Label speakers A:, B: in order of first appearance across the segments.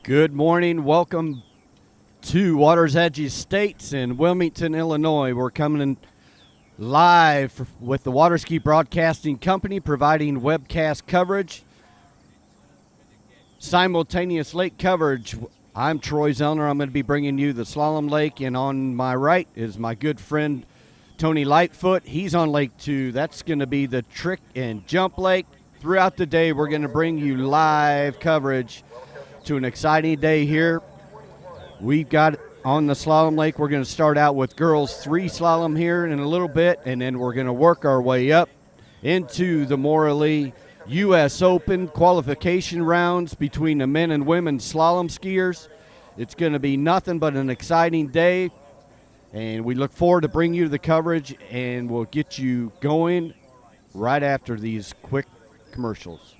A: Good morning. Welcome to Water's Edge Estates in Wilmington, Illinois. We're coming in live with the Waterski Broadcasting Company, providing webcast coverage, simultaneous lake coverage. I'm Troy Zellner. I'm going to be bringing you the Slalom Lake, and on my right is my good friend Tony Lightfoot. He's on Lake 2. That's going to be the trick and jump lake. Throughout the day, we're going to bring you live coverage to an exciting day here. We've got on the slalom lake, we're going to start out with girls 3 slalom here in a little bit, and then we're going to work our way up into the Morley U.S. Open qualification rounds between the men and women slalom skiers. It's going to be nothing but an exciting day, and we look forward to bringing you the coverage, and we'll get you going right after these quick commercials.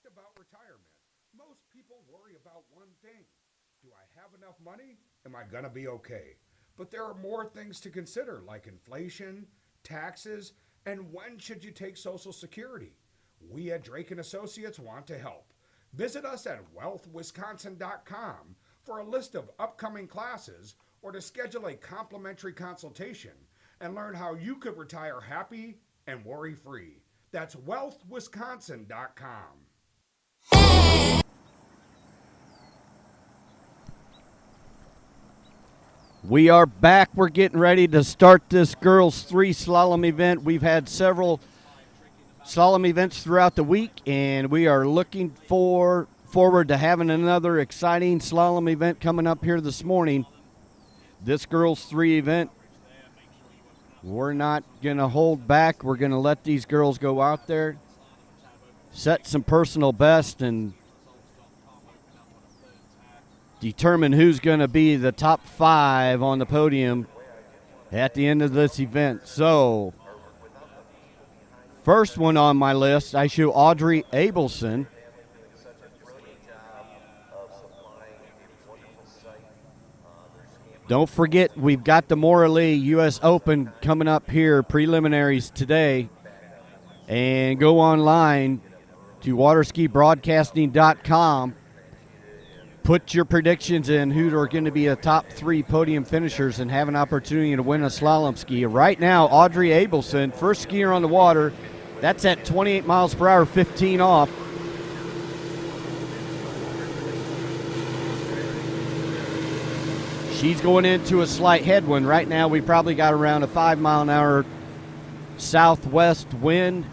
B: About retirement, most people worry about one thing. Do I have enough money? Am I going to be okay? But there are more things to consider, like inflation, taxes, and when should you take Social Security? We at Drake and Associates want to help. Visit us at wealthwisconsin.com for a list of upcoming classes or to schedule a complimentary consultation and learn how you could retire happy and worry-free. That's wealthwisconsin.com.
A: We are back. We're getting ready to start this girls 3 slalom event. We've had several slalom events throughout the week, and we are looking forward to having another exciting slalom event coming up here this morning. This girls 3 event, we're not going to hold back. We're going to let these girls go out there, set some personal best, and determine who's going to be the top 5 on the podium at the end of this event. So, first one on my list, I show Audrey Abelson. Don't forget, we've got the Morley U.S. Open coming up here, preliminaries today. And go online to waterskibroadcasting.com. Put your predictions in who are going to be the top 3 podium finishers and have an opportunity to win a slalom ski. Right now, Audrey Abelson, first skier on the water. That's at 28 miles per hour, 15 off. She's going into a slight headwind. Right now, we probably got around a 5-mile-an-hour southwest wind.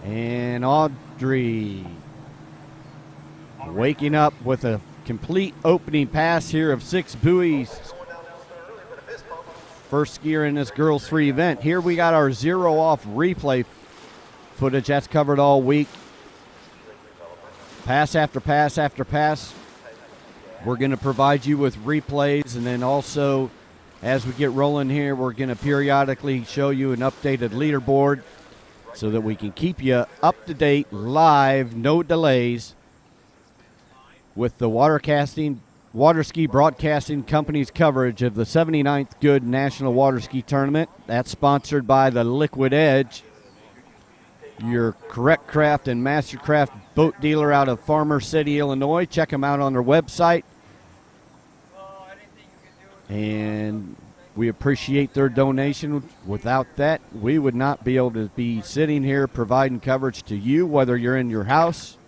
A: And Audrey waking up with a complete opening pass here of 6 buoys. First skier in this girls 3 event. Here we got our 0 off replay footage. That's covered all week. Pass after pass after pass. We're going to provide you with replays, and then also as we get rolling here, we're going to periodically show you an updated leaderboard so that we can keep you up to date, live, no delays, with the Waterski Broadcasting Company's coverage of the 79th Goode National Waterski Tournament. That's sponsored by the Liquid Edge, your Correct Craft and Mastercraft boat dealer out of Farmer City, Illinois. Check them out on their website. And we appreciate their donation. Without that, we would not be able to be sitting here providing coverage to you, whether you're in your house,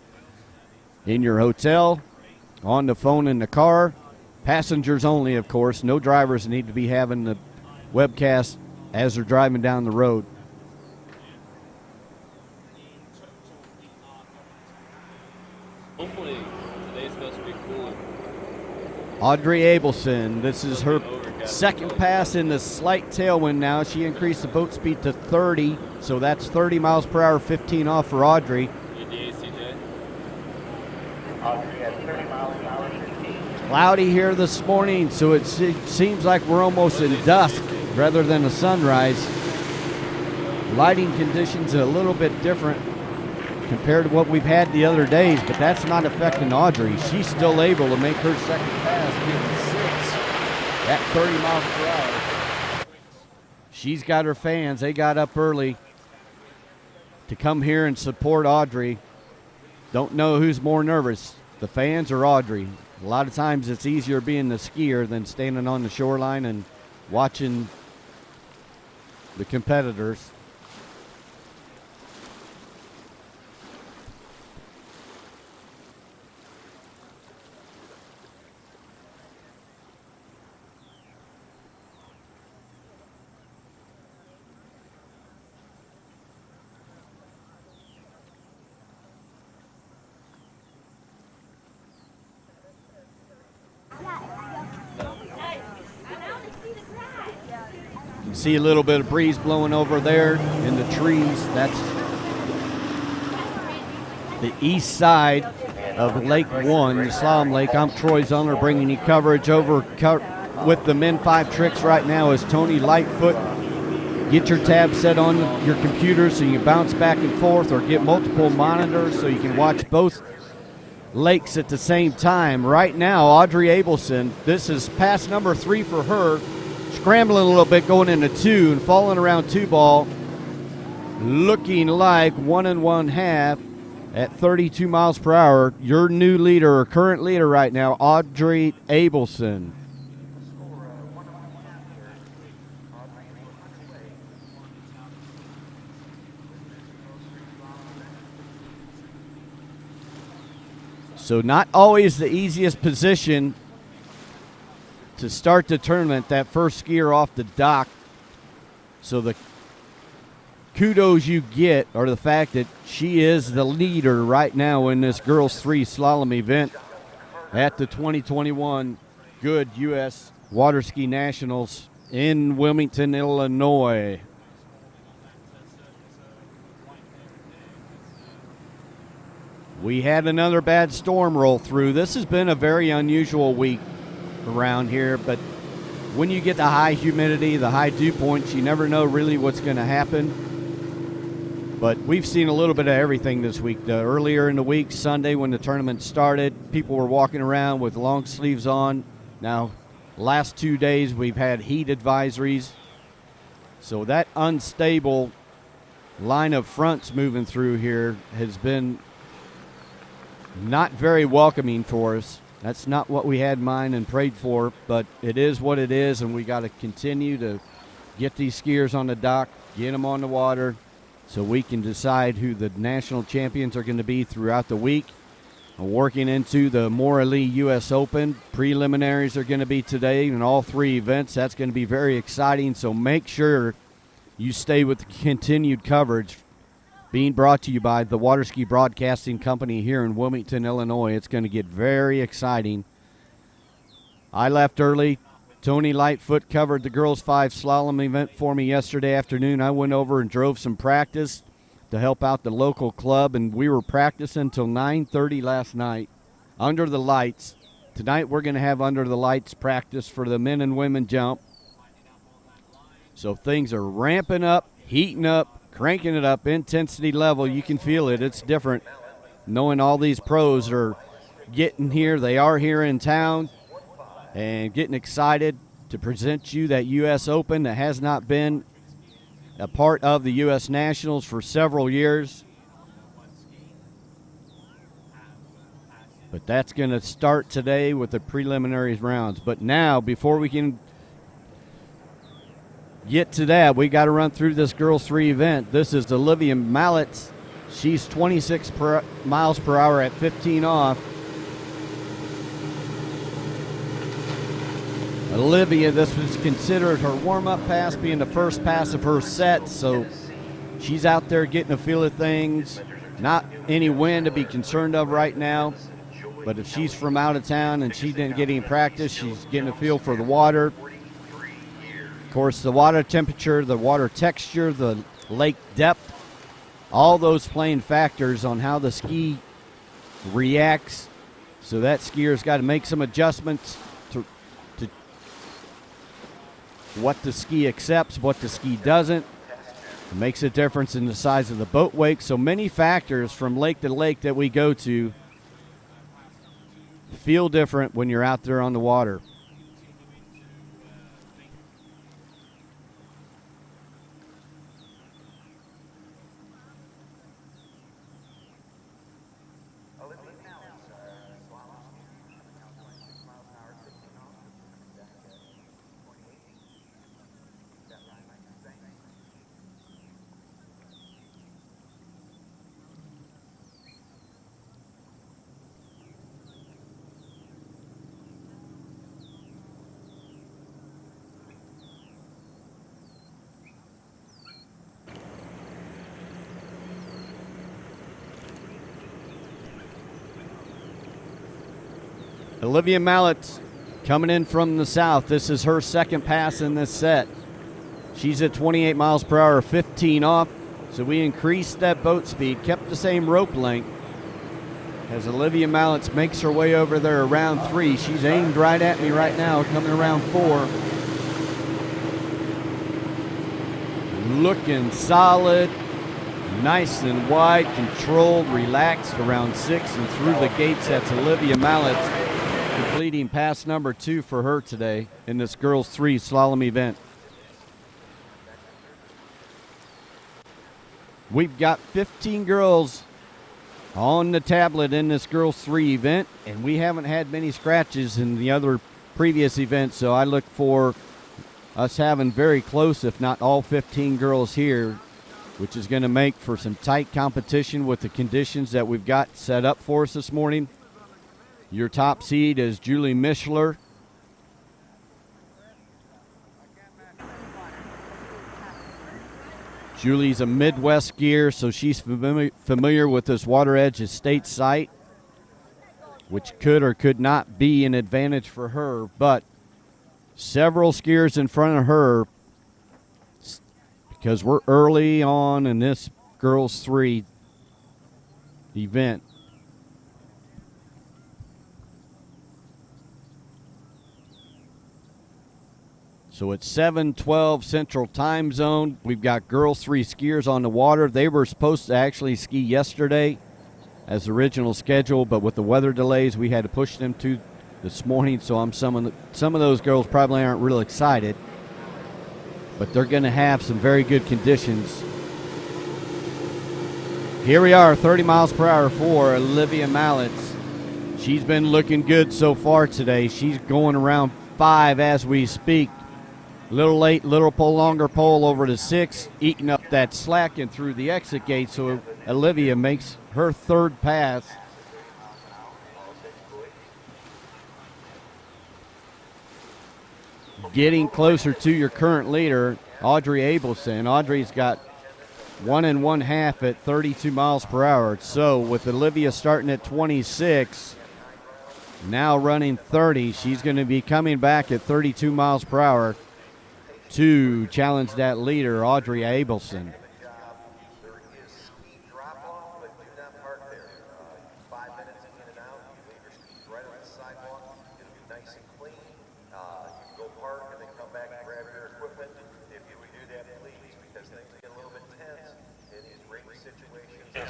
A: in your hotel, on the phone in the car. Passengers only, of course. No drivers need to be having the webcast as they're driving down the road.
C: Hopefully today's supposed to be cool.
A: Audrey Abelson, this is her second pass in the slight tailwind now. She increased the boat speed to 30, so that's 30 miles per hour, 15 off for Audrey. Cloudy here this morning, so it seems like we're almost in dusk rather than a sunrise. Lighting conditions are a little bit different compared to what we've had the other days, but that's not affecting Audrey. She's still able to make her second pass, getting 6 at 30 miles per hour. She's got her fans. They got up early to come here and support Audrey. Don't know who's more nervous, the fans or Audrey. A lot of times it's easier being the skier than standing on the shoreline and watching the competitors. See a little bit of breeze blowing over there in the trees. That's the east side of Lake 1, the Slalom Lake. I'm Troy Zellner bringing you coverage over with the Men 5 tricks right now is Tony Lightfoot. Get your tab set on your computer so you can bounce back and forth, or get multiple monitors so you can watch both lakes at the same time. Right now, Audrey Abelson, this is pass number 3 for her, scrambling a little bit going into 2 and falling around 2 ball, looking like 1 1/2 at 32 miles per hour. Your new leader, or current leader right now, Audrey Abelson. So not always the easiest position to start the tournament, that first skier off the dock. So the kudos you get are the fact that she is the leader right now in this girls 3 slalom event at the 2021 Goode U.S. Waterski Nationals in Wilmington, Illinois. We had another bad storm roll through. This has been a very unusual week around here, but when you get the high humidity, the high dew points, you never know really what's going to happen. But we've seen a little bit of everything this week. Earlier in the week, Sunday, when the tournament started, people were walking around with long sleeves on. Now, last 2 days, we've had heat advisories. So that unstable line of fronts moving through here has been not very welcoming for us. That's not what we had in mind and prayed for, but it is what it is, and we got to continue to get these skiers on the dock, get them on the water, so we can decide who the national champions are going to be throughout the week. Working into the Morley U.S. Open, preliminaries are going to be today in all 3 events. That's going to be very exciting, so make sure you stay with the continued coverage being brought to you by the Waterski Broadcasting Company here in Wilmington, Illinois. It's going to get very exciting. I left early. Tony Lightfoot covered the girls 5 slalom event for me yesterday afternoon. I went over and drove some practice to help out the local club, and we were practicing until 9:30 last night under the lights. Tonight we're going to have under the lights practice for the men and women jump. So things are ramping up, heating up, cranking it up, intensity level. You can feel it. It's different knowing all these pros are getting here. They are here in town and getting excited to present you that U.S. Open that has not been a part of the U.S. Nationals for several years. But that's going to start today with the preliminaries rounds. But now, before we can get to that, we got to run through this girls 3 event. This is Olivia Mallett. She's 26 miles per hour at 15 off. Olivia, this was considered her warm-up pass, being the first pass of her set, so she's out there getting a feel of things. Not any wind to be concerned of right now, but if she's from out of town and she didn't get any practice, she's getting a feel for the water. Of course, the water temperature, the water texture, the lake depth, all those playing factors on how the ski reacts. So that skier's got to make some adjustments to what the ski accepts, what the ski doesn't. It makes a difference in the size of the boat wake. So many factors from lake to lake that we go to feel different when you're out there on the water. Olivia Mallett coming in from the south. This is her second pass in this set. She's at 28 miles per hour, 15 off. So we increased that boat speed, kept the same rope length. As Olivia Mallett makes her way over there around 3. She's aimed right at me right now, coming around 4. Looking solid, Nice and wide, controlled, relaxed around 6 and through the gates. That's Olivia Mallet, completing pass number 2 for her today in this girls 3 slalom event. We've got 15 girls on the tablet in this girls 3 event, and we haven't had many scratches in the other previous events, so I look for us having very close, if not all 15 girls here, which is going to make for some tight competition with the conditions that we've got set up for us this morning. Your top seed is Julie Mischler. Julie's a Midwest skier, so she's familiar with this Water Edge Estate site, which could or could not be an advantage for her, but several skiers in front of her, because we're early on in this girls 3 event. So it's 7:12 Central Time Zone. We've got girls 3 skiers on the water. They were supposed to actually ski yesterday as original schedule, but with the weather delays, we had to push them to this morning. So some of those girls probably aren't real excited, but they're going to have some very good conditions. Here we are, 30 miles per hour for Olivia Mallet. She's been looking good so far today. She's going around 5 as we speak. Little late, little longer pole over to 6, eating up that slack and through the exit gate, so Olivia makes her 3rd pass. Getting closer to your current leader, Audrey Abelson. Audrey's got 1 1/2 at 32 miles per hour. So with Olivia starting at 26, now running 30, she's going to be coming back at 32 miles per hour to challenge that leader, Audrey Abelson.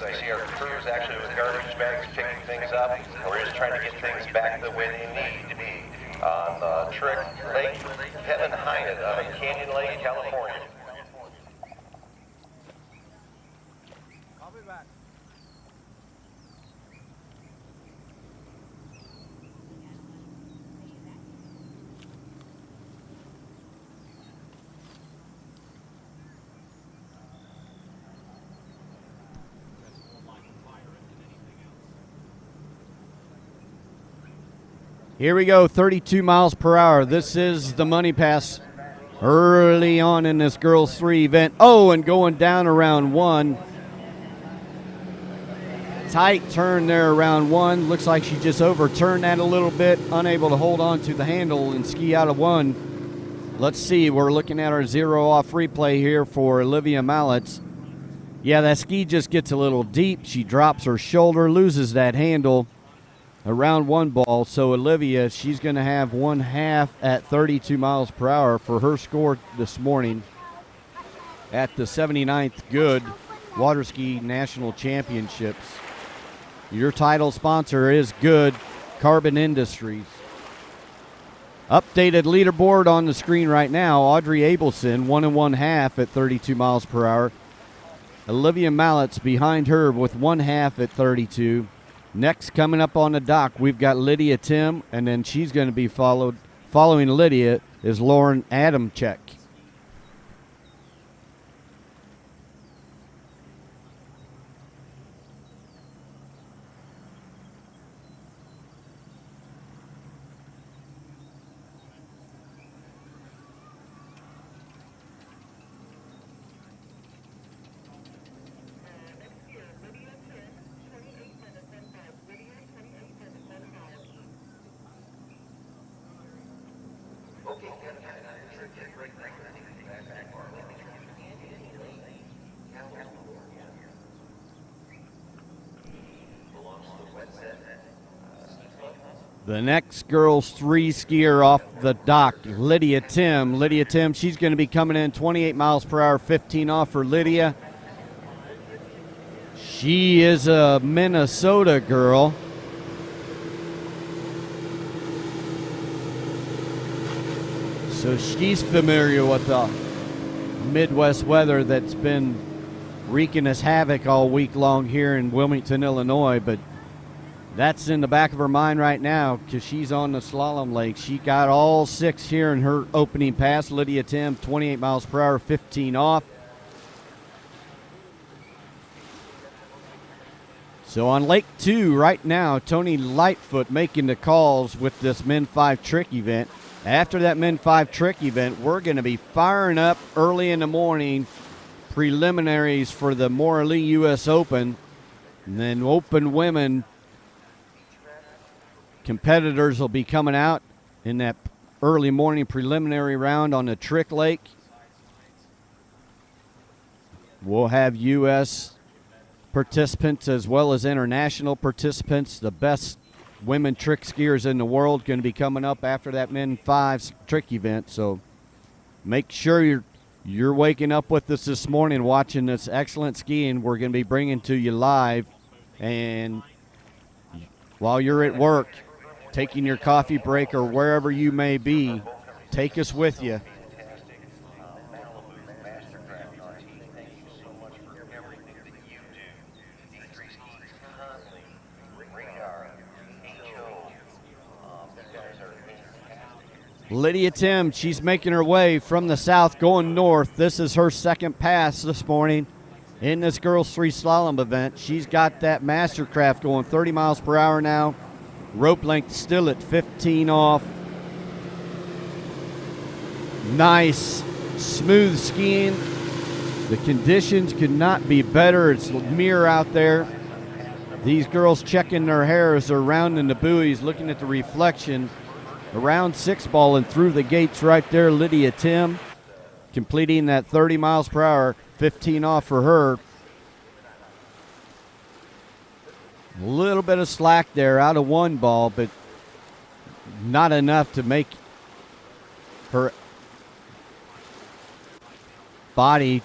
D: I see our crews actually with garbage bags picking things up, and we're just trying to get things back the way they need to be. On the Trick Lake, Kevin Hynett out of Canyon Lake, California.
E: I'll be back.
A: Here we go, 32 miles per hour. This is the money pass early on in this girls 3 event. Oh, and going down around 1. Tight turn there around 1. Looks like she just overturned that a little bit, unable to hold on to the handle and ski out of 1. Let's see, we're looking at our 0 off replay here for Olivia Mallet. Yeah, that ski just gets a little deep. She drops her shoulder, loses that handle around 1 ball. So Olivia, she's going to have 1/2 at 32 miles per hour for her score this morning at the 79th Goode Waterski National Championships. Your title sponsor is Goode Carbon Industries. Updated leaderboard on the screen right now. Audrey Abelson, 1 1/2 at 32 miles per hour. Olivia Mallet's behind her with 1/2 at 32. Next, coming up on the dock, we've got Lydia Tim, and then she's going to be following Lydia is Lauren Adamczyk. The next girls 3 skier off the dock, Lydia Tim. Lydia Tim, she's going to be coming in 28 miles per hour, 15 off for Lydia. She is a Minnesota girl. So she's familiar with the Midwest weather that's been wreaking us havoc all week long here in Wilmington, Illinois. But that's in the back of her mind right now because she's on the slalom lake. She got all 6 here in her opening pass. Lydia Tim, 28 miles per hour, 15 off. So on Lake 2 right now, Tony Lightfoot making the calls with this Men 5 trick event. After that Men 5 trick event, we're going to be firing up early in the morning preliminaries for the Morley U.S. Open. And then Open Women competitors will be coming out in that early morning preliminary round on the trick lake. We'll have U.S. participants as well as international participants. The best women trick skiers in the world going to be coming up after that Men 5 trick event. So make sure you're waking up with us this morning watching this excellent skiing we're going to be bringing to you live. And while you're at work, taking your coffee break or wherever you may be, take us with you. Lydia Tim, she's making her way from the south going north. This is her second pass this morning in this girls 3 slalom event. She's got that Mastercraft going 30 miles per hour now. Rope length still at 15 off. Nice, smooth skiing. The conditions could not be better. It's mirror out there. These girls checking their hair as they're rounding the buoys, looking at the reflection. Around 6 ball and through the gates right there, Lydia Tim completing that 30 miles per hour, 15 off for her. A little bit of slack there out of 1 ball, but not enough to make her body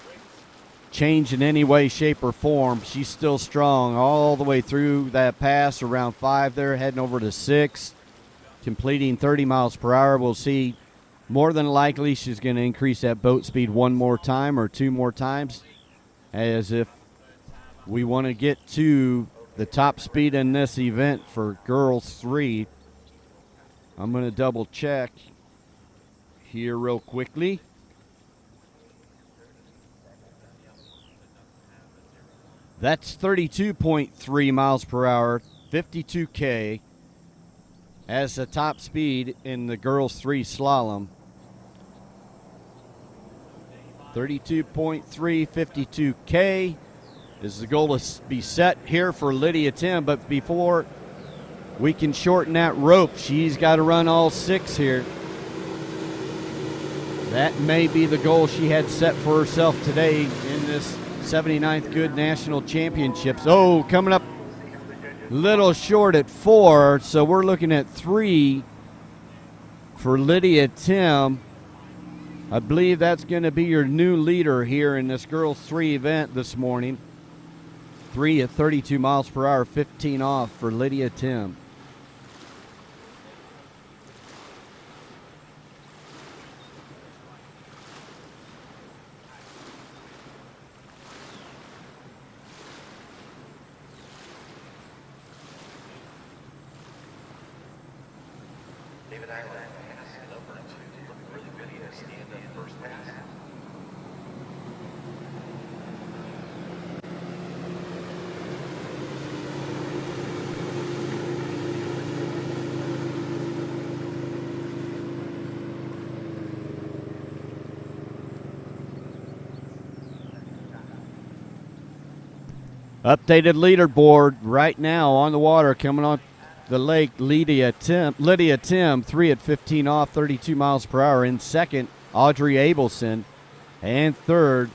A: change in any way, shape, or form. She's still strong all the way through that pass around 5 there, heading over to 6. Completing 30 miles per hour. We'll see more than likely she's going to increase that boat speed 1 more time or 2 more times, as if we want to get to the top speed in this event for girls 3. I'm going to double check here real quickly. That's 32.3 miles per hour, 52K. As the top speed in the girls 3 slalom. 32.3, 52K is the goal to be set here for Lydia Tim. But before we can shorten that rope, she's got to run all 6 here. That may be the goal she had set for herself today in this 79th Goode National Championships. Oh, coming up little short at 4, so we're looking at 3 for Lydia Tim. I believe that's going to be your new leader here in this girls 3 event this morning. 3 at 32 miles per hour, 15 off for Lydia Tim. Updated leaderboard right now on the water coming on the lake. Lydia Tim, 3 at 15 off, 32 miles per hour. In second, Audrey Abelson. And third,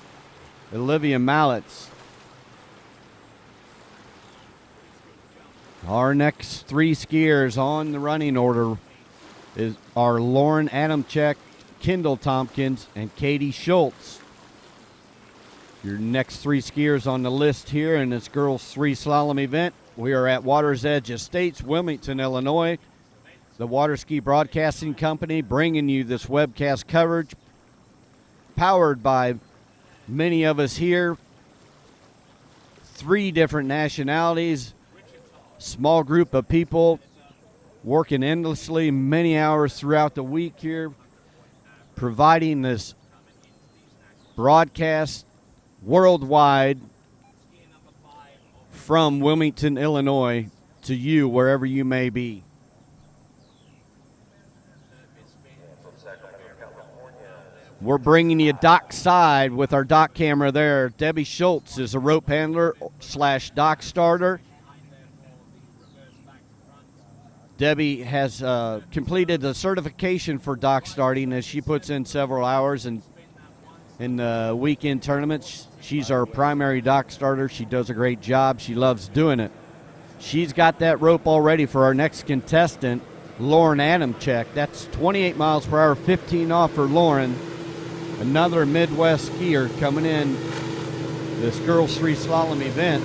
A: Olivia Mallets. Our next 3 skiers on the running order are Lauren Adamczyk, Kendall Tompkins, and Katie Schultz. Your next 3 skiers on the list here in this girls 3 slalom event. We are at Water's Edge Estates, Wilmington, Illinois. The Waterski Broadcasting Company bringing you this webcast coverage, powered by many of us here. 3 different nationalities, small group of people working endlessly many hours throughout the week here, providing this broadcast worldwide from Wilmington, Illinois to you wherever you may be. We're bringing you dockside with our dock camera there. Debbie Schultz is a rope handler / dock starter. Debbie has completed the certification for dock starting as she puts in several hours in the weekend tournaments. She's our primary dock starter. She does a great job. She loves doing it. She's got that rope all ready for our next contestant, Lauren Adamczyk. That's 28 miles per hour, 15 off for Lauren. Another Midwest skier coming in this girls 3 slalom event.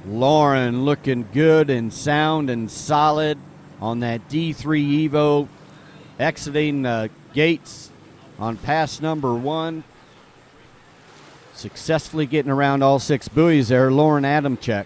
A: Lauren looking good and sound and solid on that D3 Evo, exiting the gates on pass number 1. Successfully getting around all 6 buoys there, Lauren Adamczyk.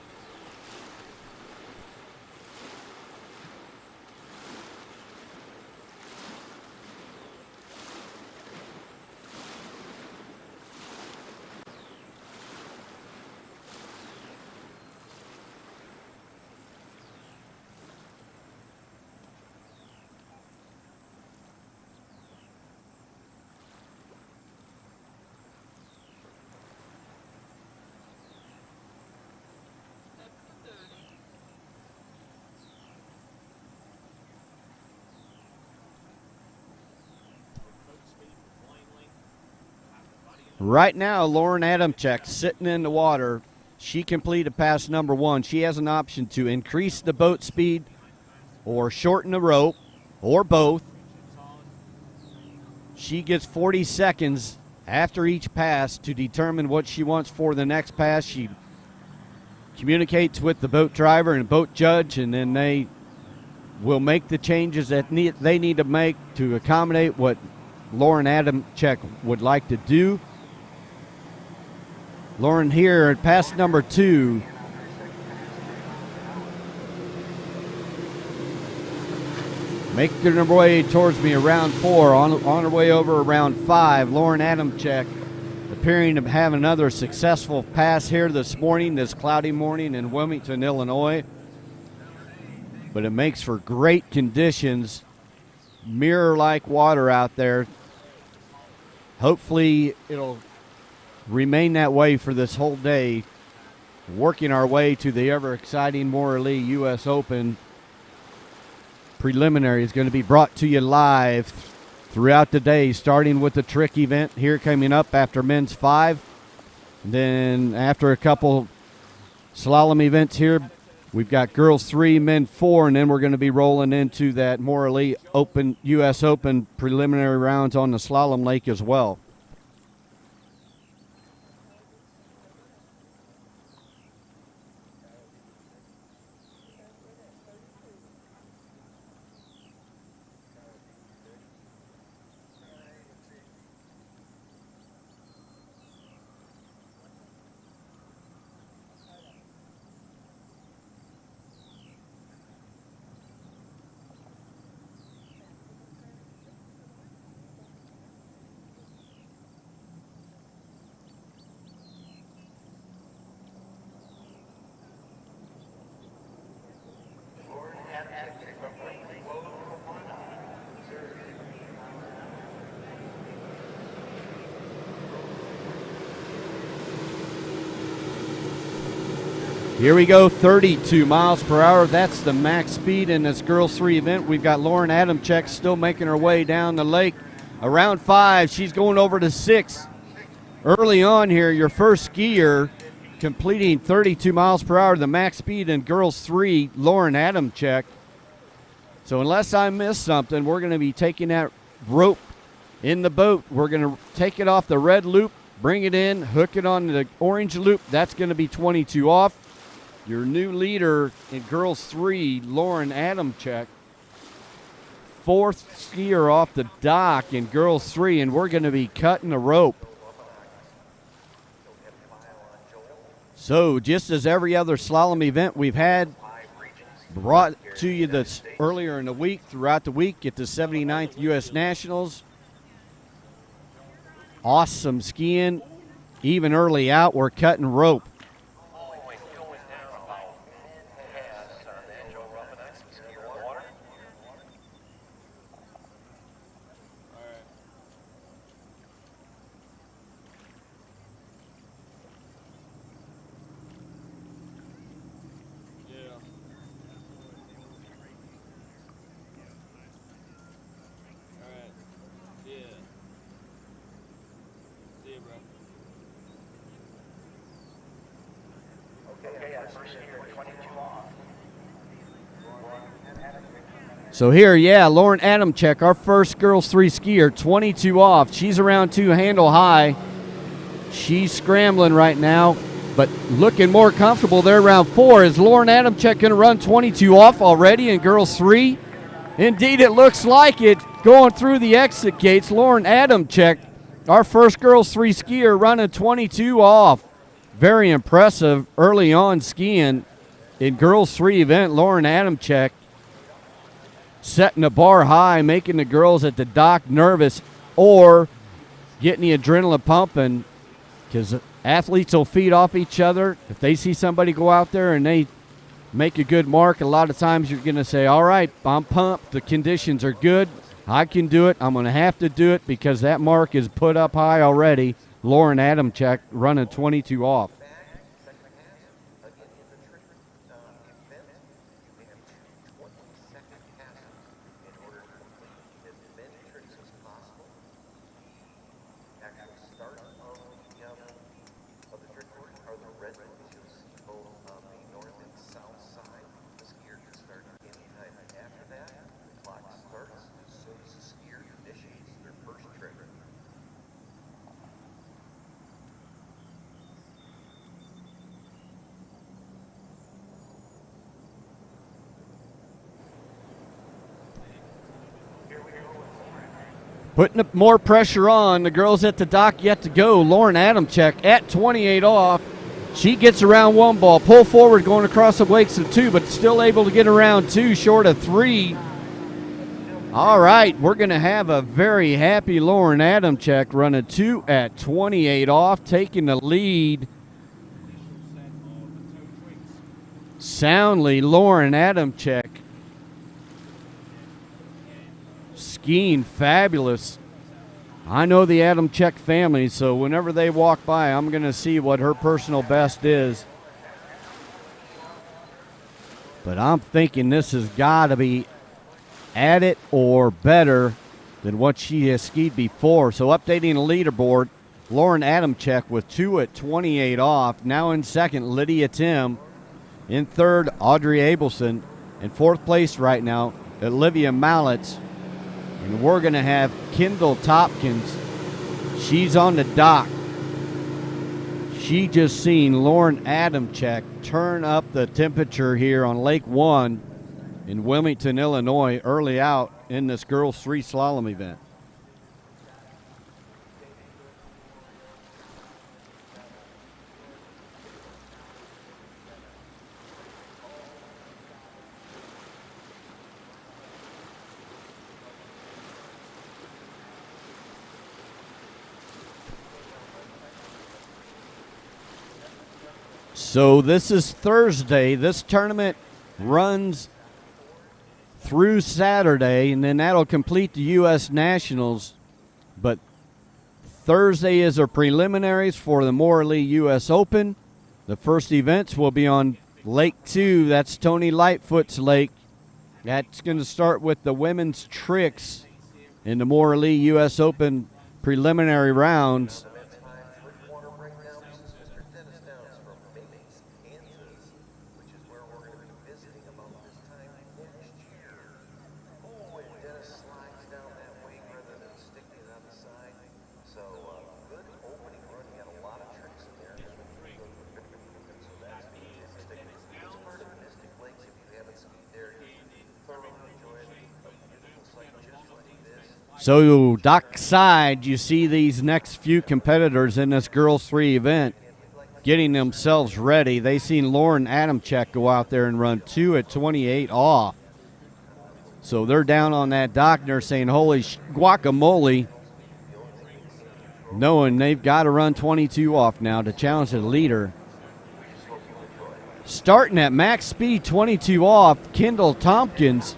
A: Right now, Lauren Adamczyk sitting in the water. She completed pass number 1. She has an option to increase the boat speed or shorten the rope or both. She gets 40 seconds after each pass to determine what she wants for the next pass. She communicates with the boat driver and boat judge, and then they will make the changes that they need to make to accommodate what Lauren Adamczyk would like to do. Lauren here at pass number 2. Making her way towards me around 4. On her way over around 5. Lauren Adamczyk appearing to have another successful pass here this morning, this cloudy morning in Wilmington, Illinois. But it makes for great conditions. Mirror-like water out there. Hopefully it'll remain that way for this whole day, working our way to the ever-exciting Morley U.S. Open. Preliminary is going to be brought to you live throughout the day, starting with the trick event here coming up after men's 5. And then after a couple slalom events here, we've got girls 3, men 4, and then we're going to be rolling into that Morley Open, U.S. Open preliminary rounds on the slalom lake as well. Here we go, 32 miles per hour. That's the max speed in this girls 3 event. We've got Lauren Adamczyk still making her way down the lake. Around 5, she's going over to 6. Early on here, your first skier completing 32 miles per hour, the max speed in girls 3, Lauren Adamczyk. So unless I miss something, we're going to be taking that rope in the boat. We're going to take it off the red loop, bring it in, hook it on the orange loop. That's going to be 22 off. Your new leader in girls 3, Lauren Adamchek. 4th skier off the dock in girls 3, and we're going to be cutting the rope. So just as every other slalom event we've had brought to you this earlier in the week, throughout the week at the 79th U.S. Nationals. Awesome skiing. Even early out, we're cutting rope. So here, Lauren Adamchek, our first girls 3 skier, 22 off. She's around 2 handle high. She's scrambling right now, but looking more comfortable there around 4. Is Lauren Adamchek going to run 22 off already in girls 3? Indeed, it looks like it. Going through the exit gates, Lauren Adamchek, our first girls 3 skier, running 22 off. Very impressive early on skiing in girls 3 event. Lauren Adamchek setting the bar high, making the girls at the dock nervous or getting the adrenaline pumping, because athletes will feed off each other. If they see somebody go out there and they make a good mark, a lot of times you're going to say, all right, I'm pumped. The conditions are good. I can do it. I'm going to have to do it because that mark is put up high already. Lauren Adamchek running 22 off. Putting more pressure on. The girls at the dock yet to go. Lauren Adamchek at 28 off. She gets around 1 ball. Pull forward going across the wakes of 2, but still able to get around 2 short of 3. All right, we're going to have a very happy Lauren Adamchek running 2 at 28 off, taking the lead. Soundly, Lauren Adamchek. Skiing fabulous. I know the Adamchek family, so whenever they walk by, I'm going to see what her personal best is. But I'm thinking this has got to be at it or better than what she has skied before. So updating the leaderboard, Lauren Adamchek with 2 at 28 off. Now in second, Lydia Tim. In third, Audrey Abelson. In fourth place right now, Olivia Mallets. And we're going to have Kendall Topkins. She's on the dock. She just seen Lauren Adamchek turn up the temperature here on Lake 1 in Wilmington, Illinois, early out in this girls 3 slalom event. So this is Thursday. This tournament runs through Saturday, and then that'll complete the U.S. Nationals. But Thursday is our preliminaries for the Morley U.S. Open. The first events will be on Lake 2. That's Tony Lightfoot's lake. That's going to start with the women's tricks in the Morley U.S. Open preliminary rounds. So dockside, you see these next few competitors in this girls 3 event getting themselves ready. They seen Lauren Adamchek go out there and run 2 at 28 off. So they're down on that dock and they're saying, holy guacamole, knowing they've got to run 22 off now to challenge the leader. Starting at max speed 22 off, Kendall Tompkins.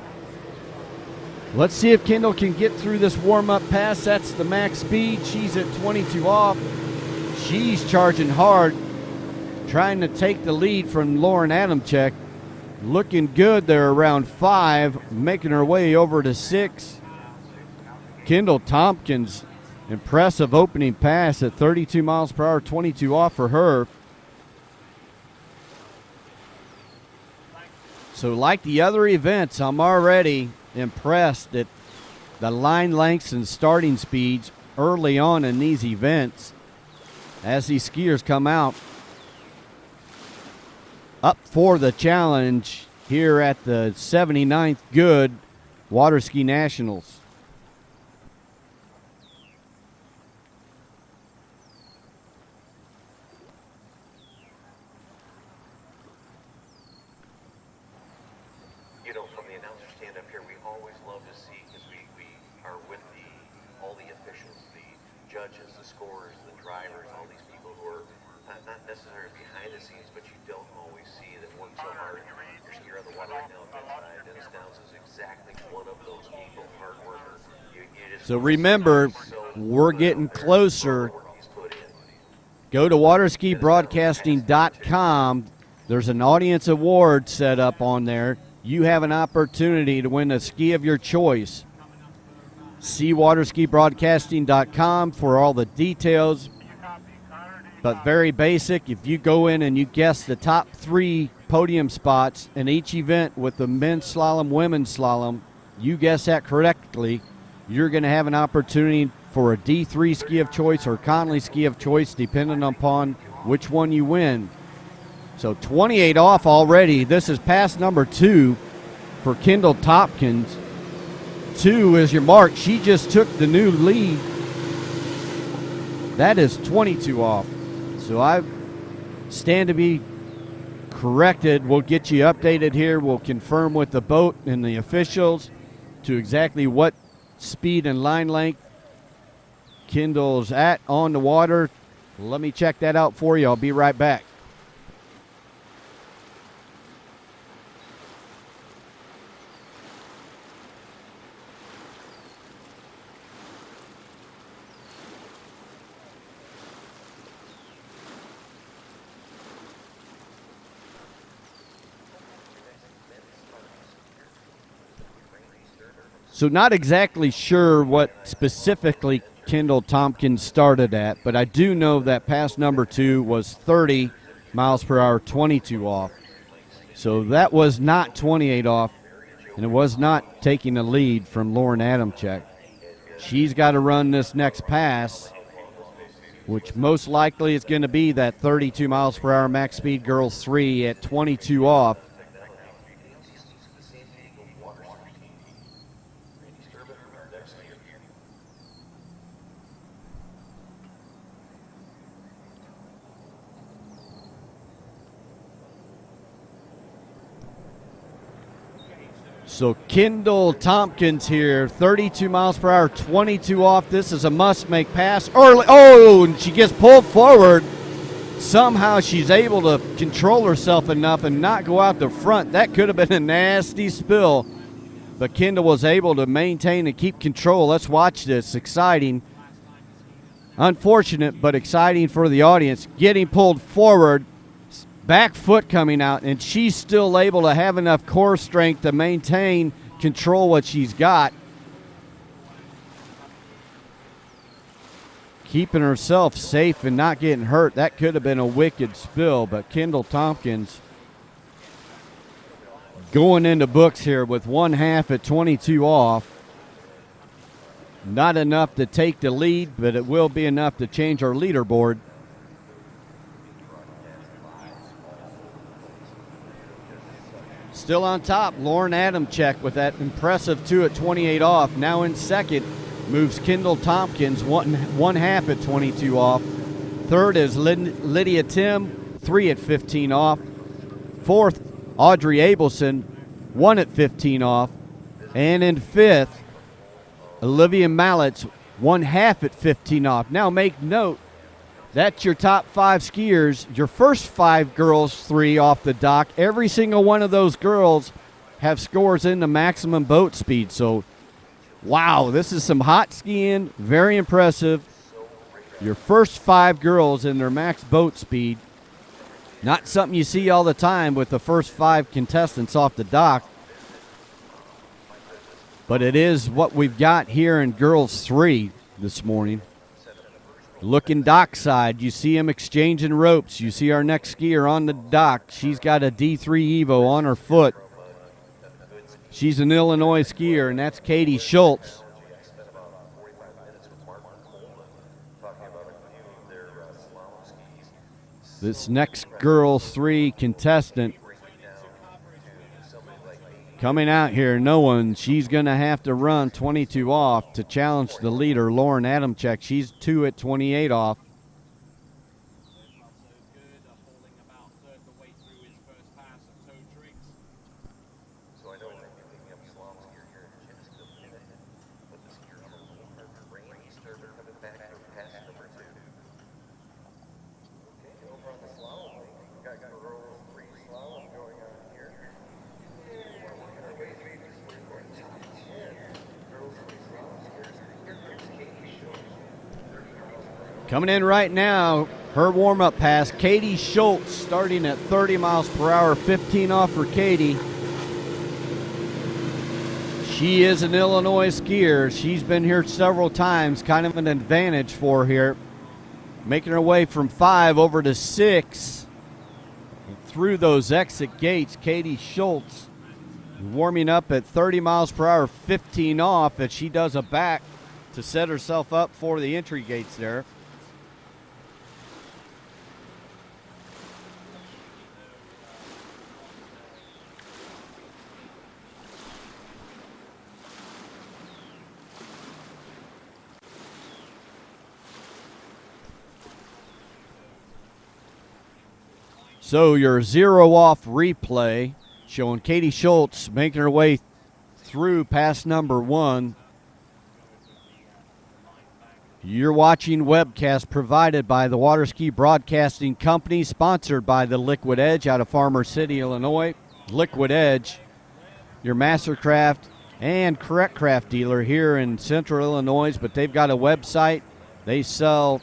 A: Let's see if Kendall can get through this warm-up pass. That's the max speed. She's at 22 off. She's charging hard, trying to take the lead from Lauren Adamchek. Looking good there around 5, making her way over to 6. Kendall Tompkins, impressive opening pass at 32 miles per hour, 22 off for her. So like the other events, I'm already impressed at the line lengths and starting speeds early on in these events as these skiers come out up for the challenge here at the 79th Goode Waterski Nationals.
D: You know, from the announcer stand up here, we always love to see, because we are with all the officials, the judges, the scorers, the drivers, all these people who are not necessarily behind the scenes, but you don't always see that work so hard. Your skier on the water right now, Dennis Downs is exactly one of those people, hard worker.
A: So remember, we're getting closer. Go to waterskibroadcasting.com. There's an audience award set up on there. You have an opportunity to win a ski of your choice. See waterskibroadcasting.com for all the details. But very basic, if you go in and you guess the top 3 podium spots in each event with the men's slalom, women's slalom, you guess that correctly, you're going to have an opportunity for a D3 ski of choice or Conley ski of choice, depending upon which one you win. So 28 off already. This is pass number 2 for Kendall Tompkins. 2 is your mark. She just took the new lead. That is 22 off. So I stand to be corrected. We'll get you updated here. We'll confirm with the boat and the officials to exactly what speed and line length Kendall's at on the water. Let me check that out for you. I'll be right back. So not exactly sure what specifically Kendall Tompkins started at, but I do know that pass number 2 was 30 miles per hour, 22 off. So that was not 28 off, and it was not taking a lead from Lauren Adamchek. She's got to run this next pass, which most likely is going to be that 32 miles per hour max speed girls 3 at 22 off. So Kendall Tompkins here, 32 miles per hour, 22 off. This is a must-make pass early. Oh, and she gets pulled forward. Somehow she's able to control herself enough and not go out the front. That could have been a nasty spill, but Kendall was able to maintain and keep control. Let's watch this. Exciting. Unfortunate, but exciting for the audience. Getting pulled forward. Back foot coming out, and she's still able to have enough core strength to maintain, control what she's got. Keeping herself safe and not getting hurt. That could have been a wicked spill, but Kendall Tompkins going into books here with 1/2 at 22 off. Not enough to take the lead, but it will be enough to change our leaderboard. Still on top, Lauren Adamchek with that impressive 2 at 28 off. Now in second, moves Kendall Tompkins one half at 22 off. Third is Lydia Tim, 3 at 15 off. Fourth, Audrey Abelson, 1 at 15 off. And in fifth, Olivia Mallets, 1 half at 15 off. Now make note, that's your top 5 skiers. Your first 5 girls, 3 off the dock. Every single one of those girls have scores in the maximum boat speed. So, wow, this is some hot skiing. Very impressive. Your first 5 girls in their max boat speed. Not something you see all the time with the first 5 contestants off the dock. But it is what we've got here in girls 3 this morning. Looking dockside, you see them exchanging ropes. You see our next skier on the dock. She's got a D3 Evo on her foot. She's an Illinois skier, and that's Katie Schultz. This next girls 3 contestant coming out here, knowing she's going to have to run 22 off to challenge the leader, Lauren Adamczyk. She's 2 at 28 off. Coming in right now, her warm-up pass, Katie Schultz, starting at 30 miles per hour, 15 off for Katie. She is an Illinois skier. She's been here several times, kind of an advantage for her here. Making her way from 5 over to 6. Through those exit gates, Katie Schultz warming up at 30 miles per hour, 15 off, as she does a back to set herself up for the entry gates there. So your 0 off replay showing Katie Schultz making her way through past number 1. You're watching webcast provided by the Waterski Broadcasting Company, sponsored by the Liquid Edge out of Farmer City, Illinois. Liquid Edge, your Mastercraft and Correct Craft dealer here in Central Illinois, but they've got a website. They sell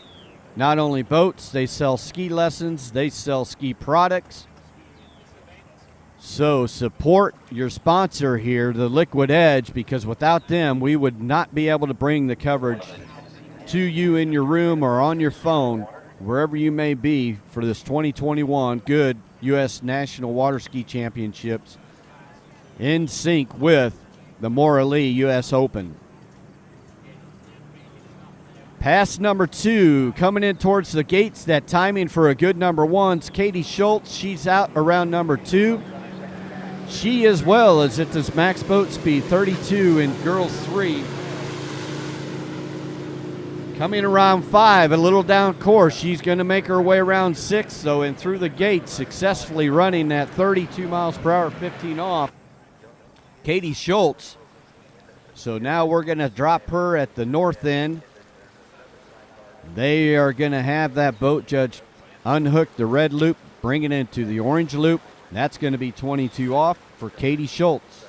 A: not only boats, they sell ski lessons, they sell ski products. So support your sponsor here, the Liquid Edge, because without them, we would not be able to bring the coverage to you in your room or on your phone, wherever you may be, for this 2021 Goode U.S. National Water Ski Championships in sync with the Maura Lee U.S. Open. Pass number 2, coming in towards the gates. That timing for a good number 1's Katie Schultz. She's out around number 2. She as well is at this max boat speed, 32 in girls 3. Coming around 5, a little down course. She's going to make her way around 6, though, and through the gates, successfully running at 32 miles per hour, 15 off. Katie Schultz. So now we're going to drop her at the north end. They are going to have that boat judge unhook the red loop, bring it into the orange loop. That's going to be 22 off for Katie Schultz.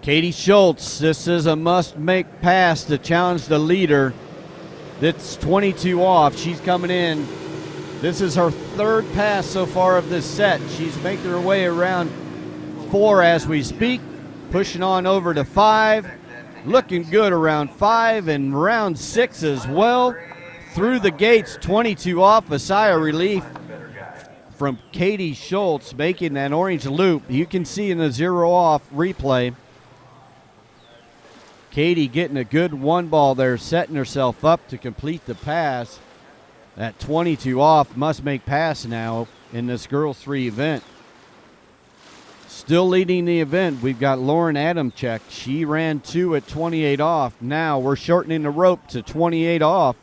A: Katie Schultz, this is a must-make pass to challenge the leader. That's 22 off. She's coming in. This is her third pass so far of this set. She's making her way around 4 as we speak, pushing on over to 5. Looking good around 5 and round 6 as well. Through the gates, 22 off, a sigh of relief from Katie Schultz making that orange loop. You can see in the 0 off replay, Katie getting a good 1 ball there, setting herself up to complete the pass. That 22 off must make pass now in this girls 3 event. Still leading the event, we've got Lauren Adamczyk. She ran 2 at 28 off. Now we're shortening the rope to 28 off.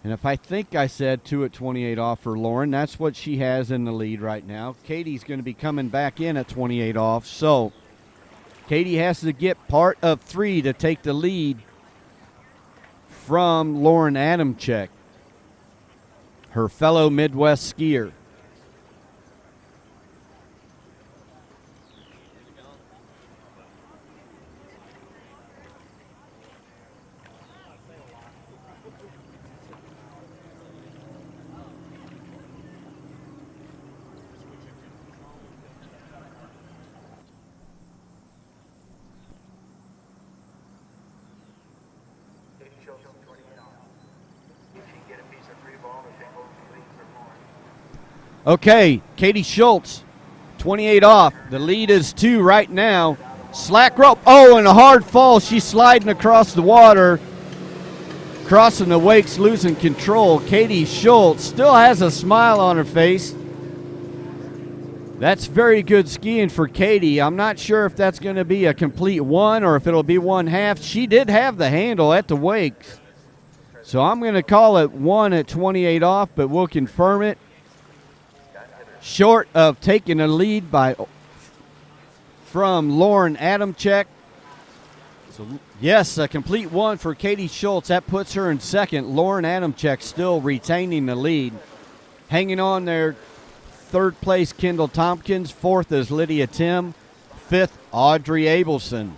A: And if I think I said 2 at 28 off for Lauren, that's what she has in the lead right now. Katie's going to be coming back in at 28 off. So Katie has to get part of 3 to take the lead from Lauren Adamczyk, her fellow Midwest skier. Okay, Katie Schultz, 28 off. The lead is 2 right now. Slack rope. Oh, and a hard fall. She's sliding across the water, crossing the wakes, losing control. Katie Schultz still has a smile on her face. That's very good skiing for Katie. I'm not sure if that's going to be a complete 1 or if it'll be 1/2. She did have the handle at the wakes. So I'm going to call it 1 at 28 off, but we'll confirm it. Short of taking a lead from Lauren Adamczyk. So yes, a complete 1 for Katie Schultz. That puts her in second. Lauren Adamczyk still retaining the lead. Hanging on there, 3rd place Kendall Tompkins. 4th is Lydia Tim. 5th, Audrey Abelson.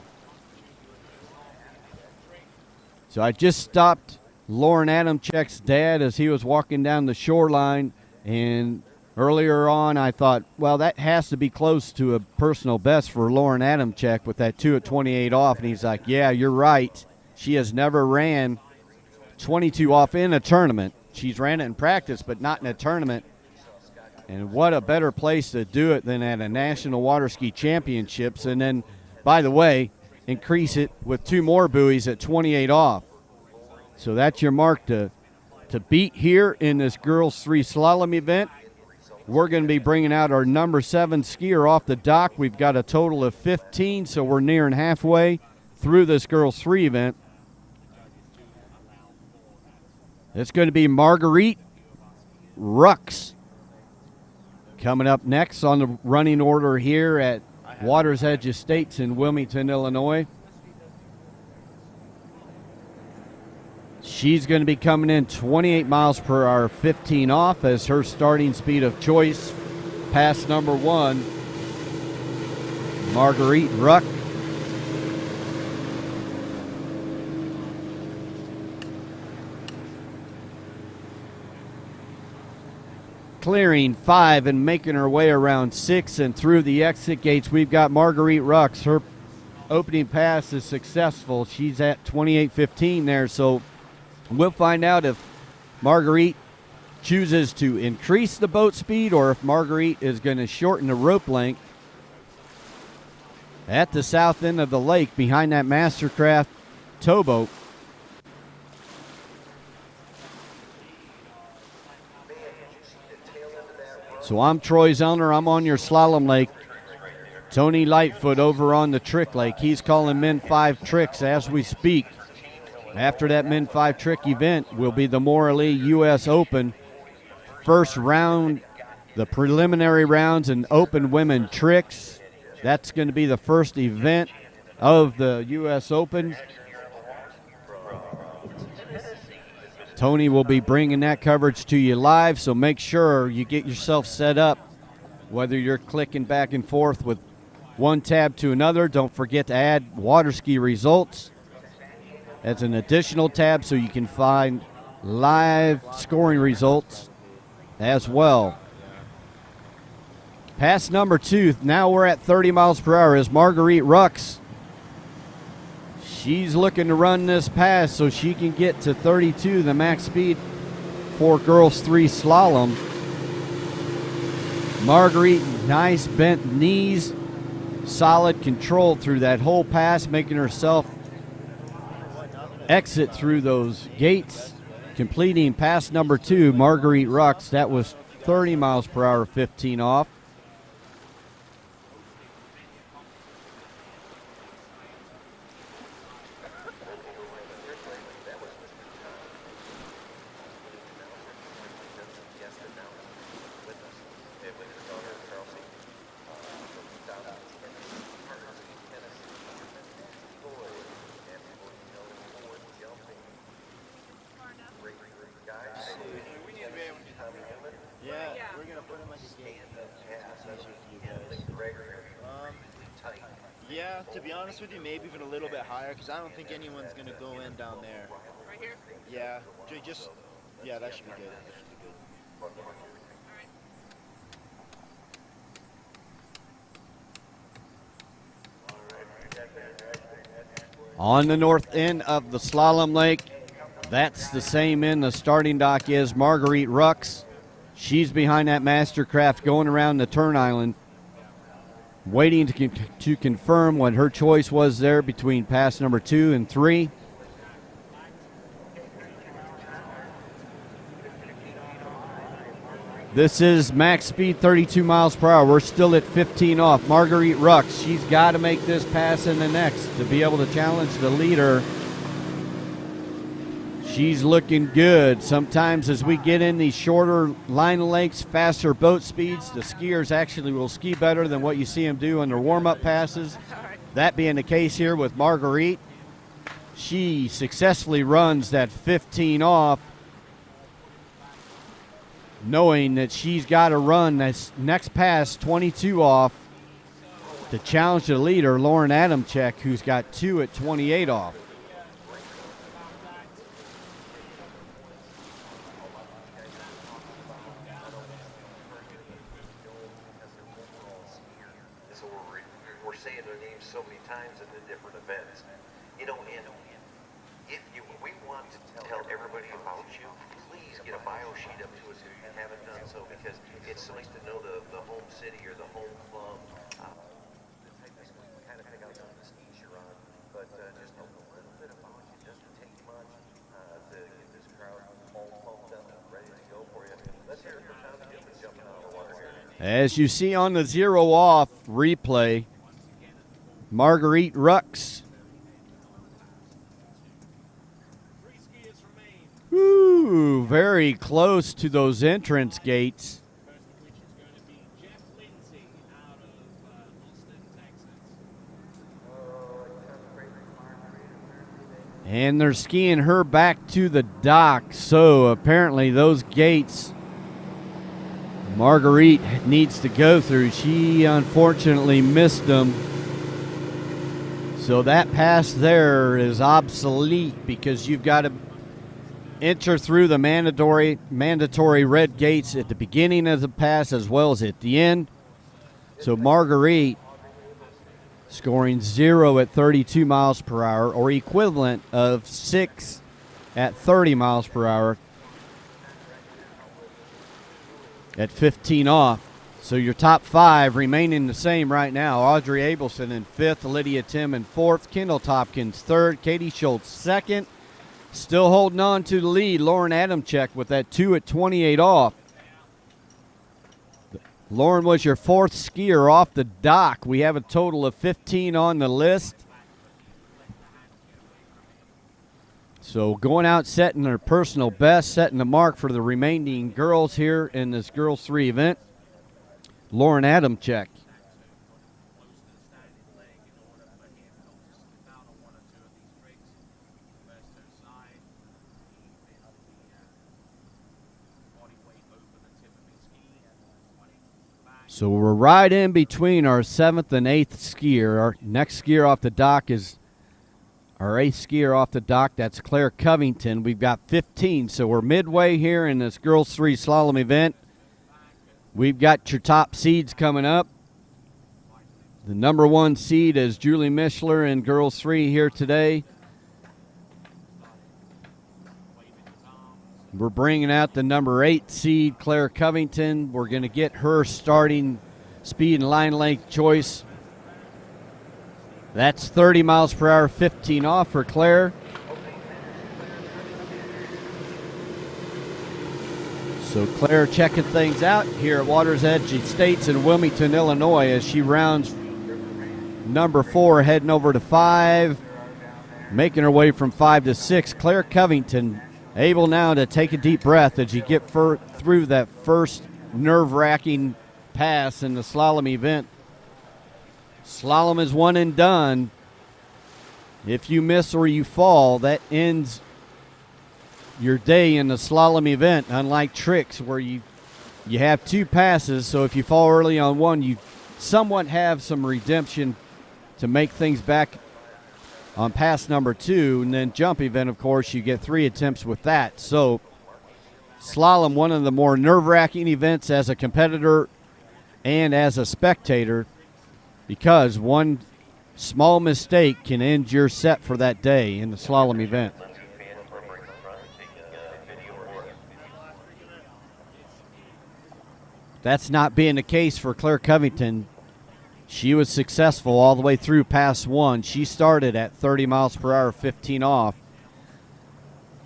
A: So I just stopped Lauren Adamczyk's dad as he was walking down the shoreline, and earlier on, I thought, well, that has to be close to a personal best for Lauren Adamczyk with that 2 at 28 off. And he's like, yeah, you're right. She has never ran 22 off in a tournament. She's ran it in practice, but not in a tournament. And what a better place to do it than at a National Waterski Championships. And then, by the way, increase it with 2 more buoys at 28 off. So that's your mark to beat here in this girls 3 slalom event. We're going to be bringing out our number 7 skier off the dock. We've got a total of 15, so we're nearing halfway through this girls 3 event. It's going to be Marguerite Rux coming up next on the running order here at Waters Edge Estates in Wilmington, Illinois. She's going to be coming in 28 miles per hour, 15 off as her starting speed of choice. Pass number 1, Marguerite Ruck. Clearing 5 and making her way around 6 and through the exit gates. We've got Marguerite Rux. Her opening pass is successful. She's at 28.15 there, so we'll find out if Marguerite chooses to increase the boat speed or if Marguerite is going to shorten the rope length at the south end of the lake behind that Mastercraft towboat. So I'm Troy Zellner. I'm on your slalom lake. Tony Lightfoot over on the trick lake. He's calling Men 5 tricks as we speak. After that Men 5 trick event will be the Morley U.S. Open. First round, the preliminary rounds and open women tricks. That's going to be the first event of the U.S. Open. Tony will be bringing that coverage to you live, so make sure you get yourself set up, whether you're clicking back and forth with one tab to another. Don't forget to add Waterski results as an additional tab so you can find live scoring results as well. Pass number 2. Now we're at 30 miles per hour is Marguerite Rux. She's looking to run this pass so she can get to 32, the max speed for girls 3 slalom. Marguerite, nice bent knees, solid control through that whole pass, making herself exit through those gates, completing pass number 2, Marguerite Rux. That was 30 miles per hour, 15 off.
F: Yeah, to be honest with you, maybe even a little bit higher, because I don't think anyone's going to go in down there. Right here? Yeah, yeah, that should be good.
A: On the north end of the slalom lake, that's the same end the starting dock is Marguerite Rux. She's behind that Mastercraft going around the turn island, waiting to confirm what her choice was there between pass number 2 and 3. This is max speed 32 miles per hour. We're still at 15 off. Marguerite Rux, she's got to make this pass in the next to be able to challenge the leader. She's looking good. Sometimes as we get in these shorter line lengths, faster boat speeds, the skiers actually will ski better than what you see them do on their warm-up passes. That being the case here with Marguerite, she successfully runs that 15 off, knowing that she's got to run this next pass 22 off to challenge the leader, Lauren Adamczyk, who's got 2 at 28 off.
D: We're saying their names so many times in the different events. You know, and if we want to tell everybody about you, please get a bio sheet up to us if you haven't done so, because it's nice to know the home city or the home club. The type of ski we kind of pick out some of the skis you're on, but just a little bit about you. It doesn't take much to get this crowd all pumped up and ready to go for you. Let's hear it for Tommy jumping out of the water here.
A: As you see on the 0 off replay, Marguerite Rux. Ooh, very close to those entrance gates. And they're skiing her back to the dock. So apparently those gates Marguerite needs to go through. She unfortunately missed them. So that pass there is obsolete because you've got to enter through the mandatory red gates at the beginning of the pass as well as at the end. So Marguerite scoring 0 at 32 miles per hour, or equivalent of 6 at 30 miles per hour at 15 off. So your top 5 remaining the same right now. Audrey Abelson in 5th, Lydia Tim in 4th, Kendall Tompkins 3rd, Katie Schultz 2nd. Still holding on to the lead, Lauren Adamczyk with that 2 at 28 off. Lauren was your 4th skier off the dock. We have a total of 15 on the list. So going out, setting their personal best, setting the mark for the remaining girls here in this girls 3 event. Lauren Adamczyk. So we're right in between our 7th and 8th skier. Our next skier off the dock is our 8th skier off the dock. That's Claire Covington. We've got 15, so we're midway here in this girls 3 slalom event. We've got your top seeds coming up. The number 1 seed is Julie Mischler in girls 3 here today. We're bringing out the number 8 seed, Claire Covington. We're going to get her starting speed and line length choice. That's 30 miles per hour, 15 off for Claire. So Claire checking things out here at Water's Edge Estates in Wilmington, Illinois, as she rounds number 4, heading over to 5, making her way from 5 to 6. Claire Covington able now to take a deep breath as you get through that first nerve-wracking pass in the slalom event. Slalom is one and done. If you miss or you fall, that ends your day in the slalom event, unlike tricks where you have 2 passes, so if you fall early on one, you somewhat have some redemption to make things back on pass number 2, and then jump event, of course, you get 3 attempts with that. So slalom, one of the more nerve-wracking events as a competitor and as a spectator, because one small mistake can end your set for that day in the slalom event. That's not being the case for Claire Covington. She was successful all the way through pass 1. She started at 30 miles per hour, 15 off.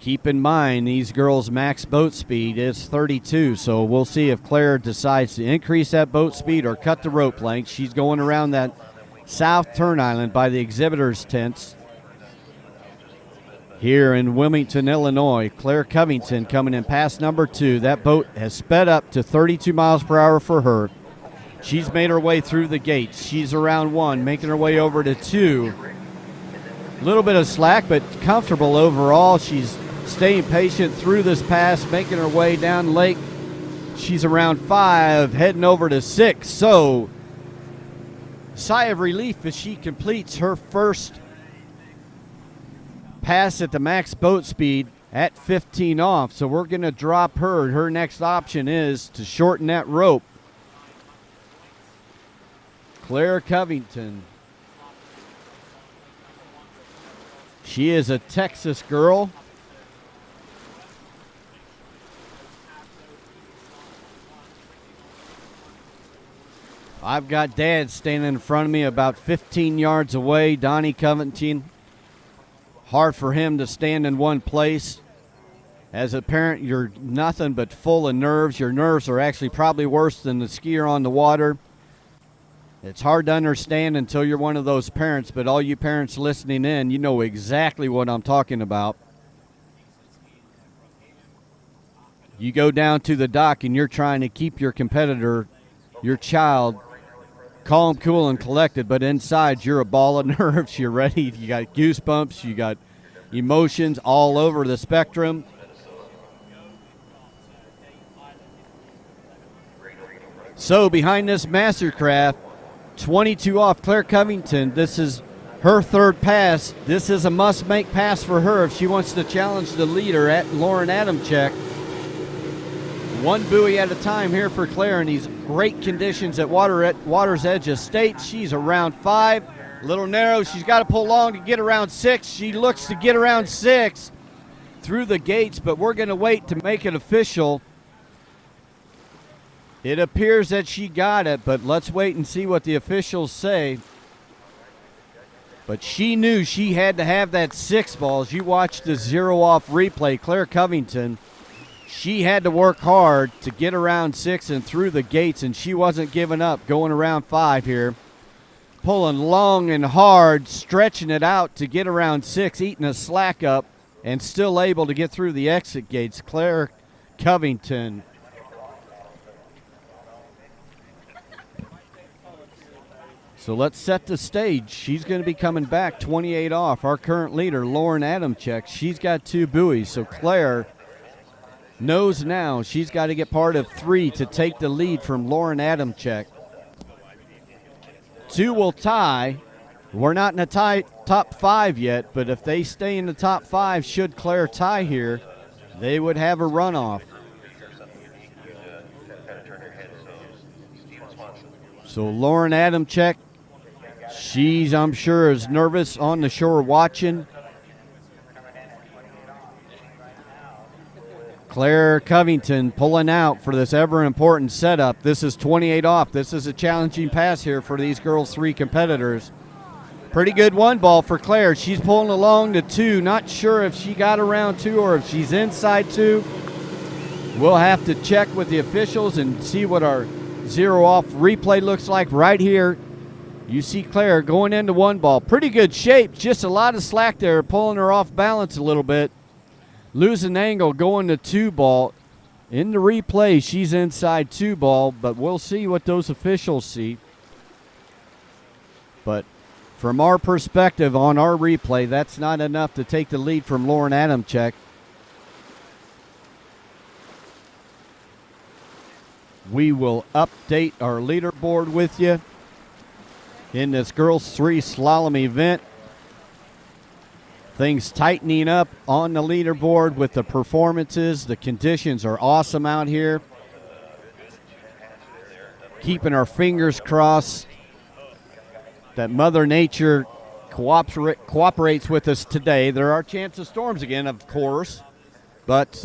A: Keep in mind, these girls' max boat speed is 32, so we'll see if Claire decides to increase that boat speed or cut the rope length. She's going around that south turn island by the exhibitors' tents here in Wilmington, Illinois. Claire Covington coming in pass number 2. That boat has sped up to 32 miles per hour for her. She's made her way through the gates. She's around 1, making her way over to 2. A little bit of slack, but comfortable overall. She's staying patient through this pass, making her way down lake. She's around 5, heading over to 6. So, sigh of relief as she completes her first pass at the max boat speed at 15 off. So we're going to drop her. Her next option is to shorten that rope. Claire Covington. She is a Texas girl. I've got Dad standing in front of me about 15 yards away, Donnie Covington. Hard for him to stand in one place. As a parent, you're nothing but full of nerves. Your nerves are actually probably worse than the skier on the water. It's hard to understand until you're one of those parents, but all you parents listening in, you know exactly what I'm talking about. You go down to the dock and you're trying to keep your competitor, your child, calm, cool, and collected, but inside you're a ball of nerves. You're ready. You got goosebumps. You got emotions all over the spectrum. So behind this mastercraft, 22 off, Claire Covington. This is her 3rd pass. This is a must-make pass for her if she wants to challenge the leader at Lauren Adamczyk. 1 buoy at a time here for Claire in these great conditions at Water's Edge Estate. She's around 5, a little narrow. She's got to pull long to get around 6. She looks to get around 6 through the gates, but we're going to wait to make it official. It appears that she got it, but let's wait and see what the officials say. But she knew she had to have that 6 ball. As you watch the 0 off replay, Claire Covington, she had to work hard to get around 6 and through the gates, and she wasn't giving up, going around 5 here. Pulling long and hard, stretching it out to get around 6, eating a slack up, and still able to get through the exit gates. Claire Covington. So let's set the stage. She's going to be coming back 28 off. Our current leader, Lauren Adamczyk, she's got 2 buoys. So Claire knows now she's got to get part of 3 to take the lead from Lauren Adamczyk. 2 will tie. We're not in the top 5 yet, but if they stay in the top 5, should Claire tie here, they would have a runoff. So Lauren Adamczyk, she's, I'm sure, is nervous on the shore watching. Claire Covington pulling out for this ever-important setup. This is 28 off. This is a challenging pass here for these girls' 3 competitors. Pretty good 1 ball for Claire. She's pulling along to 2. Not sure if she got around 2 or if she's inside 2. We'll have to check with the officials and see what our 0 off replay looks like right here. You see Claire going into 1 ball. Pretty good shape. Just a lot of slack there, pulling her off balance a little bit. Losing angle, going to 2 ball. In the replay, she's inside 2 ball, but we'll see what those officials see. But from our perspective on our replay, that's not enough to take the lead from Lauren Adamczyk. We will update our leaderboard with you in this girls 3 slalom event. Things tightening up on the leaderboard with the performances. The conditions are awesome out here. Keeping our fingers crossed that Mother Nature cooperates with us today. There are chances of storms again, of course, but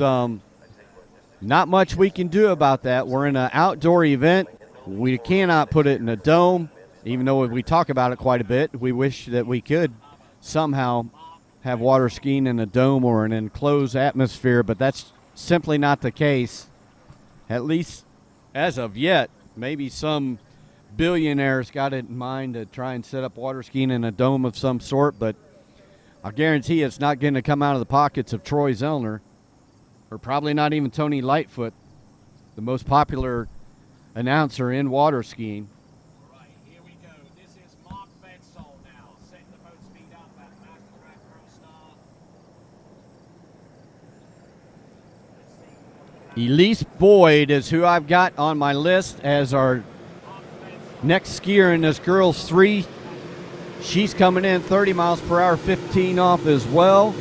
A: not much we can do about that. We're in an outdoor event. We cannot put it in a dome, even though we talk about it quite a bit. We wish that we could somehow have water skiing in a dome or an enclosed atmosphere, but that's simply not the case, at least as of yet. Maybe some billionaires got it in mind to try and set up water skiing in a dome of some sort, but I guarantee it's not going to come out of the pockets of Troy Zellner, or probably not even Tony Lightfoot, the most popular announcer in water skiing. Elise Boyd is who I've got on my list as our next skier in this girls 3. She's coming in 30 miles per hour, 15 off as well.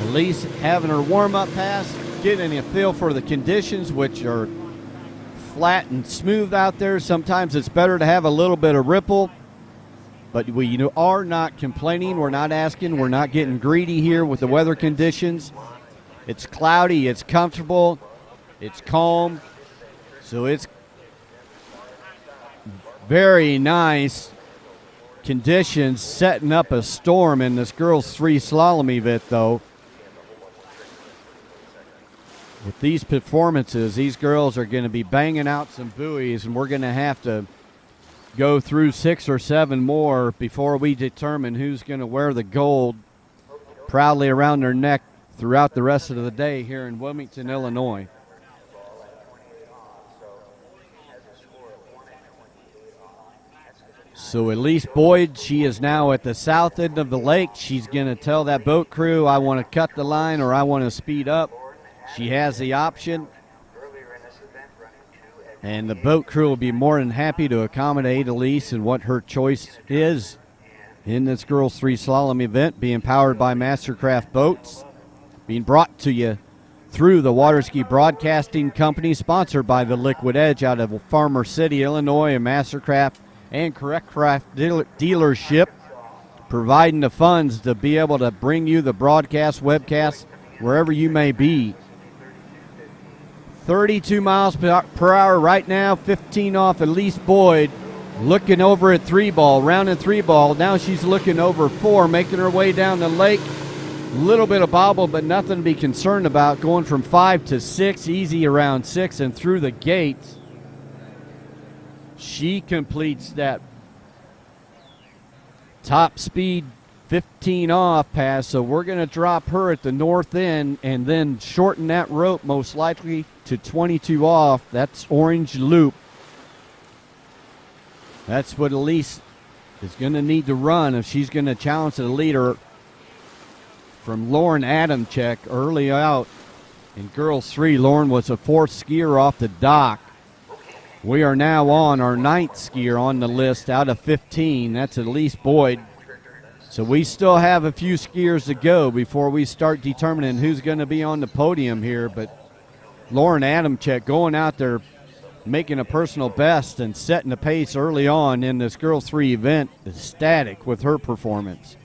A: Elise having her warm-up pass, getting a feel for the conditions, which are flat and smooth out there. Sometimes it's better to have a little bit of ripple, but we are not complaining. We're not asking. We're not getting greedy here with the weather conditions. It's cloudy. It's comfortable. It's calm, so it's very nice conditions setting up a storm in this girls 3 slalom event, though. With these performances, these girls are going to be banging out some buoys, and we're going to have to go through 6 or 7 more before we determine who's going to wear the gold proudly around their neck throughout the rest of the day here in Wilmington, Illinois. So Elise Boyd, she is now at the south end of the lake. She's going to tell that boat crew, I want to cut the line or I want to speed up. She has the option. And the boat crew will be more than happy to accommodate Elise and what her choice is in this girls 3 slalom event, being powered by Mastercraft Boats, being brought to you through the Waterski Broadcasting Company, sponsored by the Liquid Edge out of Farmer City, Illinois, and Mastercraft and Correct Craft dealership, providing the funds to be able to bring you the broadcast, webcast, wherever you may be. 32 miles per hour right now, 15 off Elise Boyd, looking over at 3 ball, rounding 3 ball. Now she's looking over 4, making her way down the lake. A little bit of bobble, but nothing to be concerned about. Going from 5 to 6, easy around 6 and through the gates. She completes that top speed 15 off pass, so we're going to drop her at the north end and then shorten that rope most likely to 22 off. That's orange loop. That's what Elise is going to need to run if she's going to challenge the leader from Lauren Adamczyk early out In girls 3, Lauren was a 4th skier off the dock. We are now on our 9th skier on the list out of 15. That's Elise Boyd. So we still have a few skiers to go before we start determining who's going to be on the podium here. But Lauren Adamczyk going out there, making a personal best and setting the pace early on in this girls 3 event, ecstatic with her performance.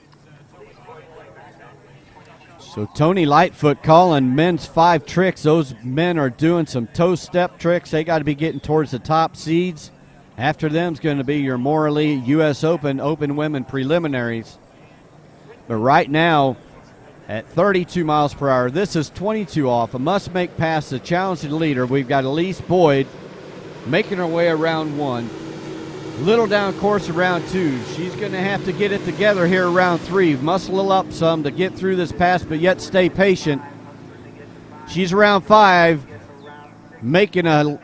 A: So Tony Lightfoot calling men's 5 tricks. Those men are doing some toe step tricks. They got to be getting towards the top seeds. After them is going to be your Morley U.S. Open women preliminaries. But right now, at 32 miles per hour, this is 22 off. A must-make pass to challenge the leader. We've got Elise Boyd making her way around 1. Little down course around 2. She's going to have to get it together here around 3. Muscle up some to get through this pass, but yet stay patient. She's around 5, making a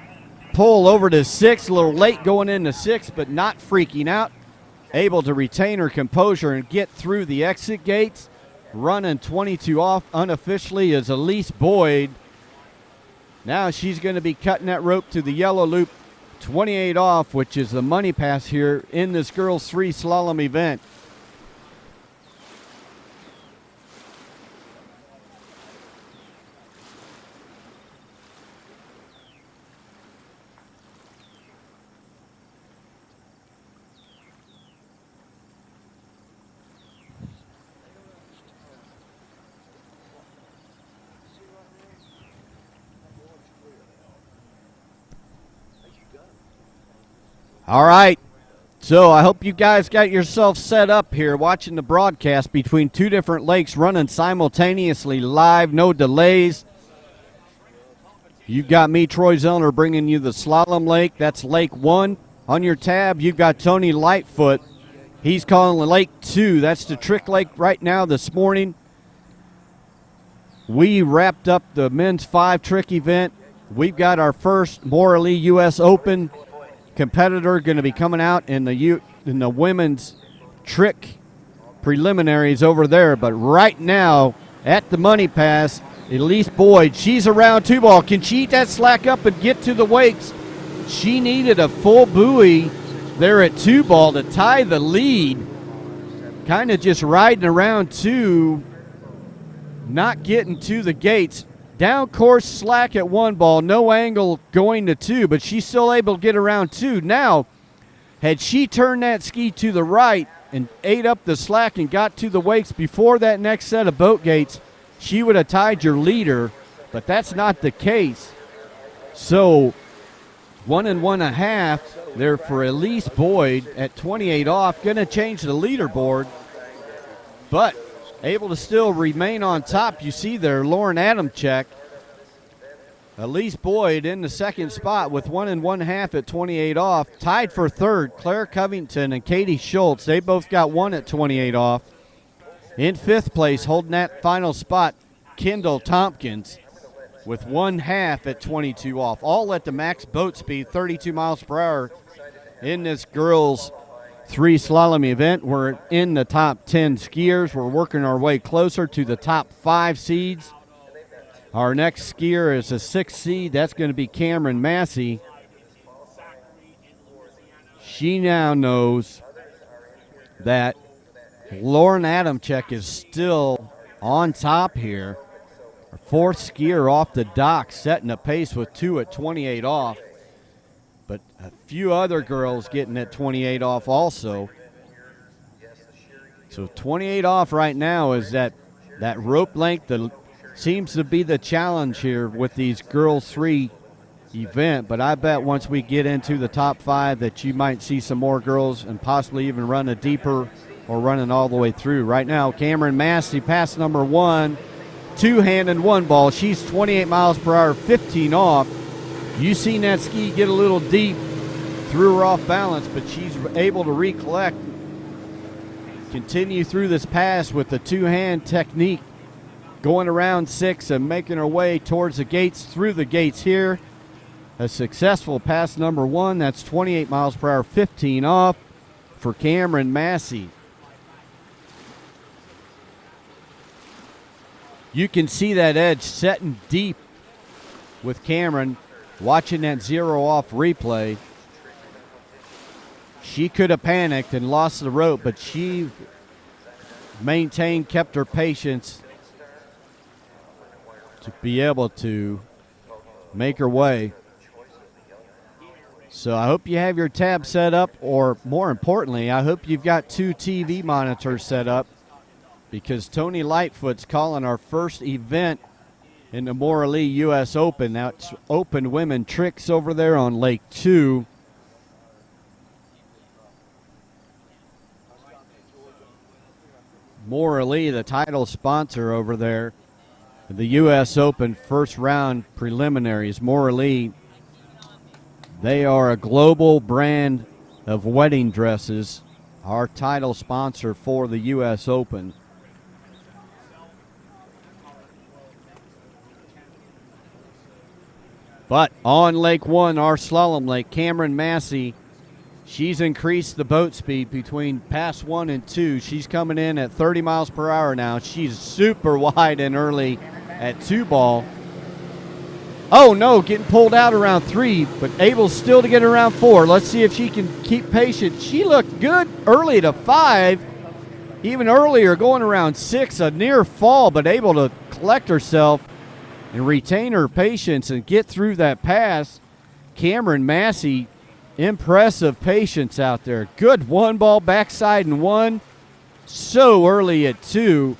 A: pull over to 6. A little late going into 6, but not freaking out. Able to retain her composure and get through the exit gates. Running 22 off unofficially is Elise Boyd. Now she's going to be cutting that rope to the yellow loop. 28 off, which is the money pass here in this girls 3 slalom event. All right, so I hope you guys got yourself set up here watching the broadcast between 2 different lakes running simultaneously live, no delays. You've got me, Troy Zellner, bringing you the slalom lake. That's Lake 1. On your tab, you've got Tony Lightfoot. He's calling Lake 2. That's the trick lake right now this morning. We wrapped up the men's 5 trick event. We've got our first Morley U.S. Open competitor going to be coming out in the women's trick preliminaries over there. But right now at the money pass, Elise Boyd, she's around 2 ball. Can she eat that slack up and get to the wakes? She needed a full buoy there at 2 ball to tie the lead. Kind of just riding around 2, not getting to the gates. Down course slack at 1 ball, no angle going to 2, but she's still able to get around 2. Now, had she turned that ski to the right and ate up the slack and got to the wakes before that next set of boat gates, she would have tied your leader, but that's not the case. So 1 1/2 there for Elise Boyd at 28 off, going to change the leaderboard, but able to still remain on top. You see there, Lauren Adamczyk. Elise Boyd in the 2nd spot with 1 1/2 at 28 off. Tied for 3rd, Claire Covington and Katie Schultz. They both got 1 at 28 off. In 5th place, holding that final spot, Kendall Tompkins with 1/2 at 22 off. All at the max boat speed, 32 miles per hour in this girls' 3 slalom event. We're in the top 10 skiers. We're working our way closer to the top 5 seeds. Our next skier is a 6th seed. That's going to be Cameron Massey. She now knows that Lauren Adamczyk is still on top here. Our 4th skier off the dock, setting a pace with 2 at 28 off. But a few other girls getting at 28 off also. So 28 off right now is that rope length that seems to be the challenge here with these girls 3 event. But I bet once we get into the top 5 that you might see some more girls and possibly even run a deeper or running all the way through. Right now, Cameron Massey, pass number 1, 2-hand and 1 ball. She's 28 miles per hour, 15 off. You seen that ski get a little deep, threw her off balance, but she's able to recollect, continue through this pass with the 2-hand technique, going around 6 and making her way towards the gates, through the gates here. A successful pass number 1, that's 28 miles per hour, 15 off for Cameron Massey. You can see that edge setting deep with Cameron, watching that 0 off replay. She could have panicked and lost the rope, but she maintained, kept her patience to be able to make her way. So I hope you have your tab set up, or more importantly, I hope you've got 2 TV monitors set up, because Tony Lightfoot's calling our first event in the Maura Lee U.S. Open. Now it's open women tricks over there on Lake 2. Maura Lee, the title sponsor over there, the U.S. Open first round preliminaries. Maura Lee, they are a global brand of wedding dresses, our title sponsor for the U.S. Open. But on Lake 1, our slalom lake, Cameron Massey, she's increased the boat speed between pass 1 and 2. She's coming in at 30 miles per hour now. She's super wide and early at 2 ball. Oh, no, getting pulled out around 3, but able still to get around 4. Let's see if she can keep patient. She looked good early to 5, even earlier going around 6, a near fall, but able to collect herself and retain her patience and get through that pass. Cameron Massey, impressive patience out there. Good 1 ball backside and 1. So early at 2.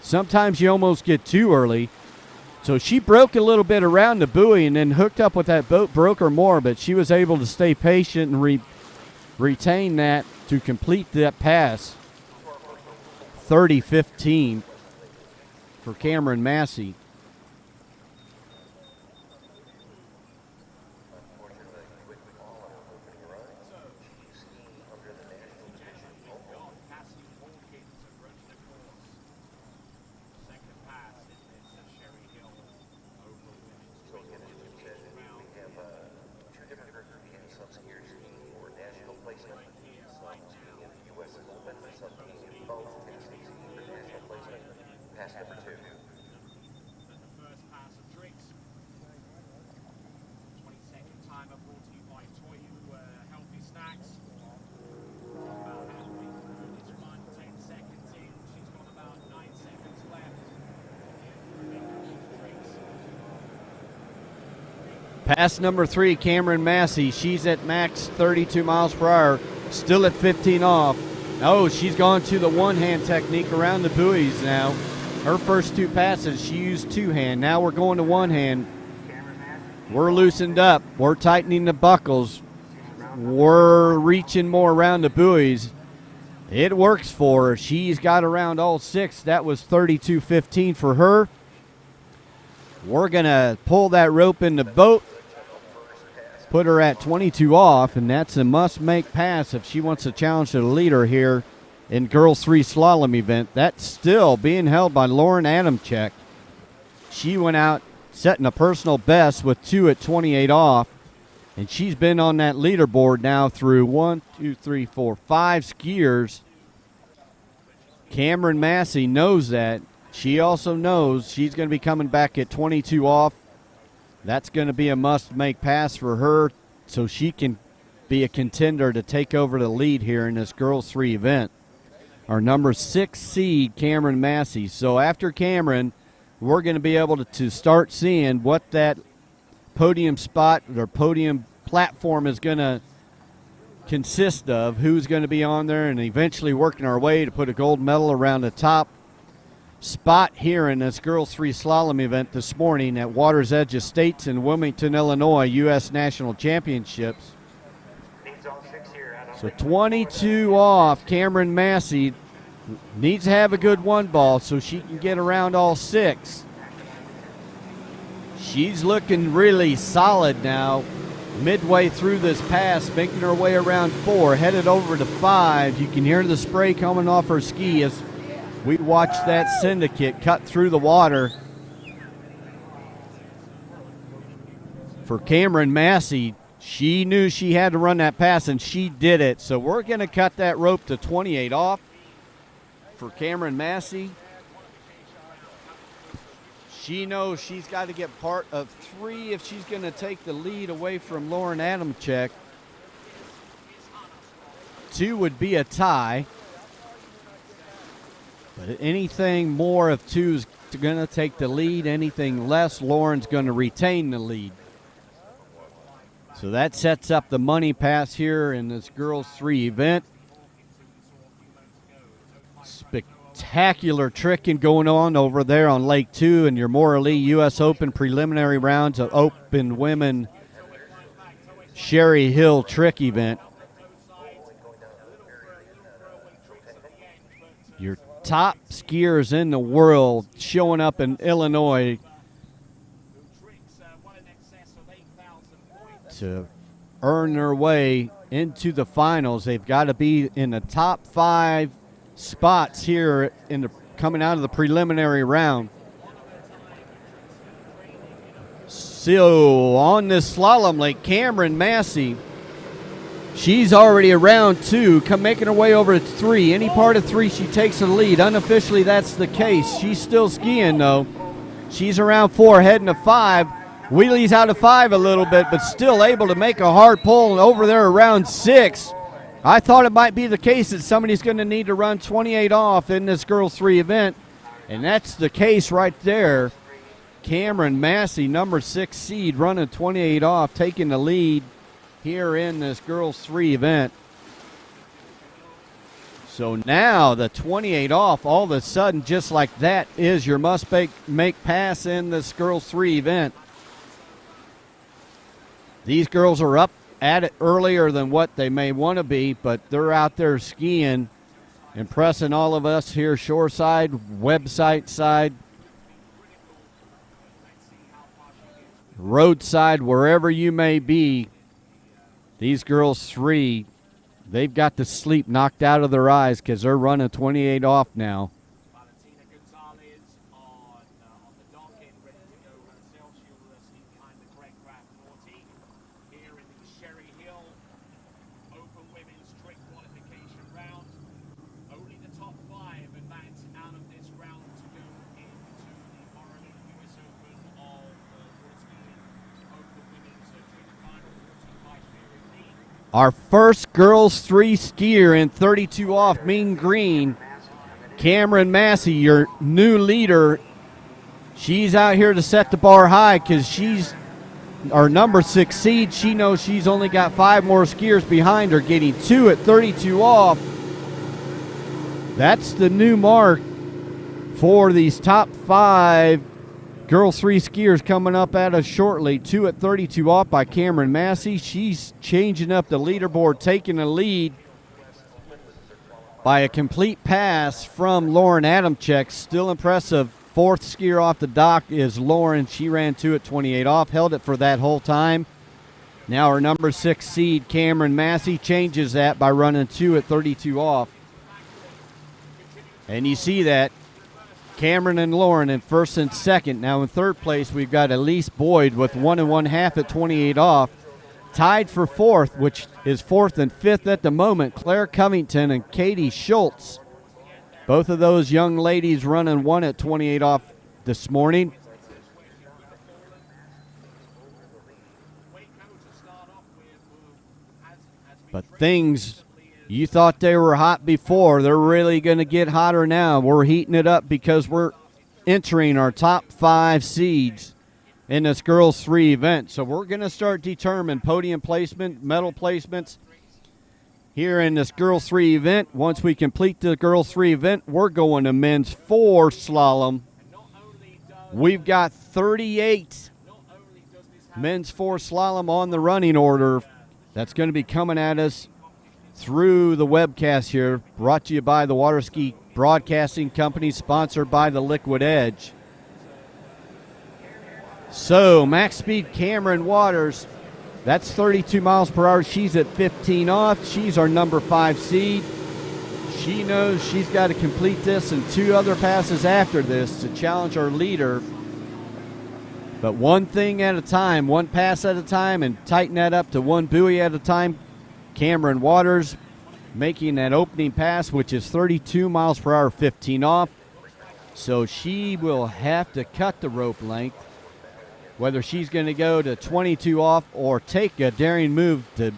A: Sometimes you almost get too early. So she broke a little bit around the buoy and then hooked up with that boat, broke her more, but she was able to stay patient and retain that to complete that pass. 30-15 for Cameron Massey. Pass number 3, Cameron Massey. She's at max 32 miles per hour, still at 15 off. Oh, she's gone to the one-hand technique around the buoys now. Her first 2 passes, she used 2-hand. Now we're going to 1-hand. We're loosened up. We're tightening the buckles. We're reaching more around the buoys. It works for her. She's got around all 6. That was 32-15 for her. We're going to pull that rope in the boat, put her at 22 off, and that's a must-make pass if she wants to challenge the leader here in girls 3 slalom event. That's still being held by Lauren Adamczyk. She went out setting a personal best with 2 at 28 off, and she's been on that leaderboard now through 5 skiers. Cameron Massey knows that. She also knows she's going to be coming back at 22 off. That's going to be a must-make pass for her so she can be a contender to take over the lead here in this girls 3 event. Our number 6 seed, Cameron Massey. So after Cameron, we're going to be able to start seeing what that podium spot or podium platform is going to consist of, who's going to be on there, and eventually working our way to put a gold medal around the top spot here in this girls 3 slalom event this morning at Water's Edge Estates in Wilmington, Illinois, U.S. National Championships. So 22 off, Cameron Massey needs to have a good 1 ball so she can get around all 6. She's looking really solid now, midway through this pass, making her way around 4, headed over to 5. You can hear the spray coming off her ski as we watched that syndicate cut through the water. For Cameron Massey, she knew she had to run that pass, and she did it. So we're going to cut that rope to 28 off for Cameron Massey. She knows she's got to get part of 3 if she's going to take the lead away from Lauren Adamczyk. 2 would be a tie. But anything more of 2 is going to take the lead. Anything less, Lauren's going to retain the lead. So that sets up the money pass here in this girls 3 event. Spectacular tricking going on over there on Lake 2 in your Morley U.S. Open preliminary rounds of Open Women Sherry Hill trick event. Your top skiers in the world showing up in Illinois to earn their way into the finals. They've got to be in the top 5 spots here in the coming out of the preliminary round. So on this slalom lake, Cameron Massey, she's already around 2, making her way over to 3. Any part of 3, she takes the lead. Unofficially, that's the case. She's still skiing, though. She's around 4, heading to 5. Wheelies out of 5 a little bit, but still able to make a hard pull, and over there around 6. I thought it might be the case that somebody's going to need to run 28 off in this girls 3 event, and that's the case right there. Cameron Massey, number 6 seed, running 28 off, taking the lead here in this girls 3 event. So now the 28 off, all of a sudden, just like that, is your must-make pass in this girls 3 event. These girls are up at it earlier than what they may want to be, but they're out there skiing, impressing all of us here shoreside, website side, roadside, wherever you may be. These girls 3, they've got the sleep knocked out of their eyes because they're running 28 off now. Our first girls 3 skier in 32 off, mean green, Cameron Massey, your new leader. She's out here to set the bar high because she's our number 6 seed. She knows she's only got 5 more skiers behind her, getting 2 at 32 off. That's the new mark for these top 5 girls 3 skiers coming up at us shortly. 2 at 32 off by Cameron Massey. She's changing up the leaderboard, taking the lead by a complete pass from Lauren Adamczyk. Still impressive. 4th skier off the dock is Lauren. She ran 2 at 28 off, held it for that whole time. Now our number 6 seed, Cameron Massey, changes that by running 2 at 32 off. And you see that. Cameron and Lauren in 1st and 2nd. Now in 3rd place, we've got Elise Boyd with 1 1/2 at 28 off. Tied for 4th, which is 4th and 5th at the moment, Claire Covington and Katie Schultz. Both of those young ladies running 1 at 28 off this morning. But things, you thought they were hot before, they're really going to get hotter now. We're heating it up because we're entering our top 5 seeds in this girls 3 event. So we're going to start determining podium placement, medal placements here in this girls 3 event. Once we complete the girls 3 event, we're going to men's 4 slalom. We've got 38 men's 4 slalom on the running order. That's going to be coming at us through the webcast here, brought to you by the Waterski Broadcasting Company, sponsored by the Liquid Edge. So, max speed Cameron Waters, that's 32 miles per hour. She's at 15 off. She's our number 5 seed. She knows she's got to complete this and 2 other passes after this to challenge our leader. But one thing at a time, one pass at a time, and tighten that up to one buoy at a time. Cameron Waters making that opening pass, which is 32 miles per hour, 15 off. So she will have to cut the rope length, whether she's going to go to 22 off or take a daring move to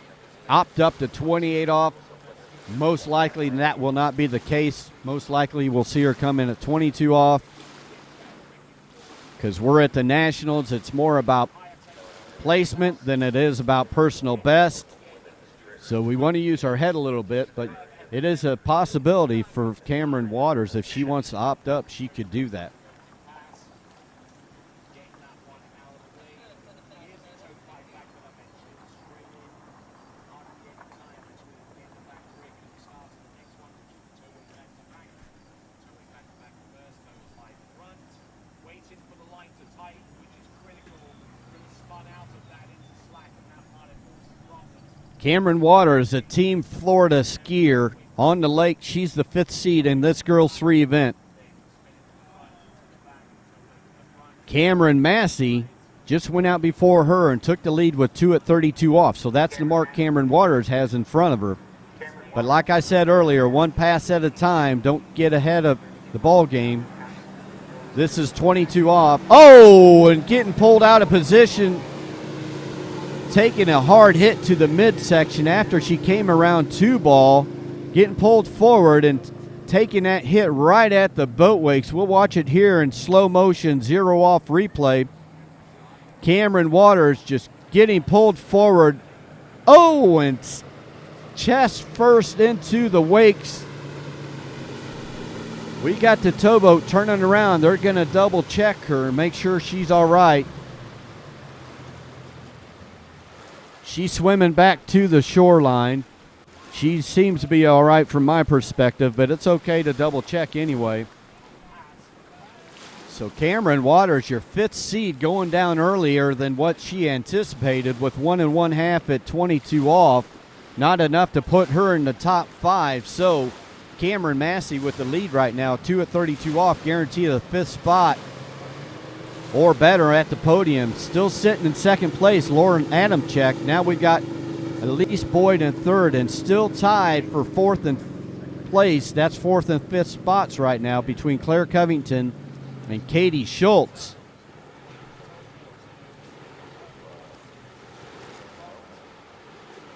A: opt up to 28 off. Most likely that will not be the case. Most likely we'll see her come in at 22 off, because we're at the Nationals. It's more about placement than it is about personal best. So we want to use our head a little bit, but it is a possibility for Cameron Waters. If she wants to opt up, she could do that. Cameron Waters, a Team Florida skier on the lake. She's the 5th seed in this girls 3 event. Cameron Massey just went out before her and took the lead with 2 at 32 off. So that's the mark Cameron Waters has in front of her. But like I said earlier, one pass at a time. Don't get ahead of the ball game. This is 22 off. Oh, and getting pulled out of position. Taking a hard hit to the midsection after she came around 2 ball, getting pulled forward and taking that hit right at the boat wakes. We'll watch it here in slow motion, 0 off replay. Cameron Waters just getting pulled forward. Oh, and chest first into the wakes. We got the towboat turning around. They're going to double check her and make sure she's all right. She's swimming back to the shoreline. She seems to be all right from my perspective, but it's okay to double check anyway. So Cameron Waters, your 5th seed, going down earlier than what she anticipated with 1 1/2 at 22 off. Not enough to put her in the top 5. So Cameron Massey with the lead right now, 2 at 32 off, guarantee the 5th spot or better at the podium. Still sitting in 2nd place, Lauren Adamczyk. Now we've got Elise Boyd in 3rd and still tied for 4th and place. That's 4th and 5th spots right now between Claire Covington and Katie Schultz.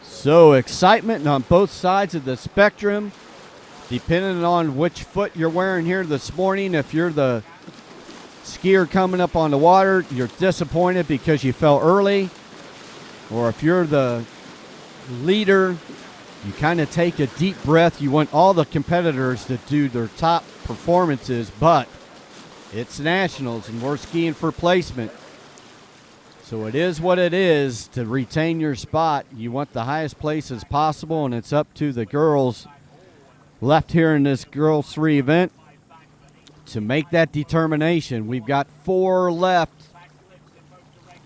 A: So excitement on both sides of the spectrum, depending on which foot you're wearing here this morning. If you're the skier coming up on the water, you're disappointed because you fell early. Or if you're the leader, you kind of take a deep breath. You want all the competitors to do their top performances, but it's Nationals and we're skiing for placement. So it is what it is. To retain your spot, you want the highest places possible, and it's up to the girls left here in this girls 3 event to make that determination. We've got 4 left.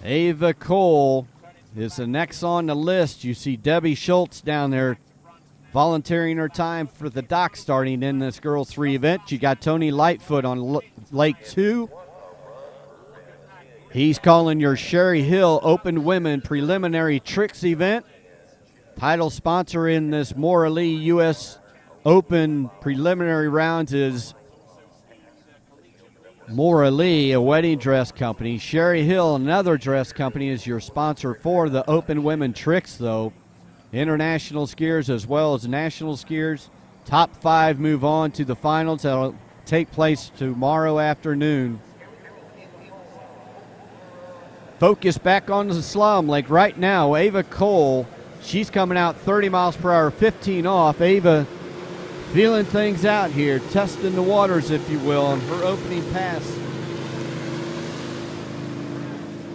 A: Ava Cole is the next on the list. You see Debbie Schultz down there volunteering her time for the dock starting in this girls 3 event. You got Tony Lightfoot on Lake 2. He's calling your Sherry Hill Open Women Preliminary Tricks event. Title sponsor in this Maura Lee U.S. Open preliminary rounds is Maura Lee, a wedding dress company. Sherry Hill, another dress company, is your sponsor for the Open Women Tricks, though. International skiers as well as national skiers. Top 5 move on to the finals. That'll take place tomorrow afternoon. Focus back on the slalom lake right now. Ava Cole, she's coming out 30 miles per hour, 15 off. Ava feeling things out here, testing the waters, if you will, on her opening pass.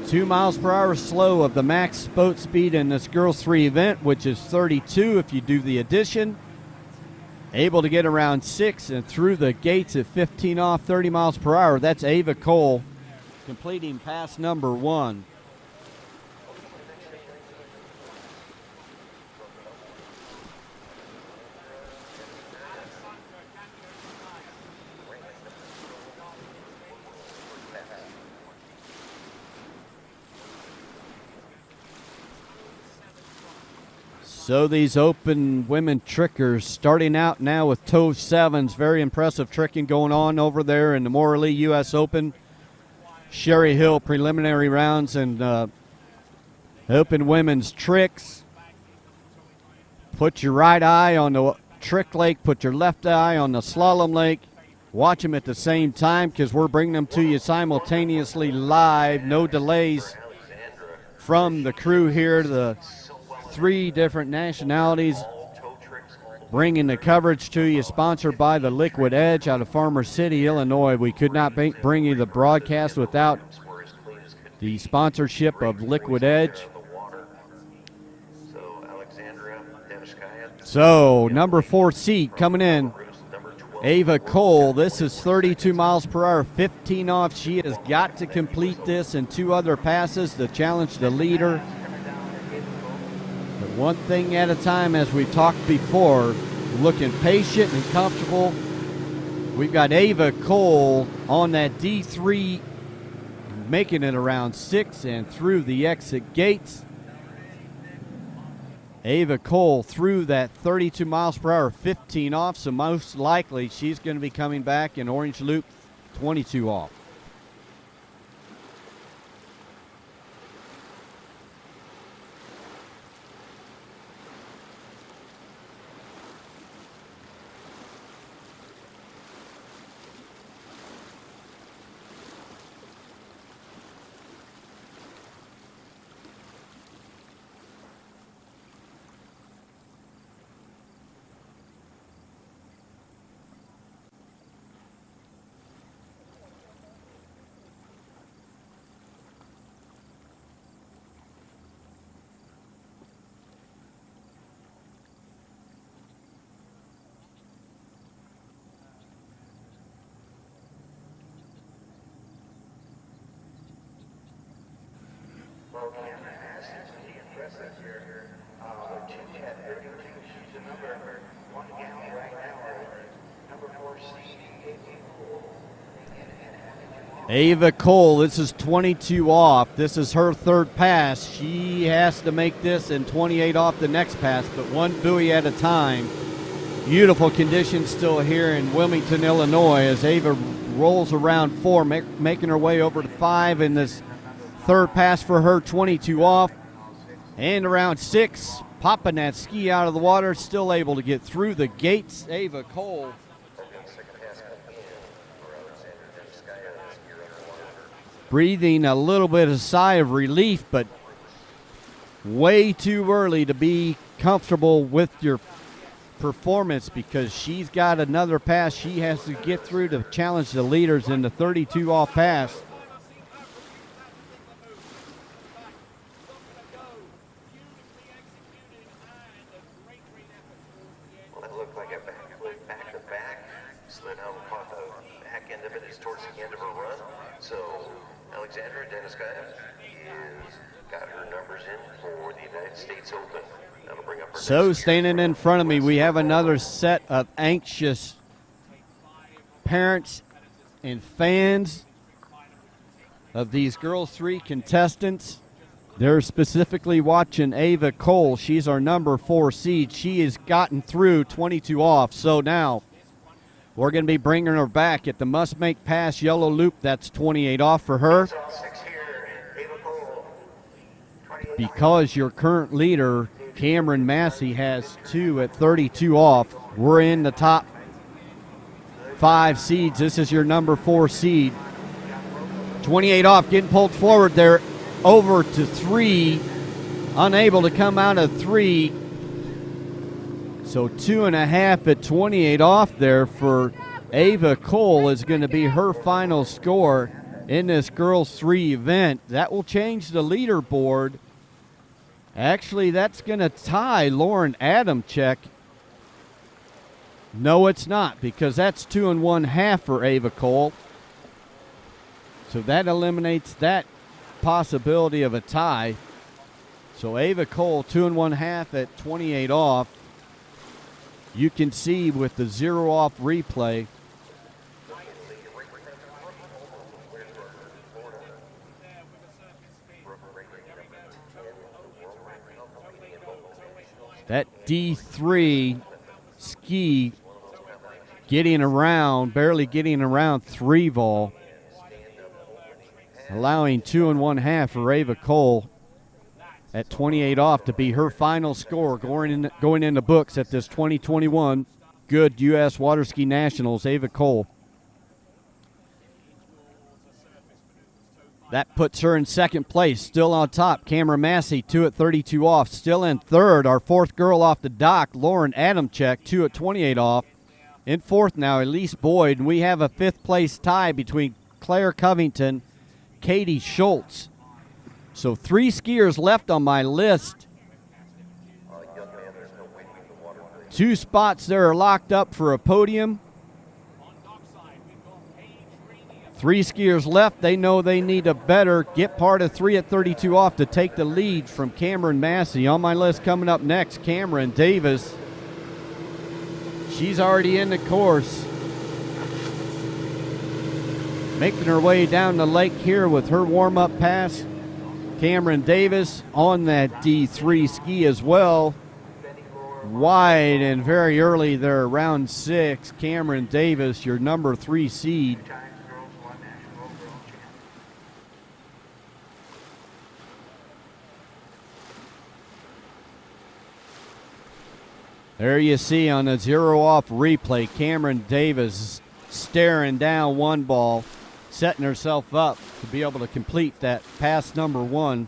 A: 2 miles per hour slow of the max boat speed in this girls 3 event, which is 32 if you do the addition. Able to get around 6 and through the gates at 15 off, 30 miles per hour. That's Ava Cole completing pass number 1. So these open women trickers starting out now with toe sevens. Very impressive tricking going on over there in the Morley U.S. Open. Sherry Hill preliminary rounds and open women's tricks. Put your right eye on the trick lake. Put your left eye on the slalom lake. Watch them at the same time because we're bringing them to you simultaneously live. No delays from the crew here. The 3 different nationalities bringing the coverage to you, sponsored by the Liquid Edge out of Farmer City, Illinois. We could not bring you the broadcast without the sponsorship of Liquid Edge. So, number 4 seed coming in, Ava Cole. This is 32 miles per hour, 15 off. She has got to complete this in 2 other passes to challenge the leader. But one thing at a time, as we talked before, looking patient and comfortable. We've got Ava Cole on that D3, making it around 6 and through the exit gates. Ava Cole through that 32 miles per hour, 15 off, so most likely she's going to be coming back in orange loop, 22 off. Ava Cole, this is 22 off. This is her 3rd pass. She has to make this in 28 off the next pass, but one buoy at a time. Beautiful conditions still here in Wilmington, Illinois, as Ava rolls around 4, making her way over to 5 in this 3rd pass for her, 22 off. And around 6, popping that ski out of the water, still able to get through the gates. Ava Cole. Breathing a little bit of sigh of relief, but way too early to be comfortable with your performance because she's got another pass she has to get through to challenge the leaders in the 32 off pass.
D: Well, it looked like a back to back, slid out and caught the back end of it is towards the end of her run. So Alexandra Deniskaya has got her numbers in for the United States Open. That'll bring up her
A: So standing in front of me, we have another set of anxious parents and fans of these girls 3 contestants. They're specifically watching Ava Cole. She's our number 4 seed. She has gotten through 22 off. So now we're going to be bringing her back at the must-make pass yellow loop. That's 28 off for her. Because your current leader, Cameron Massey, has 2 at 32 off, we're in the top 5 seeds. This is your number 4 seed. 28 off, getting pulled forward there over to 3. Unable to come out of 3. So 2.5 at 28 off there for Ava Cole is going to be her final score in this girls 3 event. That will change the leaderboard. Actually, that's going to tie Lauren Adamczyk. No, it's not, because that's 2 1/2 for Ava Cole. So that eliminates that possibility of a tie. So Ava Cole, 2 1/2 at 28 off. You can see with the 0 off replay. That D3 ski getting around, barely getting around 3 vol, allowing 2 1/2 for Ava Cole at 28 off to be her final score going in the books at this 2021 Goode U.S. Waterski Nationals. Ava Cole. That puts her in second place, still on top. Cameron Massey, 2 at 32 off. Still in third, our fourth girl off the dock, Lauren Adamczyk, 2 at 28 off. In fourth now, Elise Boyd, and we have a fifth place tie between Claire Covington, Katie Schultz. So 3 skiers left on my list. 2 spots there are locked up for a podium. 3 skiers left. They know they need to better get part of 3 at 32 off to take the lead from Cameron Massey. On my list coming up next, Cameron Davis. She's already in the course. Making her way down the lake here with her warm-up pass. Cameron Davis on that D3 ski as well. Wide and very early there, round 6. Cameron Davis, your number 3 seed. There you see on the 0 off replay, Cameron Davis staring down 1 ball, setting herself up to be able to complete that pass number 1.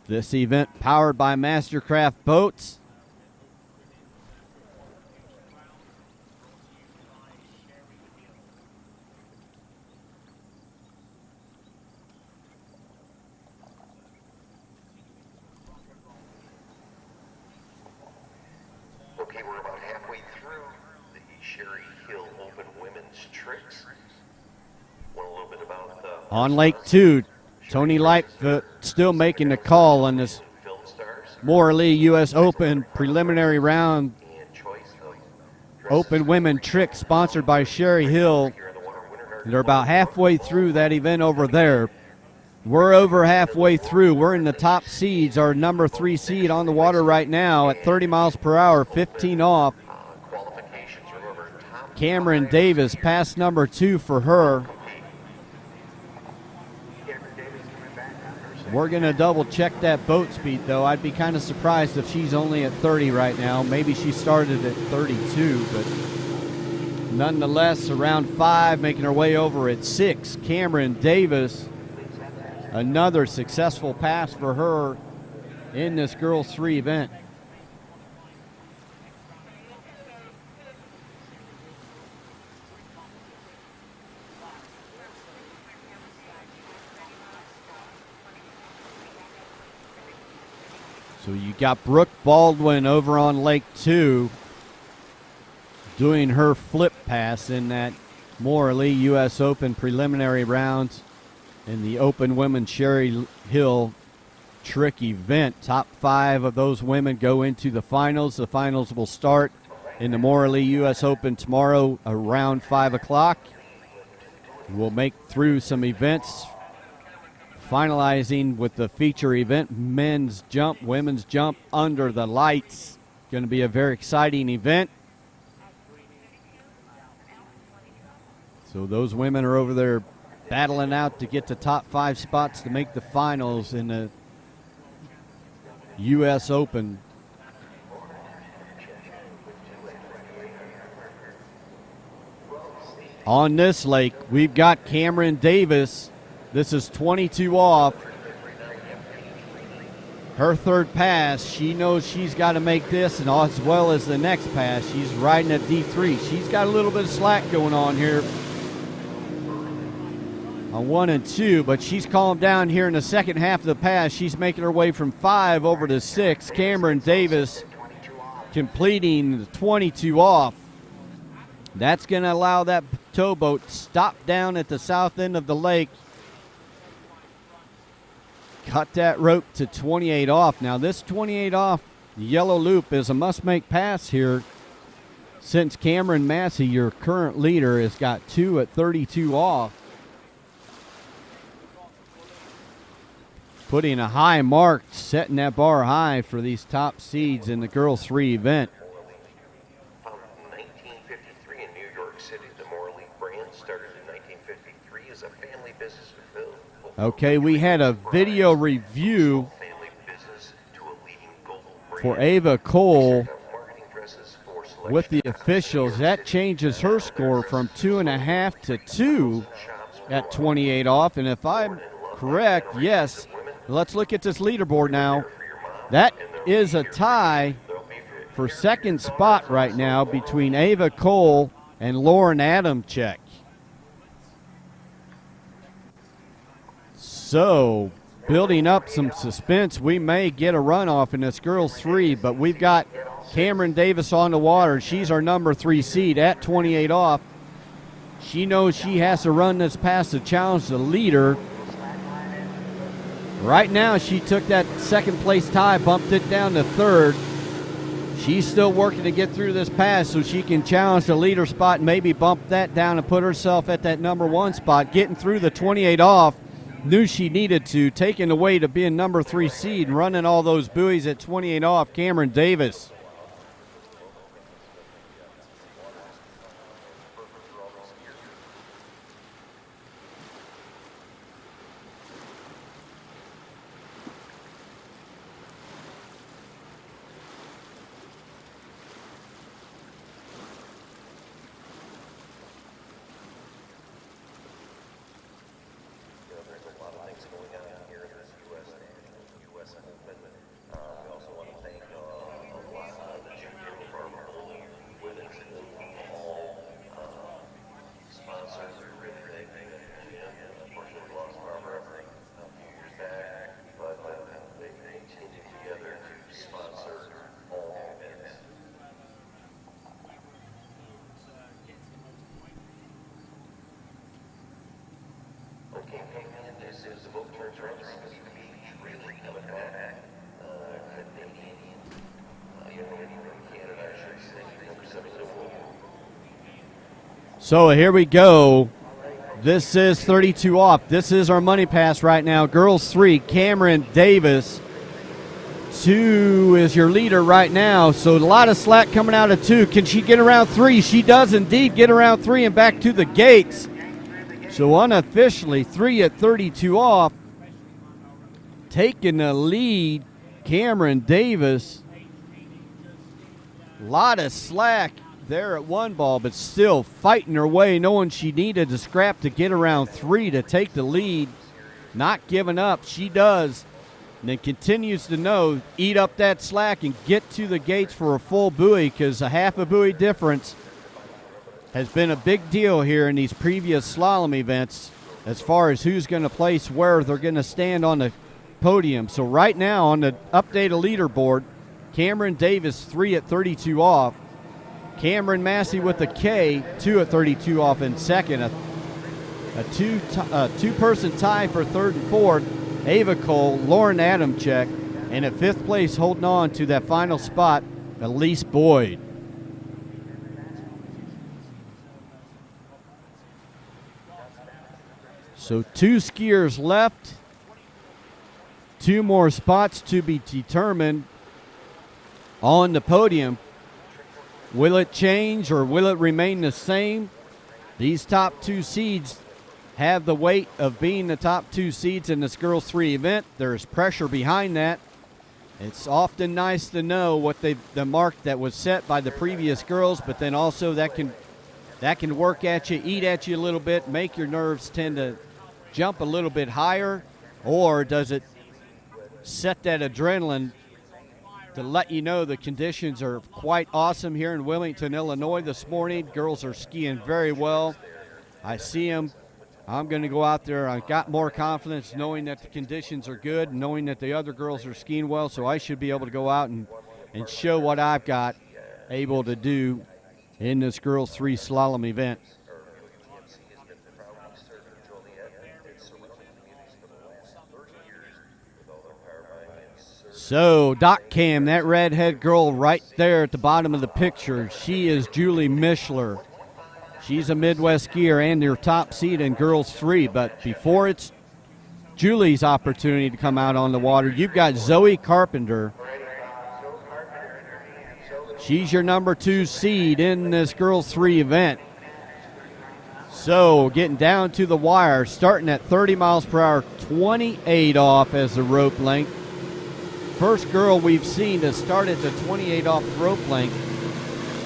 A: This event powered by Mastercraft Boats.
D: Okay, we're about halfway through the Sherry Hill Open Women's Tricks. Want a little bit about the...
A: On Lake 2, Tony Lightfoot still making the call on this Morley U.S. Open preliminary round Open Women Trick sponsored by Sherry Hill. They're about halfway through that event over there. We're over halfway through. We're in the top seeds. Our number 3 seed on the water right now at 30 miles per hour, 15 off. Cameron Davis, pass number 2 for her. We're going to double check that boat speed, though. I'd be kind of surprised if she's only at 30 right now. Maybe she started at 32, but nonetheless, around 5, making her way over at 6. Cameron Davis, another successful pass for her in this girls 3 event. So you got Brooke Baldwin over on Lake 2 doing her flip pass in that Morley U.S. Open preliminary rounds in the Open Women Sherry Hill Trick event. Top 5 of those women go into the finals. The finals will start in the Morley U.S. Open tomorrow around 5 o'clock. We'll make through some events, finalizing with the feature event, men's jump, women's jump under the lights. Going to be a very exciting event. So those women are over there battling out to get the top 5 spots to make the finals in the U.S. Open. On this lake, we've got Cameron Davis. This is 22 off. Her 3rd pass, she knows she's got to make this, and as well as the next pass. She's riding at D3. She's got a little bit of slack going on here on 1 and 2, but she's calmed down here in the second half of the pass. She's making her way from 5 over to 6. Cameron Davis completing the 22 off. That's going to allow that towboat to stop down at the south end of the lake. Cut that rope to 28 off. Now this 28 off yellow loop is a must-make pass here, since Cameron Massey, your current leader, has got 2 at 32 off. putting a high mark, setting that bar high for these top seeds in the girls 3 event.
D: Founded in 1953 in New York City, the Moore League brand started in 1953 as a family business.
A: Okay, we had a video review for Ava Cole with the officials. That changes her score from 2.5 to 2 at 28 off. And if I'm correct, yes. Let's look at this leaderboard now. That is a tie for second spot right now between Ava Cole and Lauren Adamczyk. So, building up some suspense, we may get a runoff in this girls 3, but we've got Cameron Davis on the water. She's our number 3 seed at 28 off. She knows she has to run this past to challenge the leader. Right now, she took that second place tie, bumped it down to third. She's still working to get through this pass so she can challenge the leader spot and maybe bump that down and put herself at that number 1 spot. Getting through the 28 off, knew she needed to, taking away to being number 3 seed and running all those buoys at 28 off, Cameron Davis. So here we go. This is 32 off. This is our money pass right now. Girls 3, Cameron Davis. 2 is your leader right now. So a lot of slack coming out of 2. Can she get around 3? She does indeed get around 3 and back to the gates. So unofficially, 3 at 32 off. Taking the lead, Cameron Davis. A lot of slack there at 1 ball, but still fighting her way, knowing she needed to scrap to get around 3 to take the lead. Not giving up. She does. And then continues to know, eat up that slack and get to the gates for a full buoy, because a half a buoy difference has been a big deal here in these previous slalom events as far as who's going to place where they're going to stand on the podium. So right now on the updated leaderboard, Cameron Davis 3 at 32 off. Cameron Massey with a K, 2 at 32 off in second. A two-person tie for third and fourth. Ava Cole, Lauren Adamczyk, and at 5th place holding on to that final spot, Elise Boyd. So 2 skiers left. 2 more spots to be determined on the podium. Will it change or will it remain the same? These top 2 seeds have the weight of being the top 2 seeds in this girls 3 event. There's pressure behind that. It's often nice to know what the mark that was set by the previous girls, but then also that can work at you, eat at you a little bit, make your nerves tend to jump a little bit higher, or does it set that adrenaline to let you know the conditions are quite awesome here in Wilmington, Illinois this morning. Girls are skiing very well. I see them. I'm going to go out there. I've got more confidence knowing that the conditions are good, knowing that the other girls are skiing well, so I should be able to go out and show what I've got able to do in this girls 3 slalom event. So, Doc Cam, that redhead girl right there at the bottom of the picture, she is Julie Mishler. She's a Midwest skier and their top seed in girls 3. But before it's Julie's opportunity to come out on the water. You've got Zoe Carpenter. She's your number 2 seed in this girls 3 event. So getting down to the wire, starting at 30 miles per hour, 28 off as the rope length. First girl we've seen to start at the 28 off rope length.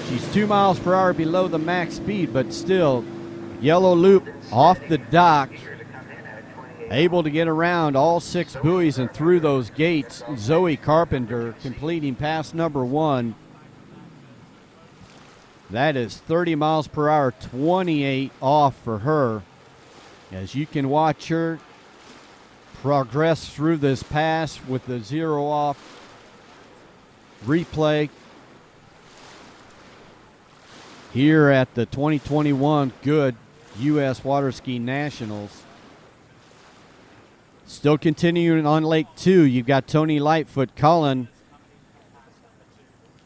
A: She's 2 miles per hour below the max speed, but still yellow loop off the dock. Able to get around all 6 buoys and through those gates. Zoe Carpenter completing pass number 1. That is 30 miles per hour, 28 off for her. As you can watch her progress through this pass with the 0 off replay here at the 2021 Goode U.S. Waterski Nationals. Still continuing on Lake 2, you've got Tony Lightfoot calling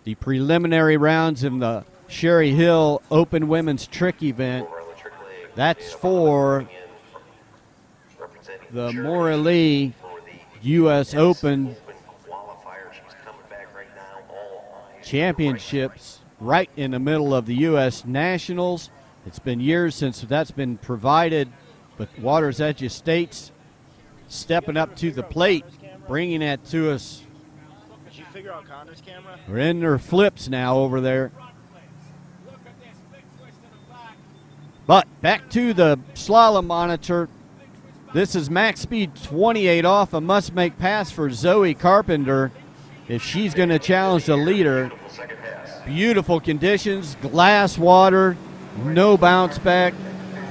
A: the preliminary rounds in the Sherry Hill Open Women's Trick event. That's for the Morley U.S. Open Championships right in the middle of the U.S. Nationals. It's been years since that's been provided, but Waters Edge Estates stepping up to the plate, bringing it to us.
F: Did you figure out Connor's camera?
A: We're in their flips now over there. But back to the slalom monitor. This is max speed 28 off, a must-make pass for Zoe Carpenter if she's going to challenge the leader. Beautiful conditions, glass water, no bounce back.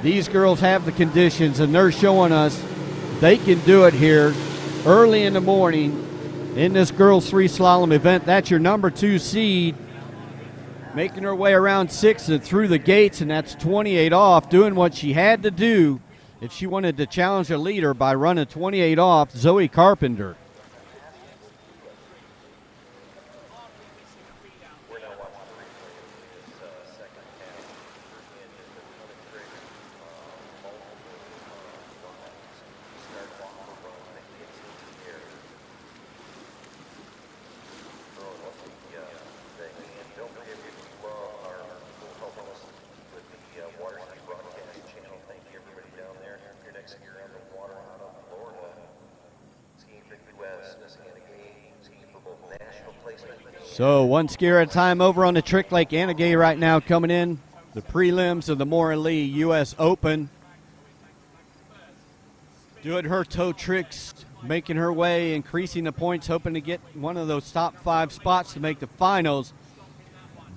A: These girls have the conditions, and they're showing us they can do it here early in the morning in this girls 3 slalom event. That's your number 2 seed, making her way around 6 and through the gates, and that's 28 off, doing what she had to do if she wanted to challenge a leader by running 28 off, Zoe Carpenter. So one skier at a time over on the Trick Lake Anagay right now, coming in the prelims of the Maura Lee U.S. Open. Doing her toe tricks, making her way, increasing the points, hoping to get one of those top 5 spots to make the finals.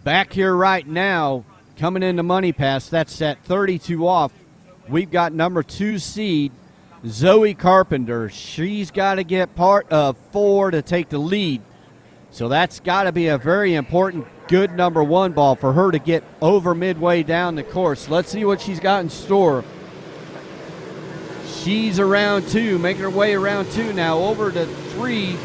A: Back here right now, coming into Money Pass, that's at 32 off. We've got number 2 seed, Zoe Carpenter. She's got to get part of 4 to take the lead. So that's got to be a very important, good number 1 ball for her to get over midway down the course. Let's see what she's got in store. She's around 2, making her way around 2 now, over to 3.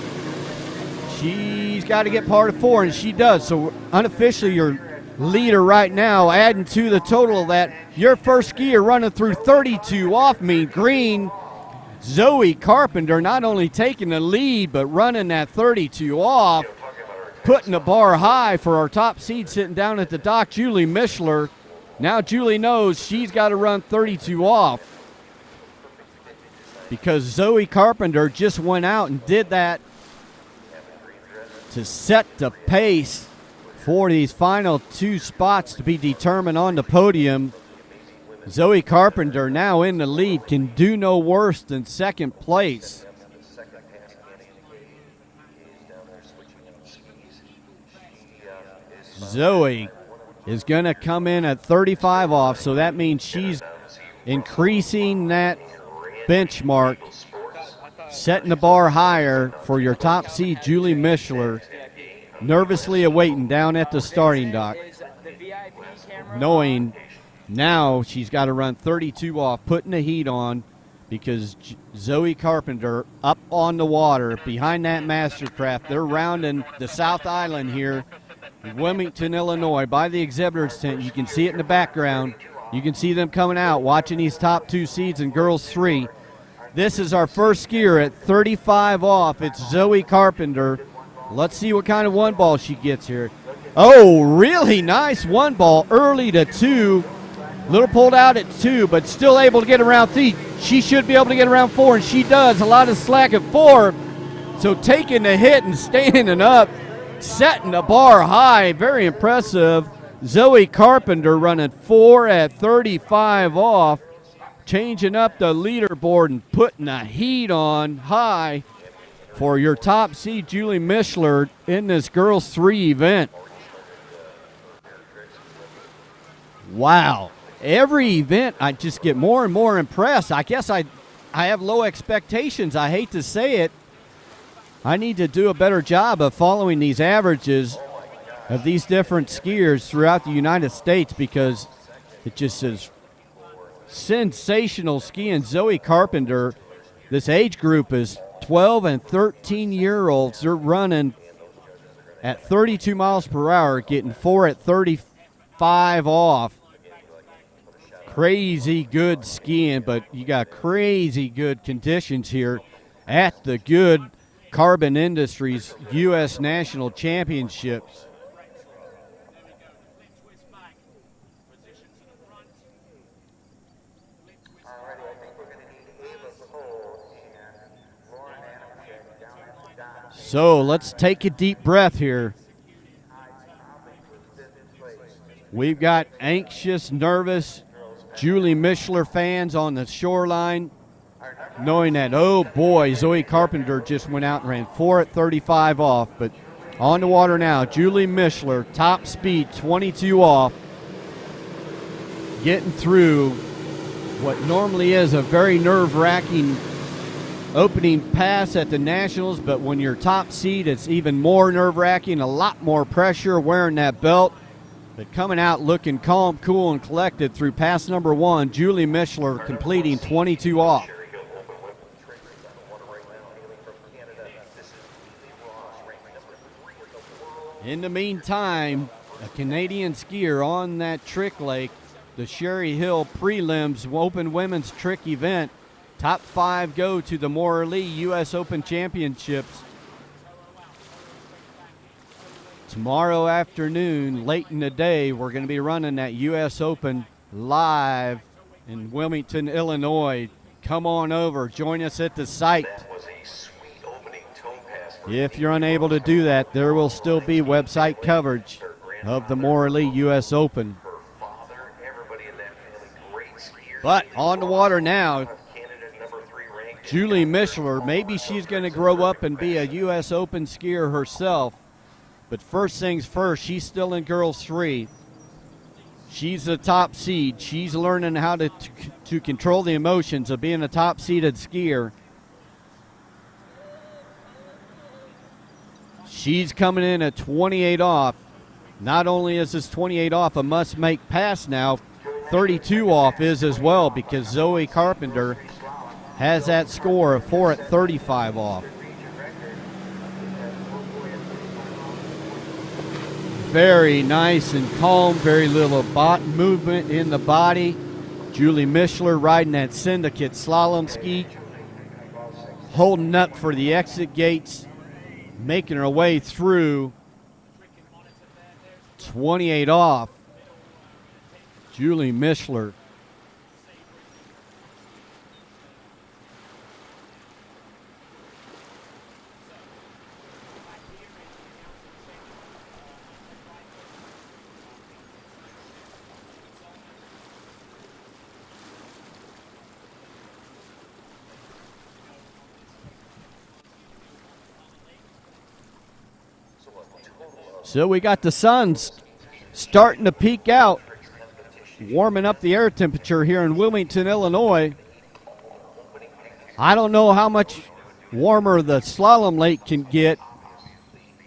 A: She's got to get part of 4, and she does. So unofficially, your leader right now, adding to the total of that, your first skier running through 32 off mean green. Zoe Carpenter not only taking the lead, but running that 32 off, putting the bar high for our top seed sitting down at the dock, Julie Mishler. Now Julie knows she's got to run 32 off because Zoe Carpenter just went out and did that to set the pace for these final 2 spots to be determined on the podium. Zoe Carpenter now in the lead, can do no worse than second place. Zoe is going to come in at 35 off, so that means she's increasing that benchmark, setting the bar higher for your top seed, Julie Mishler, nervously awaiting down at the starting dock, knowing now she's got to run 32 off, putting the heat on, because Zoe Carpenter up on the water behind that Mastercraft. They're rounding the South Island here in Wilmington, Illinois, by the exhibitors tent. You can see it in the background. You can see them coming out, watching these top 2 seeds in girls 3. This is our first skier at 35 off. It's Zoe Carpenter. Let's see what kind of one ball she gets here. Oh, really nice one ball early to 2. Little pulled out at 2, but still able to get around 3. She should be able to get around 4, and she does. A lot of slack at 4. So taking the hit and standing up, setting the bar high. Very impressive. Zoe Carpenter running 4 at 35 off. Changing up the leaderboard and putting the heat on high for your top seed, Julie Mishler, in this girls 3 event. Wow. Every event, I just get more and more impressed. I guess I have low expectations. I hate to say it. I need to do a better job of following these averages of these different skiers throughout the United States, because it just is sensational skiing. Zoe Carpenter, this age group is 12 and 13-year-olds. They're running at 32 miles per hour, getting 4 at 35 off. Crazy good skiing, but you got crazy good conditions here at the Goode Carbon Industries U.S. National Championships. So let's take a deep breath here. We've got anxious, nervous Julie Mishler fans on the shoreline, knowing that, oh boy, Zoe Carpenter just went out and ran 4 at 35 off. But on the water now, Julie Mishler, top speed, 22 off, getting through what normally is a very nerve-wracking opening pass at the Nationals, but when you're top seed, it's even more nerve-wracking, a lot more pressure wearing that belt. But coming out looking calm, cool, and collected through pass number 1, Julie Mishler completing 22 off. In the meantime, a Canadian skier on that trick lake, the Sherry Hill Prelims Open Women's Trick event. Top 5 go to the Maura Lee U.S. Open Championships. Tomorrow afternoon, late in the day, we're going to be running that U.S. Open live in Wilmington, Illinois. Come on over. Join us at the site. If you're unable to do that, there will still be website coverage of the Maura Lee U.S. Open. But on the water now, Julie Mishler, maybe she's going to grow up and be a U.S. Open skier herself. But first things first, she's still in girls 3. She's the top seed. She's learning how to control the emotions of being a top-seeded skier. She's coming in at 28 off. Not only is this 28 off a must-make pass now, 32 off is as well, because Zoe Carpenter has that score of 4 at 35 off. Very nice and calm, very little movement in the body. Julie Mishler riding that syndicate slalom ski, holding up for the exit gates, making her way through. 28 off. Julie Mishler. So we got the sun starting to peek out, warming up the air temperature here in Wilmington, Illinois. I don't know how much warmer the slalom lake can get,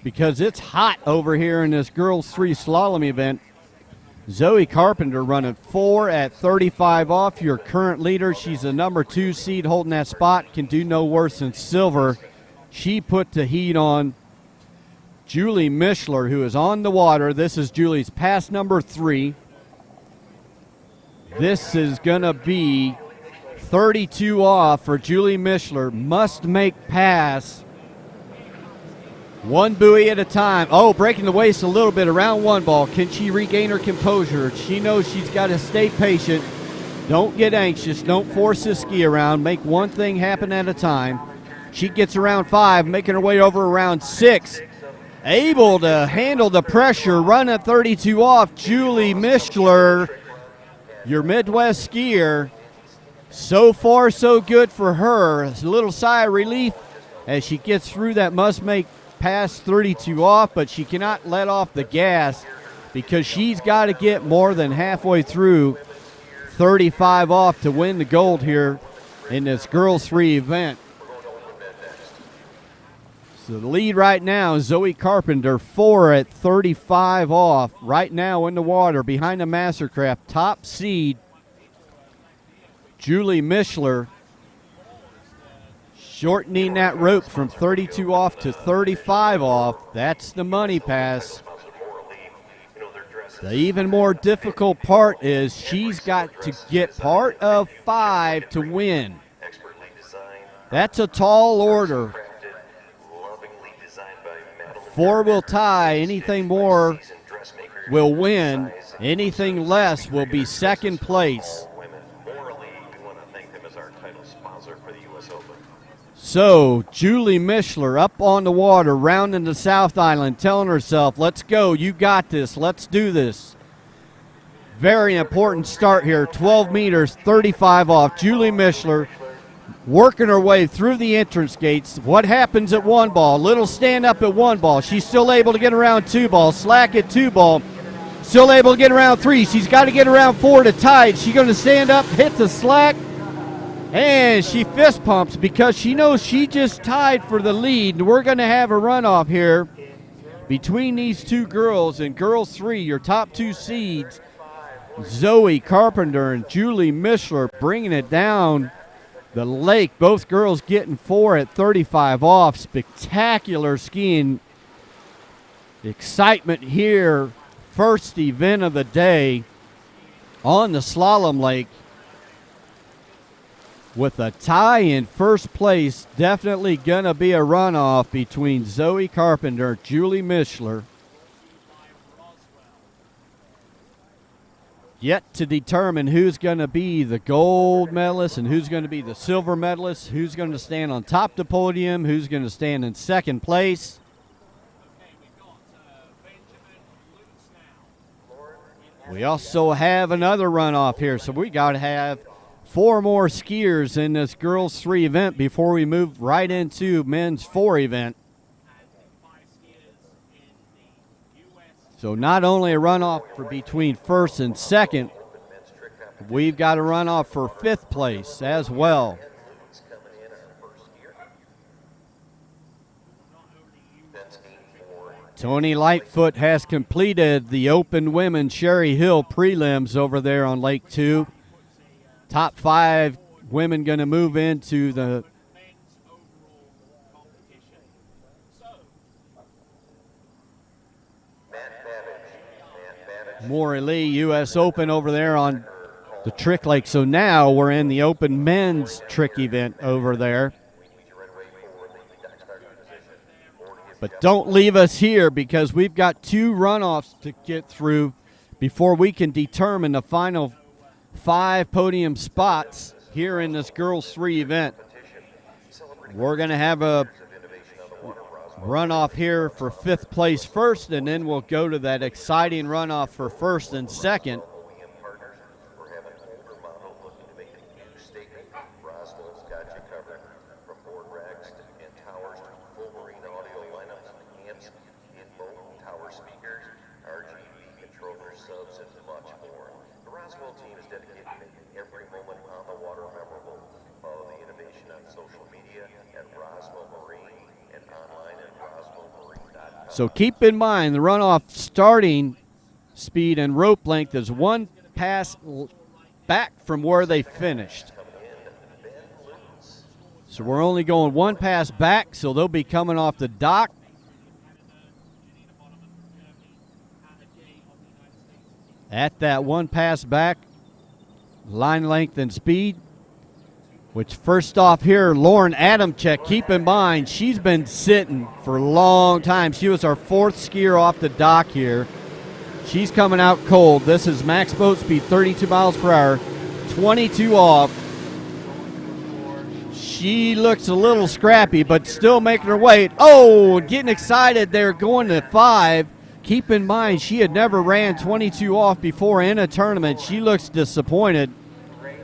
A: because it's hot over here in this girls 3 slalom event. Zoe Carpenter running 4 at 35 off, your current leader. She's the number 2 seed holding that spot, can do no worse than silver. She put the heat on Julie Mishler, who is on the water. This is Julie's pass number 3. This is going to be 32 off for Julie Mishler. Must make pass. One buoy at a time. Oh, breaking the waist a little bit around one ball. Can she regain her composure? She knows she's got to stay patient. Don't get anxious. Don't force the ski around. Make one thing happen at a time. She gets around 5, making her way over around 6. Able to handle the pressure. Run at 32 off. Julie Mishler, your Midwest skier. So far, so good for her. A little sigh of relief as she gets through that must-make pass 32 off, but she cannot let off the gas because she's got to get more than halfway through 35 off to win the gold here in this girls 3 event. So the lead right now is Zoe Carpenter, 4 at 35 off. Right now in the water behind the Mastercraft top seed, Julie Mishler, shortening that rope from 32 off to 35 off. That's the money pass. The even more difficult part is she's got to get part of 5 to win. That's a tall order. 4 will tie. Anything more will win. Anything less will be second place. So, Julie Mishler up on the water, rounding the South Island, telling herself, let's go, you got this, let's do this. Very important start here, 12 meters, 35 off. Julie Mishler working her way through the entrance gates. What happens at 1 ball? Little stand up at 1 ball. She's still able to get around 2 ball, slack at 2 ball. Still able to get around 3. She's got to get around 4 to tie. She's going to stand up, hit the slack. And she fist pumps because she knows she just tied for the lead. We're going to have a runoff here between these two girls. In girls 3, your top 2 seeds, Zoe Carpenter and Julie Mishler, bringing it down the lake. Both girls getting 4 at 35 off. Spectacular skiing. Excitement here. First event of the day on the slalom lake. With a tie in first place, definitely going to be a runoff between Zoe Carpenter and Julie Mishler. Yet to determine who's going to be the gold medalist and who's going to be the silver medalist, who's going to stand on top of the podium, who's going to stand in second place. We also have another runoff here, so we got to have 4 more skiers in this girls 3 event before we move right into men's 4 event. So not only a runoff for between first and second, we've got a runoff for 5th place as well. Tony Lightfoot has completed the Open Women Cherry Hill prelims over there on Lake 2. Top 5 women going to move into the Maury Lee U.S. Open over there on the Trick Lake. So now we're in the Open Men's Trick event over there. But don't leave us here because we've got 2 runoffs to get through before we can determine the final 5 podium spots here in this girls 3 event. We're going to have a runoff here for 5th place first, and then we'll go to that exciting runoff for 1st and 2nd. So keep in mind the runoff starting speed and rope length is 1 pass back from where they finished. So we're only going 1 pass back, so they'll be coming off the dock. At that 1 pass back, line length and speed. Which first off here, Lauren Adamczyk, keep in mind, she's been sitting for a long time. She was our 4th skier off the dock here. She's coming out cold. This is max boat speed, 32 miles per hour, 22 off. She looks a little scrappy, but still making her way. Oh, getting excited. They're going to 5. Keep in mind, she had never ran 22 off before in a tournament. She looks disappointed.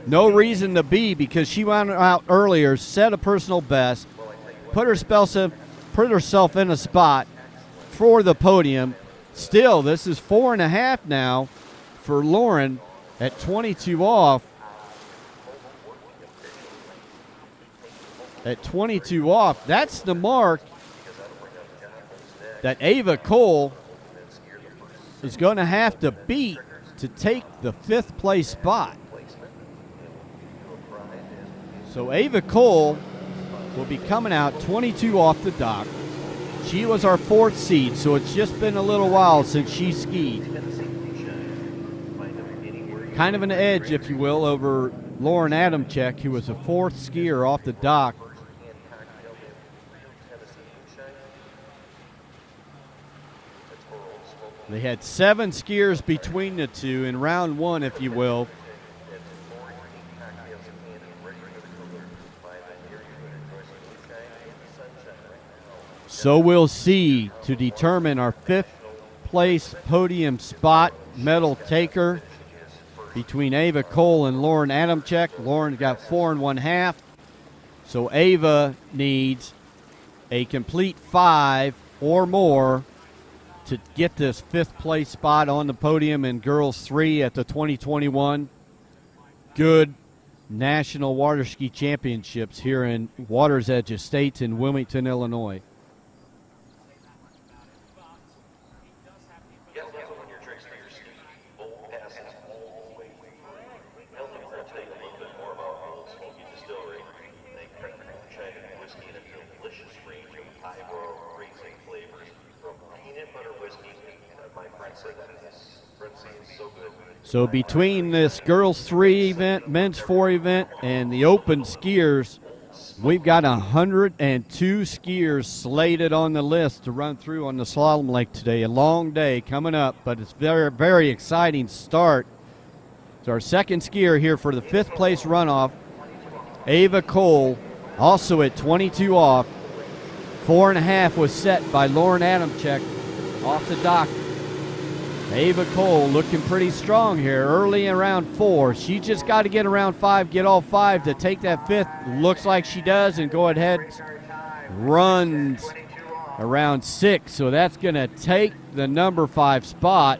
A: No reason to be, because she went out earlier, set a personal best, put herself in a spot for the podium. Still, this is 4.5 now for Lauren at 22 off. At 22 off, that's the mark that Ava Cole is going to have to beat to take the 5th place spot. So Ava Cole will be coming out 22 off the dock. She was our 4th seed, so it's just been a little while since she skied. Kind of an edge, if you will, over Lauren Adamczyk, who was a 4th skier off the dock. They had 7 skiers between the two in round 1, if you will. So we'll see to determine our 5th place podium spot medal taker between Ava Cole and Lauren Adamczyk. Lauren got 4 1/2. So Ava needs a complete 5 or more to get this 5th place spot on the podium in girls 3 at the 2021 Goode National Waterski Championships here in Water's Edge Estates in Wilmington, Illinois. So between this girls 3 event, men's 4 event, and the open skiers, we've got 102 skiers slated on the list to run through on the slalom lake today. A long day coming up, but it's very, very exciting start. It's our 2nd skier here for the 5th place runoff. Ava Cole, also at 22 off. 4 1/2 was set by Lauren Adamczyk off the dock. Ava Cole looking pretty strong here early in round 4. She just got to get around 5, get all 5 to take that 5th. Looks like she does, and go ahead, runs around 6. So that's going to take the number 5 spot.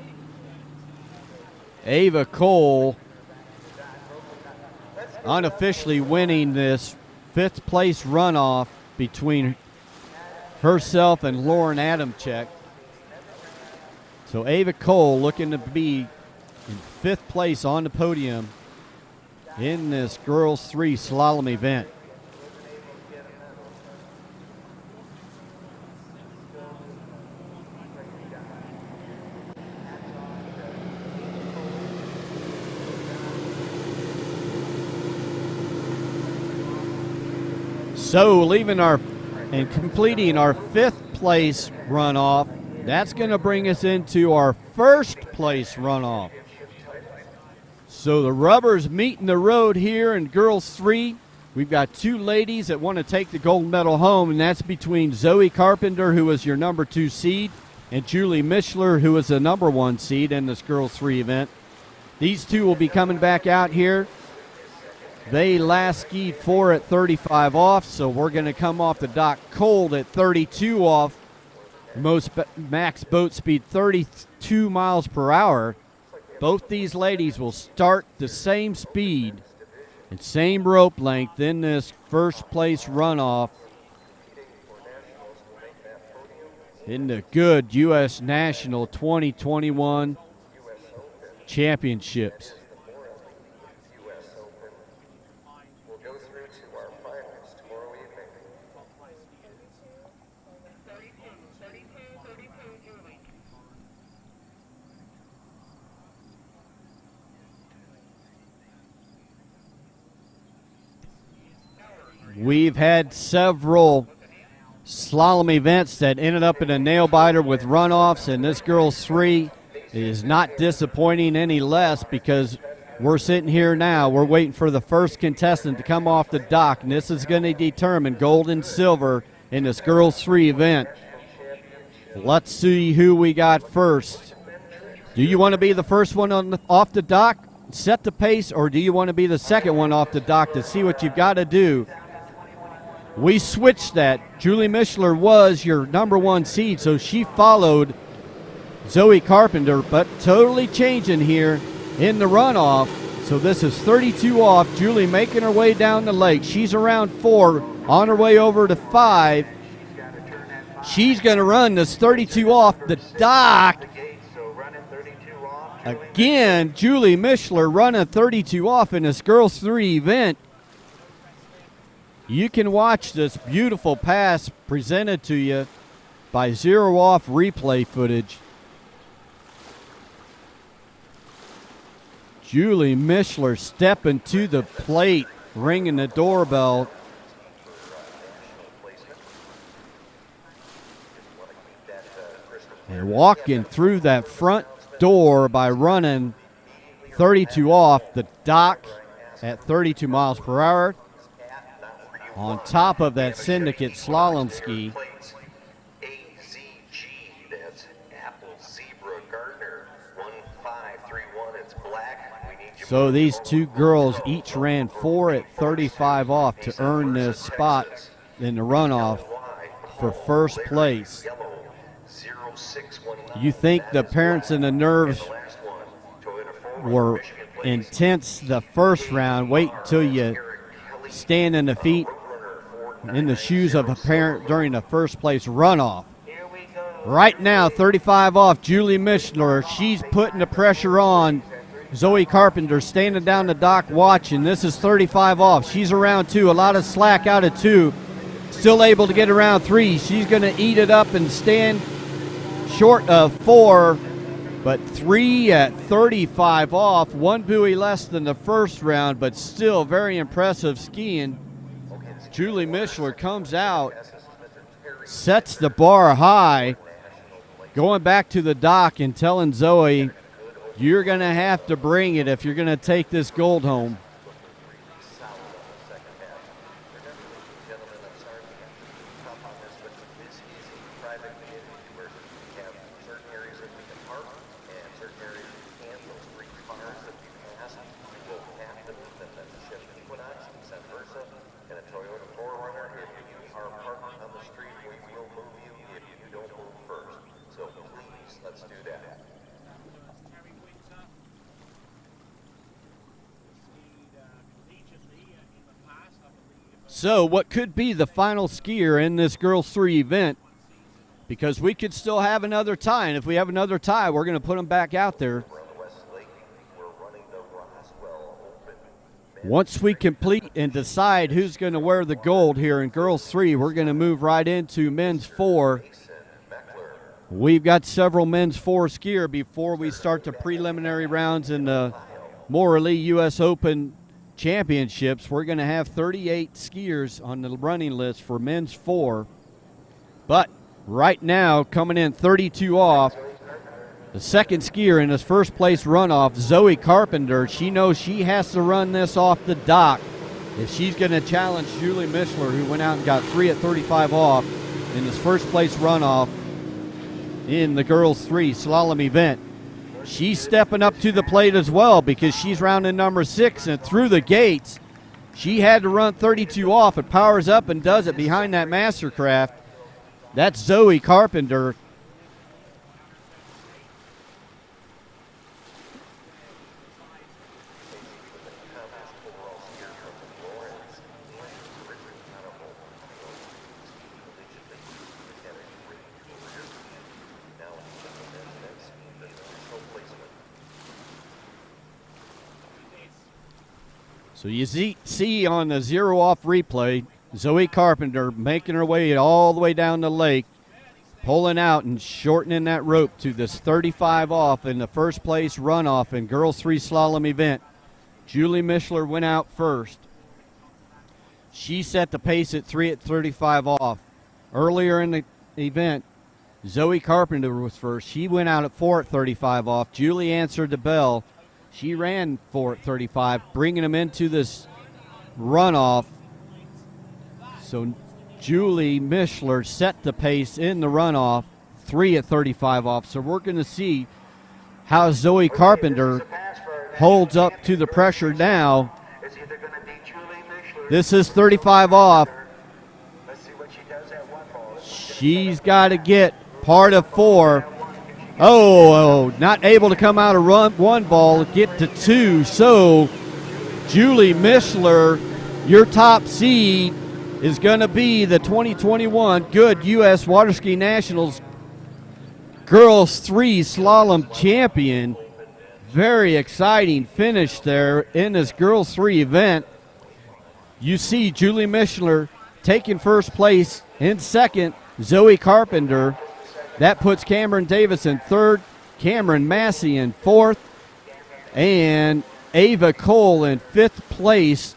A: Ava Cole unofficially winning this 5th place runoff between herself and Lauren Adamczyk. So Ava Cole looking to be in 5th place on the podium in this girls 3 slalom event. So leaving our and completing our 5th place runoff, that's going to bring us into our 1st place runoff. So the rubbers meeting the road here in girls 3. We've got 2 ladies that want to take the gold medal home, and that's between Zoe Carpenter, who was your number 2 seed, and Julie Mischler, who was the number 1 seed in this girls 3 event. These 2 will be coming back out here. They last skied 4 at 35 off, so we're going to come off the dock cold at 32 off. Most max boat speed 32 miles per hour. Both these ladies will start the same speed and same rope length in this 1st place runoff in the Goode U.S. National 2021 Championships. We've had several slalom events that ended up in a nail-biter with runoffs, and this girls 3 is not disappointing any less because we're sitting here now. We're waiting for the first contestant to come off the dock, and this is going to determine gold and silver in this girls 3 event. Let's see who we got first. Do you want to be the first one off the dock, set the pace, or do you want to be the second one off the dock to see what you've got to do? We switched that. Julie Mishler was your number 1 seed, so she followed Zoe Carpenter, but totally changing here in the runoff. So this is 32 off. Julie making her way down the lake. She's around 4, on her way over to 5. She's going to run this 32 off the dock. Again, Julie Mishler running 32 off in this girls 3 event. You can watch this beautiful pass presented to you by Zero Off replay footage. Julie Mishler stepping to the plate, ringing the doorbell. And walking through that front door by running 32 off the dock at 32 miles per hour. On top of that syndicate slalom ski. So these two girls each ran 4 at 35 off to earn this spot in the runoff for first place. You think the parents and the nerves were intense the first round. Wait until you stand in the feet, in the shoes of a parent during the first place runoff. Right now, 35 off, Julie Mishler. She's putting the pressure on. Zoe Carpenter standing down the dock watching. This is 35 off. She's around 2. A lot of slack out of 2. Still able to get around 3. She's going to eat it up and stand short of 4. But 3 at 35 off. 1 buoy less than the first round, but still very impressive skiing. Julie Mishler comes out, sets the bar high, going back to the dock and telling Zoe, you're going to have to bring it if you're going to take this gold home. So what could be the final skier in this girls 3 event, because we could still have another tie, and if we have another tie, we're going to put them back out there. Once we complete and decide who's going to wear the gold here in girls 3, we're going to move right into men's 4. We've got several men's 4 skier before we start the preliminary rounds in the Morley U.S. Open Championships. We're going to have 38 skiers on the running list for men's 4. But right now, coming in 32 off, the second skier in his first place runoff, Zoe Carpenter. She knows she has to run this off the dock if she's going to challenge Julie Mishler, who went out and got 3 at 35 off in his first place runoff in the girls 3 slalom event. She's stepping up to the plate as well because she's rounding number 6, and through the gates, she had to run 32 off. It powers up and does it behind that Mastercraft. That's Zoe Carpenter. So you see on the zero off replay, Zoe Carpenter making her way all the way down the lake, pulling out and shortening that rope to this 35 off in the first place runoff in girls 3 slalom event. Julie Mishler went out first. She set the pace at 3 at 35 off. Earlier in the event, Zoe Carpenter was first. She went out at 4 at 35 off. Julie answered the bell. She ran 4 at 35, bringing them into this runoff. So Julie Mishler set the pace in the runoff, 3 at 35 off. So we're going to see how Zoe Carpenter holds up to the pressure now. This is 35 off. She's got to get part of 4. Oh, not able to come out of run 1 ball, get to 2. So Julie Mishler, your top seed, is going to be the 2021 Goode U.S. Waterski Nationals Girls 3 Slalom Champion. Very exciting finish there in this Girls 3 event. You see Julie Mishler taking first place. In second, Zoe Carpenter. That puts Cameron Davis in third, Cameron Massey in fourth, and Ava Cole in fifth place.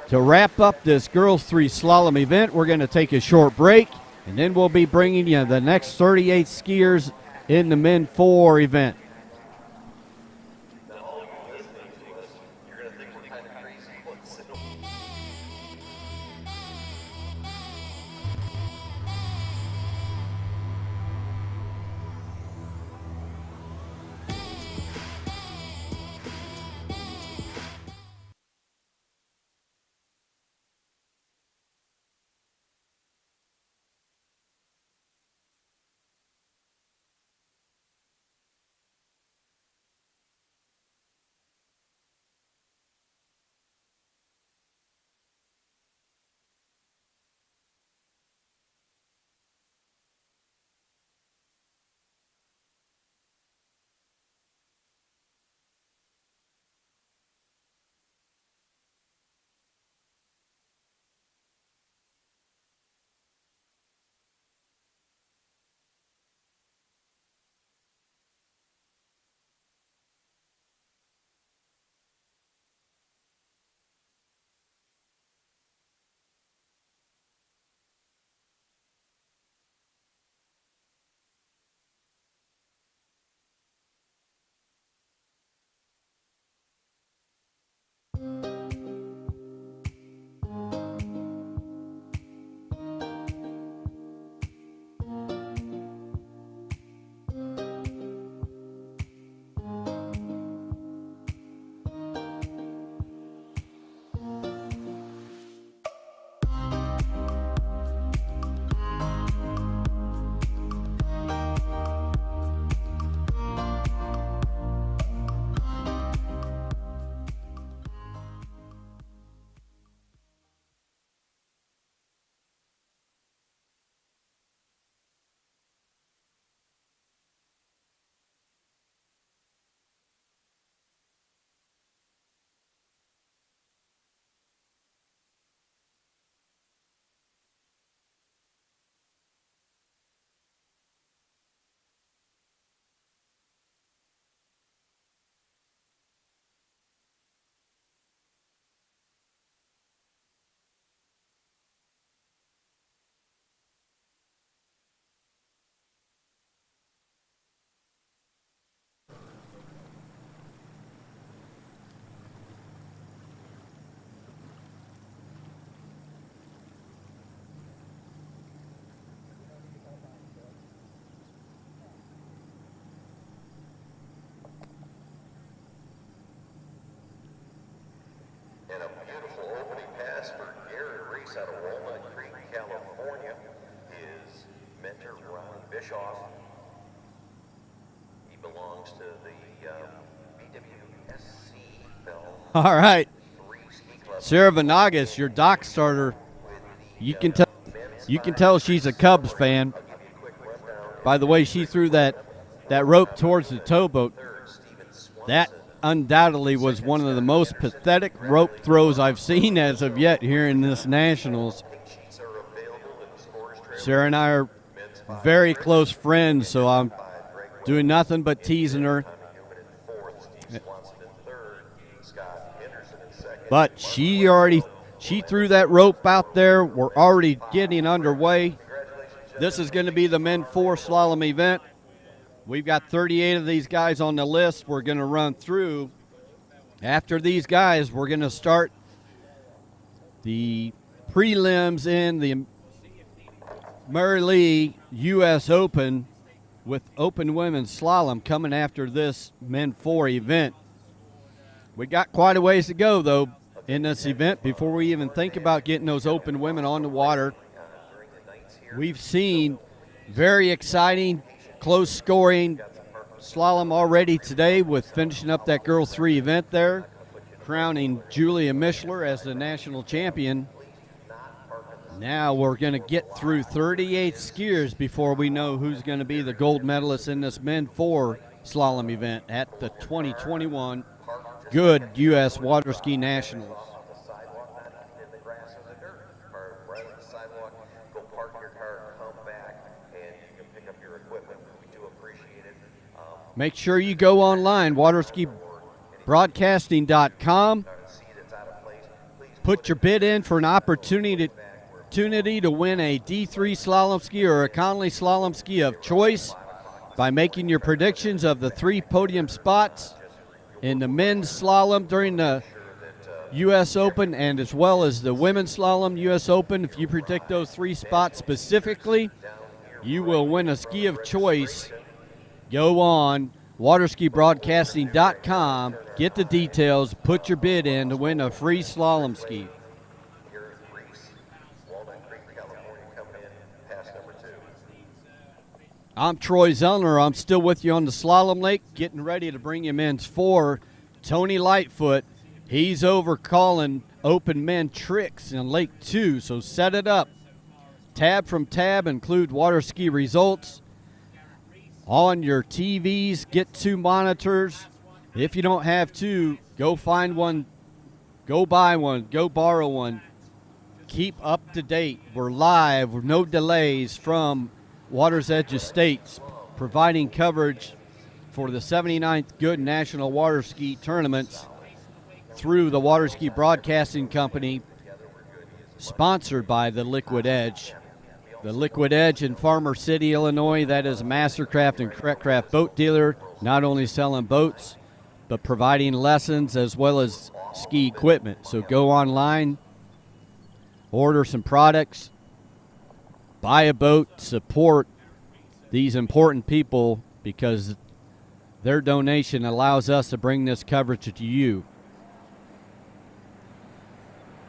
A: To wrap up this Girls 3 Slalom event, we're going to take a short break, and then we'll be bringing you the next 38 skiers in the Men 4 event.
D: And a beautiful opening pass for Gary Reese out of Walnut Creek, California. His mentor, Ron Bischoff. He belongs to the BWSC film.
A: All right. Sarah Vanagas, your dock starter. You can tell she's a Cubs fan by the way she threw that rope towards the towboat. That undoubtedly was one of the most pathetic rope throws I've seen as of yet here in this Nationals. Sarah and I are very close friends, so I'm doing nothing but teasing her. But she already She threw that rope out there. We're already getting underway. This is going to be the Men 4 slalom event. We've got 38 of these guys on the list we're going to run through. After these guys, we're going to start the prelims in the Mary Lee U.S. Open with open women's slalom coming after this Men 4 event. We got quite a ways to go, though, in this event before we even think about getting those open women on the water. We've seen very exciting, close scoring slalom already today with finishing up that Girl 3 event there, crowning Julia Mischler as the national champion. Now we're going to get through 38 skiers before we know who's going to be the gold medalist in this Men 4 slalom event at the 2021 Goode U.S. Waterski Nationals. Make sure you go online, waterskibroadcasting.com. Put your bid in for an opportunity to win a D3 slalom ski or a Conley slalom ski of choice by making your predictions of the 3 podium spots in the men's slalom during the U.S. Open and as well as the women's slalom U.S. Open. If you predict those 3 spots specifically, you will win a ski of choice. Go on waterskibroadcasting.com, get the details, put your bid in to win a free slalom ski. I'm Troy Zellner. I'm still with you on the slalom lake, getting ready to bring you men's 4. Tony Lightfoot, he's over calling open men tricks in Lake 2, so set it up. Tab from tab include water ski results. On your TVs, get 2 monitors. If you don't have 2, go find one, go buy one, go borrow one. Keep up to date. We're live with no delays from Water's Edge Estates, providing coverage for the 79th Goode National Water Ski Tournaments through the Waterski Broadcasting Company, sponsored by the Liquid Edge. The Liquid Edge in Farmer City, Illinois, that is a Mastercraft and Craft boat dealer, not only selling boats, but providing lessons as well as ski equipment. So go online, order some products, buy a boat, support these important people because their donation allows us to bring this coverage to you.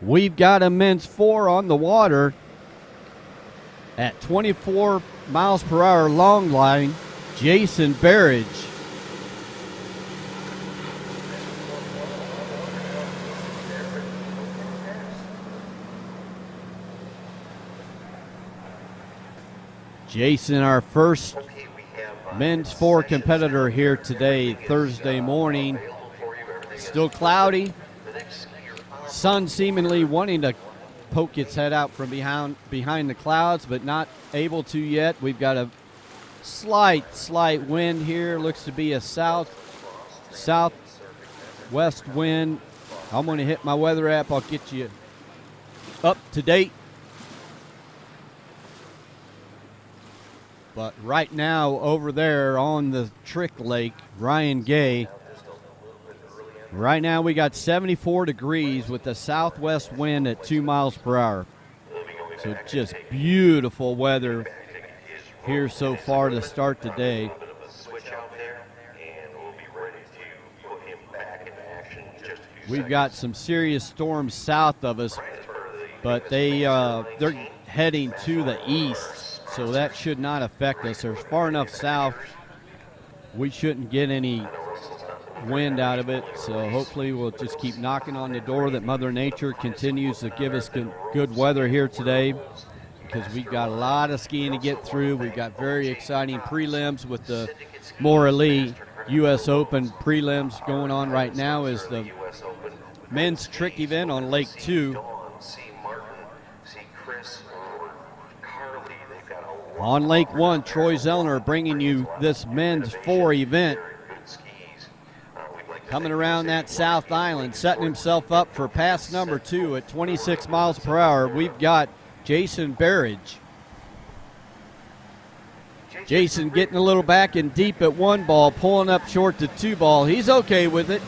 A: We've got a men's 4 on the water at 24 miles per hour long line, Jason Barrage. Jason, our first men's 4 competitor here today, Thursday morning. Still cloudy. Sun seemingly wanting to poke its head out from behind the clouds, but not able to yet. We've got a slight wind here. Looks to be a southwest wind. I'm going to hit my weather app. I'll get you up to date. But right now, over there on the Trick Lake, Ryan Gay, right now we got 74 degrees with the southwest wind at 2 miles per hour. So just beautiful weather here so far to start the day. We've got some serious storms south of us, but they're heading to the east, so that should not affect us. They're far enough south, we shouldn't get any wind out of it, so hopefully we'll just keep knocking on the door that Mother Nature continues to give us good weather here today, because we've got a lot of skiing to get through. We've got very exciting prelims with the Mora Lee U.S. Open prelims going on right now is the men's trick event on Lake 2. On Lake 1, Troy Zellner bringing you this men's 4 event. Coming around that South Island, setting himself up for pass number 2 at 26 miles per hour. We've got Jason Barrage. Jason getting a little back and deep at 1 ball, pulling up short to 2 ball. He's okay with it.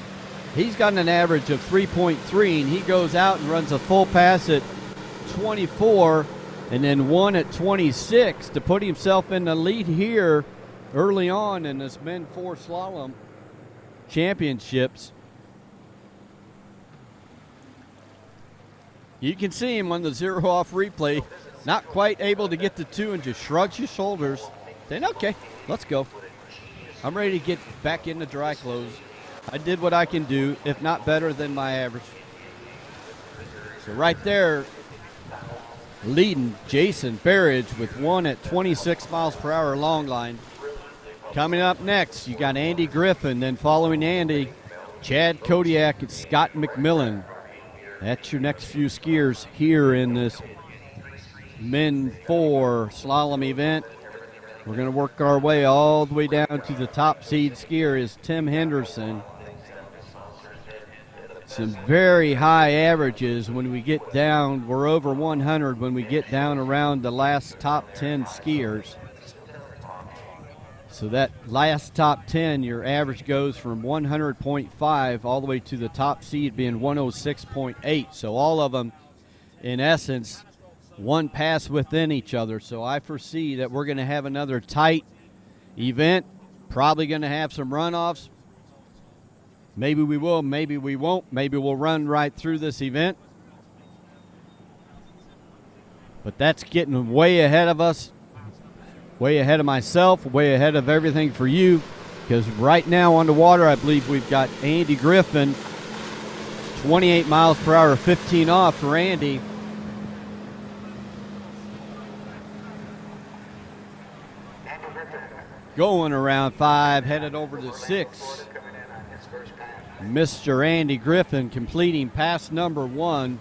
A: He's got an average of 3.3, and he goes out and runs a full pass at 24 and then 1 at 26 to put himself in the lead here early on in this Men Slalom championships. You can see him on the 0 off replay, not quite able to get to 2 and just shrugs his shoulders, saying, okay, let's go. I'm ready to get back into dry clothes. I did what I can do, if not better than my average. So right there, leading Jason Barrage with 1 at 26 miles per hour long line. Coming up next, you got Andy Griffin, then following Andy, Chad Kodiak and Scott McMillan. That's your next few skiers here in this Men 4 slalom event. We're going to work our way all the way down to the top seed skier is Tim Henderson. Some very high averages when we get down. We're over 100 when we get down around the last top 10 skiers. So that last top 10, your average goes from 100.5 all the way to the top seed being 106.8. So all of them, in essence, one pass within each other. So I foresee that we're going to have another tight event, probably going to have some runoffs. Maybe we will, maybe we won't. Maybe we'll run right through this event. But that's getting way ahead of us, way ahead of myself, way ahead of everything for you. Because right now on the water, I believe we've got Andy Griffin, 28 miles per hour, 15 off for Andy. Going around 5, headed over to 6. Mr. Andy Griffin completing pass number 1.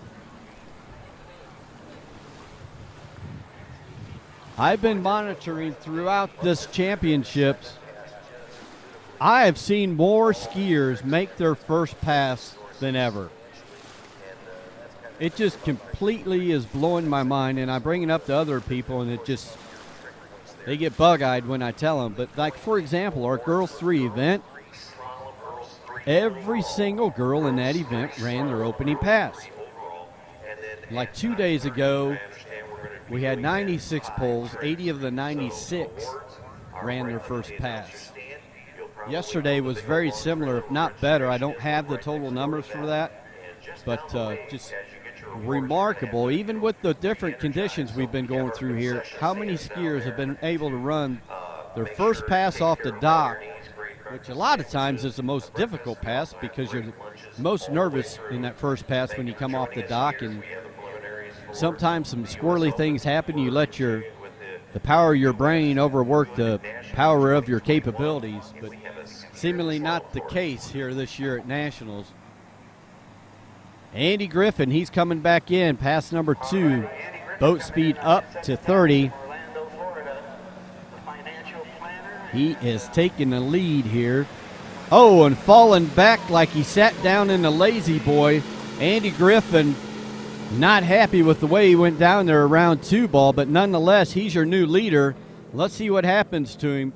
A: I've been monitoring throughout this championships. I have seen more skiers make their first pass than ever. It just completely is blowing my mind, and I bring it up to other people, and it just, they get bug-eyed when I tell them. But like, for example, our Girls 3 event, every single girl in that event ran their opening pass. Like 2 days ago, we had 96 pulls, 80 of the 96 ran their first pass. Yesterday was very similar, if not better. I don't have the total numbers for that, but just remarkable. Even with the different conditions we've been going through here, how many skiers have been able to run their first pass off the dock, which a lot of times is the most difficult pass because you're most nervous in that first pass when you come off the dock, and sometimes some squirrely things happen. You let the power of your brain overwork the power of your capabilities, but seemingly not the case here this year at Nationals. Andy Griffin, he's coming back in, pass number 2, boat speed up to 30. He is taking the lead here. Oh, and falling back like he sat down in the lazy boy. Andy Griffin not happy with the way he went down there around 2 ball, but nonetheless, he's your new leader. Let's see what happens to him.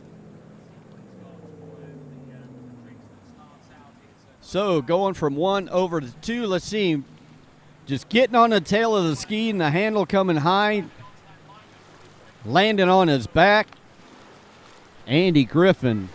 A: So going from 1 over to 2, let's see him just getting on the tail of the ski and the handle coming high, landing on his back. Andy Griffin.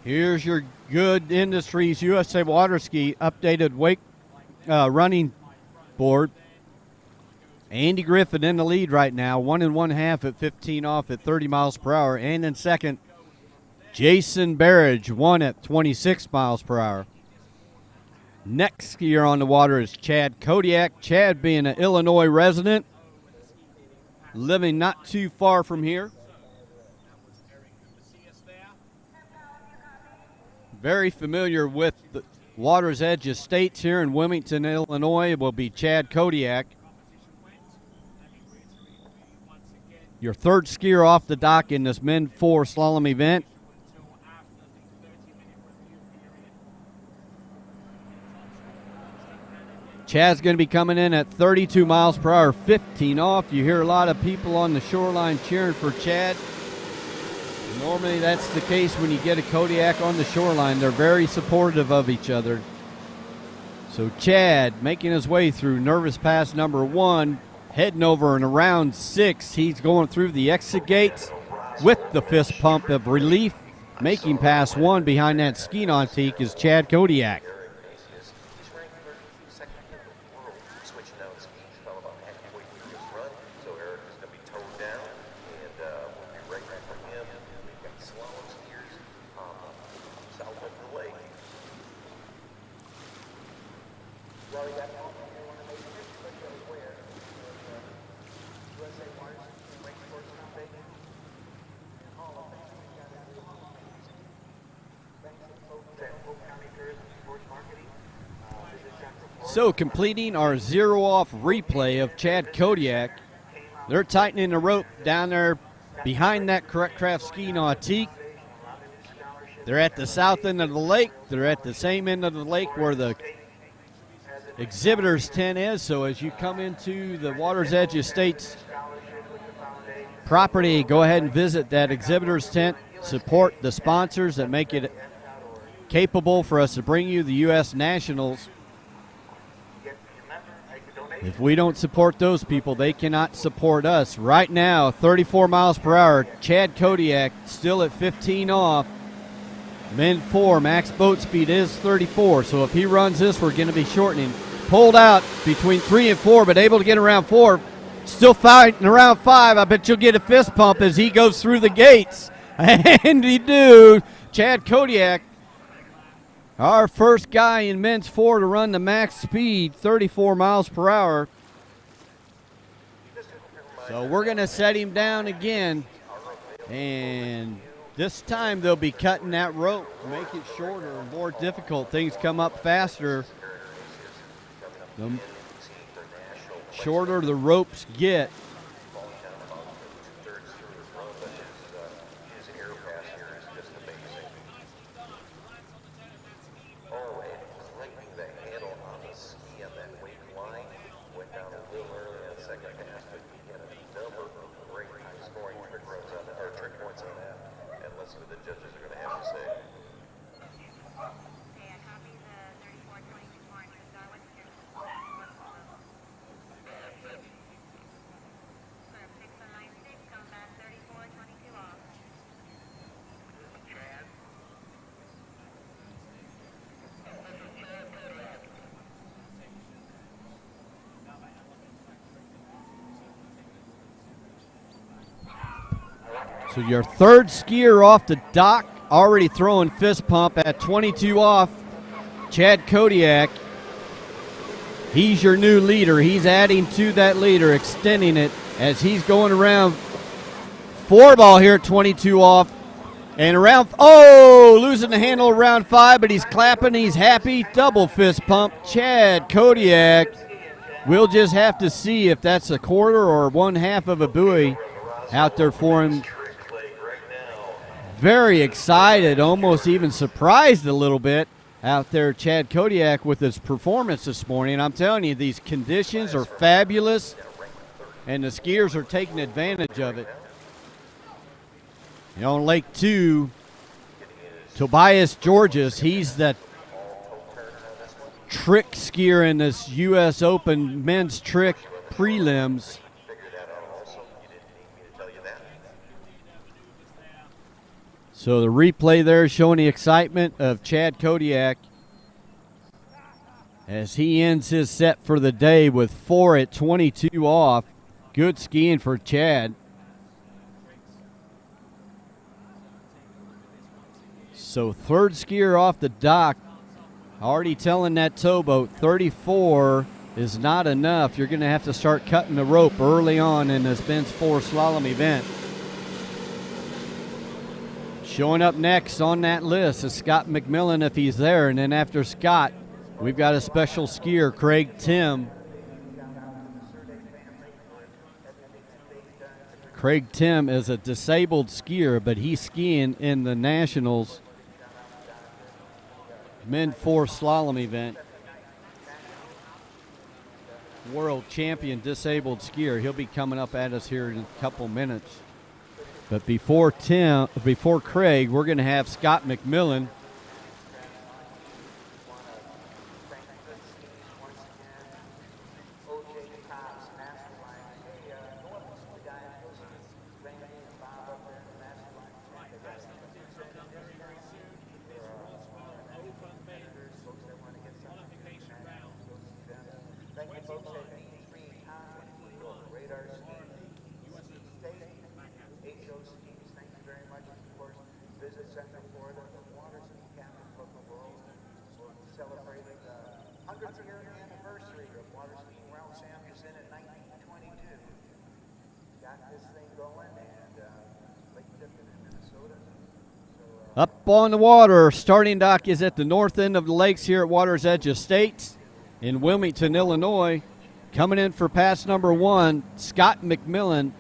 A: Here's your Goode Industries USA Waterski updated wake running board. Andy Griffin in the lead right now, 1 1/2 at 15 off at 30 miles per hour. And in second, Jason Barrage, 1 at 26 miles per hour. Next skier on the water is Chad Kodiak. Chad being an Illinois resident, living not too far from here. Very familiar with the Water's Edge Estates here in Wilmington, Illinois, will be Chad Kodiak. Your third skier off the dock in this Men 4 slalom event. Chad's going to be coming in at 32 miles per hour, 15 off. You hear a lot of people on the shoreline cheering for Chad. Normally that's the case when you get a Kodiak on the shoreline. They're very supportive of each other. So Chad making his way through nervous pass number 1, heading over and around 6. He's going through the exit gates with the fist pump of relief. Making pass 1 behind that ski nautique is Chad Kodiak. So completing our zero-off replay of Chad Kodiak. They're tightening the rope down there behind that Correct Craft ski nautique. They're at the south end of the lake. They're at the same end of the lake where the exhibitors tent is. So as you come into the Water's Edge Estates property, go ahead and visit that exhibitors tent. Support the sponsors that make it capable for us to bring you the U.S. Nationals. If we don't support those people, they cannot support us. Right now, 34 miles per hour. Chad Kodiak still at 15 off. Men 4, max boat speed is 34. So if he runs this, we're going to be shortening. Pulled out between 3 and 4, but able to get around 4. Still fighting around 5. I bet you'll get a fist pump as he goes through the gates. And you do. Chad Kodiak, our first guy in men's 4 to run the max speed, 34 miles per hour. So we're going to set him down again. And this time they'll be cutting that rope to make it shorter and more difficult. Things come up faster. The shorter the ropes get. So your third skier off the dock, already throwing fist pump at 22 off, Chad Kodiak. He's your new leader. He's adding to that leader, extending it as he's going around 4 ball here at 22 off. And around, losing the handle around 5, but he's clapping, he's happy. Double fist pump, Chad Kodiak. We'll just have to see if that's a quarter or 1/2 of a buoy out there for him. Very excited, almost even surprised a little bit out there, Chad Kodiak, with his performance this morning. I'm telling you, these conditions are fabulous, and the skiers are taking advantage of it. You know, on Lake 2, Tobias Georges, he's the trick skier in this U.S. Open men's trick prelims. So the replay there showing the excitement of Chad Kodiak as he ends his set for the day with 4 at 22 off. Good skiing for Chad. So third skier off the dock, already telling that towboat 34 is not enough. You're going to have to start cutting the rope early on in this men's 4 slalom event. Showing up next on that list is Scott McMillan if he's there, and then after Scott, we've got a special skier, Craig Tim. Craig Tim is a disabled skier, but he's skiing in the Nationals Men 4 Slalom event. World champion disabled skier. He'll be coming up at us here in a couple minutes. But before Craig, we're going to have Scott McMillan.
G: Celebrating the 100th year anniversary of Waterski World Champions in 1922. Got this thing going, and Lake Tipton in Minnesota.
A: Up on the water, starting dock is at the north end of the lakes here at Water's Edge Estates in Wilmington, Illinois. Coming in for pass number 1, Scott McMillan,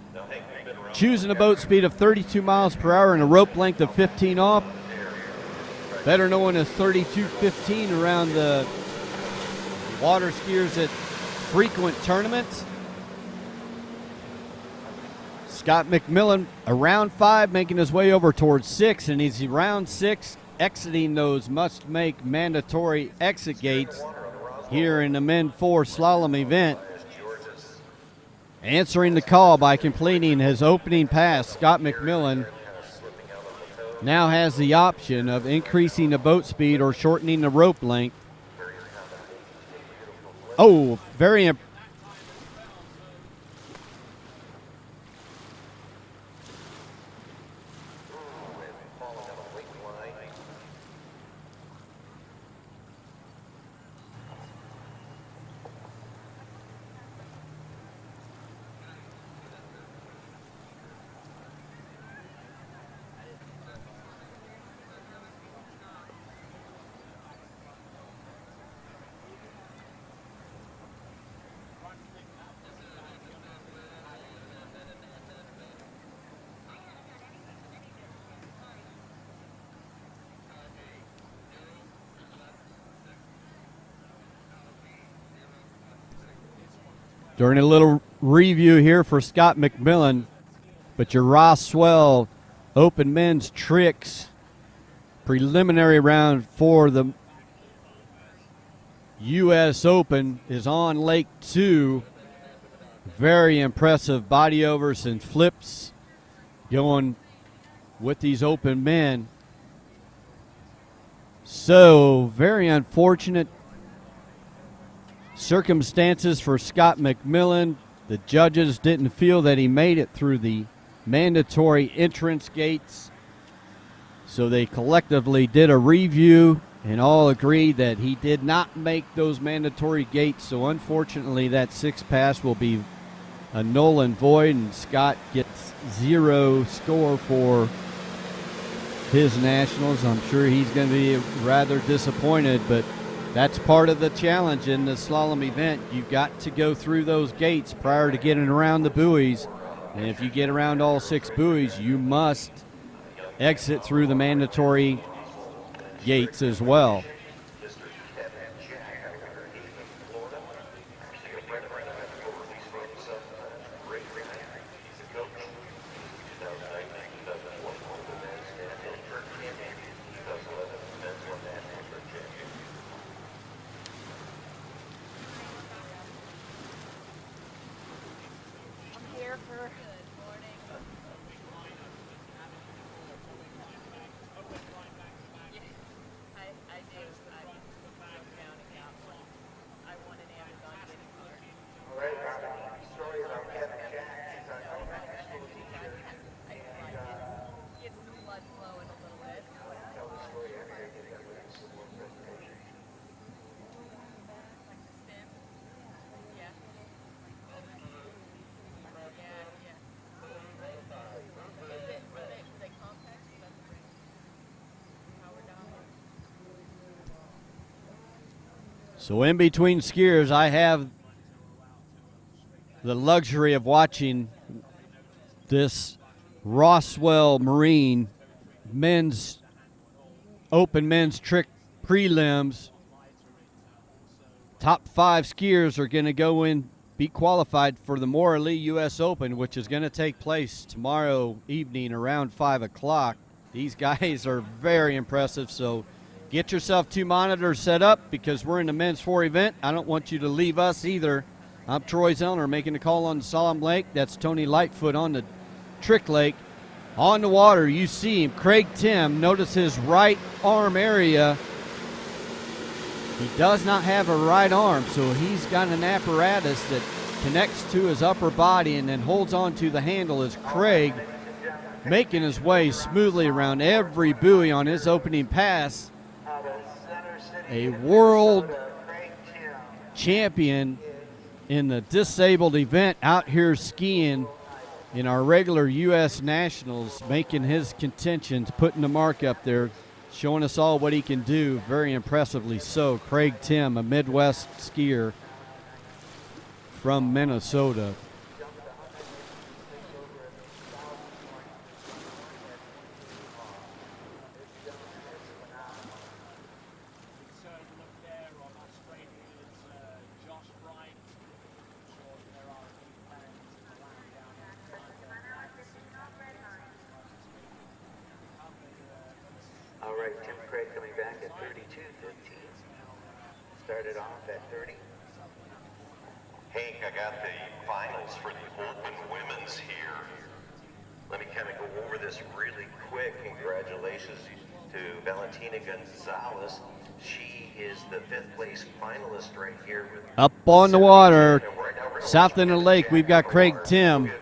A: choosing a boat speed of 32 miles per hour and a rope length of 15 off. Better known as 32.15 around the water skiers at frequent tournaments. Scott McMillan around 5, making his way over towards 6, and he's around 6, exiting those must-make mandatory exit gates here in the Men 4 Slalom event. Answering the call by completing his opening pass, Scott McMillan now has the option of increasing the boat speed or shortening the rope length. Oh, very During a little review here for Scott McMillan, but your Ross Swell Open Men's Tricks preliminary round for the U.S. Open is on Lake 2. Very impressive body overs and flips going with these open men. So, very unfortunate circumstances for Scott McMillan. The judges didn't feel that he made it through the mandatory entrance gates, so they collectively did a review and all agreed that he did not make those mandatory gates. So unfortunately that 6th pass will be a null and void, and Scott gets 0 score for his nationals. I'm sure he's going to be rather disappointed, but that's part of the challenge in the slalom event. You've got to go through those gates prior to getting around the buoys. And if you get around all 6 buoys, you must exit through the mandatory gates as well. So in between skiers, I have the luxury of watching this Roswell Marine open men's trick prelims. Top 5 skiers are going to go in, be qualified for the Morley U.S. Open, which is going to take place tomorrow evening around 5 o'clock. These guys are very impressive, so get yourself 2 monitors set up because we're in the men's 4 event. I don't want you to leave us either. I'm Troy Zellner making the call on the Slalom Lake. That's Tony Lightfoot on the Trick Lake. On the water, you see him, Craig Tim. Notice his right arm area. He does not have a right arm, so he's got an apparatus that connects to his upper body and then holds on to the handle as Craig making his way smoothly around every buoy on his opening pass. A world champion in the disabled event out here skiing in our regular U.S. Nationals, making his contentions, putting the mark up there, showing us all what he can do, very impressively so. Craig Tim, a Midwest skier from Minnesota.
G: All right, Tim Craig coming back at 32.15. Started off at 30.
D: Hank, I got the finals for the Open Women's here. Let me kind of go over this really quick. Congratulations to Valentina Gonzalez. She is the 5th place finalist right here.
A: Up on the water, south end of the lake, we've got Craig Tim.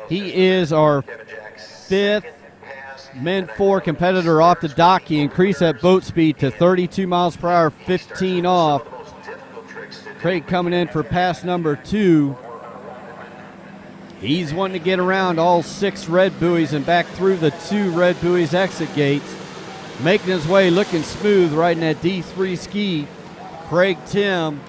A: He is our 5th Men 4 competitor off the dock. He increased that boat speed to 32 miles per hour, 15 off. Craig coming in for pass number 2. He's wanting to get around all 6 red buoys and back through the 2 red buoys exit gates. Making his way, looking smooth, riding that D3 ski. Craig Tim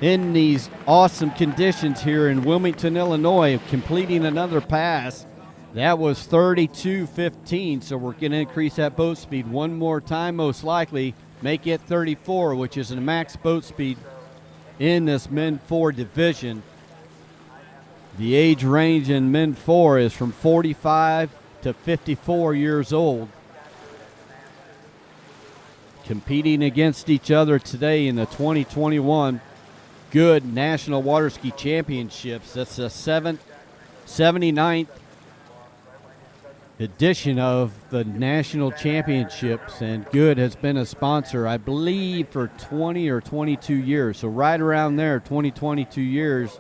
A: in these awesome conditions here in Wilmington, Illinois, completing another pass. That was 32.15, so we're going to increase that boat speed one more time, most likely, make it 34, which is the max boat speed in this Men 4 division. The age range in Men 4 is from 45 to 54 years old. Competing against each other today in the 2021 Goode National Waterski Championships. That's the 79th edition of the national championships, and Goode has been a sponsor, I believe, for 20 or 22 years. So right around there, 22 years.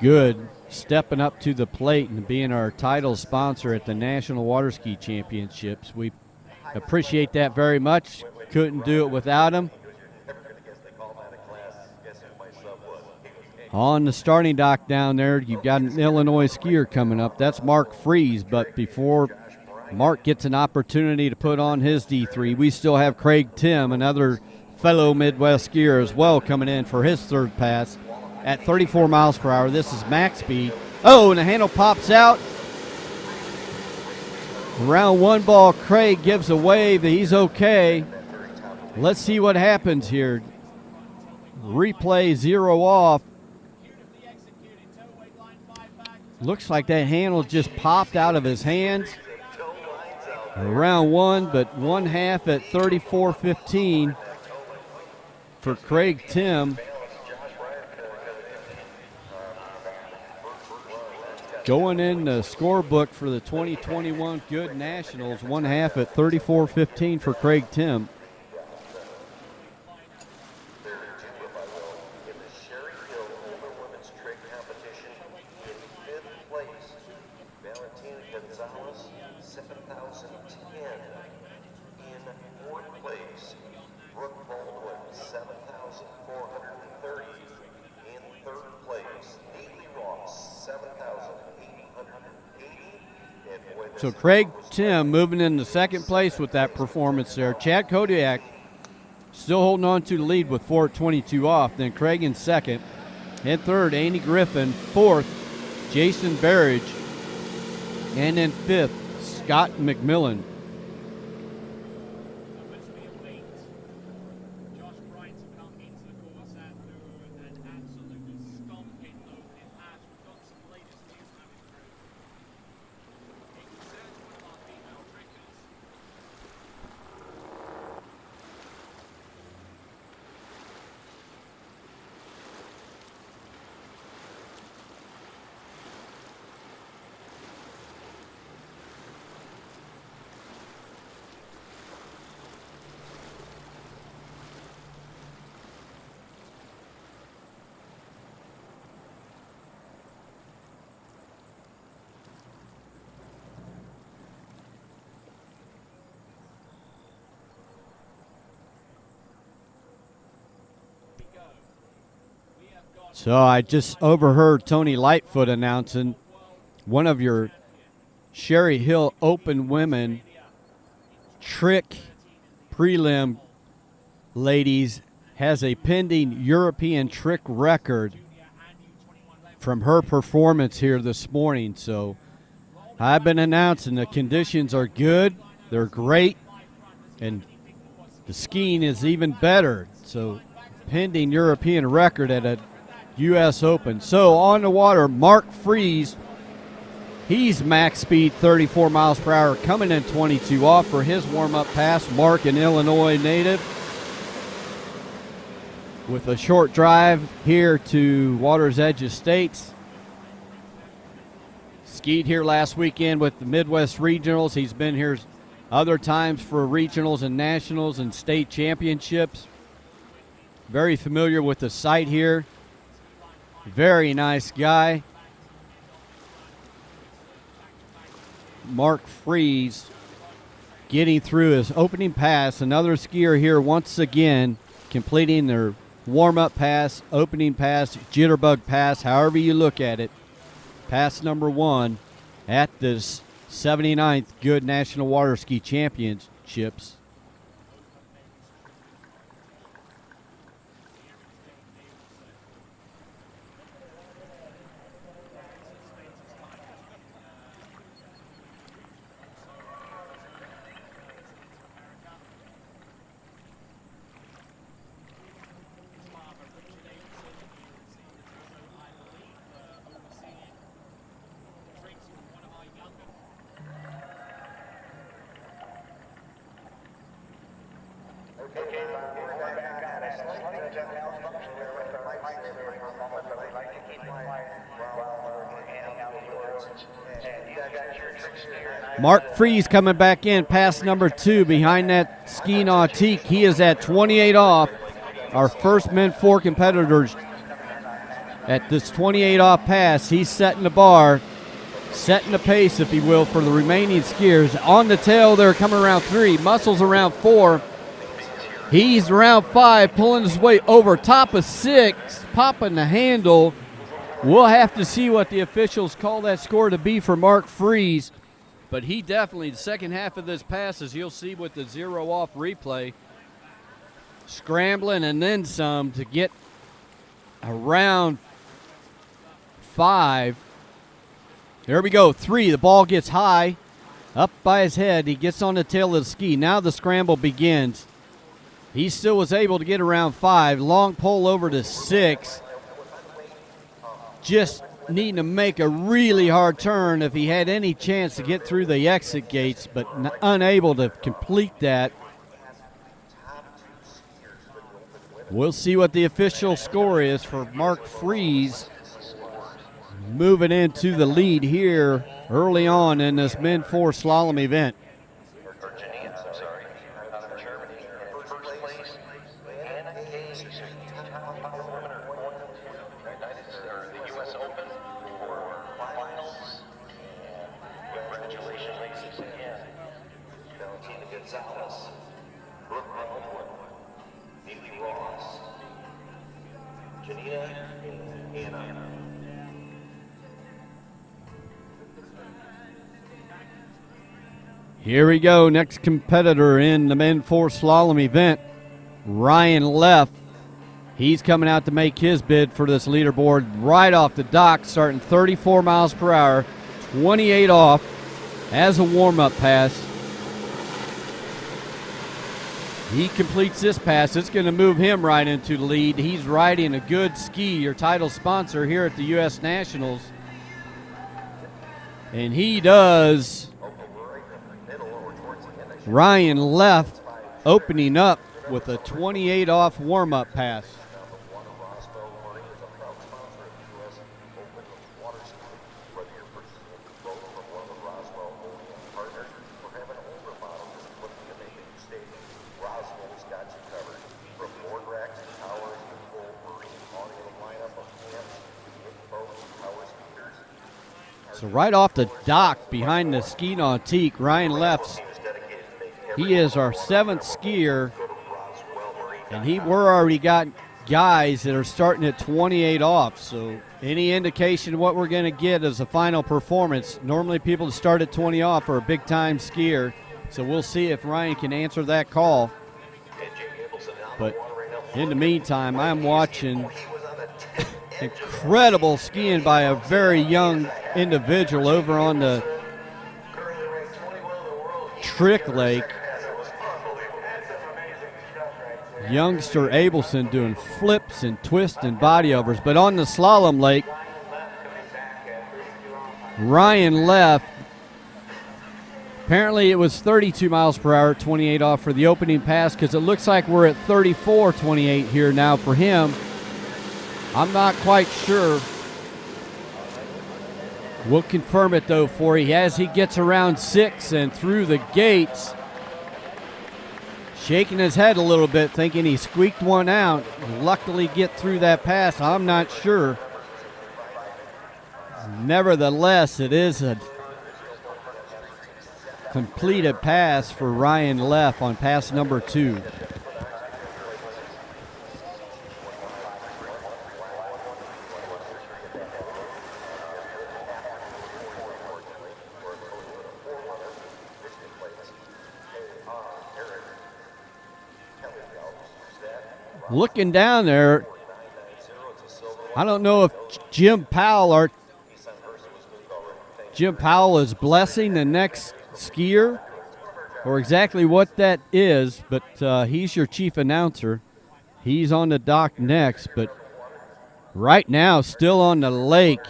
A: Goode stepping up to the plate and being our title sponsor at the National Waterski Championships. We appreciate that very much. Couldn't do it without him. On the starting dock down there, you've got an Illinois skier coming up. That's Mark Freeze. But before Mark gets an opportunity to put on his D3, we still have Craig Tim, another fellow Midwest skier as well, coming in for his 3rd pass at 34 miles per hour. This is max speed. Oh, and the handle pops out. Round 1 ball, Craig gives a wave that he's okay. Let's see what happens here. Replay 0 off. Looks like that handle just popped out of his hands. Round 1, but 1/2 at 34.15 for Craig Tim. Going in the scorebook for the 2021 Goode Nationals, 1/2 at 34.15 for Craig Tim. So Craig Tim moving into 2nd place with that performance there. Chad Kodiak still holding on to the lead with 4:22 off. Then Craig in second. In third, Andy Griffin. Fourth, Jason Barrage. And in fifth, Scott McMillan. So I just overheard Tony Lightfoot announcing one of your Sherry Hill Open Women trick prelim ladies has a pending European trick record from her performance here this morning. So I've been announcing the conditions are good, they're great, and the skiing is even better. So pending European record at a U.S. Open. So on the water, Mark Fries. He's max speed 34 miles per hour, coming in 22 off for his warm-up pass. Mark, an Illinois native, with a short drive here to Water's Edge Estates. Skied here last weekend with the Midwest Regionals. He's been here other times for regionals and nationals and state championships. Very familiar with the site here. Very nice guy. Mark Fries getting through his opening pass. Another skier here once again completing their warm-up pass, opening pass, jitterbug pass, however you look at it. Pass number one at this 79th Goode National Waterski Championships. Mark Fries coming back in, pass number two behind that ski nautique. He is at 28 off. Our first men four competitors at this 28 off pass. He's setting the bar, setting the pace, if you will, for the remaining skiers. On the tail, they're coming around three. Muscles around four. He's around five, pulling his way over top of six, popping the handle. We'll have to see what the officials call that score to be for Mark Fries. But he definitely, the second half of this pass, as you'll see with the zero off replay, scrambling and then some to get around five. There we go, three. The ball gets high, up by his head. He gets on the tail of the ski. Now the scramble begins. He still was able to get around five. Long pull over to six. Just needing to make a really hard turn if he had any chance to get through the exit gates, but unable to complete that. We'll see what the official score is for Mark Fries, moving into the lead here early on in this men four slalom event. Here we go, next competitor in the men four slalom event. Ryan Leff, he's coming out to make his bid for this leaderboard right off the dock, starting 34 miles per hour, 28 off as a warm-up pass. He completes this pass. It's going to move him right into the lead. He's riding a Goode ski, your title sponsor here at the U.S. Nationals. And he does. Ryan Leff opening up with a 28 off warm-up pass. So right off the dock behind the ski nautique, Ryan Leff, he is our 7th skier, and we're already got guys that are starting at 28 off. So any indication of what we're going to get as a final performance, normally people that start at 20 off are a big-time skier. So we'll see if Ryan can answer that call. But in the meantime, I'm watching incredible skiing by a very young individual over on the Trick Lake. Youngster Abelson doing flips and twists and body overs. But on the slalom lake, Ryan Leff, apparently it was 32 miles per hour, 28 off for the opening pass, because it looks like we're at 34.28 here now for him. I'm not quite sure. We'll confirm it, though, for you as he gets around 6 and through the gates. Shaking his head a little bit, thinking he squeaked one out. Luckily get through that pass, I'm not sure. Nevertheless, it is a completed pass for Ryan Leff on pass number 2. Looking down there, I don't know if Jim Powell is blessing the next skier or exactly what that is, but he's your chief announcer. He's on the dock next, but right now still on the lake,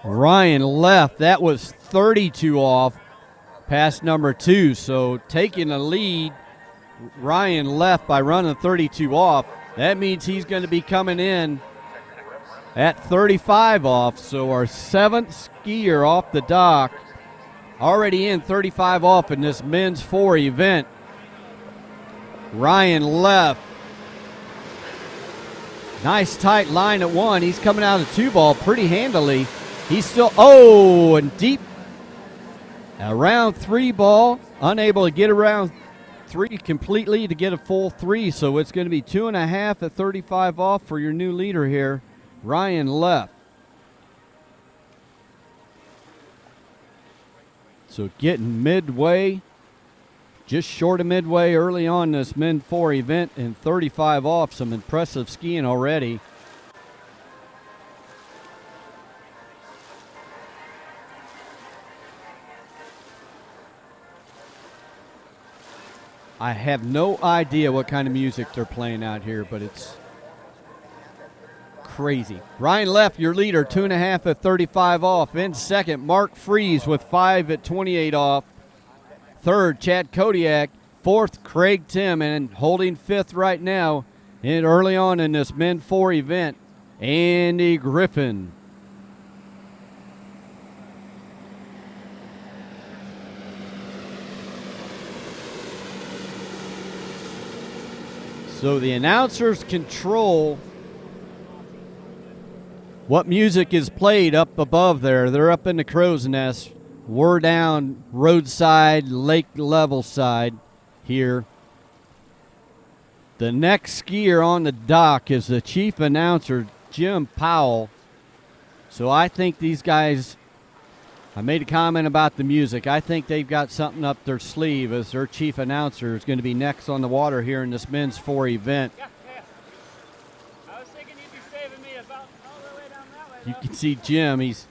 A: Ryan Leff. That was 32 off, pass number 2, so taking the lead, Ryan Leff by running 32 off. That means he's going to be coming in at 35 off. So our 7th skier off the dock, already in 35 off in this men's 4 event. Ryan Leff. Nice tight line at 1. He's coming out of 2 ball pretty handily. He's still, and deep around 3 ball. Unable to get around 3 completely to get a full 3, so it's going to be 2.5 at 35 off for your new leader here, Ryan Leff. So getting midway, just short of midway early on this Men 4 event, and 35 off. Some impressive skiing already. I have no idea what kind of music they're playing out here, but it's crazy. Ryan Leff, your leader, 2.5 at 35 off. In second, Mark Fries with 5 at 28 off. Third, Chad Kodiak. Fourth, Craig Tim. And holding 5th right now, and early on in this Men 4 event, Andy Griffin. So the announcers control what music is played up above there. They're up in the crow's nest. We're down roadside, lake level side here. The next skier on the dock is the chief announcer, Jim Powell. So I think these guys I made a comment about the music. I think they've got something up their sleeve, as their chief announcer is going to be next on the water here in this men's 4 event.
C: I was thinking you'd be saving me about all the way down that way.
A: You can see Jim. He's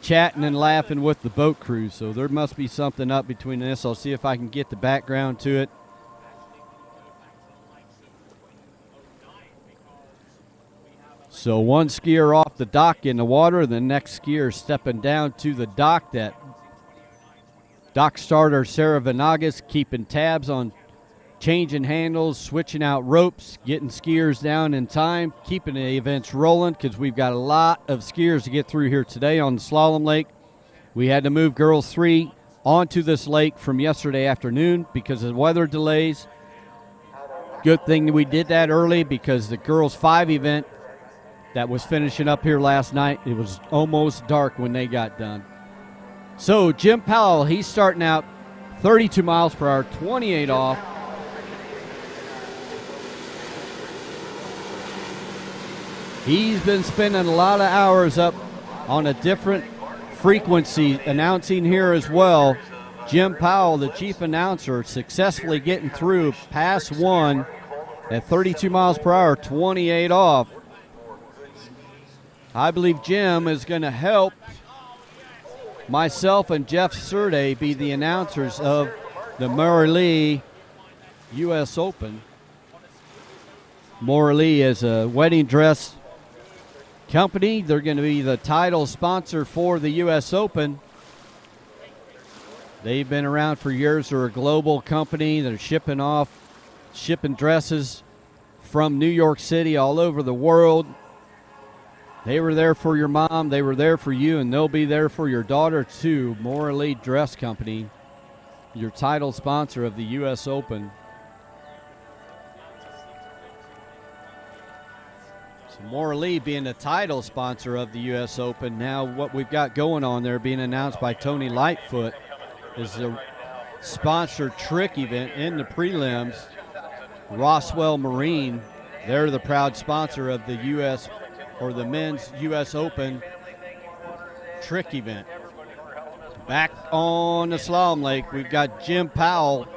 A: chatting and laughing with the boat crew, so there must be something up between this. I'll see if I can get the background to it. So one skier off the dock in the water, the next skier stepping down to the dock. That dock starter Sarah Venagas keeping tabs on changing handles, switching out ropes, getting skiers down in time, keeping the events rolling, because we've got a lot of skiers to get through here today on the slalom lake. We had to move girls 3 onto this lake from yesterday afternoon because of weather delays. Good thing that we did that early, because the girls 5 event that was finishing up here last night, it was almost dark when they got done. So Jim Powell, he's starting out 32 miles per hour, 28 off. He's been spending a lot of hours up on a different frequency announcing here as well. Jim Powell, the chief announcer, successfully getting through pass 1 at 32 miles per hour, 28 off. I believe Jim is going to help myself and Jeff Surday be the announcers of the Morley U.S. Open. Morley is a wedding dress company. They're going to be the title sponsor for the U.S. Open. They've been around for years. They're a global company. They're shipping dresses from New York City all over the world. They were there for your mom, they were there for you, and they'll be there for your daughter too. Morley Dress Company, your title sponsor of the U.S. Open. So Morley being the title sponsor of the U.S. Open. Now what we've got going on there, being announced by Tony Lightfoot, is the sponsored trick event in the prelims. Roswell Marine, they're the proud sponsor of the U.S. or the men's U.S. Open trick event. Back on the slalom lake, we've got Jim Powell.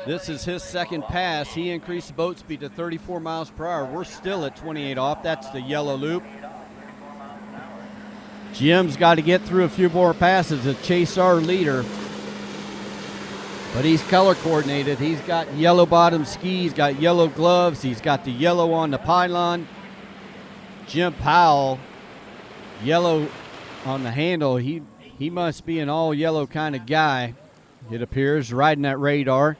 A: This is his second pass. He increased the boat speed to 34 miles per hour. We're still at 28 off. That's the yellow loop. Jim's got to get through a few more passes to chase our leader. But he's color coordinated. He's got yellow bottom skis, got yellow gloves. He's got the yellow on the pylon. Jim Powell, yellow on the handle. He must be an all yellow kind of guy, it appears, riding that radar.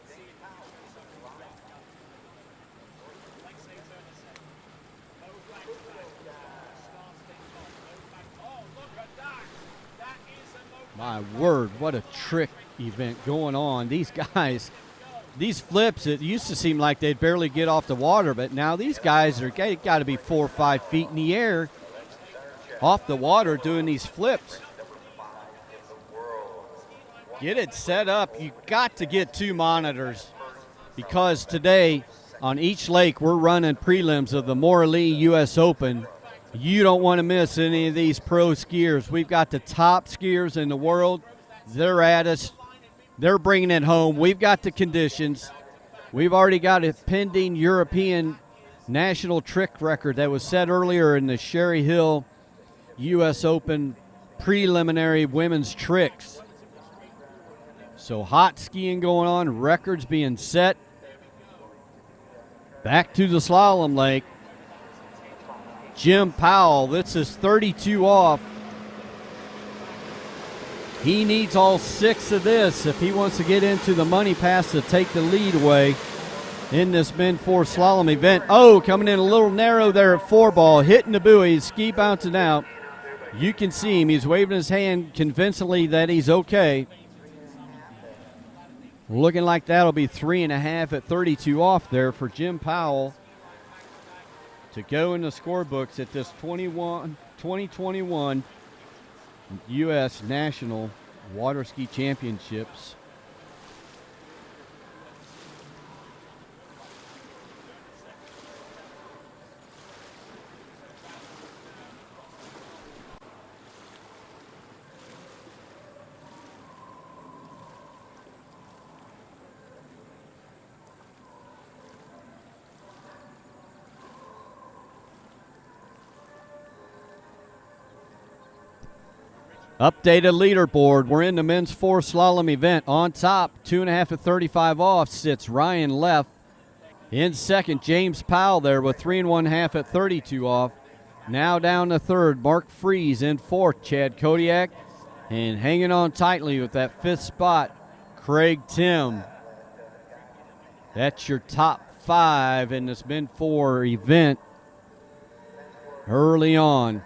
A: My word, what a trick event going on. These guys, these flips, it used to seem like they'd barely get off the water, but now these guys are got to be 4 or 5 feet in the air off the water doing these flips. Get it set up. You got to get 2 monitors, because today on each lake we're running prelims of the Morley U.S. Open. You don't want to miss any of these pro skiers. We've got the top skiers in the world. They're at us. They're bringing it home. We've got the conditions. We've already got a pending European national trick record that was set earlier in the Sherry Hill U.S. Open preliminary women's tricks. So hot skiing going on, records being set. Back to the slalom lake. Jim Powell, this is 32 off. He needs all 6 of this if he wants to get into the money pass to take the lead away in this Men 4 slalom event. Oh, coming in a little narrow there at 4 ball, hitting the buoy, ski bouncing out. You can see him. He's waving his hand convincingly that he's okay. Looking like that'll be 3.5 at 32 off there for Jim Powell to go in the scorebooks at this 2021 U.S. National Waterski Championships. Updated leaderboard. We're in the men's 4 slalom event. On top, 2.5 at 35 off, sits Ryan Leff. In second, James Powell there with 3 1/2 at 32 off. Now down to third, Mark Freeze. In fourth, Chad Kodiak. And hanging on tightly with that 5th spot, Craig Tim. That's your top 5 in this Men 4 event early on.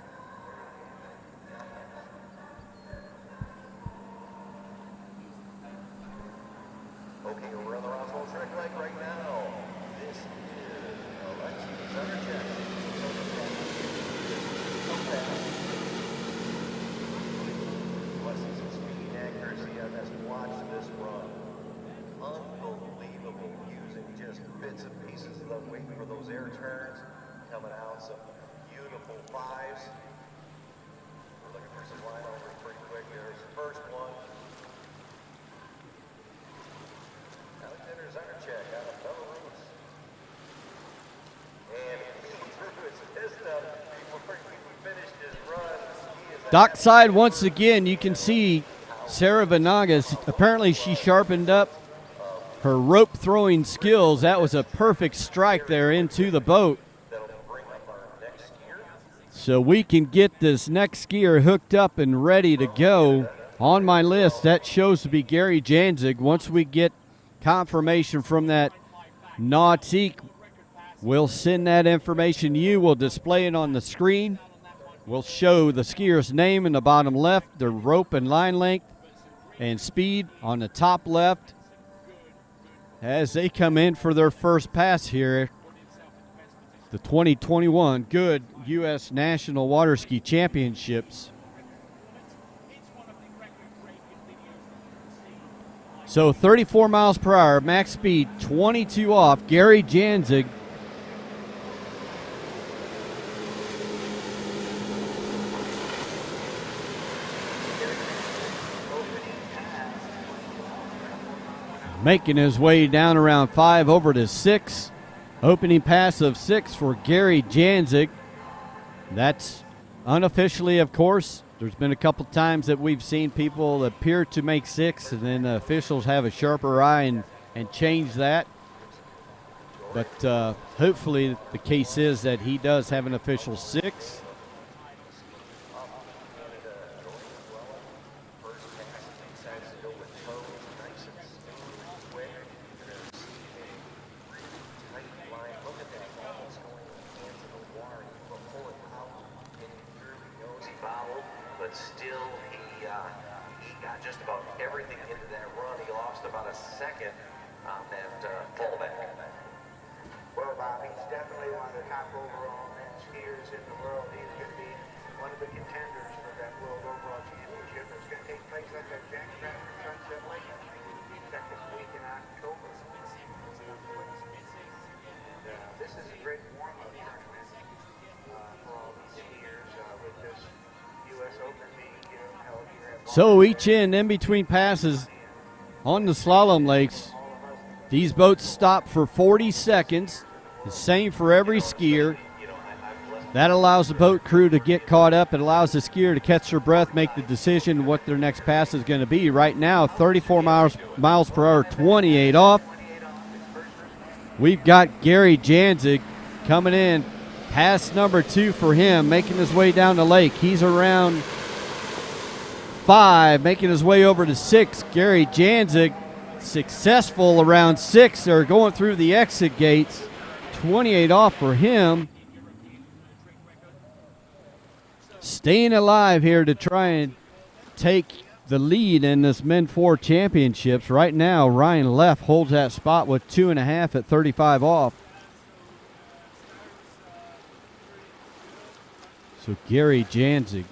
A: Dockside once again, you can see Sarah Vanagas. Apparently she sharpened up her rope throwing skills. That was a perfect strike there into the boat. So we can get this next skier hooked up and ready to go. On my list, that shows to be Gary Janzig. Once we get confirmation from that Nautique, we'll send that information to you. We'll display it on the screen. We'll show the skier's name in the bottom left, their rope and line length and speed on the top left as they come in for their first pass here. The 2021 Goode U.S. National Waterski Championships. So 34 miles per hour, max speed 22 off. Gary Janzig. Making his way down around 5 over to 6. Opening pass of 6 for Gary Janzig. That's unofficially, of course. There's been a couple times that we've seen people appear to make 6, and then the officials have a sharper eye and change that. But hopefully the case is that he does have an official 6.
D: But still, he got just about everything into that run. He lost about a second on that fallback.
G: Well, Bob, he's definitely one of the top overall men skiers in the world. He's going to be one of the contenders for that world overall championship. It's going to take place at the Jack Rapids Sunset Lake second week in October. And this is a great warm-up tournament for all these skiers with this U.S. Open being held here at
A: So each in between passes on the slalom lakes, these boats stop for 40 seconds. The same for every skier. That allows the boat crew to get caught up. It allows the skier to catch their breath, make the decision what their next pass is going to be. Right now, 34 miles per hour, 28 off. We've got Gary Janzig coming in. Pass number 2 for him, making his way down the lake. He's around 5, making his way over to 6. Gary Janzig successful around 6. They're going through the exit gates. 28 off for him. Staying alive here to try and take the lead in this Men 4 Championships. Right now, Ryan Leff holds that spot with 2.5 at 35 off. So Gary Janzig.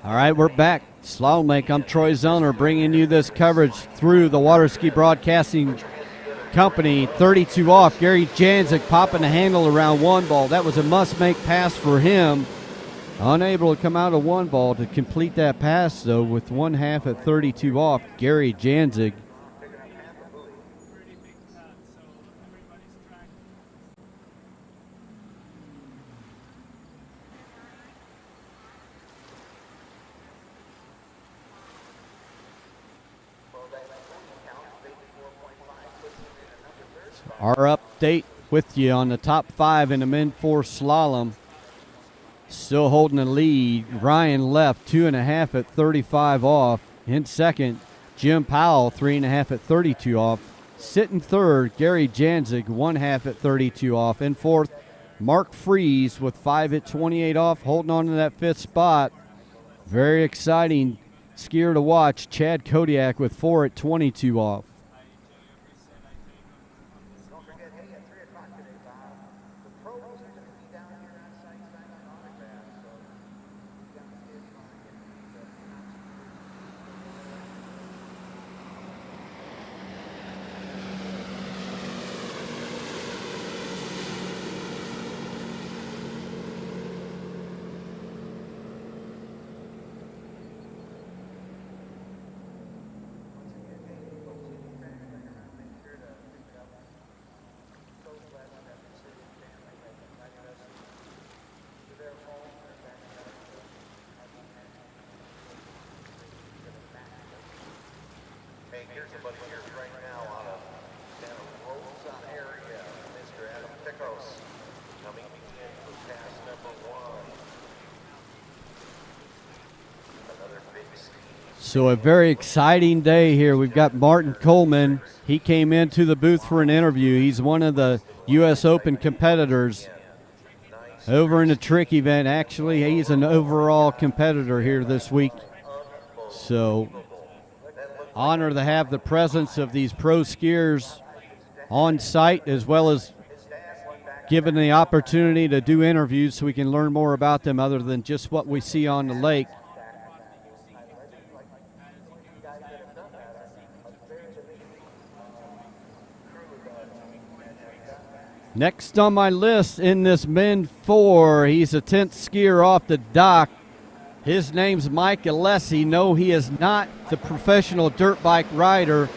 A: All right, we're back. Slalom Lake, I'm Troy Zellner bringing you this coverage through the Waterski Broadcasting Company. 32 off. Gary Janzik popping the handle around one ball. That was a must-make pass for him. Unable to come out of one ball to complete that pass, though, with 1/2 at 32 off. Gary Janzik. Our update with you on the top 5 in the men 4 slalom. Still holding the lead. Ryan left 2.5 at 35 off. In second, Jim Powell 3.5 at 32 off. Sitting third, Gary Janzik 1/2 at 32 off. In fourth, Mark Freeze with 5 at 28 off, holding on to that 5th spot. Very exciting skier to watch. Chad Kodiak with 4 at 22 off.
D: Here's somebody here right now out of Santa Rosa area, Mr. Adam Picos, coming in for pass number 1. Another big ski.
A: So a very exciting day here. We've got Martin Coleman. He came into the booth for an interview. He's one of the U.S. Open competitors over in the trick event. Actually, he's an overall competitor here this week. So honor to have the presence of these pro skiers on site, as well as given the opportunity to do interviews so we can learn more about them other than just what we see on the lake. Next on my list in this men 4, he's a 10th skier off the dock. His name's Mike Alessi. No, he is not the professional dirt bike rider.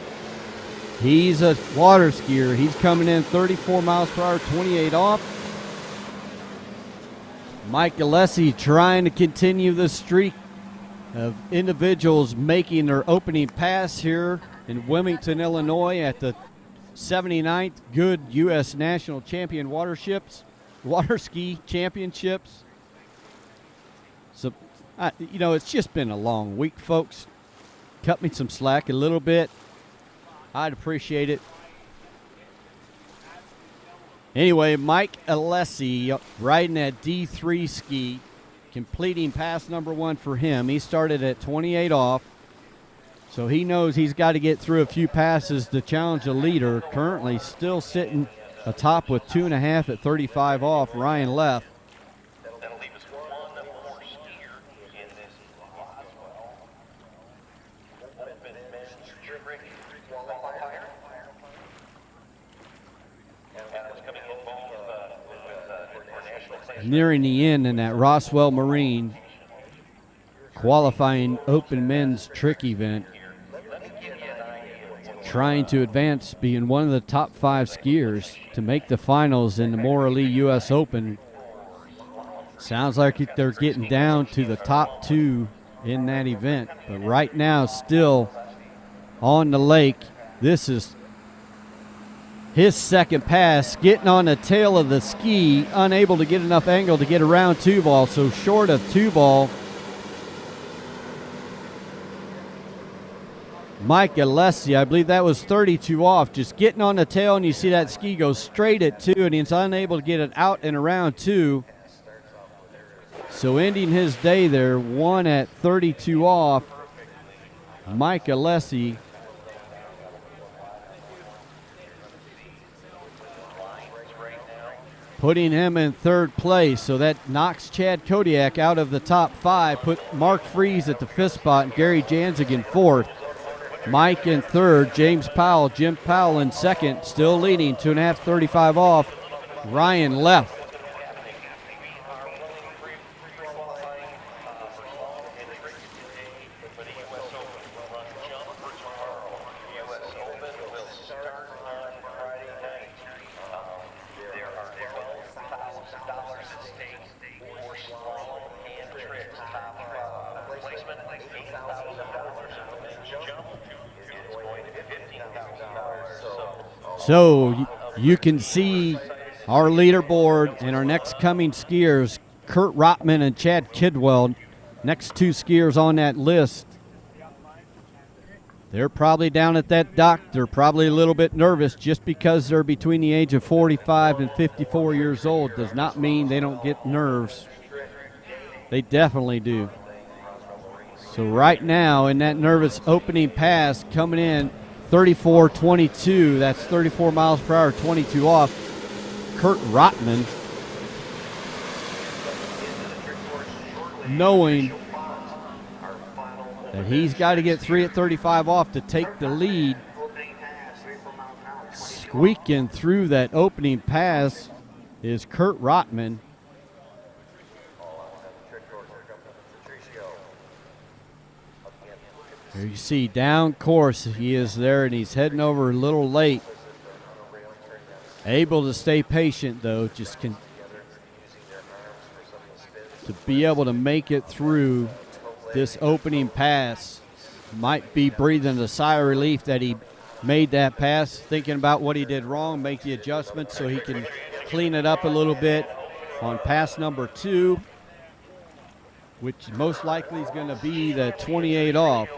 A: He's a water skier. He's coming in 34 miles per hour, 28 off. Mike Alessi trying to continue the streak of individuals making their opening pass here in Wilmington, Illinois at the 79th Goode U.S. National Champion Waterski Championships. So, it's just been a long week, folks. Cut me some slack a little bit. I'd appreciate it. Anyway, Mike Alessi riding that D3 ski, completing pass number 1 for him. He started at 28 off, so he knows he's got to get through a few passes to challenge the leader. Currently still sitting atop with 2.5 at 35 off, Ryan left. Nearing the end in that Roswell Marine qualifying open men's trick event, trying to advance, being one of the top 5 skiers to make the finals in the Morley U.S. Open. Sounds like they're getting down to the top 2 in that event, but right now still on the lake. This is his second pass, getting on the tail of the ski, unable to get enough angle to get around 2 ball, so short of 2 ball. Mike Alessi, I believe that was 32 off, just getting on the tail, and you see that ski go straight at 2, and he's unable to get it out and around 2. So ending his day there, 1 at 32 off, Mike Alessi. putting him in third place. So that knocks Chad Kodiak out of the top 5, put Mark Freeze at the 5th spot, and Gary Janzig in 4th. Mike in 3rd, James Powell, Jim Powell in 2nd, still leading, 2.5, 35 off. Ryan left. So you can see our leaderboard and our next coming skiers, Kurt Rotman and Chad Kidwell, next 2 skiers on that list. They're probably down at that dock. They're probably a little bit nervous. Just because they're between the age of 45 and 54 years old does not mean they don't get nerves. They definitely do. So right now in that nervous opening pass coming in, 34.22, that's 34 miles per hour, 22 off. Kurt Rotman, knowing that he's got to get 3 at 35 off to take the lead. Squeaking through that opening pass is Kurt Rotman. Here you see down course, he is there, and he's heading over a little late. Able to stay patient, though, just to be able to make it through this opening pass. Might be breathing a sigh of relief that he made that pass, thinking about what he did wrong, make the adjustments so he can clean it up a little bit on pass number 2, which most likely is going to be the 28 off.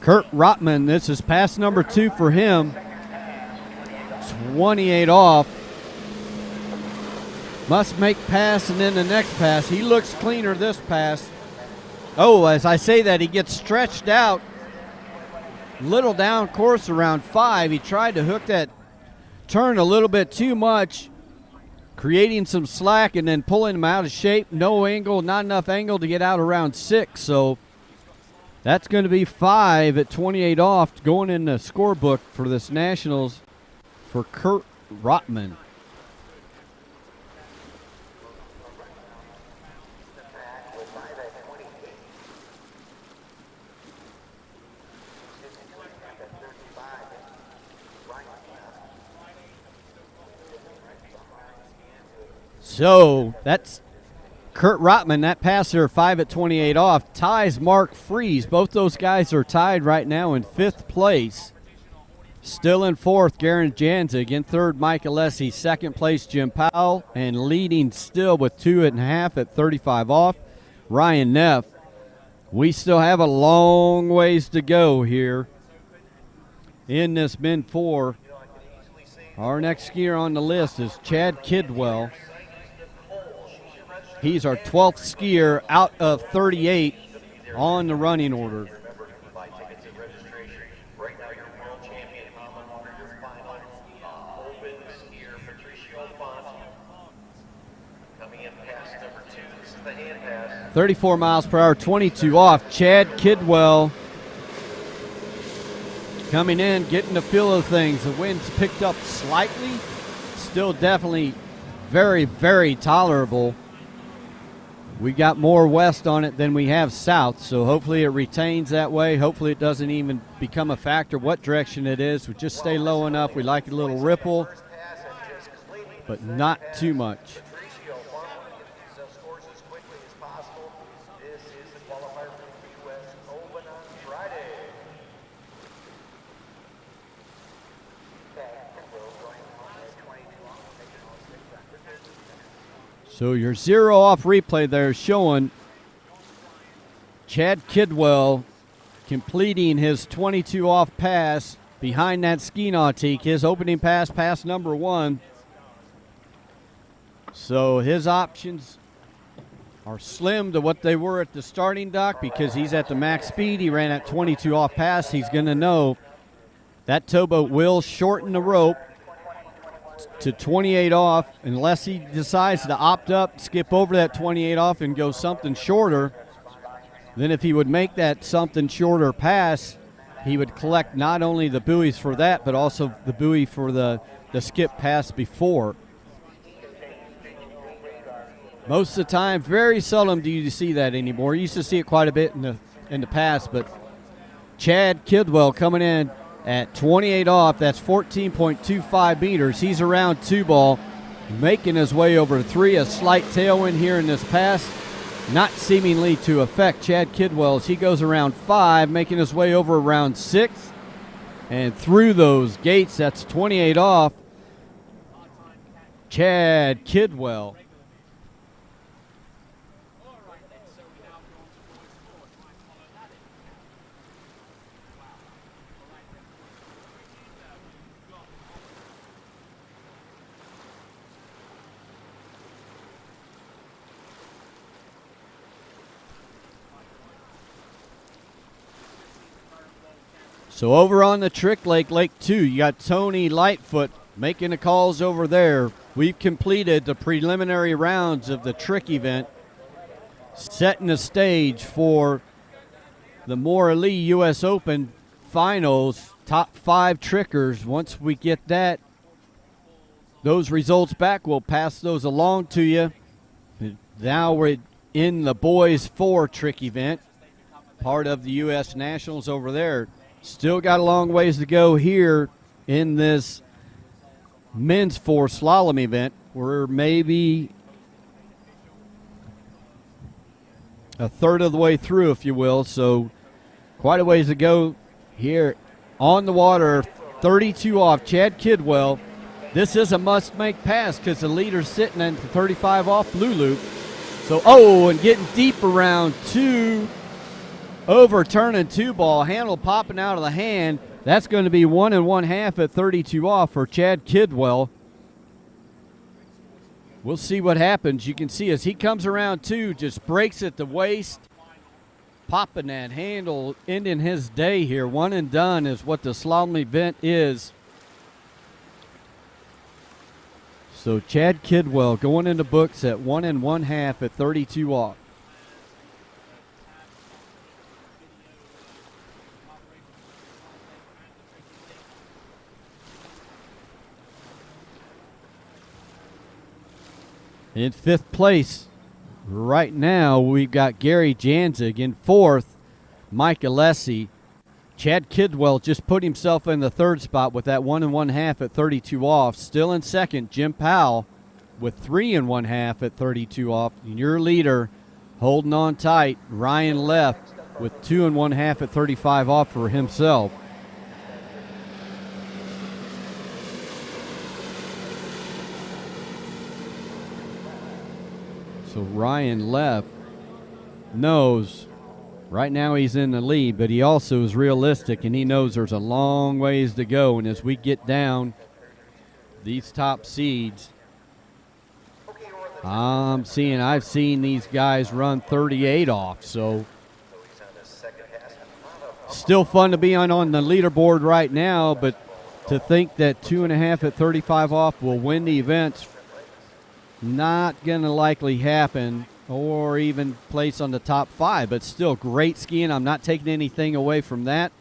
A: Kurt Rotman, this is pass number 2 for him. 28 off. Must make pass and then the next pass. He looks cleaner this pass. Oh, as I say that, he gets stretched out. Little down course around 5. He tried to hook that turn a little bit too much, creating some slack and then pulling him out of shape. No angle, not enough angle to get out around 6. So that's going to be 5 at 28 off going in the scorebook for this Nationals for Kurt Rotman. So that's Kurt Rotman, that passer, 5 at 28 off, ties Mark Freeze. Both those guys are tied right now in 5th place. Still in 4th, Garen Janzig. In 3rd, Mike Alessi. 2nd place, Jim Powell. And leading still with 2.5 at 35 off, Ryan Neff. We still have a long ways to go here in this Men 4. Our next skier on the list is Chad Kidwell. He's our 12th skier out of 38 on the running order.
D: Coming in pass number 2, this is the hand pass.
A: 34 miles per hour, 22 off. Chad Kidwell coming in, getting the feel of things. The wind's picked up slightly. Still definitely very, very tolerable. We got more west on it than we have south, so hopefully it retains that way. Hopefully it doesn't even become a factor what direction it is. We just stay low enough. We like a little ripple, but not too much.
G: quickly as possible. This is the qualifier for the U.S. Open on Friday.
A: So your 0 off replay there showing Chad Kidwell completing his 22 off pass behind that ski nautique, his opening pass, pass number 1. So his options are slim to what they were at the starting dock because he's at the max speed. He ran at 22 off pass. He's going to know that towboat will shorten the rope to 28 off unless he decides to opt up, skip over that 28 off and go something shorter. Then if he would make that something shorter pass, he would collect not only the buoys for that, but also the buoy for the skip pass before. Most of the time, very seldom do you see that anymore. You used to see it quite a bit in the past, but Chad Kidwell coming in at 28 off. That's 14.25 meters. He's around 2 ball, making his way over 3. A slight tailwind here in this pass, not seemingly to affect Chad Kidwell as he goes around 5, making his way over around 6. And through those gates, that's 28 off. Chad Kidwell. So over on the Trick Lake, Lake 2, you got Tony Lightfoot making the calls over there. We've completed the preliminary rounds of the Trick event, setting the stage for the Morley U.S. Open finals, top 5 trickers. Once we get those results back, we'll pass those along to you. Now we're in the boys 4 trick event, part of the U.S. Nationals over there. Still got a long ways to go here in this men's 4 slalom event. We're maybe a third of the way through, if you will. So quite a ways to go here on the water. 32 off, Chad Kidwell. This is a must-make pass because the leader's sitting at the 35 off blue loop. So, and getting deep around 2. Overturning 2 ball, handle popping out of the hand. That's going to be 1 1/2 at 32 off for Chad Kidwell. We'll see what happens. You can see as he comes around 2, just breaks at the waist, popping that handle, ending his day here. 1 and done is what the slalom event is. So Chad Kidwell going into books at 1 1/2 at 32 off. In 5th place right now, we've got Gary Janzig. In 4th, Mike Alessi. Chad Kidwell just put himself in the 3rd spot with that 1 1/2 at 32 off. Still in 2nd, Jim Powell with 3 1/2 at 32 off. And your leader holding on tight, Ryan Left with 2 1/2 at 35 off for himself. So Ryan Left knows right now he's in the lead, but he also is realistic, and he knows there's a long ways to go. And as we get down these top seeds, I've seen these guys run 38 off. So still fun to be on the leaderboard right now, but to think that 2 1/2 at 35 off will win the events, not going to likely happen, or even place on the top 5, but still great skiing. I'm not taking anything away from that.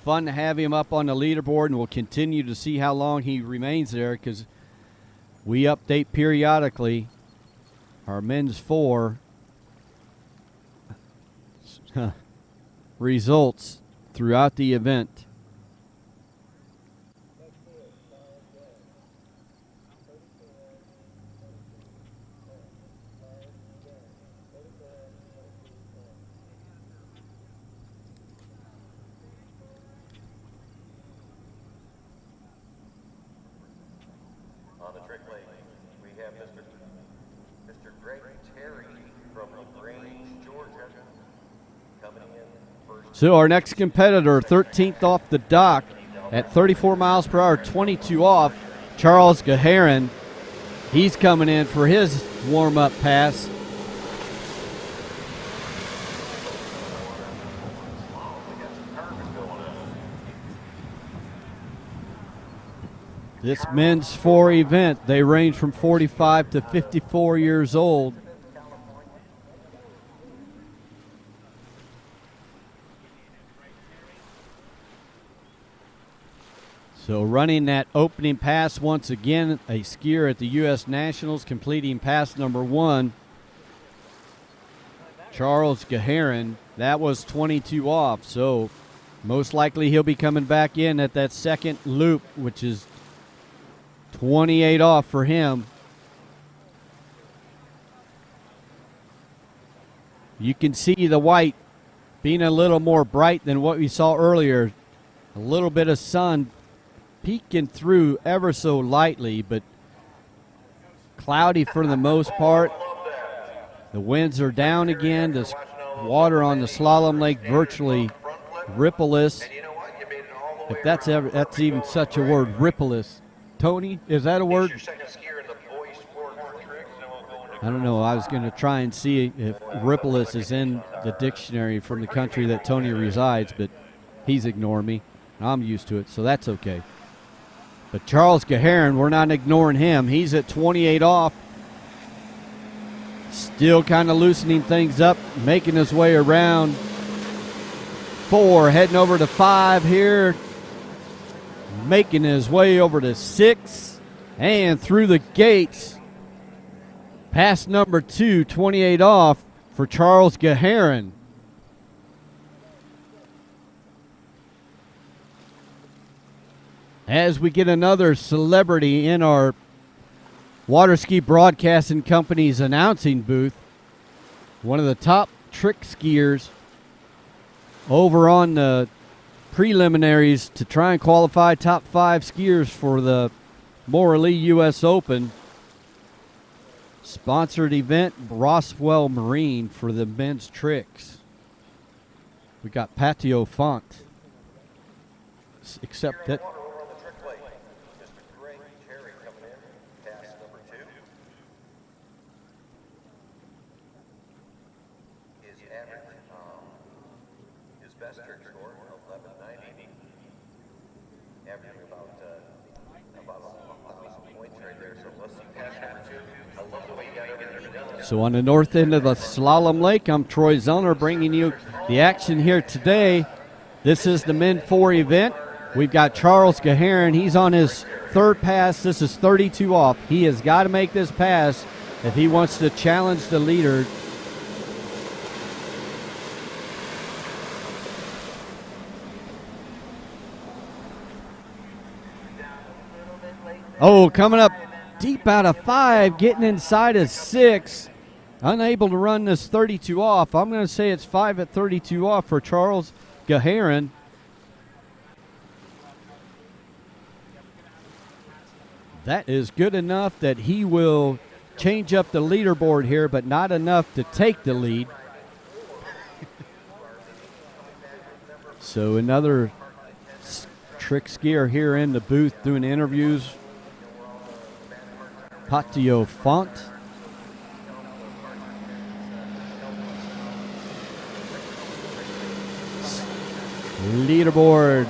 A: Fun to have him up on the leaderboard, and we'll continue to see how long he remains there because we update periodically our men's 4 results throughout the event.
D: On the trick lane, we have Mr. Greg Terry from LaGrange, Georgia, coming in first.
A: So our next competitor, 13th off the dock at 34 miles per hour, 22 off, Charles Gaharin. He's coming in for his warm-up pass. This men's 4 event, they range from 45 to 54 years old. So running that opening pass once again, a skier at the U.S. Nationals completing pass number 1. Charles Gaharin, that was 22 off, so most likely he'll be coming back in at that second loop, which is 28 off for him. You can see the white being a little more bright than what we saw earlier. A little bit of sun peeking through ever so lightly, but cloudy for the most part. The winds are down again. The water on the slalom lake virtually rippleless. If that's even such a word, rippleless. Tony, is that a word? I don't know. I was going to try and see if rippleless is in the dictionary from the country that Tony resides, but he's ignoring me. I'm used to it, so that's okay. But Charles Gaharin, we're not ignoring him. He's at 28 off. Still kind of loosening things up, making his way around 4, heading over to 5 here. Making his way over to 6 and through the gates. Pass number 2, 28 off for Charles Gaharin. As we get another celebrity in our Waterski Broadcasting Company's announcing booth, one of the top trick skiers over on the preliminaries to try and qualify top 5 skiers for the Morley U.S. Open. Sponsored event, Roswell Marine for the men's tricks. We got Patio Font. Except that
D: best trick score, 1190. Averaging about 1,000 points right there. So let's see pass number 2. I love the way you got everything done.
A: So on the north end of the slalom lake, I'm Troy Zellner bringing you the action here today. This is the Men 4 event. We've got Charles Gaharin. He's on his 3rd pass. This is 32 off. He has got to make this pass if he wants to challenge the leader. Oh, coming up deep out of 5, getting inside of 6. Unable to run this 32 off. I'm going to say it's 5 at 32 off for Charles Gaharin. That is good enough that he will change up the leaderboard here, but not enough to take the lead. So another trick skier here in the booth doing interviews. Patio Font. Leaderboard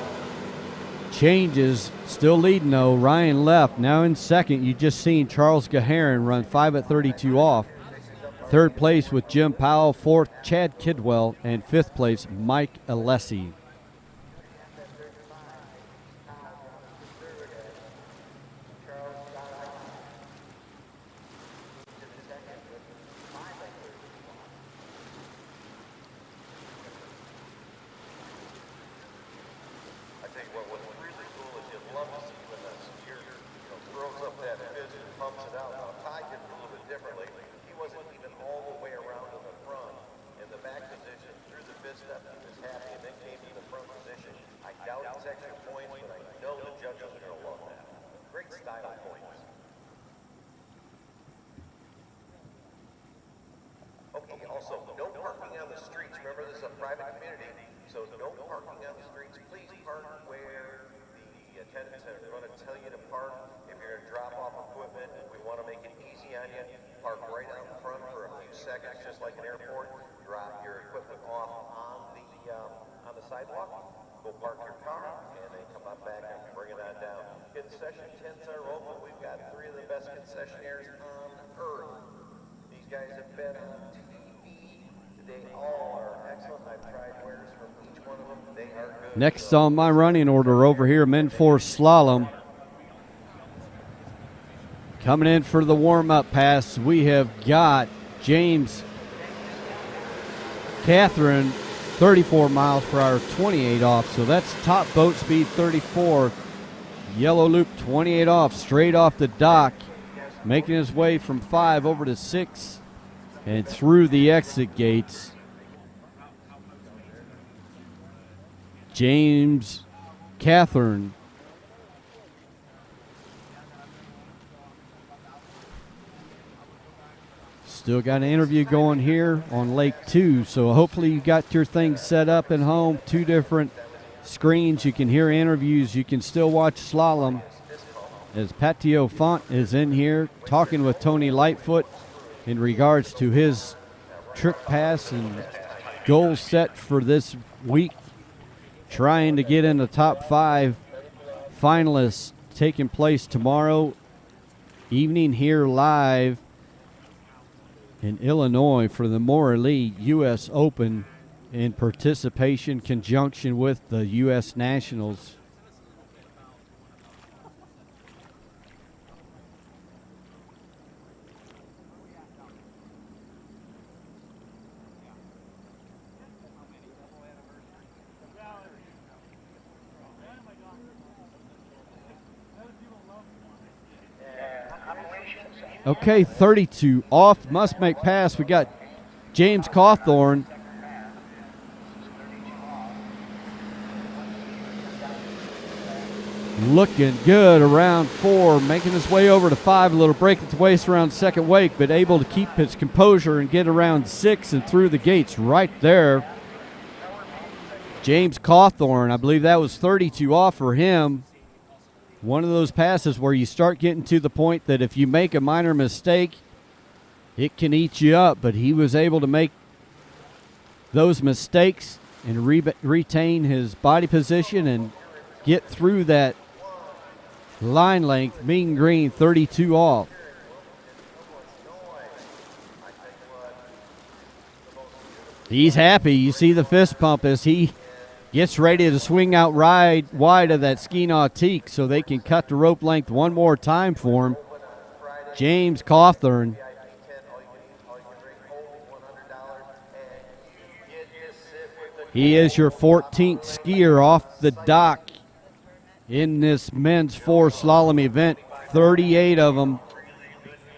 A: changes. Still leading though. Ryan left. Now in second. You just seen Charles Gaharin run 5 at 32 off. 3rd place with Jim Powell. 4th, Chad Kidwell. And 5th place, Mike Alessi.
D: Also, no parking on the streets. Remember, this is a private community, so no parking on the streets. Please park where the attendants are going to tell you to park. If you're going to drop off equipment, we want to make it easy on you. Park right out in front for a few seconds, just like an airport. Drop your equipment off on the sidewalk. Go park your car, and then come on back and bring it on down. Concession tents are open. We've got 3 of the best concessionaires on earth. These guys have been on TV. They all are excellent. I've tried wares from each one of them. They are good.
A: Next on my running order over here, Men Slalom. Coming in for the warm-up pass, we have got James Catherine, 34 miles per hour, 28 off. So that's top boat speed, 34. Yellow loop, 28 off, straight off the dock. Making his way from 5 over to 6 and through the exit gates. James Catherine. Still got an interview going here on Lake 2, so hopefully you got your things set up at home. 2 different screens. You can hear interviews. You can still watch slalom as Patio Font is in here talking with Tony Lightfoot in regards to his trick pass and goals set for this week. Trying to get in the top 5 finalists taking place tomorrow evening here live in Illinois for the Morley U.S. Open in participation conjunction with the U.S. Nationals. Okay, 32 off, must make pass. We got James Cawthorn. Looking good around 4, making his way over to 5. A little break at the waist around second wake, but able to keep his composure and get around 6 and through the gates right there. James Cawthorn, I believe that was 32 off for him. One of those passes where you start getting to the point that if you make a minor mistake, it can eat you up. But he was able to make those mistakes and retain his body position and get through that line length. Mean green, 32 off. He's happy. You see the fist pump as he gets ready to swing out wide of that ski nautique so they can cut the rope length one more time for him. James Cawthorn. He is your 14th skier off the dock in this men's 4 slalom event. 38 of them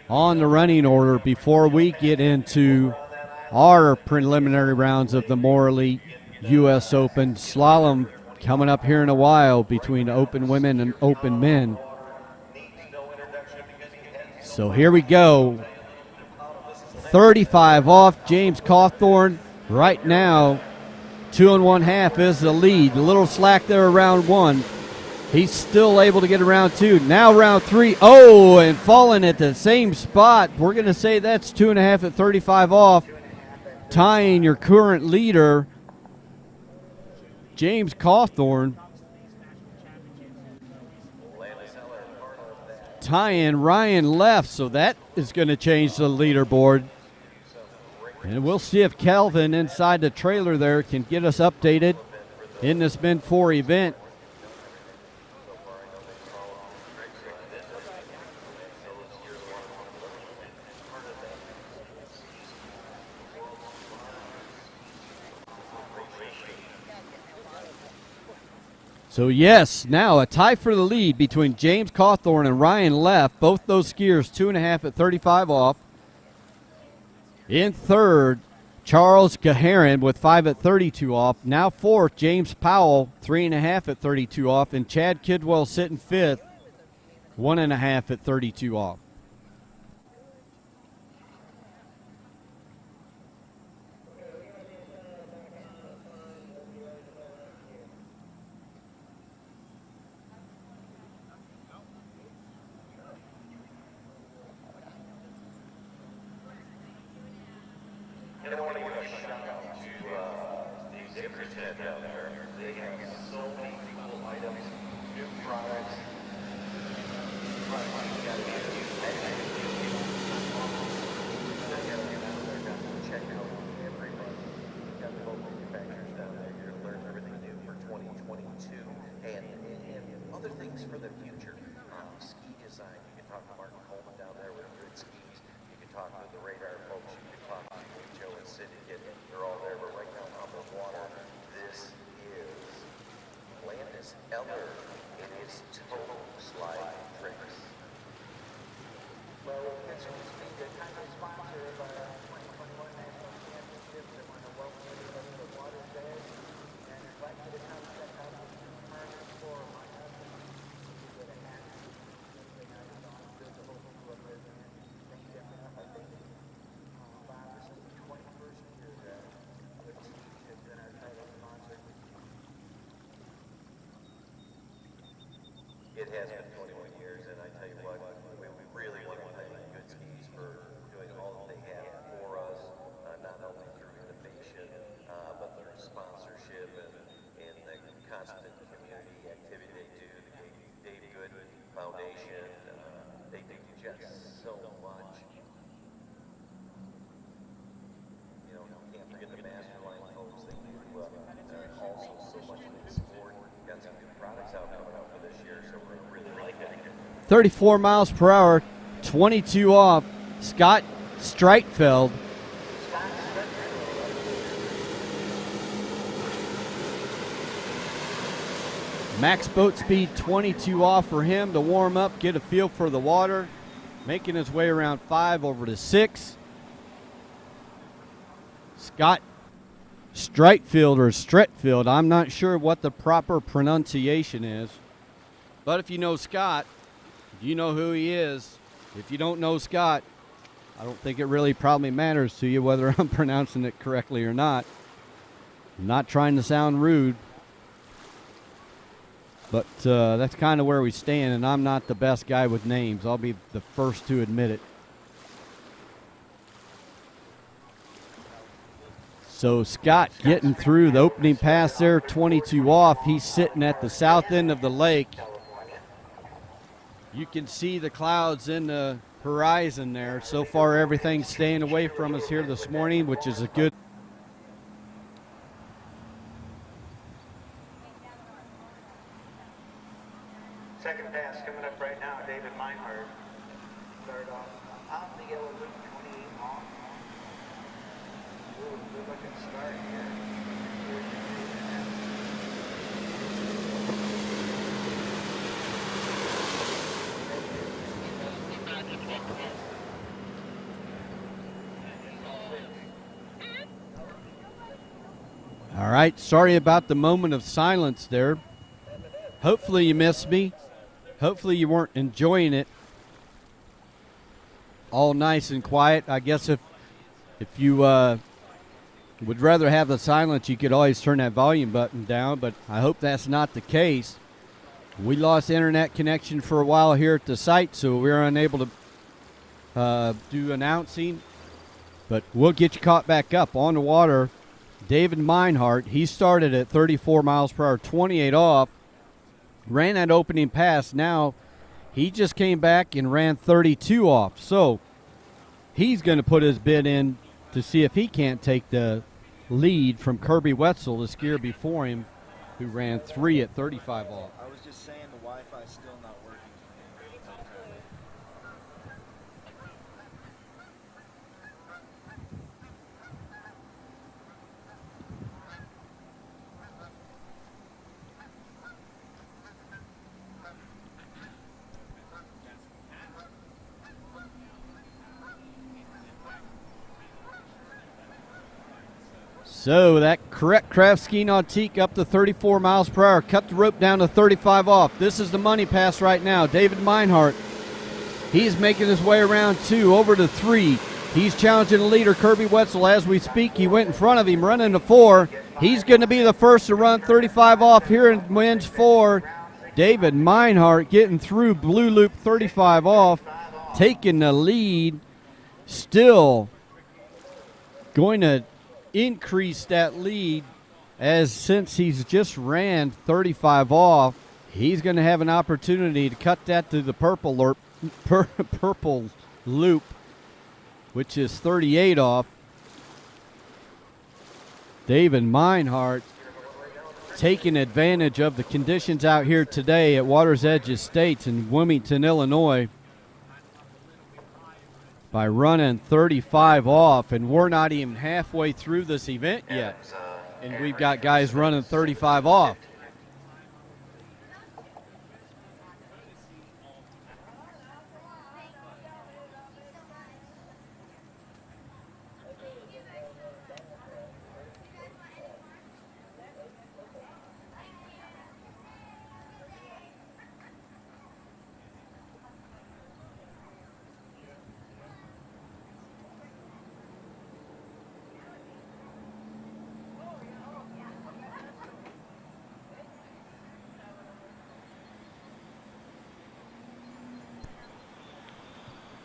A: on the running order before we get into our preliminary rounds of the Morley U.S. Open. Slalom coming up here in a while between open women and open men. So here we go. 35 off, James Cawthorn. Right now, 2 1/2 is the lead. A little slack there around 1. He's still able to get around 2. Now round 3. Oh, and falling at the same spot. We're going to say that's 2 1/2 at 35 off. Tying your current leader, James Cawthorn. Tying Ryan left, so that is going to change the leaderboard. And we'll see if Calvin inside the trailer there can get us updated in this Men 4 event. So yes, now a tie for the lead between James Cawthorn and Ryan Leff. Both those skiers 2 1/2 at 35 off. In third, Charles Gaharin with 5 at 32 off. Now fourth, James Powell, 3 1/2 at 32 off. And Chad Kidwell sitting fifth, 1 1/2 at 32 off.
D: Tricker's head down there. They have so many cool items, new products. Check out every month. We've got the local manufacturers down there. You're going to learn everything new for 2022 and other things for the future. Ski design. You can talk to Martin Coleman down there with Goode skis. You can talk to the Radar folks. You can talk to Joe and Syndicate. They're all there. But right now on the water, this is Landis Eller in his total slide tricks.
G: Well, this will be the kind of sponsor of our 2021 National Championships. I want to welcome everybody to Water's Edge and invite you to come check out the permanent floor of my husband. You get a hat. Every night on the whole crew up there. Thank you enough. I think Bob, this is the 21st year that the Chiefs has been our title sponsor.
D: It has been 21 years, and I tell you what, we really want to thank Goode Skis for doing all that they have for us, not only through innovation, but through sponsorship and the constant community activity they do. The Dave Goode Foundation, they do just so much. You know, can't forget the Mastermind folks. They do also so much for the sport. Got some new products out coming up for this year, so we're really like it.
A: 34 miles per hour, 22 off. Scott Streitfeld. Max boat speed 22 off for him to warm up, get a feel for the water. Making his way around 5 over to 6. Scott Streitfeld or Stretfield, I'm not sure what the proper pronunciation is. But if you know Scott, you know who he is. If you don't know Scott, I don't think it really probably matters to you whether I'm pronouncing it correctly or not. I'm not trying to sound rude. But that's kind of where we stand, and I'm not the best guy with names. I'll be the first to admit it. So Scott getting through the opening pass there, 22 off. He's sitting at the south end of the lake. You can see the clouds in the horizon there. So far, everything's staying away from us here this morning, which is a good.
G: Second pass coming up right now, David Meinhardt. Start off on the yellow loop, 28 off. Ooh, good looking start here.
A: All right, sorry about the moment of silence there. Hopefully you missed me. Hopefully you weren't enjoying it. All nice and quiet. I guess if you would rather have the silence, you could always turn that volume button down, but I hope that's not the case. We lost internet connection for a while here at the site, so we were unable to do announcing, but we'll get you caught back up on the water. David Meinhardt, he started at 34 miles per hour, 28 off, ran that opening pass. Now he just came back and ran 32 off, so he's going to put his bid in to see if he can't take the lead from Kirby Wetzel, the skier before him, who ran 3 at 35 off.
F: I was just saying the Wi-Fi's still not working.
A: So that correct craft ski nautique up to 34 miles per hour, cut the rope down to 35 off. This is the money pass right now. David Meinhardt, he's making his way around 2, over to 3. He's challenging the leader, Kirby Wetzel, as we speak. He went in front of him, running to 4. He's going to be the first to run 35 off here in wins 4. David Meinhardt getting through blue loop 35 off, taking the lead. Still going to increase that lead as since he's just ran 35 off, he's going to have an opportunity to cut that to the purple loop, which is 38 off. David Meinhardt taking advantage of the conditions out here today at Water's Edge Estates in Wilmington, Illinois, by running 35 off, and we're not even halfway through this event yet, and we've got guys running 35 off.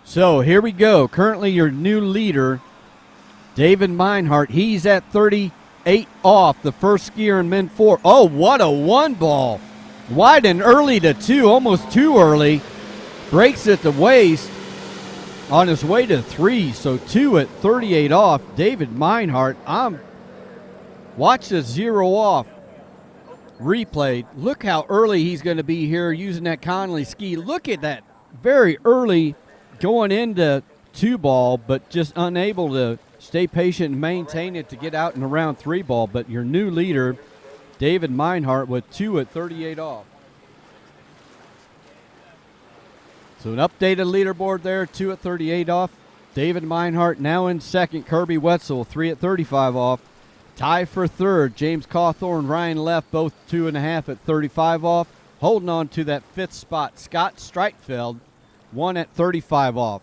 A: So here we go. Currently your new leader, David Meinhardt. He's at 38 off, the first skier in Men 4. Oh, what a one ball. Wide and early to 2, almost too early. Breaks at the waist on his way to 3. So 2 at 38 off. David Meinhardt. Watch the 0 off replay. Look how early he's going to be here using that Conley ski. Look at that very early going into 2 ball, but just unable to stay patient and maintain it to get out in the round 3 ball. But your new leader, David Meinhardt, with 2 at 38 off. So an updated leaderboard there, 2 at 38 off. David Meinhardt now in second. Kirby Wetzel, 3 at 35 off. Tie for third, James Cawthorn, Ryan Leff, both 2.5 at 35 off. Holding on to that 5th spot, Scott Streitfeld, 1 at 35 off.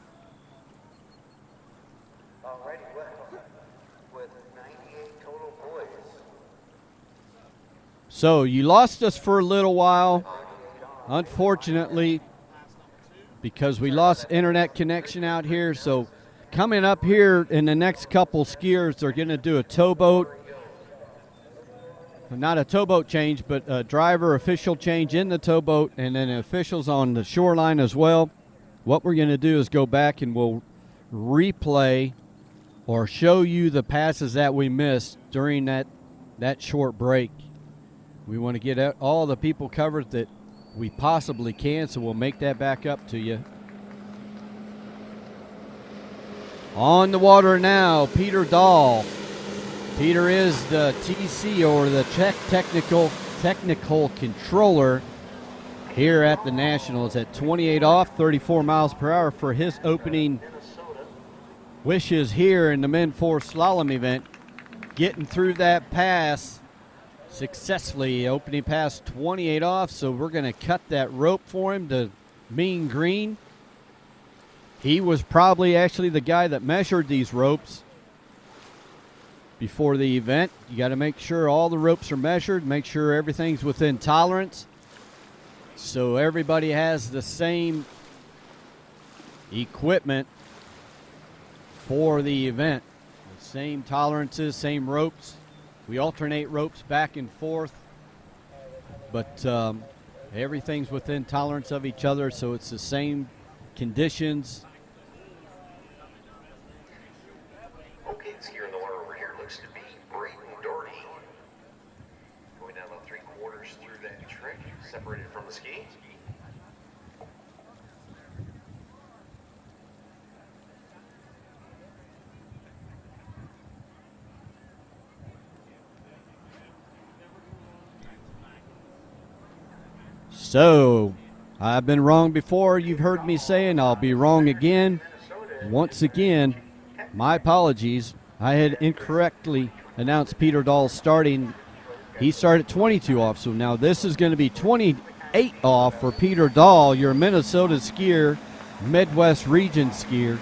G: Alrighty, with 98 total boys.
A: So you lost us for a little while, unfortunately, because we lost internet connection out here. So coming up here in the next couple skiers, they're going to do a towboat. Not a towboat change, but a driver official change in the towboat, and then officials on the shoreline as well. What we're going to do is go back and we'll replay or show you the passes that we missed during that short break. We want to get all the people covered that we possibly can, so we'll make that back up to you. On the water now, Peter Dahl. Peter is the TC, or the technical controller here at the Nationals, at 28 off, 34 miles per hour for his opening wishes here in the Men 4 Slalom event. Getting through that pass successfully, opening pass 28 off, so we're going to cut that rope for him to mean green. He was probably actually the guy that measured these ropes before the event. You got to make sure all the ropes are measured, make sure everything's within tolerance, so everybody has the same equipment for the event. The same tolerances, same ropes. We alternate ropes back and forth, but everything's within tolerance of each other, so it's the same conditions.
D: Okay, the skier in the water over here looks to be Brayden Doherty. Going down about 3/4 through that trick, separated from the ski.
A: So, I've been wrong before. You've heard me saying I'll be wrong again. Once again, my apologies. I had incorrectly announced Peter Dahl starting. He started 22 off, so now this is going to be 28 off for Peter Dahl, your Minnesota skier, Midwest region skier.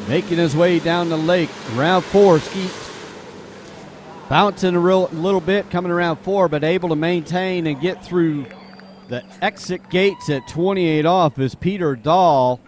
A: Making his way down the lake, round 4, skeets. Bouncing a little bit, coming around 4, but able to maintain and get through the exit gates at 28 off is Peter Dahl.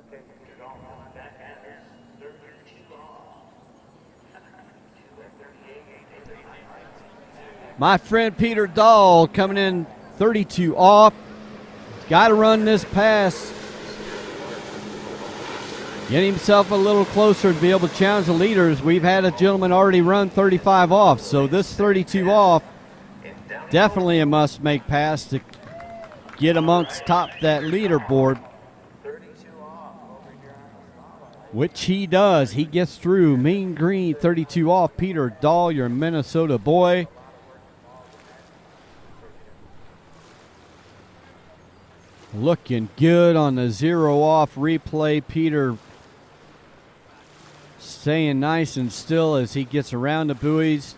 G: Okay, Peter Dahl on that end is 32 off. 2 at 38.
A: My friend Peter Dahl coming in 32 off. Got to run this pass. Getting himself a little closer to be able to challenge the leaders. We've had a gentleman already run 35 off, so this 32 off, definitely a must-make pass to get amongst top that leaderboard, which he does. He gets through. Mean Green, 32 off. Peter Dahl, your Minnesota boy. Looking good on the 0 off replay. Peter staying nice and still as he gets around the buoys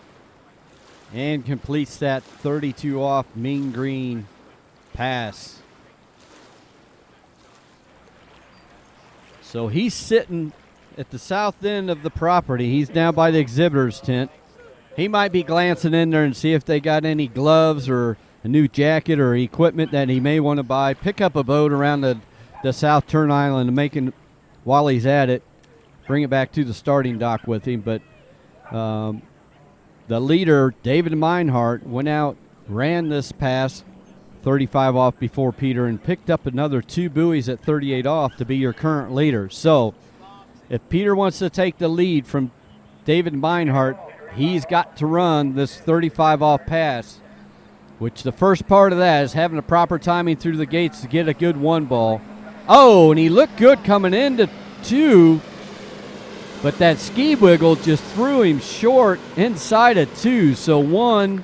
A: and completes that 32 off Mean Green pass. So he's sitting at the south end of the property. He's down by the exhibitor's tent. He might be glancing in there and see if they got any gloves or a new jacket or equipment that he may want to buy. Pick up a boat around the South Turn Island and while he's at it, bring it back to the starting dock with him. But the leader, David Meinhardt, went out, ran this pass 35 off before Peter, and picked up another 2 buoys at 38 off to be your current leader. So if Peter wants to take the lead from David Meinhardt, he's got to run this 35 off pass, which the first part of that is having the proper timing through the gates to get a good 1 ball. Oh, and he looked good coming into 2, but that ski wiggle just threw him short inside of 2. So 1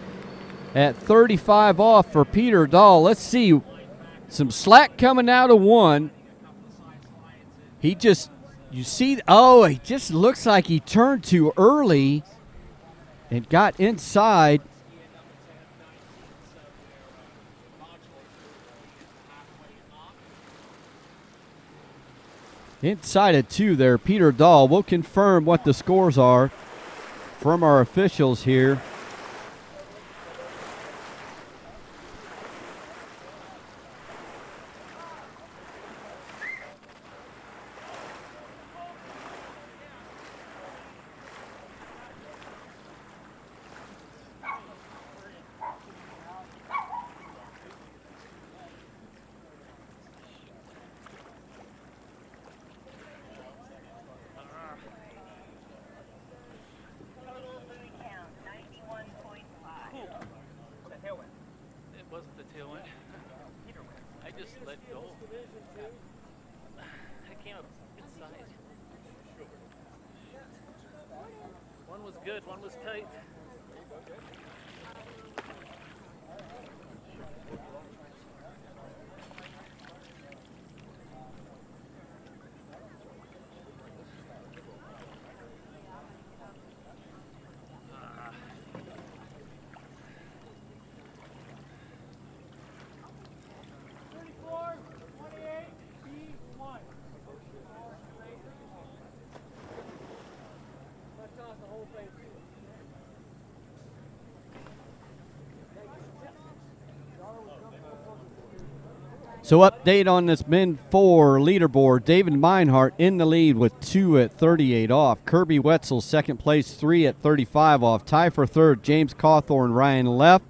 A: at 35 off for Peter Dahl. Let's see, some slack coming out of 1. He just looks like he turned too early and got inside. Inside of 2 there, Peter Dahl. We'll confirm what the scores are from our officials here. So update on this Men 4 leaderboard. David Meinhardt in the lead with 2 at 38 off. Kirby Wetzel second place, 3 at 35 off. Tie for third, James Cawthorn, Ryan Left.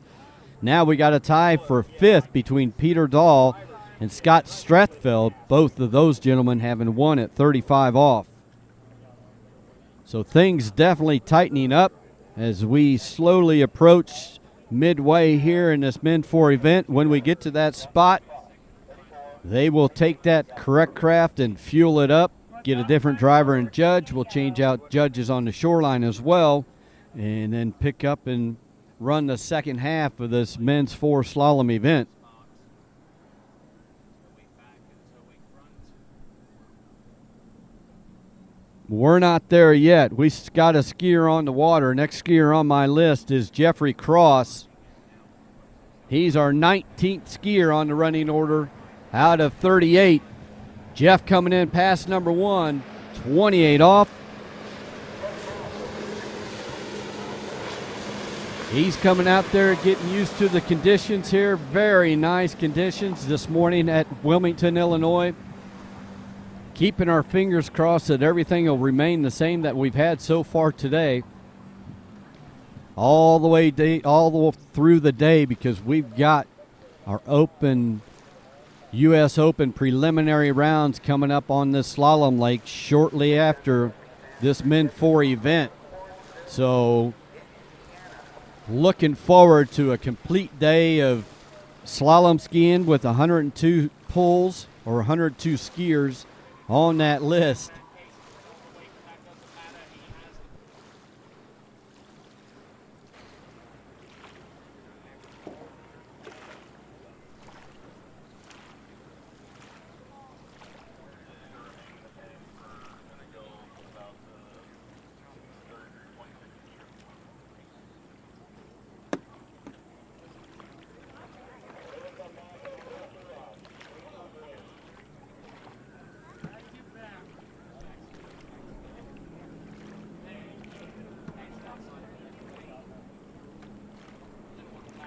A: Now we got a tie for fifth between Peter Dahl and Scott Strathfeld. Both of those gentlemen having 1 at 35 off. So things definitely tightening up as we slowly approach midway here in this Men 4 event. When we get to that spot, they will take that correct craft and fuel it up, get a different driver and judge. We'll change out judges on the shoreline as well, and then pick up and run the second half of this Men's 4 Slalom event. We're not there yet. We got a skier on the water. Next skier on my list is Jeffrey Cross. He's our 19th skier on the running order out of 38. Jeff coming in past number 1, 28 off. He's coming out there getting used to the conditions here. Very nice conditions this morning at Wilmington, Illinois. keeping our fingers crossed that everything will remain the same that we've had so far today, all the way through the day, because we've got our U.S. Open preliminary rounds coming up on this slalom lake shortly after this Men 4 event. So looking forward to a complete day of slalom skiing with 102 pulls or 102 skiers on that list.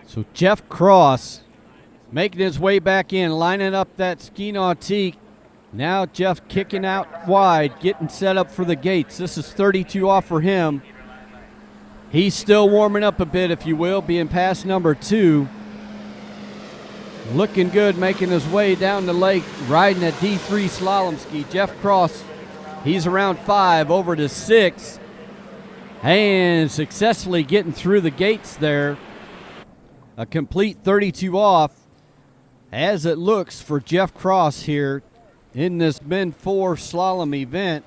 A: So Jeff Cross making his way back in, lining up that ski nautique. Now Jeff kicking out wide, getting set up for the gates. This is 32 off for him. He's still warming up a bit, if you will, being past number 2. Looking good, making his way down the lake, riding a D3 slalom ski. Jeff Cross, he's around 5, over to 6, and successfully getting through the gates there. A complete 32 off, as it looks for Jeff Cross here in this Men 4 slalom event.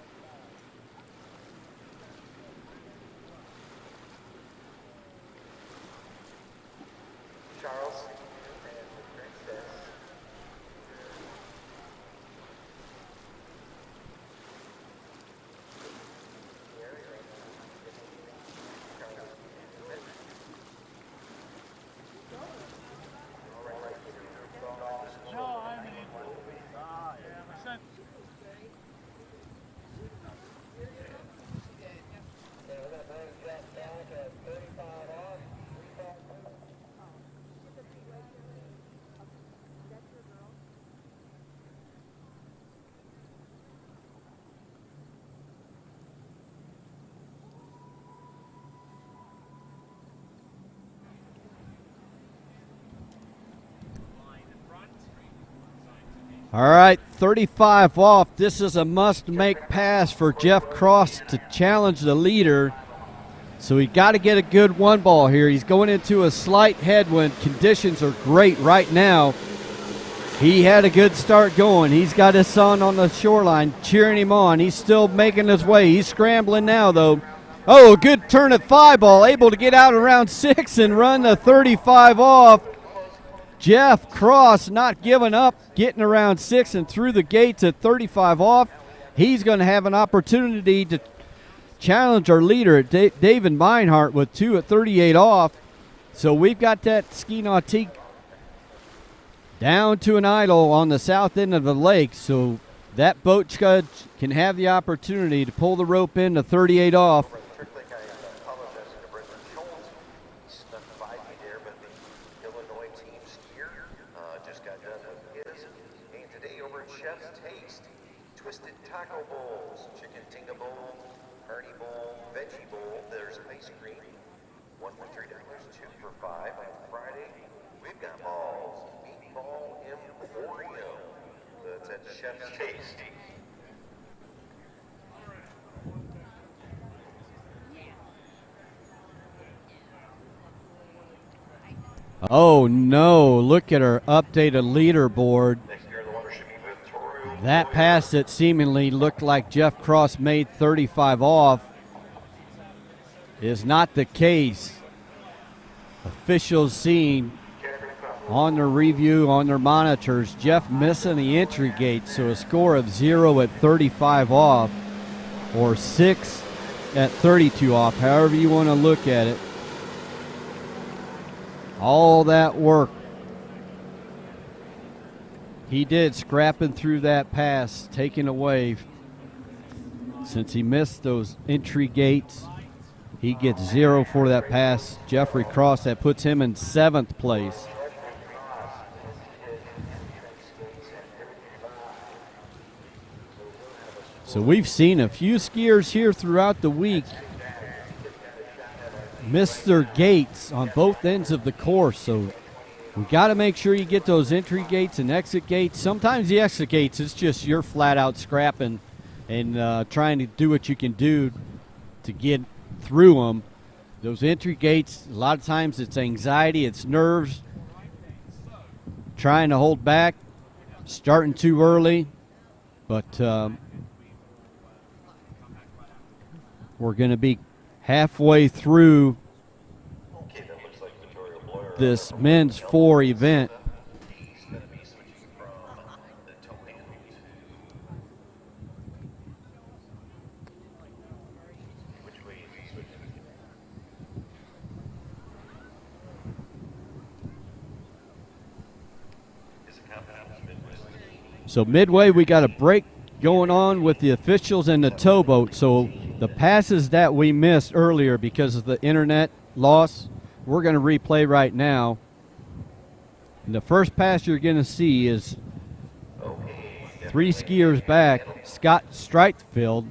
A: All right, 35 off. This is a must-make pass for Jeff Cross to challenge the leader. So he got to get a good one ball here. He's going into a slight headwind. Conditions are great right now. He had a good start going. He's got his son on the shoreline cheering him on. He's still making his way. He's scrambling now, though. Oh, a good turn at 5 ball, able to get out around 6 and run the 35 off. Jeff Cross not giving up, getting around 6 and through the gates at 35 off. He's going to have an opportunity to challenge our leader, David Meinhardt, with 2 at 38 off. So we've got that ski nautique down to an idle on the south end of the lake. So that boat scud can have the opportunity to pull the rope in to 38 off. Oh no, look at our updated leaderboard. That pass that seemingly looked like Jeff Cross made 35 off is not the case. Officials seeing on their review, on their monitors, Jeff missing the entry gate, so a score of 0 at 35 off or 6 at 32 off, however you want to look at it. All that work he did scrapping through that pass, taken away. Since he missed those entry gates, he gets 0 for that pass. Jeffrey Cross, that puts him in 7th place. So we've seen a few skiers here throughout the week miss their gates on both ends of the course. So we got to make sure you get those entry gates and exit gates. Sometimes the exit gates, it's just you're flat out scrapping and trying to do what you can do to get through them. Those entry gates, a lot of times it's anxiety, it's nerves, trying to hold back, starting too early. But we're going to be halfway through this men's 4 event. So midway, we got a break going on with the officials and the towboat. So the passes that we missed earlier because of the internet loss, we're going to replay right now. And the first pass you're going to see is 3 skiers back, Scott Streitfeld.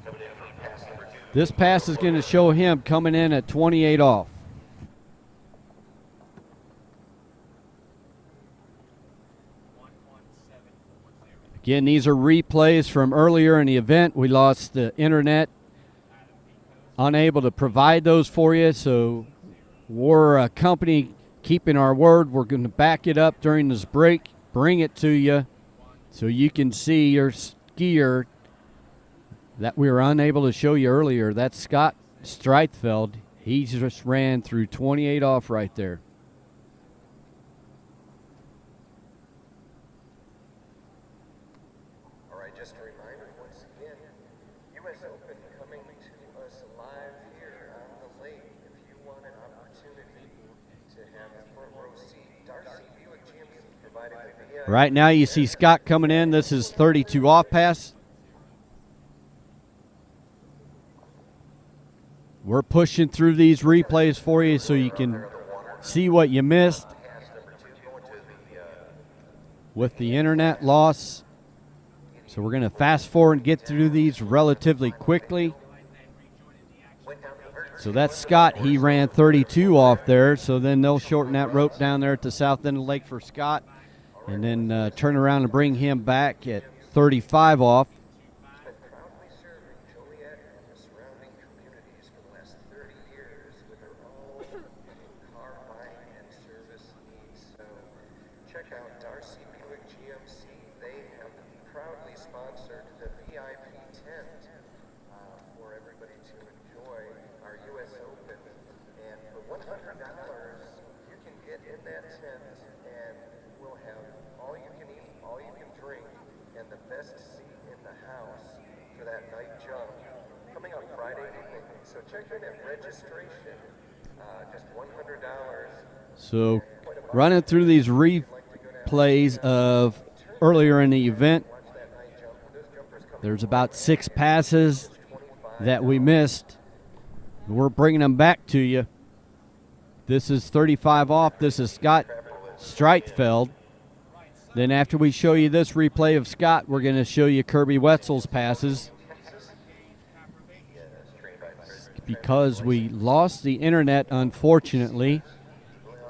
A: This pass is going to show him coming in at 28 off. Again, these are replays from earlier in the event. We lost the internet, unable to provide those for you, so we're a company keeping our word. We're going to back it up during this break, bring it to you so you can see your skier that we were unable to show you earlier. That's Scott Streitfeld. He just ran through 28 off right there. Right now you see Scott coming in. This is 32 off pass. We're pushing through these replays for you so you can see what you missed. With the internet loss. So we're going to fast forward and get through these relatively quickly. So that's Scott. He ran 32 off there. So then they'll shorten that rope down there at the south end of the lake for Scott. And then turn around and bring him back at 35 off. So running through these replays of earlier in the event, there's about 6 passes that we missed. We're bringing them back to you. This is 35 off. This is Scott Streitfeld. Then after we show you this replay of Scott, we're going to show you Kirby Wetzel's passes. Because we lost the internet, unfortunately.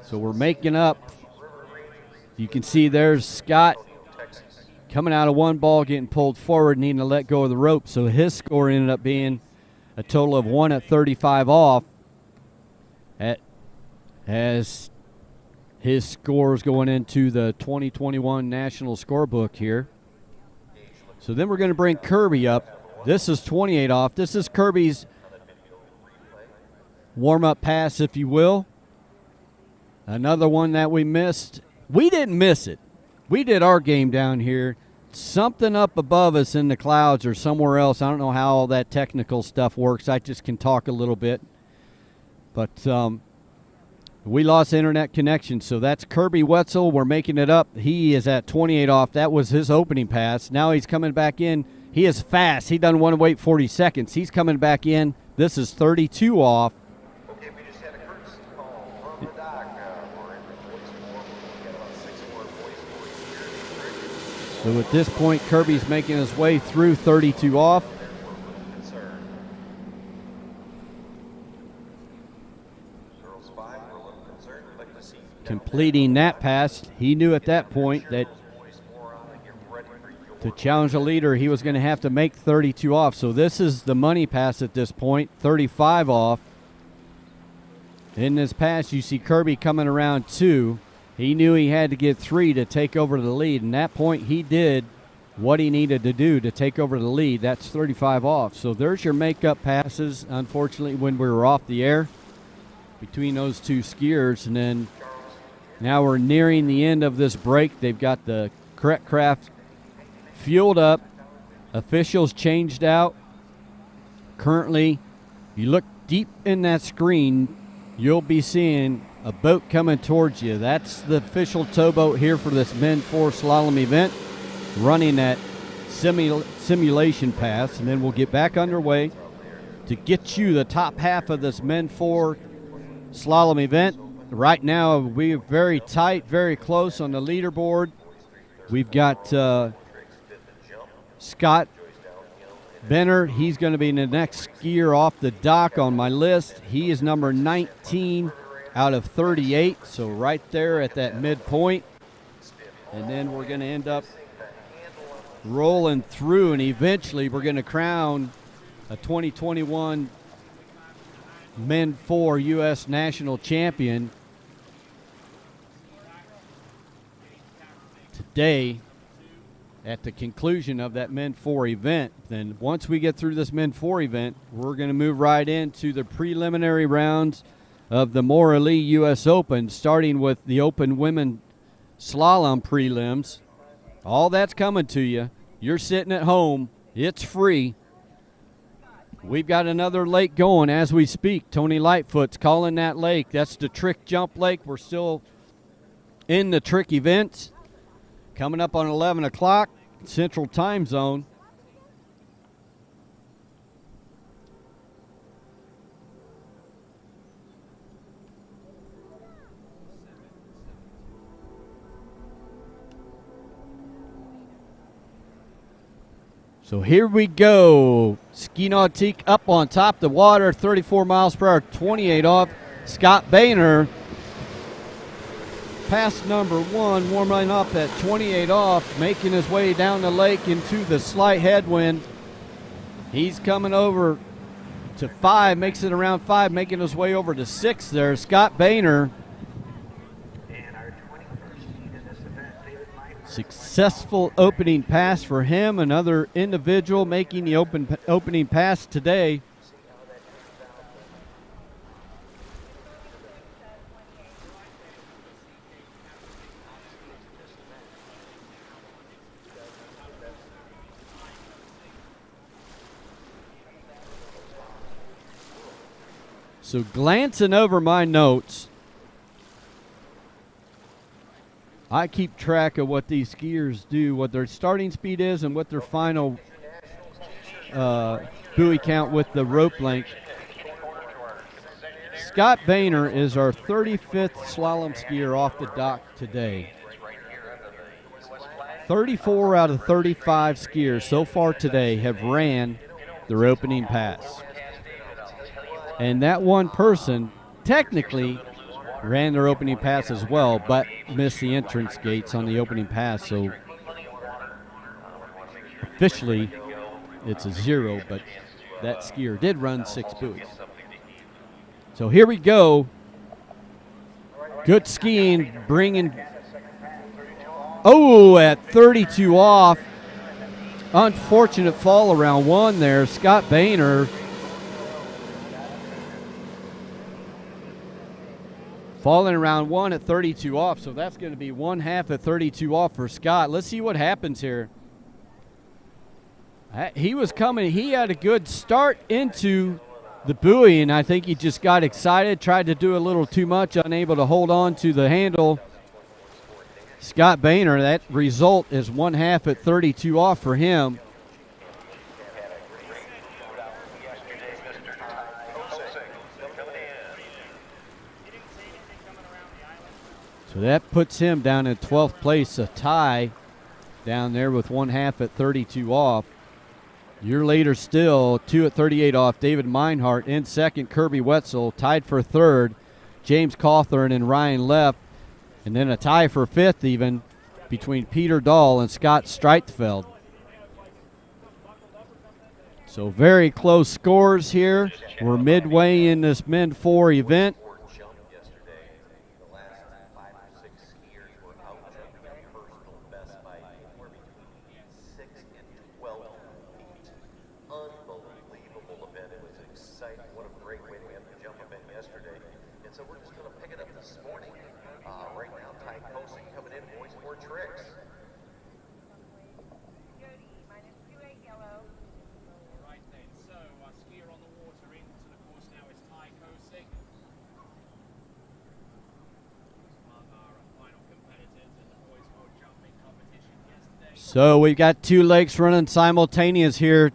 A: So we're making up. You can see there's Scott coming out of one ball, getting pulled forward, needing to let go of the rope. So his score ended up being a total of 1 at 35 off. As his scores going into the 2021 National Scorebook here. So then we're going to bring Kirby up. This is 28 off. This is Kirby's warm-up pass, if you will. Another one that we missed. We didn't miss it. We did our game down here. Something up above us in the clouds or somewhere else. I don't know how all that technical stuff works. I just can talk a little bit. But we lost internet connection. So that's Kirby Wetzel. We're making it up. He is at 28 off. That was his opening pass. Now he's coming back in. He is fast. He doesn't want to wait 40 seconds. He's coming back in. This is 32 off. So at this point, Kirby's making his way through 32 off. completing that pass. He knew at that point that to challenge the leader, he was going to have to make 32 off. So this is the money pass at this point, 35 off. In this pass, you see Kirby coming around 2. He knew he had to get 3 to take over the lead. And that point, he did what he needed to do to take over the lead. That's 35 off. So there's your makeup passes, unfortunately, when we were off the air between those two skiers. And then now we're nearing the end of this break. They've got the correct craft fueled up. Officials changed out. Currently, if you look deep in that screen, you'll be seeing a boat coming towards you. That's the official towboat here for this Men 4 slalom event, running that simulation pass, and then we'll get back underway to get you the top half of this Men 4 slalom event. Right now, we're very tight, very close on the leaderboard. We've got Scott Benner. He's going to be the next skier off the dock on my list. He is number 19 out of 38, so right there at that midpoint. And then we're going to end up rolling through, and eventually we're going to crown a 2021 Men 4 U.S. National Champion today at the conclusion of that Men 4 event. Then once we get through this Men 4 event, we're going to move right into the preliminary rounds of the Morley U.S. Open, starting with the Open Women Slalom prelims. All that's coming to you. You're sitting at home. It's free. We've got another lake going as we speak. Tony Lightfoot's calling that lake. That's the Trick Jump Lake. We're still in the Trick events. Coming up on 11 o'clock, Central Time Zone. So here we go. Ski Nautique up on top of the water, 34 miles per hour, 28 off. Scott Boehner, pass number 1, warming up at 28 off, making his way down the lake into the slight headwind. He's coming over to 5, makes it around 5, making his way over to 6 there. Scott Boehner, successful opening pass for him. Another individual making the opening pass today. So glancing over my notes, I keep track of what these skiers do, what their starting speed is, and what their final buoy count with the rope length. Scott Boehner is our 35th slalom skier off the dock today. 34 out of 35 skiers so far today have ran their opening pass. And that one person technically ran their opening pass as well, but missed the entrance gates on the opening pass. So officially it's a 0, but that skier did run 6 buoys. So here we go. Good skiing, bringing, at 32 off. Unfortunate fall around 1 there. Scott Boehner falling around 1 at 32 off, so that's going to be 1/2 at 32 off for Scott. Let's see what happens here. He was coming. He had a good start into the buoy, and I think he just got excited, tried to do a little too much, unable to hold on to the handle. Scott Boehner, that result is 1/2 at 32 off for him. So that puts him down in 12th place, a tie down there with 1/2 at 32 off. Your leader still, 2 at 38 off, David Meinhardt. In second, Kirby Wetzel, tied for third. James Cawthorn and Ryan Leff, and then a tie for 5th even between Peter Dahl and Scott Streitfeld. So very close scores here. We're midway in this Men 4 event. So we've got 2 lakes running simultaneous here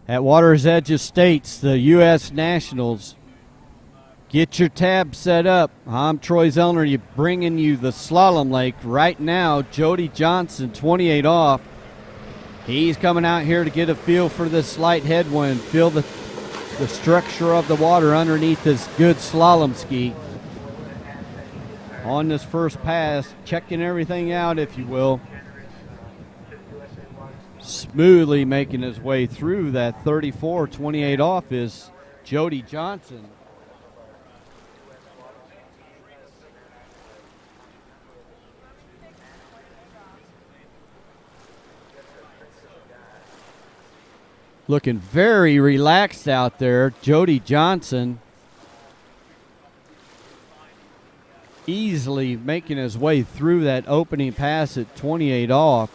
A: at Water's Edge Estates, the U.S. Nationals. Get your tab set up. I'm Troy Zellner, bringing you the slalom lake. Right now, Jody Johnson, 28 off. He's coming out here to get a feel for this slight headwind, feel the structure of the water underneath this good slalom ski. On this first pass, checking everything out, if you will. Smoothly making his way through that 34, 28 off is Jody Johnson. Looking very relaxed out there, Jody Johnson. Easily making his way through that opening pass at 28 off.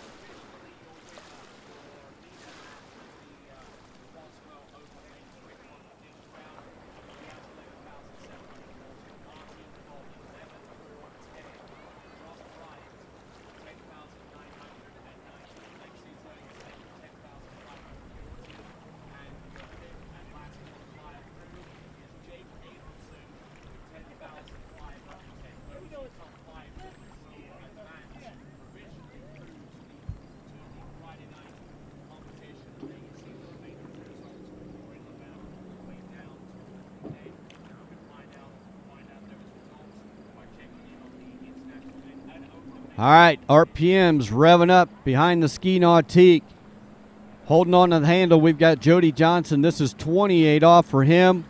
A: All right, RPM's revving up behind the ski nautique. Holding on to the handle, we've got Jody Johnson. This is 28 off for him.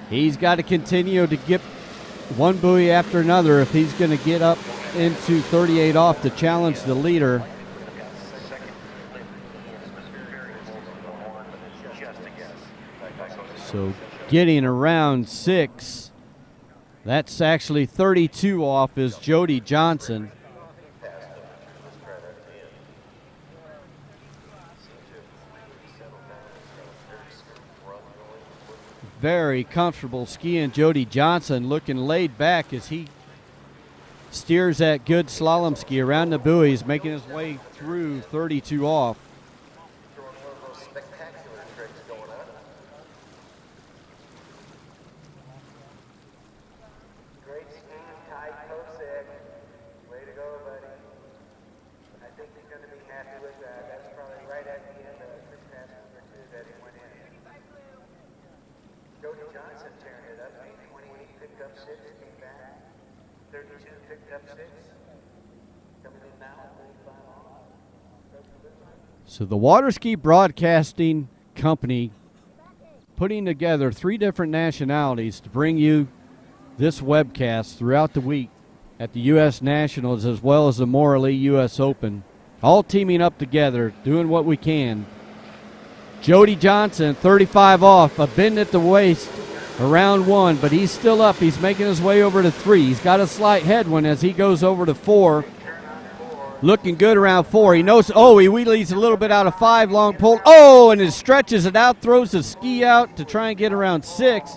A: He's got to continue to get one buoy after another if he's going to get up into 38 off to challenge the leader. So getting around 6. That's actually 32 off is Jody Johnson. Very comfortable skiing. Jody Johnson looking laid back as he steers that good slalom ski around the buoys, making his way through 32 off. So the Waterski Broadcasting Company putting together 3 different nationalities to bring you this webcast throughout the week at the U.S. Nationals as well as the Morley U.S. Open. All teaming up together, doing what we can. Jody Johnson, 35 off, a bend at the waist around 1, but he's still up. He's making his way over to 3. He's got a slight headwind as he goes over to 4. Looking good around 4. He knows, he wheelies a little bit out of 5, long pull. And it stretches it out, throws the ski out to try and get around 6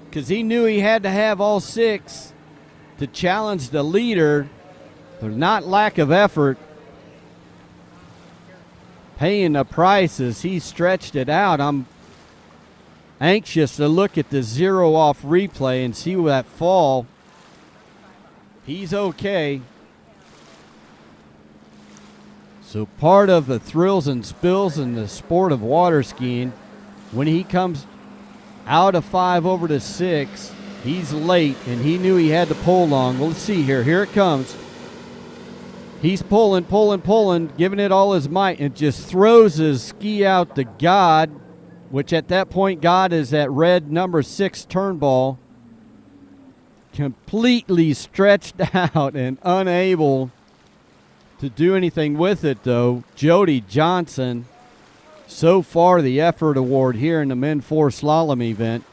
A: because he knew he had to have all 6 to challenge the leader, but not lack of effort. Paying the price as he stretched it out. I'm anxious to look at the 0 off replay and see that fall. He's okay. So part of the thrills and spills in the sport of water skiing, when he comes out of 5 over to 6. He's late, and he knew he had to pull long. Well, let's see here. Here it comes. He's pulling, giving it all his might, and just throws his ski out to Goode, which at that point, Goode is at red number 6 turn ball. Completely stretched out and unable to do anything with it, though. Jody Johnson, so far the effort award here in the Men 4 Slalom event.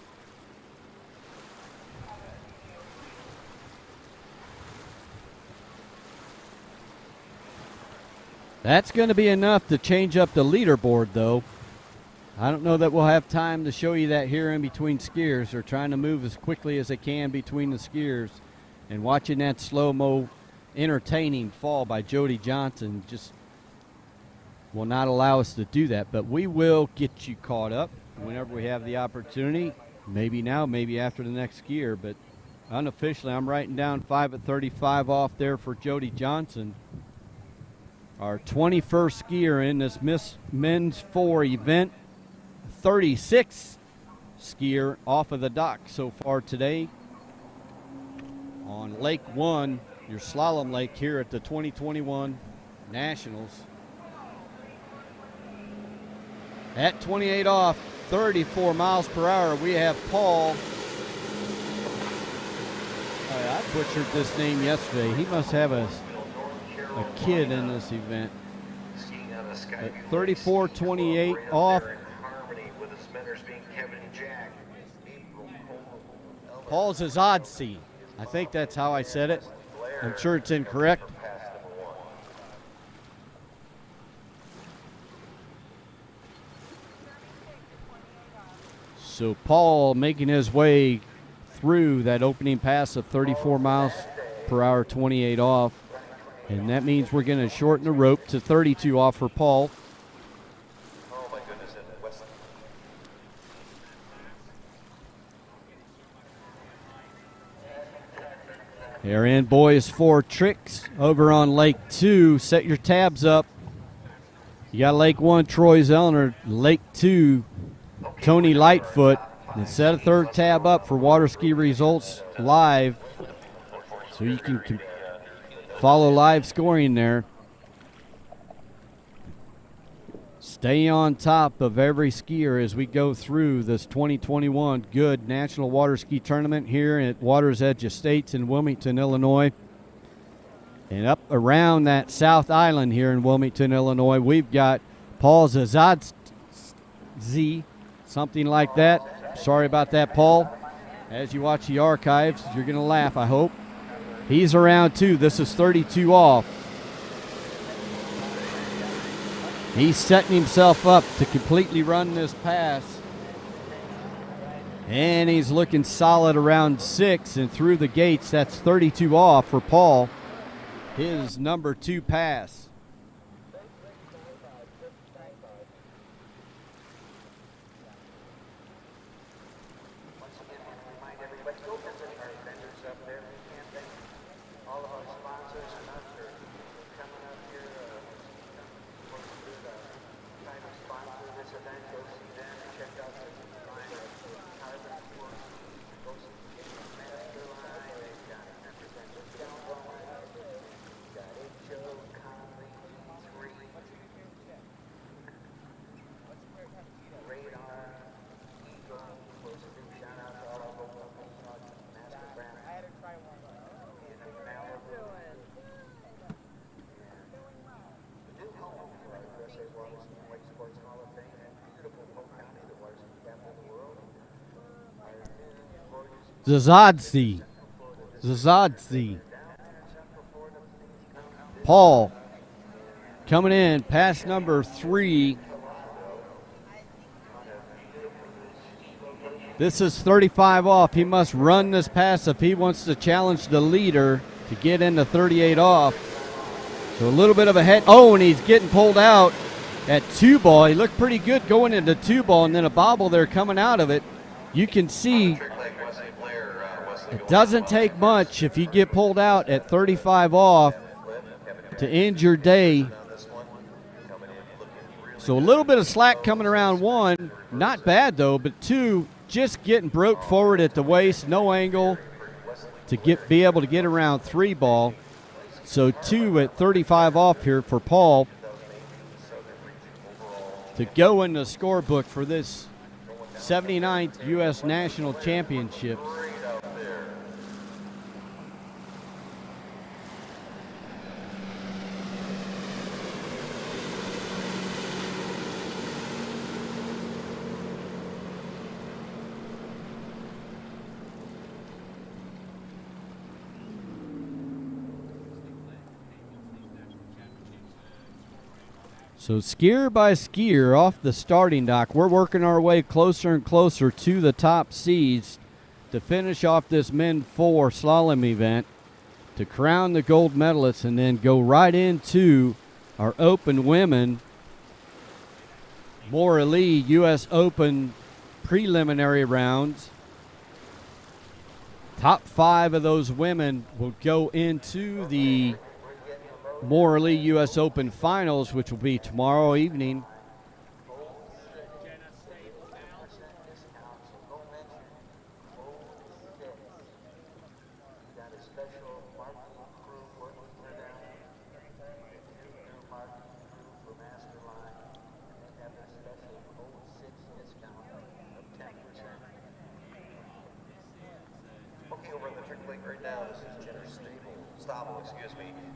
A: That's going to be enough to change up the leaderboard, though. I don't know that we'll have time to show you that here in between skiers. They're trying to move as quickly as they can between the skiers. And watching that slow-mo entertaining fall by Jody Johnson just will not allow us to do that. But we will get you caught up whenever we have the opportunity. Maybe now, maybe after the next skier. But unofficially, I'm writing down 5 at 35 off there for Jody Johnson. Our 21st skier in this Men's 4 event. 36th skier off of the dock so far today on Lake 1, your slalom lake here at the 2021 Nationals. At 28 off, 34 miles per hour, we have Paul. I butchered this name yesterday. He must have a kid in this event. At 34-28 off. Paul Zazodsky. I think that's how I said it. I'm sure it's incorrect. So Paul making his way through that opening pass of 34 miles per hour, 28 off. And that means we're going to shorten the rope to 32 off for Paul. They're in boys 4 tricks over on Lake 2. Set your tabs up. You got Lake 1, Troy Zellner. Lake 2, Tony Lightfoot. And set a third tab up for Waterski results live so you can follow live scoring there. Stay on top of every skier as we go through this 2021 Goode National Water Ski Tournament here at Water's Edge Estates in Wilmington, Illinois. And up around that South Island here in Wilmington, Illinois, we've got Paul Zazodsky, something like that. Sorry about that, Paul. As you watch the archives, you're going to laugh, I hope. He's around 2. This is 32 off. He's setting himself up to completely run this pass. And he's looking solid around 6. And through the gates, that's 32 off for Paul. His number 2 pass. Zazodsky. Paul coming in, pass number 3. This is 35 off. He must run this pass if he wants to challenge the leader to get into 38 off. So a little bit of a head. Oh, and he's getting pulled out at 2 ball. He looked pretty good going into 2 ball, and then a bobble there coming out of it. You can see it doesn't take much if you get pulled out at 35 off to end your day. So a little bit of slack coming around 1. Not bad, though, but 2, just getting broke forward at the waist, no angle to be able to get around 3 ball. So 2 at 35 off here for Paul to go in the scorebook for this 79th U.S. National Championships. So skier by skier off the starting dock, we're working our way closer and closer to the top seeds to finish off this Men 4 slalom event, to crown the gold medalists, and then go right into our Open Women Maura Lee U.S. Open preliminary rounds. Top 5 of those women will go into the Maura Lee U.S. Open Finals, which will be tomorrow evening.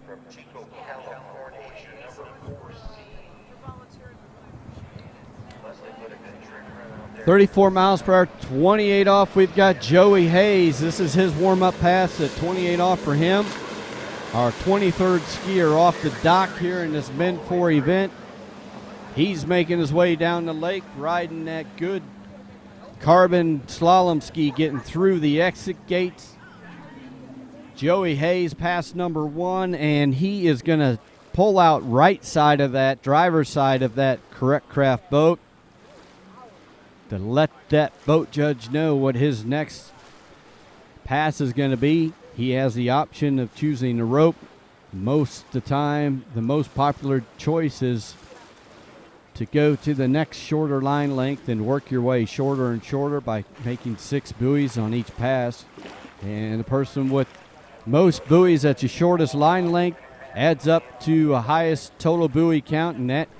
D: From Chico, California, number 4C.
A: 34 miles per hour, 28 off. We've got Joey Hayes. This is his warm-up pass at 28 off for him. Our 23rd skier off the dock here in this Men 4 event. He's making his way down the lake, riding that good carbon slalom ski, getting through the exit gates. Joey Hayes passed number 1, and he is going to pull out right side of that, driver's side of that Correct Craft boat to let that boat judge know what his next pass is going to be. He has the option of choosing the rope. Most of the time, the most popular choice is to go to the next shorter line length and work your way shorter and shorter by making 6 buoys on each pass. And the person with most buoys at your shortest line length adds up to a highest total buoy count, and that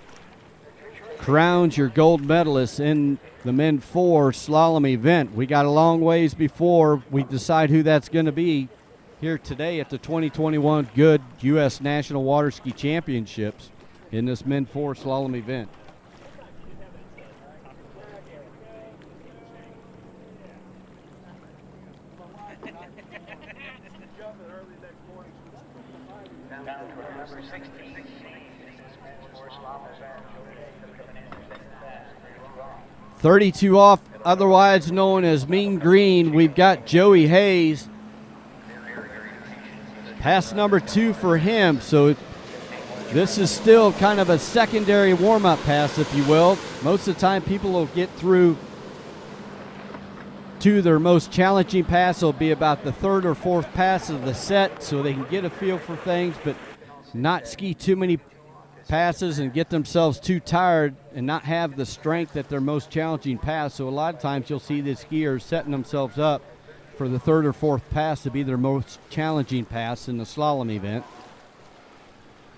A: crowns your gold medalist in the Men 4 slalom event. We got a long ways before we decide who that's going to be here today at the 2021 Goode U.S. National Waterski Championships in this Men 4 slalom event.
G: Number 16.
A: 32 off, otherwise known as Mean Green. We've got Joey Hayes. Pass number 2 for him. So this is still kind of a secondary warm-up pass, if you will. Most of the time people will get through to their most challenging pass. It'll be about the 3rd or 4th pass of the set, so they can get a feel for things, but not ski too many passes and get themselves too tired and not have the strength at their most challenging pass. So a lot of times you'll see the skiers setting themselves up for the 3rd or 4th pass to be their most challenging pass in the slalom event.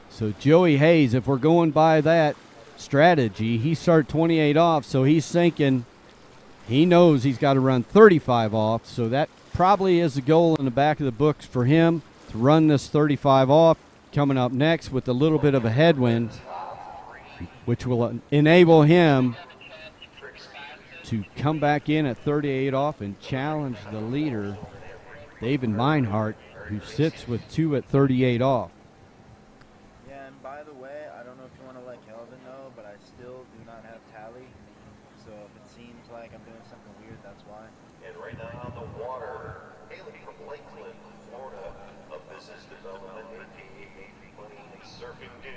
A: So Joey Hayes, if we're going by that strategy, he started 28 off, so he's thinking he knows he's got to run 35 off, so that probably is the goal in the back of the books for him, to run this 35 off. Coming up next with a little bit of a headwind, which will enable him to come back in at 38 off and challenge the leader, David Meinhardt, who sits with 2 at 38 off.
F: Yeah, and by the way, I don't know if you want to let Kelvin know, but I still do not have tally. So if it seems like I'm doing something weird, that's why.
D: And right now on the water, hailing from Lakeland, Florida, of business development, surfing Goode,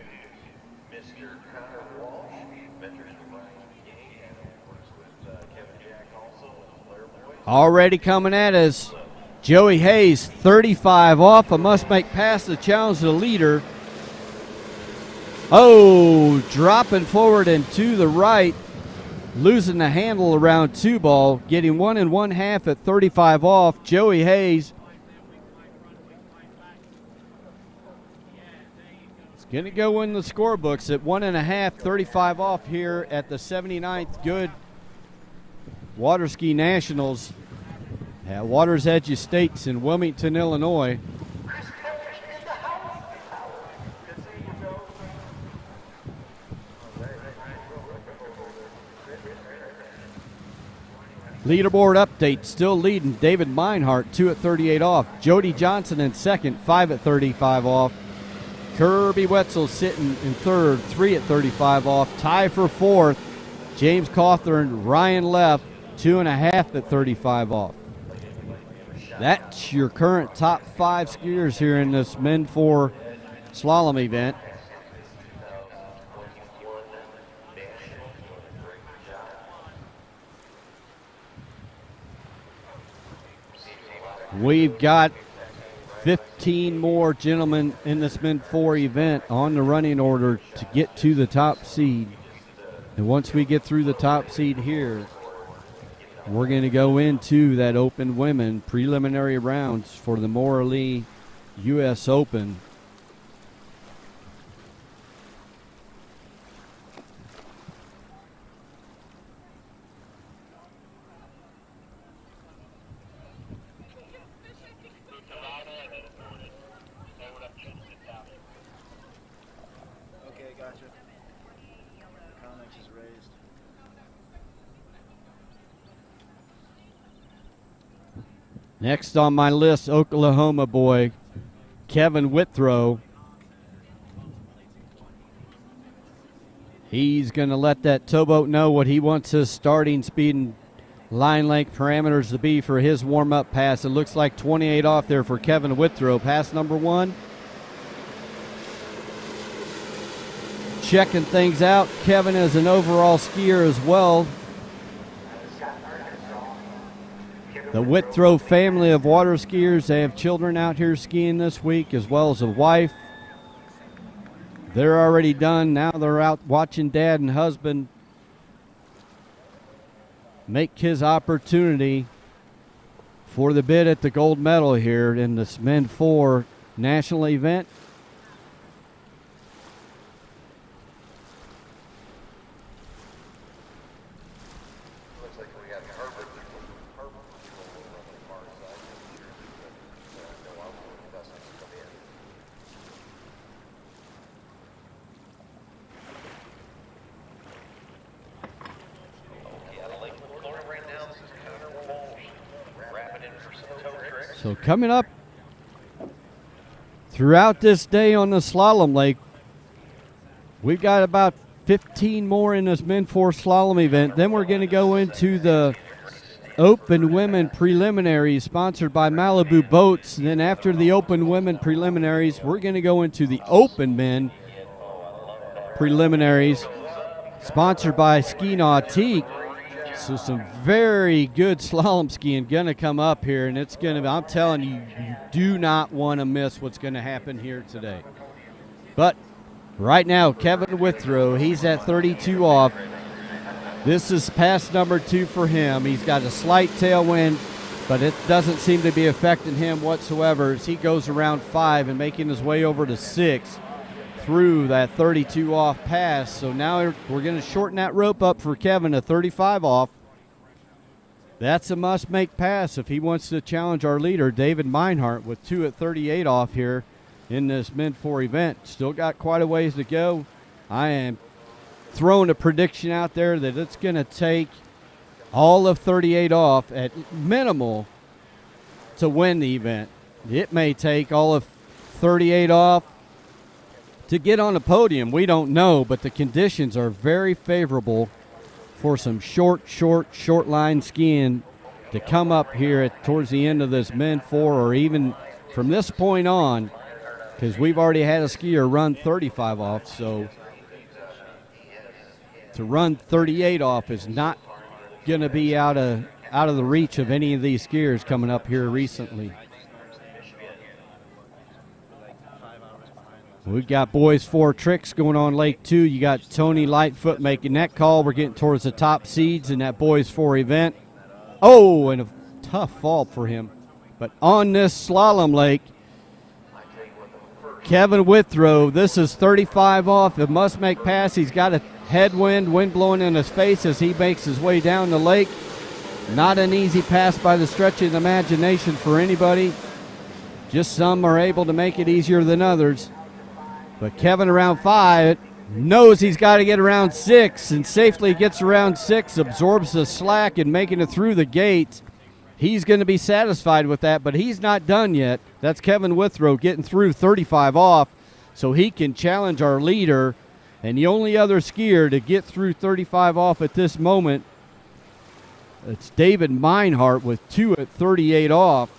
D: Mr. Connor Walsh, mentors with Ryan McGee, and works with Kevin Jack also, and Blair Boyd.
A: Already coming at us, Joey Hayes, 35 off, a must-make pass to challenge the leader. Oh, dropping forward and to the right. losing the handle around 2 ball, getting 1 1/2 at 35 off. Joey Hayes is going to go in the scorebooks at 1 1/2, 35 off here at the 79th Goode Waterski Nationals at Waters Edge Estates in Wilmington, Illinois. Leaderboard update, still leading. David Meinhardt, 2 at 38 off. Jody Johnson in second, 5 at 35 off. Kirby Wetzel sitting in third, 3 at 35 off. Tie for fourth, James Cawthorn, Ryan Leff, 2 1/2 at 35 off. That's your current top 5 skiers here in this Men 4 slalom event. We've got 15 more gentlemen in this Men 4 event on the running order to get to the top seed. And once we get through the top seed here, we're going to go into that open women preliminary rounds for the Maura Lee U.S. Open.
F: Okay, gotcha. Connex is raised.
A: Next on my list, Oklahoma boy, Kevin Withrow. He's going to let that towboat know what he wants his starting speed and line length parameters to be for his warm-up pass. It looks like 28 off there for Kevin Withrow. Pass number 1. Checking things out. Kevin is an overall skier as well. The Withrow family of water skiers, they have children out here skiing this week as well as a wife. They're already done. Now they're out watching dad and husband make his opportunity for the bid at the gold medal here in this Men 4 national event. So coming up throughout this day on the slalom lake, we've got about 15 more in this Men 4 slalom event. Then we're going to go into the Open Women Preliminaries sponsored by Malibu Boats. And then after the Open Women Preliminaries, we're going to go into the Open Men Preliminaries sponsored by Ski Nautique. So some very good slalom skiing going to come up here, and it's going to be, I'm telling you, you do not want to miss what's going to happen here today. But right now, Kevin Withrow, he's at 32 off. This is pass number 2 for him. He's got a slight tailwind, but it doesn't seem to be affecting him whatsoever as he goes around 5 and making his way over to 6 through that 32 off pass. So now we're going to shorten that rope up for Kevin to 35 off. That's a must-make pass if he wants to challenge our leader, David Meinhardt, with 2 at 38 off here in this Men 4 event. Still got quite a ways to go. I am throwing a prediction out there that it's going to take all of 38 off at minimal to win the event. It may take all of 38 off to get on the podium. We don't know, but the conditions are very favorable for some short line skiing to come up here towards the end of this Men 4, or even from this point on, because we've already had a skier run 35 off. So to run 38 off is not going to be out of the reach of any of these skiers coming up here recently.
F: Like 5 hours behind us.
A: We've got boys 4 tricks going on Lake 2. You got Tony Lightfoot making that call. We're getting towards the top seeds in that boys 4 event. Oh, and a tough fall for him. But on this slalom lake, Kevin Withrow, this is 35 off. It must make pass. He's got a headwind, wind blowing in his face as he makes his way down the lake. Not an easy pass by the stretch of the imagination for anybody. Just some are able to make it easier than others. But Kevin around 5 knows he's got to get around 6 and safely gets around 6, absorbs the slack and making it through the gates. He's going to be satisfied with that, but he's not done yet. That's Kevin Withrow getting through 35 off so he can challenge our leader. And the only other skier to get through 35 off at this moment, it's David Meinhardt with 2 at 38 off.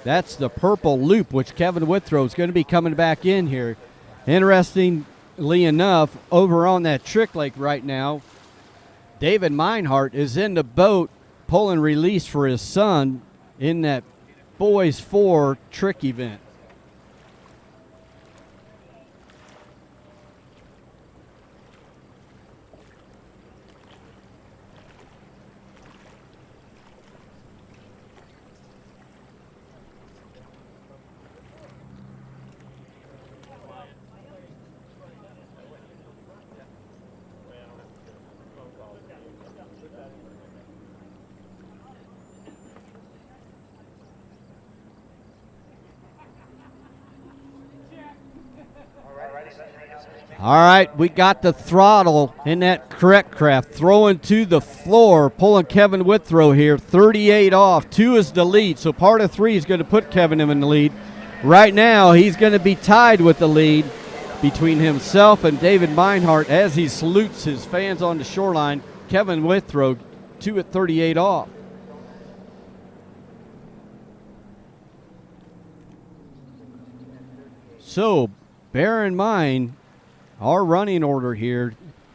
A: That's the purple loop, which Kevin Withrow is going to be coming back in here. Interestingly enough, over on that trick lake right now, David Meinhardt is in the boat pulling release for his son in that boys 4 trick event. All right, we got the throttle in that correct craft, throwing to the floor, pulling Kevin Withrow here, 38 off. 2 is the lead, so part of 3 is going to put Kevin in the lead. Right now, he's going to be tied with the lead between himself and David Meinhardt as he salutes his fans on the shoreline. Kevin Withrow, 2 at 38 off. So, bear in mind, our running order here,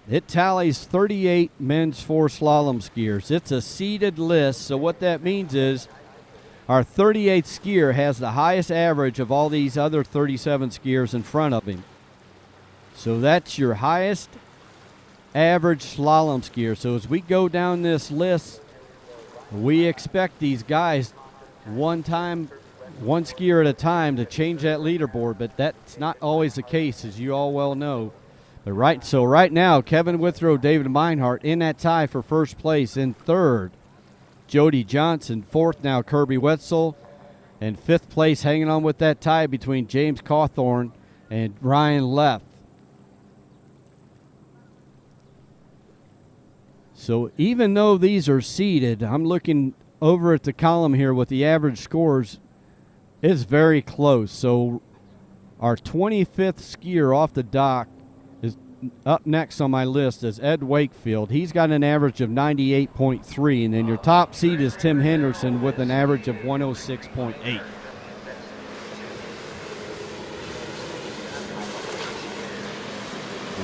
A: it tallies 38 men's 4 slalom skiers. It's a seeded list, so what that means is our 38th skier has the highest average of all these other 37 skiers in front of him. So that's your highest average slalom skier. So as we go down this list, we expect these guys one skier at a time to change that leaderboard, but that's not always the case, as you all well know. But right now, Kevin Withrow, David Meinhardt in that tie for first place. In third, Jody Johnson. Fourth now, Kirby Wetzel. And fifth place, hanging on with that tie between James Cawthorn and Ryan Leff. So even though these are seeded, I'm looking over at the column here with the average scores. It's very close. So our 25th skier off the dock is up next on my list is Ed Wakefield. He's got an average of 98.3, and then your top seed is Tim Henderson with an average of 106.8.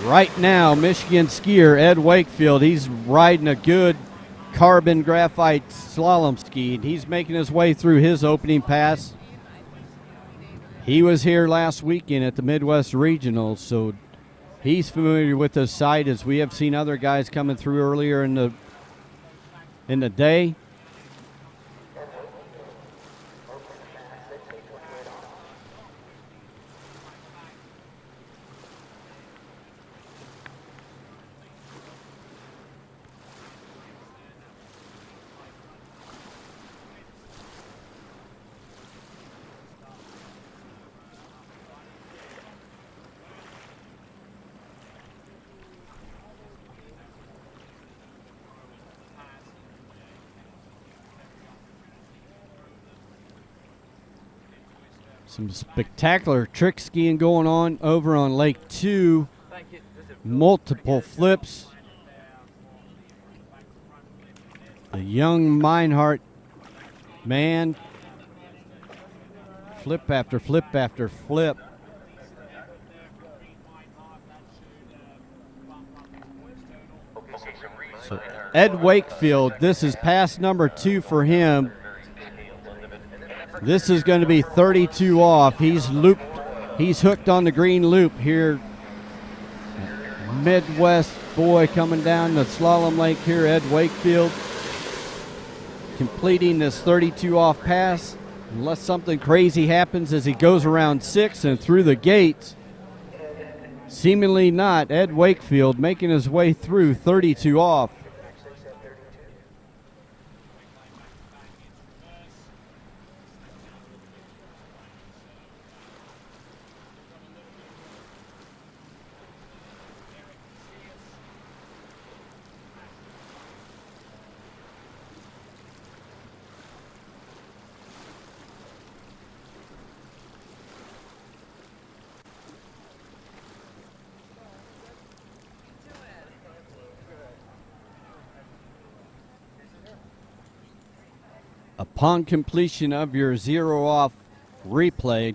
A: Right now, Michigan skier Ed Wakefield, he's riding a good carbon graphite slalom ski, and he's making his way through his opening pass. He was here last weekend at the Midwest Regionals, so he's familiar with the site, as we have seen other guys coming through earlier in the day. Some spectacular trick skiing going on over on Lake 2. Multiple flips. The young Meinhardt man. Flip after flip after flip. So Ed Wakefield, this is pass number 2 for him. This is going to be 32 off. He's looped He's hooked on the green loop here. Midwest boy coming down the slalom lake here, Ed Wakefield, completing this 32 off pass. Unless something crazy happens as he goes around 6 and through the gates. Seemingly not. Ed Wakefield making his way through 32 off. Upon completion of your 0 off replay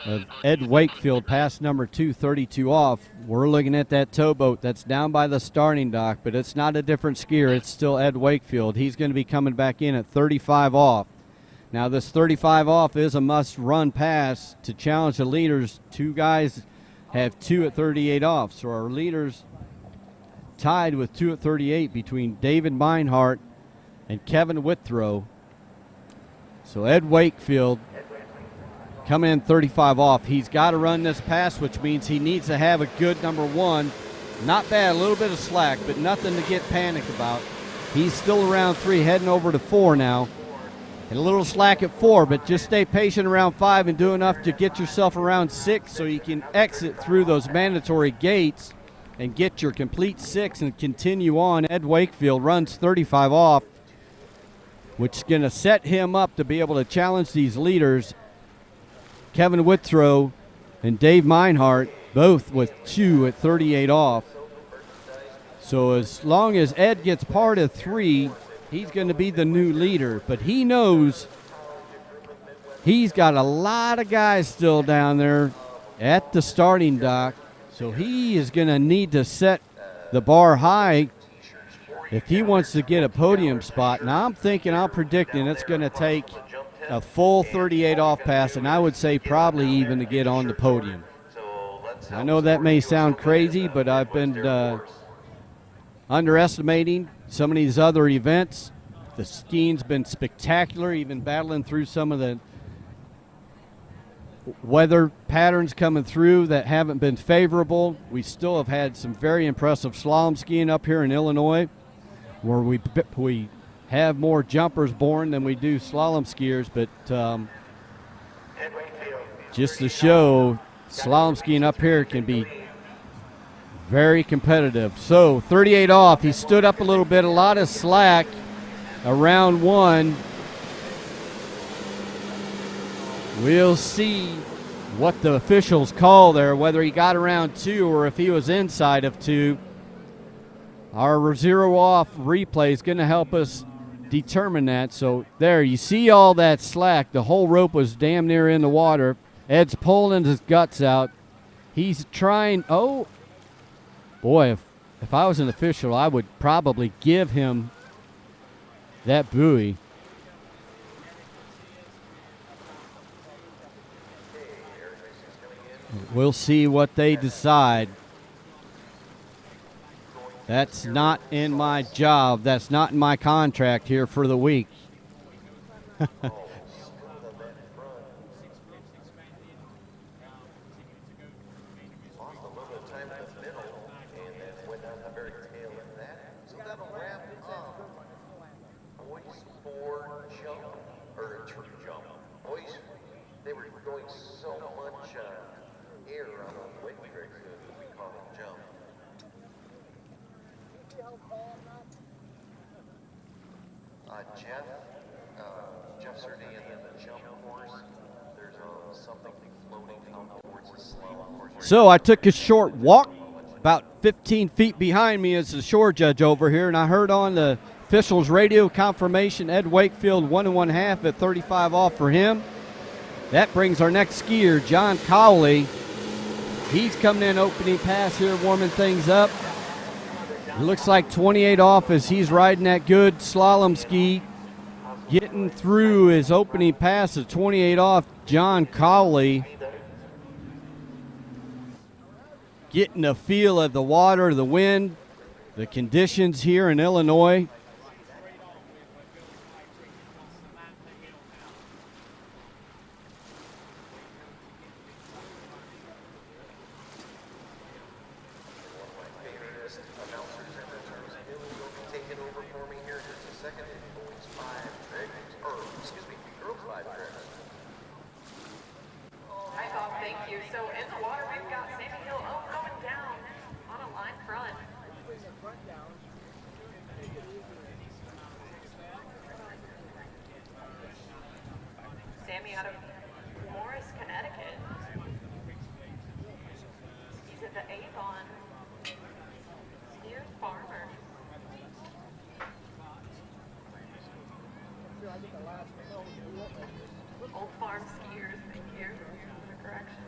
A: of Ed Wakefield pass number 2, 32 off, we're looking at that towboat that's down by the starting dock, but it's not a different skier. It's still Ed Wakefield. He's going to be coming back in at 35 off. Now this 35 off is a must-run pass to challenge the leaders. 2 guys have 2 at 38 off, so our leaders tied with 2 at 38 between David Meinhardt and Kevin Withrow. So Ed Wakefield coming in 35 off. He's got to run this pass, which means he needs to have a good number 1. Not bad, a little bit of slack, but nothing to get panicked about. He's still around 3, heading over to 4 now. And a little slack at 4, but just stay patient around 5 and do enough to get yourself around 6 so you can exit through those mandatory gates and get your complete 6 and continue on. Ed Wakefield runs 35 off, which is going to set him up to be able to challenge these leaders. Kevin Withrow and Dave Meinhardt, both with 2 at 38 off. So as long as Ed gets part of 3, he's going to be the new leader. But he knows he's got a lot of guys still down there at the starting dock. So he is going to need to set the bar high if he wants to get a podium spot. Now I'm predicting it's going to take a full 38 off pass, and I would say probably even to get on the podium. I know that may sound crazy, but I've been underestimating some of these other events. The skiing's been spectacular, even battling through some of the weather patterns coming through that haven't been favorable. We still have had some very impressive slalom skiing up here in Illinois, where we have more jumpers born than we do slalom skiers, but just to show, slalom skiing up here can be very competitive. So 38 off, he stood up a little bit, a lot of slack around 1. We'll see what the officials call there, whether he got around 2 or if he was inside of 2. Our 0 off replay is going to help us determine that. So there, you see all that slack. The whole rope was damn near in the water. Ed's pulling his guts out. He's trying, oh, boy, if I was an official, I would probably give him that buoy. We'll see what they decide. That's not in my job. That's not in my contract here for the week. So I took a short walk. About 15 feet behind me is the shore judge over here, and I heard on the officials' radio confirmation Ed Wakefield 1 1/2 at 35 off for him. That brings our next skier, John Cowley. He's coming in opening pass here, warming things up. It looks like 28 off as he's riding that good slalom ski. Getting through his opening pass of 28 off, John Cowley. getting a feel of the water, the wind, the conditions here in Illinois.
H: Sammy out of Morris, Connecticut. He's at the Avon. Here's Farmer. Old Farm Skiers, thank you for the correction.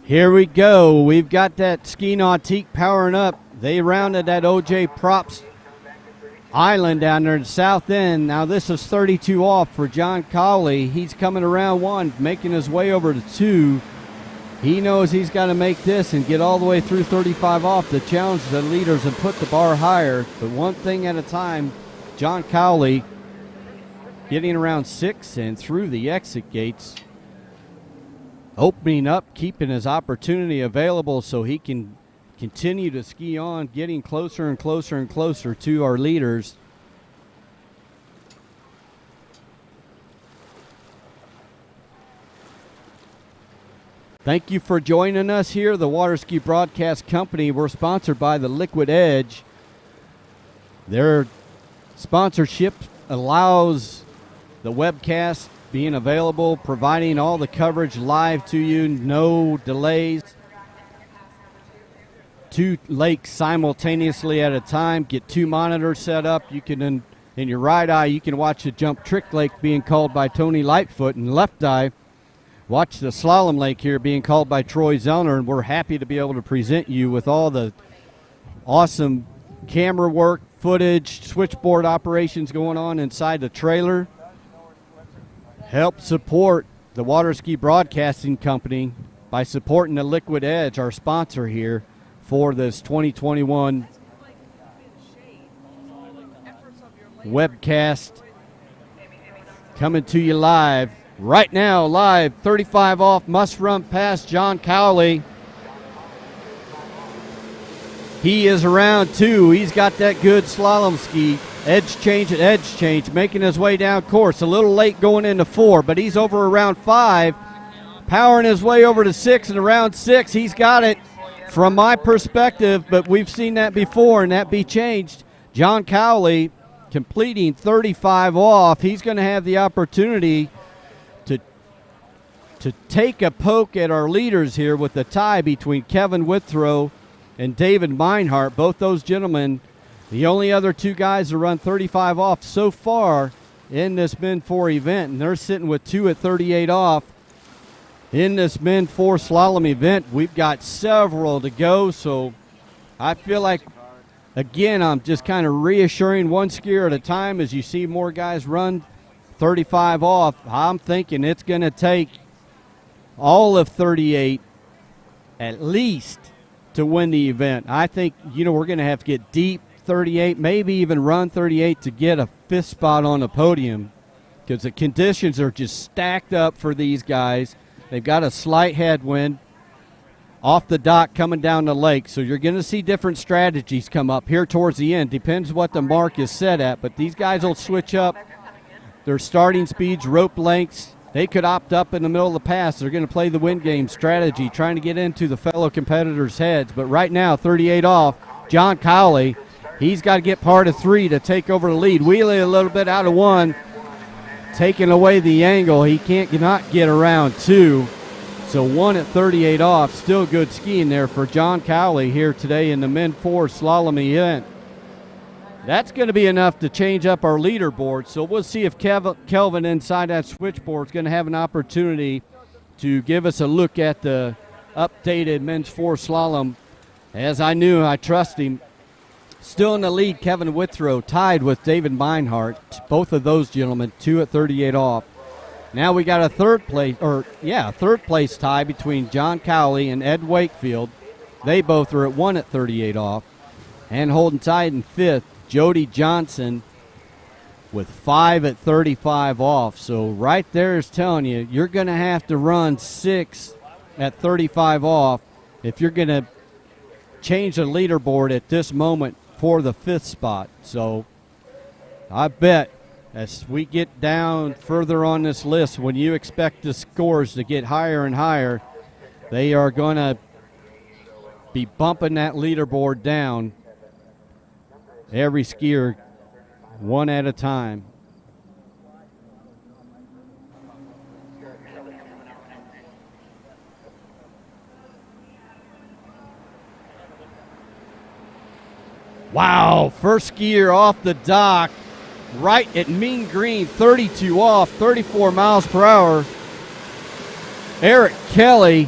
A: Here we go. We've got that Ski Nautique powering up. They rounded that OJ Props Island down there in the south end. Now this is 32 off for John Cowley. He's coming around 1, making his way over to 2. He knows he's got to make this and get all the way through 35 off to challenge the leaders and put the bar higher. But one thing at a time, John Cowley getting around 6 and through the exit gates, opening up, keeping his opportunity available so he can continue to ski on, getting closer and closer and closer to our leaders. Thank you for joining us here, the Waterski Broadcast Company. We're sponsored by the Liquid Edge. Their sponsorship allows the webcast being available, providing all the coverage live to you, no delays. 2 lakes simultaneously at a time. Get 2 monitors set up. You can, in your right eye, you can watch the jump trick lake being called by Tony Lightfoot. In left eye, watch the slalom lake here being called by Troy Zellner. And we're happy to be able to present you with all the awesome camera work, footage, switchboard operations going on inside the trailer. Help support the Waterski Broadcasting Company by supporting the Liquid Edge, our sponsor here for this 2021 webcast, coming to you live right now. Live 35 off, must run past John Cowley. He is around 2. He's got that good slalom ski. Edge change, making his way down course. A little late going into 4, but he's over around 5, powering his way over to 6, and around 6 he's got it. From my perspective, but we've seen that before, and that be changed. John Cowley completing 35 off. He's going to have the opportunity to take a poke at our leaders here with the tie between Kevin Withrow and David Meinhardt. Both those gentlemen, the only other 2 guys to run 35 off so far in this Men 4 event, and they're sitting with 2 at 38 off. In this Men 4 slalom event, we've got several to go, so I feel like, again, I'm just kind of reassuring 1 skier at a time as you see more guys run 35 off. I'm thinking it's going to take all of 38 at least to win the event. I think, we're going to have to get deep 38, maybe even run 38 to get a 5th spot on the podium, because the conditions are just stacked up for these guys. They've got a slight headwind off the dock coming down the lake, so you're going to see different strategies come up here towards the end. Depends what the mark is set at, but these guys will switch up their starting speeds, rope lengths. They could opt up in the middle of the pass. They're going to play the wind game strategy, trying to get into the fellow competitors' heads. But right now, 38 off, John Cowley, he's got to get part of 3 to take over the lead. Wheelie a little bit out of 1. Taking away the angle, he cannot get around 2. So 1 at 38 off, still good skiing there for John Cowley here today in the Men 4 slalom event. That's going to be enough to change up our leaderboard. So we'll see if Kelvin inside that switchboard is going to have an opportunity to give us a look at the updated Men's 4 slalom. As I knew, I trust him. Still in the lead, Kevin Withrow tied with David Meinhardt. Both of those gentlemen, 2 at 38 off. Now we got a third place tie between John Cowley and Ed Wakefield. They both are at 1 at 38 off. And holding tight in fifth, Jody Johnson with 5 at 35 off. So right there is telling you, you're going to have to run 6 at 35 off if you're going to change the leaderboard at this moment for the 5th spot. So I bet as we get down further on this list, when you expect the scores to get higher and higher, they are going to be bumping that leaderboard down every skier one at a time. Wow, first skier off the dock, right at mean green, 32 off, 34 miles per hour. Eric Kelly,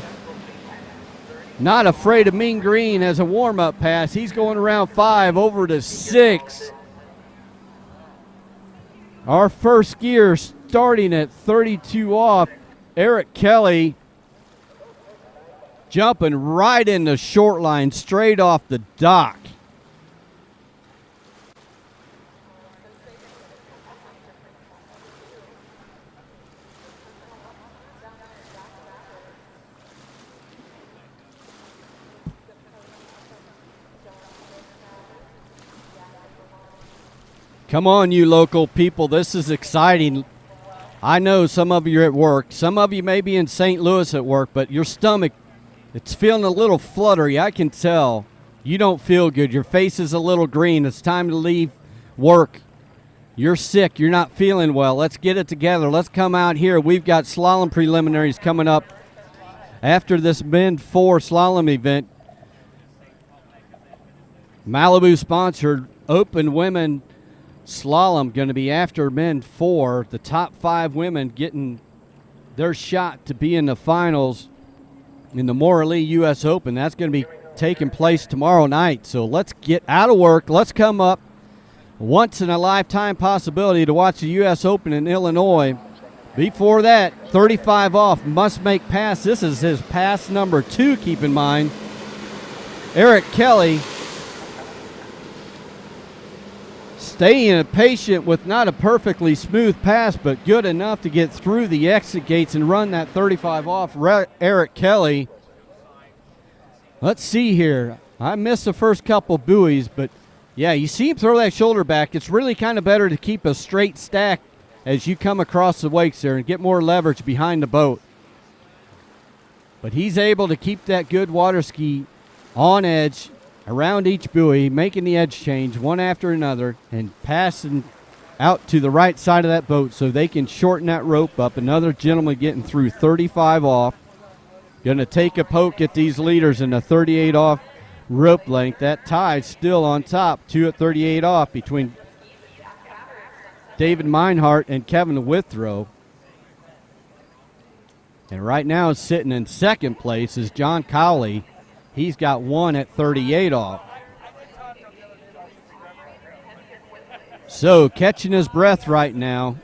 A: not afraid of mean green as a warm-up pass. He's going around 5 over to 6. Our first skier starting at 32 off, Eric Kelly jumping right in the short line, straight off the dock. Come on, you local people. This is exciting. I know some of you are at work. Some of you may be in St. Louis at work, but your stomach, it's feeling a little fluttery. I can tell. You don't feel good. Your face is a little green. It's time to leave work. You're sick. You're not feeling well. Let's get it together. Let's come out here. We've got slalom preliminaries coming up after this Men 4 slalom event. Malibu sponsored Open Women Slalom going to be after Men 4. The top 5 women getting their shot to be in the finals in the Morley U.S. Open. That's going to be taking place tomorrow night. So let's get out of work. Let's come up. Once in a lifetime possibility to watch the U.S. Open in Illinois. Before that, 35 off, must make pass. This is his pass number 2, keep in mind. Eric Kelly staying patient with not a perfectly smooth pass, but good enough to get through the exit gates and run that 35 off. Eric Kelly. Let's see here. I missed the first couple buoys, but yeah, you see him throw that shoulder back. It's really kind of better to keep a straight stack as you come across the wakes there and get more leverage behind the boat. But he's able to keep that good water ski on edge around each buoy, making the edge change one after another and passing out to the right side of that boat so they can shorten that rope up. Another gentleman getting through 35 off. Going to take a poke at these leaders in the 38 off rope length. That tie still on top, 2 at 38 off between David Meinhardt and Kevin Withrow. And right now sitting in second place is John Cowley. He's got 1 at 38 off. So catching his breath right now.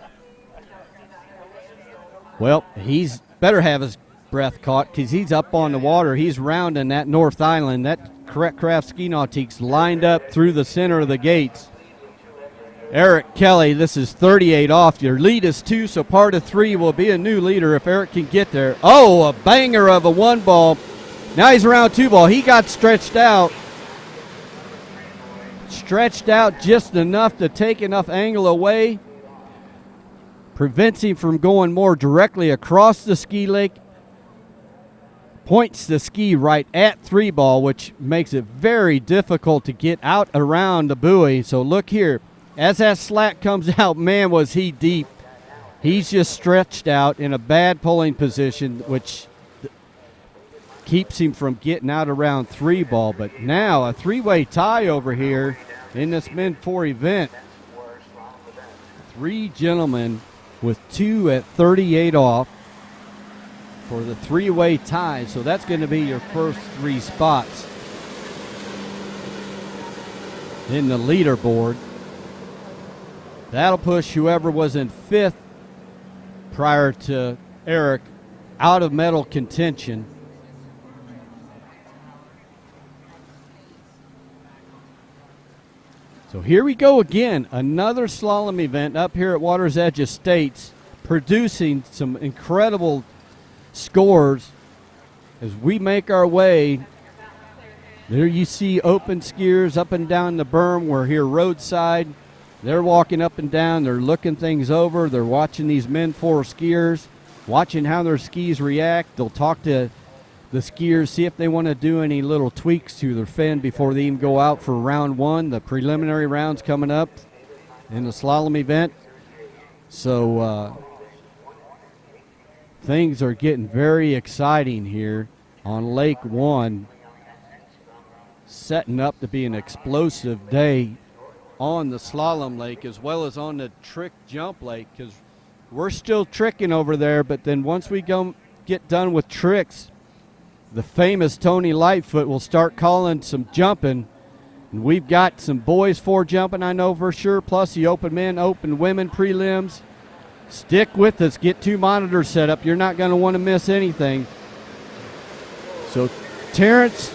A: Well, he's better have his breath caught because he's up on the water. He's rounding that North Island. That Correct Craft Ski Nautique's lined up through the center of the gates. Eric Kelly, this is 38 off. Your lead is 2, so part of 3 will be a new leader if Eric can get there. Oh, a banger of a 1 ball. Now he's around 2 ball. He got stretched out. Stretched out just enough to take enough angle away. Prevents him from going more directly across the ski lake. Points the ski right at 3 ball, which makes it very difficult to get out around the buoy. So look here. As that slack comes out, man, was he deep. He's just stretched out in a bad pulling position, which keeps him from getting out around 3 ball. But now a 3-way tie over here in this Men 4 event. 3 gentlemen with 2 at 38 off for the 3-way tie. So that's going to be your first 3 spots in the leaderboard. That'll push whoever was in 5th prior to Eric out of medal contention. So here we go again, another slalom event up here at Water's Edge Estates, producing some incredible scores as we make our way. There you see open skiers up and down the berm. We're here roadside. They're walking up and down. They're looking things over. They're watching these men 4 skiers, watching how their skis react. They'll talk to the skiers, see if they want to do any little tweaks to their fin before they even go out for round 1. The preliminary round's coming up in the slalom event. So things are getting very exciting here on Lake 1. Setting up to be an explosive day on the slalom lake as well as on the trick jump lake, because we're still tricking over there, but then once we get done with tricks, the famous Tony Lightfoot will start calling some jumping, and we've got some boys 4 jumping, I know for sure, plus the open men, open women prelims. Stick with us, get 2 monitors set up. You're not going to want to miss anything. So Terrence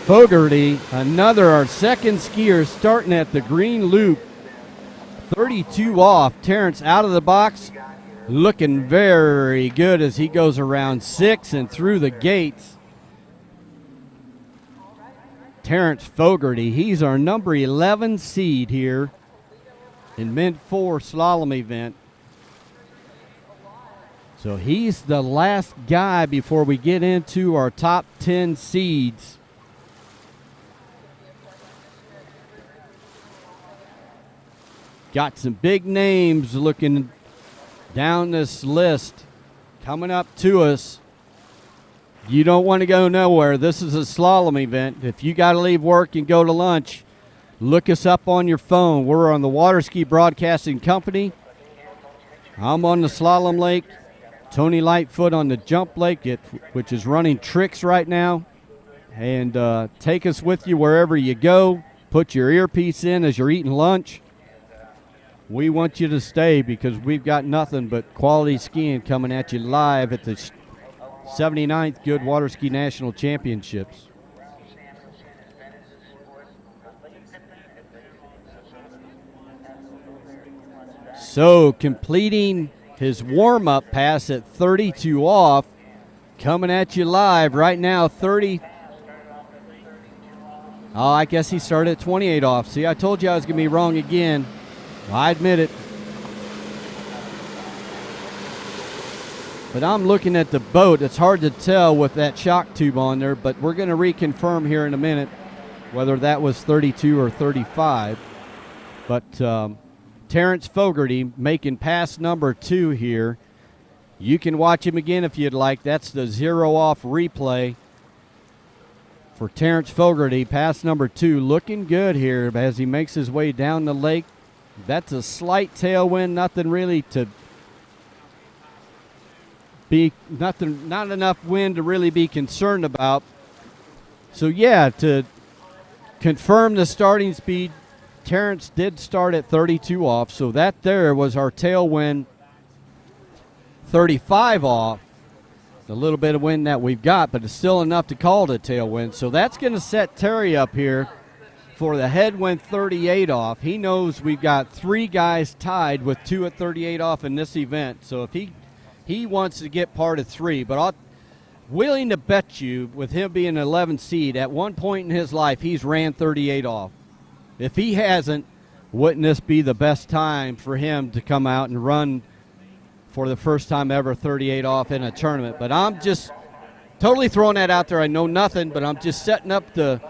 A: Fogarty, our second skier, starting at the green loop, 32 off. Terrence out of the box, looking very good as he goes around 6 and through the gates. Terrence Fogarty, he's our number 11 seed here in Men 4 slalom event. So he's the last guy before we get into our top 10 seeds. Got some big names looking down this list coming up to us. You don't want to go nowhere. This is a slalom event. If you got to leave work and go to lunch, look us up on your phone. We're on the Waterski Broadcasting Company. I'm on the slalom lake. Tony Lightfoot on the jump lake, which is running tricks right now. And take us with you wherever you go. Put your earpiece in as you're eating lunch. We want you to stay because we've got nothing but quality skiing coming at you live at the 79th Goode Waterski National Championships. So completing his warm-up pass at 32 off, coming at you live right now, 30. Oh, I guess he started at 28 off. See, I told you I was going to be wrong again. I admit it. But I'm looking at the boat. It's hard to tell with that shock tube on there, but we're going to reconfirm here in a minute whether that was 32 or 35. But Terrence Fogarty making pass number 2 here. You can watch him again if you'd like. That's the 0 off replay for Terrence Fogarty. Pass number 2 looking good here as he makes his way down the lake. That's a slight tailwind, nothing really to be, not enough wind to really be concerned about. So yeah, to confirm the starting speed, Terrence did start at 32 off, so that there was our tailwind, 35 off. A little bit of wind that we've got, but it's still enough to call it a tailwind. So that's going to set Terry up here for the headwind 38 off. He knows we've got 3 guys tied with 2 at 38 off in this event. So if he wants to get part of 3, but I'm willing to bet you with him being an 11 seed, at one point in his life he's ran 38 off. If he hasn't, wouldn't this be the best time for him to come out and run for the first time ever 38 off in a tournament? But I'm just totally throwing that out there. I know nothing, but I'm just setting up the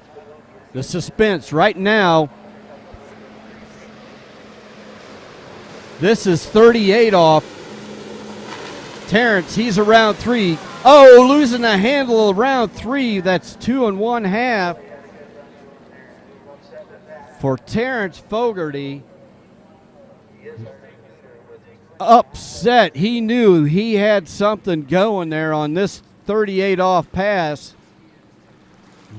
A: suspense right now. This is 38 off. Terrence, he's around 3. Oh, losing the handle around 3. That's 2 1/2 for Terrence Fogarty. Upset. He knew he had something going there on this 38 off pass.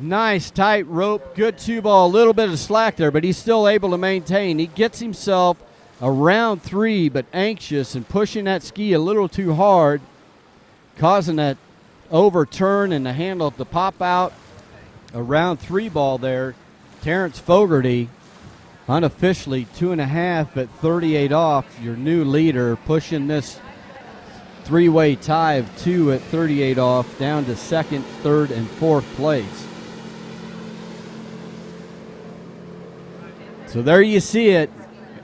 A: Nice tight rope, good 2 ball, a little bit of slack there, but he's still able to maintain. He gets himself around 3, but anxious and pushing that ski a little too hard, causing that overturn and the handle to pop out. Around 3 ball there. Terrence Fogarty, unofficially 2.5 at 38 off, your new leader, pushing this 3-way tie of 2 at 38 off down to 2nd, 3rd, and 4th place. So there you see it.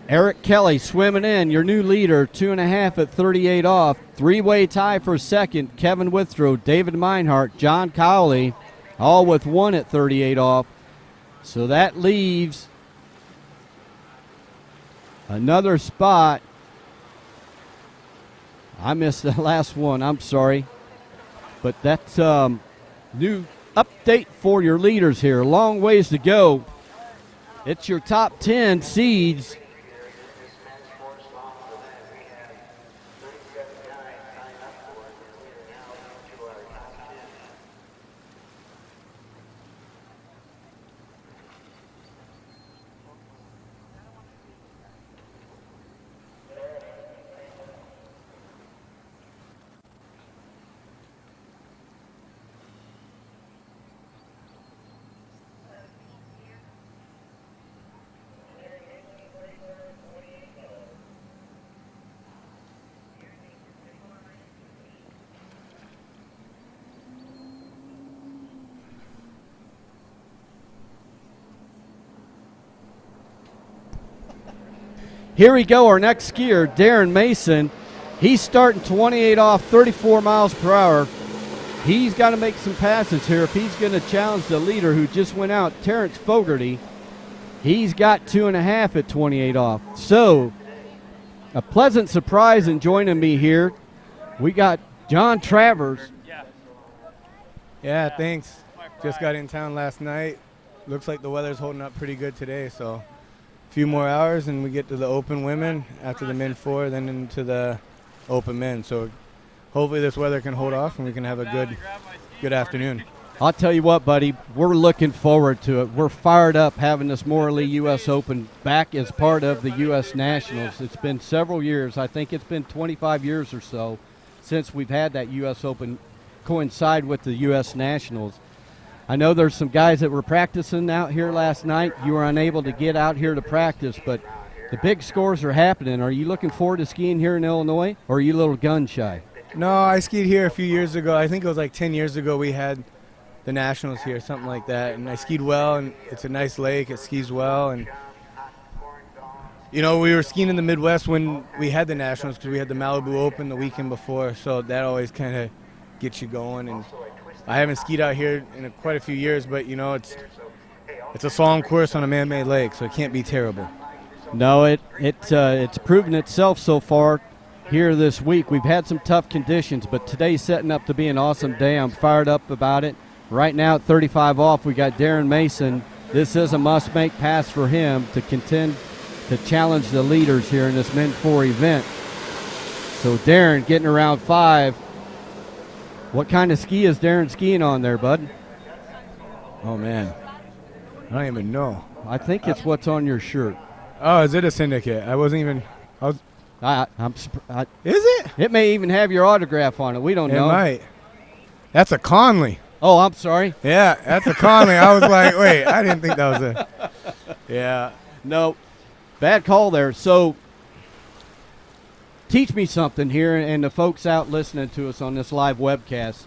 A: Eric Kelly swimming in, your new leader, 2.5 at 38 off. 3-way tie for 2nd, Kevin Withrow, David Meinhardt, John Cowley, all with 1 at 38 off. So that leaves another spot. I missed the last one, I'm sorry. But that's new update for your leaders here. Long ways to go. It's your top 10 seeds. Here we go, our next skier, Darren Mason. He's starting 28 off, 34 miles per hour. He's got to make some passes here if he's going to challenge the leader who just went out, Terrence Fogarty. He's got 2.5 at 28 off. So, a pleasant surprise in joining me here. We got John Travers.
I: Yeah, thanks. Just got in town last night. Looks like the weather's holding up pretty good today, so a few more hours and we get to the open women, after the men 4, then into the open men. So hopefully this weather can hold off and we can have a good afternoon.
A: I'll tell you what, buddy, we're looking forward to it. We're fired up having this Morley U.S. Open back as part of the U.S. Nationals. It's been several years. I think it's been 25 years or so since we've had that U.S. Open coincide with the U.S. Nationals. I know there's some guys that were practicing out here last night. You were unable to get out here to practice, but the big scores are happening. Are you looking forward to skiing here in Illinois, or are you a little gun shy?
I: No, I skied here a few years ago. I think it was like 10 years ago we had the Nationals here, something like that. And I skied well, and it's a nice lake. It skis well. And, you know, we were skiing in the Midwest when we had the Nationals because we had the Malibu Open the weekend before, so that always kind of gets you going. And I haven't skied out here in quite a few years, but, you know, it's a slalom course on a man-made lake, so it can't be terrible.
A: No, it's proven itself so far here this week. We've had some tough conditions, but today's setting up to be an awesome day. I'm fired up about it. Right now at 35 off, we got Darren Mason. This is a must-make pass for him to contend to challenge the leaders here in this Men 4 event. So Darren getting around 5. What kind of ski is Darren skiing on there, bud?
I: Oh, man. I don't even know.
A: I think it's what's on your shirt.
I: Oh, is it a Syndicate? I wasn't even.
A: Is
I: it?
A: It may even have your autograph on it. We don't know.
I: It might. That's a Conley.
A: Oh, I'm sorry.
I: Yeah, that's a Conley. I was like, wait, I didn't think that was a. Yeah.
A: No, bad call there. So, teach me something here, and the folks out listening to us on this live webcast.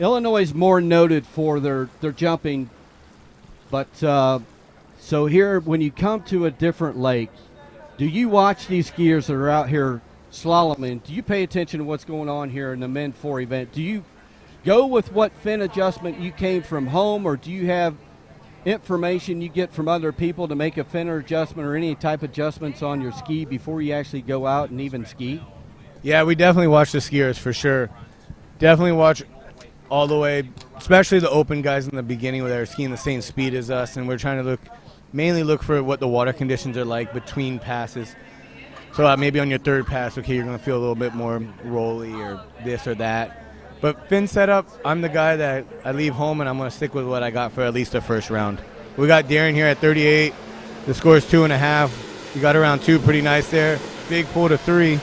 A: Illinois is more noted for their jumping, but so here, when you come to a different lake, do you watch these skiers that are out here slaloming? Do you pay attention to what's going on here in the Men 4 event? Do you go with what fin adjustment you came from home, or do you have information you get from other people to make a fin adjustment or any type of adjustments on your ski before you actually go out and even ski?
I: Yeah, we definitely watch the skiers for sure. Definitely watch all the way, especially the open guys in the beginning where they're skiing the same speed as us, and we're trying to mainly look for what the water conditions are like between passes. So maybe on your third pass, okay, you're going to feel a little bit more rolly or this or that. But fin setup, I'm the guy that I leave home and I'm going to stick with what I got for at least the first round. We got Darren here at 38. The score is 2.5. He got around 2 pretty nice there. Big pull to 3.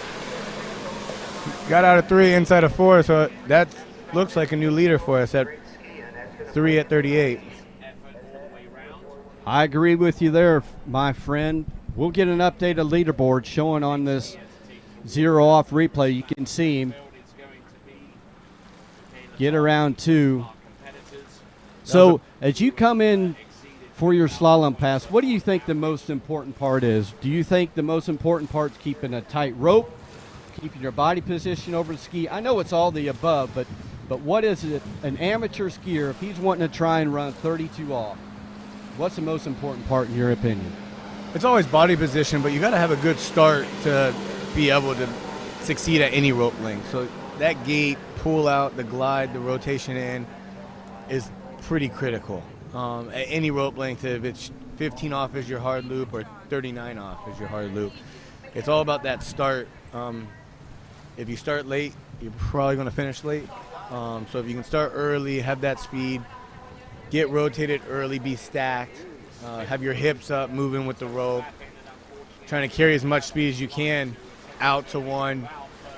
I: Got out of 3 inside of 4, so that looks like a new leader for us at 3 at 38.
A: I agree with you there, my friend. We'll get an updated leaderboard showing on this 0 off replay. You can see him get around 2. So as you come in for your slalom pass, what do you think the most important part is? Do you think the most important part is keeping a tight rope, keeping your body position over the ski? I know it's all the above, but what is it? An amateur skier, if he's wanting to try and run 32 off, what's the most important part in your opinion?
I: It's always body position, but you got to have a good start to be able to succeed at any rope length. So that gate, pull out, the glide, the rotation in is pretty critical. At any rope length, if it's 15 off is your hard loop or 39 off is your hard loop. It's all about that start. If you start late, you're probably going to finish late. So if you can start early, have that speed, get rotated early, be stacked, have your hips up, moving with the rope, trying to carry as much speed as you can out to 1,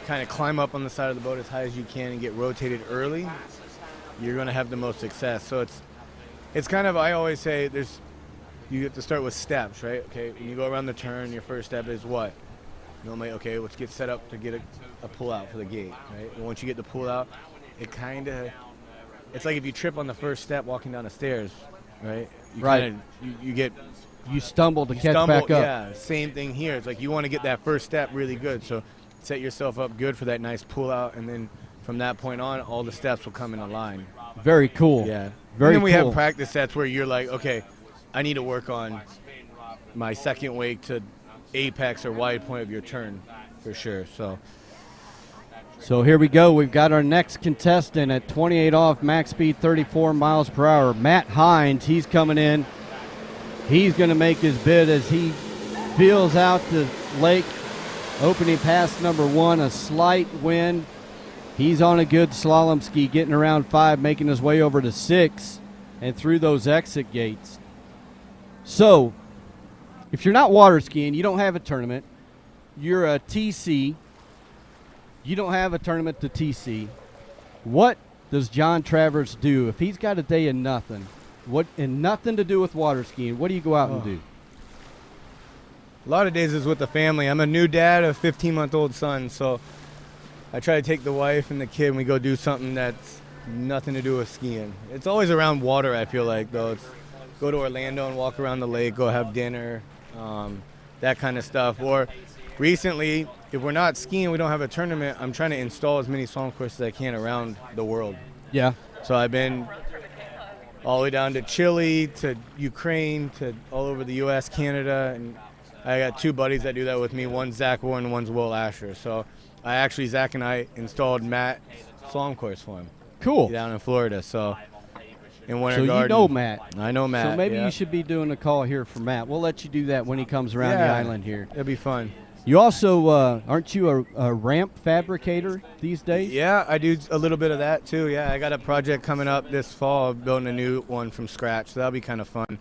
I: kind of climb up on the side of the boat as high as you can and get rotated early, you're going to have the most success. So it's kind of, I always say, you have to start with steps, right? Okay, when you go around the turn, your first step is what? Normally, okay, let's get set up to get a pull out for the gate, right? And once you get the pull out, it's like if you trip on the first step walking down the stairs, right?
A: You stumble to catch back up.
I: Yeah, same thing here. It's like you want to get that first step really good. So set yourself up good for that nice pull out, and then from that point on, all the steps will come in a line.
A: Very cool.
I: Yeah.
A: Very
I: and then we
A: cool.
I: have practice sets where you're like, okay, I need to work on my second wake to apex or wide point of your turn for sure.
A: So here we go. We've got our next contestant at 28 off, max speed 34 miles per hour. Matt Hines, he's coming in. He's going to make his bid as he feels out the lake. Opening pass number 1, a slight wind. He's on a good slalom ski, getting around 5, making his way over to 6 and through those exit gates. So if you're not water skiing, you don't have a tournament, you're a TC, you don't have a tournament to TC, what does John Travers do if he's got a day of nothing? And nothing to do with water skiing, what do you go out and do?
I: A lot of days is with the family. I'm a new dad of a 15-month-old son, so I try to take the wife and the kid and we go do something that's nothing to do with skiing. It's always around water, I feel like, though. It's go to Orlando and walk around the lake, go have dinner, that kind of stuff. Or recently, if we're not skiing, we don't have a tournament, I'm trying to install as many slalom courses as I can around the world.
A: Yeah.
I: So I've been all the way down to Chile, to Ukraine, to all over the U.S., Canada, and I got 2 buddies that do that with me. One's Zach Warren and one's Will Asher. So Zach and I installed Matt's slalom course for him.
A: Cool.
I: Down in Florida, so in Winter
A: So
I: Garden.
A: you know Matt.
I: I know Matt.
A: So maybe
I: yeah.
A: you should be doing a call here for Matt. We'll let you do that when he comes around the island here.
I: It'll be fun.
A: You also, aren't you a ramp fabricator these days?
I: Yeah, I do a little bit of that too. Yeah, I got a project coming up this fall, building a new one from scratch, so that'll be kind of fun.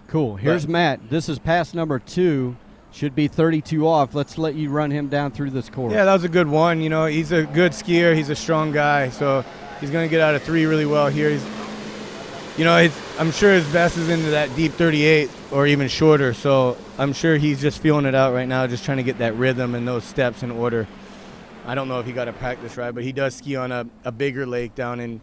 A: Cool. Here's Matt. This is pass number 2. Should be 32 off. Let's let you run him down through this course.
I: Yeah, that was a good one. You know, he's a good skier. He's a strong guy, so he's going to get out of 3 really well here. I'm sure his best is into that deep 38 or even shorter, so I'm sure he's just feeling it out right now, just trying to get that rhythm and those steps in order. I don't know if he got a practice ride, but he does ski on a bigger lake down in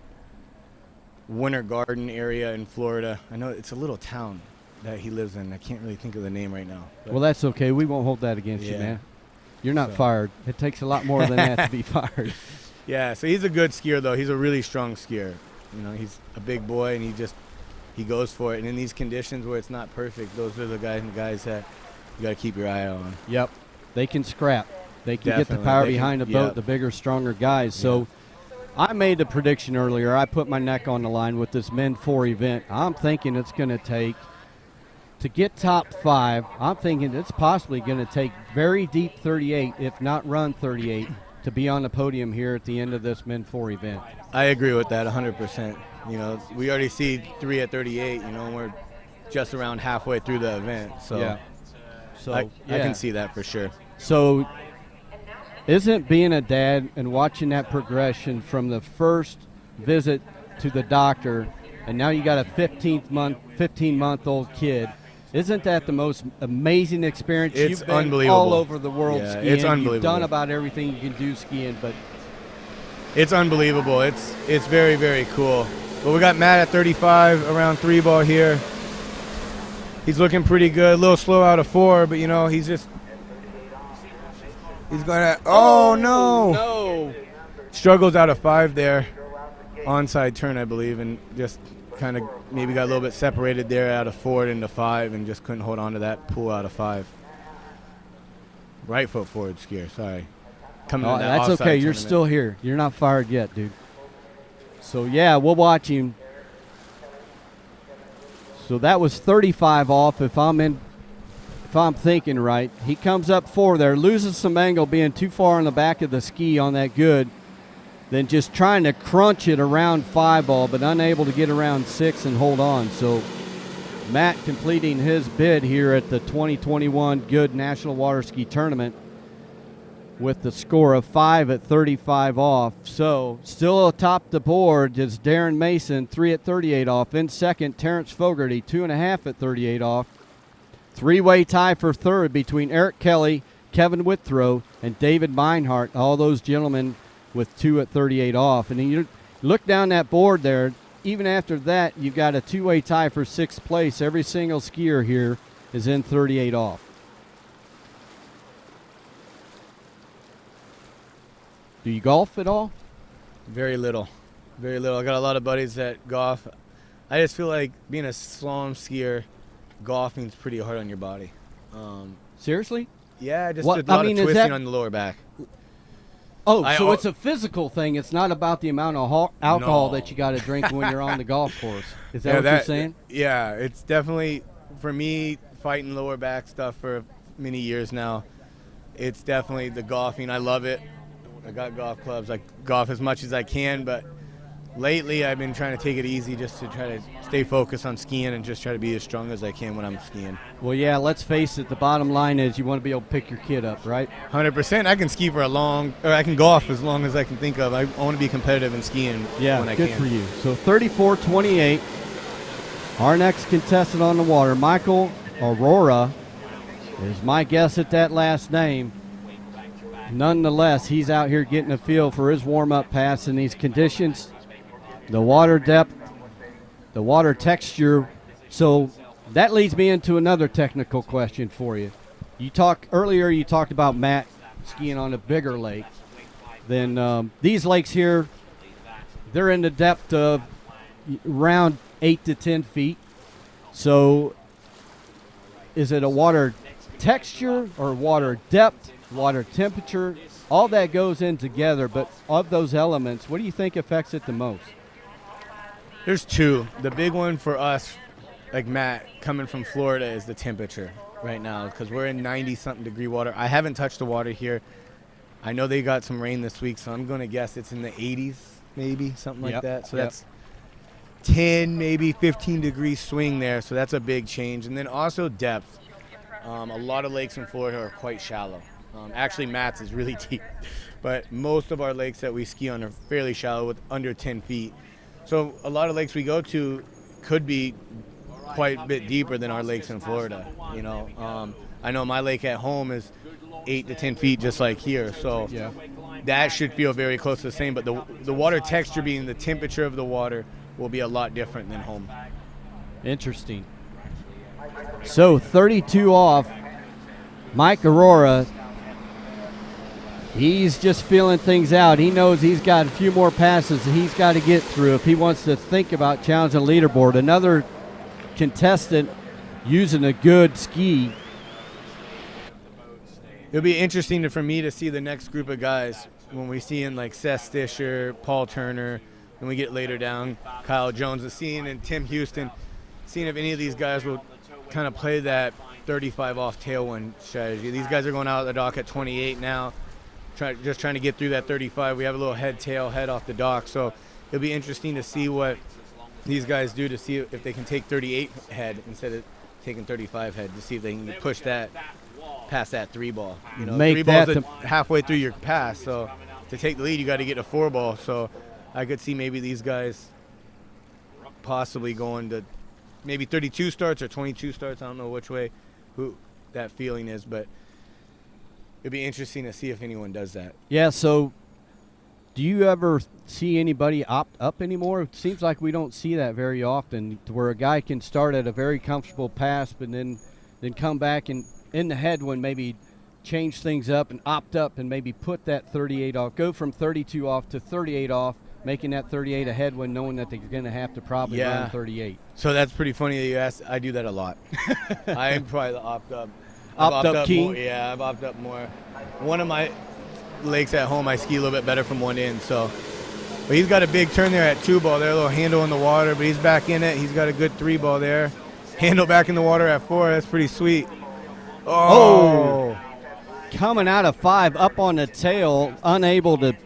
I: Winter Garden area in Florida. I know it's a little town that he lives in. I can't really think of the name right now.
A: Well, that's okay. We won't hold that against you, man. You're not fired. It takes a lot more than that to be fired.
I: Yeah, so he's a good skier, though. He's a really strong skier. You know, he's a big boy, and he goes for it. And in these conditions where it's not perfect, those are the guys that you got to keep your eye on.
A: Yep. They can scrap. They can
I: Definitely.
A: get the power behind the boat, the bigger, stronger guys. So I made a prediction earlier. I put my neck on the line with this Men 4 event. I'm thinking it's going to take, to get top 5, I'm thinking it's possibly going to take very deep 38, if not run 38, to be on the podium here at the end of this Men 4 event.
I: I agree with that 100%. You know, we already see 3 at 38, you know, and we're just around halfway through the event. So
A: So
I: I
A: yeah.
I: can see that for sure.
A: So isn't being a dad and watching that progression from the first visit to the doctor, and now you got a 15-month-old kid, isn't that the most amazing experience?
I: It's
A: You've been
I: unbelievable.
A: all over the world
I: Yeah,
A: skiing.
I: it's unbelievable.
A: You've done about everything you can do skiing, but
I: It's unbelievable. It's very, very cool. But we got Matt at 35 around 3 ball here. He's looking pretty good. A little slow out of 4, but, you know, he's going to – oh, no.
A: No.
I: Struggles out of 5 there. Onside turn, I believe, and just kind of maybe got a little bit separated there out of 4 into 5 and just couldn't hold on to that pull out of 5. Right foot forward skier, sorry. Coming
A: Oh,
I: in that
A: that's
I: offside
A: okay. You're
I: tournament.
A: still here. You're not fired yet, dude. So, yeah, we'll watch him. So that was 35 off if I'm thinking right. He comes up 4 there, loses some angle being too far on the back of the ski on that Goode, then just trying to crunch it around 5 ball, but unable to get around 6 and hold on. So Matt completing his bid here at the 2021 Goode National Waterski Tournament with the score of 5 at 35 off. So still atop the board is Darren Mason, 3 at 38 off. In second, Terrence Fogarty, 2.5 at 38 off. Three-way tie for third between Eric Kelly, Kevin Withrow, and David Meinhardt. All those gentlemen with 2 at 38 off. And then you look down that board there, even after that, you've got a two-way tie for 6th place. Every single skier here is in 38 off. Do you golf at all?
I: Very little. Very little. I got a lot of buddies that golf. I just feel like being a slalom skier, golfing's pretty hard on your body.
A: Seriously?
I: Yeah, just
A: What-
I: a lot
A: I mean,
I: of
A: is
I: twisting
A: that-
I: on the lower back.
A: Oh,
I: I-
A: so
I: oh-
A: it's a physical thing. It's not about the amount of alcohol
I: No.
A: that you got to drink when you're on the golf course. Is that what you're saying?
I: Yeah, it's definitely, for me, fighting lower back stuff for many years now, it's definitely the golfing. I love it. I got golf clubs. I golf as much as I can, but lately I've been trying to take it easy just to try to stay focused on skiing and just try to be as strong as I can when I'm skiing.
A: Well, yeah, let's face it. The bottom line is you want to be able to pick your kid up, right?
I: 100%. I can ski for I can golf as long as I can think of. I want to be competitive in skiing
A: Yeah,
I: when I
A: good
I: can.
A: for you. So 34-28. Our next contestant on the water, Michael Aurora, is my guess at that last name. Nonetheless, he's out here getting a feel for his warm-up pass in these conditions. The water depth, the water texture. So that leads me into another technical question for you. You talked about Matt skiing on a bigger lake. Then these lakes here, they're in the depth of around 8 to 10 feet. So is it a water texture or water depth, water temperature? All that goes in together, but of those elements, what do you think affects it the most?
I: There's 2. The big one for us, like Matt, coming from Florida, is the temperature right now because we're in 90-something degree water. I haven't touched the water here. I know they got some rain this week, so I'm going to guess it's in the 80s, maybe, something like that. So that's 10, maybe 15 degree swing there, so that's a big change. And then also depth. A lot of lakes in Florida are quite shallow. Actually, Matt's is really deep, but most of our lakes that we ski on are fairly shallow with under 10 feet. So a lot of lakes we go to could be quite a bit deeper than our lakes in Florida. You know, I know my lake at home is 8 to 10 feet, just like here. So that should feel very close to the same. But the water texture, being the temperature of the water, will be a lot different than home.
A: Interesting. So 32 off, Mike Aurora. He's just feeling things out. He knows he's got a few more passes that he's got to get through if he wants to think about challenging the leaderboard. Another contestant using a good ski.
I: It'll be interesting for me to see the next group of guys when we see in like Seth Stisher, Paul Turner, and we get later down, Kyle Jones, and Tim Houston, seeing if any of these guys will kind of play that 35 off tailwind strategy. These guys are going out of the dock at 28 now, just trying to get through that 35. We have a little head off the dock, so it'll be interesting to see what these guys do to see if they can take 38 head instead of taking 35 head, to see if they can push that past that 3-ball. You know,
A: Make
I: 3 balls
A: that
I: halfway through your pass. So to take the lead, you got to get a 4-ball. So I could see maybe these guys possibly going to maybe 32 starts or 22 starts. I don't know which way who that feeling is, but it'd be interesting to see if anyone does that.
A: Yeah, so do you ever see anybody opt up anymore? It seems like we don't see that very often, to where a guy can start at a very comfortable pass, but then come back and in the headwind maybe change things up and opt up and maybe put that 38 off, go from 32 off to 38 off, making that 38 a headwind, knowing that they're going to have to probably run 38.
I: So that's pretty funny that you asked. I do that a lot. I am probably the opt up.
A: Opt-up king?
I: More. Yeah, I've opt up more. One of my lakes at home, I ski a little bit better from one end. So, but he's got a big turn there at 2-ball there, a little handle in the water, but he's back in it. He's got a good 3-ball there. Handle back in the water at 4. That's pretty sweet. Oh.
A: Coming out of 5, up on the tail, unable to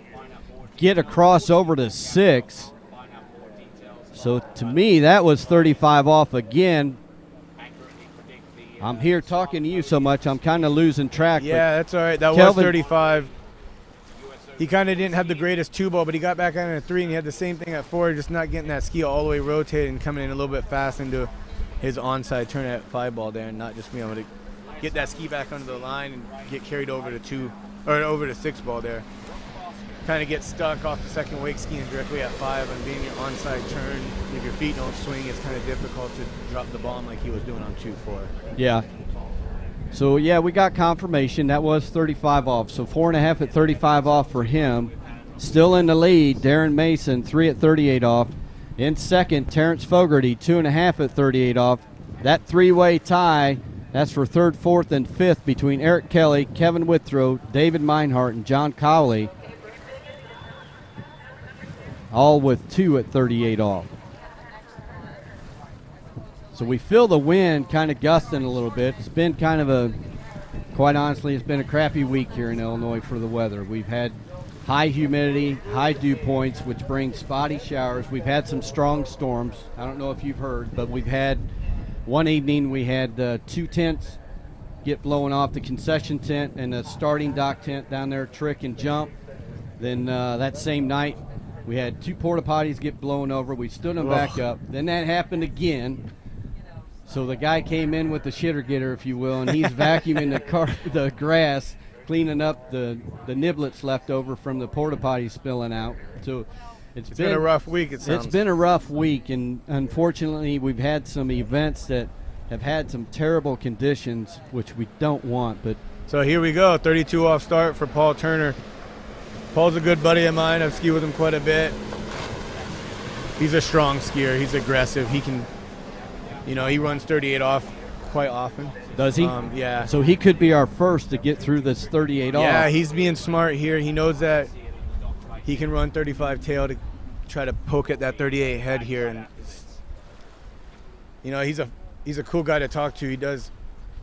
A: get across over to 6. So to me, that was 35 off again. I'm here talking to you so much, I'm kind of losing track.
I: Yeah, that's all right. That was 35. He kind of didn't have the greatest 2-ball, but he got back on at 3, and he had the same thing at 4, just not getting that ski all the way rotated and coming in a little bit fast into his onside turn at 5-ball there, and not just being able to get that ski back under the line and get carried over to 2 or over to 6-ball there. Kind of get stuck off the second wake skiing directly at 5, and being your onside turn, if your feet don't swing, it's kind of difficult to drop the bomb like he was doing on 2-4.
A: Yeah. So, yeah, we got confirmation. That was 35 off. So 4.5 at 35 off for him. Still in the lead, Darren Mason, 3 at 38 off. In second, Terrence Fogarty, 2.5 at 38 off. That 3-way tie, that's for 3rd, 4th, and 5th between Eric Kelly, Kevin Withrow, David Meinhardt, and John Cowley. All with 2 at 38 off. So we feel the wind kind of gusting a little bit. It's been kind of quite honestly, it's been a crappy week here in Illinois for the weather. We've had high humidity, high dew points, which brings spotty showers. We've had some strong storms. I don't know if you've heard, but we've had one evening we had 2 tents get blown off, the concession tent and the starting dock tent down there, trick and jump. Then that same night, we had 2 porta potties get blown over. We stood them back up. Then that happened again. So the guy came in with the shitter getter, if you will, and he's vacuuming the grass, cleaning up the niblets left over from the porta potty spilling out. So it's been
I: a rough week. It's
A: been a rough week, and unfortunately, we've had some events that have had some terrible conditions, which we don't want. But
I: so here we go, 32 off start for Paul Turner. Paul's a good buddy of mine. I've skied with him quite a bit. He's a strong skier. He's aggressive. He can, he runs 38 off quite often.
A: Does he?
I: Yeah.
A: So he could be our first to get through this 38 off.
I: Yeah, he's being smart here. He knows that he can run 35 tail to try to poke at that 38 head here. And, he's a cool guy to talk to. He does,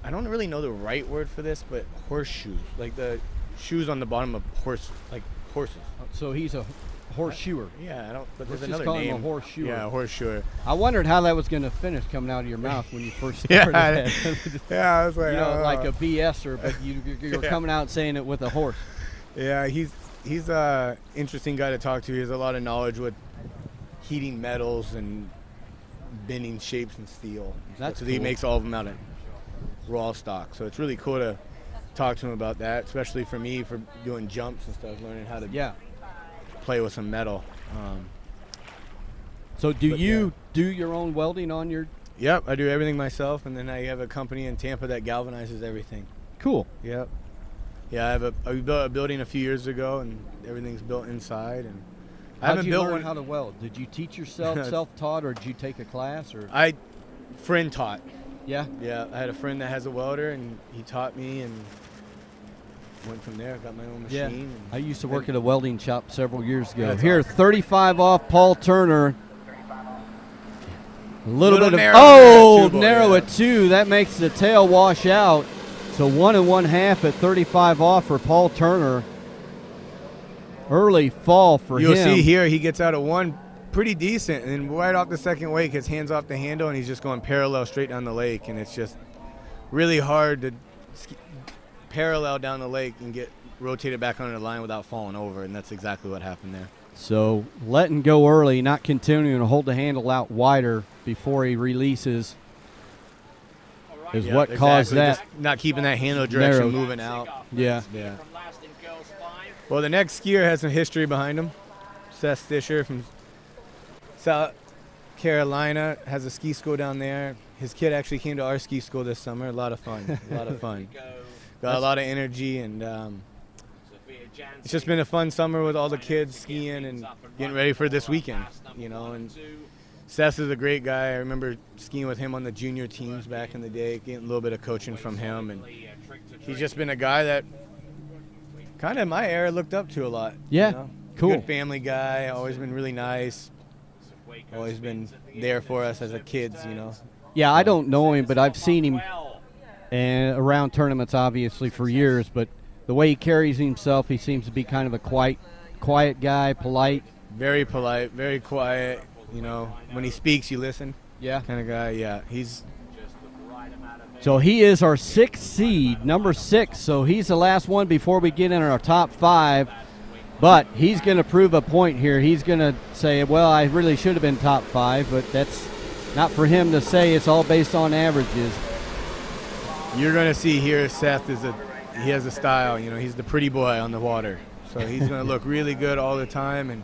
I: I don't really know the right word for this, but horseshoes. Like the shoes on the bottom of horses.
A: So he's a horseshoer.
I: Yeah, I don't. But
A: Let's
I: there's
A: just
I: another
A: call
I: name.
A: him a horseshoer.
I: Yeah, horseshoer.
A: I wondered how that was going to finish coming out of your mouth when you first started.
I: Yeah, I was like,
A: like a BSer, but you're coming out saying it with a horse.
I: Yeah, he's a interesting guy to talk to. He has a lot of knowledge with heating metals and bending shapes in steel.
A: That's
I: so
A: cool.
I: He makes all of them out of raw stock. So it's really cool to talk to him about that, especially for me for doing jumps and stuff, learning how to play with some metal.
A: So do you do your own welding on your?
I: Yep, I do everything myself, and then I have a company in Tampa that galvanizes everything.
A: Cool.
I: Yep. Yeah, I built a building a few years ago, and everything's built inside. And I haven't built one.
A: How to weld? Did you teach yourself, self-taught, or did you take a class? Or
I: friend taught.
A: Yeah.
I: Yeah, I had a friend that has a welder, and he taught me, and went from there. Got my own machine.
A: Yeah. I used to work at a welding shop several years ago. Here, awesome. 35 off, Paul Turner. A little bit of narrow at 2. That makes the tail wash out. So 1 1/2 at 35 off for Paul Turner. Early fall for him.
I: You'll see here he gets out of 1 pretty decent, and then right off the second wake, his hands off the handle, and he's just going parallel straight down the lake, and it's just really hard to parallel down the lake and get rotated back under the line without falling over, and that's exactly what happened there.
A: So letting go early, not continuing to hold the handle out wider before he releases is what caused that.
I: Just not keeping that handle direction
A: narrow.
I: moving out.
A: Yeah.
I: Yeah. Well, the next skier has some history behind him. Seth Stisher from South Carolina has a ski school down there. His kid actually came to our ski school this summer. A lot of fun. A lot of fun. Got a lot of energy, and it's just been a fun summer with all the kids skiing and getting ready for this weekend, you know. And Seth is a great guy. I remember skiing with him on the junior teams back in the day, getting a little bit of coaching from him. And he's just been a guy that kind of in my era looked up to a lot.
A: Yeah,
I: you know?
A: cool.
I: Good family guy, always been really nice, always been there for us as a kids, you know.
A: Yeah, I don't know him, but I've seen him and around tournaments, obviously, for years. But the way he carries himself, he seems to be kind of a quiet guy, polite.
I: Very polite, very quiet. You know, when he speaks, you listen.
A: Yeah.
I: Kind of guy, yeah.
A: So he is our 6th seed, number 6. So he's the last one before we get in our top 5. But he's going to prove a point here. He's going to say, well, I really should have been top 5, but that's not for him to say. It's all based on averages.
I: You're going to see here Seth he has a style. You know, he's the pretty boy on the water. So he's going to look really good all the time, and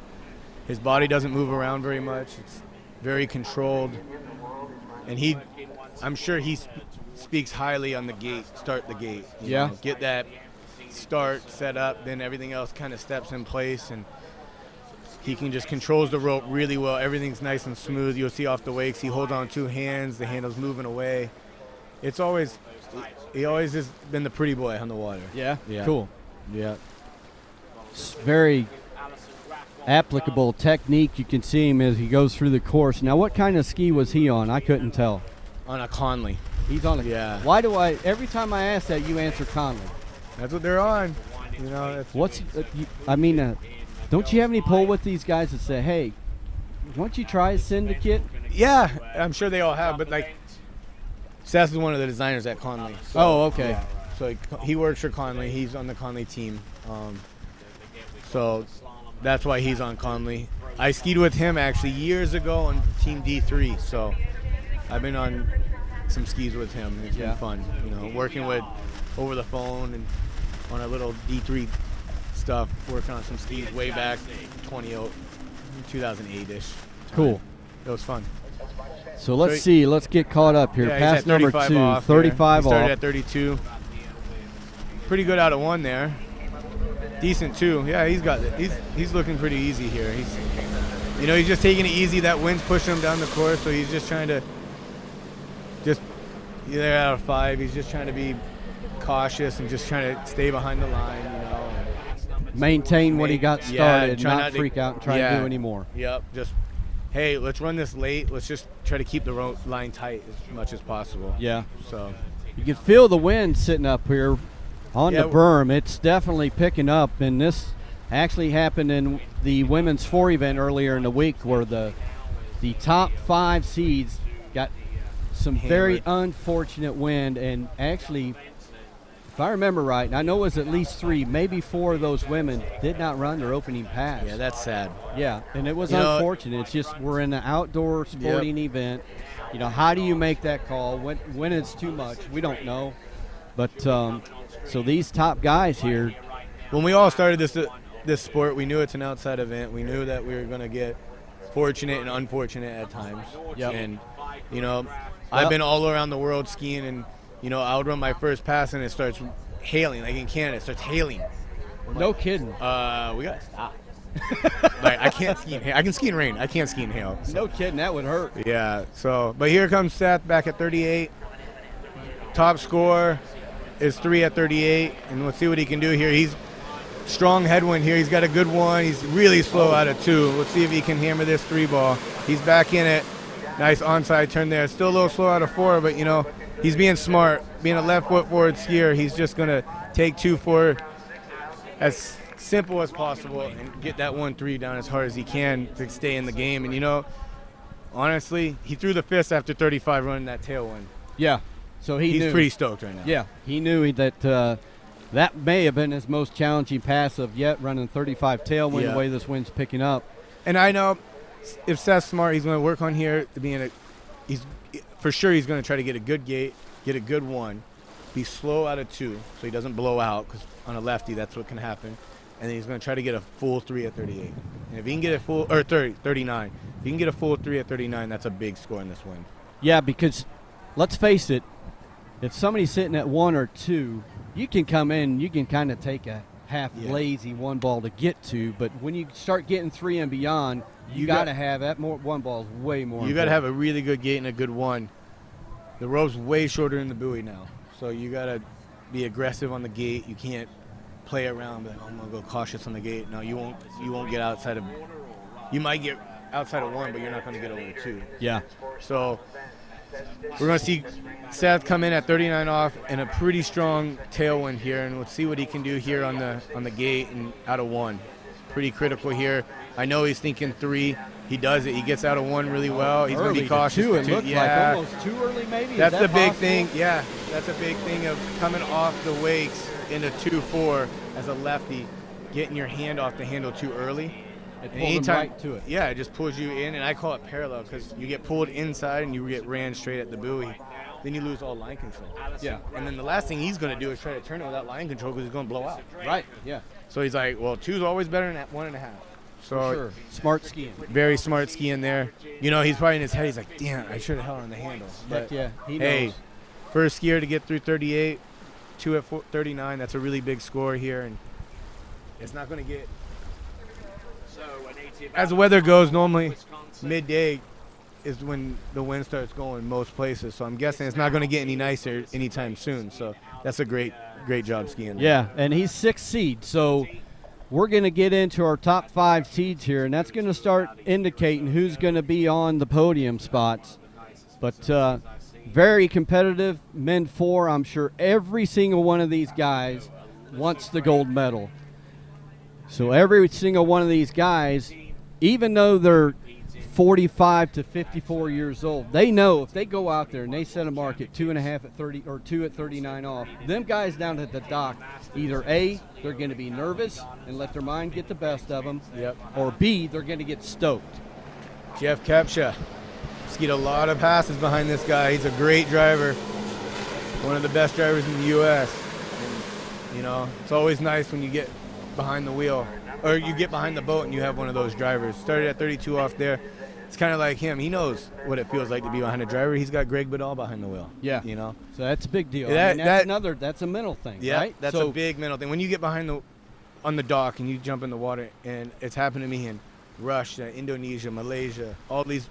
I: his body doesn't move around very much. It's very controlled. And I'm sure he speaks highly on the gate, start the gate. You know, get that start set up, then everything else kind of steps in place, and he can just controls the rope really well. Everything's nice and smooth. You'll see off the wakes, he holds on 2 hands, the handle's moving away. He always has been the pretty boy on the water.
A: Yeah?
I: Yeah.
A: Cool.
I: Yeah.
A: It's very applicable technique. You can see him as he goes through the course. Now, what kind of ski was he on? I couldn't tell.
I: On a Conley.
A: He's on a.
I: Yeah.
A: Why do every time I ask that, you answer Conley?
I: That's what they're on. You know.
A: What's? Don't you have any pull with these guys that say, hey, why don't you try a syndicate?
I: Yeah, I'm sure they all have, but like Seth is one of the designers at Conley. So,
A: oh, okay.
I: Yeah. So he works for Conley. He's on the Conley team. So that's why he's on Conley. I skied with him actually years ago on Team D3. So I've been on some skis with him. It's been fun, you know, working with over the phone and on a little D3 stuff, working on some skis way back 2008-ish.
A: Cool.
I: It was fun.
A: So let's see. Let's get caught up here.
I: Yeah,
A: Pass number 2, 35
I: off. He started
A: off.
I: at 32. Pretty good out of 1 there. Decent too. Yeah, he's got it. He's looking pretty easy here. He's just taking it easy. That wind's pushing him down the course, so he's just trying to either out of 5. He's just trying to be cautious and just trying to stay behind the line, you know.
A: Maintain what he got started,
I: try
A: not freak out and try to do any more.
I: Yep. Just, hey, let's run this late. Let's just try to keep the line tight as much as possible.
A: Yeah.
I: So
A: you can feel the wind sitting up here on the berm. It's definitely picking up, and this actually happened in the women's 4 event earlier in the week where the top 5 seeds got some very unfortunate wind, and actually, if I remember right, and I know it was at least 3, maybe 4 of those women did not run their opening pass.
I: Yeah, that's sad.
A: Yeah, and it was unfortunate. It's just we're in an outdoor sporting event. You know, how do you make that call? When it's too much, we don't know. But so these top guys here.
I: When we all started this sport, we knew it's an outside event. We knew that we were going to get fortunate and unfortunate at times.
A: Yep.
I: And, you know, I've been all around the world skiing, and, you know, I would run my first pass and it starts hailing. Like in Canada, it starts hailing.
A: No kidding.
I: We got to stop. Like, I can't ski in hail. I can ski in rain. I can't ski in hail. So.
A: No kidding. That would hurt.
I: Yeah. So, but here comes Seth back at 38. Top score is 3 at 38. And let's see what he can do here. He's strong headwind here. He's got a good one. He's really slow out of 2. Let's see if he can hammer this 3 ball. He's back in it. Nice onside turn there. Still a little slow out of 4, but, you know, he's being smart. Being a left foot forward skier, he's just going to take 2-4 as simple as possible and get that 1-3 down as hard as he can to stay in the game. And, you know, honestly, he threw the fist after 35 running that tailwind.
A: Yeah. So he's knew.
I: Pretty stoked right now.
A: Yeah, he knew that that may have been his most challenging pass of yet, running 35 tailwind the way this wind's picking up.
I: And I know if Seth's smart, he's going to work on here to be he's for sure he's going to try to get a good gate, get a good one, be slow out of 2 so he doesn't blow out, because on a lefty that's what can happen. And then he's going to try to get a full 3 at 38. And if he can get a full, or 39, if he can get a full 3 at 39, that's a big score in this wind.
A: Yeah, because let's face it, if somebody's sitting at 1 or 2, you can come in, you can kind of take a half lazy one ball to get to, but when you start getting 3 and beyond, you got to have that one ball is way more.
I: You got to have a really good gate and a good one. The rope's way shorter in the buoy now, so you got to be aggressive on the gate. You can't play around, but I'm gonna go cautious on the gate. No, you won't get outside of. You might get outside of 1, but you're not gonna get over 2.
A: Yeah.
I: So we're gonna see Seth come in at 39 off and a pretty strong tailwind here, and we'll see what he can do here on the gate and out of 1. Pretty critical here. I know he's thinking 3. He does it. He gets out of 1 really well. He's going to be cautious.
A: 2, it looked like almost too early, maybe.
I: That's the big thing. Yeah, that's a big thing of coming off the wakes into 2-4 as a lefty, getting your hand off the handle too early.
A: It pulls him right to it.
I: Yeah, it just pulls you in, and I call it parallel because you get pulled inside and you get ran straight at the buoy. Then you lose all line control.
A: Yeah.
I: And then the last thing he's going to do is try to turn it without line control because he's going to blow out.
A: Right, yeah.
I: So he's like, well, 2's always better than 1.5. So
A: for sure. Smart skiing.
I: Very smart skiing there. You know, he's probably in his head, he's like, damn, I should have held on the handle. But
A: yeah, he
I: hey,
A: knows.
I: First skier to get through 38, 2 at 39, that's a really big score here. And it's not going to get, as the weather goes, normally midday is when the wind starts going most places. So I'm guessing it's not going to get any nicer anytime soon. So that's a great job skiing.
A: Yeah, and he's 6th seed. So we're going to get into our top 5 seeds here, and that's going to start indicating who's going to be on the podium spots. But very competitive. Men 4, I'm sure every single one of these guys wants the gold medal. So every single one of these guys, even though they're 45 to 54 years old, they know if they go out there and they set a mark at 2.5 at 30 or 2 at 39 off, them guys down at the dock, either A, they're going to be nervous and let their mind get the best of them, or B, they're going to get stoked.
I: Jeff Kepsha skied a lot of passes behind this guy. He's a great driver, one of the best drivers in the U.S. And, you know, it's always nice when you get behind the wheel, or you get behind the boat and you have one of those drivers. Started at 32 off there. It's kind of like him. He knows what it feels like to be behind a driver. He's got Greg Bedall behind the wheel.
A: Yeah.
I: You know?
A: So that's a big deal.
I: That,
A: I mean, that's a mental thing,
I: yeah,
A: right?
I: That's a big mental thing. When you get on the dock and you jump in the water, and it's happened to me in Russia, Indonesia, Malaysia, all these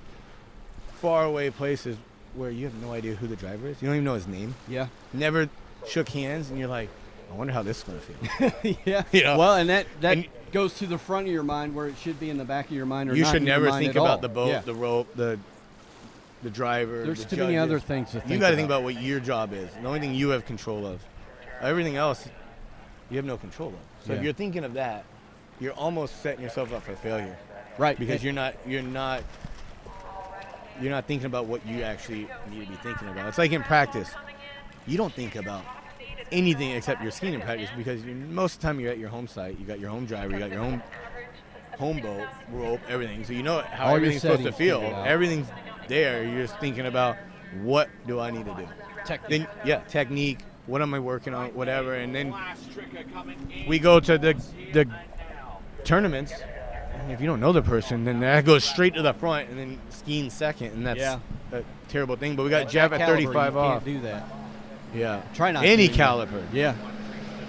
I: far away places where you have no idea who the driver is. You don't even know his name.
A: Yeah.
I: Never shook hands, and you're like, I wonder how this is going to feel.
A: Yeah.
I: You know?
A: Well, and that goes to the front of your mind where it should be in the back of your mind, or
I: you
A: not
I: should
A: in your
I: never
A: mind
I: think
A: at
I: about
A: all.
I: the boat,
A: Yeah.
I: the rope, the driver.
A: There's
I: the
A: too many
I: judges.
A: other things to think
I: You got to think
A: about.
I: about what your job is. The only thing you have control of. Everything else, you have no control of. So if you're thinking of that, you're almost setting yourself up for failure.
A: Right.
I: Because you're not thinking about what you actually need to be thinking about. It's like in practice. You don't think about anything except your skiing in practice because most of the time you're at your home site. You got your home driver. You got your home boat, rope, everything. So you know how
A: All
I: everything's supposed to
A: settings
I: feel.
A: figured out.
I: Everything's there. You're just thinking about what do I need to do.
A: Technique.
I: Then, technique. What am I working on? Whatever. And then we go to the tournaments. And if you don't know the person, then that goes straight to the front and then skiing second, and that's a terrible thing. But we got Jeff at 35
A: you
I: off.
A: Can't do that.
I: Yeah.
A: Try not
I: Any
A: to.
I: caliper.
A: Yeah.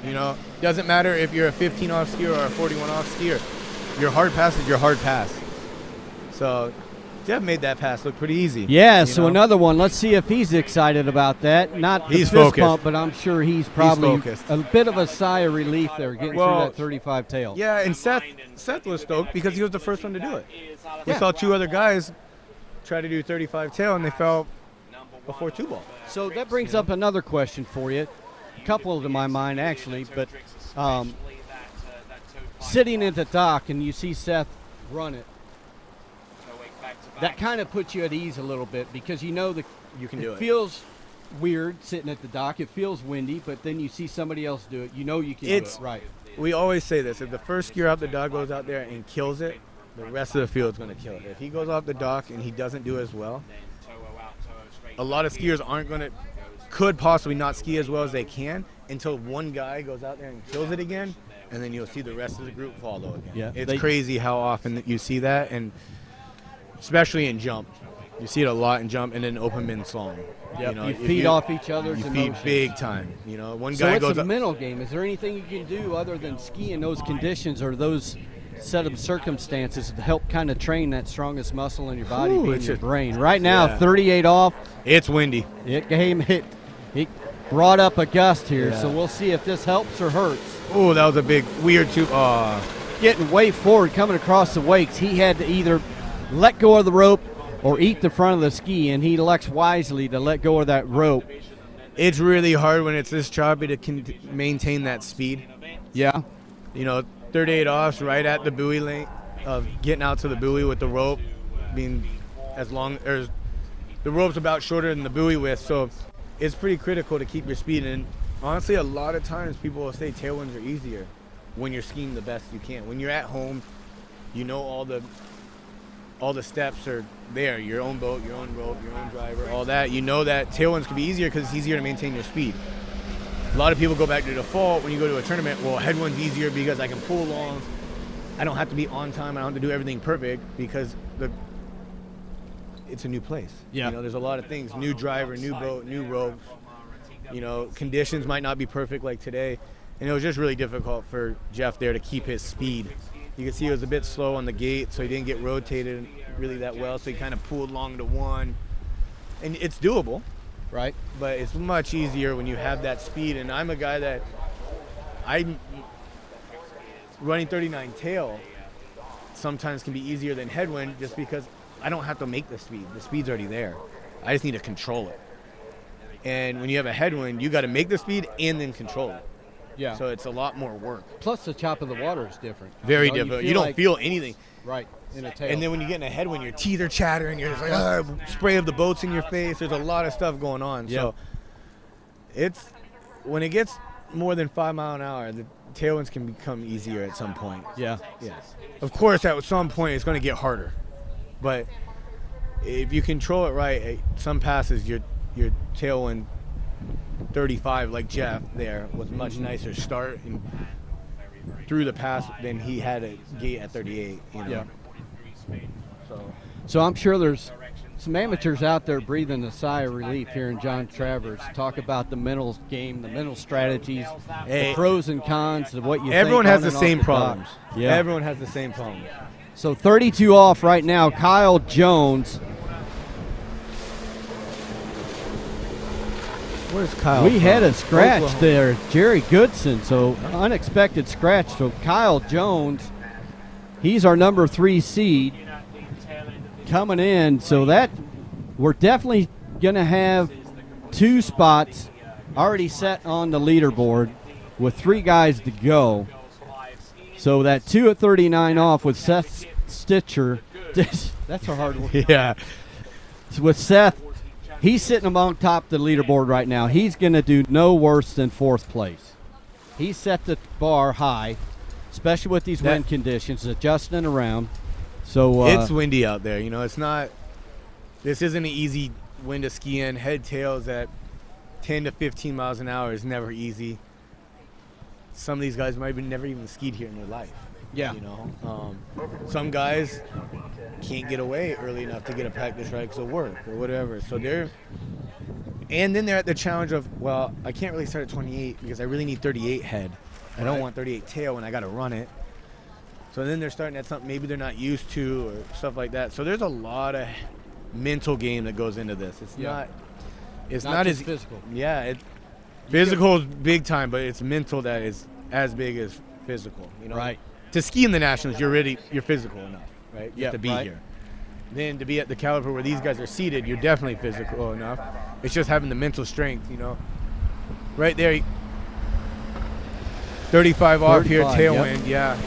I: You know, doesn't matter if you're a 15 off skier or a 41 off skier. Your hard pass is your hard pass. So Jeff made that pass look pretty easy.
A: Yeah, so another one. Let's see if he's excited about that. Not the
I: He's
A: fist
I: focused.
A: bump, but I'm sure he's probably
I: focused.
A: a bit of a sigh of relief there getting through that 35 tail.
I: Yeah, and Seth was stoked because he was the first one to do it. We saw 2 other guys try to do 35 tail, and they fell before 2 ball.
A: So that brings up another question for you. A couple to my mind, actually, but sitting at the dock and you see Seth run it, that kind of puts you at ease a little bit because you know that
I: you can do it.
A: Feels weird sitting at the dock. It feels windy, but then you see somebody else do it. You know you can do it. Right.
I: We always say this. If the first skier out the dock goes out there and kills it, the rest of the field's going to kill it. If he goes off the dock and he doesn't do as well, a lot of skiers could possibly not ski as well as they can until one guy goes out there and kills it again, and then you'll see the rest of the group follow again.
A: Yeah,
I: it's crazy how often that you see that, and especially in jump. You see it a lot in jump and in open men slalom.
A: Yep. You feed off each other's
I: You
A: emotions.
I: feed big time. You know, one
A: So
I: guy
A: it's
I: goes
A: a
I: up.
A: mental game. Is there anything you can do other than ski in those conditions or those set of circumstances to help kind of train that strongest muscle in your body, being your brain? Right now, 38 off.
I: It's windy.
A: It brought up a gust here, so we'll see if this helps or hurts.
I: Oh, that was a big weird tube.
A: Getting way forward, coming across the wakes, he had to either let go of the rope or eat the front of the ski, and he elects wisely to let go of that rope.
I: It's really hard when it's this choppy to maintain that speed.
A: Yeah.
I: You know, 38 offs right at the buoy length of getting out to the buoy with the rope being as long as the rope's about shorter than the buoy width, so it's pretty critical to keep your speed. And honestly, a lot of times people will say tailwinds are easier when you're skiing the best you can. When you're at home, you know all the steps are there, your own boat, your own rope, your own driver, all that. You know that tailwinds can be easier because it's easier to maintain your speed. A lot of people go back to default when you go to a tournament. Well, headwind's easier because I can pull along. I don't have to be on time. I don't have to do everything perfect because it's a new place.
A: Yeah.
I: You know, there's a lot of things. New driver, new boat, new ropes. You know, conditions might not be perfect like today. And it was just really difficult for Jeff there to keep his speed. You can see he was a bit slow on the gate, so he didn't get rotated really that well. So he kind of pulled along to one. And it's doable.
A: Right.
I: But it's much easier when you have that speed. And I'm a guy that I'm running 39 tail sometimes can be easier than headwind just because I don't have to make the speed. The speed's already there. I just need to control it. And when you have a headwind, you got to make the speed and then control it.
A: Yeah.
I: So it's a lot more work.
A: Plus the chop of the water is different.
I: Very different. You don't feel anything.
A: Right. In a tail.
I: And then when you get in a headwind, your teeth are chattering. You're just like, spray of the boats in your face. There's a lot of stuff going on.
A: Yep.
I: So it's when it gets more than 5 miles an hour, the tailwinds can become easier at some point.
A: Yeah.
I: Yeah. Of course, at some point, it's going to get harder. But if you control it right, some passes, your tailwind 35, like Jeff there, was much nicer start and through the pass than he had a gate at 38. You know?
A: Yeah. So I'm sure there's some amateurs out there breathing a sigh of relief here in John Travers. Talk about the mental game, the mental strategies, the pros and cons of what you
I: everyone
A: think
I: has the same problems.
A: Yeah.
I: Everyone has the same problems.
A: So 32 off right now, Kyle Jones.
I: Where's Kyle?
A: We had a scratch
I: Oklahoma.
A: there, Jerry Goodson. So unexpected scratch. So Kyle Jones, he's our number 3 seed coming in. So that we're definitely going to have 2 spots already set on the leaderboard with 3 guys to go. So that 2 at 39 off with Seth Stitcher. That's a hard one.
I: Yeah.
A: So with Seth, he's sitting among top of the leaderboard right now. He's going to do no worse than 4th place. He set the bar high, especially with these wind conditions, adjusting around. So
I: it's windy out there. You know, it's not. This isn't an easy wind to ski in. Head tails at 10 to 15 miles an hour is never easy. Some of these guys might have never even skied here in their life.
A: Yeah.
I: You know, some guys can't get away early enough to get a practice ride because of work or whatever. So and then they're at the challenge of, well, I can't really start at 28 because I really need 38 head. I don't want 38 tail when I got to run it. So then they're starting at something maybe they're not used to or stuff like that. So there's a lot of mental game that goes into this. It's not
A: not
I: as
A: physical.
I: Yeah, physical is big time, but it's mental that is as big as physical. You know,
A: Right.
I: To ski in the nationals, you're physical enough, right? You have to be
A: right.
I: here. Then to be at the caliper where these guys are seated, you're definitely physical enough. It's just having the mental strength, you know. Right there, 35 off here,
A: 35,
I: tailwind. Yeah,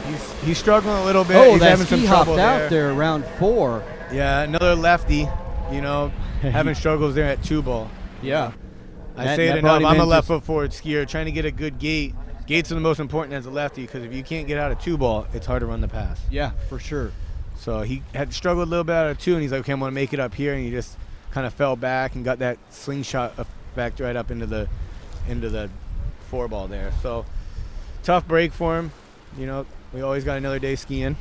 I: he's struggling a little bit.
A: Oh,
I: he's
A: that
I: having
A: ski
I: some
A: hopped
I: trouble
A: out there around 4.
I: Yeah, another lefty, you know, having struggles there at 2 ball.
A: Yeah.
I: I say it enough. I'm a left foot forward skier trying to get a good gate. Gates are the most important as a lefty because if you can't get out of 2-ball, it's hard to run the pass.
A: Yeah, for sure.
I: So he had struggled a little bit out of 2, and he's like, okay, I'm going to make it up here. And he just kind of fell back and got that slingshot effect right up into the 4-ball there. So tough break for him. You know, we always got another day skiing.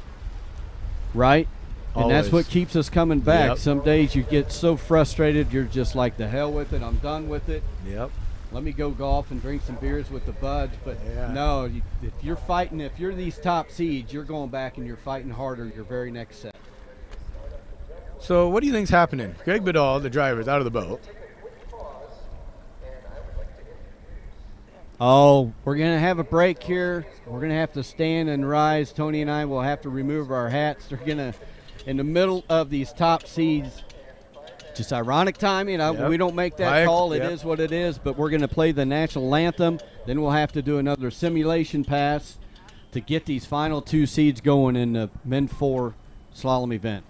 A: Right. And
I: Always.
A: that's what keeps us coming back.
I: Yep.
A: Some days you get so frustrated, you're just like, the hell with it. I'm done with it.
I: Yep.
A: Let me go golf and drink some beers with the buds. But no, if you're fighting, if you're these top seeds, you're going back and you're fighting harder your very next set.
I: So what do you think's happening? Greg Bedall, the driver, is out of the boat.
A: Oh, we're going to have a break here. We're going to have to stand and rise. Tony and I will have to remove our hats. They're going to, in the middle of these top seeds, just ironic timing. We don't make that call. It is what it is. But we're going to play the national anthem. Then we'll have to do another simulation pass to get these final 2 seeds going in the Men 4 slalom event.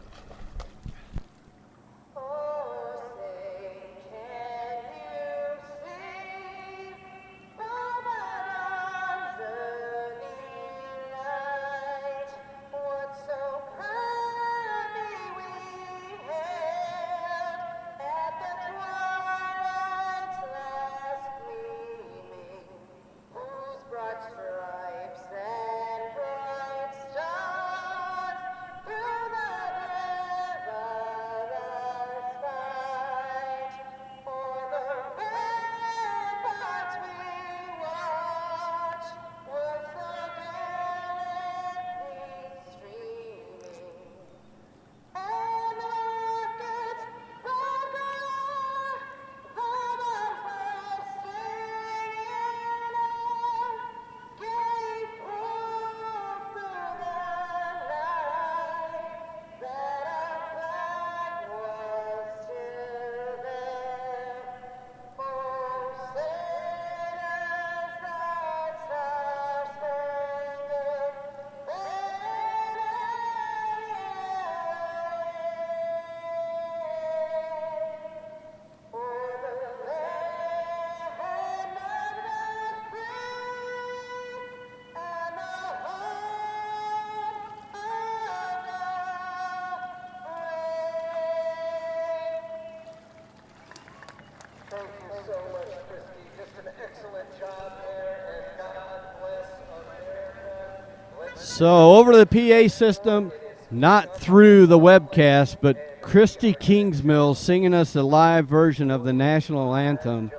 A: So over the PA system, not through the webcast, but Christy Kingsmill singing us a live version of the national anthem,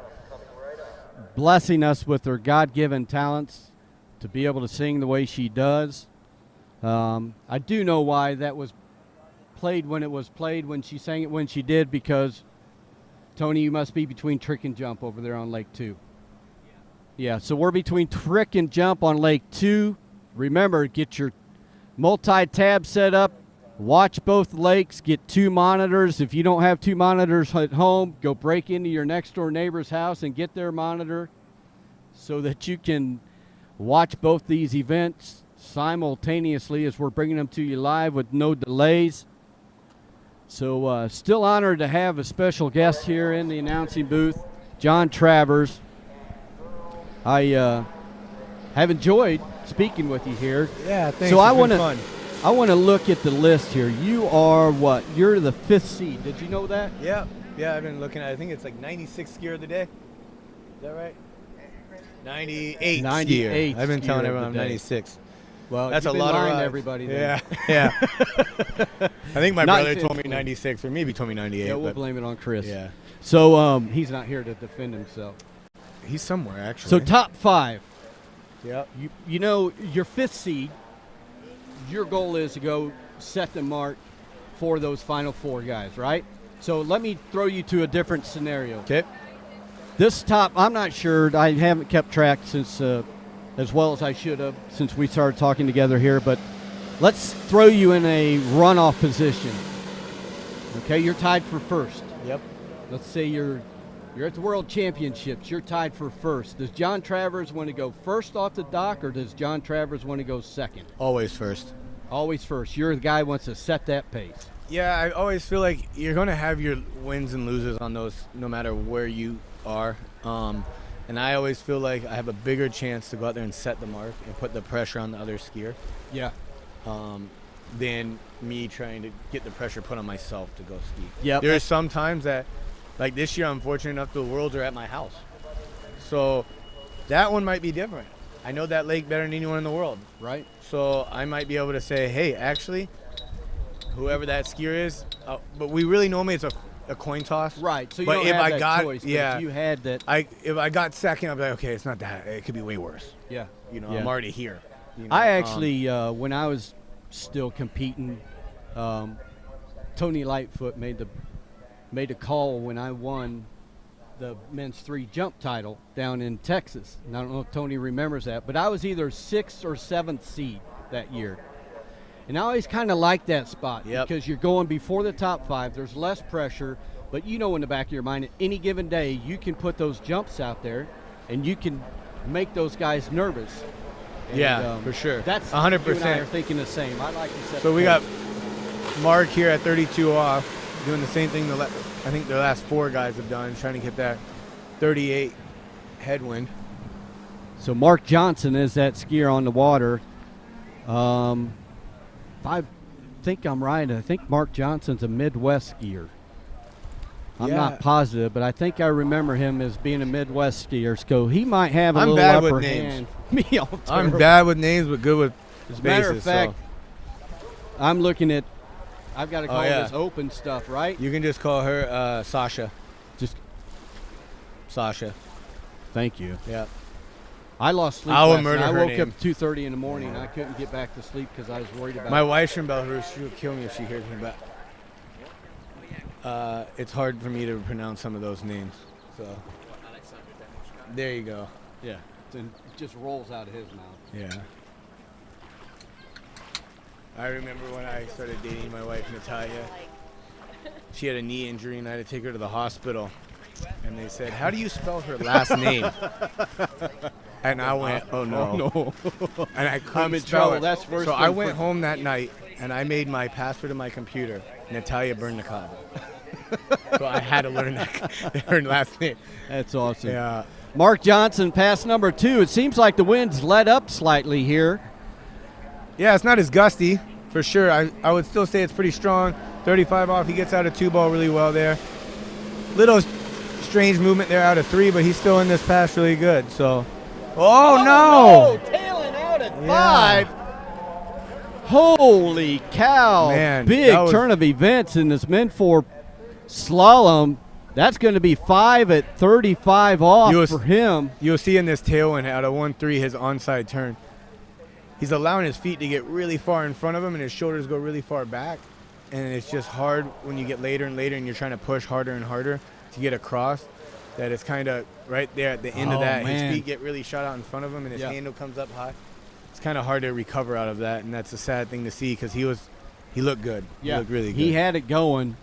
A: blessing us with her God-given talents to be able to sing the way she does. I do know why that was played when it was played, when she sang it when she did, because, Tony, you must be between Trick and Jump over there on Lake 2. Yeah, so we're between Trick and Jump on Lake 2. Remember, get your multi-tab set up, watch both lakes, get 2 monitors. If you don't have 2 monitors at home, go break into your next-door neighbor's house and get their monitor so that you can watch both these events simultaneously as we're bringing them to you live with no delays. So still honored to have a special guest here in the announcing booth, John Travers. I have enjoyed speaking with you here.
I: Yeah, thanks.
A: So I want
I: to
A: look at the list here. You are what? You're the 5th seed. Did you know that?
I: Yeah, I've been looking at. I think it's like 96 skier of the day. Is that right? 98 skier. I've been telling everyone I'm 96.
A: Well,
I: that's a lot of rides.
A: Everybody. Then.
I: Yeah. I think my brother told me 96, or maybe told me 98.
A: Yeah, we'll blame it on Chris.
I: Yeah.
A: So he's not here to defend himself.
I: He's somewhere actually.
A: So top 5.
I: Yeah.
A: You know, your 5th seed, your goal is to go set the mark for those final 4 guys, right? So let me throw you to a different scenario.
I: Okay.
A: This top, I'm not sure. I haven't kept track since as well as I should have since we started talking together here, but let's throw you in a runoff position. Okay, you're tied for 1st.
I: Yep.
A: Let's say you're at the World Championships. You're tied for 1st. Does John Travers want to go 1st off the dock, or does John Travers want to go 2nd?
I: Always 1st.
A: Always 1st. You're the guy who wants to set that pace.
I: Yeah, I always feel like you're going to have your wins and loses on those no matter where you are. And I always feel like I have a bigger chance to go out there and set the mark and put the pressure on the other skier.
A: Yeah.
I: Than me trying to get the pressure put on myself to go ski.
A: Yep.
I: There's some times that, like this year, I'm fortunate enough the Worlds are at my house. So that one might be different. I know that lake better than anyone in the world.
A: Right.
I: So I might be able to say, hey, actually, whoever that skier is, but we really normally it's a coin toss.
A: Right. So you
I: but
A: don't
I: if
A: have
I: I
A: that
I: got,
A: choice. But
I: yeah,
A: if you had that.
I: if I got second, I'd be like, okay, it's not that. It could be way worse.
A: Yeah.
I: You know,
A: Yeah.
I: I'm already here. You know?
A: I actually, when I was still competing, Tony Lightfoot made a call when I won the men's 3 jump title down in Texas. And I don't know if Tony remembers that, but I was either 6th or 7th seed that year. And I always kind of liked that spot because you're going before the top 5. There's less pressure, but you know in the back of your mind, at any given day, you can put those jumps out there and you can make those guys nervous. And,
I: for sure.
A: That's
I: 100%.
A: You and I are thinking the same. I like to set
I: So
A: the
I: we
A: pace.
I: got Mark here at 32 off, doing the same thing I think the last 4 guys have done, trying to get that 38 headwind.
A: So Mark Johnson is that skier on the water. If I think I'm right, I think Mark Johnson's a Midwest skier. I'm not positive, but I think I remember him as being a Midwest skier. So he might have a
I: I'm
A: little
I: bad
A: upper
I: with
A: hand.
I: names.
A: Me,
I: I'm bad with names, but good with
A: As a matter
I: spaces.
A: of fact, I'm looking at. I've got to call
I: yeah.
A: this open stuff, right?
I: You can just call her Sasha.
A: Just
I: Sasha.
A: thank you.
I: Yeah.
A: I lost sleep
I: I will
A: last night.
I: murder
A: I
I: her
A: woke
I: name.
A: up 2:30 in the morning. I couldn't get back to sleep because I was worried about.
I: My wife's from Belarus. She would kill me if she hears me, but it's hard for me to pronounce some of those names. So there you go.
A: Yeah, it just rolls out of his mouth.
I: Yeah. I remember when I started dating my wife, Natalia. She had a knee injury, and I had to take her to the hospital. And they said, "How do you spell her last name?" And I went, "Oh no!"
A: No.
I: And I couldn't
A: I'm in
I: spell
A: trouble.
I: it.
A: That's worse
I: So
A: than
I: I went
A: for-
I: home that night, and I made my password of my computer Natalia Bernikova. So I had to learn her last name.
A: That's awesome.
I: Yeah.
A: Mark Johnson, pass number 2. It seems like the wind's let up slightly here.
I: Yeah, it's not as gusty, for sure. I would still say it's pretty strong. 35 off, he gets out of 2-ball really well there. Little strange movement there out of 3, but he's still in this pass really good. So, oh no!
A: Tailing out at 5. Holy cow.
I: Man,
A: Big
I: that was-
A: turn of events in this Men 4 slalom. That's going to be 5 at 35 off for him.
I: You'll see in this tailwind out of 1-3 his onside turn. He's allowing his feet to get really far in front of him and his shoulders go really far back. And it's just hard when you get later and later and you're trying to push harder and harder to get across, that it's kind of right there at the end of that.
A: man.
I: His feet get really shot out in front of him and his
A: Yeah.
I: handle comes up high. It's kind of hard to recover out of that, and that's a sad thing to see because he looked good.
A: Yeah,
I: He looked really good.
A: He had it going,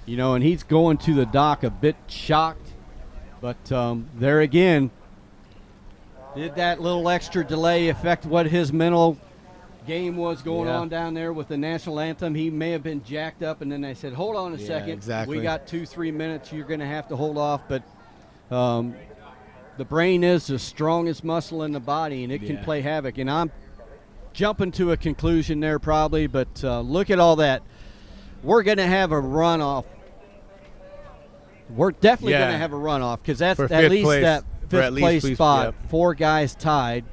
A: and he's going to the dock a bit shocked. But there again, did that little extra delay affect what his mental game was going on down there with the national anthem? He may have been jacked up, and then they said, hold on a second.
I: Exactly.
A: We got 2-3 minutes. You're going to have to hold off. But the brain is the strongest muscle in the body, and it can play havoc. And I'm jumping to a conclusion there probably, but look at all that. We're going to have a runoff. We're definitely going to have a runoff because that's
I: For
A: at
I: fifth
A: least
I: place.
A: that
I: For at
A: fifth
I: least
A: place
I: please-
A: spot.
I: yep.
A: 4 guys tied.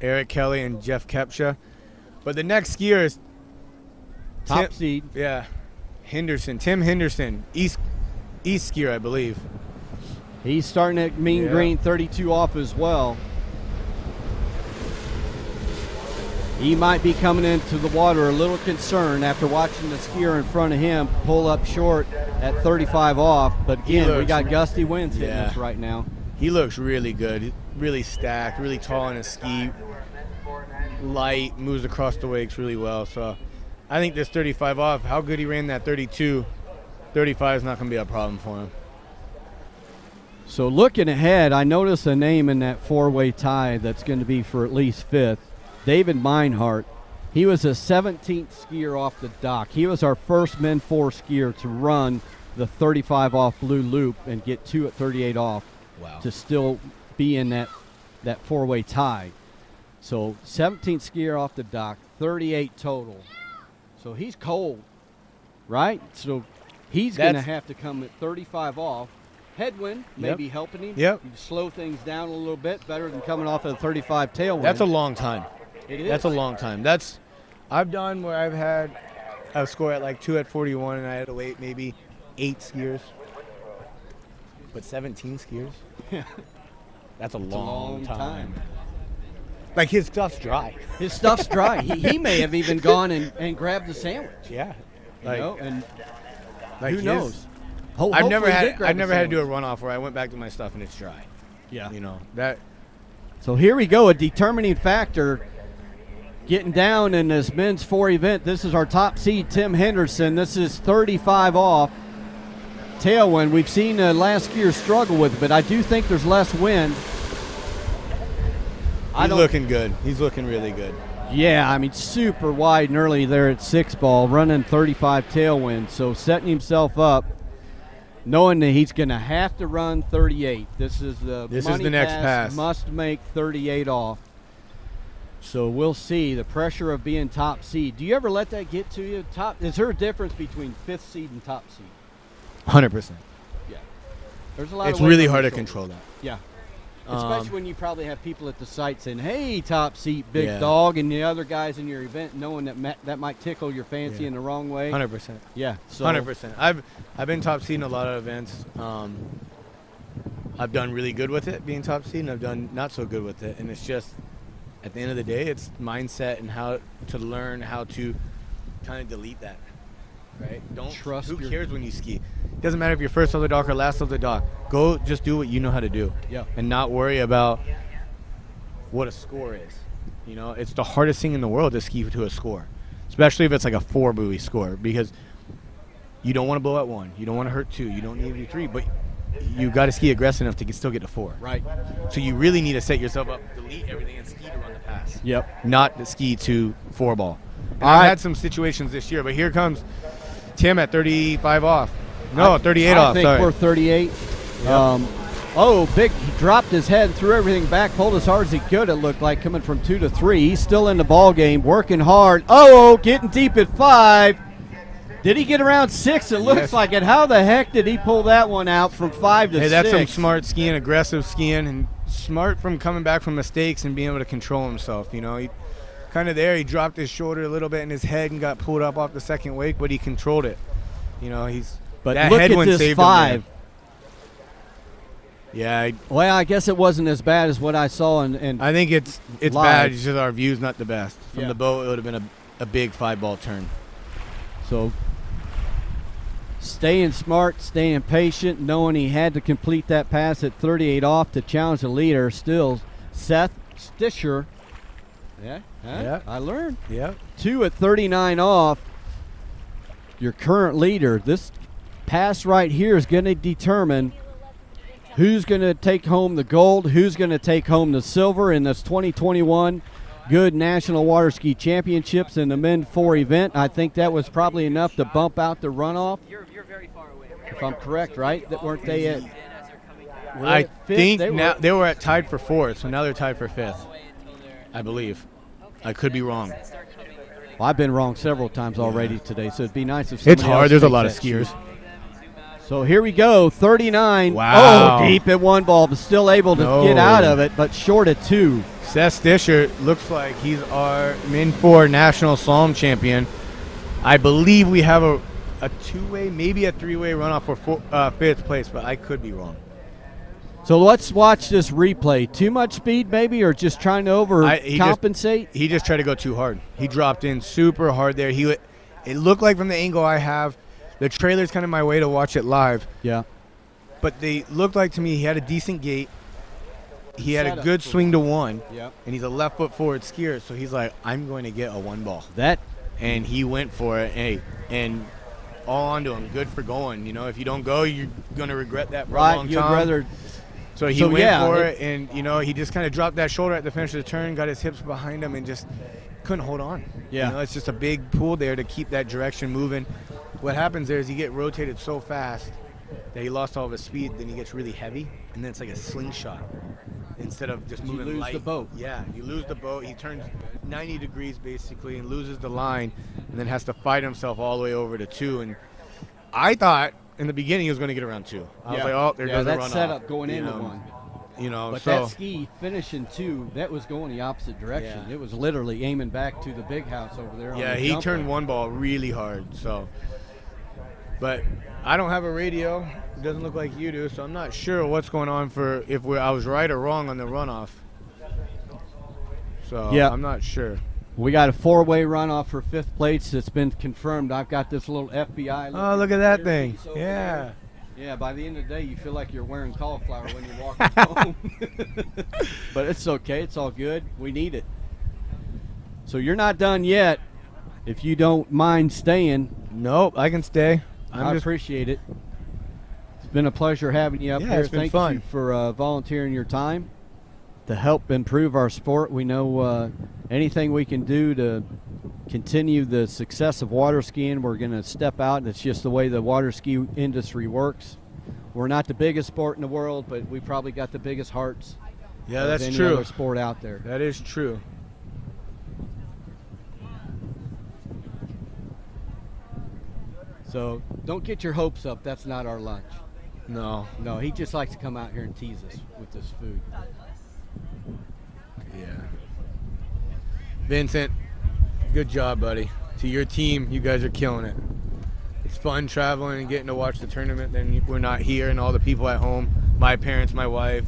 I: Eric Kelly and Jeff Kepsha. But the next skier is
A: Top seed.
I: Yeah. Henderson. Tim Henderson. East skier, I believe.
A: He's starting at mean green, 32 off as well. He might be coming into the water a little concerned after watching the skier in front of him pull up short at 35 off. But again, we got gusty winds hitting us right now.
I: He looks really good. He's really stacked, really tall on his ski. Light, moves across the wakes really well. So I think this 35 off, how good he ran that 32, 35 is not going to be a problem for him.
A: So looking ahead, I notice a name in that 4-way tie that's going to be for at least 5th. David Meinhardt. He was a 17th skier off the dock. He was our first Men 4 skier to run the 35 off blue loop and get 2 at 38 off.
I: Wow.
A: to still be in that four-way tie. So 17 skier off the dock, 38 total. So he's cold, right? So he's going to have to come at 35 off. Headwind maybe helping him.
I: Yep.
A: You slow things down a little bit, better than coming off at a 35 tailwind.
I: That's a long time.
A: It is.
I: That's a long time. I've done where I've had a score at like 2 at 41, and I had to wait maybe 8 skiers. But 17 skiers? That's a long time. Like, his stuff's dry.
A: His stuff's dry. He may have even gone and grabbed the sandwich.
I: Yeah.
A: You know, and
I: like
A: who knows?
I: I've never had to do a
A: sandwich.
I: runoff where I went back to my stuff and it's dry.
A: Yeah.
I: You know, that.
A: So here we go, a determining factor. Getting down in this men's 4 event. This is our top seed, Tim Henderson. This is 35 off. Tailwind. We've seen last skier struggle with it, but I do think there's less wind.
I: He's looking good. He's looking really good.
A: Yeah, I mean, super wide and early there at 6 ball, running 35 tailwind. So setting himself up, knowing that he's going to have to run 38. This is the
I: next pass.
A: Must make 38 off. So we'll see the pressure of being top seed. Do you ever let that get to you? Is there a difference between 5th seed and top seed?
I: 100%.
A: Yeah. There's a lot.
I: It's
A: of weight
I: really
A: on
I: hard
A: your
I: to
A: shoulders.
I: control that.
A: Yeah. Especially when you probably have people at the site saying, "Hey, top seat, big dog," and the other guys in your event knowing that might tickle your fancy in the wrong way.
I: 100%.
A: Yeah. So
I: 100%. I've been top seed in a lot of events. I've done really good with it being top seed, and I've done not so good with it. And it's just, at the end of the day, it's mindset and how to learn how to kind of delete that. Right? Don't trust. Who cares when you ski? It doesn't matter if you're first off the dock or last off the dock. Go, just do what you know how to do.
A: Yeah.
I: And not worry about what a score is. You know, it's the hardest thing in the world to ski to a score, especially if it's like a 4 buoy score, because you don't want to blow at 1, you don't want to hurt 2, you don't need to do 3, but you got to ski aggressive enough to still get to 4.
A: Right.
I: So you really need to set yourself up, delete everything, and ski to run the pass.
A: Yep.
I: Not to ski to 4 ball. And I've had some situations this year, but here comes Tim at 35 off. No, 38 off.
A: I think we're 38. Yep. Big. He dropped his head, threw everything back, pulled as hard as he could. It looked like coming from 2 to 3. He's still in the ball game, working hard. Getting deep at 5. Did he get around 6? It looks like it. How the heck did he pull that one out from 5 to 6?
I: Hey, that's some smart skiing, aggressive skiing, and smart from coming back from mistakes and being able to control himself. You know, he kind of there. He dropped his shoulder a little bit in his head and got pulled up off the second wake, but he controlled it. You know,
A: But
I: that
A: look
I: headwind
A: at this
I: saved
A: 5.
I: him. Yeah.
A: Well, I guess it wasn't as bad as what I saw. And
I: I think it's
A: live.
I: bad. It's just our view's not the best. From
A: Yeah.
I: the boat, it would have been a big 5-ball turn.
A: So staying smart, staying patient, knowing he had to complete that pass at 38 off to challenge the leader. Still, Seth Stischer. Yeah, I learned.
I: Yeah.
A: 2 at 39 off. Your current leader. This pass right here is going to determine who's going to take home the gold, who's going to take home the silver in this 2021 Goode National Waterski Championships in the Men 4 event. I think that was probably enough to bump out the runoff.
C: You're very far away.
A: If I'm correct, right? That weren't they at?
I: I think they were at tied for 4th, so now they're tied for 5th. I believe. I could be wrong.
A: Well, I've been wrong several times already today, so it'd be nice if
I: it's
A: somebody
I: hard.
A: else
I: There's a
A: takes
I: lot of
A: that
I: skiers.
A: shoot. So here we go, 39.
I: Wow.
A: Deep at 1 ball, but still able to get out of it, but short at 2.
I: Seth Stischer looks like he's our Men 4 National Slalom champion. I believe we have a 2-way, maybe a 3-way runoff for 5th place, but I could be wrong.
A: So let's watch this replay. Too much speed maybe, or just trying to overcompensate?
I: He just tried to go too hard. He dropped in super hard there. It looked like from the angle I have, the trailer's kind of my way to watch it live.
A: Yeah.
I: But they looked like to me he had a decent gait. He had a good swing to 1.
A: Yep.
I: And he's a left foot forward skier, so he's like, I'm going to get a 1 ball. And he went for it. Hey, and all onto him. Good for going. You know, if you don't go, you're going to regret that for a long time.
A: You'd rather.
I: So he went for it, and, you know, he just kind of dropped that shoulder at the finish of the turn, got his hips behind him, and just couldn't hold on.
A: Yeah.
I: You know, it's just a big pull there to keep that direction moving. What happens there is you get rotated so fast that he lost all of his speed. Then he gets really heavy, and then it's like a slingshot instead of just moving
A: lose
I: light.
A: the boat.
I: Yeah, you lose the boat. He turns 90 degrees basically and loses the line, and then has to fight himself all the way over to 2. And I thought in the beginning he was going to get around 2. I was like, oh, there goes the runoff.
A: That setup going into 1.
I: You know,
A: but
I: so
A: that ski finishing 2, that was going the opposite direction.
I: Yeah.
A: It was literally aiming back to the big house over there.
I: Yeah,
A: on the
I: he
A: jumper.
I: turned 1 ball really hard. So, but I don't have a radio. It doesn't look like you do, so I'm not sure what's going on for if I was right or wrong on the runoff. So
A: yeah,
I: I'm not sure.
A: We got a 4-way runoff for 5th place that's been confirmed. I've got this little FBI.
I: Oh, look at that thing! Yeah.
A: There. Yeah, by the end of the day, you feel like you're wearing cauliflower when you're walking home. But it's okay. It's all good. We need it. So you're not done yet. If you don't mind staying.
I: Nope, I can stay.
A: I appreciate it. It's been a pleasure having you up here.
I: It's been
A: Thank
I: fun.
A: you for volunteering your time to help improve our sport. We know anything we can do to continue the success of water skiing, we're going to step out. That's just the way the water ski industry works. We're not the biggest sport in the world, but we probably got the biggest hearts.
I: Yeah, that's
A: any
I: true.
A: Other sport out there.
I: That is true.
A: So don't get your hopes up. That's not our lunch.
I: No.
A: No, he just likes to come out here and tease us with this food.
I: Yeah. Vincent, good job, buddy. To your team, you guys are killing it. It's fun traveling and getting to watch the tournament. Then we're not here, and all the people at home, my parents, my wife,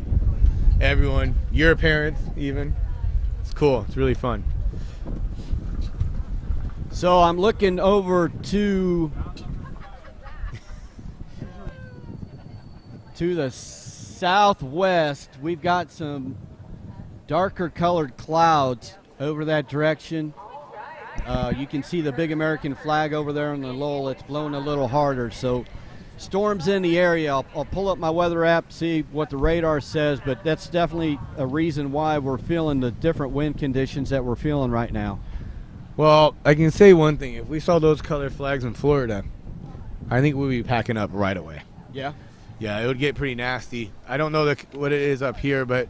I: everyone, your parents even. It's cool. It's really fun.
A: So I'm looking over to the southwest. We've got some darker colored clouds over that direction. You can see the big American flag over there on the lull. It's blowing a little harder. So storms in the area. I'll pull up my weather app, see what the radar says, but that's definitely a reason why we're feeling the different wind conditions that we're feeling right now.
I: Well, I can say one thing. If we saw those colored flags in Florida, I think we'd be packing up right away.
A: Yeah?
I: Yeah, it would get pretty nasty. I don't know what it is up here, but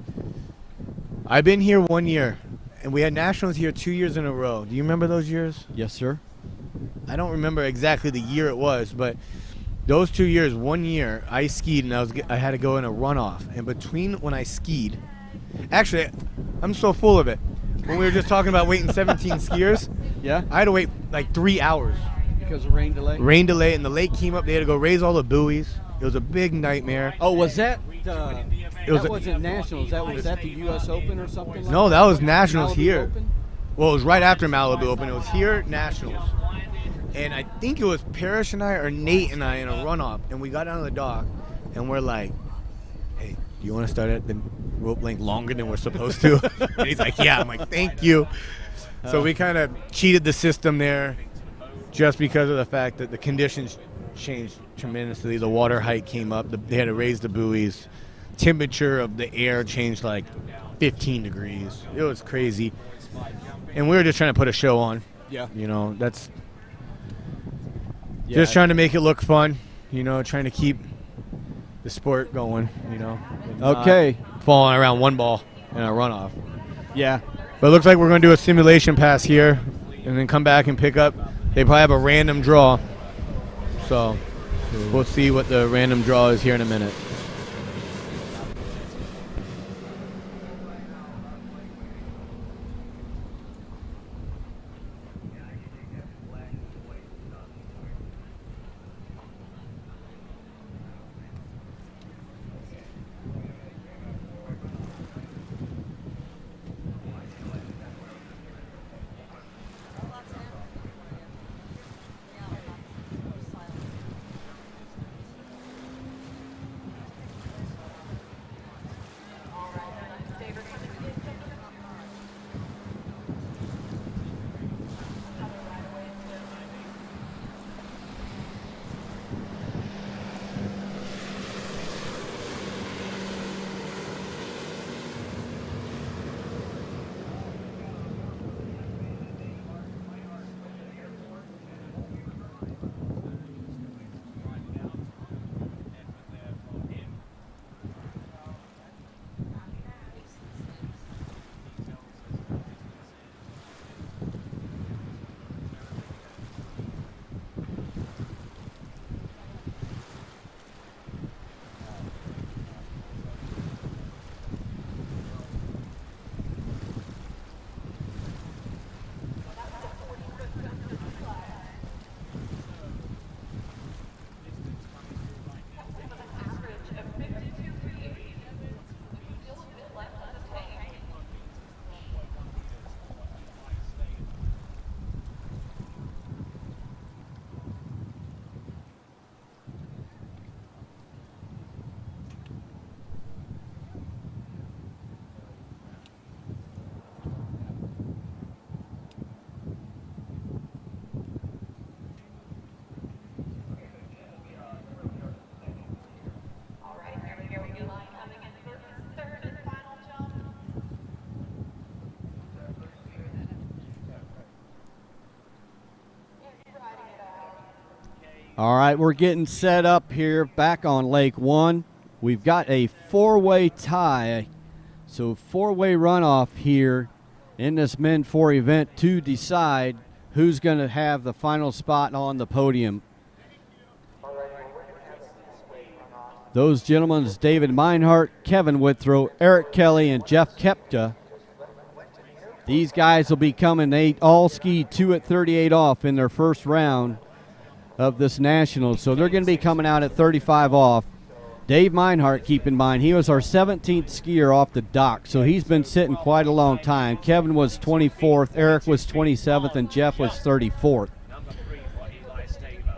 I: I've been here 1 year, and we had nationals here 2 years in a row. Do you remember those years?
A: Yes, sir.
I: I don't remember exactly the year it was, but those 2 years, 1 year, I skied, and I had to go in a runoff. And between when I skied, actually, I'm so full of it. When we were just talking about waiting 17 skiers,
A: yeah,
I: I had to wait like 3 hours.
A: Because of rain delay?
I: Rain delay, and the lake came up. They had to go raise all the buoys. It was a big nightmare.
A: Oh, was that that wasn't Nationals. Was that the U.S. Open or something like
I: No, that was Nationals
A: Malibu
I: here.
A: Open?
I: Well, it was right after Malibu Open. It was here, Nationals. And I think it was Parrish and I or Nate and I in a runoff. And we got down to the dock, and we're like, hey, do you want to start at the rope length longer than we're supposed to? And he's like, yeah. I'm like, thank you. So we kind of cheated the system there just because of the fact that the conditions changed tremendously. The water height came up. They had to raise the buoys. Temperature of the air changed like 15 degrees. It was crazy. And we were just trying to put a show on.
A: Yeah.
I: You know, that's just trying to make it look fun, you know, trying to keep the sport going, you know.
A: Okay.
I: Falling around 1 ball in a runoff.
A: Yeah.
I: But it looks like we're going to do a simulation pass here and then come back and pick up. They probably have a random draw. So we'll see what the random draw is here in a minute.
A: All right, we're getting set up here back on Lake 1. We've got a four-way tie, so four-way runoff here in this Men 4 event to decide who's going to have the final spot on the podium. Those gentlemen is David Meinhardt, Kevin Withrow, Eric Kelly, and Jeff Kepta. These guys will be coming. They all skied 2 at 38 off in their first round of this national, so they're going to be coming out at 35 off. Dave Meinhardt, keep in mind, he was our 17th skier off the dock, so he's been sitting quite a long time. Kevin was 24th, Eric was 27th, and Jeff was 34th.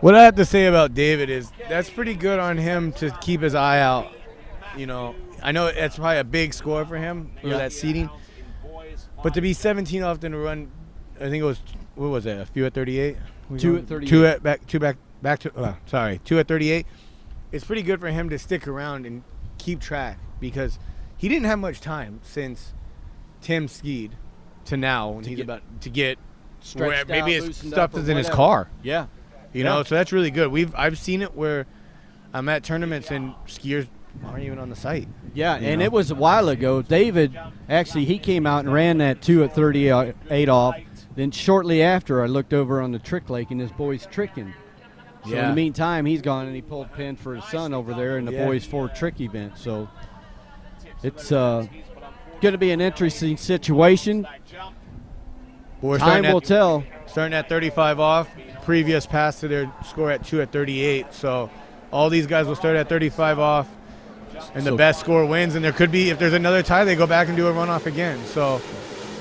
I: What I have to say about David is that's pretty good on him to keep his eye out. You know, I know that's probably a big score for him, or that seating. But to be 17 off in a run, I think it was, what was it, a few at 38?
A: 2 at 38.
I: 2 at 38. It's pretty good for him to stick around and keep track because he didn't have much time since Tim skied to now when he's about to get where maybe his stuff is in his car.
A: Yeah.
I: You know, so that's really good. I've seen it where I'm at tournaments and skiers aren't even on the site.
A: Yeah, and it was a while ago. David, actually, he came out and ran that 2 at 38 off. Then shortly after, I looked over on the trick lake, and his boy's tricking. So in the meantime, he's gone and he pulled pin for his son over there in the boys' 4 trick event. So it's going to be an interesting situation. Time will tell.
I: Starting at 35 off, previous pass to their score at 2 at 38. So all these guys will start at 35 off, and the best score wins. And there could be, if there's another tie, they go back and do a runoff again. So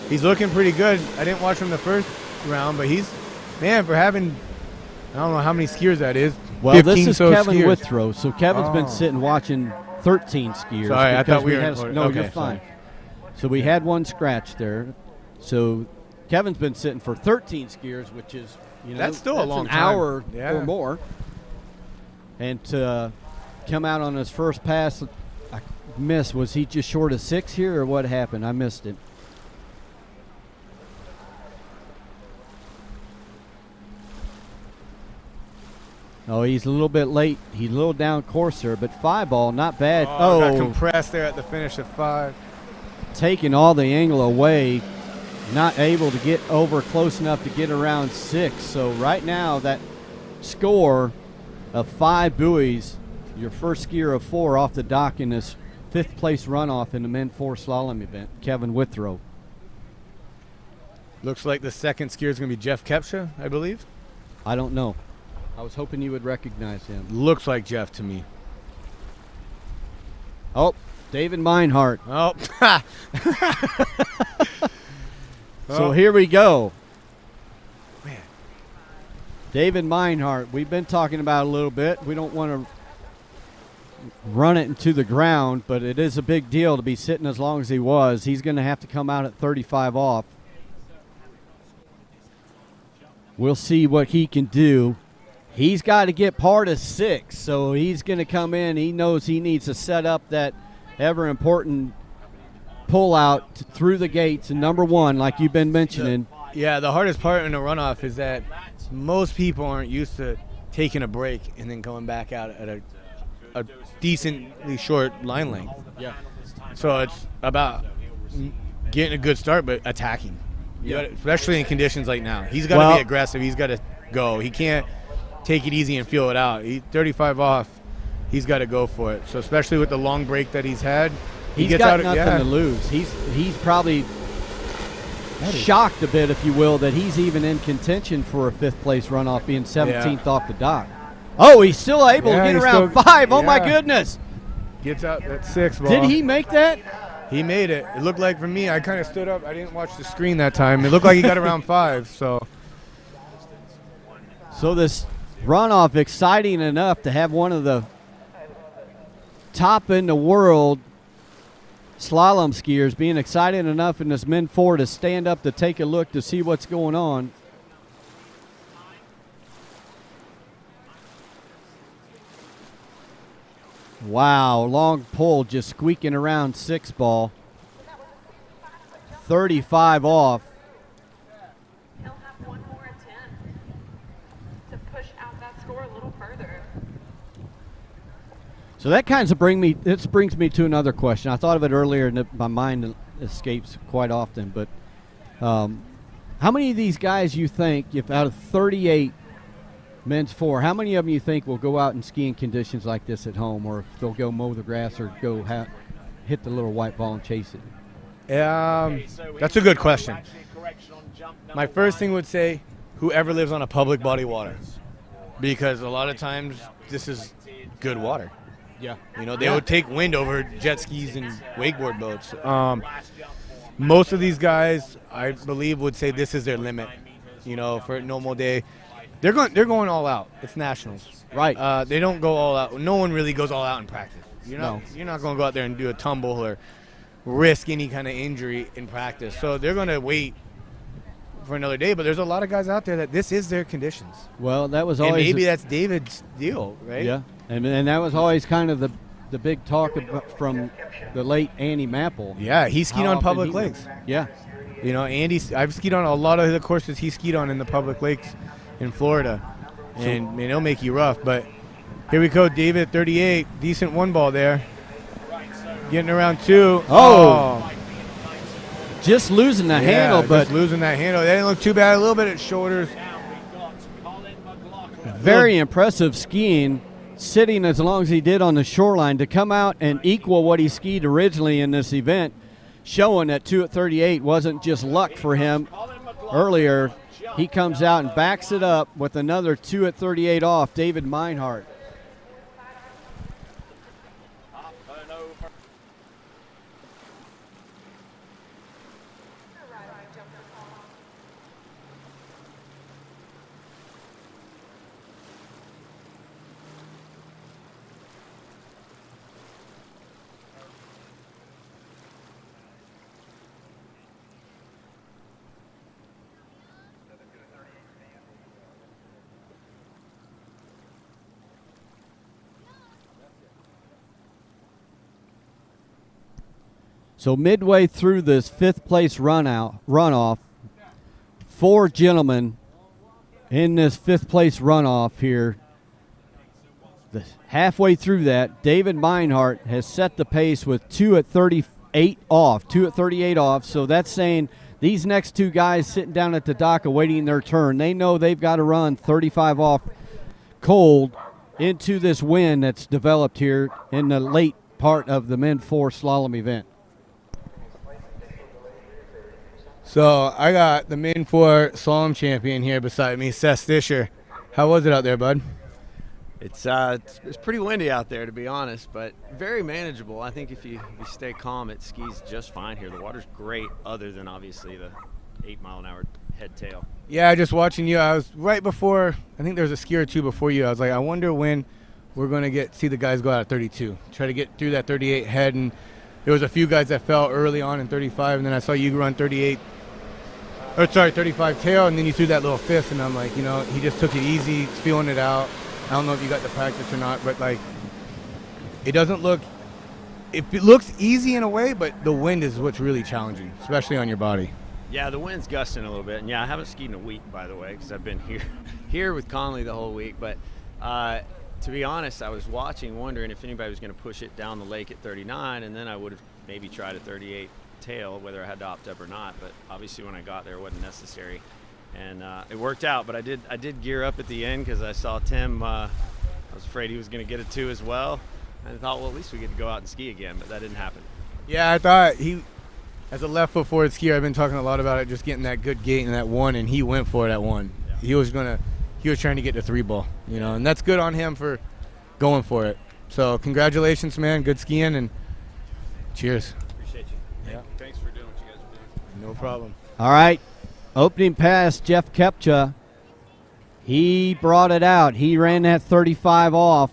I: he's looking pretty good. I didn't watch him the first round, but he's, man, for having, I don't know how many skiers that is.
A: Well, this is Kevin Withrow. So Kevin's been sitting watching 13 skiers.
I: Sorry, I thought we were.
A: No, you're fine. So we had one scratch there. So Kevin's been sitting for 13 skiers, which is, you know,
I: that's still a long
A: an
I: time.
A: Hour or more. And to come out on his first pass, I missed. Was he just short of 6 here, or what happened? I missed it. Oh, he's a little bit late. He's a little down course there, but 5 ball, not bad.
I: Got compressed there at the finish at 5.
A: Taking all the angle away, not able to get over close enough to get around 6. So right now, that score of 5 buoys, your first skier of 4 off the dock in this 5th place runoff in the Men 4 Slalom event, Kevin Withrow.
I: Looks like the second skier is going to be Jeff Kepcha, I believe.
A: I don't know. I was hoping you would recognize him.
I: Looks like Jeff to me.
A: Oh, David Meinhardt.
I: Oh.
A: So here we go.
I: Man.
A: David Meinhardt, we've been talking about a little bit. We don't want to run it into the ground, but it is a big deal to be sitting as long as he was. He's going to have to come out at 35 off. We'll see what he can do. He's got to get par to 6, so he's going to come in. He knows he needs to set up that ever-important pull-out through the gates. And number 1, like you've been mentioning.
I: The hardest part in a runoff is that most people aren't used to taking a break and then going back out at a decently short line length.
A: Yeah.
I: So it's about getting a good start, but attacking. Especially in conditions like now. He's got to be aggressive. He's got to go. He can't take it easy and feel it out. 35 off, he's got to go for it. So especially with the long break that he's had,
A: he's got nothing to lose. He's probably shocked a bit, if you will, that he's even in contention for a 5th place runoff, being 17th off the dock. Oh, he's still able to get around 5. Oh my goodness!
I: Gets out that 6 ball.
A: Did he make that?
I: He made it. It looked like, for me, I kind of stood up. I didn't watch the screen that time. It looked like he got around 5. So
A: this runoff exciting enough to have one of the top in the world slalom skiers being excited enough in this Men 4 to stand up to take a look to see what's going on. Wow, long pull just squeaking around 6 ball. 35 off.
H: He'll have one more attempt to push out that score a little further.
A: So that kind of brings me to another question. I thought of it earlier, and my mind escapes quite often. But how many of these guys you think, if out of 38 men's 4, how many of them you think will go out and ski in conditions like this at home, or if they'll go mow the grass or go hit the little white ball and chase it?
I: That's a good question. My first thing would say, whoever lives on a public body of water, because a lot of times this is good water.
A: Yeah.
I: You know, they would take wind over jet skis and wakeboard boats. Most of these guys, I believe, would say this is their limit. You know, for a normal day, they're going all out. It's nationals,
A: right?
I: They don't go all out. No one really goes all out in practice. You're not going to go out there and do a tumble or risk any kind of injury in practice. So they're going to wait for another day. But there's a lot of guys out there that this is their conditions.
A: Well, that was always,
I: and maybe that's David's deal, right?
A: Yeah, and that was always kind of the big talk from the late Andy Mapple.
I: Yeah, he skied on public lakes.
A: Yeah.
I: You know, I've skied on a lot of the courses he skied on in the public lakes in Florida. And it'll make you rough. But here we go, David, 38. Decent one ball there. Getting around 2.
A: Oh. Just losing the handle, but
I: just losing that handle. That didn't look too bad. A little bit at shoulders.
A: Very impressive skiing, sitting as long as he did on the shoreline to come out and equal what he skied originally in this event, showing that 2 at 38 wasn't just luck for him earlier. He comes out and backs it up with another 2 at 38 off, David Meinhardt. So midway through this 5th place runoff, 4 gentlemen in this 5th place runoff here. Halfway through that, David Meinhardt has set the pace with 2 at 38 off. So that's saying these next 2 guys sitting down at the dock awaiting their turn, they know they've got to run 35 off cold into this wind that's developed here in the late part of the Men 4 slalom event.
I: So I got the Men 4 slalom champion here beside me, Seth Stisher. How was it out there, bud?
J: It's pretty windy out there, to be honest, but very manageable. I think if you stay calm, it skis just fine here. The water's great, other than obviously the 8-mile-an-hour head tail.
I: Yeah, just watching you. I was right before. I think there was a ski or 2 before you. I was like, I wonder when we're going to see the guys go out at 32. Try to get through that 38 head, and there was a few guys that fell early on in 35, and then I saw you run 35 tail, and then you threw that little fifth, and I'm like, you know, he just took it easy, he's feeling it out. I don't know if you got the practice or not, but like, it looks easy in a way, but the wind is what's really challenging, especially on your body.
J: Yeah, the wind's gusting a little bit, and yeah, I haven't skied in a week, by the way, because I've been here with Conley the whole week. But to be honest, I was wondering if anybody was going to push it down the lake at 39, and then I would have maybe tried a 38 tail, whether I had to opt up or not. But obviously, when I got there, it wasn't necessary, and it worked out. But I did gear up at the end because I saw Tim. I was afraid he was going to get a 2 as well. And I thought, well, at least we get to go out and ski again, but that didn't happen.
I: Yeah, I thought as a left foot forward skier, I've been talking a lot about it, just getting that good gait in that 1, and he went for it at 1. Yeah. He was trying to get the 3 ball, you know, and that's good on him for going for it. So congratulations, man. Good skiing, and cheers.
J: Appreciate you. Yeah. Thanks for doing what you guys are doing.
I: No problem.
A: All right. Opening pass, Jeff Kepcha. He brought it out. He ran that 35 off,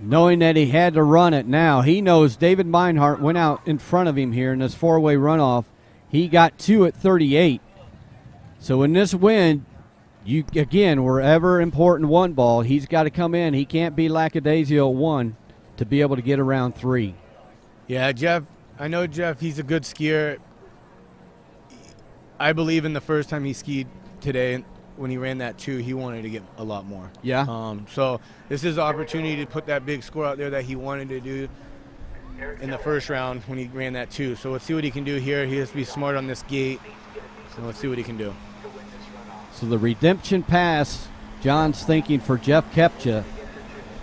A: knowing that he had to run it now. He knows David Meinhardt went out in front of him here in this 4-way runoff. He got 2 at 38. So in this wind, wherever important 1 ball, he's got to come in. He can't be lackadaisical 1 to be able to get around 3.
I: Yeah, Jeff, I know Jeff, he's a good skier. I believe in the first time he skied today when he ran that 2, he wanted to get a lot more.
A: Yeah.
I: So this is the opportunity to put that big score out there that he wanted to do in the first round when he ran that 2. So let's see what he can do here. He has to be smart on this gate, and let's see what he can do.
A: So the redemption pass, John's thinking for Jeff Kepcha.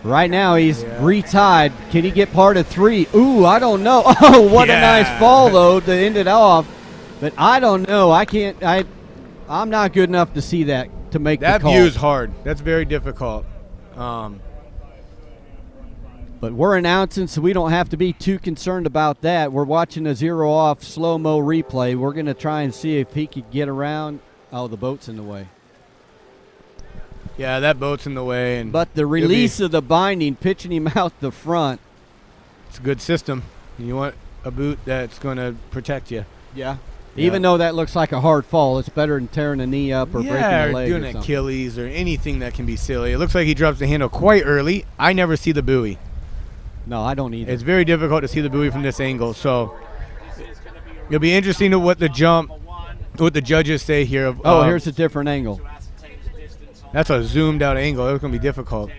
A: Right now he's retied. Can he get part of 3? Ooh, I don't know. Oh, what a nice fall, though, to end it off. But I don't know. I'm not good enough to see that, to make the call.
I: That view is hard. That's very difficult.
A: But we're announcing, so we don't have to be too concerned about that. We're watching a 0-off slow-mo replay. We're going to try and see if he could get around. Oh, the boat's in the way.
I: Yeah, that boat's in the way.
A: But the release of the binding, pitching him out the front.
I: It's a good system. You want a boot that's going to protect you.
A: Yeah. Even though that looks like a hard fall, it's better than tearing a knee up or breaking a leg
I: or doing Achilles or anything that can be silly. It looks like he drops the handle quite early. I never see the buoy.
A: No, I don't either.
I: It's very difficult to see the buoy from this angle. So it'll be interesting to what the judges say here.
A: Here's a different angle.
I: That's a zoomed out angle. It's going to be difficult.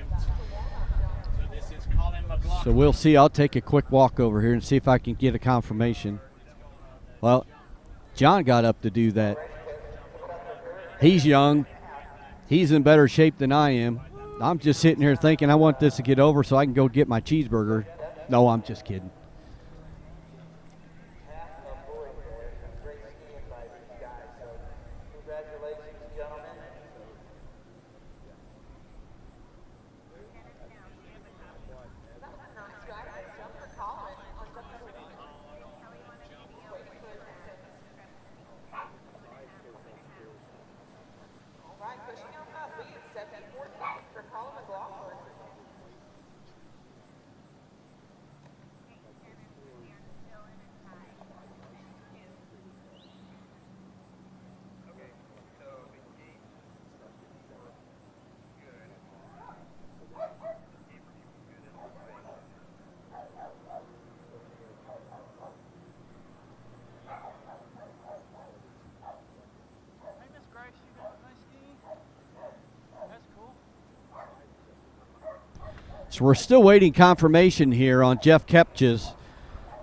A: So we'll see. I'll take a quick walk over here and see if I can get a confirmation. Well, John got up to do that. He's young. He's in better shape than I am. I'm just sitting here thinking I want this to get over so I can go get my cheeseburger. No, I'm just kidding. So we're still waiting confirmation here on Jeff Kepcha's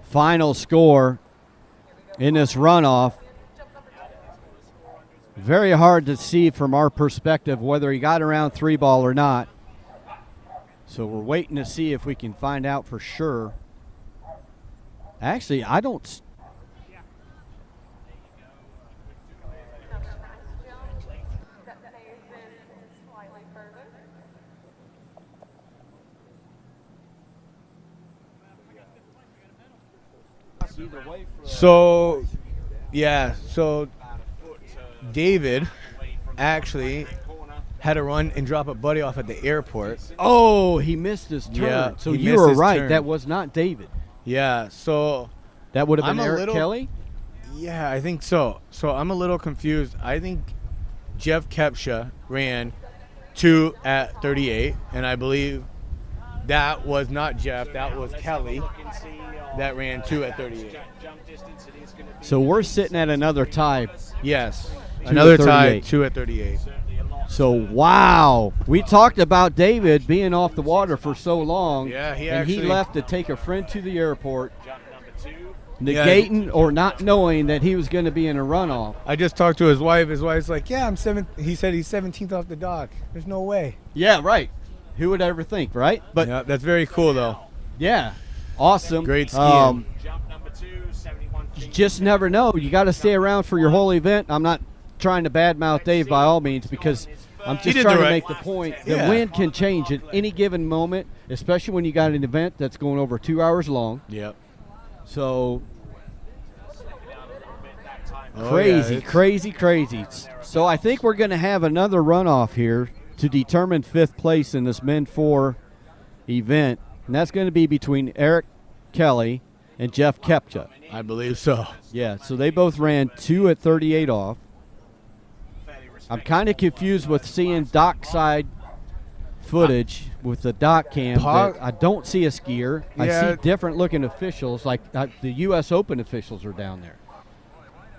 A: final score in this runoff. Very hard to see from our perspective whether he got around 3-ball or not. So we're waiting to see if we can find out for sure. Actually, I don't...
I: So David actually had to run and drop a buddy off at the airport.
A: Oh, he missed his turn.
I: Yeah,
A: so you were right. Turn. That was not David.
I: Yeah, so
A: that would have been Eric Kelly?
I: Yeah, I think so. So I'm a little confused. I think Jeff Kepcha ran 2 at 38, and I believe that was not Jeff. That was Kelly that ran 2 at 38.
A: So we're sitting at another tie.
I: Yes, another tie, 2 at 38.
A: So, wow. We talked about David being off the water for so long.
I: Yeah,
A: he left to take a friend to the airport, negating or not knowing that he was going to be in a runoff.
I: I just talked to his wife. His wife's like, yeah, I'm 7. He said he's 17th off the dock. There's no way.
A: Yeah, right. Who would ever think, right?
I: But yeah, that's very cool, though.
A: Yeah. Awesome.
I: Great skiing.
A: You just never know. You got to stay around for your whole event. I'm not trying to badmouth Dave by all means because I'm just trying to make the point. The wind can change at any given moment, especially when you got an event that's going over 2 hours long.
I: Yep.
A: So crazy. So I think we're going to have another runoff here to determine 5th place in this Men 4 event, and that's going to be between Eric Kelly and Jeff Kepcha.
I: I believe so.
A: Yeah, so they both ran 2 at 38 off. I'm kind of confused with seeing dockside footage with the dock cam. I don't see a skier. I see different looking officials, like the U.S. Open officials are down there.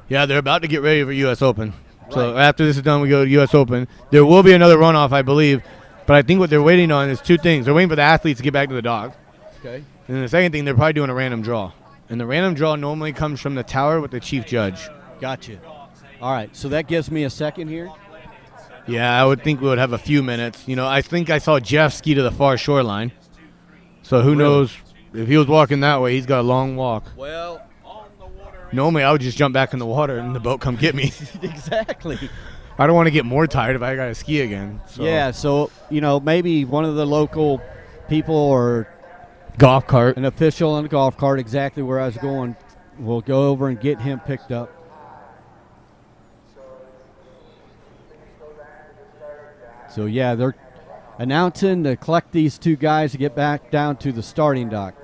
I: Yeah, they're about to get ready for U.S. Open. So after this is done, we go to U.S. Open. There will be another runoff, I believe, but I think what they're waiting on is two things. They're waiting for the athletes to get back to the dog.
A: Okay.
I: And then the second thing, they're probably doing a random draw. And the random draw normally comes from the tower with the chief judge.
A: Gotcha. All right, so that gives me a second here.
I: Yeah, I would think we would have a few minutes. You know, I think I saw Jeff ski to the far shoreline. So who knows? If he was walking that way, he's got a long walk.
A: Well,
I: normally I would just jump back in the water and the boat come get me.
A: Exactly.
I: I don't want to get more tired if I got to ski again. So.
A: Yeah, so, you know, maybe one of the local people or
I: golf cart,
A: an official on a golf cart, exactly where I was going, will go over and get him picked up. So, yeah, they're announcing to collect these two guys to get back down to the starting dock.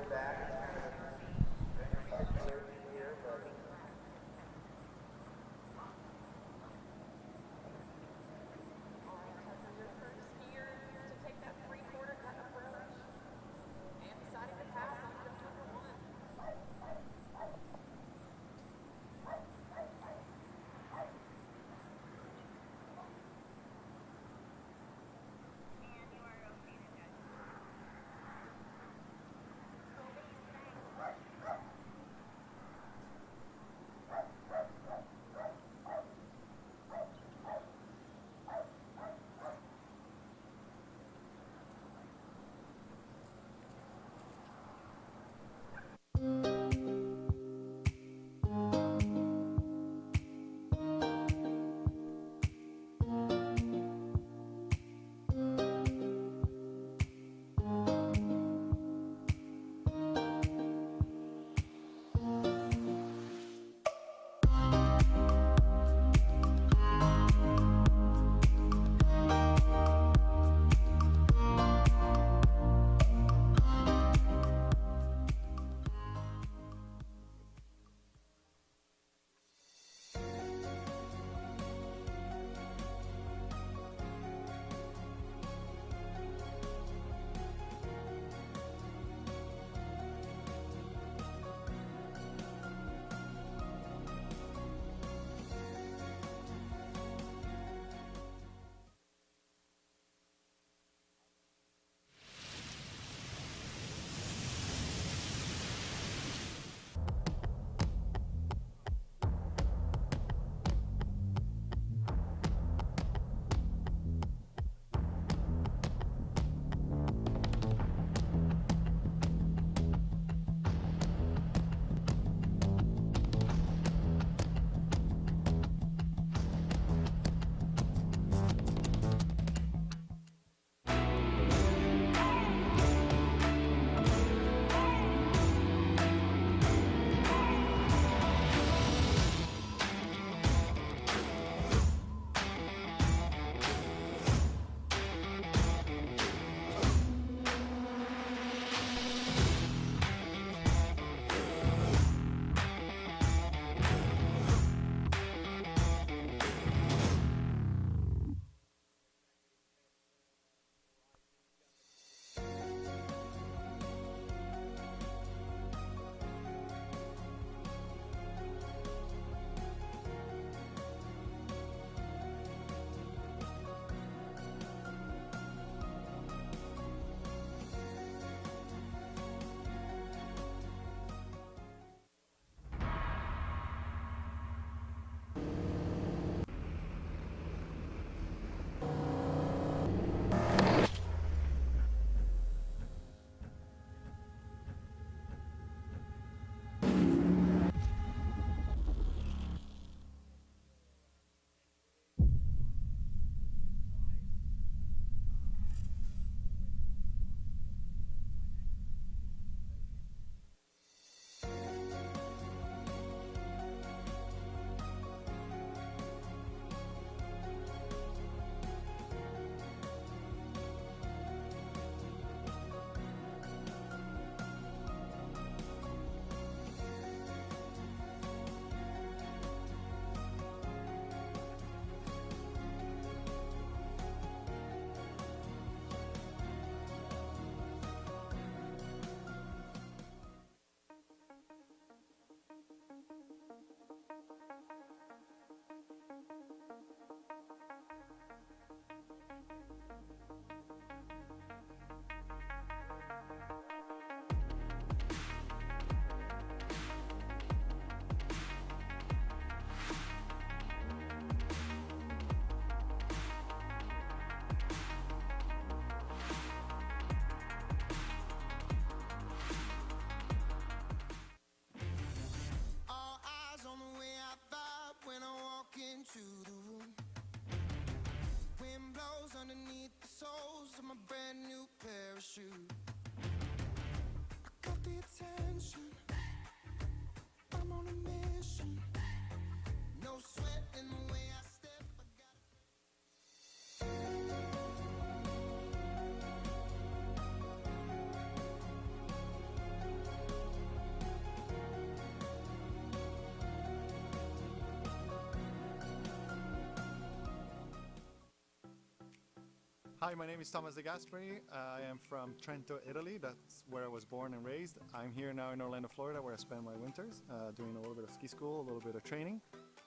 K: Hi, my name is Thomas De Gasperi. I am from Trento, Italy. That's where I was born and raised. I'm here now in Orlando, Florida, where I spend my winters, doing a little bit of ski school, a little bit of training.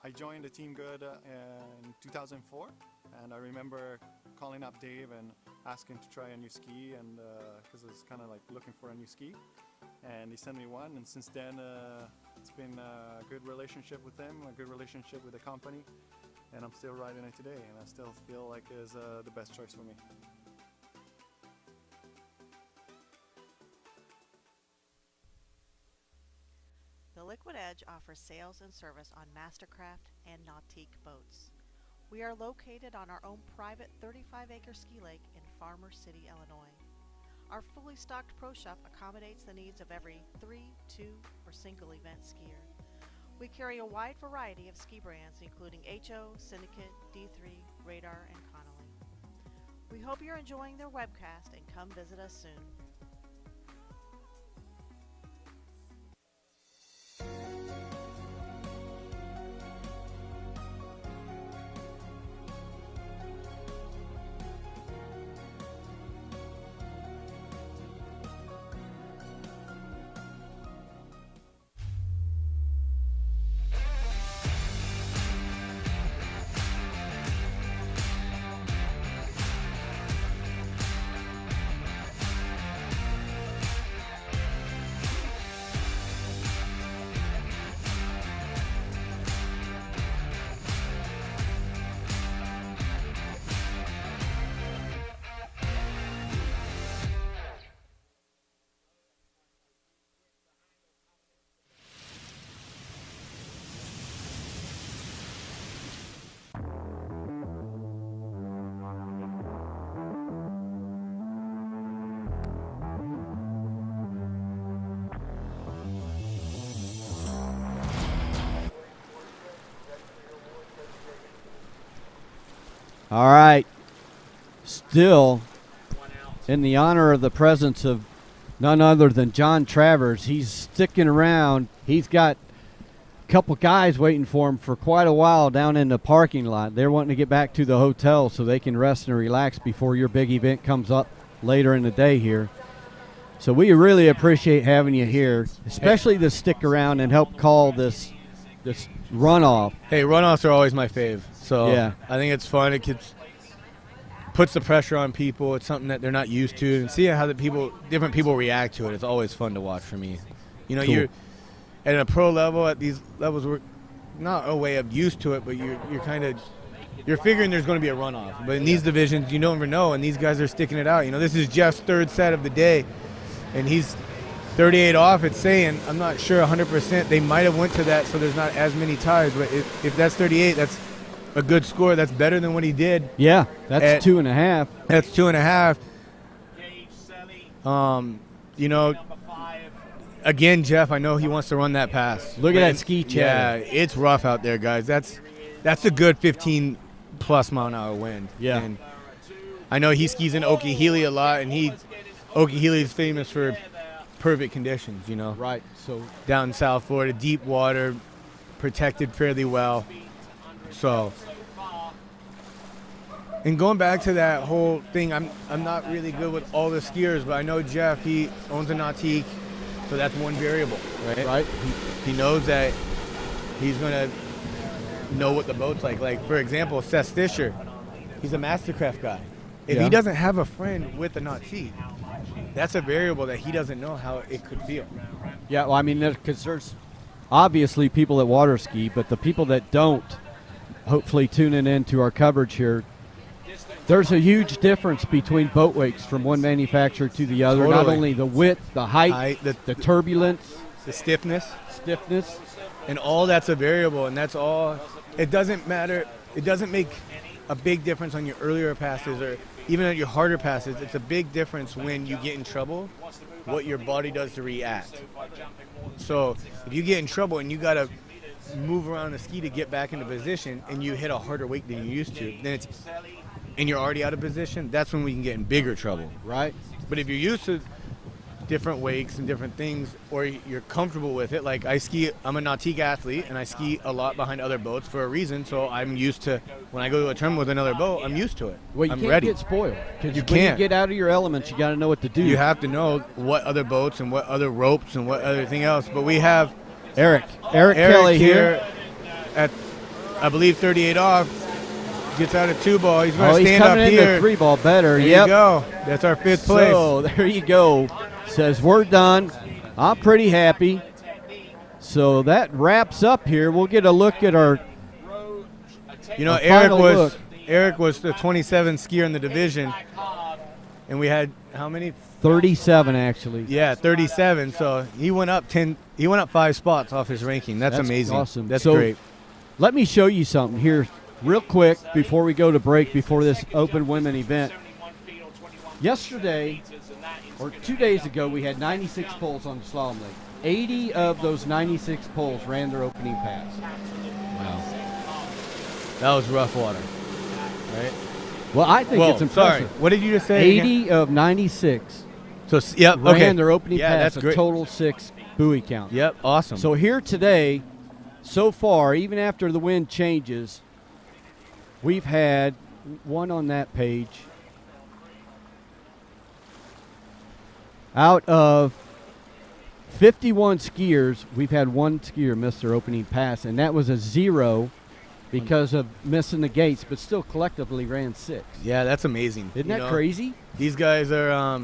K: I joined the team Goode in 2004, and I remember calling up Dave and asking to try a new ski, and because I was kind of like looking for a new ski, and he sent me one, and since then it's been a good relationship with him, a good relationship with the company. And I'm still riding it today, and I still feel like it's the best choice for me.
L: The Liquid Edge offers sales and service on Mastercraft and Nautique boats. We are located on our own private 35-acre ski lake in Farmer City, Illinois. Our fully stocked pro shop accommodates the needs of every 3, 2, or single event skier. We carry a wide variety of ski brands, including HO, Syndicate, D3, Radar, and Connolly. We hope you're enjoying their webcast and come visit us soon.
A: All right. Still, in the honor of the presence of none other than John Travers, he's sticking around. He's got a couple guys waiting for him for quite a while down in the parking lot. They're wanting to get back to the hotel so they can rest and relax before your big event comes up later in the day here. So we really appreciate having you here, especially to stick around and help call this runoff.
I: Hey, runoffs are always my fave. So
A: yeah.
I: I think it's fun. It puts the pressure on people. It's something that they're not used to, and seeing how different people react to it is always fun to watch for me. You know, cool. You're at a pro level, at these levels, we're not a way of used to it, but you're figuring there's going to be a runoff. But in these divisions, you never know, and these guys are sticking it out. You know, this is Jeff's third set of the day, and he's 38 off. It's saying, I'm not sure 100%. They might have went to that, so there's not as many ties. But if that's 38, that's a good score. That's better than what he did.
A: Yeah, that's 2.5.
I: That's 2.5. You know, again, Jeff, I know he wants to run that pass.
A: Look at that ski
I: chatter. Yeah, it's rough out there, guys. That's a good 15+ mile-an-hour wind.
A: Yeah.
I: And I know he skis in Okehili a lot, and Okehili is famous for perfect conditions, you know.
A: Right. So
I: down in South Florida, deep water, protected fairly well. So, and going back to that whole thing, I'm not really good with all the skiers, but I know Jeff, he owns a Nautique, so that's one variable, right?
A: Right.
I: He knows that he's going to know what the boat's like. Like, for example, Seth Fisher, he's a Mastercraft guy. If he doesn't have a friend with a Nautique, that's a variable that he doesn't know how it could feel.
A: Yeah, well, I mean, because there's obviously people that water ski, but the people that don't, hopefully tuning in to our coverage here, there's a huge difference between boat wakes from one manufacturer to the other.
I: Totally.
A: Not only the width, the height, the turbulence,
I: the stiffness,
A: and
I: all that's a variable, and that's all. It doesn't matter. It doesn't make a big difference on your earlier passes or even on your harder passes. It's a big difference when you get in trouble, what your body does to react. So if you get in trouble and you got to move around the ski to get back into position and you hit a harder wake than you used to, and you're already out of position, that's when we can get in bigger trouble.
A: Right.
I: But if you're used to different wakes and different things, or you're comfortable with it. Like I'm a nautique athlete, and I ski a lot behind other boats for a reason. So I'm used to, when I go to a tournament with another boat, I'm used to it.
A: Well, you
I: I'm
A: can't
I: ready.
A: get spoiled. Because
I: You
A: when
I: can't.
A: you get out of your elements, you got to know what to do.
I: You have to know what other boats and what other ropes and what other thing else. But we have
A: Eric Kelly
I: here at, I believe, 38 off. Gets out a 2-ball. He's going to stand up
A: coming
I: here.
A: into 3-ball better.
I: There
A: Yep.
I: you go. That's our 5th place.
A: So there you go. Says we're done. I'm pretty happy. So that wraps up here. We'll get a look at our.
I: You know,
A: final look.
I: Eric was the 27th skier in the division, and we had how many?
A: 37 actually.
I: Yeah, 37. So he went up 10. He went up 5 spots off his ranking. That's amazing.
A: Awesome.
I: That's
A: so
I: great.
A: Let me show you something here, real quick, before we go to break. Before this Open Women event. Yesterday, or 2 days ago, we had 96 poles on the slalom lake. 80 of those 96 poles ran their opening pass.
I: Wow. That was rough water, right?
A: Well, I think it's impressive.
I: Sorry. What did you just say?
A: 80 of 96
I: So, yep,
A: ran
I: okay.
A: their opening
I: Yeah,
A: pass,
I: that's great.
A: a total 6 buoy count.
I: Yep, awesome.
A: So here today, so far, even after the wind changes, we've had one on that page. Out of 51 skiers, we've had one skier miss their opening pass, and that was a 0 because of missing the gates, but still collectively ran 6.
I: Yeah, that's amazing.
A: Isn't that crazy?
I: These guys are,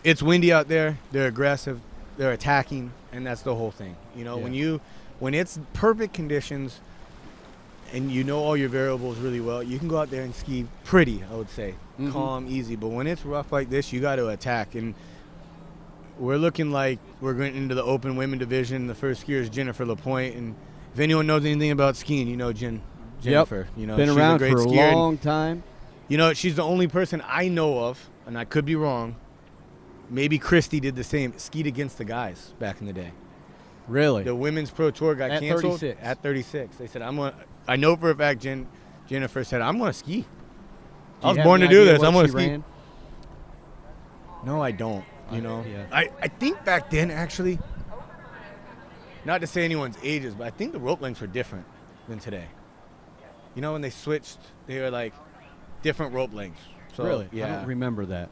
I: it's windy out there. They're aggressive. They're attacking, and that's the whole thing. You know, when it's perfect conditions and you know all your variables really well, you can go out there and ski pretty, I would say.
A: Mhm.
I: Calm, easy. But when it's rough like this, you got to attack. And we're looking like we're going into the Open Women Division. The first skier is Jennifer Lapointe. And if anyone knows anything about skiing, you know Jennifer. You know,
A: been
I: she's
A: around
I: a great
A: for a
I: skier.
A: long time.
I: You know, she's the only person I know of, and I could be wrong. Maybe Christy did the same, skied against the guys back in the day.
A: Really?
I: The Women's Pro Tour got
A: At
I: canceled
A: 36.
I: at 36. They said, I know for a fact Jennifer said, I'm going to ski. I was born to do this. I'm going to ski.
A: Ran?
I: No, I don't. You know,
A: yeah.
I: I think back then, actually, not to say anyone's ages, but I think the rope lengths were different than today. You know, when they switched, they were like different rope lengths. So,
A: Really?
I: Yeah.
A: I don't remember that.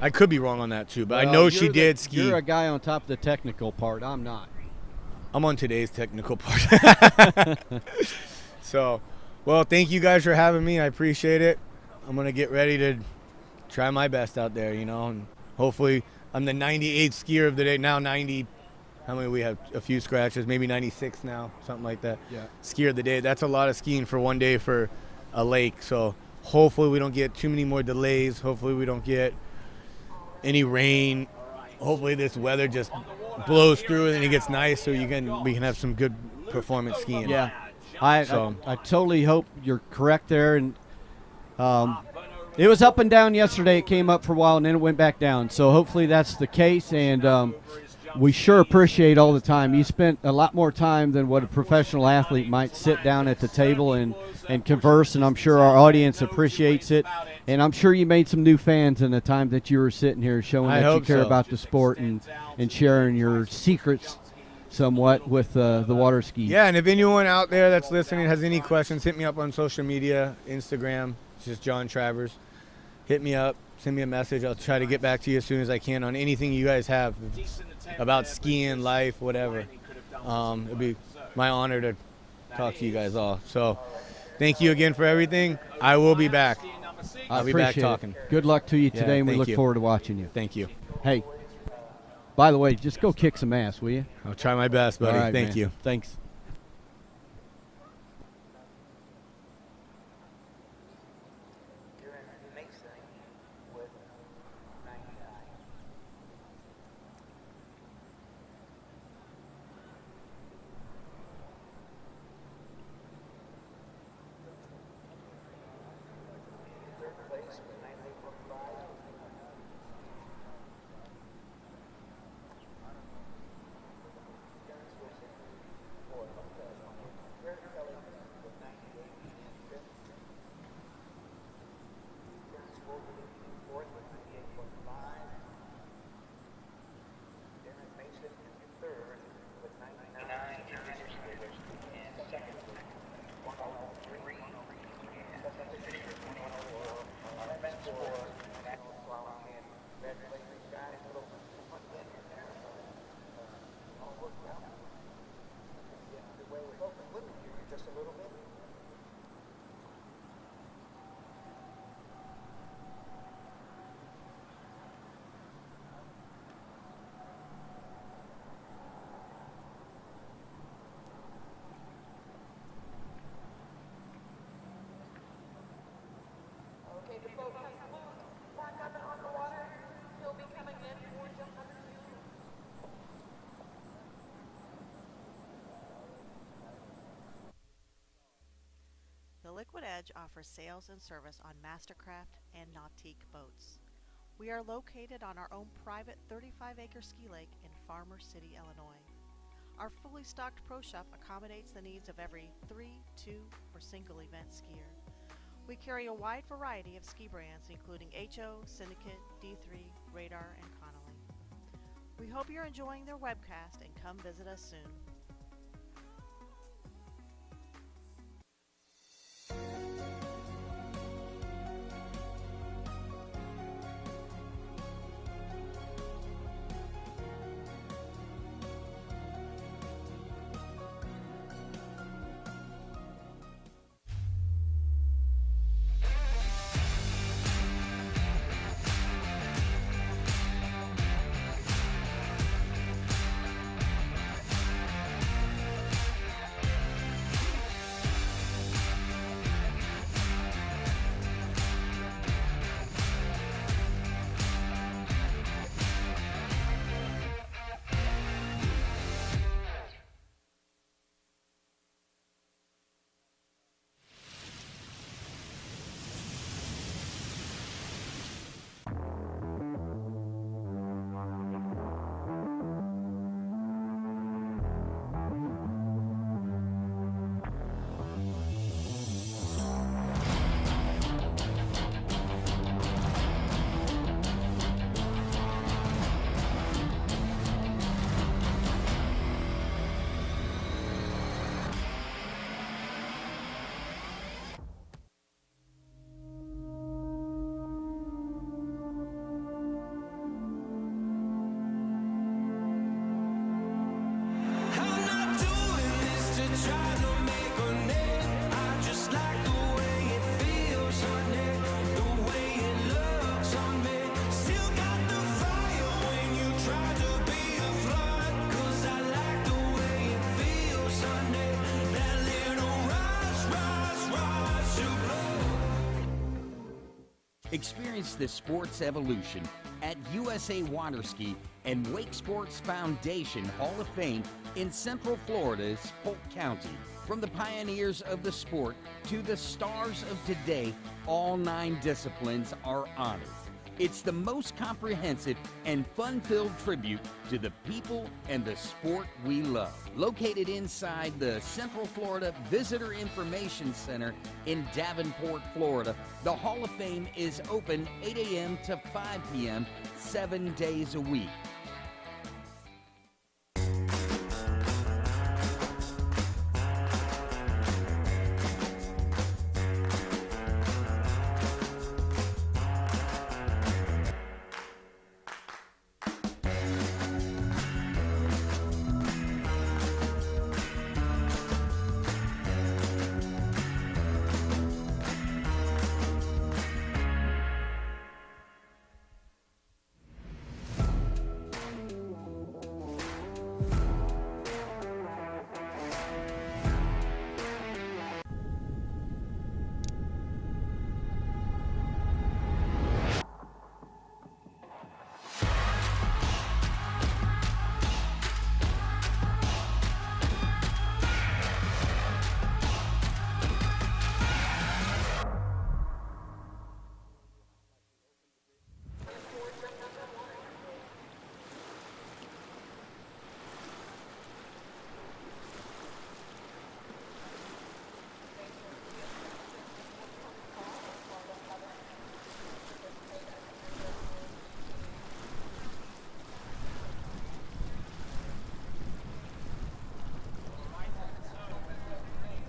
I: I could be wrong on that too, but I
A: Well,
I: know she
A: you're
I: did ski.
A: You're a guy on top of the technical part. I'm not.
I: I'm on today's technical part. So, well, thank you guys for having me. I appreciate it. I'm going to get ready to try my best out there, you know, and hopefully I'm the 98th skier of the day. Now 90, how many we have? A few scratches, maybe 96 now, something like that.
A: Yeah.
I: Skier of the day. That's a lot of skiing for one day for a lake. So hopefully we don't get too many more delays. Hopefully we don't get any rain. Hopefully this weather just blows through and it gets nice so we can have some good performance skiing.
A: Yeah. I totally hope you're correct there. And it was up and down yesterday. It came up for a while, and then it went back down. So hopefully that's the case, and we sure appreciate all the time. You spent a lot more time than what a professional athlete might sit down at the table and converse, and I'm sure our audience appreciates it. And I'm sure you made some new fans in the time that you were sitting here showing that you care about the sport and sharing your secrets somewhat with the water ski.
I: Yeah, and if anyone out there that's listening has any questions, hit me up on social media, Instagram. It's just John Travers. Hit me up, send me a message. I'll try to get back to you as soon as I can on anything you guys have about skiing, life, whatever. It'll be my honor to talk to you guys all. So thank you again for everything. I will be back. I'll be back talking.
A: Good luck to you today, and we look forward to watching you.
I: Thank you.
A: Hey, by the way, just go kick some ass, will you?
I: I'll try my best, buddy.
A: All right,
I: Thank
A: man.
I: you.
A: Thanks.
L: Edge offers sales and service on Mastercraft and Nautique boats. We are located on our own private 35-acre ski lake in Farmer City, Illinois. Our fully stocked pro shop accommodates the needs of every 3, 2, or single event skier. We carry a wide variety of ski brands including HO, Syndicate, D3, Radar, and Connolly. We hope you're enjoying their webcast and come visit us soon.
M: Experience the sports evolution at USA Waterski and Wake Sports Foundation Hall of Fame in Central Florida's Polk County. From the pioneers of the sport to the stars of today, all 9 disciplines are honored. It's the most comprehensive and fun-filled tribute to the people and the sport we love. Located inside the Central Florida Visitor Information Center in Davenport, Florida, the Hall of Fame is open 8 a.m. to 5 p.m. 7 days a week.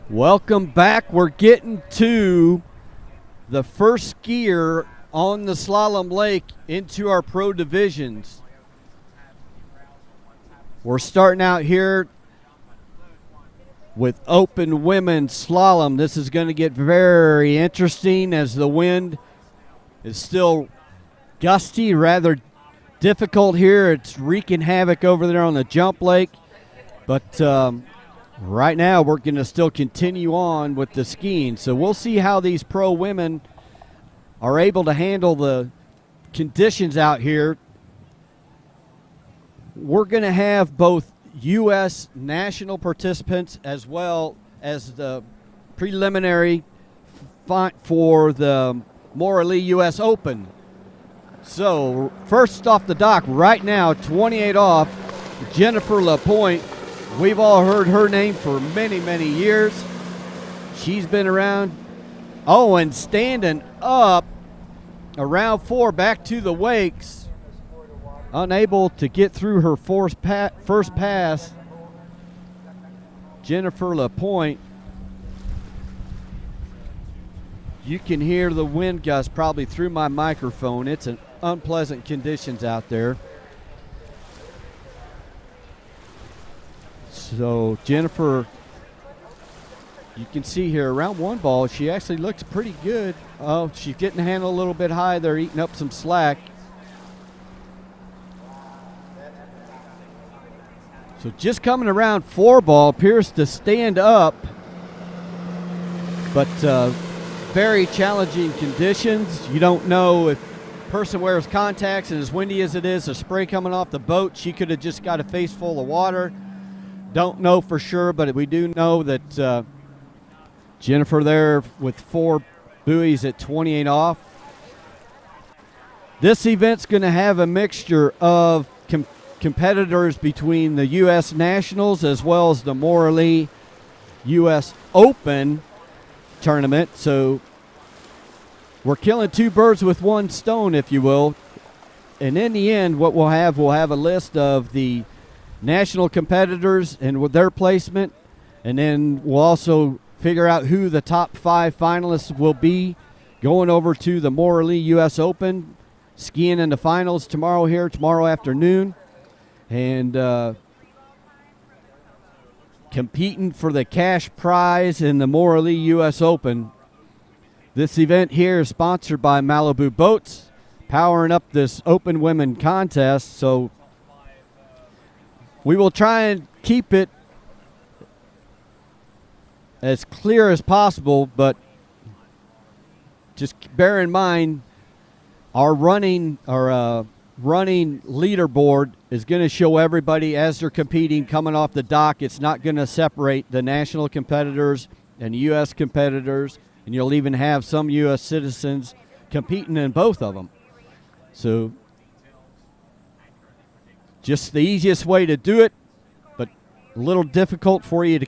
A: Welcome back. We're getting to the first skier on the slalom lake into our pro divisions. We're starting out here with open women's slalom. This is going to get very interesting as the wind is still gusty, rather difficult here. It's wreaking havoc over there on the jump lake. But right now, we're going to still continue on with the skiing. So we'll see how these pro women are able to handle the conditions out here. We're going to have both U.S. national participants as well as the preliminary for the Moralee U.S. Open. So first off the dock right now, 28 off, Jennifer LaPointe. We've all heard her name for many, many years. She's been around. Oh, and standing up around 4 back to the wakes. Unable to get through her first pass. Jennifer LaPointe. You can hear the wind gust probably through my microphone. It's an unpleasant conditions out there. So Jennifer, you can see here around 1 ball, she actually looks pretty good. Oh, she's getting the handle a little bit high. They're eating up some slack. So just coming around 4 ball, appears to stand up, but very challenging conditions. You don't know if person wears contacts and as windy as it is, the spray coming off the boat, she could have just got a face full of water. Don't know for sure, but we do know that Jennifer there with 4 buoys at 28 off. This event's going to have a mixture of competitors between the U.S. Nationals as well as the Moralee U.S. Open tournament. So we're killing 2 birds with 1 stone, if you will. And in the end, what we'll have a list of the national competitors and with their placement. And then we'll also figure out who the top 5 finalists will be going over to the Moralee U.S. Open, skiing in the finals tomorrow afternoon. And competing for the cash prize in the Moralee U.S. Open. This event here is sponsored by Malibu Boats, powering up this Open Women contest. So we will try and keep it as clear as possible, but just bear in mind our running leaderboard is going to show everybody as they're competing coming off the dock. It's not going to separate the national competitors and U.S. competitors, and you'll even have some U.S. citizens competing in both of them. So just the easiest way to do it, but a little difficult for us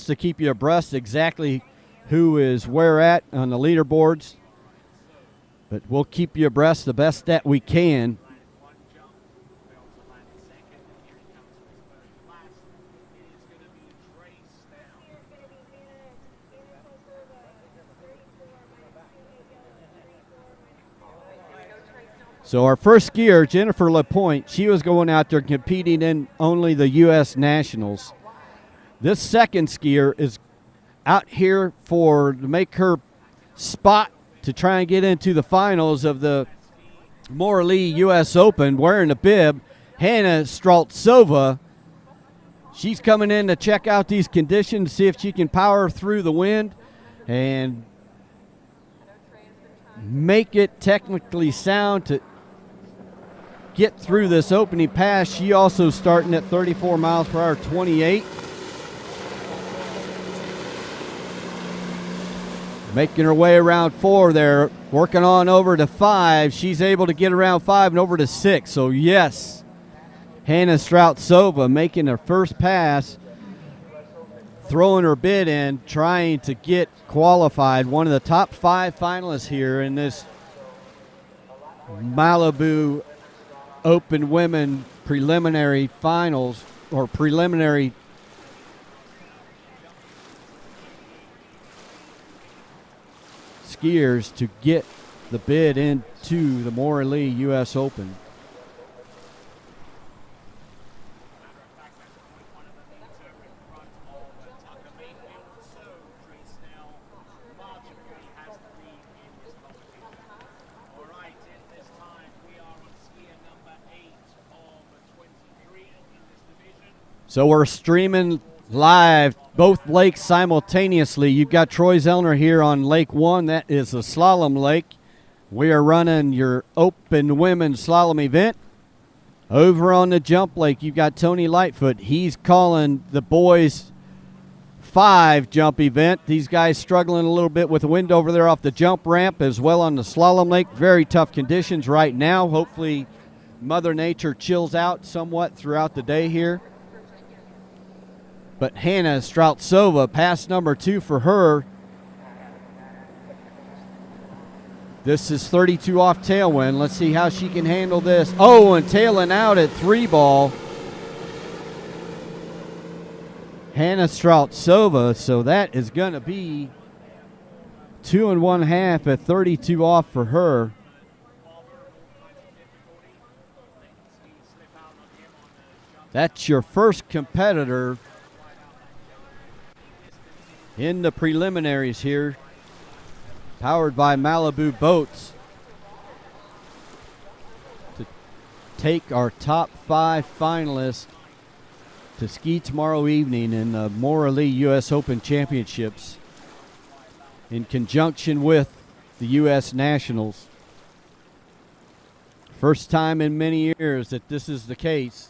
A: to keep you abreast exactly who is where at on the leaderboards. But we'll keep you abreast the best that we can. So our first skier, Jennifer LaPointe, she was going out there competing in only the U.S. Nationals. This second skier is out here to make her spot to try and get into the finals of the Moralee U.S. Open, wearing a bib. Hannah Straltsova, she's coming in to check out these conditions, see if she can power through the wind and make it technically sound to get through this opening pass. She also starting at 34 miles per hour, 28. Making her way around 4 there, working on over to 5. She's able to get around 5 and over to 6. So, yes, Hannah Straltsova making her first pass, throwing her bid in, trying to get qualified. One of the top 5 finalists here in this Malibu Open Women preliminary finals, or preliminary skiers to get the bid into the Moralee U.S. Open. So we're streaming live both lakes simultaneously. You've got Troy Zellner here on Lake 1. That is a slalom lake. We are running your Open Women's Slalom event. Over on the jump lake, you've got Tony Lightfoot. He's calling the boys 5 jump event. These guys struggling a little bit with the wind over there off the jump ramp as well on the slalom lake. Very tough conditions right now. Hopefully Mother Nature chills out somewhat throughout the day here. But Hannah Strautsova, pass number 2 for her. This is 32 off tailwind. Let's see how she can handle this. Oh, and tailing out at 3 ball. Hannah Strautsova, so that is going to be 2 1/2 at 32 off for her. That's your first competitor in the preliminaries here, powered by Malibu Boats, to take our top 5 finalists to ski tomorrow evening in the Morley U.S. Open Championships in conjunction with the U.S. Nationals. First time in many years that this is the case.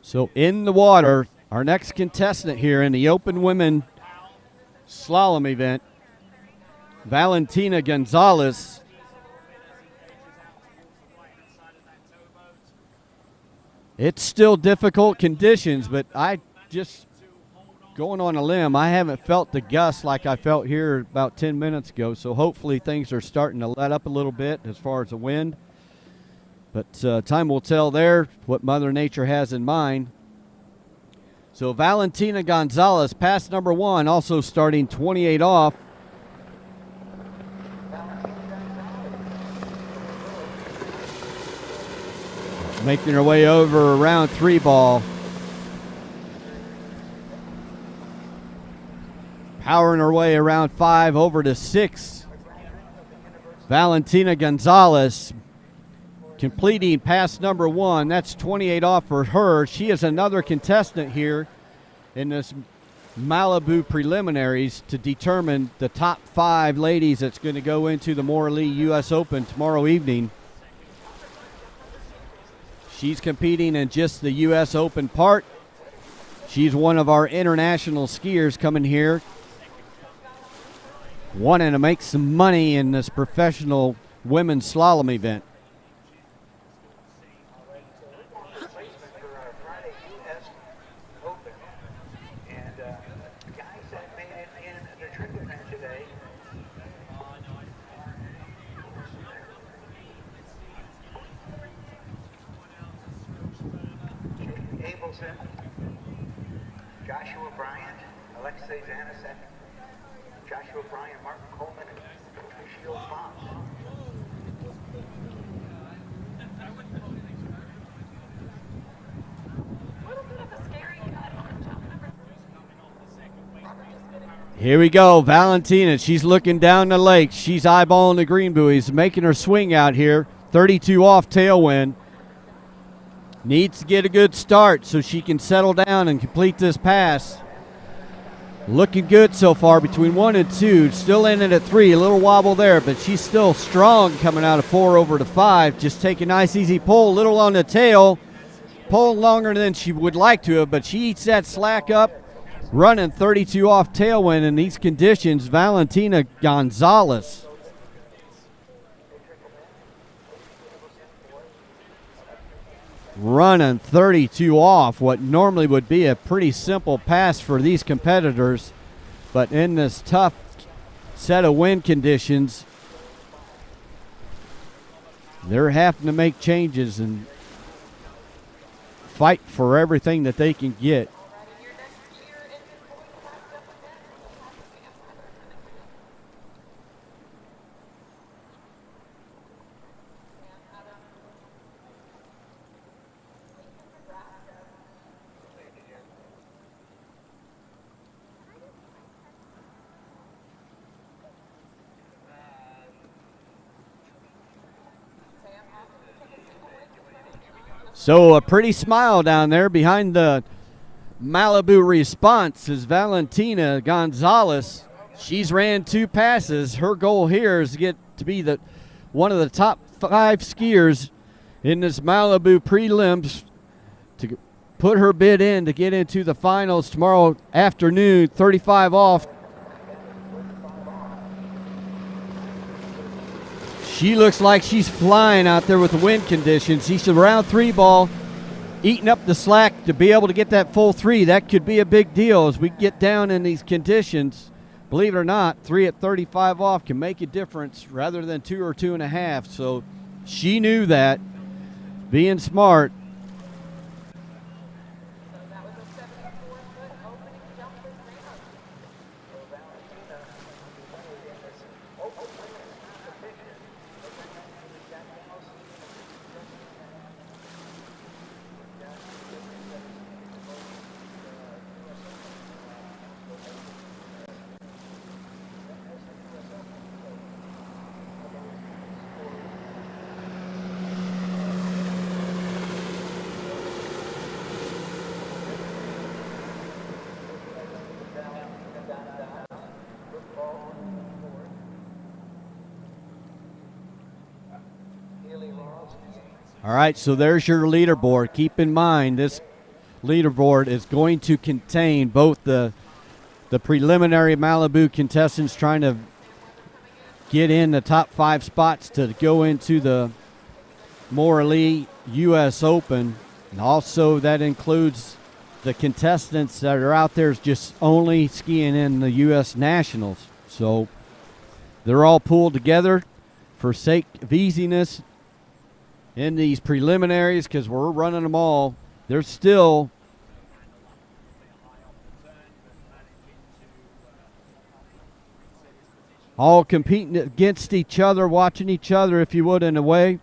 A: So in the water, our next contestant here in the open women slalom event, Valentina Gonzalez. It's still difficult conditions, but I just, going on a limb, I haven't felt the gust like I felt here about 10 minutes ago, so hopefully things are starting to let up a little bit as far as the wind. But time will tell there what Mother Nature has in mind. So Valentina Gonzalez, pass number 1, also starting 28 off. Making her way over around 3 ball. Powering her way around 5 over to 6. Valentina Gonzalez completing pass number 1. That's 28 off for her. She is another contestant here in this Malibu preliminaries to determine the top 5 ladies that's going to go into the Morley U.S. Open tomorrow evening. She's competing in just the U.S. Open part. She's one of our international skiers coming here, wanting to make some money in this professional women's slalom event.
G: Joshua Bryant, Alexei Zanasek, Joshua Bryant, Martin Coleman, and Patricio Fox.
A: Here we go, Valentina. She's looking down the lake. She's eyeballing the green buoys, making her swing out here. 32 off tailwind. Needs to get a good start so she can settle down and complete this pass. Looking good so far between 1 and 2. Still in it at 3. A little wobble there, but she's still strong coming out of 4 over to 5. Just take a nice easy pull. Little on the tail. Pull longer than she would like to have, but she eats that slack up. Running 32 off tailwind in these conditions, Valentina Gonzalez. Running 32 off, what normally would be a pretty simple pass for these competitors, but in this tough set of wind conditions, they're having to make changes and fight for everything that they can get. So a pretty smile down there behind the Malibu response is Valentina Gonzalez. She's ran 2 passes. Her goal here is to get to be one of the top 5 skiers in this Malibu prelims to put her bid in to get into the finals tomorrow afternoon, 35 off. She looks like she's flying out there with the wind conditions. She's a round 3 ball, eating up the slack to be able to get that full 3. That could be a big deal as we get down in these conditions. Believe it or not, 3 at 35 off can make a difference rather than 2 or 2.5. So she knew that, being smart. All right, so there's your leaderboard. Keep in mind this leaderboard is going to contain both the preliminary Malibu contestants trying to get in the top 5 spots to go into the Morley U.S. Open, and also that includes the contestants that are out there just only skiing in the U.S. Nationals. So they're all pulled together for sake of easiness in these preliminaries because we're running them all. There's still all competing against each other, watching each other, if you would, in a way.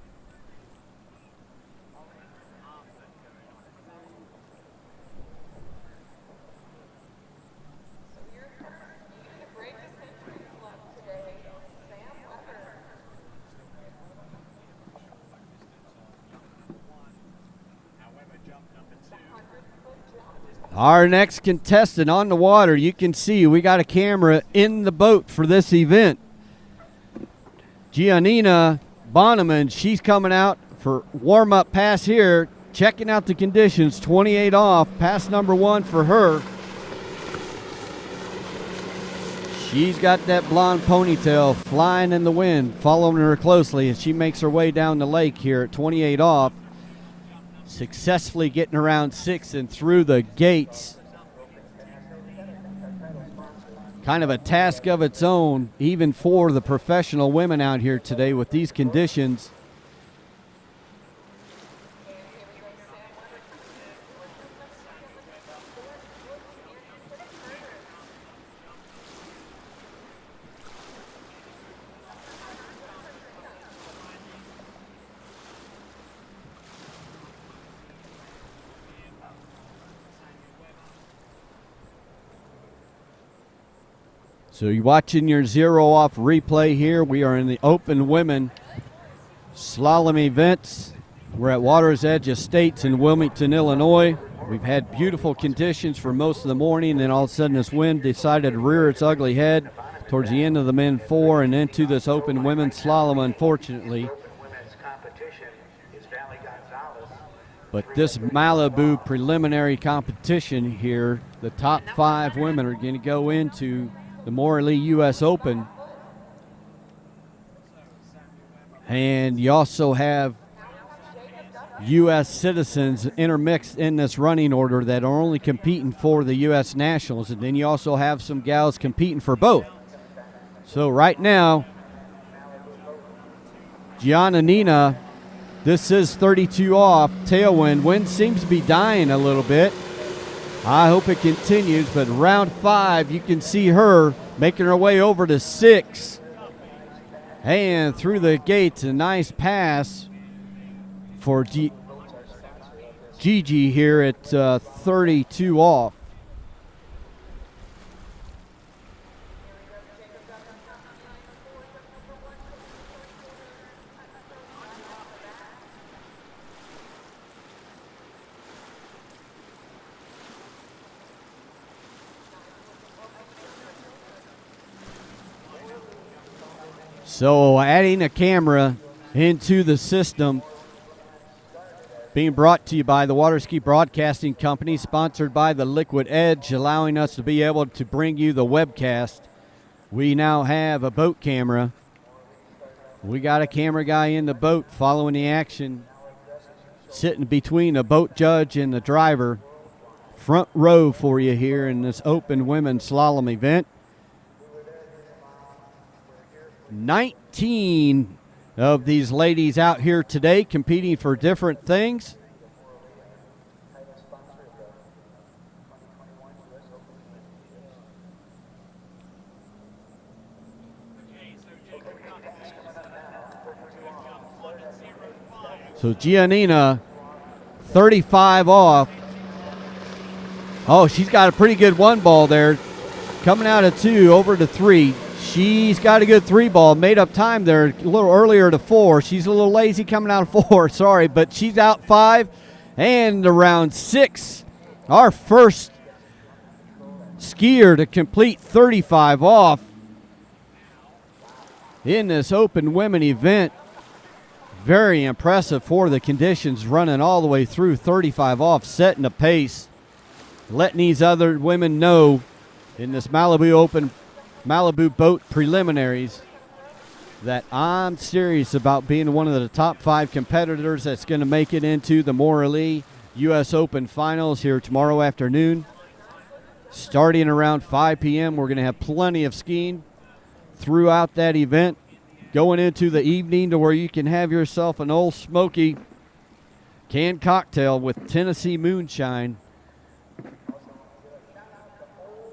A: Our next contestant on the water, you can see we got a camera in the boat for this event. Giannina Bonneman, she's coming out for warm-up pass here, checking out the conditions, 28 off, pass number 1 for her. She's got that blonde ponytail flying in the wind, following her closely as she makes her way down the lake here at 28 off. Successfully getting around 6 and through the gates. Kind of a task of its own, even for the professional women out here today with these conditions. So you're watching your 0 off replay here. We are in the open women slalom events. We're at Water's Edge Estates in Wilmington, Illinois. We've had beautiful conditions for most of the morning, and then all of a sudden this wind decided to rear its ugly head towards the end of the men 4 and into this open women's slalom, unfortunately. But this Malibu preliminary competition here, the top 5 women are going to go into the Morley U.S. Open. And you also have U.S. citizens intermixed in this running order that are only competing for the U.S. Nationals. And then you also have some gals competing for both. So right now, Giannina, this is 32 off, tailwind. Wind seems to be dying a little bit. I hope it continues, but round 5, you can see her making her way over to 6. And through the gates, a nice pass for Gigi here at 32 off. So adding a camera into the system, being brought to you by the Waterski Broadcasting Company, sponsored by the Liquid Edge, allowing us to be able to bring you the webcast. We now have a boat camera. We got a camera guy in the boat following the action, sitting between the boat judge and the driver. Front row for you here in this open women's slalom event. 19 of these ladies out here today competing for different things. So Giannina, 35 off. Oh, she's got a pretty good one ball there. Coming out of 2 over to 3. She's got a good 3 ball. Made up time there a little earlier to 4. She's a little lazy coming out of 4, sorry, but she's out 5. And around 6, our first skier to complete 35 off in this open women event. Very impressive for the conditions, running all the way through 35 off, setting a pace, letting these other women know in this Malibu boat preliminaries that I'm serious about being one of the top 5 competitors that's going to make it into the Morley U.S. Open finals here tomorrow afternoon. Starting around 5 p.m., we're going to have plenty of skiing throughout that event. Going into the evening to where you can have yourself an Old Smoky canned cocktail with Tennessee moonshine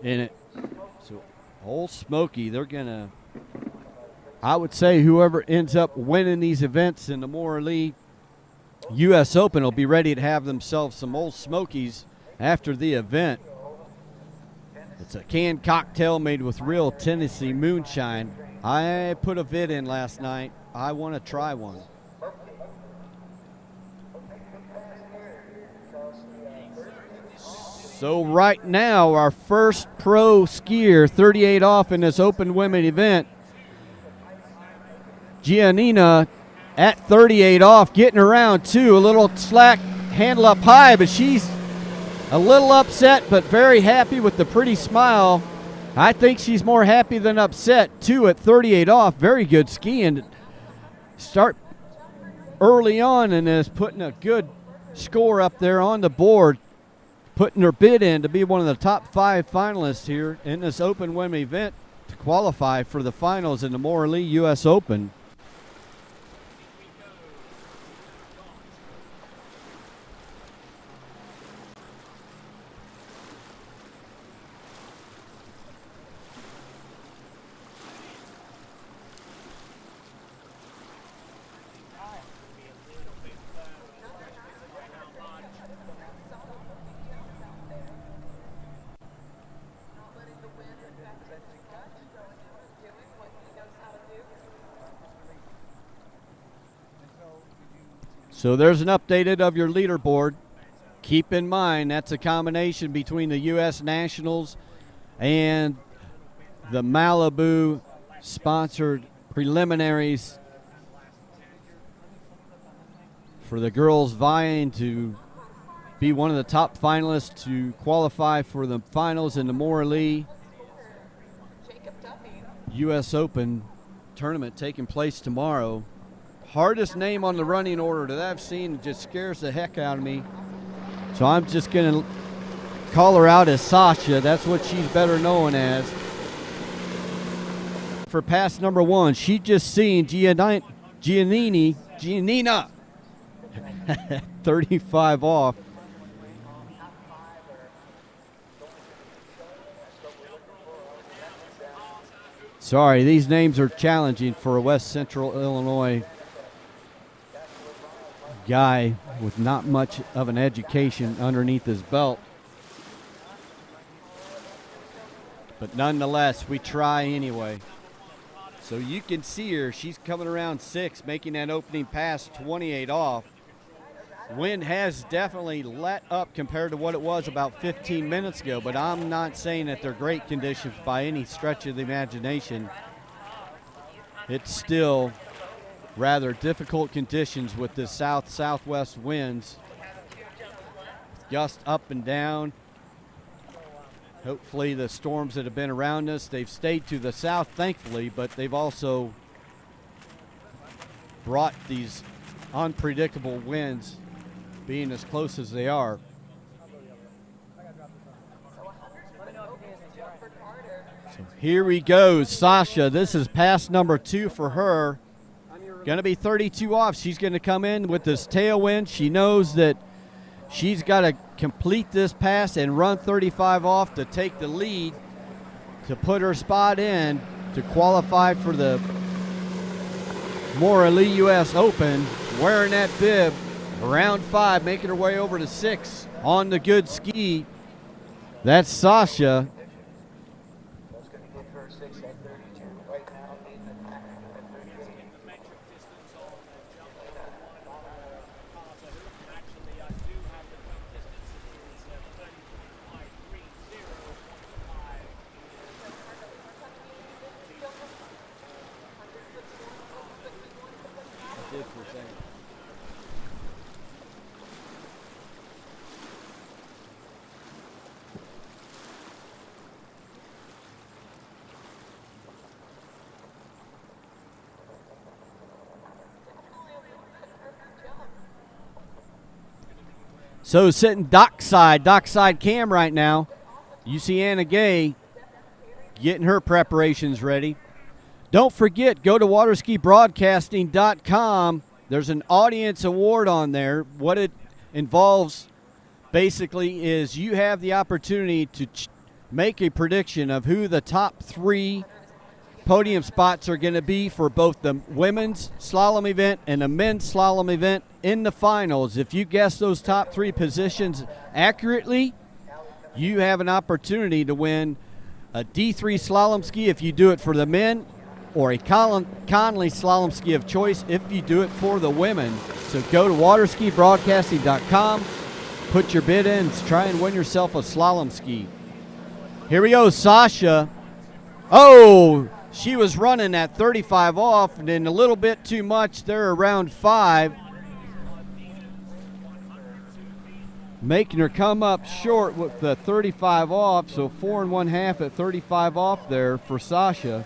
A: in it. So Old Smoky, they're going to, I would say whoever ends up winning these events in the Morley U.S. Open will be ready to have themselves some Old Smokies after the event. It's a canned cocktail made with real Tennessee moonshine. I put a vid in last night. I want to try one. So right now, our first pro skier, 38 off in this open women event. Giannina at 38 off, getting around 2. A little slack, handle up high, but she's a little upset, but very happy with the pretty smile. I think she's more happy than upset. 2 at 38 off. Very good skiing. Start early on and is putting a good score up there on the board. Putting her bid in to be one of the top 5 finalists here in this open women event to qualify for the finals in the Morley U.S. Open. So there's an updated of your leaderboard. Keep in mind that's a combination between the U.S. Nationals and the Malibu sponsored preliminaries for the girls vying to be one of the top finalists to qualify for the finals in the Morley U.S. Open tournament taking place tomorrow. Hardest name on the running order that I've seen, just scares the heck out of me. So I'm just going to call her out as Sasha. That's what she's better known as. For pass number 1, she just seen Giannina 35 off. Sorry, these names are challenging for a West Central Illinois guy with not much of an education underneath his belt. But nonetheless, we try anyway. So you can see her. She's coming around 6, making that opening pass 28 off. Wind has definitely let up compared to what it was about 15 minutes ago, but I'm not saying that they're great conditions by any stretch of the imagination. It's still rather difficult conditions with the south-southwest winds. Just up and down. Hopefully the storms that have been around us, they've stayed to the south, thankfully, but they've also brought these unpredictable winds being as close as they are. So here we go, Sasha. This is pass number 2 for her. Going to be 32 off. She's going to come in with this tailwind. She knows that she's got to complete this pass and run 35 off to take the lead to put her spot in to qualify for the Mora Lee U.S. Open, wearing that bib. Round 5, making her way over to 6 on the good ski. That's Sasha. So sitting dockside cam right now. You see Anna Gay getting her preparations ready. Don't forget, go to waterskibroadcasting.com. There's an audience award on there. What it involves basically is you have the opportunity to make a prediction of who the top 3 podium spots are going to be for both the women's slalom event and the men's slalom event in the finals. If you guess those top 3 positions accurately, you have an opportunity to win a D3 slalom ski if you do it for the men, or a Conley slalom ski of choice if you do it for the women. So go to waterskibroadcasting.com, put your bid in, and try and win yourself a slalom ski. Here we go, Sasha. Oh, she was running at 35 off and then a little bit too much there around 5. Making her come up short with the 35 off, so 4 1/2 at 35 off there for Sasha.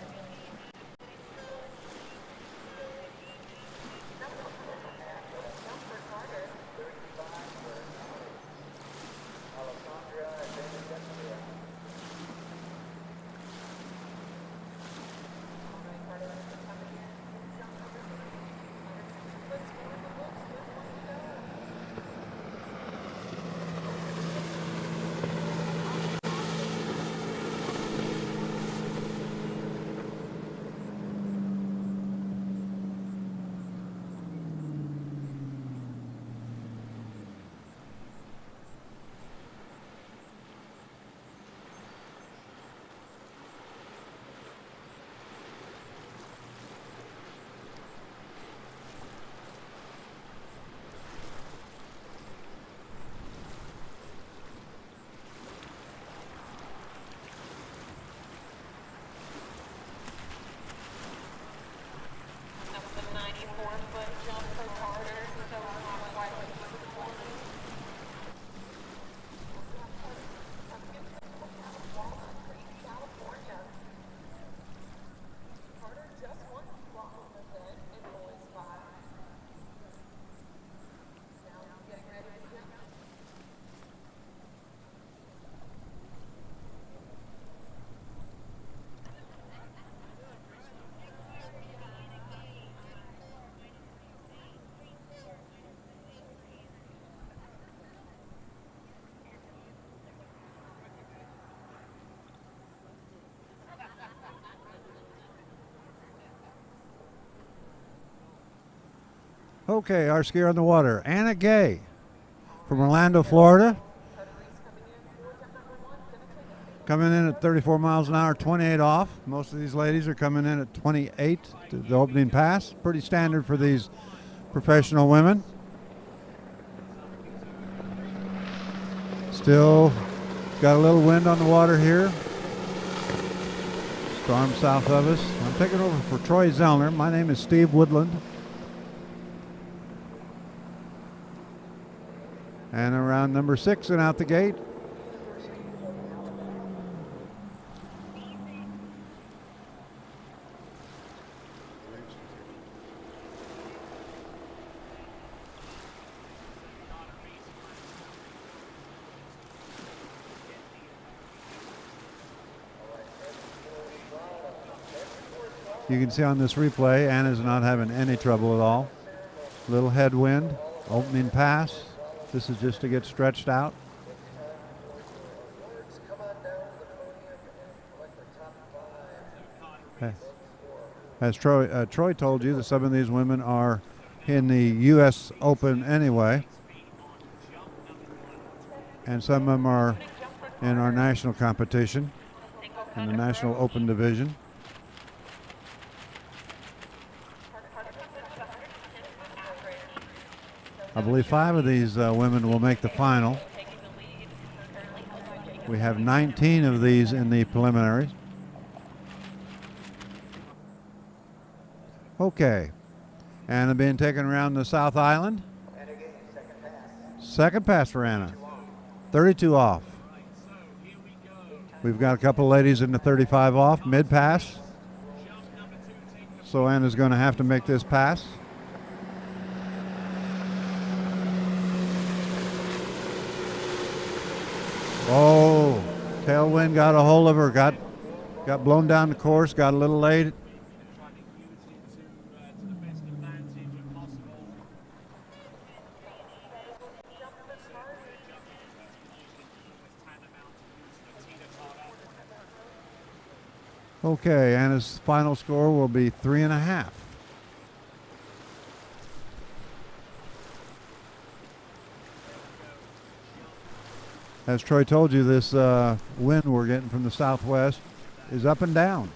N: Okay, our skier on the water, Anna Gay from Orlando, Florida. Coming in at 34 miles an hour, 28 off. Most of these ladies are coming in at 28 to the opening pass. Pretty standard for these professional women. Still got a little wind on the water here. Storm south of us. I'm taking over for Troy Zellner. My name is Steve Woodland. And around number 6 and out the gate. You can see on this replay, Anna's not having any trouble at all. Little headwind, opening pass. This is just to get stretched out. As Troy told you, that some of these women are in the U.S. Open anyway. And some of them are in our national competition, in the National Open Division. I believe 5 of these women will make the final. We have 19 of these in the preliminaries. Okay. Anna being taken around the South Island. Second pass for Anna. 32 off. We've got a couple ladies in the 35 off, mid pass. So Anna's going to have to make this pass. Oh, tailwind got a hold of her, got blown down the course, got a little late. Okay, Anna's final score will be 3.5. As Troy told you, this wind we're getting from the southwest is up and down.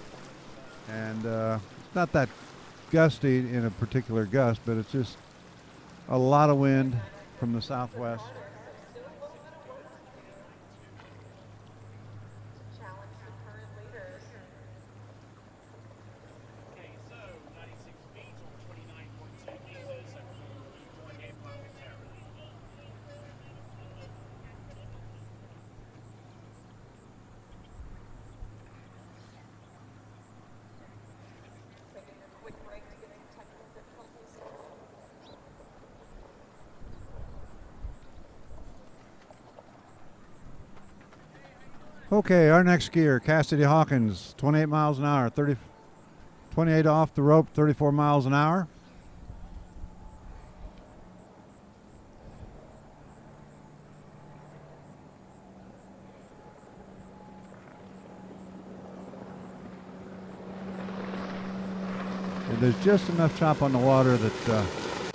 N: And it's not that gusty in a particular gust, but it's just a lot of wind from the southwest. Okay, our next skier, Cassidy Hawkins, 28 miles an hour, 28 off the rope, 34 miles an hour. And there's just enough chop on the water that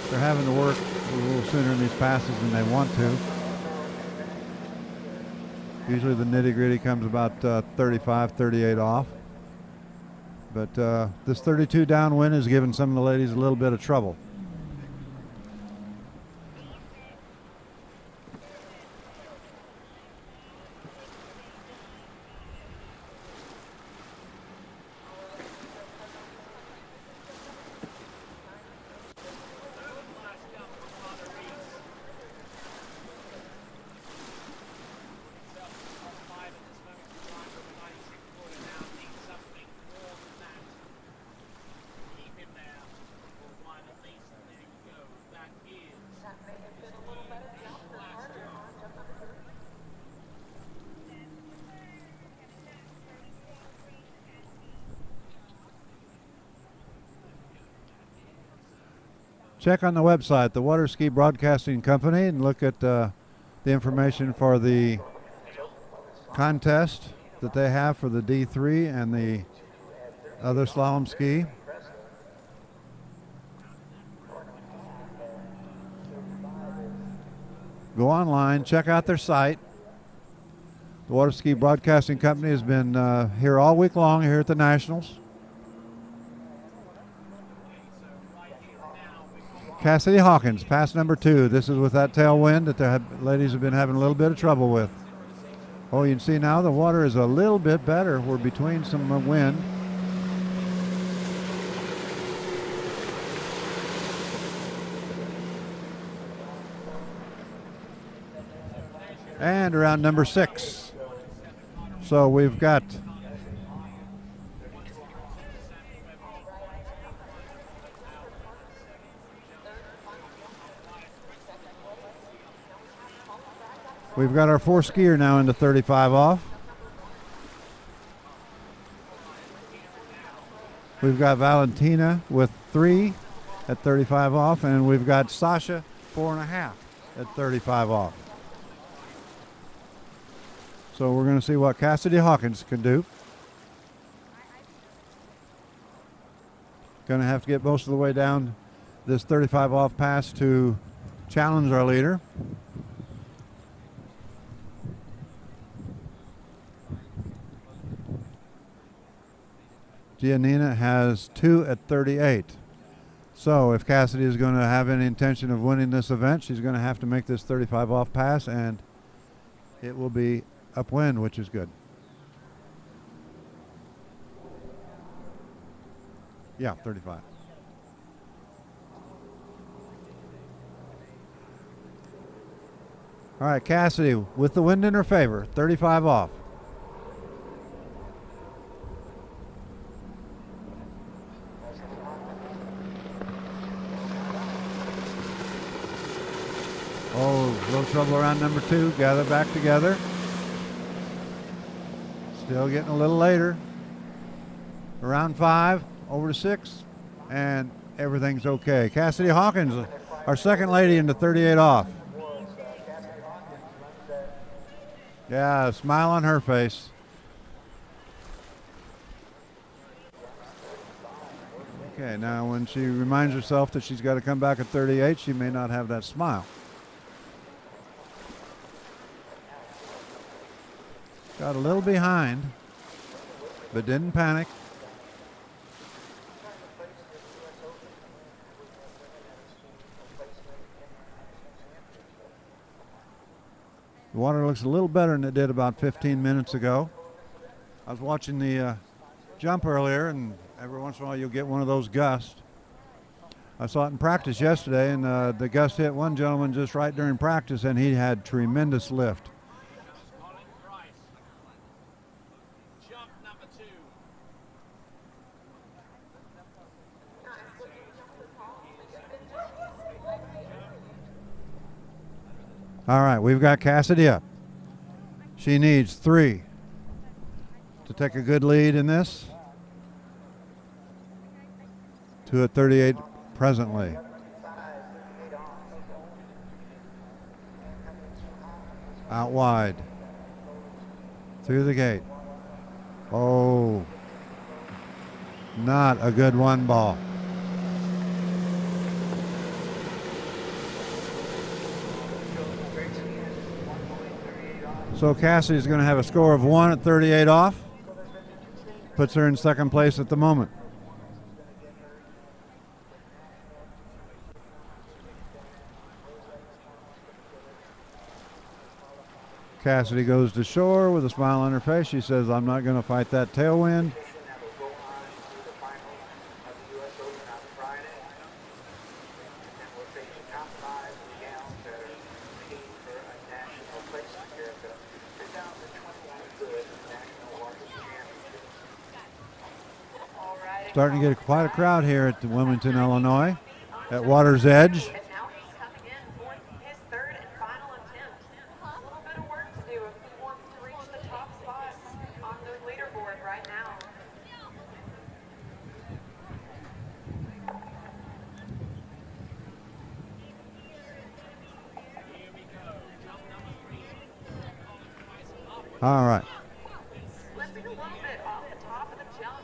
N: they're having to work a little sooner in these passes than they want to. Usually the nitty-gritty comes about 35, 38 off. But this 32 downwind is giving some of the ladies a little bit of trouble. Check on the website, the Waterski Broadcasting Company, and look at the information for the contest that they have for the D3 and the other slalom ski. Go online, check out their site. The Waterski Broadcasting Company has been here all week long here at the Nationals. Cassidy Hawkins, pass number 2. This is with that tailwind that the ladies have been having a little bit of trouble with. Oh, you can see now the water is a little bit better. We're between some wind. And around number 6. So we've got our 4 skier now into 35 off. We've got Valentina with 3 at 35 off, and we've got Sasha 4.5 at 35 off. So we're going to see what Cassidy Hawkins can do. Going to have to get most of the way down this 35 off pass to challenge our leader. Giannina has 2 at 38. So if Cassidy is going to have any intention of winning this event, she's going to have to make this 35 off pass, and it will be upwind, which is good. Yeah, 35. All right, Cassidy with the wind in her favor, 35 off. Oh, little trouble around number 2. Gather back together. Still getting a little later. Around 5, over to 6, and everything's okay. Cassidy Hawkins, our second lady into 38 off. Yeah, a smile on her face. Okay, now when she reminds herself that she's got to come back at 38, she may not have that smile. Got a little behind, but didn't panic. The water looks a little better than it did about 15 minutes ago. I was watching the jump earlier, and every once in a while you'll get one of those gusts. I saw it in practice yesterday, and the gust hit one gentleman just right during practice, and he had tremendous lift. All right, we've got Cassidy up. She needs 3 to take a good lead in this. 2 at 38 presently. Out wide. Through the gate. Oh, not a good one ball. So Cassidy's going to have a score of 1 at 38 off. Puts her in second place at the moment. Cassidy goes to shore with a smile on her face. She says, I'm not going to fight that tailwind. Starting to get quite a crowd here at Wilmington, Illinois, at Water's Edge.
H: And now he's coming in for his 3rd and final attempt. A little bit of work to do if he wants to reach the top spots on the leaderboard right now.
N: All right.
H: Slipping a little bit off the top of the jump,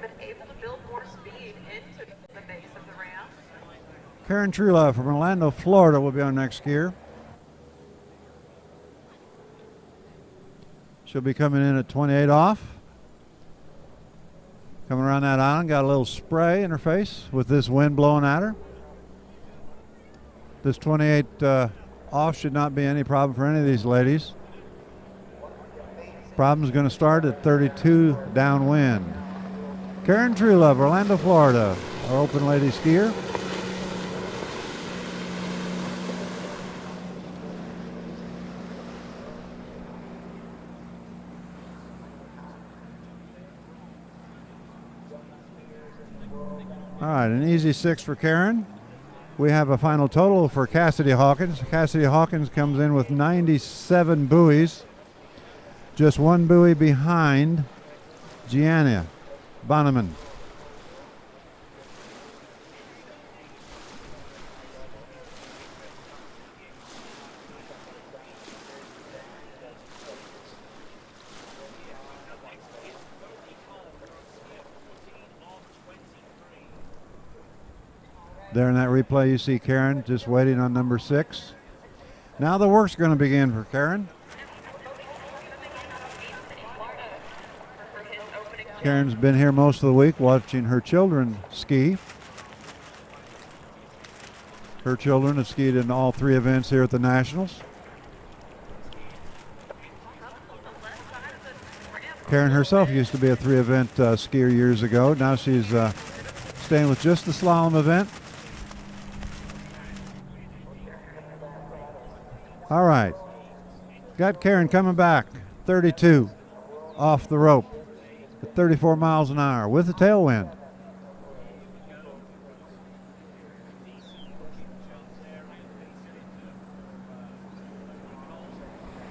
H: but able to build more speed into the base of the ramp.
N: Karen Trulove from Orlando, Florida will be our next skier. She'll be coming in at 28 off. Coming around that island, got a little spray in her face with this wind blowing at her. This 28 off should not be any problem for any of these ladies. Problem's going to start at 32 downwind. Karen Trulove, Orlando, Florida, our open lady skier. All right, an easy 6 for Karen. We have a final total for Cassidy Hawkins. Cassidy Hawkins comes in with 97 buoys, just 1 buoy behind Gianna Bonneman. There in that replay you see Karen just waiting on number 6. Now the work's going to begin for Karen. Karen's been here most of the week watching her children ski. Her children have skied in all 3 events here at the Nationals. Karen herself used to be a 3-event skier years ago. Now she's staying with just the slalom event. All right, got Karen coming back, 32 off the rope at 34 miles an hour with a tailwind.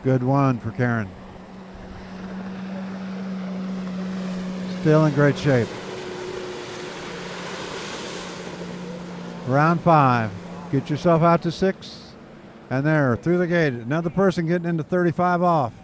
N: Good one for Karen. Still in great shape. Round 5, get yourself out to 6. And there, through the gate, another person getting into 35 off.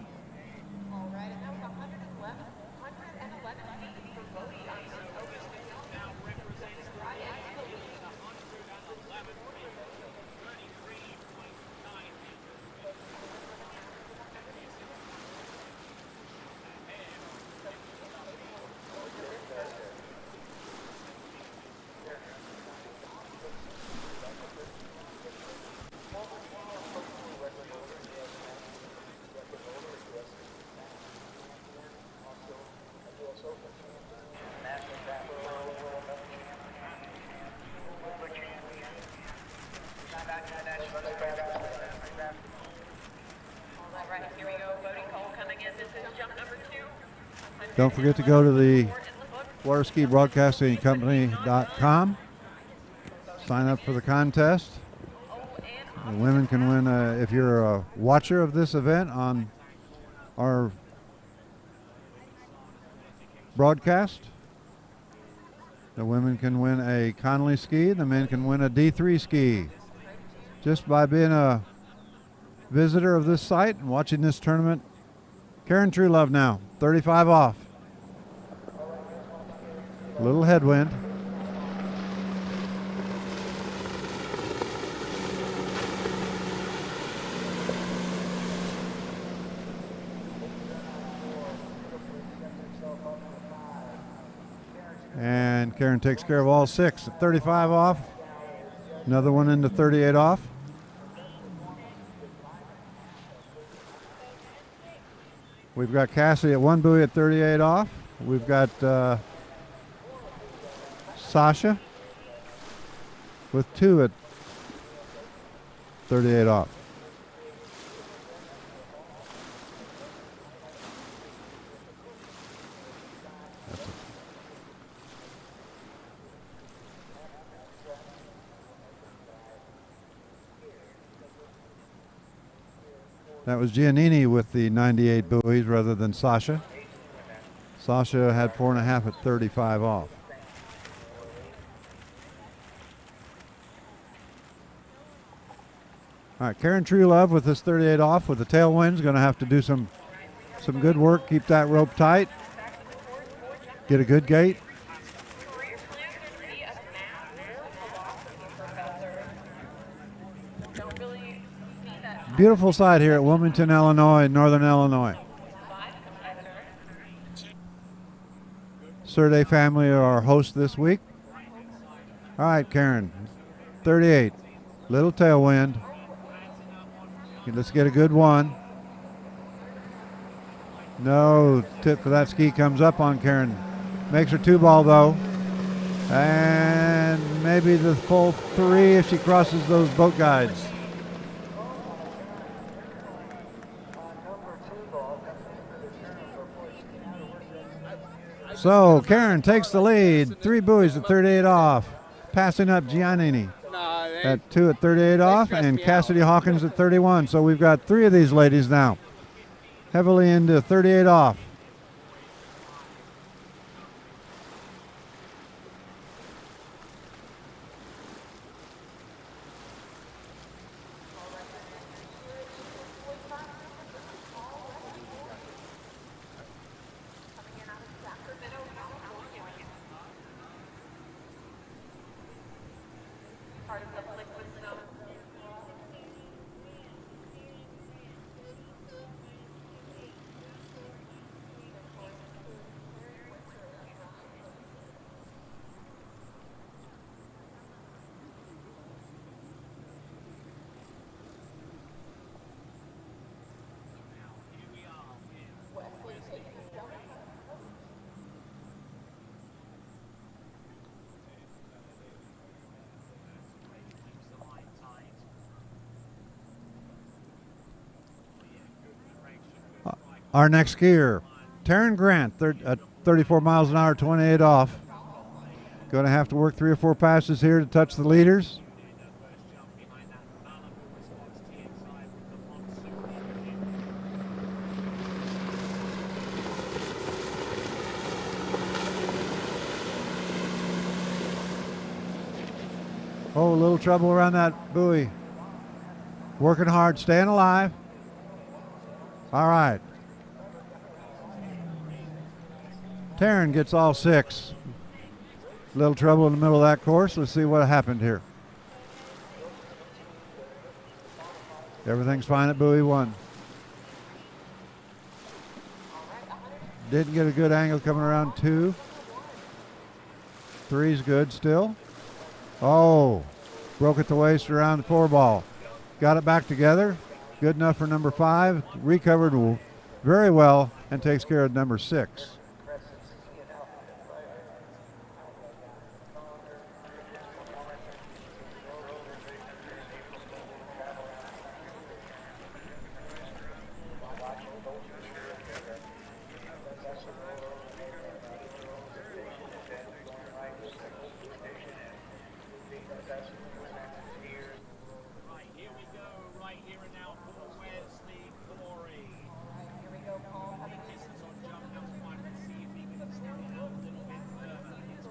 N: Don't forget to go to the Waterski Broadcasting Company.com. Sign up for the contest. The women can win, if you're a watcher of this event on our broadcast, the women can win a Connolly ski, the men can win a D3 ski. Just by being a visitor of this site and watching this tournament. Karen Truelove now, 35 off. Little headwind. And Karen takes care of all 6 at 35 off. Another one into 38 off. We've got Cassidy at 1 buoy at 38 off. We've got Sasha with 2 at 38 off. That was Giannini with the 98 buoys rather than Sasha. Sasha had 4.5 at 35 off. All right, Karen Truelove with this 38 off with the tailwind is going to have to do some good work. Keep that rope tight. Get a good gate. Beautiful side here at Wilmington, Illinois, Northern Illinois. Surday family are our host this week. All right, Karen, 38, little tailwind. Let's get a good one. No, tip of that ski comes up on Karen. Makes her 2-ball though. And maybe the full 3 if she crosses those boat guides. So Karen takes the lead, 3 buoys at 38 off. passing up Giannini at 2 at 38 off, and Cassidy Hawkins at 31. So we've got 3 of these ladies now heavily into 38 off. Our next skier, Taryn Grant, 34 miles an hour, 28 off. Going to have to work 3 or 4 passes here to touch the leaders. Oh, a little trouble around that buoy. Working hard, staying alive. All right. Taryn gets all 6. Little trouble in the middle of that course. Let's see what happened here. Everything's fine at buoy 1. Didn't get a good angle coming around 2. 3's good still. Oh, broke at the waist around the 4 ball. Got it back together. Good enough for number 5. Recovered very well and takes care of number 6.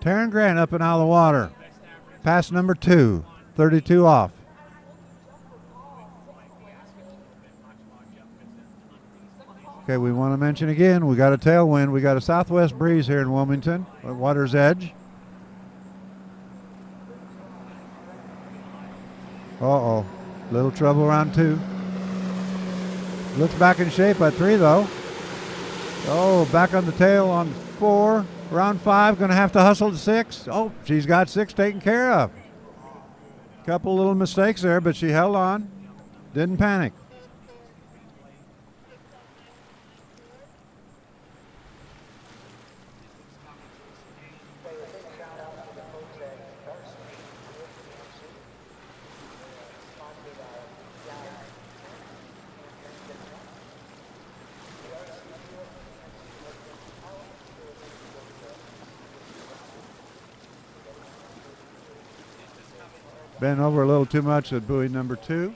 N: Taryn Grant up and out of the water. Pass number 2, 32 off. Okay, we want to mention again, we got a tailwind. We got a southwest breeze here in Wilmington at water's edge. Uh-oh, little trouble around 2. Looks back in shape at 3 though. Oh, back on the tail on 4. Round 5, going to have to hustle to 6. Oh, she's got 6 taken care of. Couple little mistakes there, but she held on. Didn't panic. Been over a little too much at buoy number 2.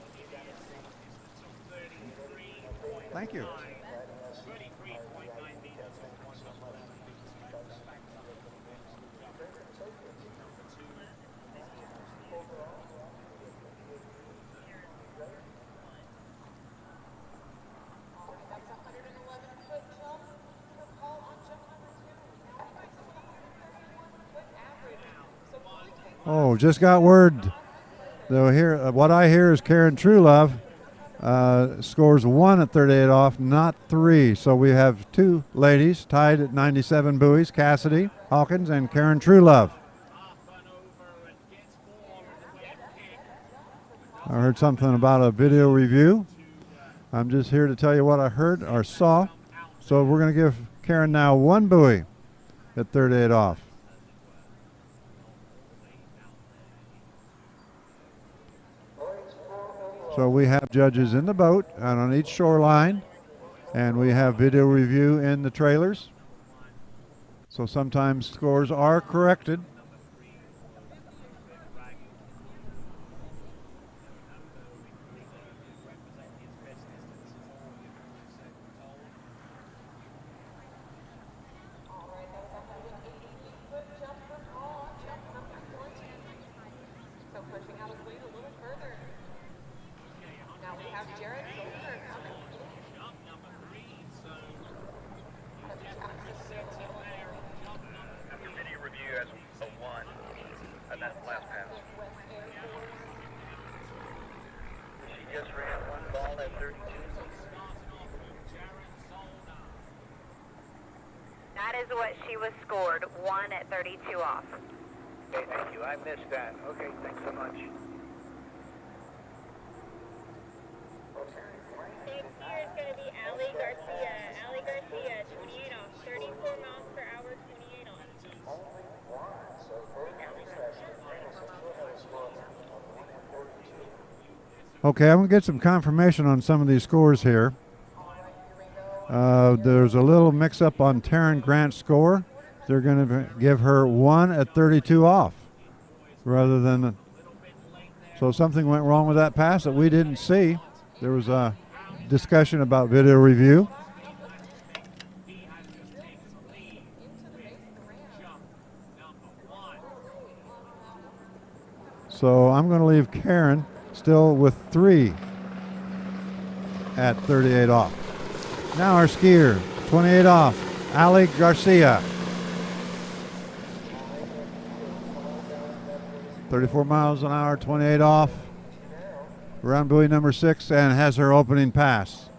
N: Thank you. Oh, just got word. Though here, what I hear is Karen Truelove scores 1 at 38 off, not 3. So we have 2 ladies tied at 97 buoys, Cassidy Hawkins and Karen Truelove. I heard something about a video review. I'm just here to tell you what I heard or saw. So we're going to give Karen now 1 buoy at 38 off. So we have judges in the boat and on each shoreline, and we have video review in the trailers. So sometimes scores are corrected.
O: is what she was scored, 1 at 32 off.
G: Okay, thank you. I missed that. Okay, thanks so much.
P: Next year is going to be Ali Garcia. Ali Garcia, 28 off. 34 miles per hour, 28 off.
N: Okay, I'm going to get some confirmation on some of these scores here. There's a little mix-up on Taryn Grant's score. They're going to give her 1 at 32 off rather than... So something went wrong with that pass that we didn't see. There was a discussion about video review. So I'm going to leave Karen still with 3 at 38 off. Now our skier, 28 off, Ali Garcia. 34 miles an hour, 28 off. Around buoy number 6 and has her opening pass.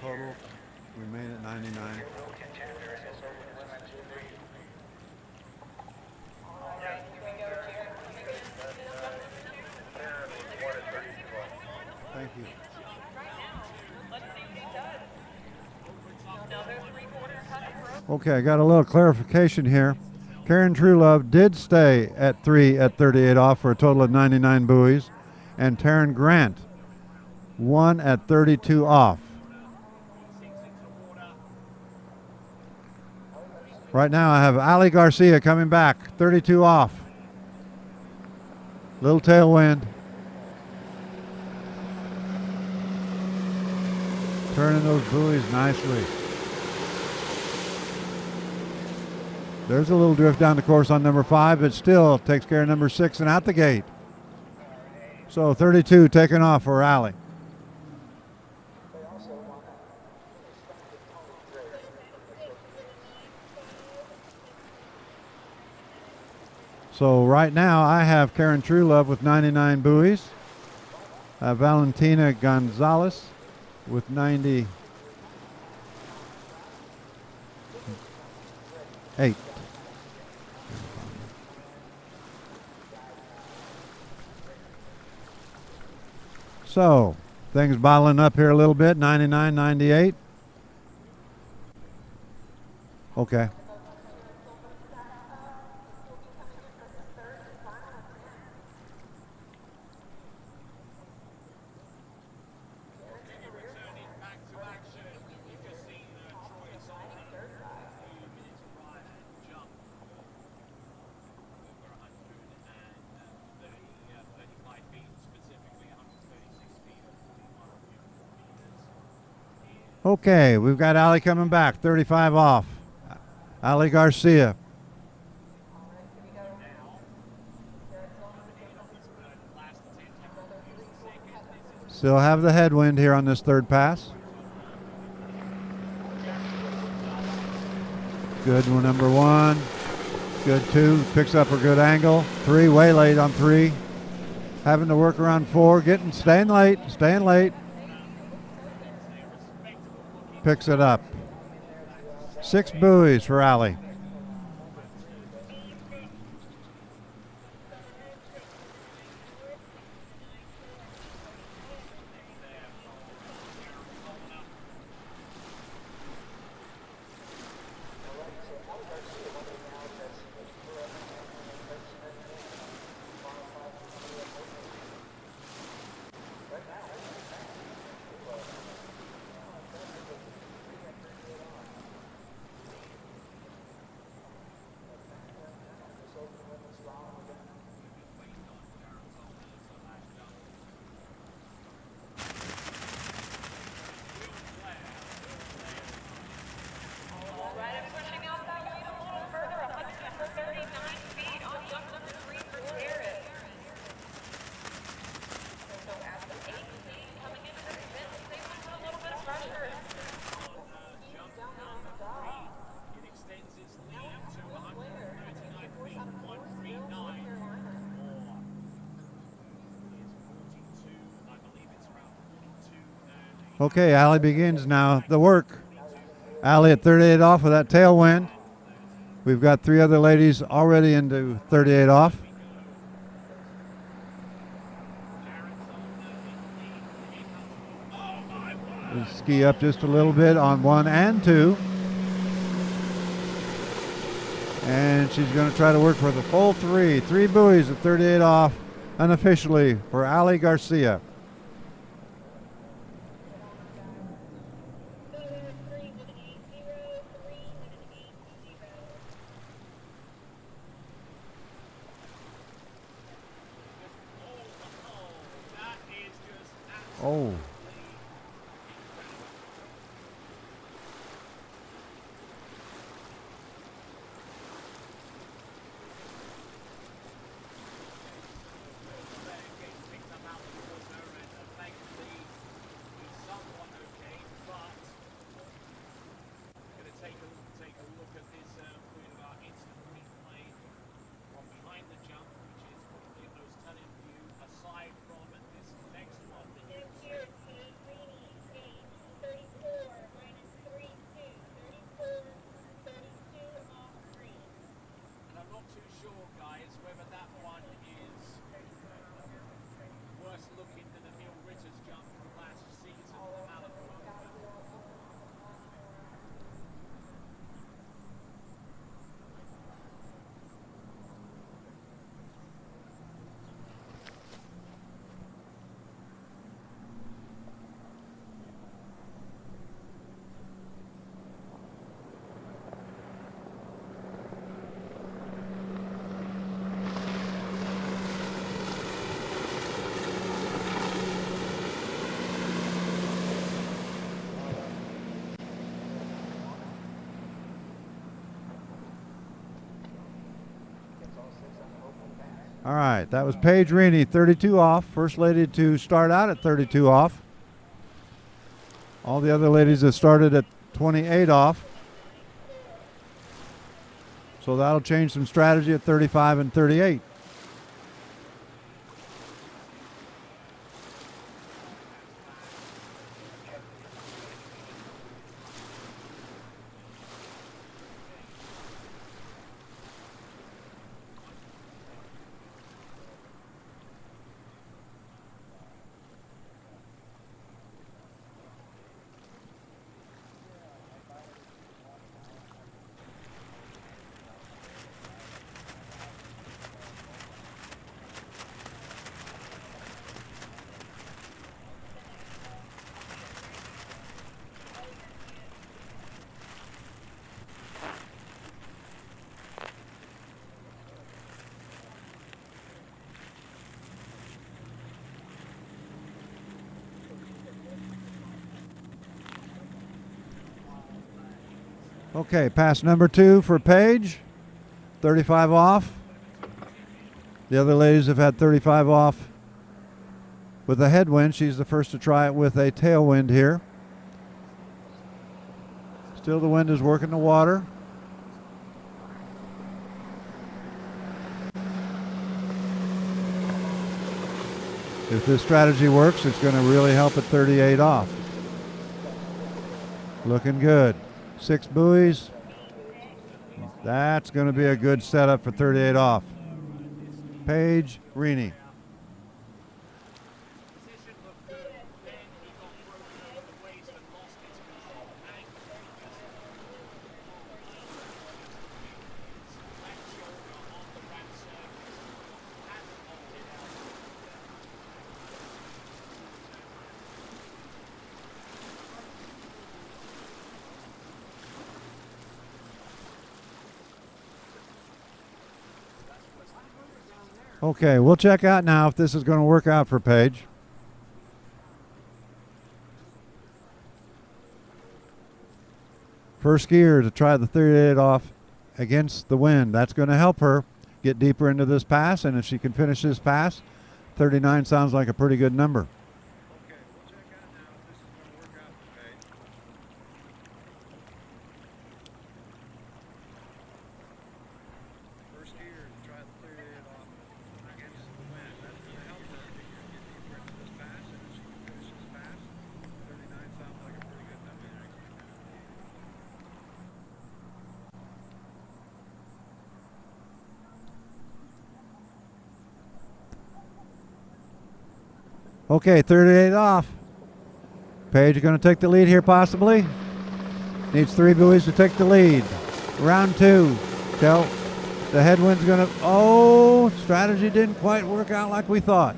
N: Total remain at 99. Thank you. Okay, I got a little clarification here. Karen Truelove did stay at 3 at 38 off for a total of 99 buoys, and Taryn Grant 1 at 32 off. Right now I have Ali Garcia coming back, 32 off. Little tailwind. Turning those buoys nicely. There's a little drift down the course on number 5, but still takes care of number 6 and out the gate. So 32 taken off for Ali. So right now I have Karen Truelove with 99 buoys, Valentina Gonzalez with 98. So things bottling up here a little bit, 99, 98. Okay. Okay, we've got Ali coming back, 35 off. Ali Garcia. Still have the headwind here on this third pass. Good one, number 1. Good 2, picks up a good angle. 3, way late on 3. Having to work around 4, staying late. Picks it up. 6 buoys for Ali. Okay, Allie begins now the work. Allie at 38 off with that tailwind. We've got 3 other ladies already into 38 off. We'll ski up just a little bit on 1 and 2. And she's going to try to work for the full 3. 3 buoys at 38 off unofficially for Allie Garcia. Oh. All right, that was Paige Reaney, 32 off. First lady to start out at 32 off. All the other ladies have started at 28 off. So that'll change some strategy at 35 and 38. Okay, pass number 2 for Paige, 35 off. The other ladies have had 35 off with a headwind. She's the first to try it with a tailwind here. Still the wind is working the water. If this strategy works, it's going to really help at 38 off. Looking good. 6 buoys. That's going to be a good setup for 38 off. Paige Reaney. Okay, we'll check out now if this is going to work out for Paige. First skier to try the 38 off against the wind. That's going to help her get deeper into this pass, and if she can finish this pass, 39 sounds like a pretty good number. Okay, 38 off. Paige going to take the lead here possibly. Needs 3 buoys to take the lead. Round 2. Tell the headwind's going to, oh, strategy didn't quite work out like we thought.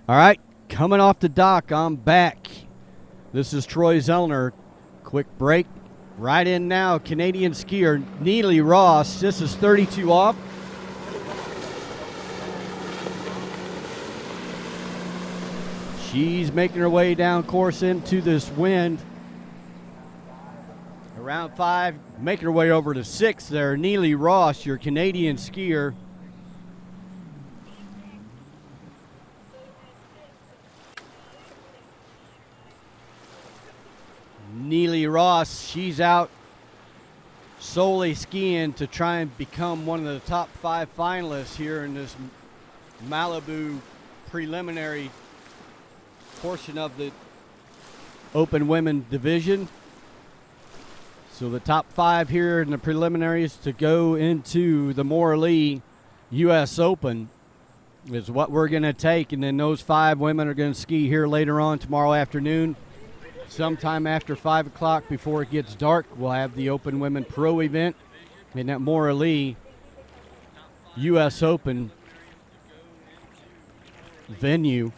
A: All right, coming off the dock, I'm back. This is Troy Zellner. Quick break. Right in now, Canadian skier Neely Ross. This is 32 off. She's making her way down course into this wind. Around 5, making her way over to 6 there. Neely Ross, your Canadian skier. Neely Ross, she's out solely skiing to try and become one of the top 5 finalists here in this Malibu preliminary portion of the Open Women division. So the top 5 here in the preliminaries to go into the Morley U.S. Open is what we're going to take, and then those 5 women are going to ski here later on tomorrow afternoon. Sometime after 5 o'clock before it gets dark, we'll have the Open Women Pro event in that Morley U.S. Open venue.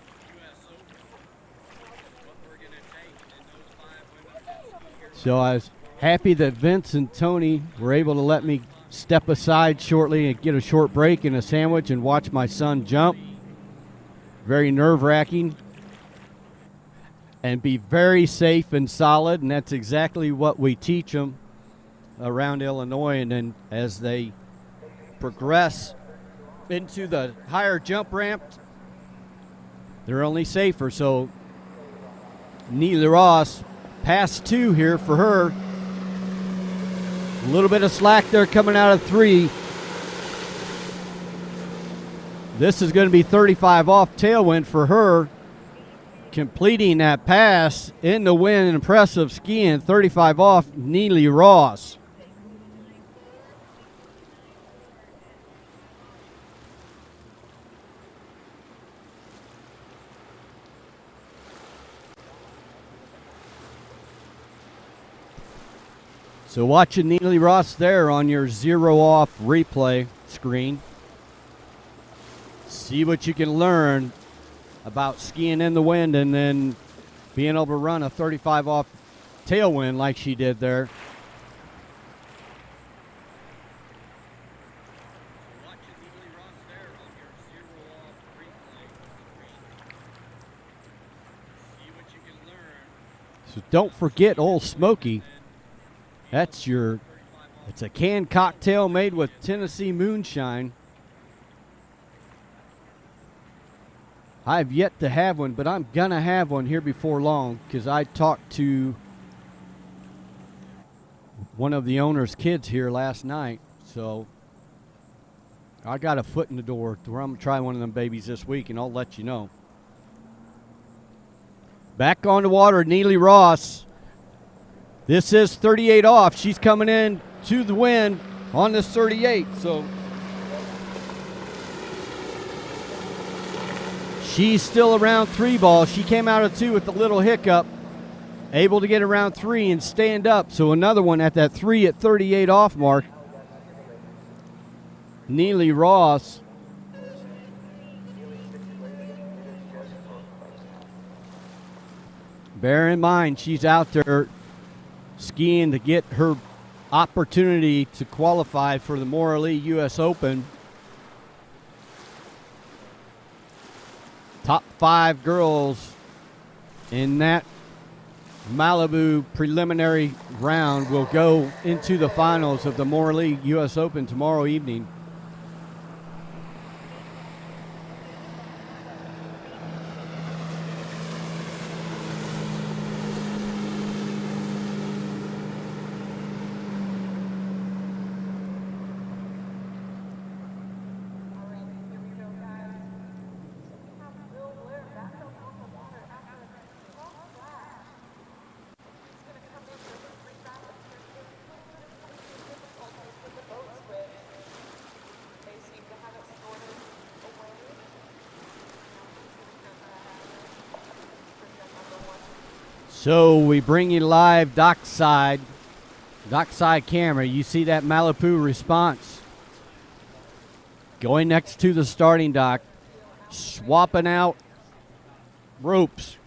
A: So I was happy that Vince and Tony were able to let me step aside shortly and get a short break and a sandwich and watch my son jump. Very nerve-wracking. And be very safe and solid, and that's exactly what we teach them around Illinois. And then as they progress into the higher jump ramp, they're only safer. So Neely Ross, past 2 here for her. A little bit of slack there coming out of 3. This is going to be 35 off tailwind for her. Completing that pass in the wind, impressive skiing, 35 off, Neely Ross. So watching Neely Ross there on your 0 off replay screen. See what you can learn about skiing in the wind and then being able to run a 35 off tailwind like she did there. So don't forget Old Smoky. It's a canned cocktail made with Tennessee moonshine. I've yet to have one, but I'm going to have one here before long because I talked to one of the owner's kids here last night. So I got a foot in the door to where I'm going to try one of them babies this week, and I'll let you know. Back on the water, Neely Ross. This is 38 off. She's coming in to the wind on this 38. So she's still around 3 ball. She came out of 2 with a little hiccup. Able to get around 3 and stand up. So another one at that 3 at 38 off mark. Neely Ross. Bear in mind, she's out there skiing to get her opportunity to qualify for the Morley U.S. Open. Top 5 girls in that Malibu preliminary round will go into the finals of the Morley U.S. Open tomorrow evening. So we bring you live dockside camera. You see that Malibu response going next to the starting dock, swapping out ropes.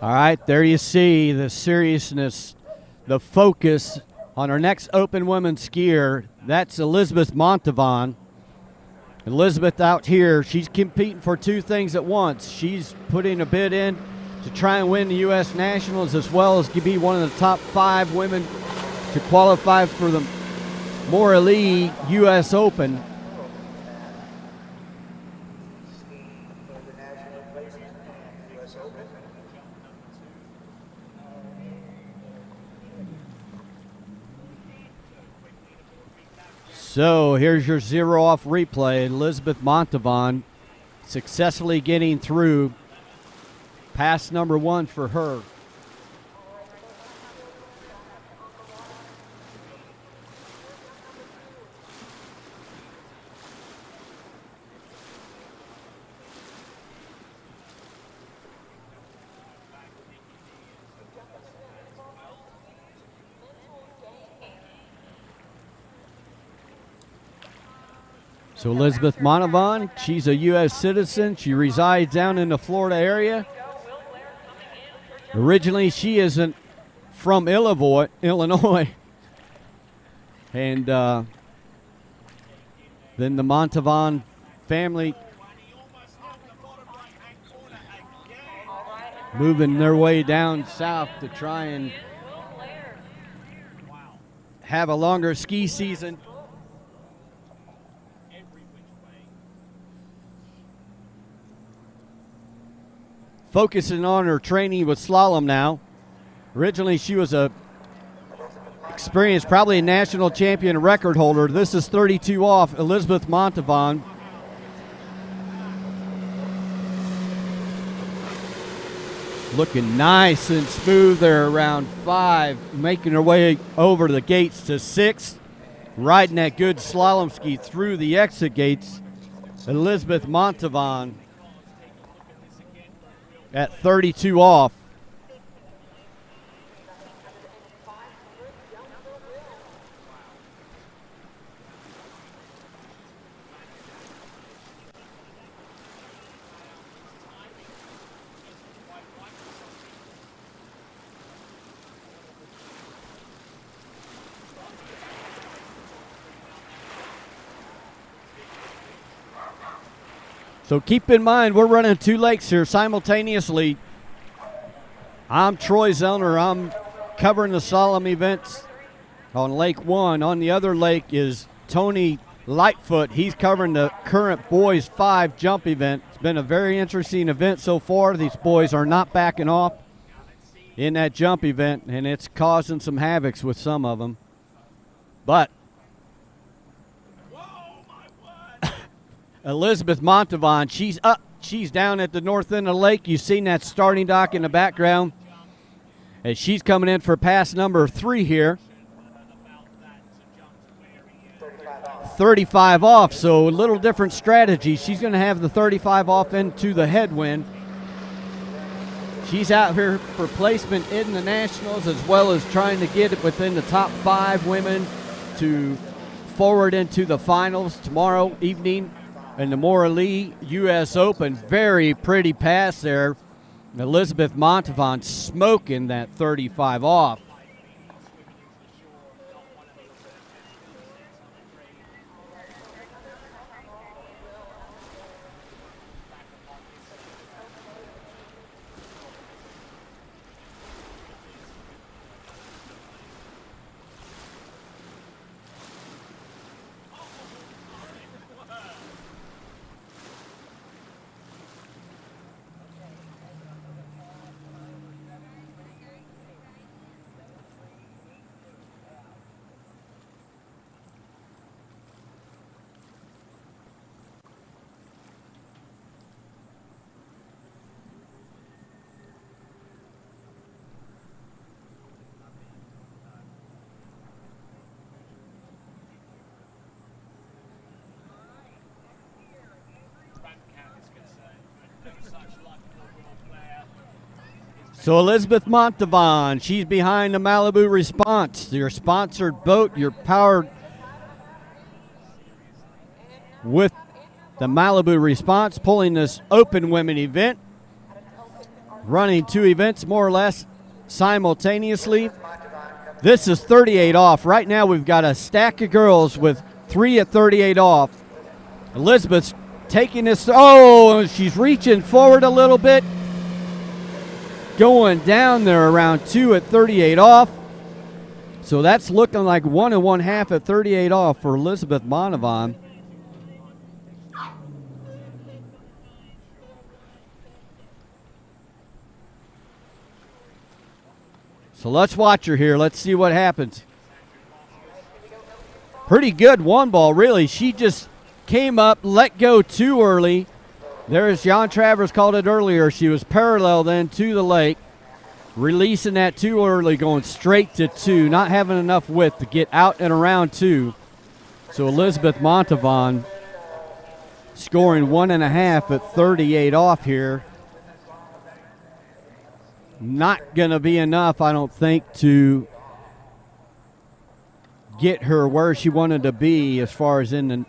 A: All right, there you see the seriousness, the focus on our next open women's skier. That's Elizabeth Montavon. Elizabeth out here, she's competing for 2 things at once. She's putting a bid in to try and win the U.S. Nationals as well as to be one of the top 5 women to qualify for the Morley U.S. Open. So here's your 0 off replay. Elizabeth Montavon successfully getting through pass number 1 for her. So Elizabeth Montavon, she's a U.S. citizen. She resides down in the Florida area. Originally, she isn't from Illinois. And then the Montavon family moving their way down south to try and have a longer ski season. Focusing on her training with slalom now. Originally, she was a experience, probably a national champion record holder. This is 32 off, Elizabeth Montavon. Looking nice and smooth there around 5, making her way over the gates to 6. Riding that good slalom ski through the exit gates. Elizabeth Montavon at 32 off. So keep in mind, we're running 2 lakes here simultaneously. I'm Troy Zellner. I'm covering the slalom events on Lake 1. On the other lake is Tony Lightfoot. He's covering the current boys 5 jump event. It's been a very interesting event so far. These boys are not backing off in that jump event, and it's causing some havocs with some of them. But Elizabeth Montavon, she's up. She's down at the north end of the lake. You've seen that starting dock in the background. And she's coming in for pass number 3 here. 35 off, so a little different strategy. She's going to have the 35 off into the headwind. She's out here for placement in the Nationals, as well as trying to get it within the top 5 women to forward into the finals tomorrow evening. And the Maura Lee U.S. Open, very pretty pass there. Elizabeth Montavon smoking that 35 off. So Elizabeth Montavon, she's behind the Malibu Response, your sponsored boat. You're powered with the Malibu Response, pulling this open women event, running 2 events more or less simultaneously. This is 38 off. Right now we've got a stack of girls with 3 at 38 off. Elizabeth's taking this, oh, she's reaching forward a little bit. Going down there around 2 at 38 off. So that's looking like 1 1/2 at 38 off for Elizabeth Montavon. So let's watch her here. Let's see what happens. Pretty good one ball, really. She just came up, let go too early. There's Jan Travers called it earlier. She was parallel then to the lake, releasing that too early, going straight to 2, not having enough width to get out and around 2. So Elizabeth Montavon scoring 1 1/2 at 38 off here. Not going to be enough, I don't think, to get her where she wanted to be as far as in the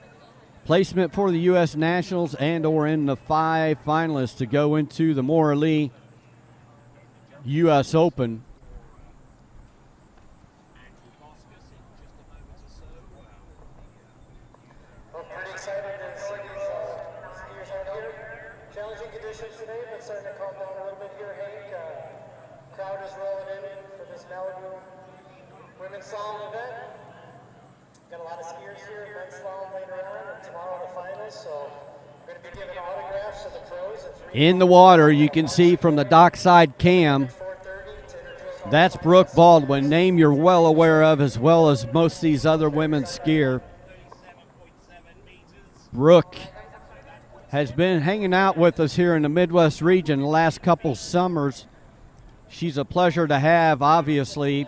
A: placement for the U.S. Nationals and or in the 5 finalists to go into the Maura Lee U.S. Open.
Q: Well, pretty excited to see these skiers out here. Challenging conditions today, but starting to calm down a little bit here, Hank. Crowd is rolling in for this Malibu Women's Slalom event. Got a lot of skiers here, Men Slalom later on, and tomorrow the finals, so we're going to be giving autographs to the pros.
A: In the water, you can see from the dockside cam, That's Brooke Baldwin, name you're well aware of, as well as most of these other women skier. Brooke has been hanging out with us here in the Midwest region the last couple summers. She's a pleasure to have, obviously.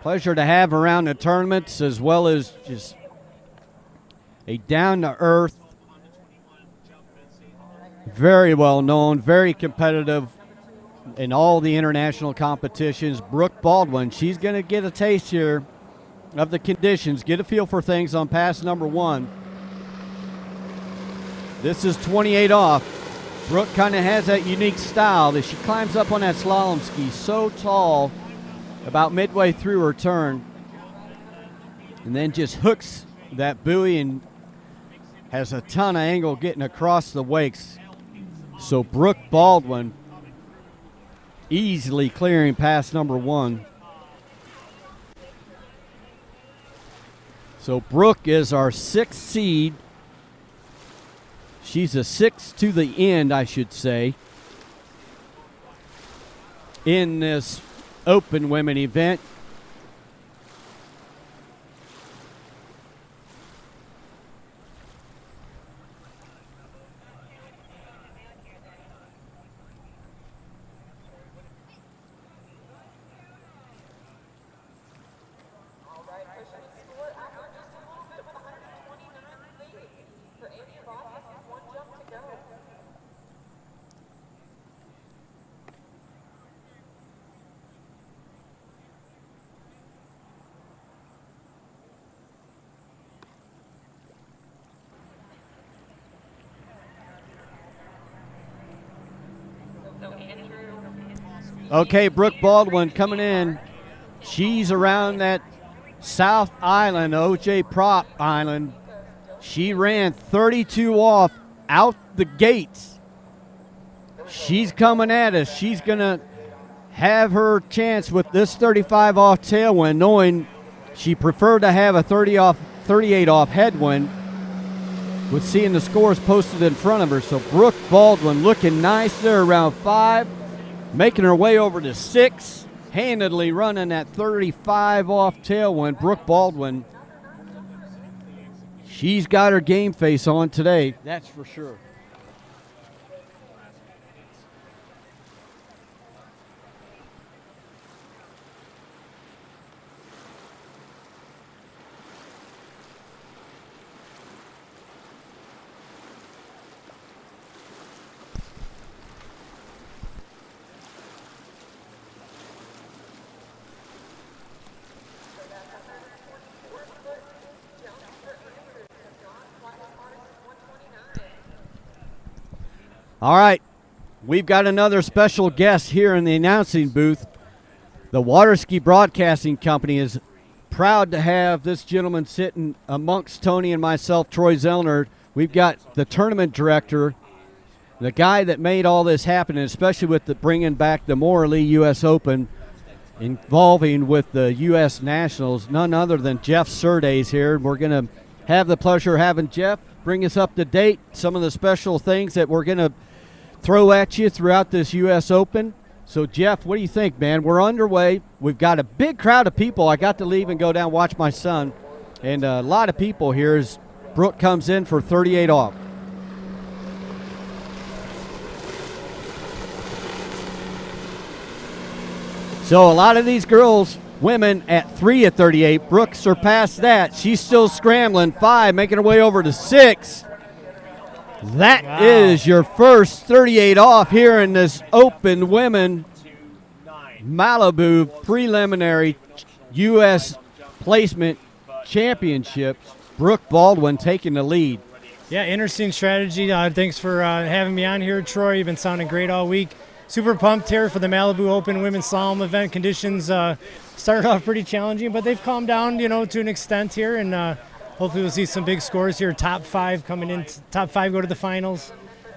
A: Pleasure to have around the tournaments, as well as just a down-to-earth, very well known, very competitive in all the international competitions. Brooke Baldwin, she's going to get a taste here of the conditions, get a feel for things on pass number 1. This is 28 off. Brooke kind of has that unique style that she climbs up on that slalom ski so tall about midway through her turn, and then just hooks that buoy and has a ton of angle getting across the wakes. So Brooke Baldwin easily clearing pass number 1. So Brooke is our 6th seed. She's a 6th to the end, I should say, in this open women event. Okay, Brooke Baldwin coming in. She's around that South Island, OJ Prop Island. She ran 32 off out the gates. She's coming at us. She's going to have her chance with this 35 off tailwind, knowing she preferred to have a 38 off headwind with seeing the scores posted in front of her. So Brooke Baldwin looking nice there around 5. Making her way over to 6, handedly running that 35 off tailwind. Brooke Baldwin, she's got her game face on today, that's for sure. All right, we've got another special guest here in the announcing booth. The Waterski Broadcasting Company is proud to have this gentleman sitting amongst Tony and myself, Troy Zellner. We've got the tournament director, the guy that made all this happen, and especially with the bringing back the Morley U.S. Open involving with the U.S. Nationals, none other than Jeff Surdays here. We're going to have the pleasure of having Jeff bring us up to date, some of the special things that we're going to throw at you throughout this U.S. Open. So, Jeff, what do you think, man? We're underway. We've got a big crowd of people. I got to leave and go down and watch my son. And a lot of people here as Brooke comes in for 38 off. So a lot of these girls, women at 3 at 38. Brooke surpassed that. She's still scrambling. 5, making her way over to 6. That is your first 38 off here in this Open Women Malibu Preliminary U.S. Placement Championships. Brooke Baldwin taking the lead.
R: Yeah, interesting strategy. Thanks for having me on here, Troy. You've been sounding great all week. Super pumped here for the Malibu Open Women's Slalom event. Conditions started off pretty challenging, but they've calmed down, to an extent here, and hopefully we'll see some big scores here. Top 5 coming in. Top 5 go to the finals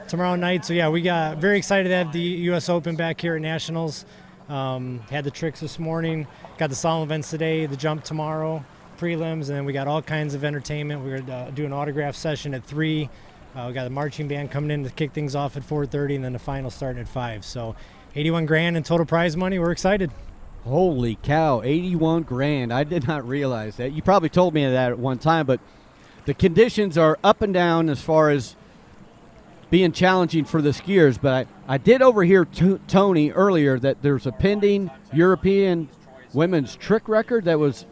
R: tomorrow night. So, yeah, we got very excited to have the U.S. Open back here at Nationals. Had the tricks this morning. Got the slalom events today, the jump tomorrow, prelims, and then we got all kinds of entertainment. We're going to do an autograph session at 3. We got the marching band coming in to kick things off at 4:30, and then the final starting at 5. So 81 grand in total prize money. We're excited.
A: Holy cow, 81 grand. I did not realize that. You probably told me that at one time, but the conditions are up and down as far as being challenging for the skiers. But I did overhear Tony earlier that there's a pending European women's trick record that was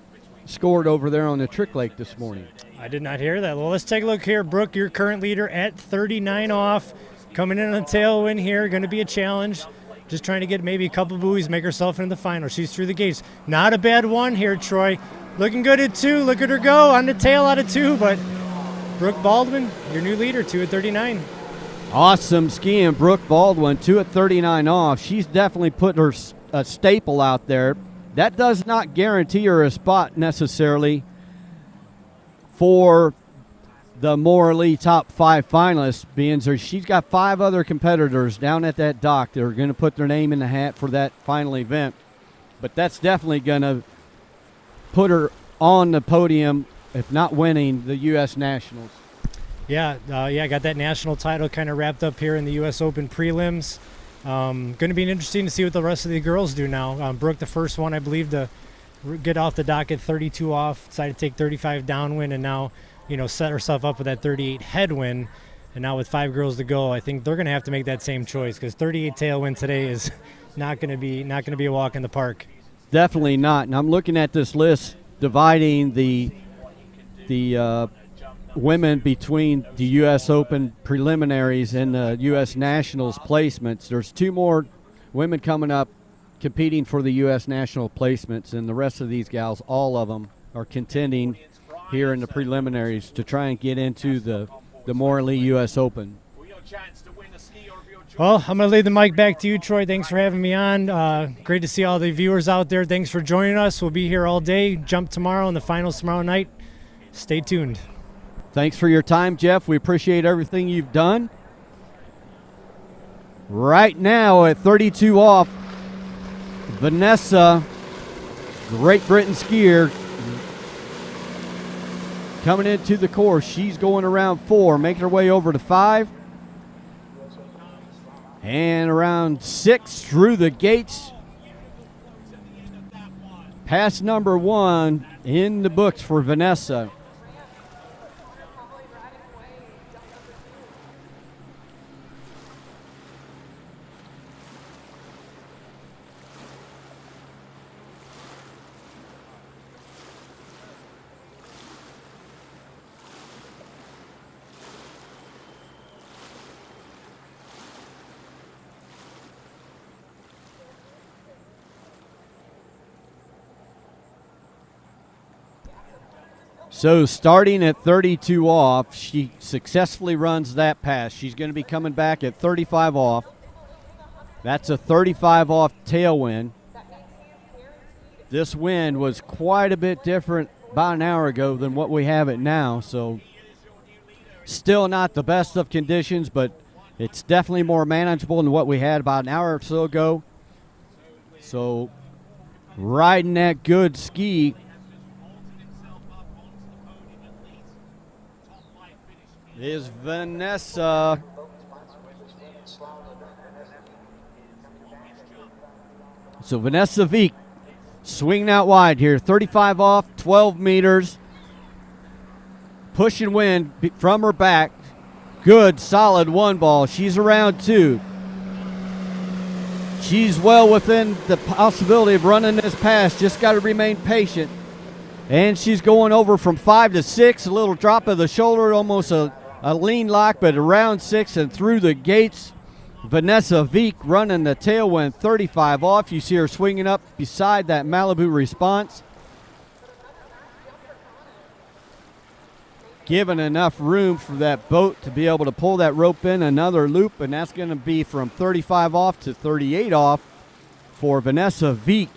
A: scored over there on the trick lake this morning.
R: I did not hear that. Well, let's take a look here. Brooke, your current leader at 39 off. Coming in on a tailwind here. Going to be a challenge. Just trying to get maybe a couple buoys, make herself into the final. She's through the gates. Not a bad one here, Troy. Looking good at 2. Look at her go on the tail out of 2. But Brooke Baldwin, your new leader, 2 at 39.
A: Awesome skiing, Brooke Baldwin, 2 at 39 off. She's definitely put her a staple out there. That does not guarantee her a spot necessarily for the more elite top 5 finalists, being she's got 5 other competitors down at that dock that are going to put their name in the hat for that final event. But that's definitely going to put her on the podium, if not winning, the U.S. Nationals.
R: Yeah, got that national title kind of wrapped up here in the U.S. Open prelims. Going to be interesting to see what the rest of the girls do now. Brooke, the first one, I believe, to get off the dock at 32 off, decided to take 35 downwind, and now, set herself up with that 38 headwind. And now with 5 girls to go, I think they're going to have to make that same choice, because 38 tailwind today is not going to be a walk in the park.
A: Definitely not. And I'm looking at this list dividing the women between the U.S. Open preliminaries and the U.S. Nationals placements. There's 2 more women coming up competing for the U.S. National placements, and the rest of these gals, all of them, are contending here in the preliminaries to try and get into the more elite U.S. Open.
R: Well, I'm going to leave the mic back to you, Troy. Thanks for having me on. Great to see all the viewers out there. Thanks for joining us. We'll be here all day. Jump tomorrow and the finals tomorrow night. Stay tuned.
A: Thanks for your time, Jeff. We appreciate everything you've done. Right now at 32 off, Vanessa, Great Britain skier, coming into the course. She's going around 4, making her way over to 5. And around 6 through the gates. Pass number 1 in the books for Vanessa. So starting at 32 off, she successfully runs that pass. She's going to be coming back at 35 off. That's a 35 off tailwind. This wind was quite a bit different about an hour ago than what we have it now. So still not the best of conditions, but it's definitely more manageable than what we had about an hour or so ago. So riding that good ski is Vanessa. So Vanessa Veek swinging out wide here, 35 off, 12 meters. Pushing wind from her back. Good, solid 1 ball. She's around 2. She's well within the possibility of running this pass. Just got to remain patient. And she's going over from 5 to 6. A little drop of the shoulder, almost a lean lock, but around 6 and through the gates. Vanessa Veek running the tailwind, 35 off. You see her swinging up beside that Malibu Response. Giving enough room for that boat to be able to pull that rope in another loop, and that's going to be from 35 off to 38 off for Vanessa Veek.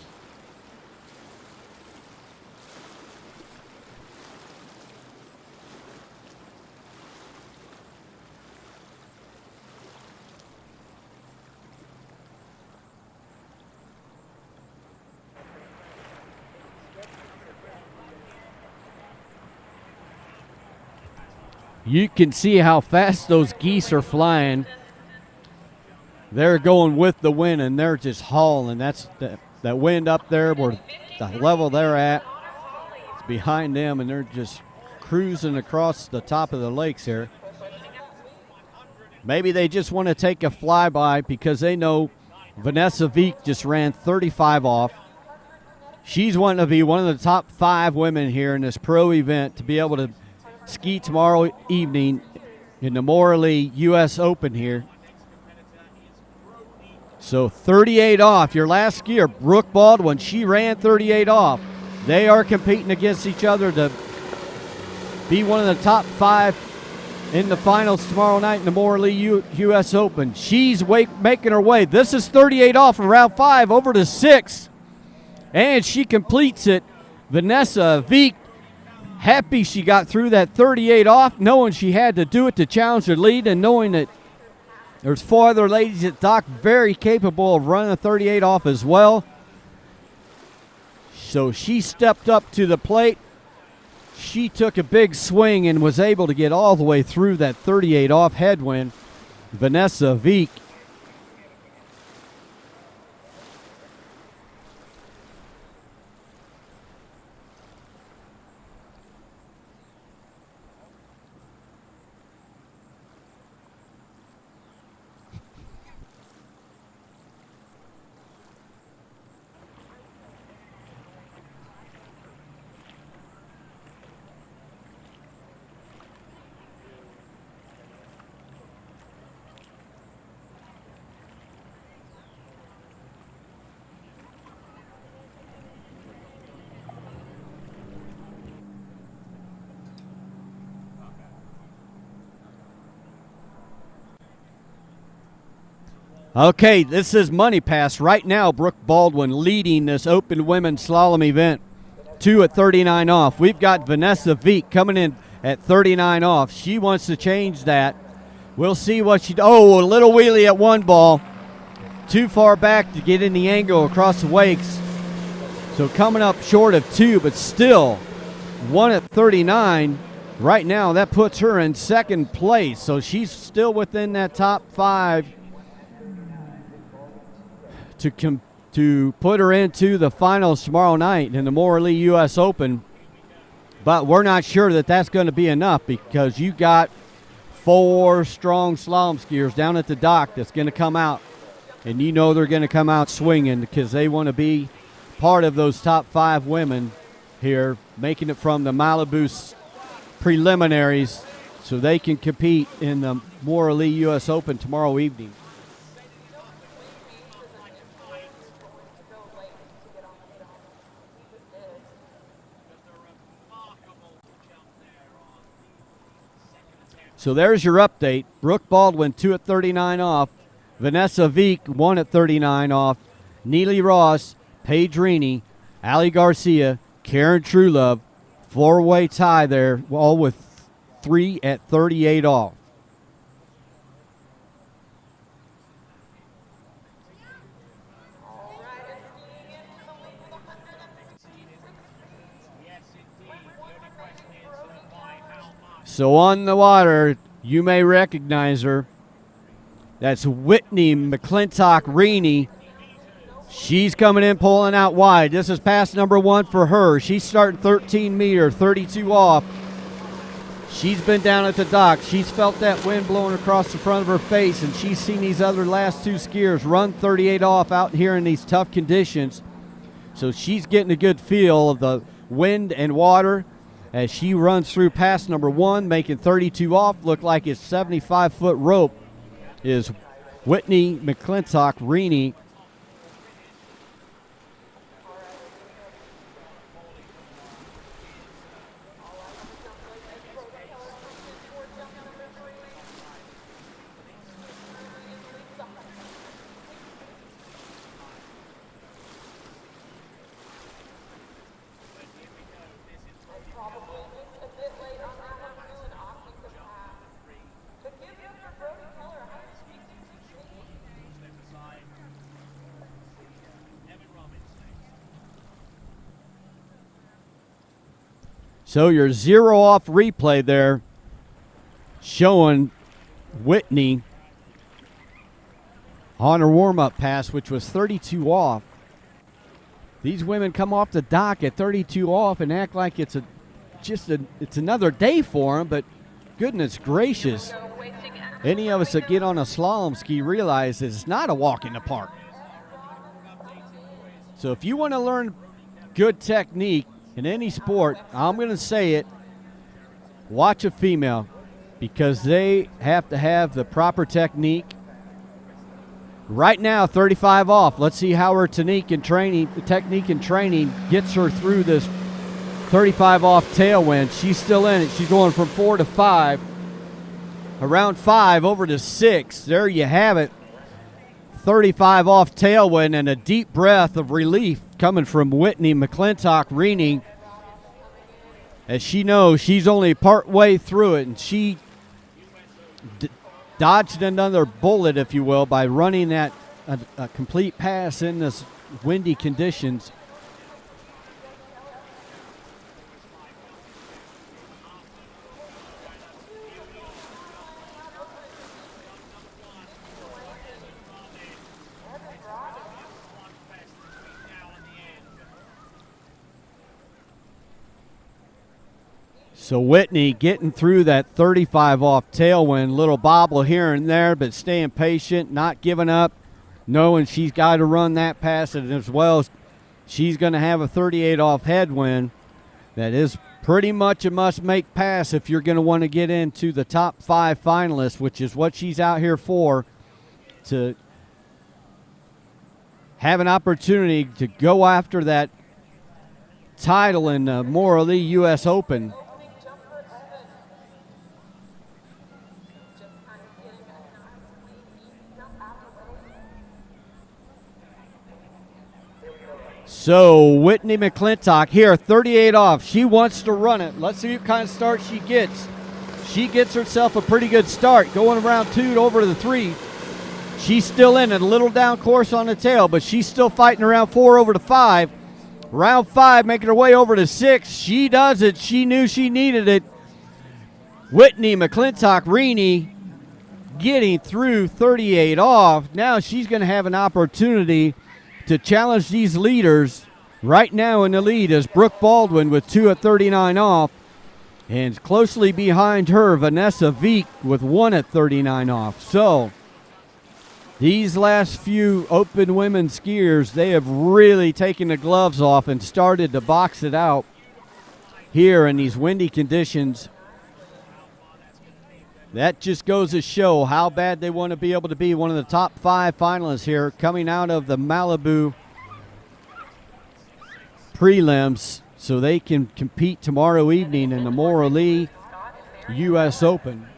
A: You can see how fast those geese are flying. They're going with the wind, and they're just hauling. That's that wind up there where the level they're at. It's behind them, and they're just cruising across the top of the lakes here. Maybe they just want to take a flyby because they know Vanessa Veek just ran 35 off. She's wanting to be one of the top 5 women here in this pro event to be able to ski tomorrow evening in the Morley U.S. Open here. So 38 off. Your last skier, Brooke Baldwin, she ran 38 off. They are competing against each other to be one of the top 5 in the finals tomorrow night in the Morley U.S. Open. She's making her way. This is 38 off from round 5 over to 6. And she completes it. Vanessa Veek, happy she got through that 38 off, knowing she had to do it to challenge her lead and knowing that there's 4 other ladies at Dock very capable of running a 38 off as well. So she stepped up to the plate. She took a big swing and was able to get all the way through that 38 off headwind. Vanessa Veek. Okay, this is Money Pass. Right now, Brooke Baldwin leading this open women's slalom event. 2 at 39 off. We've got Vanessa Veek coming in at 39 off. She wants to change that. We'll see what she does. Oh, a little wheelie at 1 ball. Too far back to get in the angle across the wakes. So coming up short of 2, but still 1 at 39. Right now, that puts her in 2nd place. So she's still within that top 5 to put her into the finals tomorrow night in the Morley U.S. Open. But we're not sure that that's going to be enough because you got 4 strong slalom skiers down at the dock that's going to come out. And you know they're going to come out swinging because they want to be part of those top 5 women here, making it from the Malibu preliminaries so they can compete in the Morley U.S. Open tomorrow evening. So there's your update. Brooke Baldwin, 2 at 39 off. Vanessa Veek, 1 at 39 off. Neely Ross, Paige Reaney, Allie Garcia, Karen Truelove. 4-way tie there, all with 3 at 38 off. So on the water, you may recognize her. That's Whitney McClintock-Reaney. She's coming in, pulling out wide. This is pass number 1 for her. She's starting 13 meter, 32 off. She's been down at the dock. She's felt that wind blowing across the front of her face, and she's seen these other last 2 skiers run 38 off out here in these tough conditions. So she's getting a good feel of the wind and water as she runs through pass number 1, making 32 off. Look like it's 75-foot rope is Whitney McClintock-Reaney. So your 0 off replay there showing Whitney on her warm-up pass, which was 32 off. These women come off the dock at 32 off and act like it's another day for them, but goodness gracious, any of us that get on a slalom ski realize that it's not a walk in the park. So if you want to learn good technique in any sport, I'm going to say it, watch a female, because they have to have the proper technique. Right now, 35 off. Let's see how her technique and training gets her through this 35 off tailwind. She's still in it. She's going from 4 to 5. Around 5 over to 6. There you have it. 35 off tailwind, and a deep breath of relief coming from Whitney McClintock-Reaney, as she knows she's only part way through it, and she dodged another bullet, if you will, by running that a complete pass in this windy conditions. So Whitney getting through that 35 off tailwind, little bobble here and there, but staying patient, not giving up, knowing she's got to run that pass, and as well as she's going to have a 38 off headwind. That is pretty much a must-make pass if you're going to want to get into the top 5 finalists, which is what she's out here for, to have an opportunity to go after that title in the Morley U.S. Open. So Whitney McClintock here, 38 off. She wants to run it. Let's see what kind of start she gets. She gets herself a pretty good start, going around 2 over to the 3. She's still in it, a little down course on the tail, but she's still fighting around 4 over to 5. Round 5, making her way over to 6. She does it. She knew she needed it. Whitney McClintock-Reaney getting through 38 off. Now she's going to have an opportunity to challenge these leaders. Right now in the lead is Brooke Baldwin with 2 at 39 off, and closely behind her, Vanessa Veek with 1 at 39 off. So these last few open women skiers, they have really taken the gloves off and started to box it out here in these windy conditions. That just goes to show how bad they want to be able to be one of the top 5 finalists here coming out of the Malibu prelims, so they can compete tomorrow evening in the Maura Lee U.S. Open.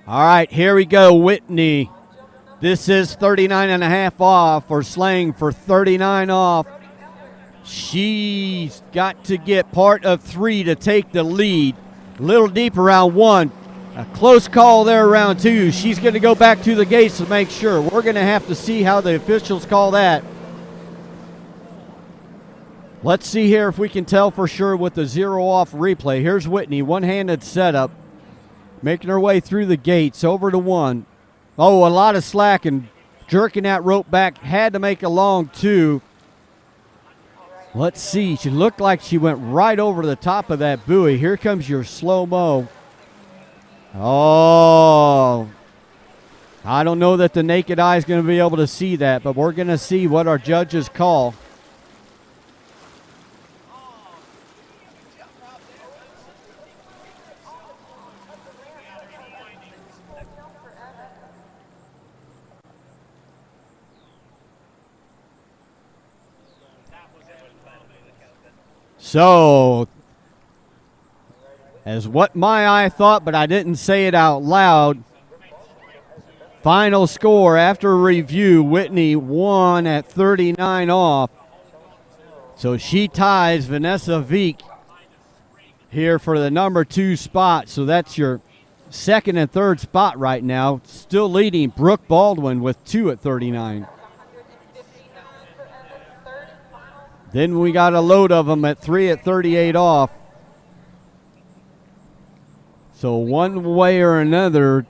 A: All right, here we go, Whitney. This is 39 and a half off, or slang for 39 off. She's got to get part of 3 to take the lead. A little deep around 1. A close call there around 2. She's going to go back to the gates to make sure. We're going to have to see how the officials call that. Let's see here if we can tell for sure with the 0 off replay. Here's Whitney, one-handed setup, making her way through the gates, over to 1. Oh, a lot of slack and jerking that rope back. Had to make a long 2. Let's see. She looked like she went right over the top of that buoy. Here comes your slow-mo. Oh, I don't know that the naked eye is going to be able to see that, but we're going to see what our judges call. So, as what my eye thought, but I didn't say it out loud, Final score after review, Whitney won at 39 off. So she ties Vanessa Veek here for the number 2 spot. So that's your second and third spot right now. Still leading Brooke Baldwin with 2 at 39. Then we got a load of them at 3 at 38 off. So one way or another,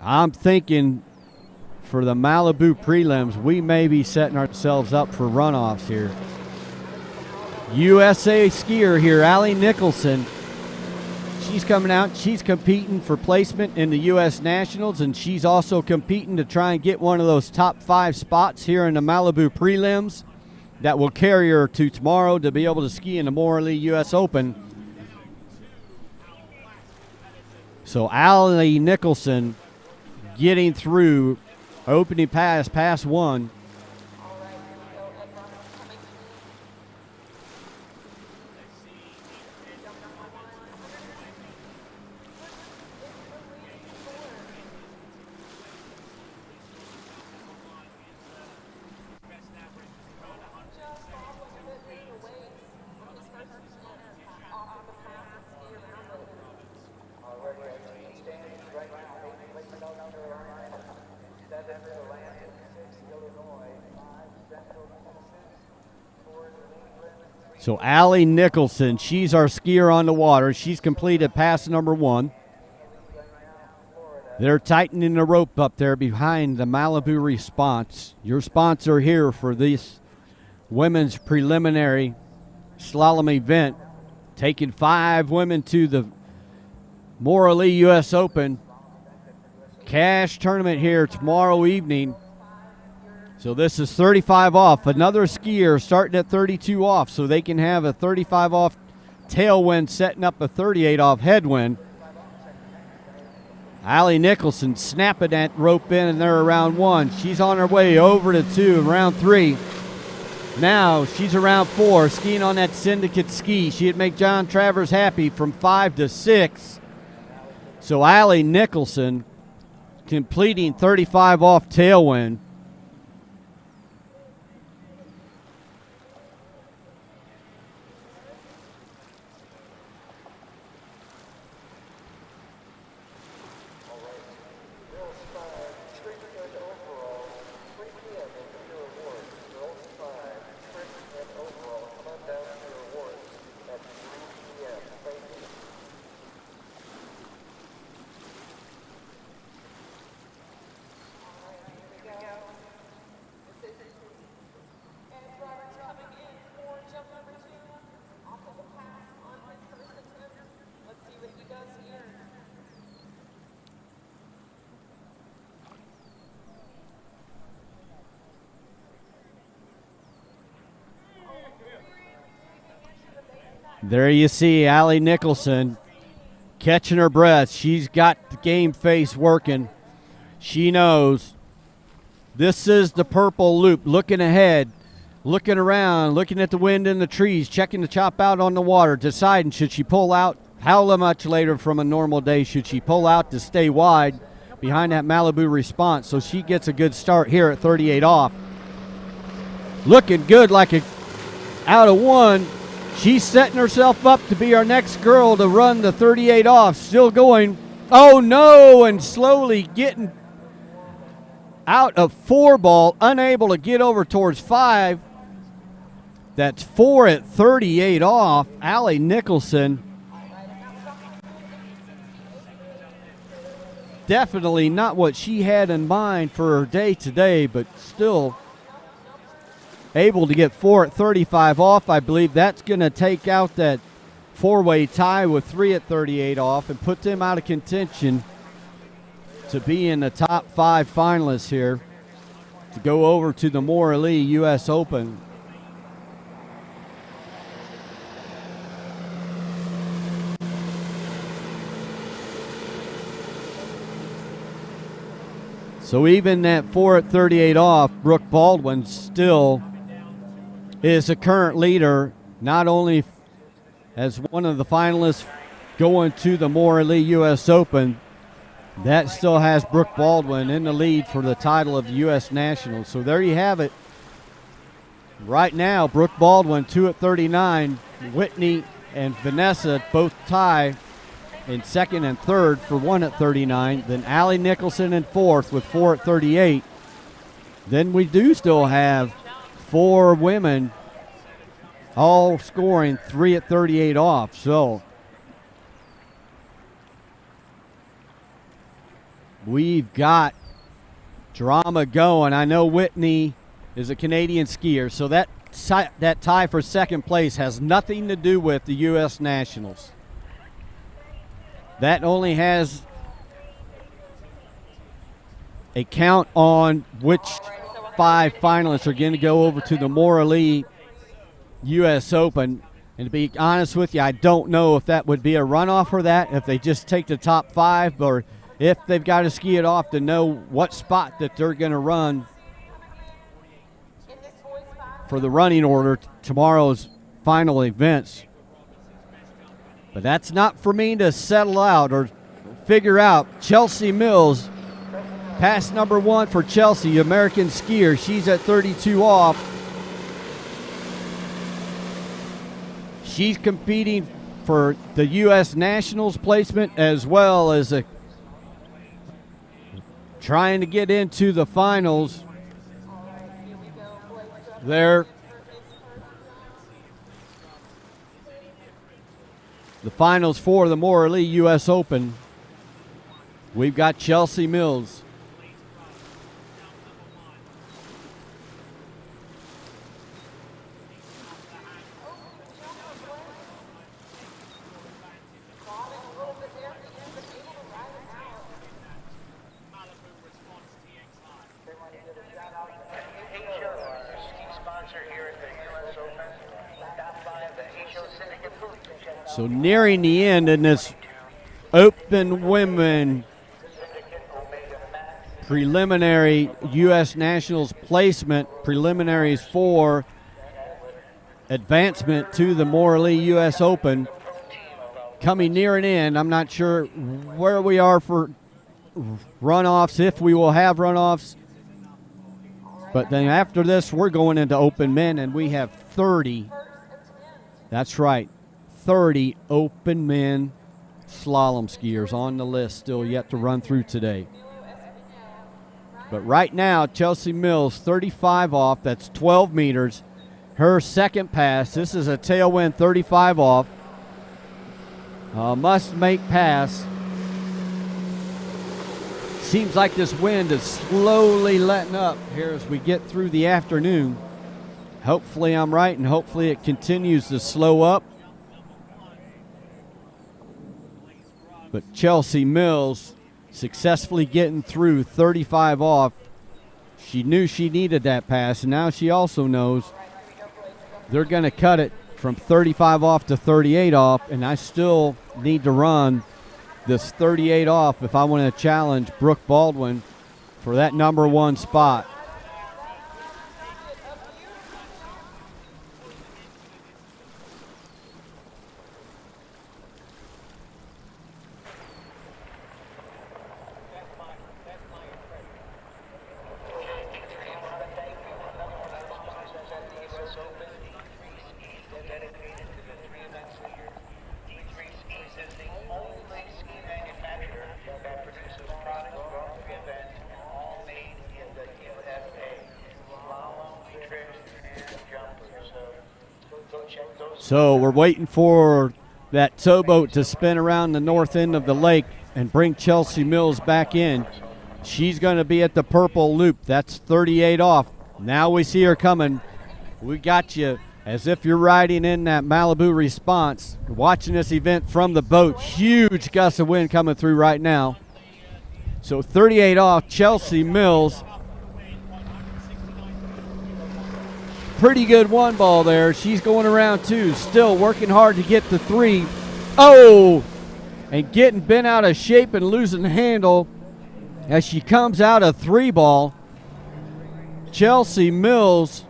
A: I'm thinking for the Malibu prelims, we may be setting ourselves up for runoffs here. USA skier here, Allie Nicholson. She's coming out. She's competing for placement in the U.S. Nationals, and she's also competing to try and get one of those top 5 spots here in the Malibu prelims that will carry her to tomorrow to be able to ski in the Morley U.S. Open. So Allie Nicholson getting through opening pass 1. So Allie Nicholson, she's our skier on the water. She's completed pass number 1. They're tightening the rope up there behind the Malibu Response. Your sponsor here for this women's preliminary slalom event, taking 5 women to the Morley U.S. Open cash tournament here tomorrow evening. So this is 35 off. Another skier starting at 32 off, so they can have a 35 off tailwind setting up a 38 off headwind. Allie Nicholson snapping that rope in, and they're around 1. She's on her way over to 2, round 3. Now she's around 4, skiing on that syndicate ski. She'd make John Travers happy from 5 to 6. So Allie Nicholson completing 35 off tailwind. There you see Allie Nicholson catching her breath. She's got the game face working. She knows this is the purple loop, looking ahead, looking around, looking at the wind in the trees, checking the chop out on the water, deciding should she pull out, how much later from a normal day should she pull out to stay wide behind that Malibu Response. So she gets a good start here at 38 off. Looking good, like a out of 1. She's setting herself up to be our next girl to run the 38 off. Still going. Oh, no, and slowly getting out of 4 ball, unable to get over towards 5. That's 4 at 38 off. Allie Nicholson. Definitely not what she had in mind for her day today, but still able to get 4 at 35 off. I believe that's going to take out that 4-way tie with 3 at 38 off and put them out of contention to be in the top 5 finalists here to go over to the Morley U.S. Open. So even that 4 at 38 off, Brooke Baldwin still is a current leader, not only as one of the finalists going to the Morley U.S. Open, That still has Brooke Baldwin in the lead for the title of the U.S. Nationals. So there you have it. Right now, Brooke Baldwin 2 at 39. Whitney and Vanessa both tie in second and third for 1 at 39. Then Allie Nicholson in fourth with 4 at 38. Then we do still have 4 women all scoring 3 at 38 off. So we've got drama going. I know Whitney is a Canadian skier, so that tie for second place has nothing to do with the U.S. Nationals. That only has a count on which 5 finalists are going to go over to the Maura Lee U.S. Open. And to be honest with you, I don't know if that would be a runoff for that, if they just take the top 5, or if they've got to ski it off to know what spot that they're going to run for the running order tomorrow's final events. But that's not for me to settle out or figure out. Chelsea Mills, pass number 1 for Chelsea, American skier. She's at 32 off. She's competing for the U.S. Nationals placement as well as trying to get into the finals there. The finals for the Maura Lee U.S. Open. We've got Chelsea Mills. So nearing the end in this Open Women preliminary U.S. Nationals placement, preliminaries for advancement to the Maura Lee U.S. Open. Coming near an end. I'm not sure where we are for runoffs, if we will have runoffs. But then after this, we're going into Open Men, and we have 30. That's right. 30 Open Men slalom skiers on the list still yet to run through today. But right now, Chelsea Mills, 35 off. That's 12 meters. Her second pass. This is a tailwind 35 off. Must make pass. Seems like this wind is slowly letting up here as we get through the afternoon. Hopefully I'm right, and hopefully it continues to slow up. But Chelsea Mills successfully getting through 35 off. She knew she needed that pass, and now she also knows they're going to cut it from 35 off to 38 off, and I still need to run this 38 off if I want to challenge Brooke Baldwin for that number 1 spot. So we're waiting for that towboat to spin around the north end of the lake and bring Chelsea Mills back in. She's going to be at the purple loop. That's 38 off. Now we see her coming. We got you as if you're riding in that Malibu Response, watching this event from the boat. Huge gust of wind coming through right now. So 38 off, Chelsea Mills. Pretty good 1 ball there. She's going around 2, still working hard to get the 3. Oh, and getting bent out of shape and losing handle as she comes out a 3 ball. Chelsea Mills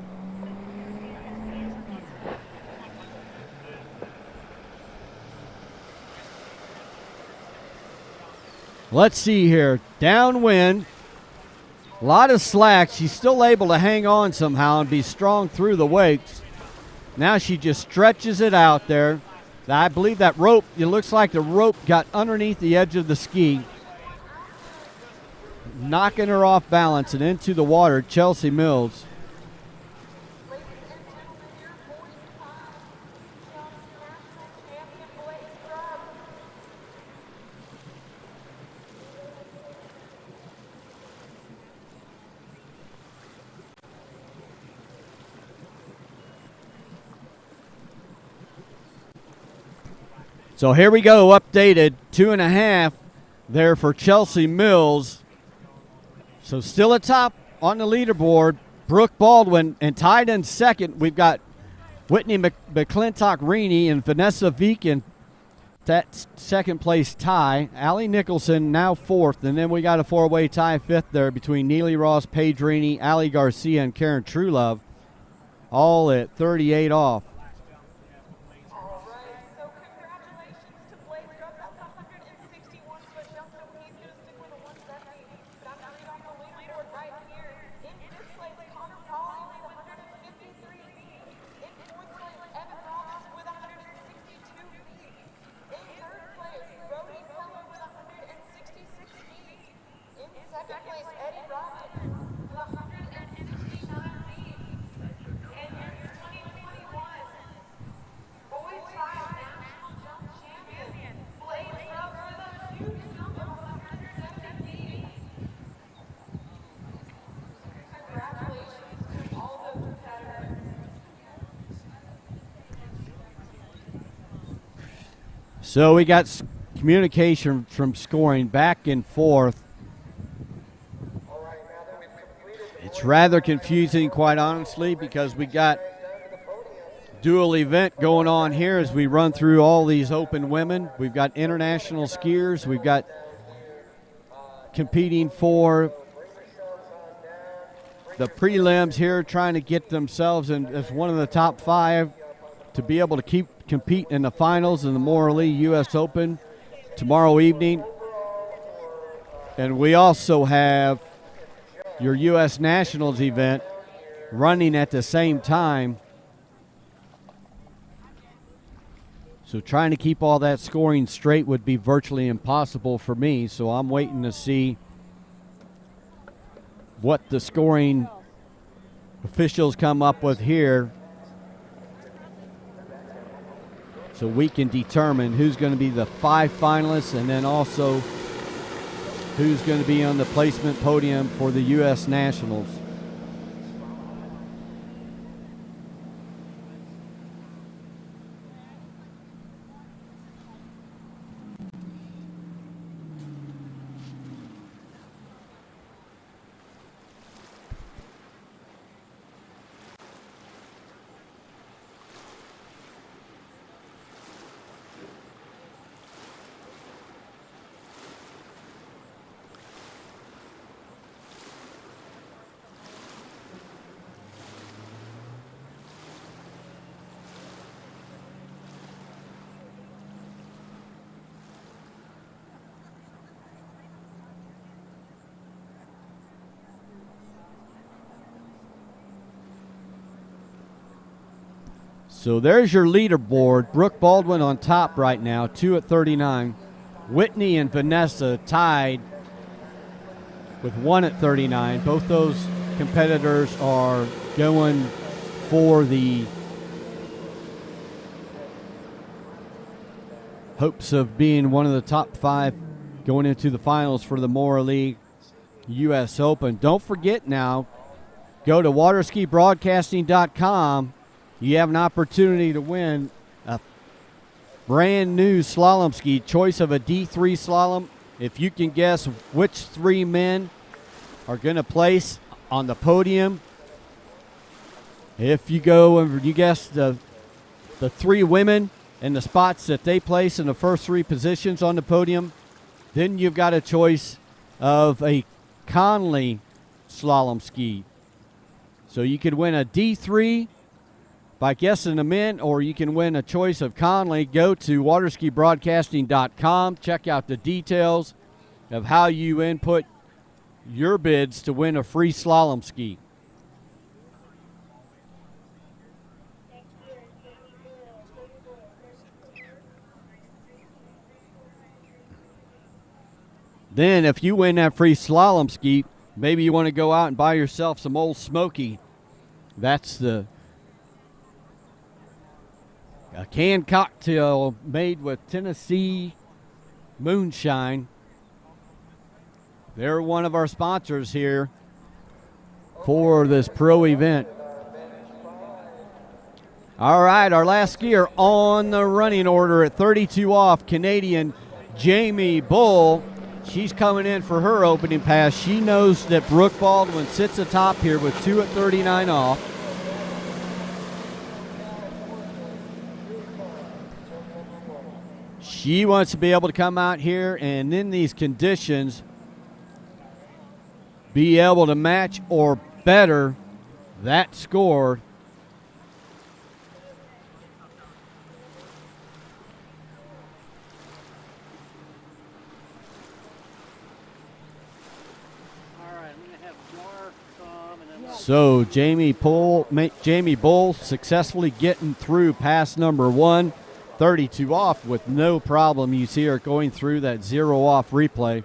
A: Let's see here. Downwind. A lot of slack. She's still able to hang on somehow and be strong through the wakes. Now she just stretches it out there. I believe that rope, it looks like the rope got underneath the edge of the ski, knocking her off balance and into the water. Chelsea Mills. So here we go, updated 2.5 there for Chelsea Mills. So still atop on the leaderboard, Brooke Baldwin, and tied in second, we've got Whitney McClintock-Reaney and Vanessa Veek in that second place tie. Allie Nicholson now fourth, and then we got a four-way tie fifth there between Neely Ross, Paige Reaney, Allie Garcia, and Karen Truelove, all at 38 off. So we got communication from scoring back and forth. It's rather confusing, quite honestly, because we got dual event going on here as we run through all these open women. We've got international skiers. We've got competing for the prelims here, trying to get themselves in as one of the top 5 to be able to compete in the finals in the Morley U.S. Open tomorrow evening. And we also have your U.S. Nationals event running at the same time. So trying to keep all that scoring straight would be virtually impossible for me. So I'm waiting to see what the scoring officials come up with here, so we can determine who's going to be the 5 finalists and then also who's going to be on the placement podium for the U.S. Nationals. So there's your leaderboard. Brooke Baldwin on top right now, 2 at 39. Whitney and Vanessa tied with 1 at 39. Both those competitors are going for the hopes of being one of the top 5 going into the finals for the Mora League U.S. Open. Don't forget now, go to waterskibroadcasting.com. You have an opportunity to win a brand new slalom ski, choice of a D3 slalom. If you can guess which 3 men are going to place on the podium, if you go and you guess the 3 women and the spots that they place in the first 3 positions on the podium, then you've got a choice of a Conley slalom ski. So you could win a D3 by guessing the men, or you can win a choice of Conley. Go to waterskibroadcasting.com, check out the details, of how you input your bids to win a free slalom ski. Then if you win that free slalom ski, maybe you want to go out and buy yourself some Old Smoky. That's a canned cocktail made with Tennessee moonshine. They're one of our sponsors here for this pro event. All right, our last skier on the running order at 32 off, Canadian Jamie Bull. She's coming in for her opening pass. She knows that Brooke Baldwin sits atop here with 2 at 39 off. She wants to be able to come out here and in these conditions be able to match or better that score. So Jamie Bull successfully getting through pass number 1, 32 off with no problem. You see her going through that 0 off replay.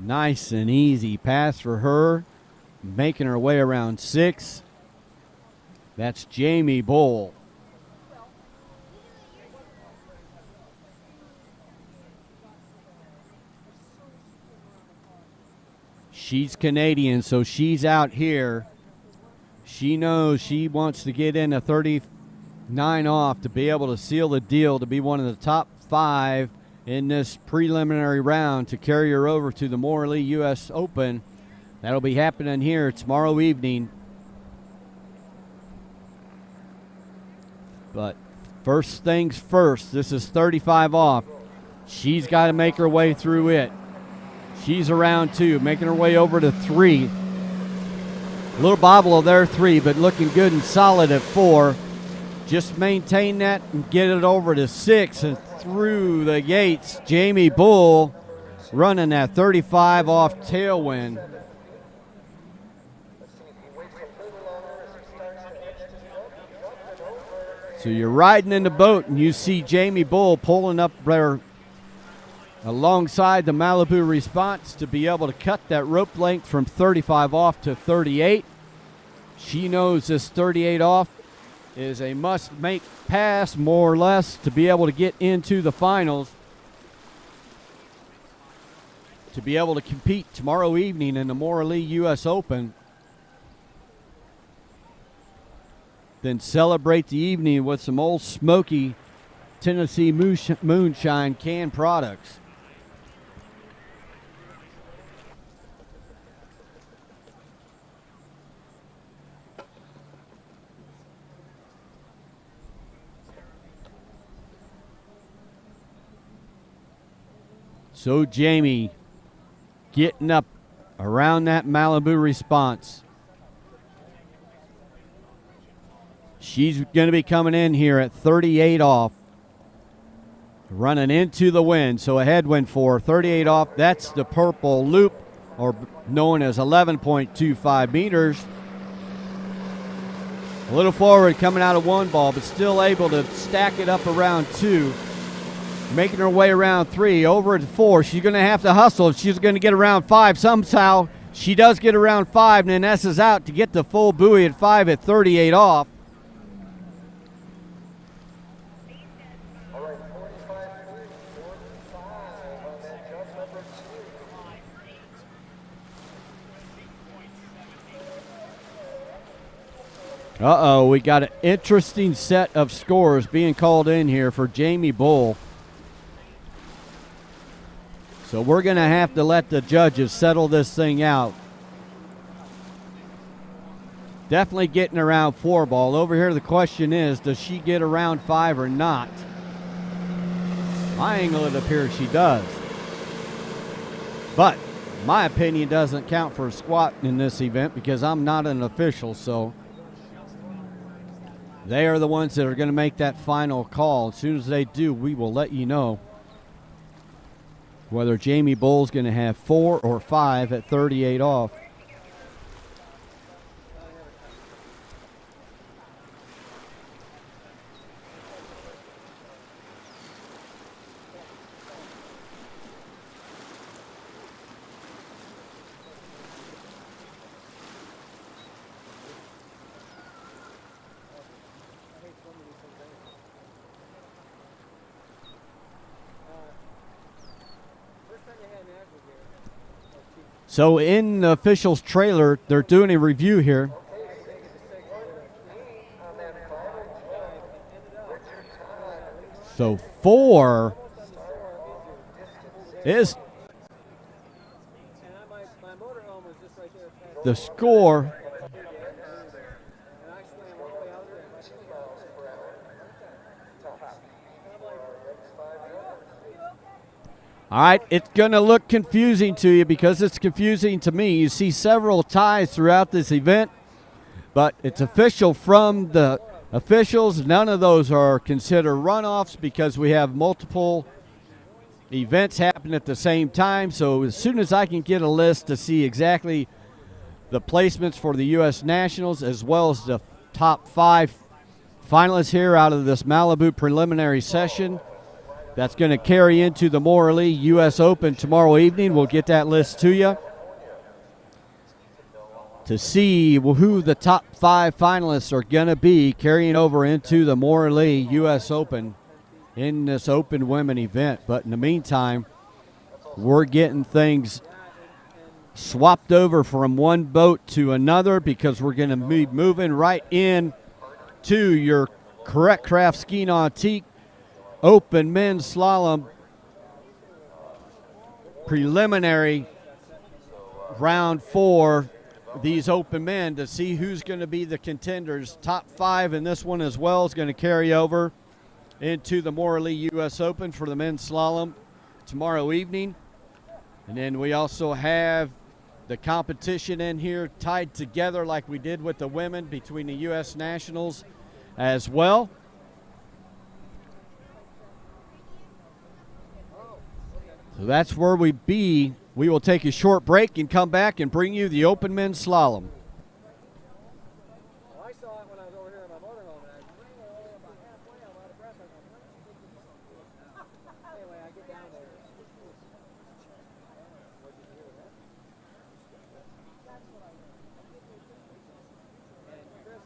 A: Nice and easy pass for her, making her way around 6. That's Jamie Bull. She's Canadian, so she's out here. She knows she wants to get in a 39 off to be able to seal the deal, to be one of the top 5 in this preliminary round to carry her over to the Morley U.S. Open. That'll be happening here tomorrow evening. But first things first, this is 35 off. She's got to make her way through it. She's around 2, making her way over to 3. A little bobble there, 3, but looking good and solid at 4. Just maintain that and get it over to 6 and through the gates. Jamie Bull running that 35 off tailwind. So you're riding in the boat and you see Jamie Bull pulling up there alongside the Malibu Response to be able to cut that rope length from 35 off to 38. She knows this 38 off is a must-make pass, more or less, to be able to get into the finals, to be able to compete tomorrow evening in the Morley U.S. Open, then celebrate the evening with some Old Smoky Tennessee moonshine canned products. So Jamie getting up around that Malibu Response. She's going to be coming in here at 38 off, running into the wind. So a headwind for 38 off. That's the purple loop, or known as 11.25 meters. A little forward coming out of 1 ball, but still able to stack it up around 2. Making her way around 3, over to 4. She's going to have to hustle if she's going to get around 5. Somehow she does get around 5, and then S's out to get the full buoy at 5 at 38 off. Uh-oh, we got an interesting set of scores being called in here for Jamie Bull. So we're going to have to let the judges settle this thing out. Definitely getting around 4 ball. Over here the question is, does she get around 5 or not? My angle, it appears she does. But my opinion doesn't count for a squat in this event because I'm not an official, so They are the ones that are going to make that final call. As soon as they do, we will let you know whether Jamie Bull's going to have 4 or 5 at 38 off. So in the officials' trailer, they're doing a review here. So 4 is the score. All right, it's going to look confusing to you because it's confusing to me. You see several ties throughout this event, but it's official from the officials. None of those are considered runoffs because we have multiple events happen at the same time. So as soon as I can get a list to see exactly the placements for the U.S. Nationals as well as the top 5 finalists here out of this Malibu preliminary session, that's going to carry into the Morley U.S. Open tomorrow evening. We'll get that list to you to see who the top 5 finalists are going to be carrying over into the Morley U.S. Open in this Open Women event. But in the meantime, we're getting things swapped over from one boat to another because we're going to be moving right in to your Correct Craft Ski Nautique Open Men's Slalom preliminary round 4, these open men, to see who's going to be the contenders. Top 5 in this one as well is going to carry over into the Morley U.S. Open for the men's slalom tomorrow evening. And then we also have the competition in here tied together like we did with the women between the U.S. Nationals as well. So that's where we be. We will take a short break and come back and bring you the Open Men's Slalom.
E: I saw it when I was over here in my motorhome, and I was about halfway, I'm out of breath. I go, anyway, I get down there. What did you hear that? That's what I heard. And Chris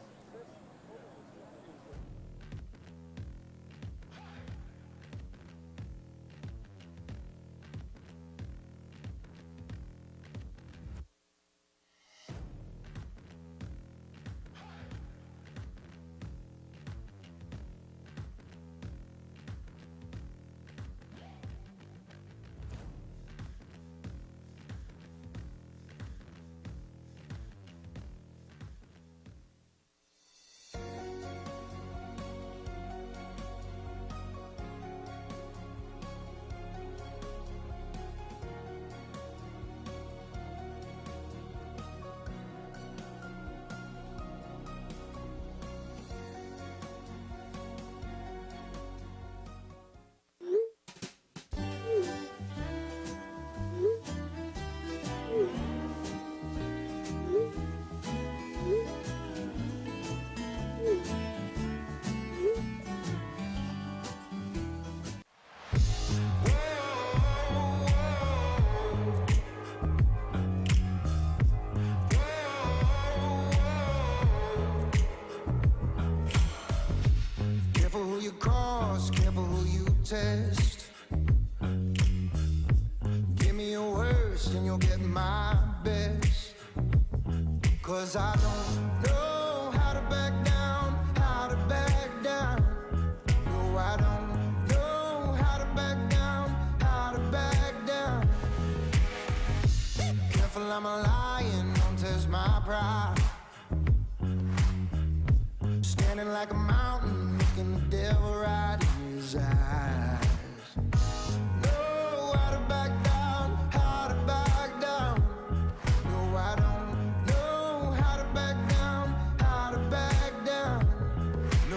S: test. Give me your worst and you'll get my best. 'Cause I don't know how to back down, how to back down. No, I don't know how to back down, how to back down. Careful, I'm a lion, don't test my pride. Standing like a mountain, looking the devil right in his eyes. Know how to back down, how to back down. No, I don't know how to back down, how to back down. No,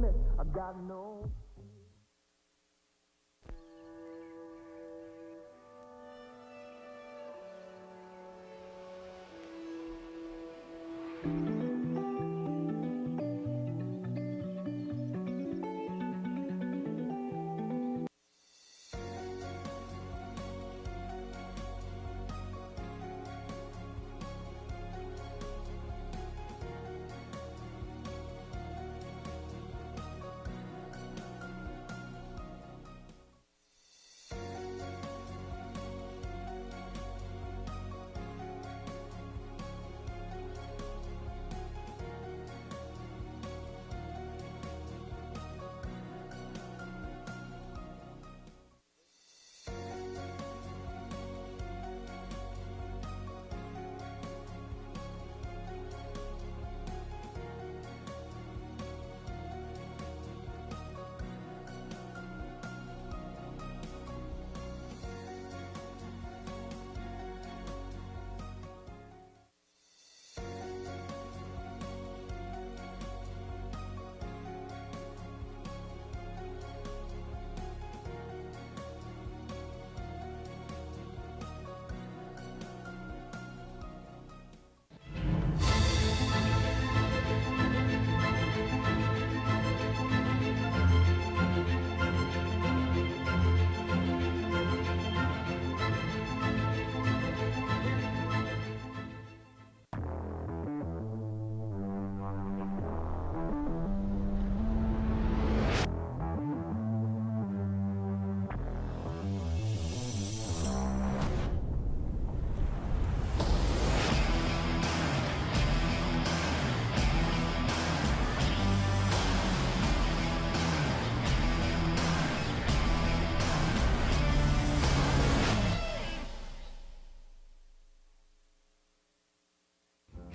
S: it. I got no.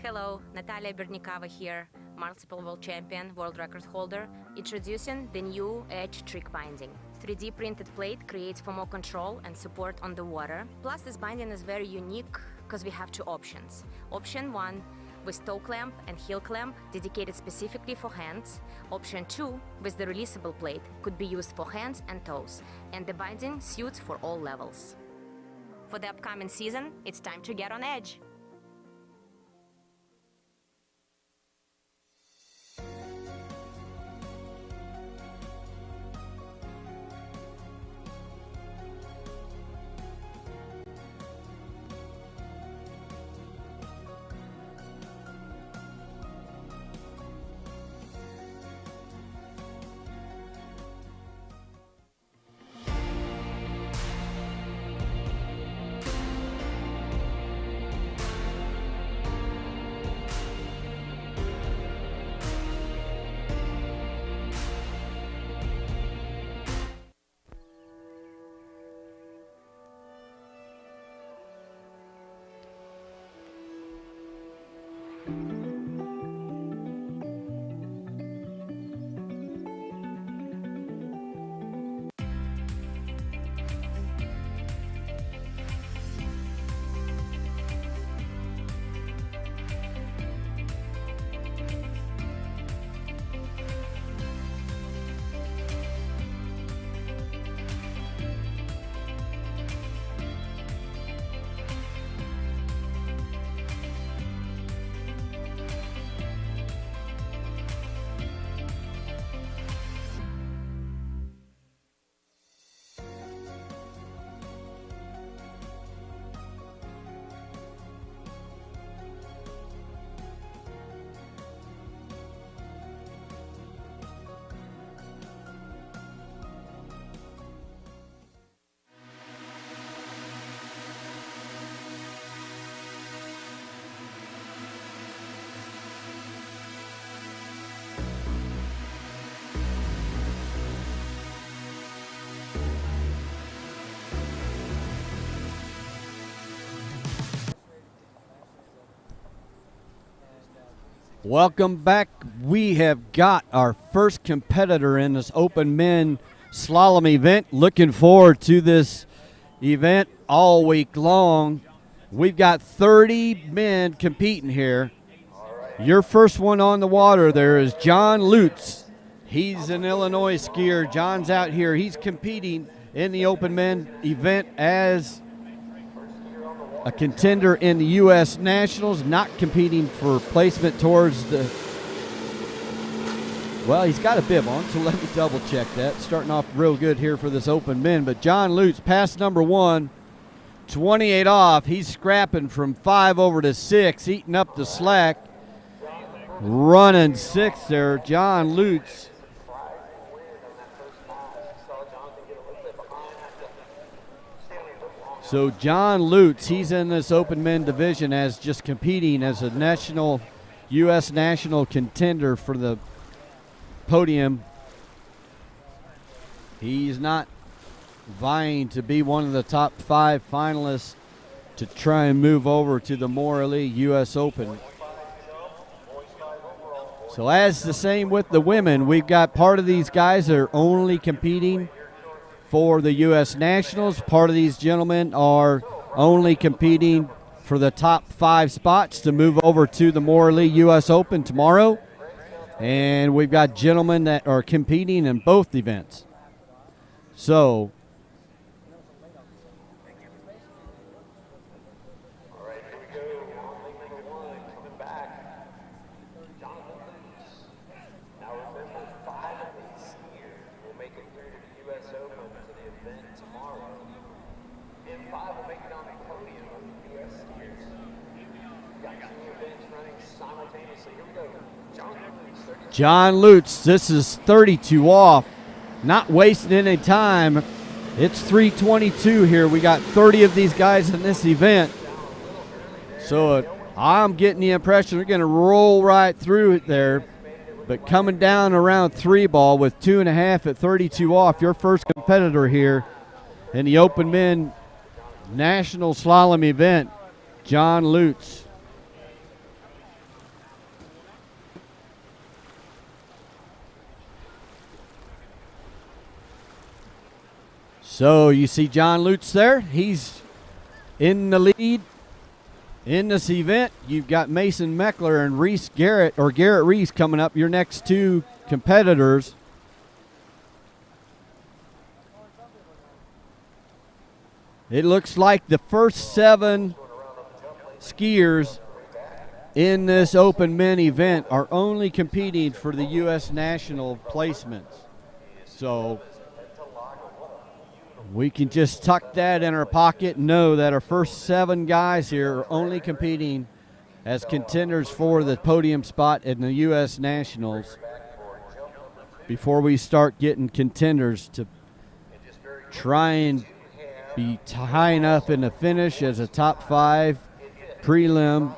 T: Hello, Natalia Bernikava here, multiple world champion, world record holder, introducing the new Edge trick binding. 3D printed plate creates for more control and support on the water. Plus this binding is very unique because we have two options. Option 1 with toe clamp and heel clamp dedicated specifically for hands. Option 2 with the releasable plate could be used for hands and toes, and the binding suits for all levels. For the upcoming season, it's time to get on Edge.
A: Welcome back. We have got our first competitor in this open men slalom event. Looking forward to this event all week long. We've got 30 men competing here. Your first one on the water there is John Lutz. He's an Illinois skier. John's out here. He's competing in the open men event as a contender in the U.S. Nationals, not competing for placement towards the, well, he's got a bib on, so let me double check that. Starting off real good here for this open men, but John Lutz, pass number 1, 28 off. He's scrapping from 5 over to 6, eating up the slack. Running 6 there, John Lutz. So John Lutz, he's in this open men division as just competing as a national, U.S. national contender for the podium. He's not vying to be one of the top 5 finalists to try and move over to the Morley U.S. Open. So as the same with the women, we've got part of these guys that are only competing for the U.S. Nationals. Part of these gentlemen are only competing for the top 5 spots to move over to the Morley U.S. Open tomorrow. And we've got gentlemen that are competing in both events. So John Lutz, this is 32 off, not wasting any time. It's 3:22 here. We got 30 of these guys in this event. So I'm getting the impression they're going to roll right through it there. But coming down around 3 ball with 2.5 at 32 off, your first competitor here in the open men national slalom event, John Lutz. So you see John Lutz there. He's in the lead in this event. You've got Mason Meckler and Reese Garrett, or Garrett Reese, coming up, your next 2 competitors. It looks like the first 7 skiers in this open men event are only competing for the U.S. national placements. So we can just tuck that in our pocket and know that our first 7 guys here are only competing as contenders for the podium spot in the U.S. Nationals before we start getting contenders to try and be high enough in the finish as a top 5 prelim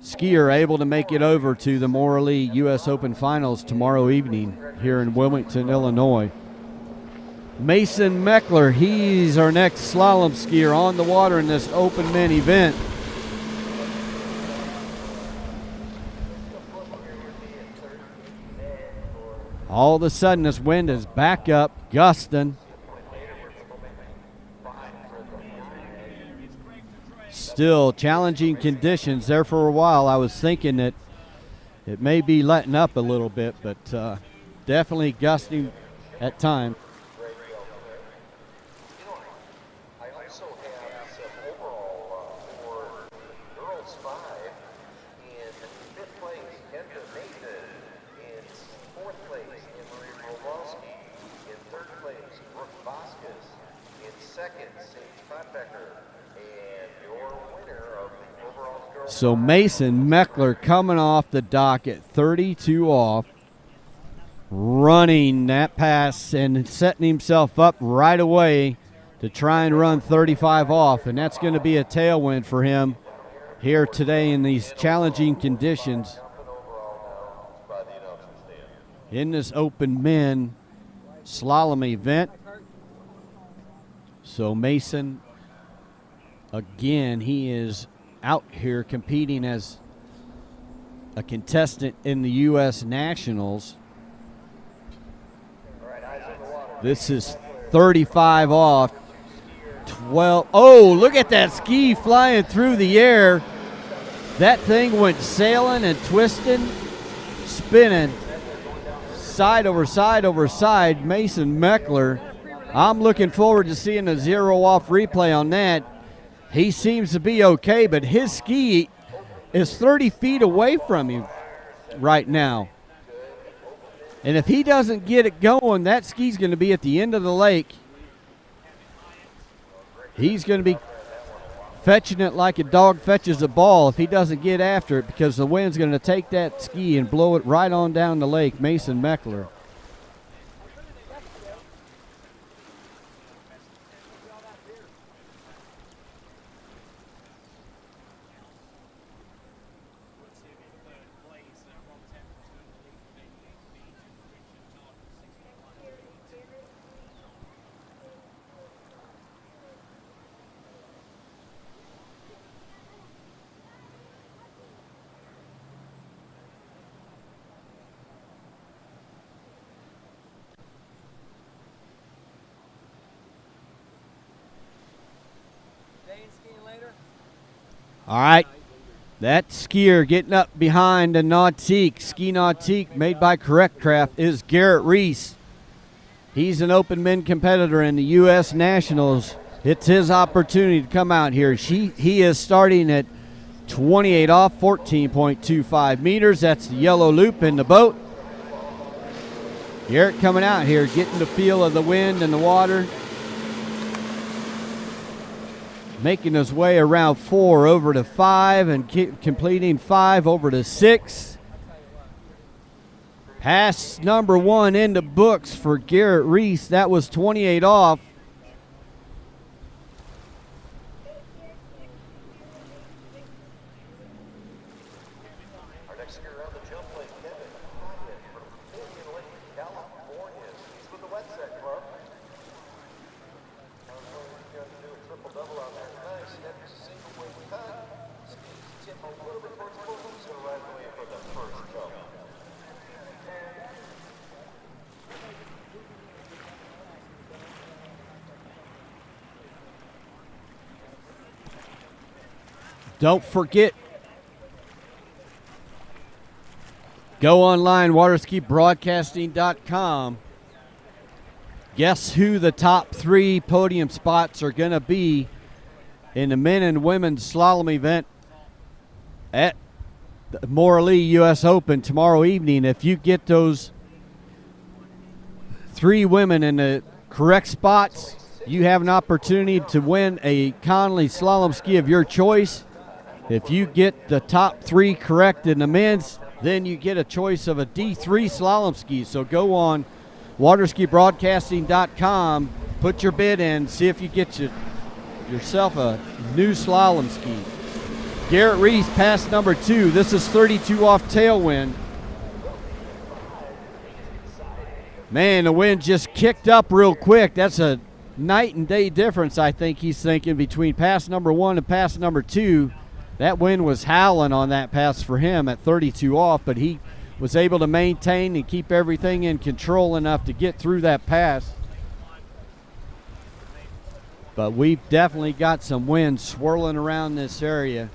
A: skier able to make it over to the Morley U.S. Open Finals tomorrow evening here in Wilmington, Illinois. Mason Meckler, he's our next slalom skier on the water in this open men event. All of a sudden this wind is back up, gusting. Still challenging conditions there for a while. I was thinking that it may be letting up a little bit, but definitely gusting at times. So Mason Meckler coming off the dock at 32 off, running that pass and setting himself up right away to try and run 35 off, and that's going to be a tailwind for him here today in these challenging conditions in this open men slalom event. So Mason, again, he is out here competing as a contestant in the U.S. Nationals. This is 35 off, 12. Oh, look at that ski flying through the air. That thing went sailing and twisting, spinning, side over side over side. Mason Meckler, I'm looking forward to seeing a zero-off replay on that. He seems to be okay, but his ski is 30 feet away from him right now. And if he doesn't get it going, that ski's going to be at the end of the lake. He's going to be fetching it like a dog fetches a ball if he doesn't get after it, because the wind's going to take that ski and blow it right on down the lake. Mason Meckler. All right, that skier getting up behind a Nautique, Ski Nautique made by Correct Craft, is Garrett Reese. He's an open men competitor in the U.S. Nationals. It's his opportunity to come out here. He is starting at 28 off, 14.25 meters. That's the yellow loop in the boat. Garrett coming out here, getting the feel of the wind and the water. Making his way around 4 over to 5 and completing 5 over to 6. Pass number 1 in the books for Garrett Reese. That was 28 off. Don't forget, go online, waterskibroadcasting.com. Guess who the top 3 podium spots are going to be in the men and women's slalom event at the Moralee U.S. Open tomorrow evening. If you get those 3 women in the correct spots, you have an opportunity to win a Connolly slalom ski of your choice. If you get the top 3 correct in the men's, then you get a choice of a D3 slalom ski. So go on waterskibroadcasting.com, put your bid in, see if you get yourself a new slalom ski. Garrett Reese, pass number 2. This is 32 off tailwind. Man, the wind just kicked up real quick. That's a night and day difference, I think he's thinking, between pass number 1 and pass number 2. That wind was howling on that pass for him at 32 off, but he was able to maintain and keep everything in control enough to get through that pass. But we've definitely got some wind swirling around this area.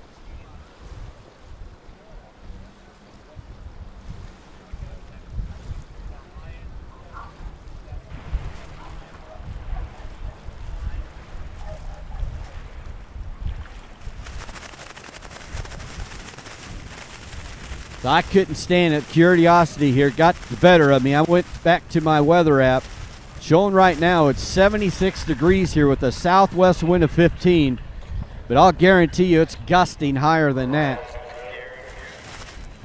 A: So I couldn't stand it. Curiosity here got the better of me. I went back to my weather app. Showing right now it's 76 degrees here with a southwest wind of 15. But I'll guarantee you it's gusting higher than that.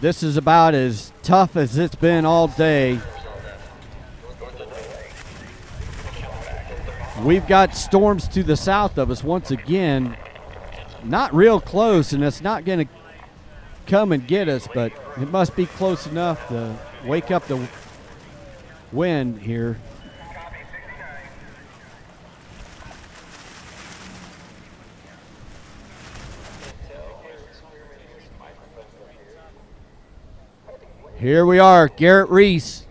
A: This is about as tough as it's been all day. We've got storms to the south of us once again. Not real close, and it's not going to come and get us, but it must be close enough to wake up the wind here. Here we are, Garrett Reese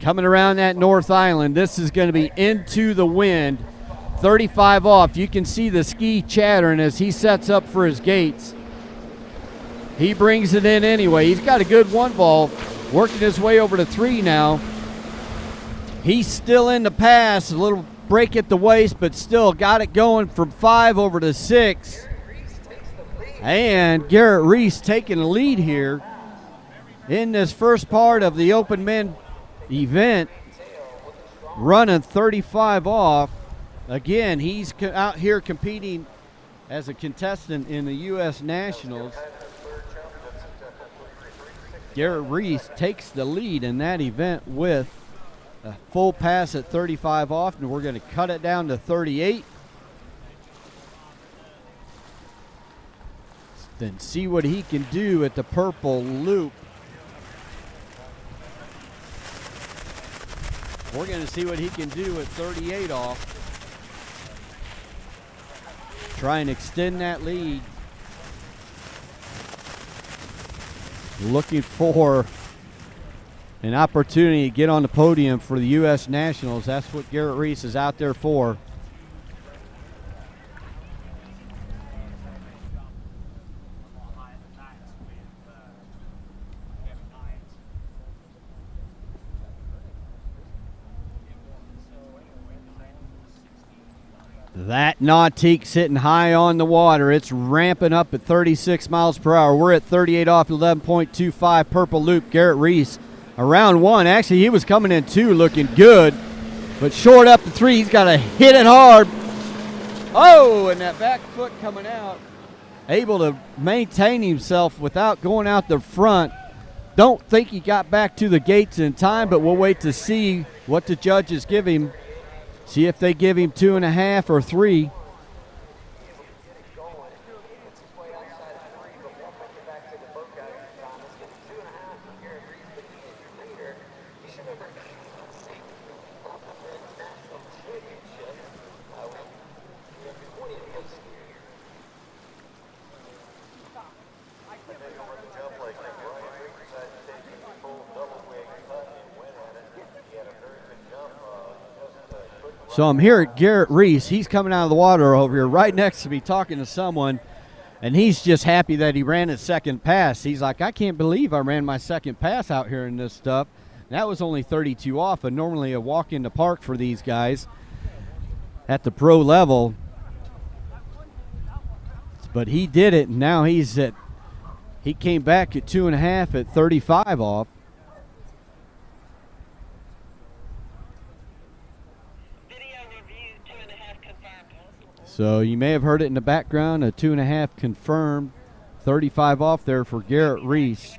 A: coming around that North Island. This is going to be into the wind, 35 off. You can see the ski chattering as he sets up for his gates. He brings it in anyway. He's got a good one ball, working his way over to 3 now. He's still in the pass, a little break at the waist, but still got it going from 5 over to 6. And Garrett Reese taking the lead here in this first part of the Open Men event, running 35 off. Again, he's out here competing as a contestant in the U.S. Nationals. Garrett Reese takes the lead in that event with a full pass at 35 off, and we're going to cut it down to 38. Then see what he can do at the purple loop. We're going to see what he can do at 38 off. Try and extend that lead. Looking for an opportunity to get on the podium for the U.S. Nationals. That's what Garrett Reese is out there for. That Nautique sitting high on the water. It's ramping up at 36 miles per hour. We're at 38 off 11.25 purple loop. Garrett Reese around 1. Actually, he was coming in 2 looking good, but short up to 3. He's got to hit it hard. Oh, and that back foot coming out. Able to maintain himself without going out the front. Don't think he got back to the gates in time, but we'll wait to see what the judges give him. See if they give him 2.5 or 3. So I'm here at Garrett Reese. He's coming out of the water over here right next to me talking to someone, and he's just happy that he ran his second pass. He's like, I can't believe I ran my second pass out here in this stuff. That was only 32 off, and normally a walk in the park for these guys at the pro level. But he did it, and now he came back at 2.5 at 35 off. So you may have heard it in the background, a 2.5 confirmed, 35 off there for Garrett Reese.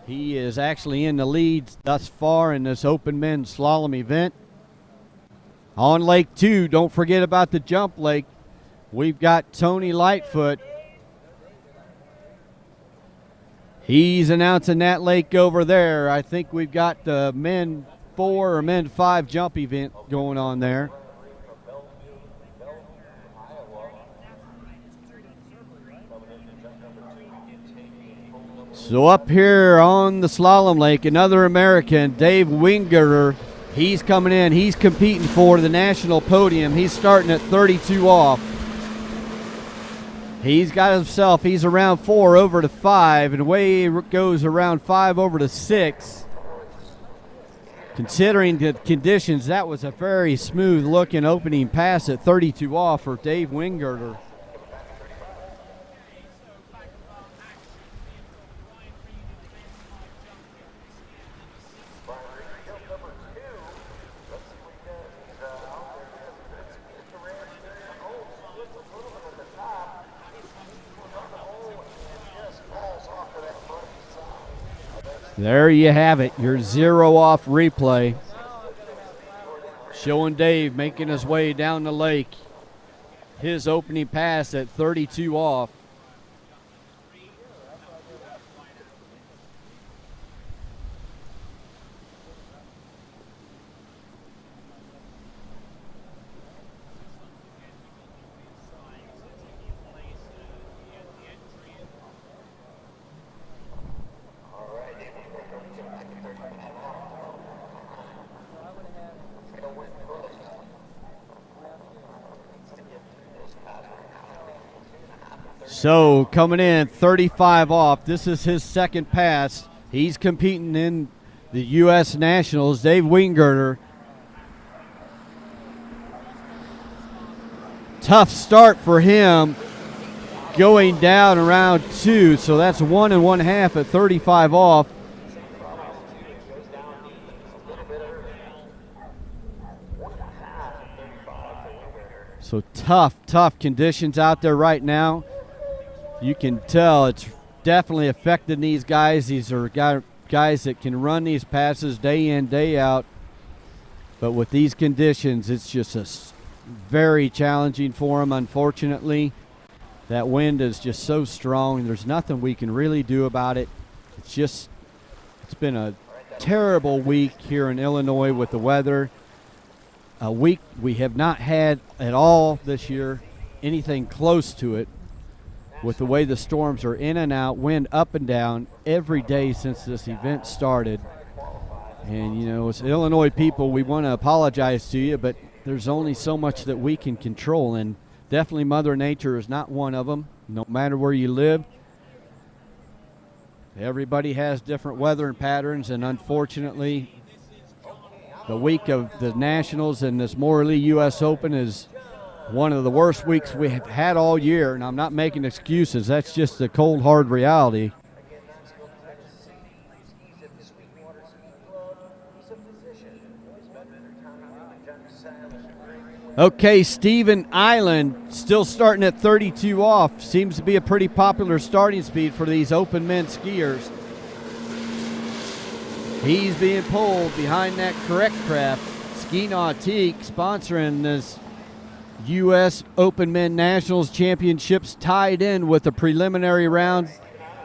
A: He is actually in the lead thus far in this Open Men's Slalom event. On Lake 2, don't forget about the jump lake. We've got Tony Lightfoot. He's announcing that lake over there. I think we've got the Men 4 or Men 5 jump event going on there. So up here on the slalom lake, another American, Dave Wingerter. He's coming in. He's competing for the national podium. He's starting at 32 off. He's got himself, he's around 4 over to 5, and away it goes around 5 over to 6. Considering the conditions, that was a very smooth looking opening pass at 32 off for Dave Wingerter. There you have it, your 0 off replay. Showing Dave making his way down the lake. His opening pass at 32 off. So coming in 35 off. This is his second pass. He's competing in the U.S. Nationals. Dave Wingirter. Tough start for him going down around 2. So that's 1 1/2 at 35 off. So tough conditions out there right now. You can tell it's definitely affecting these guys. These are guys that can run these passes day in, day out. But with these conditions, it's just very challenging for them, unfortunately. That wind is just so strong. There's nothing we can really do about it. It's been a terrible week here in Illinois with the weather. A week we have not had at all this year, anything close to it, with the way the storms are in and out, wind up and down every day since this event started. And, you know, as Illinois people, we want to apologize to you, but there's only so much that we can control, and definitely Mother Nature is not one of them, no matter where you live. Everybody has different weather and patterns, and unfortunately, the week of the Nationals and this Moralee U.S. Open is one of the worst weeks we have had all year, and I'm not making excuses. That's just the cold, hard reality. Okay, Steven Island still starting at 32 off. Seems to be a pretty popular starting speed for these open men skiers. He's being pulled behind that correct craft. Ski Nautique sponsoring this U.S. Open Men Nationals Championships, tied in with a preliminary round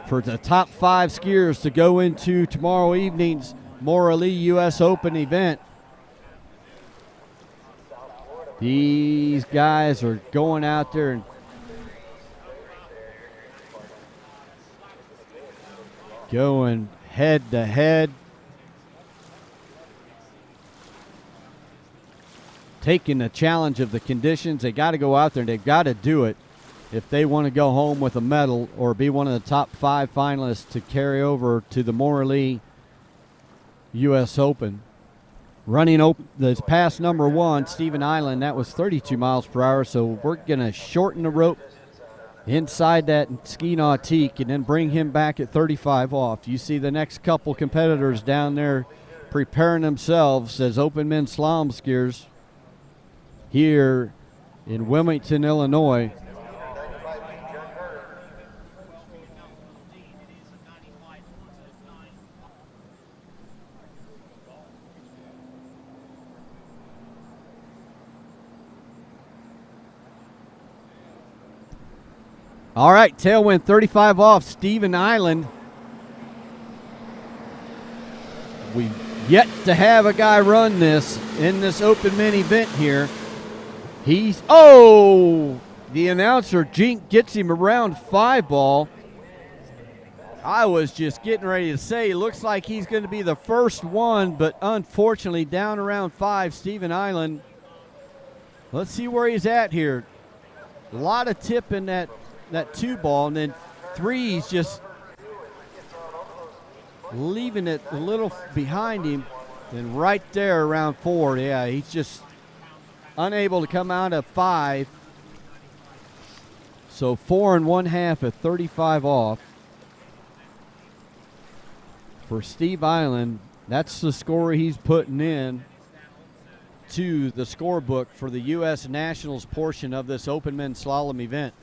A: for the top 5 skiers to go into tomorrow evening's Moralee U.S. Open event. These guys are going out there and going head to head. Taking the challenge of the conditions. They got to go out there and they've got to do it if they want to go home with a medal or be one of the top 5 finalists to carry over to the Moralee U.S. Open. Running this pass number 1, Steven Island, that was 32 miles per hour, so we're going to shorten the rope inside that Ski Nautique and then bring him back at 35 off. You see the next couple competitors down there preparing themselves as open men slalom skiers here in Wilmington, Illinois. All right, tailwind 35 off, Steven Island. We've yet to have a guy run this in this open men event here. The announcer Jink gets him around 5 ball. I was just getting ready to say, looks like he's going to be the first one, but unfortunately down around 5, Steven Island. Let's see where he's at here. A lot of tip in that 2 ball, and then 3, he's just leaving it a little behind him. And right there around 4, yeah, he's just unable to come out of 5. So 4 1/2 at 35 off for Steve Island. That's the score he's putting in to the scorebook for the U.S. Nationals portion of this open men's slalom event.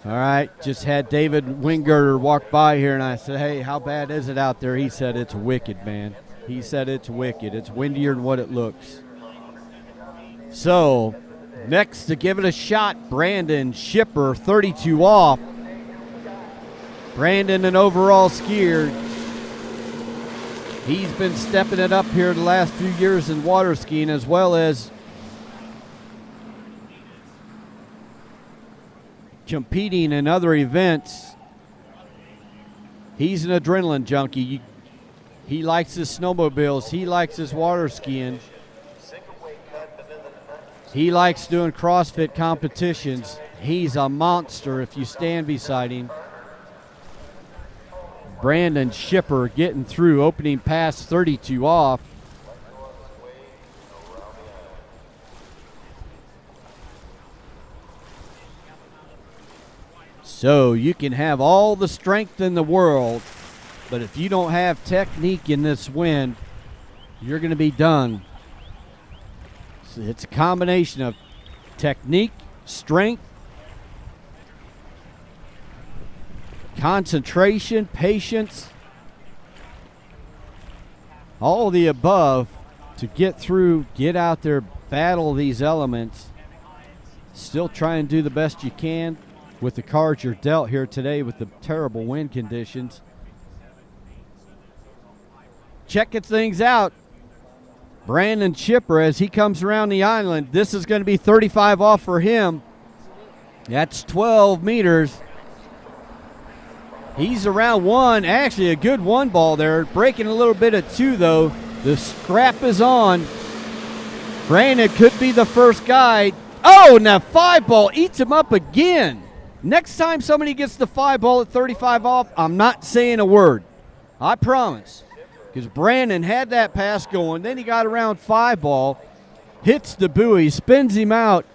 A: All right, just had David Wingirter walk by here, and I said, hey, how bad is it out there? He said, it's wicked, man. He said it's wicked. It's windier than what it looks. So, next to give it a shot, Brandon Shipper, 32 off. Brandon, an overall skier. He's been stepping it up here the last few years in water skiing, as well as competing in other events. He's an adrenaline junkie. He likes his snowmobiles. He likes his water skiing. He likes doing CrossFit competitions. He's a monster if you stand beside him. Brandon Shipper getting through, opening pass 32 off. So you can have all the strength in the world, but if you don't have technique in this wind, you're going to be done. So it's a combination of technique, strength, concentration, patience, all the above to get through, get out there, battle these elements, still try and do the best you can with the cards you're dealt here today with the terrible wind conditions. Checking things out, Brandon Chipper as he comes around the island. This is going to be 35 off for him. That's 12 meters. He's around one, actually a good one ball there. Breaking a little bit of two though. The scrap is on. Brandon could be the first guy. Oh, and that 5 ball eats him up again. Next time somebody gets the 5 ball at 35 off, I'm not saying a word. I promise. Because Brandon had that pass going, then he got around 5 ball, hits the buoy, spins him out,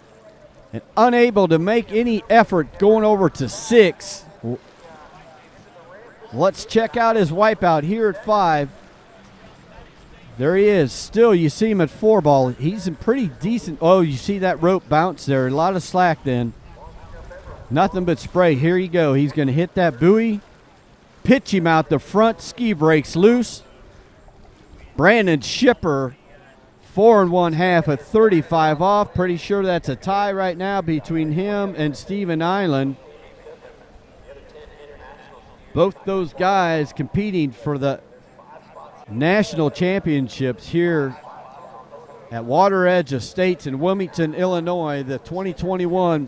A: and unable to make any effort going over to 6. Let's check out his wipeout here at 5. There he is. Still, you see him at 4 ball. He's in pretty decent. Oh, you see that rope bounce there. A lot of slack then. Nothing but spray. Here you go. He's going to hit that buoy, pitch him out. The front ski breaks loose. Brandon Shipper, 4 1/2 at 35 off. Pretty sure that's a tie right now between him and Steven Island. Both those guys competing for the national championships here at Water Edge Estates in Wilmington, Illinois, the 2021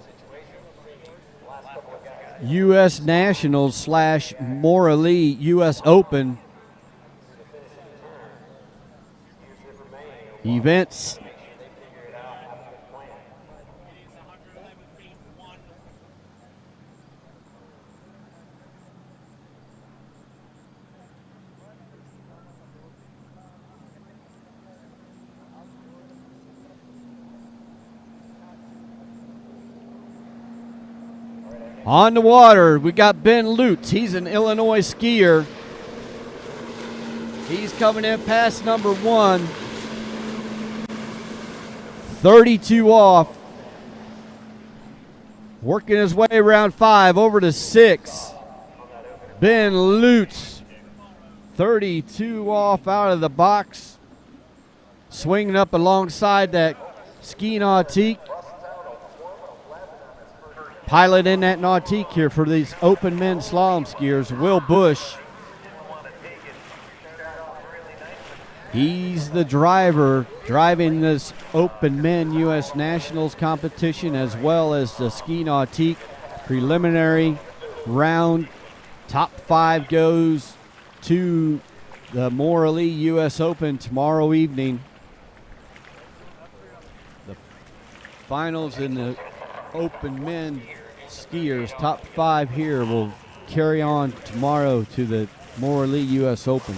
A: U.S. Nationals / Mora Lee U.S. Open events. On the water, we got Ben Lutz. He's an Illinois skier. He's coming in past number 1. 32 off. Working his way around 5 over to 6. Ben Lutz, 32 off out of the box. Swinging up alongside that ski nautique. Pilot in that nautique here for these open men slalom skiers, Will Bush. He's the driver driving this open men U.S. Nationals competition, as well as the ski nautique preliminary round. Top 5 goes to the Mora Lee U.S. Open tomorrow evening. The finals in the open men skiers, top 5 here, will carry on tomorrow to the Mora Lee U.S. Open.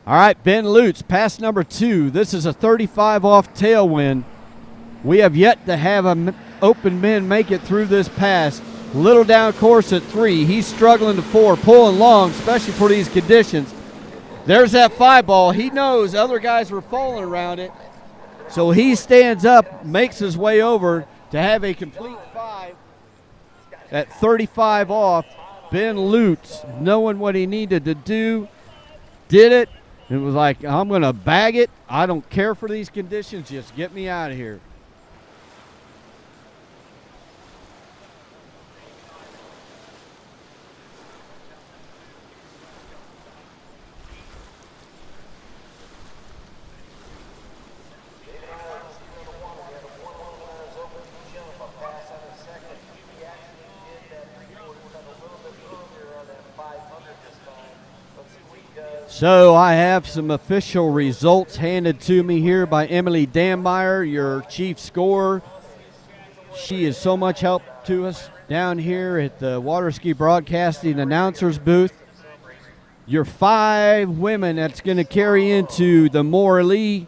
A: All right, Ben Lutz, pass number 2. This is a 35 off tailwind. We have yet to have an open men make it through this pass. Little down course at 3. He's struggling to 4, pulling long, especially for these conditions. There's that 5 ball. He knows other guys were falling around it. So he stands up, makes his way over to have a complete 5 at 35 off. Ben Lutz, knowing what he needed to do, did it. It was like, I'm going to bag it. I don't care for these conditions. Just get me out of here. So I have some official results handed to me here by Emily Danmeyer, your chief scorer. She is so much help to us down here at the Waterski Broadcasting Announcers booth. Your 5 women that's going to carry into the Maura Lee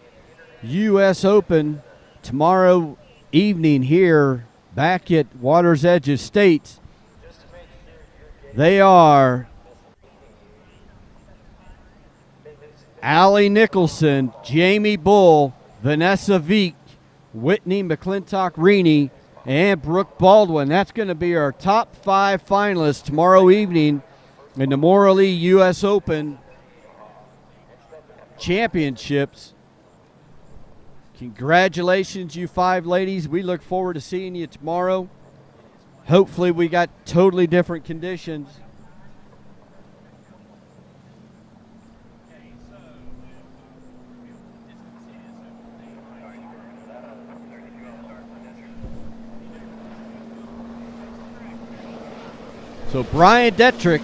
A: U.S. Open tomorrow evening here back at Water's Edge Estates. They are Allie Nicholson, Jamie Bull, Vanessa Veek, Whitney McClintock-Reaney, and Brooke Baldwin. That's going to be our top 5 finalists tomorrow evening in the Maura Lee U.S. Open Championships. Congratulations, you 5 ladies. We look forward to seeing you tomorrow. Hopefully we got totally different conditions. So Brian Detrick,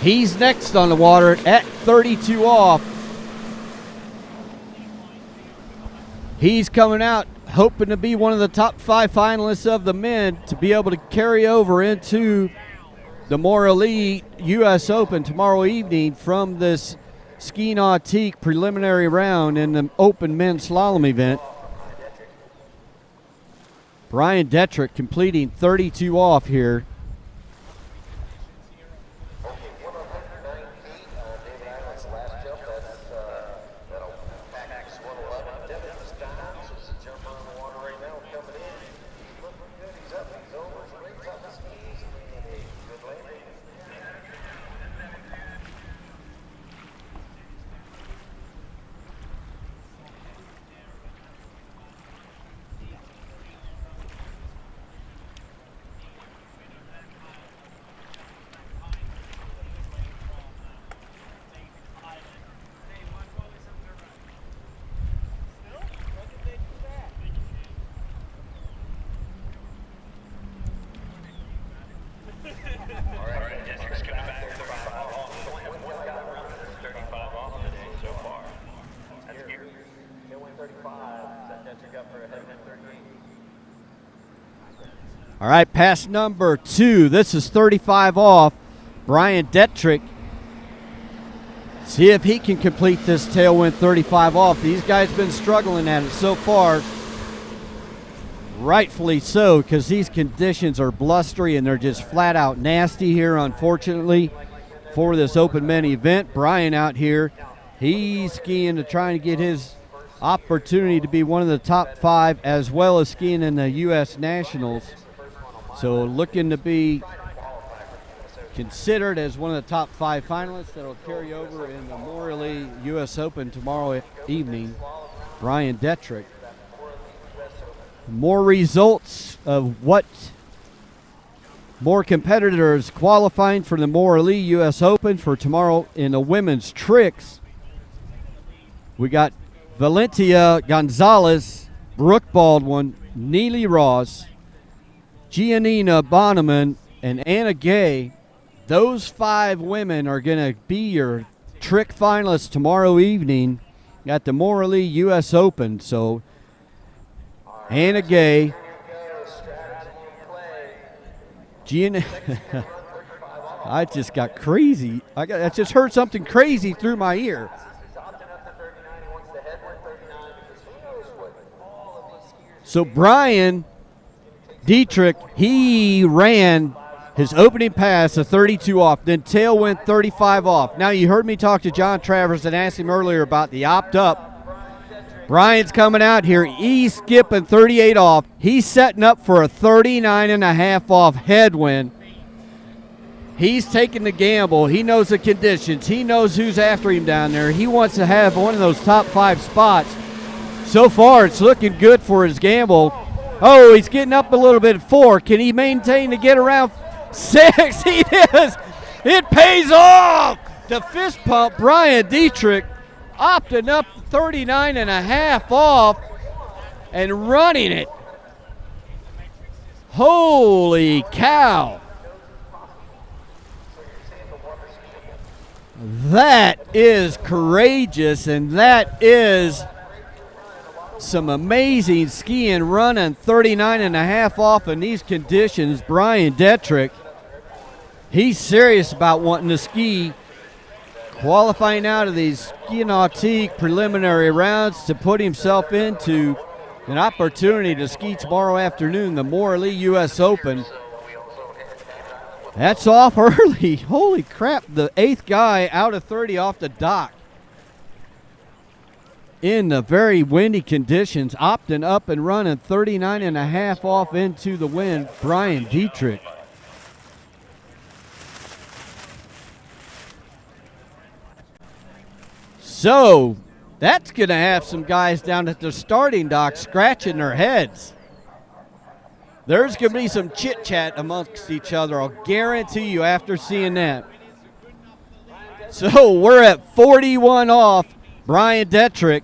A: he's next on the water at 32 off. He's coming out hoping to be one of the top 5 finalists of the men to be able to carry over into the Maura Lee U.S. Open tomorrow evening from this ski nautique preliminary round in the Open Men Slalom event. Brian Detrick completing 32 off here. All right, pass number 2. This is 35 off. Brian Detrick. See if he can complete this tailwind 35 off. These guys been struggling at it so far. Rightfully so, because these conditions are blustery and they're just flat out nasty here, unfortunately, for this Open Men event. Brian out here, he's skiing to try and get his opportunity to be one of the top 5, as well as skiing in the U.S. Nationals. So looking to be considered as one of the top 5 finalists that will carry over in the Maura Lee U.S. Open tomorrow evening. Brian Detrick. More results of what more competitors qualifying for the Maura Lee U.S. Open for tomorrow in the women's tricks. We got Valentia Gonzalez, Brooke Baldwin, Neely Ross, Giannina Bonneman, and Anna Gay. Those 5 women are going to be your trick finalists tomorrow evening at the Maura Lee U.S. Open. So Anna Gay, Giannina, I just got crazy. I just heard something crazy through my ear. So Brian Detrick, he ran his opening pass a 32 off, then tailwind 35 off. Now, you heard me talk to John Travers and ask him earlier about the opt-up. Brian's coming out here. He's skipping 38 off. He's setting up for a 39.5 off headwind. He's taking the gamble. He knows the conditions. He knows who's after him down there. He wants to have one of those top 5 spots. So far, it's looking good for his gamble. Oh, he's getting up a little bit at 4. Can he maintain to get around 6? He does. It pays off. The fist pump, Brian Dietrich, opting up 39.5 off and running it. Holy cow. That is courageous, and that is some amazing skiing, running 39.5 off in these conditions. Brian Dietrich, he's serious about wanting to ski, qualifying out of these Ski Nautique preliminary rounds to put himself into an opportunity to ski tomorrow afternoon, the Morley U.S. Open. That's off early. Holy crap, the 8th guy out of 30 off the dock. In the very windy conditions, opting up and running 39.5 off into the wind, Brian Dietrich. So that's going to have some guys down at the starting dock scratching their heads. There's going to be some chit-chat amongst each other, I'll guarantee you, after seeing that. So we're at 41 off, Brian Dietrich.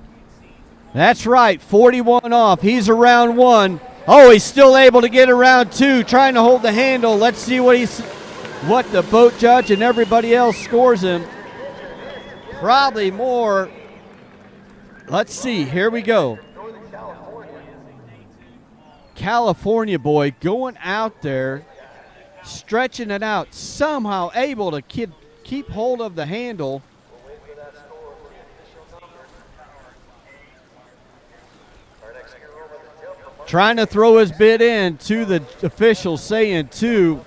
A: That's right, 41 off. He's around 1. Oh, he's still able to get around 2, trying to hold the handle. Let's see what the boat judge and everybody else scores him. Probably more. Let's see, here we go. California boy going out there, stretching it out, somehow able to keep hold of the handle. Trying to throw his bid in to the official, saying 2.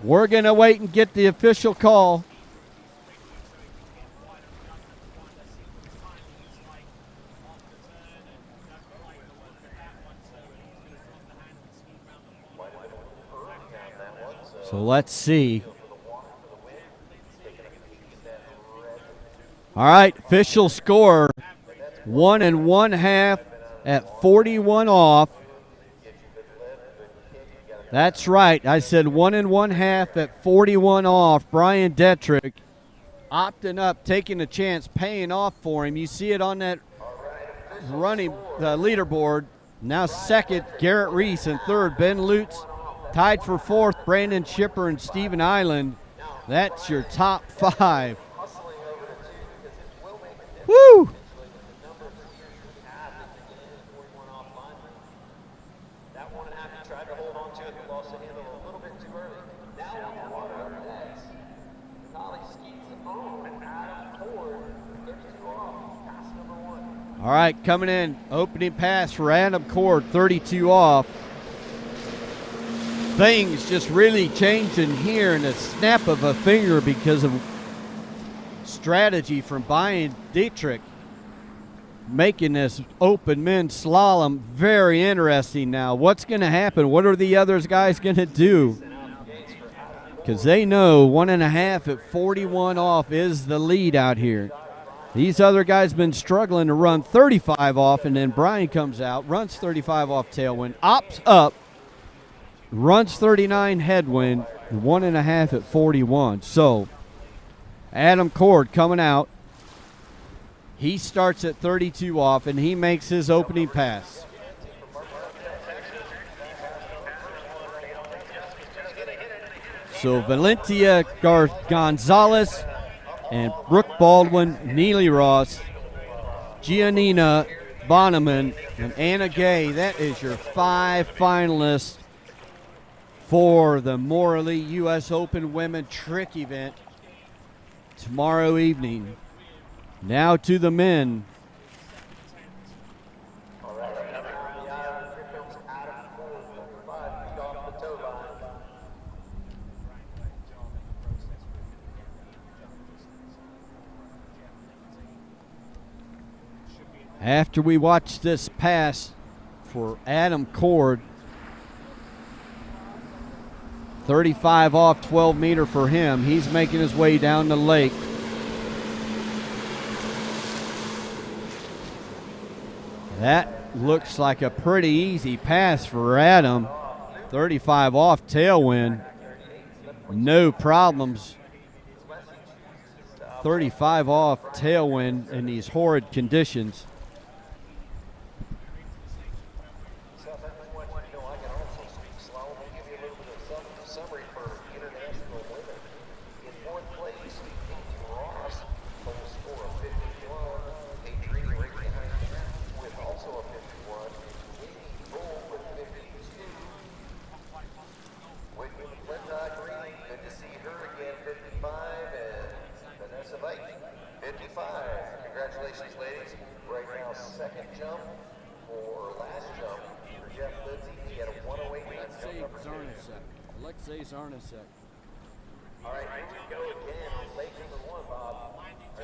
A: We're going to wait and get the official call. So let's see. All right, official score, 1 1/2 at 41 off. That's right, I said 1 1/2 at 41 off. Brian Dietrich opting up, taking a chance, paying off for him. You see it on that running leaderboard. Now second, Garrett Reese, and third, Ben Lutz. Tied for 4th, Brandon Schipper and Steven Island. That's your top 5. Woo! All right, coming in, opening pass for Adam Cord, 32 off. Things just really changing here in a snap of a finger because of strategy from Brian Dietrich, making this open men's slalom very interesting now. What's going to happen? What are the other guys going to do? Because they know 1 1/2 at 41 off is the lead out here. These other guys been struggling to run 35 off, and then Brian comes out, runs 35 off tailwind, opts up, runs 39 headwind, 1 1/2 at 41. So Adam Cord coming out. He starts at 32 off, and he makes his opening pass. So Valentia Gonzalez and Brooke Baldwin, Neely Ross, Giannina Bonneman, and Anna Gay. That is your 5 finalists for the Morley U.S. Open Women Trick event tomorrow evening. Now to the men. After we watch this pass for Adam Cord, 35 off, 12 meter for him. He's making his way down the lake. That looks like a pretty easy pass for Adam. 35 off, tailwind. No problems. 35 off, tailwind in these horrid conditions.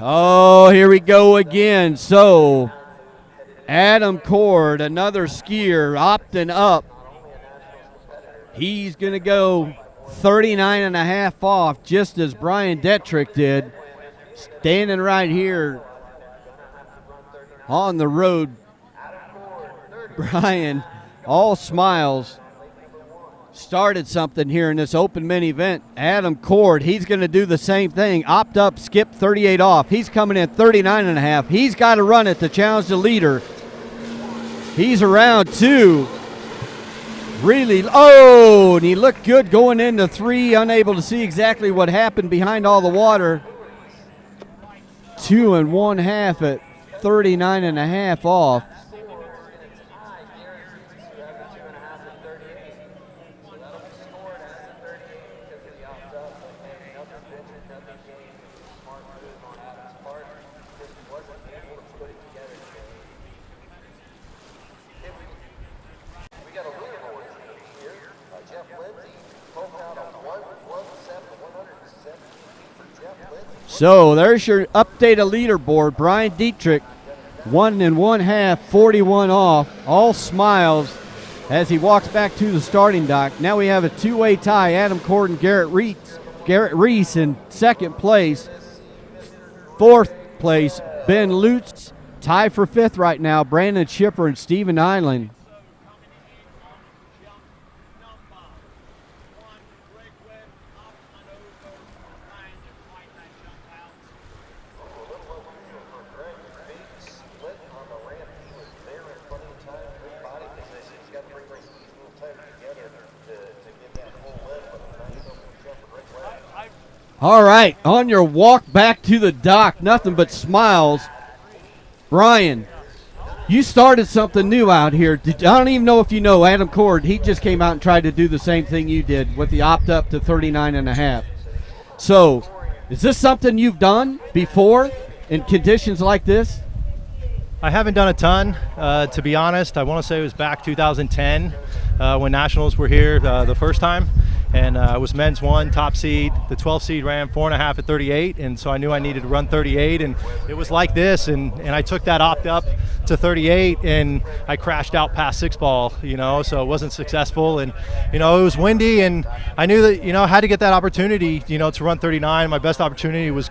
A: Oh, here we go again. So, Adam Cord, another skier, opting up. He's going to go 39 and a half off, just as Brian Detrick did. Standing right here on the road. Brian, all smiles. Started something here in this open men event. Adam Cord, he's going to do the same thing. Opt up, skip 38 off. He's coming in 39 and a half. He's got to run it to challenge the leader. He's around 2. Really, oh, and he looked good going into 3. Unable to see exactly what happened behind all the water. 2 1/2 at 39 and a half off. So there's your updated leaderboard. Brian Dietrich, 1 1/2, 41 off. All smiles as he walks back to the starting dock. Now we have a two-way tie. Adam Cord and Garrett Reese in second place. Fourth place, Ben Lutz. Tie for fifth right now. Brandon Schipper and Steven Island. All right, on your walk back to the dock, nothing but smiles. Brian, you started something new out here. I don't even know if you know Adam Cord. He just came out and tried to do the same thing you did with the opt up to 39 and a half. So, is this something you've done before in conditions like this?
U: I haven't done a ton, to be honest. I want to say it was back 2010 when Nationals were here the first time. And I was men's 1, top seed. The 12th seed ran 4.5 at 38, and so I knew I needed to run 38, and it was like this, and I took that opt up to 38, and I crashed out past 6 ball, so it wasn't successful, and it was windy, and I knew that I had to get that opportunity, to run 39. My best opportunity was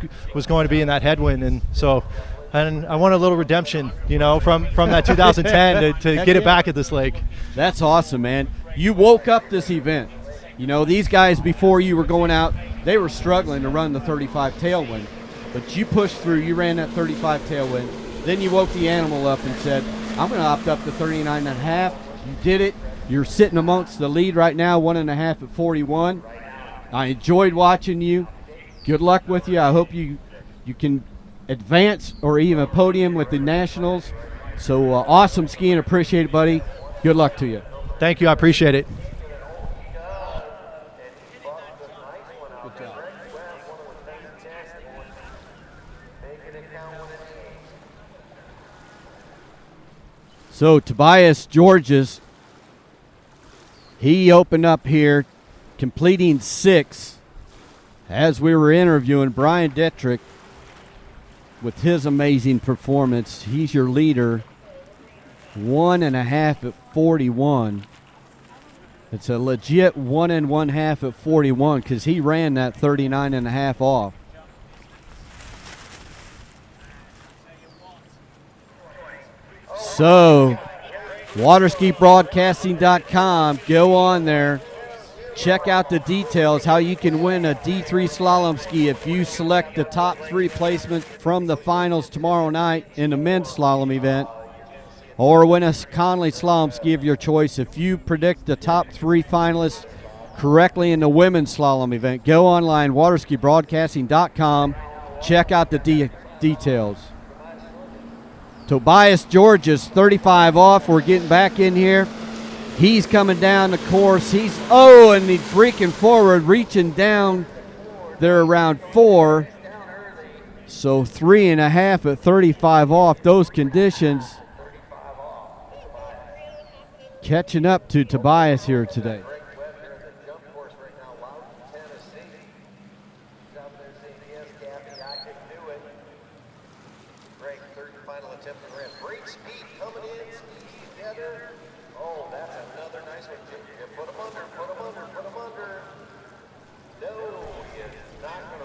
U: going to be in that headwind, and so. And I want a little redemption, from that 2010 to get it back at this lake.
A: That's awesome, man. You woke up this event. These guys before you were going out, they were struggling to run the 35 tailwind. But you pushed through, you ran that 35 tailwind. Then you woke the animal up and said, I'm going to opt up to 39 and a half. You did it. You're sitting amongst the lead right now, 1.5 at 41. I enjoyed watching you. Good luck with you. I hope you can advance or even a podium with the Nationals. So awesome skiing. Appreciate it, buddy. Good luck to you.
U: Thank you. I appreciate it.
A: So Tobias Georges, he opened up here, completing 6. As we were interviewing Brian Detrick with his amazing performance, he's your leader 1.5 at 41. It's a legit 1 1/2 at 41 because he ran that 39.5 off. So, waterskibroadcasting.com, go on there. Check out the details, how you can win a D3 slalom ski if you select the top 3 placement from the finals tomorrow night in the men's slalom event, or win a Conley slalom ski of your choice if you predict the top 3 finalists correctly in the women's slalom event. Go online, waterskibroadcasting.com. Check out the details. Tobias George is 35 off. We're getting back in here. He's coming down the course. And he's breaking forward, reaching down there around 4. So 3.5 at 35 off. Those conditions catching up to Tobias here today.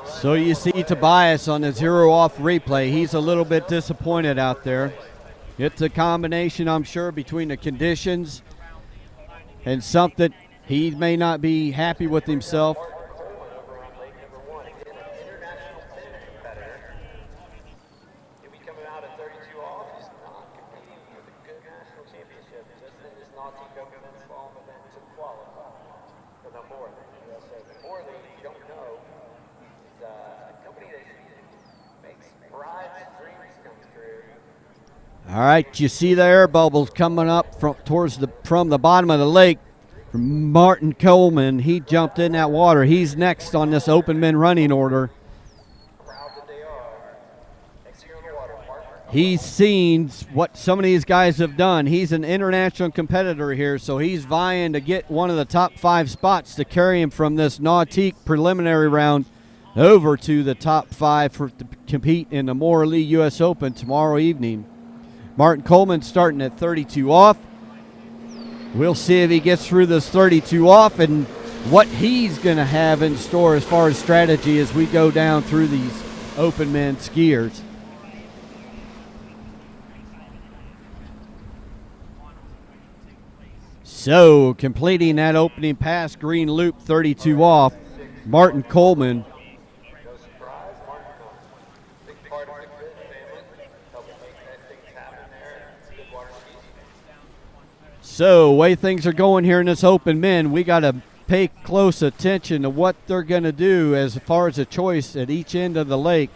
A: So you see Tobias on the 0 off replay. He's a little bit disappointed out there. It's a combination, I'm sure, between the conditions and something he may not be happy with himself. All right, you see the air bubbles coming up from the bottom of the lake. From Martin Coleman, he jumped in that water. He's next on this open men running order. He's seen what some of these guys have done. He's an international competitor here, so he's vying to get one of the top 5 spots to carry him from this Nautique preliminary round over to the top 5 to compete in the Moore Lee U.S. Open tomorrow evening. Martin Coleman starting at 32 off. We'll see if he gets through this 32 off and what he's going to have in store as far as strategy as we go down through these open men skiers. So completing that opening pass, green loop, 32 off, Martin Coleman. So, the way things are going here in this open men, we got to pay close attention to what they're going to do as far as a choice at each end of the lake.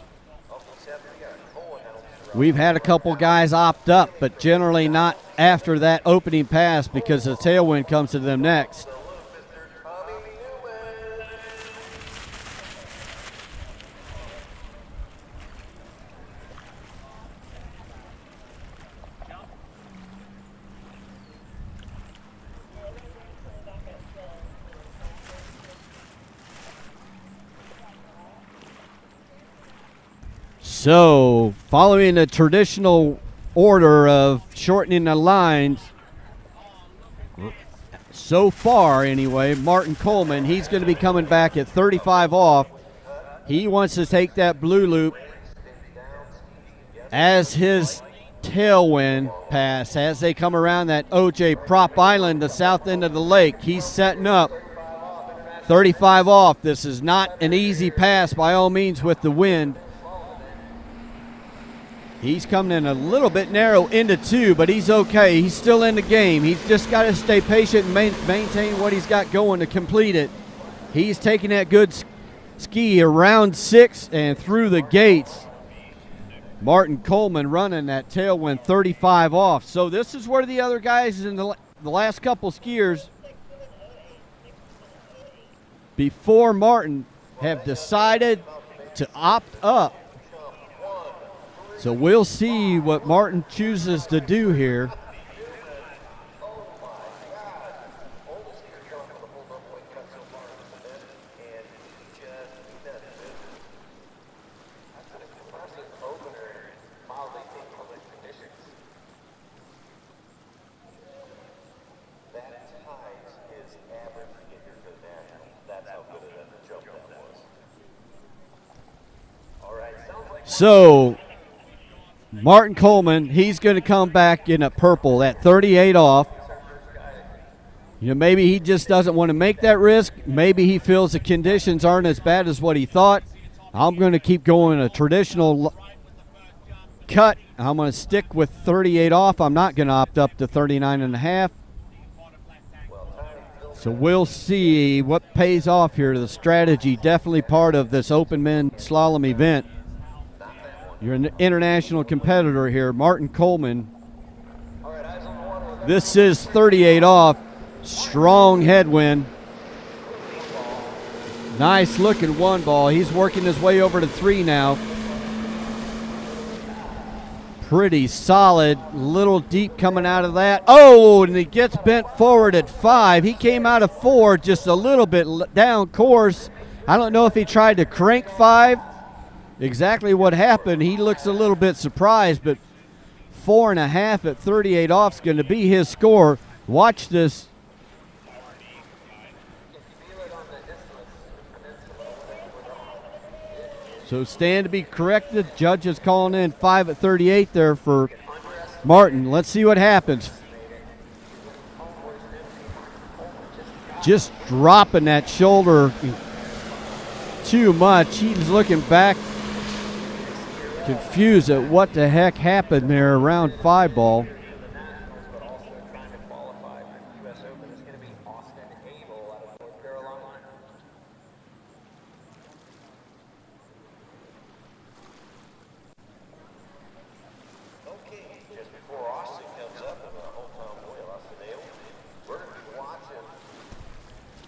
A: We've had a couple guys opt up, but generally not after that opening pass because the tailwind comes to them next. So, following the traditional order of shortening the lines, so far anyway, Martin Coleman, he's going to be coming back at 35 off. He wants to take that blue loop as his tailwind pass as they come around that OJ Prop Island, the south end of the lake. He's setting up 35 off. This is not an easy pass by all means with the wind. He's coming in a little bit narrow into 2, but he's okay. He's still in the game. He's just got to stay patient and maintain what he's got going to complete it. He's taking that good ski around 6 and through the gates. Martin Coleman running that tailwind 35 off. So this is where the other guys in the last couple skiers before Martin have decided to opt up. So we'll see what Martin chooses to do here. So Martin Coleman, he's going to come back in a purple at 38 off. You know, maybe he just doesn't want to make that risk. Maybe he feels the conditions aren't as bad as what he thought. I'm going to keep going a traditional cut. I'm going to stick with 38 off. I'm not going to opt up to 39 and a half. So we'll see what pays off here. The strategy definitely part of this open men slalom event. You're an international competitor here, Martin Coleman. This is 38 off. Strong headwind. Nice looking one ball. He's working his way over to 3 now. Pretty solid. Little deep coming out of that. Oh, and he gets bent forward at 5. He came out of 4 just a little bit down course. I don't know if he tried to crank 5. Exactly what happened. He looks a little bit surprised, but 4.5 at 38 off is going to be his score. Watch this. So stand to be corrected. Judge is calling in 5 at 38 there for Martin. Let's see what happens. Just dropping that shoulder too much. He's looking back, confused at what the heck happened there around 5 ball.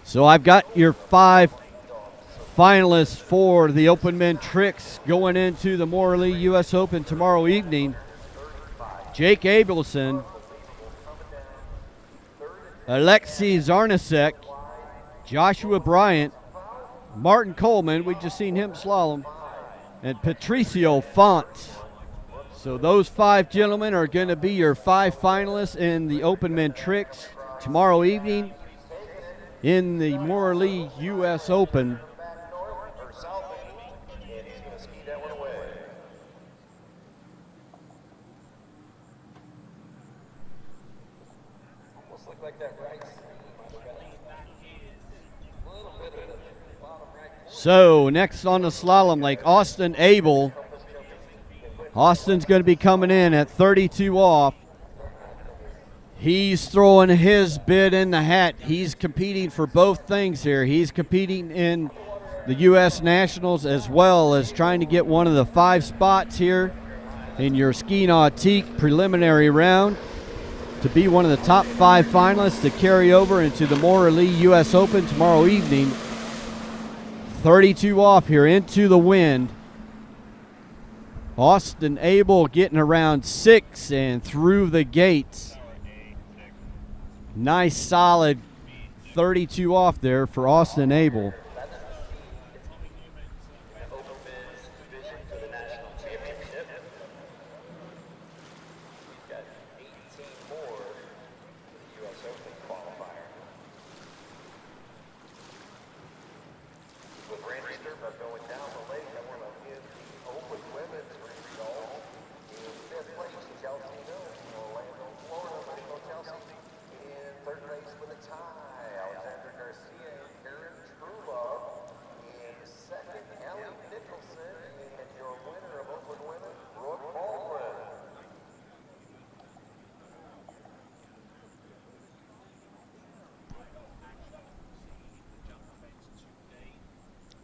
A: So I've got your 5 finalists for the Open Men Tricks going into the Morley U.S. Open tomorrow evening. Jake Abelson, Alexei Zarnasek, Joshua Bryant, Martin Coleman, we just seen him slalom, and Patricio Font. So those 5 gentlemen are going to be your 5 finalists in the Open Men Tricks tomorrow evening in the Morley U.S. Open. So next on the slalom lake, Austin Abel. Austin's going to be coming in at 32 off. He's throwing his bid in the hat. He's competing for both things here. He's competing in the U.S. Nationals as well as trying to get one of the 5 spots here in your ski nautique preliminary round to be one of the top 5 finalists to carry over into the Morley U.S. Open tomorrow evening. 32 off here into the wind. Austin Abel getting around 6 and through the gates. Nice solid 32 off there for Austin Abel.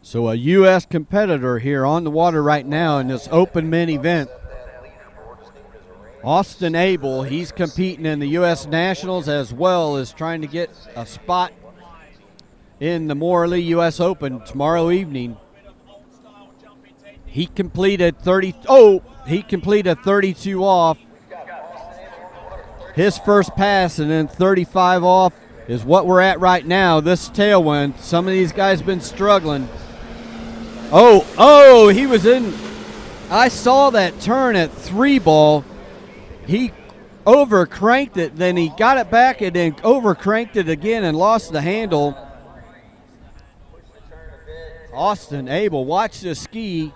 A: So a U.S. competitor here on the water right now in this open men event. Austin Abel, he's competing in the U.S. Nationals as well as trying to get a spot in the Morley U.S. Open tomorrow evening. He completed 32 off. His first pass, and then 35 off is what we're at right now. This tailwind, some of these guys been struggling. Oh, he was in. I saw that turn at 3 ball. He over-cranked it, then he got it back and then over-cranked it again and lost the handle. Austin Abel, watch the ski.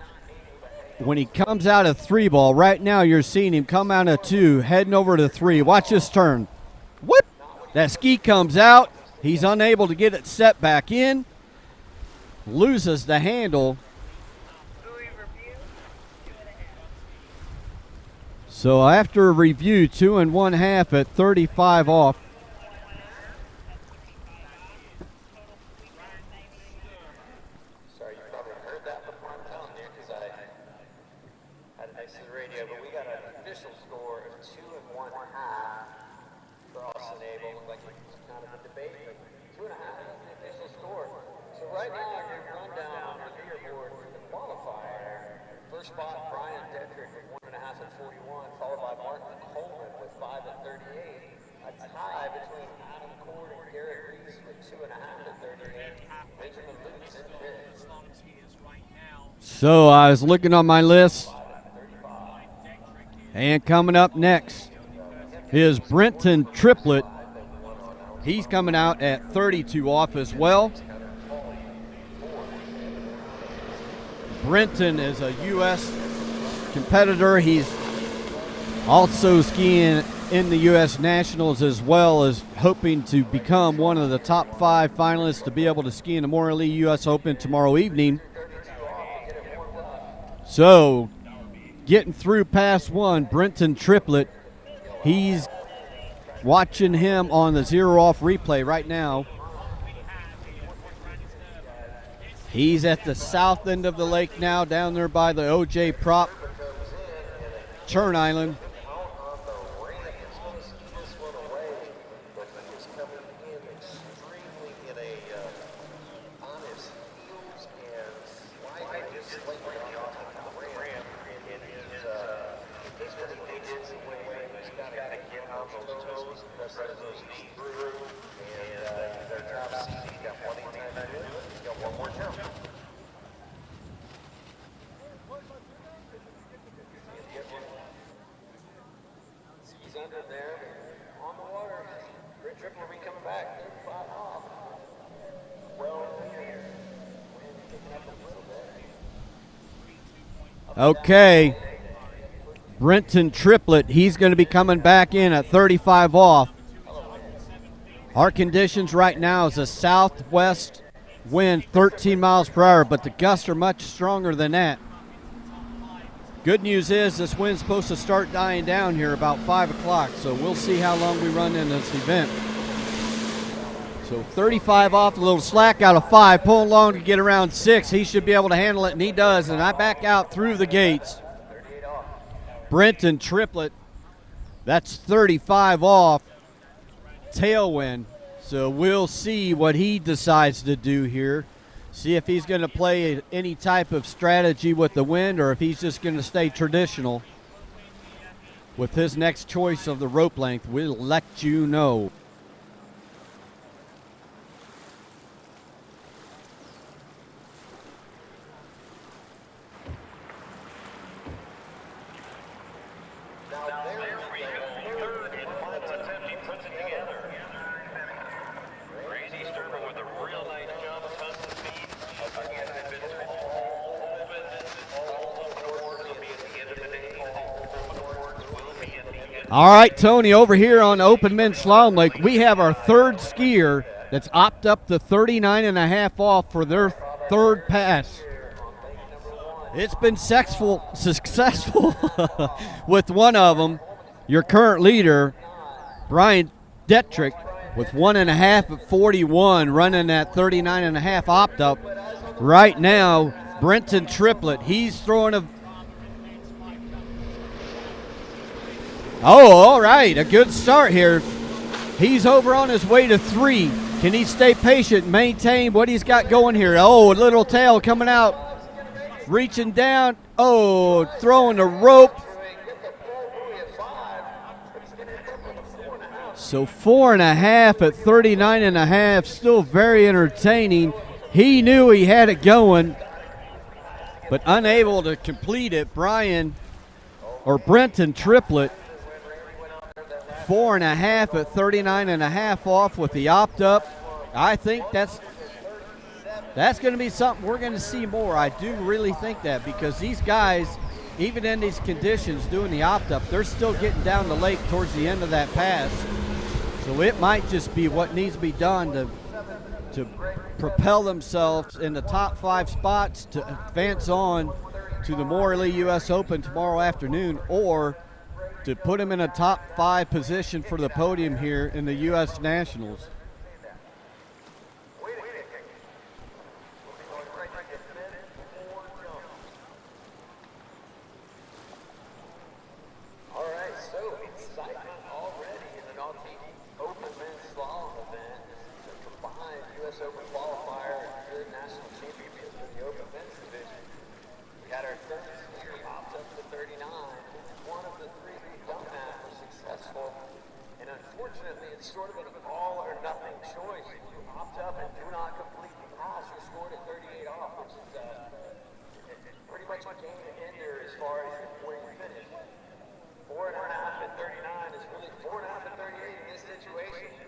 A: when he comes out of 3 ball, right now you're seeing him come out of 2, heading over to 3. Watch this turn. Whoop! That ski comes out. He's unable to get it set back in. Loses the handle. So after a review, 2 1/2 at 35 off.
B: Sorry, you probably heard that before I'm telling you because I had it next to the radio, but we got an official score of 2 1/2 for Austin Abel. Looked like it was kind of a debate, but 2 1/2 is the official score. So right now, your rundown on the leaderboard for the qualifier. First spot, Brian Detrick with 1 1/2 at 41, followed by Martin Coleman with 5 at 38. A tie between Adam Cord and Garrett Reese with 2 1/2 at 38. Benjamin Lutz in fifth.
A: So I was looking on my list, and coming up next is Brenton Triplett. He's coming out at 32 off as well. Brenton is a U.S. competitor. He's also skiing in the U.S. Nationals, as well as hoping to become one of the top 5 finalists to be able to ski in the Morley U.S. Open tomorrow evening. So, getting through pass 1, Brenton Triplett. He's watching him on the 0 off replay right now. He's at the south end of the lake now, down there by the OJ Prop Churn Island. Okay, Brenton Triplett, he's going to be coming back in at 35 off. Our conditions right now is a southwest wind, 13 miles per hour, but the gusts are much stronger than that. Good news is this wind's supposed to start dying down here about 5 o'clock, so we'll see how long we run in this event. So 35 off, a little slack out of 5, pulling long to get around 6. He should be able to handle it, and he does, and I back out through the gates. Brenton Triplett, that's 35 off, tailwind. So we'll see what he decides to do here. See if he's going to play any type of strategy with the wind or if he's just going to stay traditional. With his next choice of the rope length, we'll let you know. All right, Tony, over here on Open Men Slalom Lake, we have our third skier that's opted up to 39.5 off for their third pass. It's been successful with one of them, your current leader, Brian Detrick, with 1.5 at 41, running at 39.5 opt up. Right now, Brenton Triplett, he's throwing a all right, a good start here. He's over on his way to 3. Can he stay patient, maintain what he's got going here? Oh, a little tail coming out, reaching down. Oh, throwing the rope. So 4.5 at 39.5, still very entertaining. He knew he had it going, but unable to complete it. Brenton Triplett, 4.5 at 39.5 off with the opt up. I think that's going to be something we're going to see more. I do really think that, because these guys even in these conditions doing the opt-up, they're still getting down the lake towards the end of that pass. So it might just be what needs to be done to propel themselves in the top 5 spots to advance on to the Morley U.S. Open tomorrow afternoon, or to put them in a top 5 position for the podium here in the U.S. Nationals.
B: All right, so excitement already in the Nautique Open Men Slalom event. This is a combined U.S. Open qualifier and third national championship in the Open Men's division. We had our third skier popped up to 39. One of the 3 who've done that was successful. And unfortunately, it's sort of an all or nothing choice. If you opt up and do not complete the pass, you're scored at 38 off, which is pretty much a game to ender as far as where you finish. 4.5 and 39 is really 4.5 and 38 in this situation.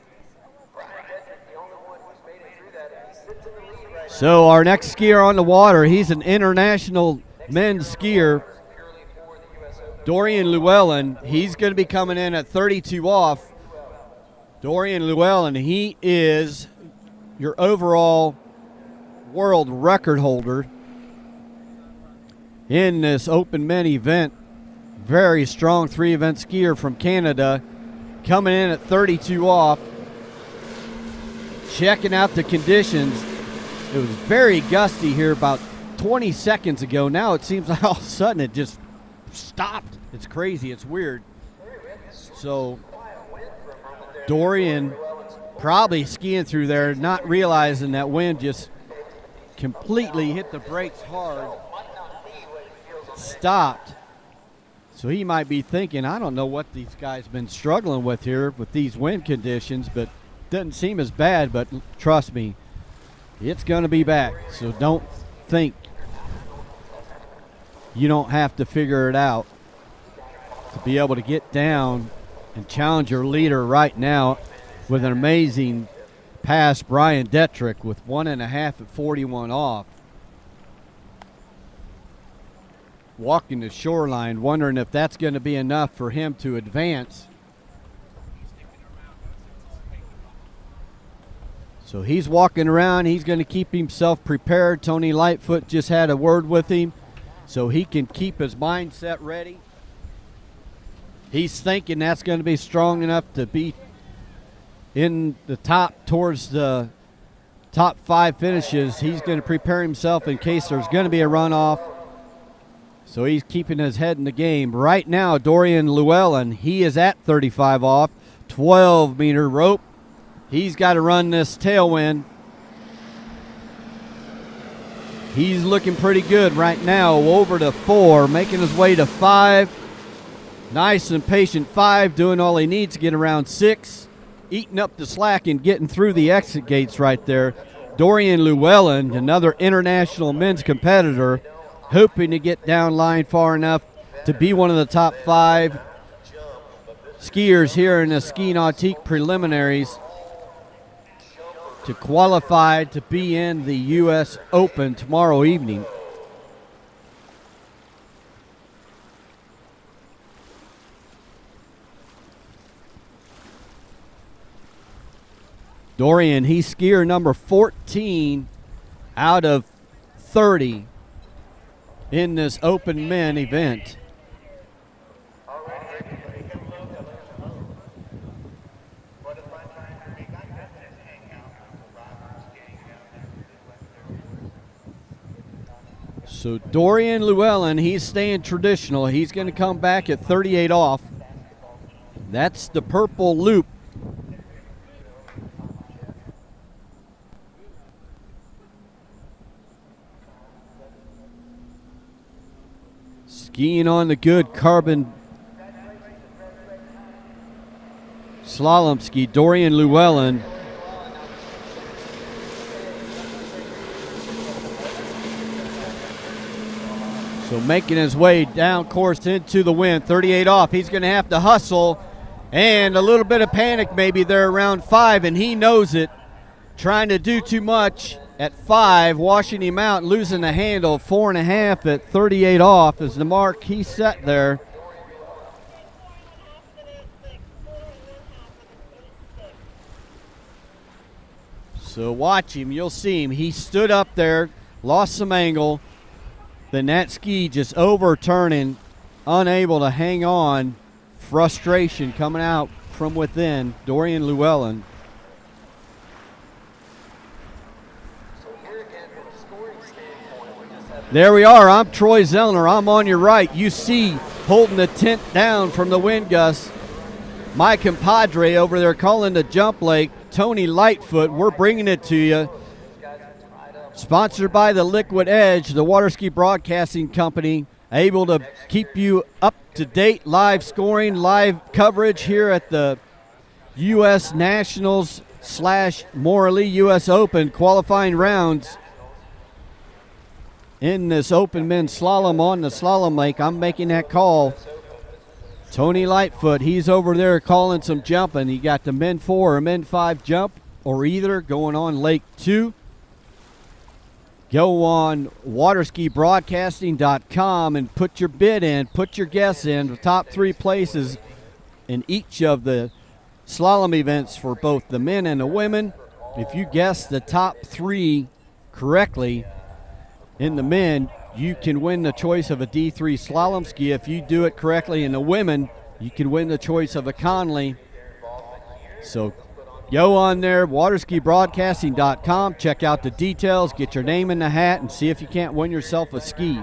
B: Brian Dedrick, the only one who's made it through that, and he sits in the lead right now.
A: So our next skier on the water, he's an international men's skier, Dorian Llewellyn. He's going to be coming in at 32 off. Dorian Llewellyn, he is your overall world record holder in this Open Men event. Very strong 3-event skier from Canada, coming in at 32 off. Checking out the conditions. It was very gusty here about 20 seconds ago. Now it seems like all of a sudden it just stopped. It's crazy. It's weird. So Dorian probably skiing through there, not realizing that wind just completely hit the brakes hard. Stopped. So he might be thinking, I don't know what these guys been struggling with here with these wind conditions, but doesn't seem as bad. But trust me, it's going to be back. So don't think you don't have to figure it out to be able to get down and challenge your leader right now with an amazing pass, Brian Detrick, with 1.5 at 41 off. Walking the shoreline, wondering if that's going to be enough for him to advance. So he's walking around. He's going to keep himself prepared. Tony Lightfoot just had a word with him so he can keep his mindset ready. He's thinking that's going to be strong enough to be in the top towards the top 5 finishes. He's going to prepare himself in case there's going to be a runoff. So he's keeping his head in the game. Right now, Dorian Llewellyn, he is at 35 off, 12-meter rope. He's got to run this tailwind. He's looking pretty good right now, over to 4, making his way to 5. Nice and patient 5, doing all he needs to get around 6. Eating up the slack and getting through the exit gates right there. Dorian Llewellyn, another international men's competitor, hoping to get down line far enough to be one of the top 5 skiers here in the Ski Nautique preliminaries to qualify to be in the U.S. Open tomorrow evening. Dorian, he's skier number 14 out of 30 in this Open Men event. So Dorian Llewellyn, he's staying traditional. He's going to come back at 38 off. That's the purple loop. Skiing on the Goode carbon slalom ski, Dorian Llewellyn. So making his way down course into the wind, 38 off. He's going to have to hustle, and a little bit of panic maybe there around 5, and he knows it. Trying to do too much at 5, washing him out, losing the handle. 4.5 at 38 off is the mark he set there. So watch him. You'll see him. He stood up there, lost some angle. Then that ski just overturning, unable to hang on. Frustration coming out from within. Dorian Llewellyn. There we are. I'm Troy Zellner. I'm on your right. You see holding the tent down from the wind gust. My compadre over there calling the jump lake, Tony Lightfoot. We're bringing it to you. Sponsored by the Liquid Edge, the Waterski Broadcasting Company, able to keep you up to date, live scoring, live coverage here at the U.S. Nationals / Morley U.S. Open qualifying rounds. In this open men's slalom on the slalom lake, I'm making that call. Tony Lightfoot, he's over there calling some jumping. You got the men 4 or men 5 jump, or either going on lake 2. Go on waterskibroadcasting.com and put your bid in, put your guess in. The top 3 places in each of the slalom events for both the men and the women. If you guess the top 3 correctly in the men, you can win the choice of a D3 slalom ski. If you do it correctly in the women, you can win the choice of a Conley. So go on there, waterskibroadcasting.com, check out the details, get your name in the hat, and see if you can't win yourself a ski.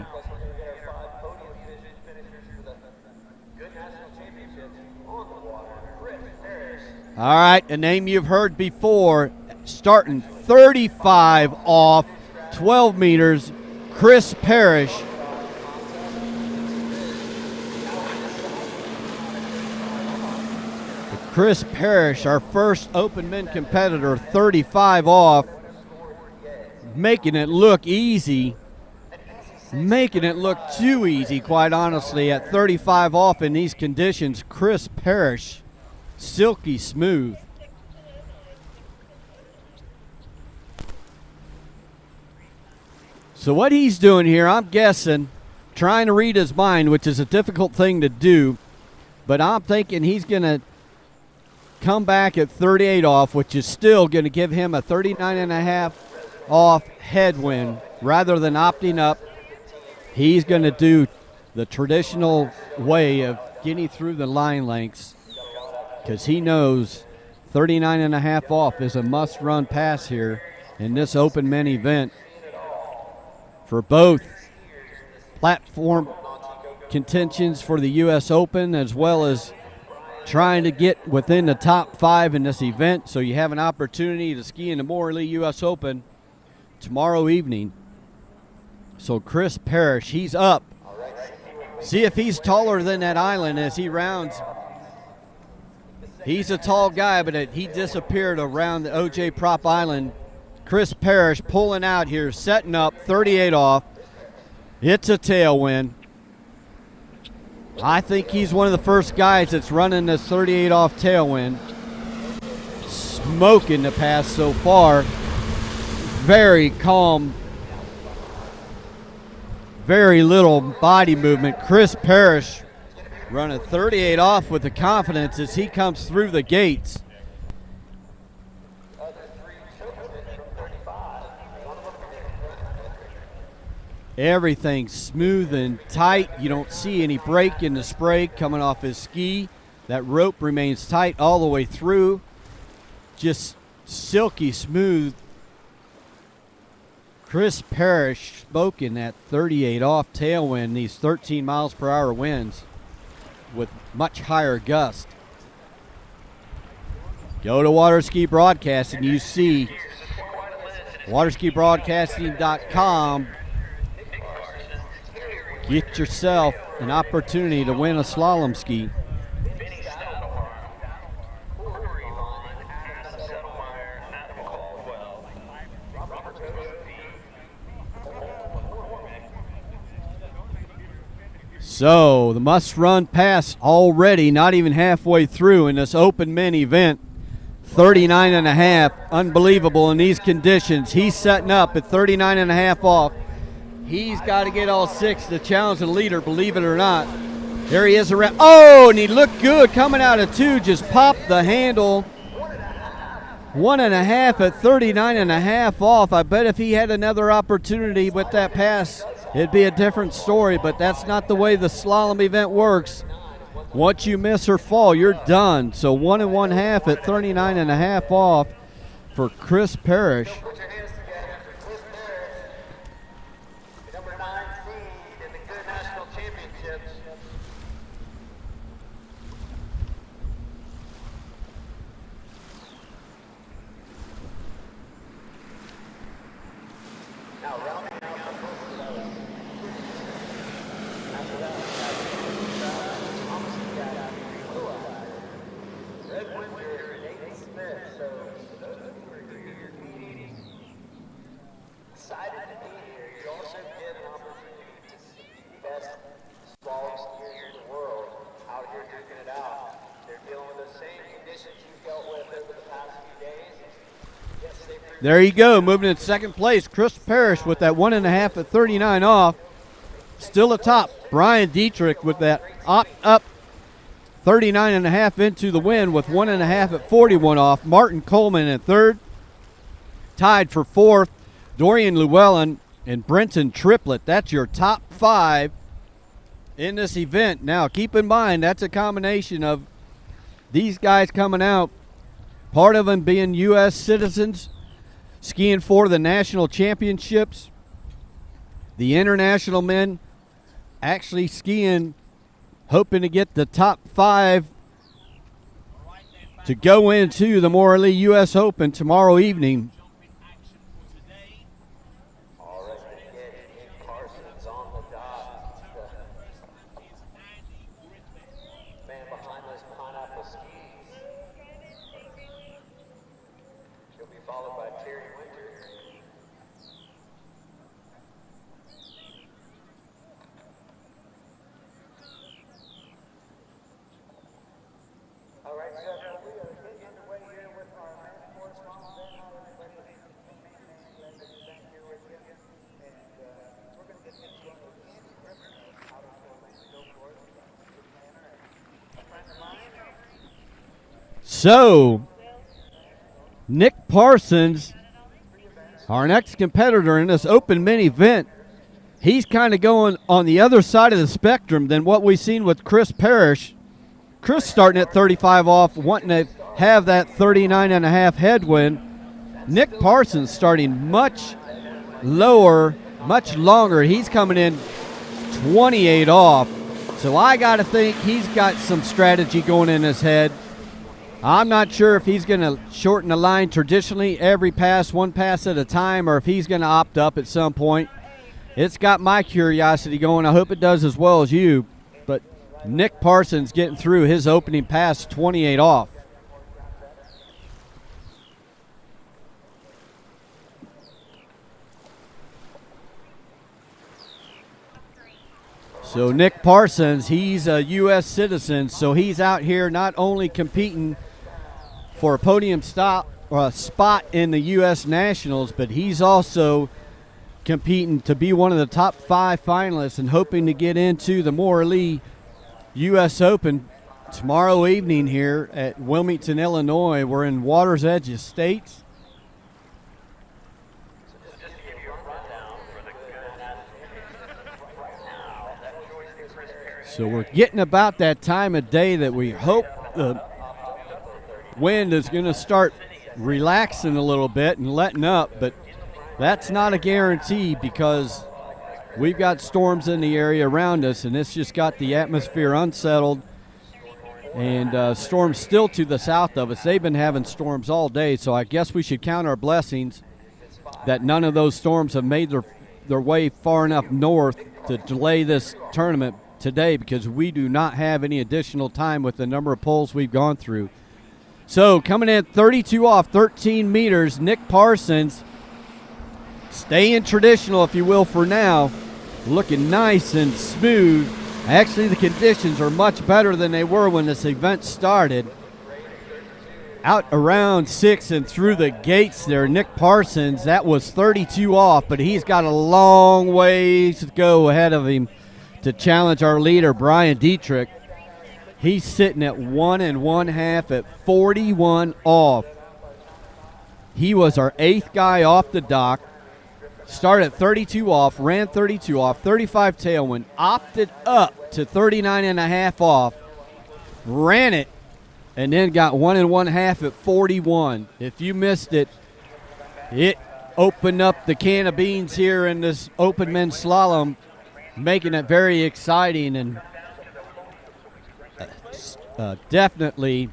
A: All right, a name you've heard before, starting 35 off, 12 meters, Chris Parrish. Chris Parrish, our first open men competitor, 35 off, making it look easy, making it look too easy, quite honestly, at 35 off in these conditions. Chris Parrish, silky smooth. So what he's doing here, I'm guessing, trying to read his mind, which is a difficult thing to do, but I'm thinking he's going to come back at 38 off, which is still going to give him a 39.5 off headwind. Rather than opting up, he's going to do the traditional way of getting through the line lengths, because he knows 39.5 off is a must-run pass here in this open men event for both platform contentions for the U.S. Open, as well as trying to get within the top 5 in this event. So you have an opportunity to ski in the Morley U.S. Open tomorrow evening. So Chris Parrish, he's up. See if he's taller than that island as he rounds. He's a tall guy, but he disappeared around the O.J. Prop Island. Chris Parrish pulling out here, setting up, 38 off. It's a tailwind. I think he's one of the first guys that's running this 38 off tailwind. Smoking the pass so far. Very calm. Very little body movement. Chris Parrish running 38 off with the confidence as he comes through the gates. Everything's smooth and tight. You don't see any break in the spray coming off his ski. That rope remains tight all the way through. Just silky smooth. Chris Parrish smoking that 38 off tailwind, these 13 miles per hour winds with much higher gust. Go to Waterski Broadcasting. You see waterskibroadcasting.com. Get yourself an opportunity to win a slalom ski. So the must-run pass already, not even halfway through in this open men event. 39.5. Unbelievable in these conditions. He's setting up at 39.5 off. He's got to get all 6 to challenge the leader, believe it or not. There he is around. Oh, and he looked good coming out of 2. Just popped the handle. 1.5 at 39.5 off. I bet if he had another opportunity with that pass, it'd be a different story, but that's not the way the slalom event works. Once you miss or fall, you're done. So 1 1/2 at 39.5 off for Chris Parrish.
B: Number 9 seed in the Goode National Championships. Now rounding out the first of those. After that, Thompson got Blue Eye. Red Winter and Nathan Smith. So those who are here meeting, excited to be here. You also get an opportunity to see the best slalom skiers in the world out here duking it out. They're dealing with the same conditions you've dealt with over the past few days. Yes,
A: There you go, moving in second place. Chris Parrish with that 1.5 at 39 off. Still atop. Brian Dietrich with that up 39.5 into the win with 1.5 at 41 off. Martin Coleman in third. Tied for fourth, Dorian Llewellyn and Brenton Triplett. That's your top 5 in this event. Now, keep in mind, that's a combination of these guys coming out, part of them being U.S. citizens, skiing for the national championships. The international men actually skiing, hoping to get the top 5 to go into the Morley U.S. Open tomorrow evening.
B: Parsons on the dot. The man behind those pineapple skis. She'll be followed by Terry Winter. All right, so we are getting underway here with our men's sports slalom event. Thank you with you. And we're going to get things going with Andy Griffin out of Orlando, Florida. A friend of mine.
A: So, Nick Parsons, our next competitor in this open mini event, he's kind of going on the other side of the spectrum than what we've seen with Chris Parrish. Chris starting at 35 off, wanting to have that 39.5 headwind. Nick Parsons starting much lower, much longer. He's coming in 28 off. So I got to think he's got some strategy going in his head. I'm not sure if he's going to shorten the line traditionally, every pass, one pass at a time, or if he's going to opt up at some point. It's got my curiosity going. I hope it does as well as you. But Nick Parsons getting through his opening pass 28 off. So Nick Parsons, he's a U.S. citizen, so he's out here not only competing for a podium spot in the U.S. Nationals, but he's also competing to be one of the top 5 finalists and hoping to get into the Morley U.S. Open tomorrow evening here at Wilmington, Illinois. We're in Water's Edge Estates. So we're getting about that time of day that we hope the wind is going to start relaxing a little bit and letting up, but that's not a guarantee because we've got storms in the area around us, and it's just got the atmosphere unsettled, and storms still to the south of us. They've been having storms all day, so I guess we should count our blessings that none of those storms have made their way far enough north to delay this tournament today, because we do not have any additional time with the number of poles we've gone through. So coming in 32 off, 13 meters, Nick Parsons, staying traditional, if you will, for now, looking nice and smooth. Actually, the conditions are much better than they were when this event started. out around 6 and through the gates there. Nick Parsons, that was 32 off, but he's got a long ways to go ahead of him to challenge our leader, Brian Dietrich. He's sitting at 1 1/2 at 41 off. He was our 8th guy off the dock. Started at 32 off, ran 32 off, 35 tailwind, opted up to 39 1/2 off, ran it, and then got 1 1/2 at 41. If you missed it, it opened up the can of beans here in this open men's slalom, making it very exciting and definitely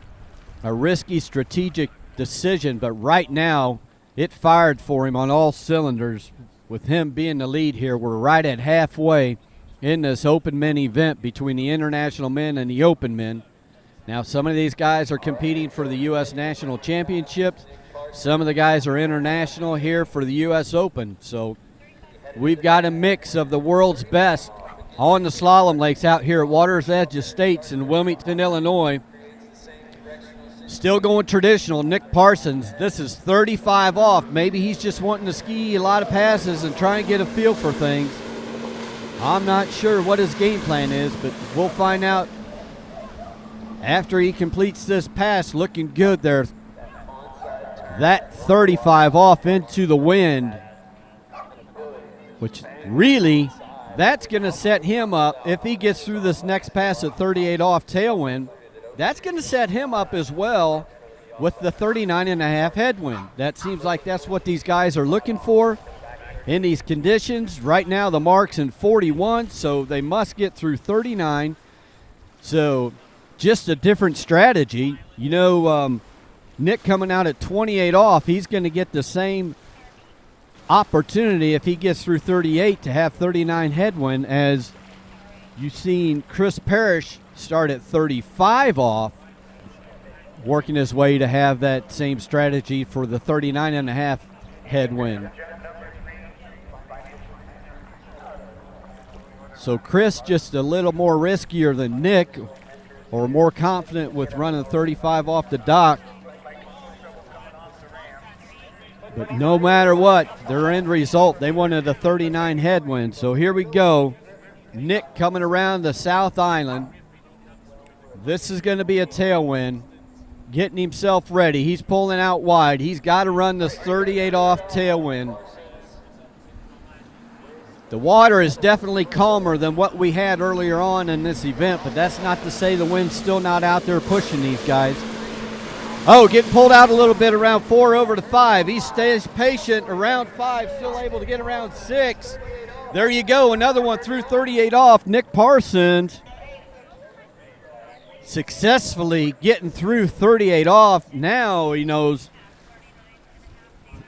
A: a risky strategic decision, but right now it fired for him on all cylinders. With him being the lead here, we're right at halfway in this open men event between the international men and the open men. Now, some of these guys are competing for the U.S. National Championships. Some of the guys are international here for the U.S. Open. So we've got a mix of the world's best on the slalom lakes out here at Water's Edge Estates in Wilmington, Illinois. Still going traditional. Nick Parsons, this is 35 off. Maybe he's just wanting to ski a lot of passes and try and get a feel for things. I'm not sure what his game plan is, but we'll find out after he completes this pass. Looking good there. That 35 off into the wind, which really, that's going to set him up. If he gets through this next pass at 38 off tailwind, that's going to set him up as well with the 39 1/2 headwind. That seems like that's what these guys are looking for in these conditions. Right now the mark's in 41, so they must get through 39. So just a different strategy. You know, Nick coming out at 28 off, he's going to get the same opportunity if he gets through 38 to have 39 headwind as you've seen Chris Parrish start at 35 off, working his way to have that same strategy for the 39 1/2 headwind. So Chris just a little more riskier than Nick, or more confident with running 35 off the dock. But no matter what, their end result, they wanted a 39 headwind. So here we go. Nick coming around the South Island. This is going to be a tailwind, getting himself ready. He's pulling out wide. He's got to run this 38 off tailwind. The water is definitely calmer than what we had earlier on in this event, but that's not to say the wind's still not out there pushing these guys. Oh, getting pulled out a little bit around 4 over to 5. He stays patient around 5, still able to get around 6. There you go, another one through 38 off. Nick Parsons successfully getting through 38 off. Now he knows,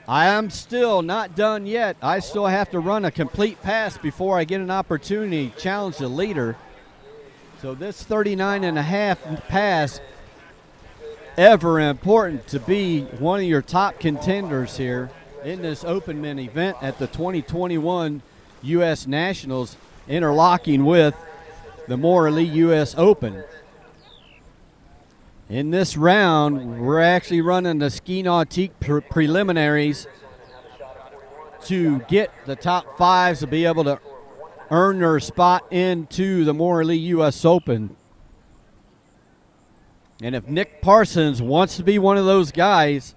A: I am still not done yet. I still have to run a complete pass before I get an opportunity to challenge the leader. So this 39 1/2 pass, ever important to be one of your top contenders here in this open men event at the 2021 U.S. Nationals, interlocking with the Morley U.S. Open. In this round, we're actually running the ski nautique preliminaries to get the top 5s to be able to earn their spot into the Morley U.S. Open. And if Nick Parsons wants to be one of those guys,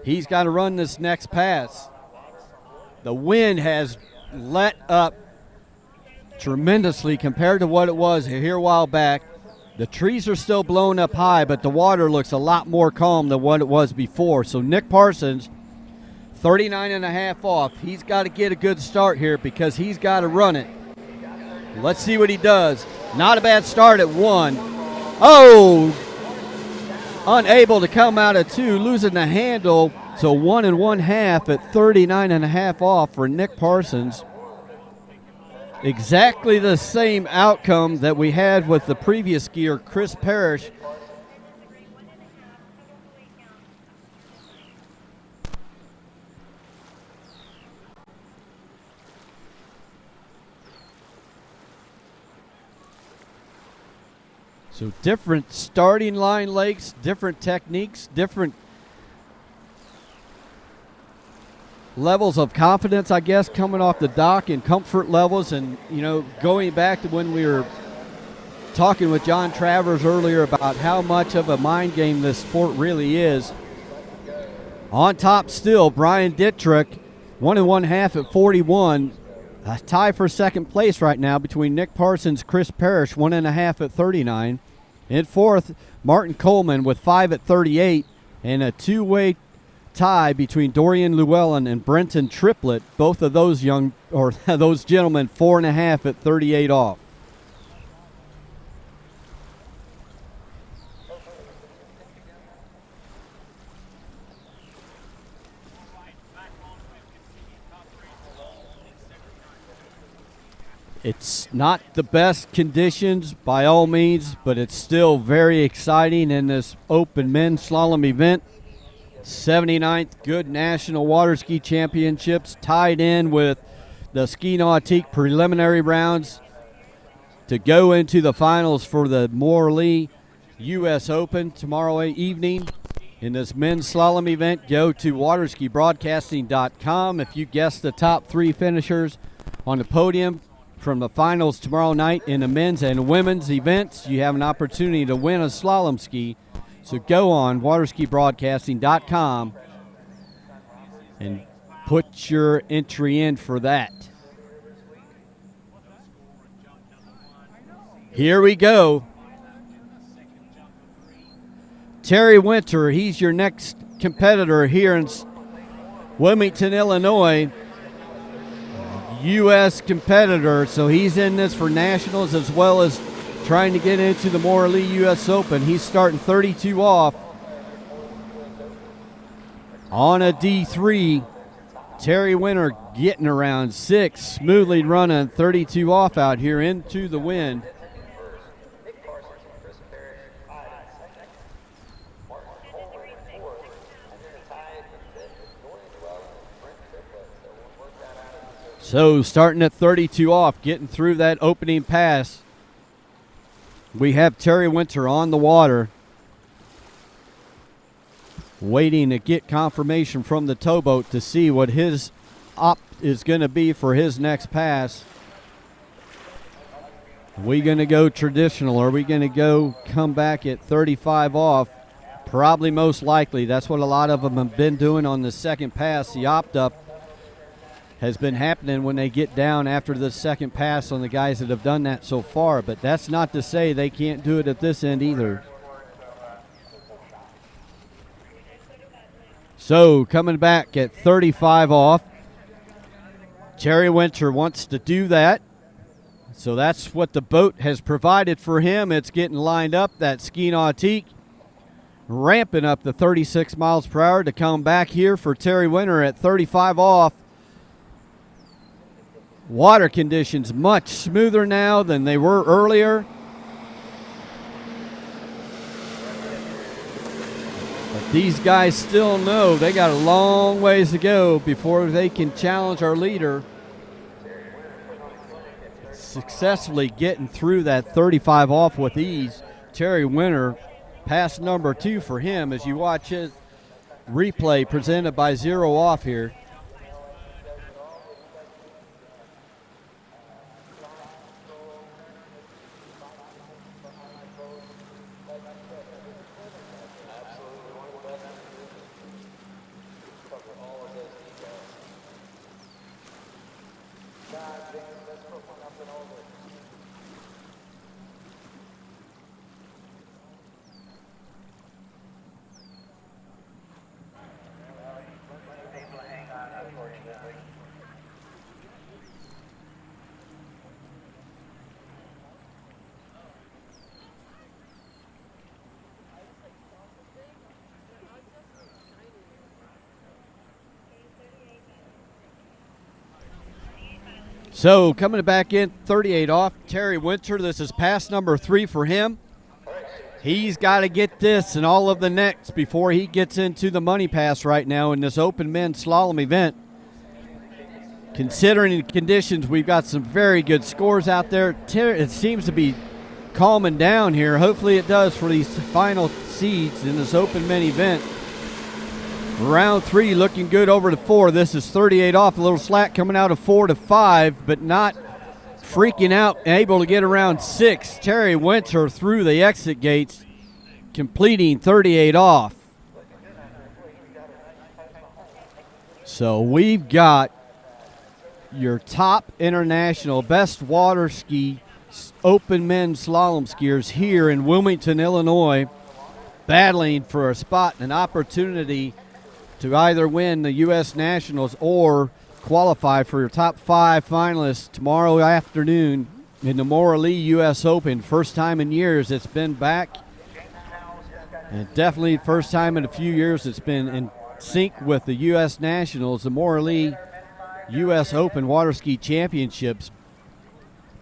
A: he's got to run this next pass. The wind has let up tremendously compared to what it was here a while back. The trees are still blowing up high, but the water looks a lot more calm than what it was before. So Nick Parsons, 39 1/2 off. He's got to get a good start here because he's got to run it. Let's see what he does. Not a bad start at 1. Oh, unable to come out of 2, losing the handle. So 1 1/2 at 39 1/2 off for Nick Parsons. Exactly the same outcome that we had with the previous skier, Chris Parrish. So different starting line lakes, different techniques, different levels of confidence, I guess, coming off the dock and comfort levels. And, you know, going back to when we were talking with John Travers earlier about how much of a mind game this sport really is. On top still, Brian Dittrich, 1 1/2 at 41. A tie for second place right now between Nick Parsons, Chris Parrish, 1 1/2 at 39. In fourth, Martin Coleman with 5 at 38, and a two-way tie between Dorian Llewellyn and Brenton Triplett. Both of those those gentlemen 4 1/2 at 38 off. It's not the best conditions by all means, but it's still very exciting in this open men's slalom event. 79th Goode National Waterski Championships tied in with the Ski Nautique preliminary rounds to go into the finals for the Morley U.S. Open tomorrow evening. In this men's slalom event, go to waterskibroadcasting.com. If you guess the top 3 finishers on the podium from the finals tomorrow night in the men's and women's events, you have an opportunity to win a slalom ski. So go on waterskibroadcasting.com and put your entry in for that. Here we go. Terry Winter, he's your next competitor here in Wilmington, Illinois. U.S. competitor, so he's in this for nationals as well as trying to get into the Morley U.S. Open. He's starting 32 off on a D3. Terry Winter getting around 6, smoothly running 32 off out here into the wind. So starting at 32 off, getting through that opening pass. We have Terry Winter on the water, waiting to get confirmation from the towboat to see what his op is going to be for his next pass. Are we going to go traditional? Are we going to go come back at 35 off? Probably most likely. That's what a lot of them have been doing on the second pass. The opt-up has been happening when they get down after the second pass on the guys that have done that so far, but that's not to say they can't do it at this end either. So coming back at 35 off, Terry Winter wants to do that. So that's what the boat has provided for him. It's getting lined up, that Ski Nautique, ramping up the 36 miles per hour to come back here for Terry Winter at 35 off. Water conditions much smoother now than they were earlier. But these guys still know they got a long ways to go before they can challenge our leader. Successfully getting through that 35 off with ease. Terry Winter, pass number 2 for him as you watch his replay presented by Zero Off here. So coming back in, 38 off, Terry Winter. This is pass number 3 for him. He's got to get this and all of the next before he gets into the money pass right now in this open men's slalom event. Considering the conditions, we've got some very good scores out there. It seems to be calming down here. Hopefully it does for these final seeds in this open men event. Round 3 looking good over to 4. This is 38 off, a little slack coming out of 4 to 5, but not freaking out, able to get around 6. Terry Winter through the exit gates, completing 38 off. So we've got your top international best water ski open men's slalom skiers here in Wilmington, Illinois, battling for a spot and an opportunity to either win the U.S. Nationals or qualify for your top 5 finalists tomorrow afternoon in the Maura Lee U.S. Open. First time in years it's been back, and definitely first time in a few years it's been in sync with the U.S. Nationals. The Maura Lee U.S. Open Water Ski Championships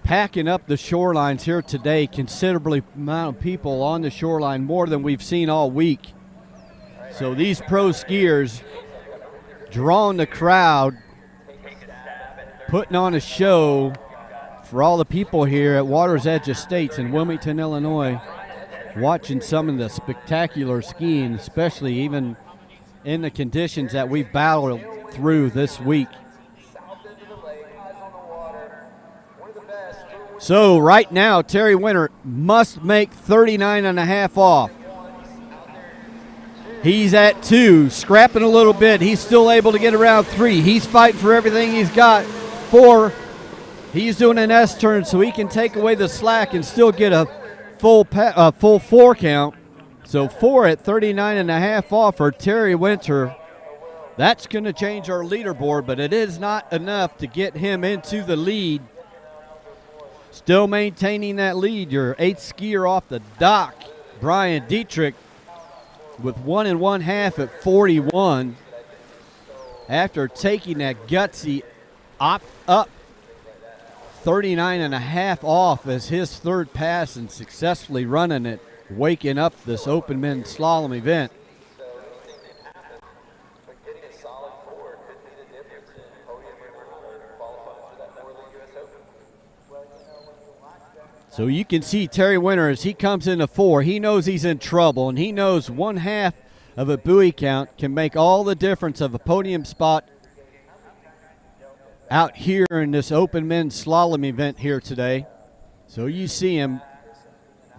A: packing up the shorelines here today. Considerably amount of people on the shoreline, more than we've seen all week. So these pro skiers drawing the crowd, putting on a show for all the people here at Water's Edge Estates in Wilmington, Illinois, watching some of the spectacular skiing, especially even in the conditions that we've battled through this week. So right now, Terry Winter must make 39.5 off. He's at 2, scrapping a little bit. He's still able to get around 3. He's fighting for everything he's got. 4, he's doing an S turn so he can take away the slack and still get a full 4 count. So 4 at 39.5 off for Terry Winter. That's going to change our leaderboard, but it is not enough to get him into the lead. Still maintaining that lead, your 8th skier off the dock, Brian Dietrich, with 1 1/2 at 41. After taking that gutsy up 39.5 off as his 3rd pass and successfully running it, waking up this open men's slalom event. So you can see Terry Winter as he comes into 4. He knows he's in trouble, and he knows 1/2 of a buoy count can make all the difference of a podium spot out here in this open men's slalom event here today. So you see him,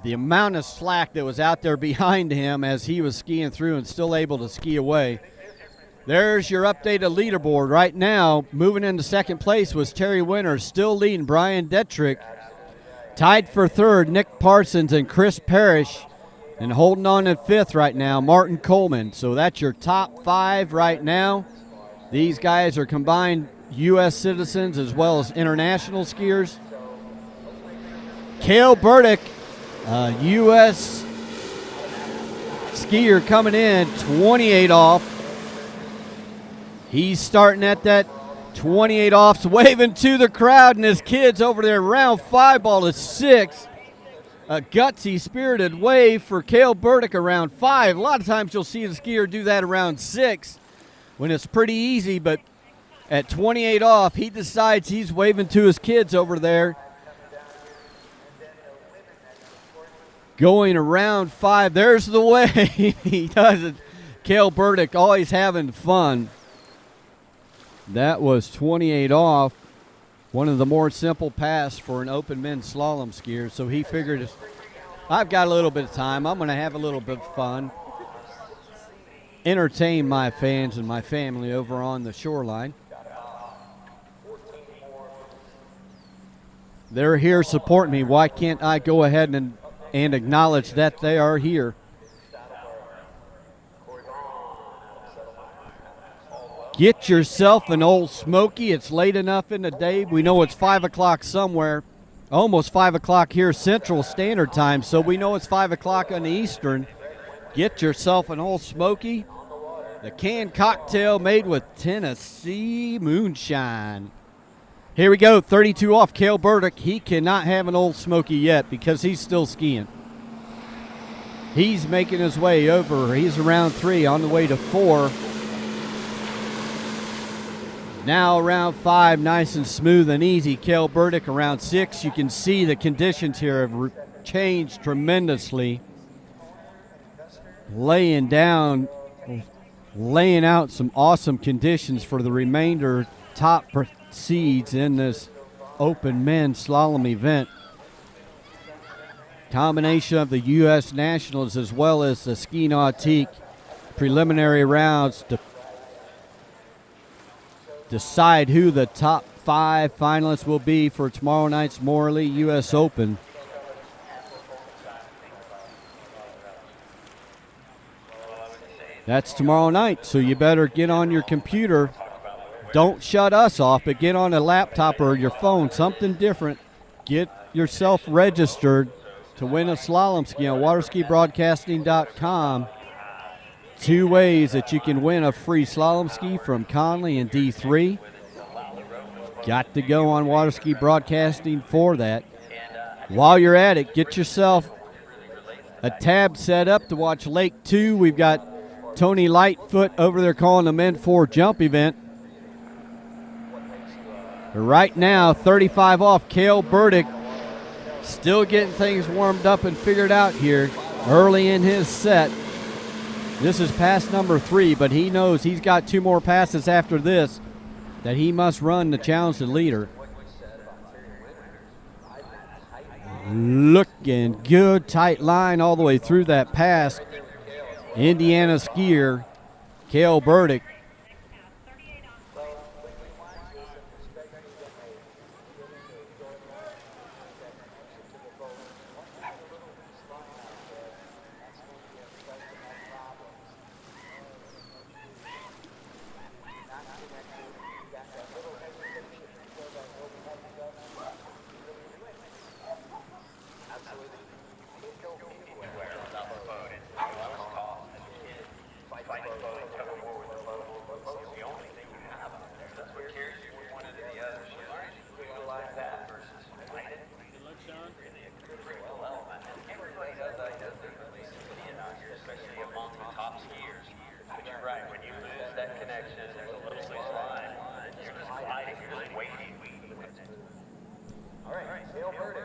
A: the amount of slack that was out there behind him as he was skiing through and still able to ski away. There's your updated leaderboard. Right now, moving into 2nd place was Terry Winter, still leading Brian Dietrich. Tied for 3rd, Nick Parsons and Chris Parrish. And holding on in 5th right now, Martin Coleman. So that's your top 5 right now. These guys are combined U.S. citizens as well as international skiers. Cale Burdick, U.S. skier coming in, 28 off. He's starting at that 28 offs, waving to the crowd, and his kids over there. Round 5 ball is 6. A gutsy, spirited wave for Cale Burdick around 5. A lot of times you'll see the skier do that around 6 when it's pretty easy, but at 28 off, he decides he's waving to his kids over there. Going around 5, there's the wave. He does it. Cale Burdick always having fun. That was 28 off. One of the more simple pass for an open men's slalom skier. So he figured, I've got a little bit of time. I'm going to have a little bit of fun. Entertain my fans and my family over on the shoreline. They're here supporting me. Why can't I go ahead and acknowledge that they are here? Get yourself an Old Smoky. It's late enough in the day. We know it's 5 o'clock somewhere. Almost 5 o'clock here Central Standard Time, so we know it's 5 o'clock on the Eastern. Get yourself an Old Smoky. The canned cocktail made with Tennessee moonshine. Here we go, 32 off, Cale Burdick. He cannot have an Old Smoky yet because he's still skiing. He's making his way over. He's around 3 on the way to 4. Now around 5, nice and smooth and easy. Cale Burdick around 6. You can see the conditions here have changed tremendously. Laying down laying out some awesome conditions for the remainder top seeds in this open men's slalom event. Combination of the U.S. Nationals as well as the ski nautique preliminary rounds to decide who the top 5 finalists will be for tomorrow night's Morley U.S. Open. That's tomorrow night, so you better get on your computer. Don't shut us off, but get on a laptop or your phone, something different. Get yourself registered to win a slalom ski on waterskibroadcasting.com. 2 ways that you can win a free slalom ski from Conley and D3. Got to go on Waterski Broadcasting for that. While you're at it, get yourself a tab set up to watch Lake 2. We've got Tony Lightfoot over there calling the Men 4 jump event. Right now, 35 off, Cale Burdick still getting things warmed up and figured out here early in his set. This is pass number 3, but he knows he's got 2 more passes after this that he must run to challenge the leader. Looking good, tight line all the way through that pass. Indiana skier Cale Burdick.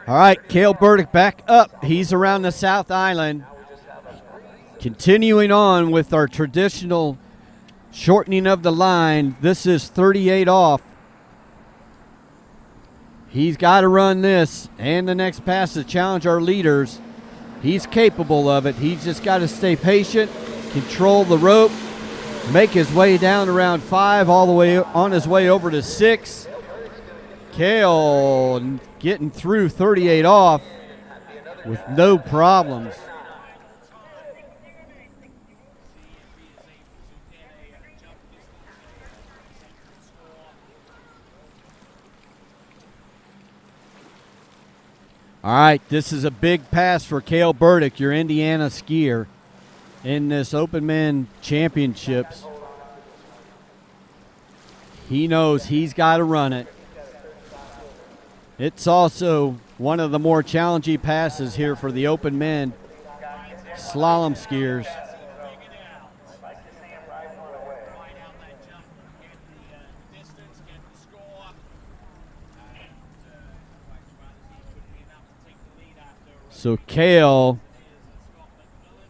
A: All right, Cale Burdick back up. He's around the South Island. Continuing on with our traditional shortening of the line. This is 38 off. He's got to run this and the next pass to challenge our leaders. He's capable of it. He's just got to stay patient, control the rope, make his way down around 5, all the way on his way over to 6. Cale getting through 38 off with no problems. All right, this is a big pass for Cale Burdick, your Indiana skier, in this Open Men Championships. He knows he's got to run it. It's also one of the more challenging passes here for the Open Men slalom skiers. So Cale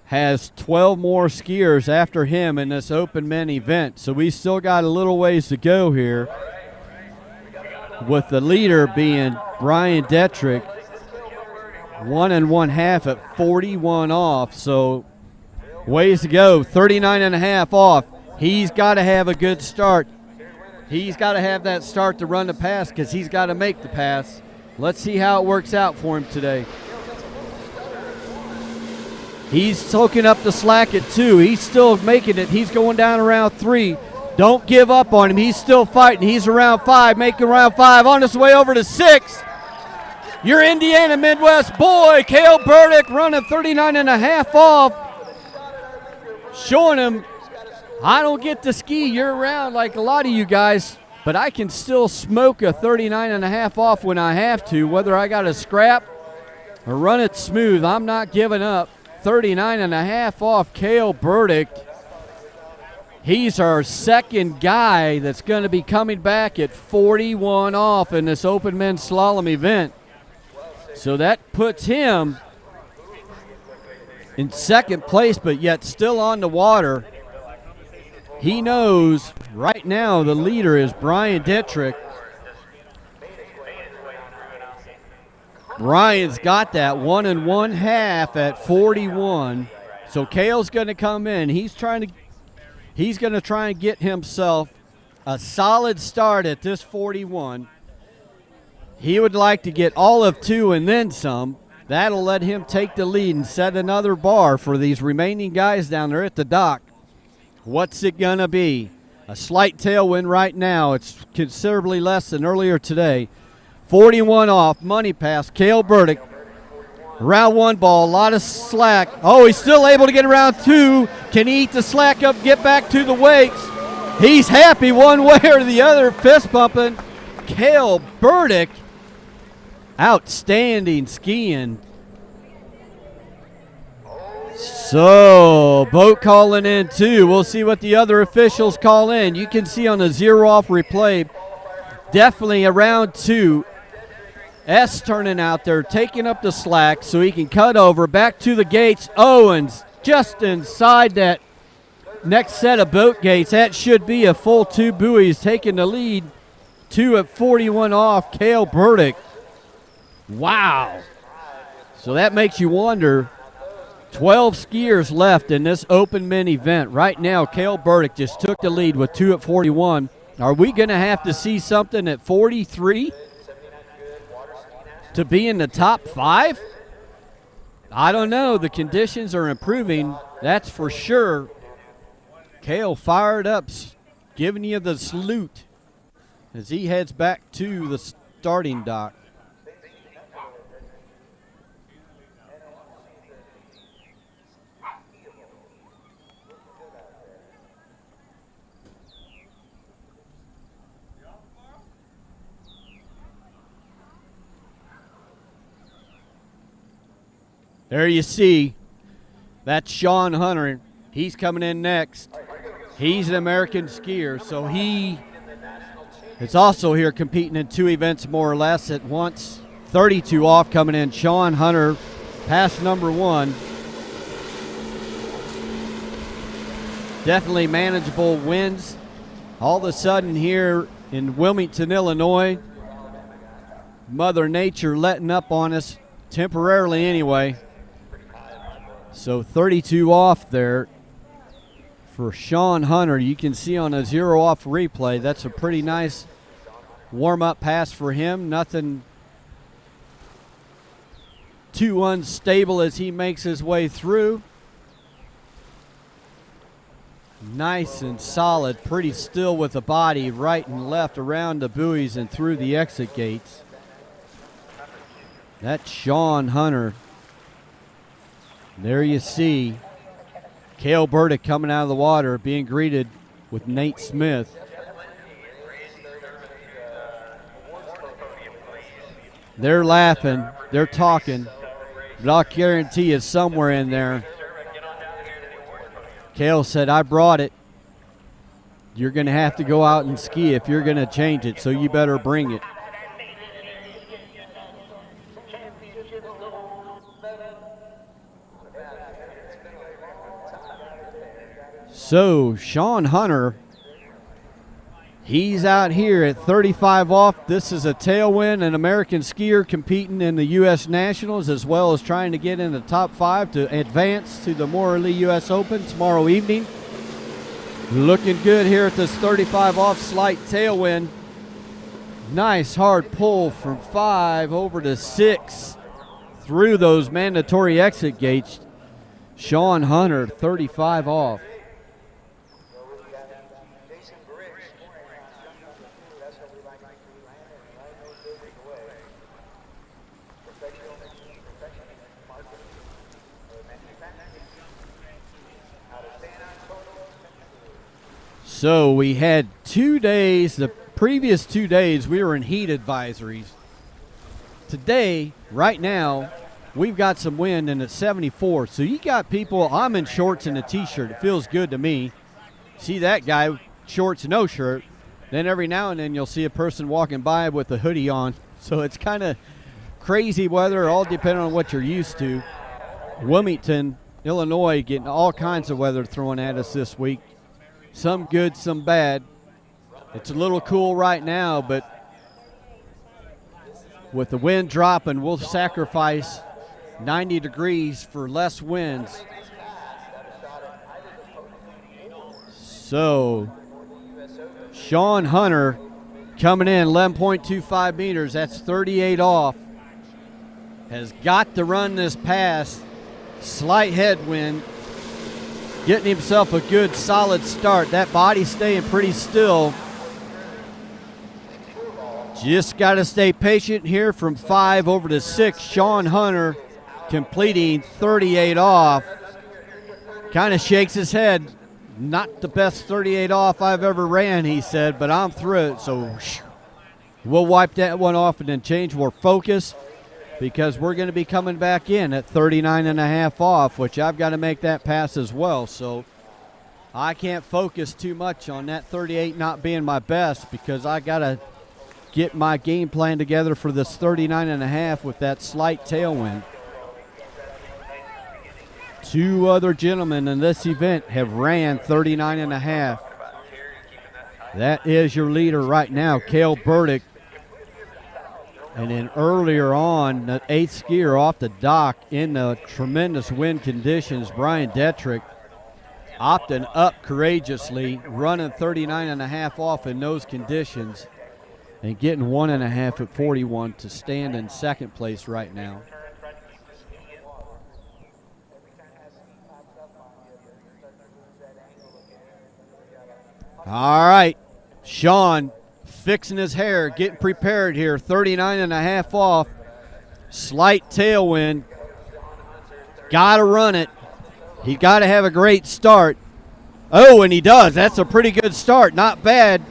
A: has 12 more skiers after him in this Open Men event. So we still got a little ways to go here, with the leader being Brian Detrick, 1 1/2 at 41 off. So ways to go, 39.5 off. He's got to have a good start. He's got to have that start to run the pass because he's got to make the pass. Let's see how it works out for him today. He's soaking up the slack at 2. He's still making it. He's going down around 3. Don't give up on him. He's still fighting. He's around 5, making around 5, on his way over to 6. Your Indiana Midwest boy, Cale Burdick, running 39.5 off. Showing him, I don't get to ski year-round like a lot of you guys, but I can still smoke a 39.5 off when I have to, whether I got to scrap or run it smooth. I'm not giving up. 39.5 off Cale Burdick. He's our second guy that's going to be coming back at 41 off in this Open Men's Slalom event. So that puts him in second place, but yet still on the water. He knows right now the leader is Brian Dittrich. Brian's got that 1 1/2 at 41. So Cale's going to come in. He's going to try and get himself a solid start at this 41. He would like to get all of 2 and then some. That'll let him take the lead and set another bar for these remaining guys down there at the dock. What's it going to be? A slight tailwind right now. It's considerably less than earlier today. 41 off, money pass, Cale Burdick. Round 1 ball, a lot of slack. Oh, he's still able to get around 2. Can he eat the slack up, get back to the weights? He's happy one way or the other, fist pumping. Cale Burdick, outstanding skiing. So, boat calling in too. We'll see what the other officials call in. You can see on the 0 off replay, definitely around 2. S turning out there, taking up the slack so he can cut over back to the gates. Owens just inside that next set of boat gates. That should be a full 2 buoys taking the lead. 2 at 41 off, Cale Burdick. Wow. So that makes you wonder, 12 skiers left in this open men event. Right now, Cale Burdick just took the lead with 2 at 41. Are we going to have to see something at 43 to be in the top 5? I don't know. The conditions are improving, that's for sure. Cale fired up, giving you the salute as he heads back to the starting dock. There you see, that's Sean Hunter. He's coming in next. He's an American skier, so he is also here competing in 2 events more or less at once. 32 off coming in. Sean Hunter, pass number 1. Definitely manageable wins. All of a sudden here in Wilmington, Illinois, Mother Nature letting up on us, temporarily anyway. So 32 off there for Sean Hunter. You can see on a 0 off replay, that's a pretty nice warm-up pass for him. Nothing too unstable as he makes his way through. Nice and solid, pretty still with the body right and left around the buoys and through the exit gates. That's Sean Hunter. There you see Cale Burdick coming out of the water, being greeted with Nate Smith. They're laughing, they're talking, but I'll guarantee you somewhere in there, Cale said, I brought it. You're going to have to go out and ski if you're going to change it, so you better bring it. So Sean Hunter, he's out here at 35 off. This is a tailwind, an American skier competing in the U.S. Nationals as well as trying to get in the top 5 to advance to the Morley U.S. Open tomorrow evening. Looking good here at this 35 off, slight tailwind. Nice hard pull from 5 over to 6 through those mandatory exit gates. Sean Hunter, 35 off. So we had 2 days, the previous 2 days we were in heat advisories. Today, right now, we've got some wind and it's 74. So you got people, I'm in shorts and a t-shirt. It feels good to me. See that guy, shorts and no shirt. Then every now and then you'll see a person walking by with a hoodie on. So it's kind of crazy weather, all depending on what you're used to. Wilmington, Illinois, getting all kinds of weather thrown at us this week. some good, some bad. It's a little cool right now, but with the wind dropping, we'll sacrifice 90 degrees for less winds. So, Sean Hunter coming in 11.25 meters. That's 38 off. Has got to run this pass. Slight headwind. Getting himself a good solid start. That body staying pretty still. Just got to stay patient here from 5 over to 6. Sean Hunter completing 38 off. Kind of shakes his head. Not the best 38 off I've ever ran, he said, but I'm through it. So we'll wipe that one off and then change our focus because we're going to be coming back in at 39.5 off, which I've got to make that pass as well. So I can't focus too much on that 38 not being my best because I got to get my game plan together for this 39.5 with that slight tailwind. Two other gentlemen in this event have ran 39.5. That is your leader right now, Cale Burdick. And then earlier on, the 8th skier off the dock in the tremendous wind conditions, Brian Detrick, opting up courageously, running 39.5 off in those conditions and getting 1.5 at 41 to stand in second place right now. All right, Sean fixing his hair, getting prepared here, 39.5 off, slight tailwind, got to run it. He got to have a great start. Oh, and he does. That's a pretty good start, not bad.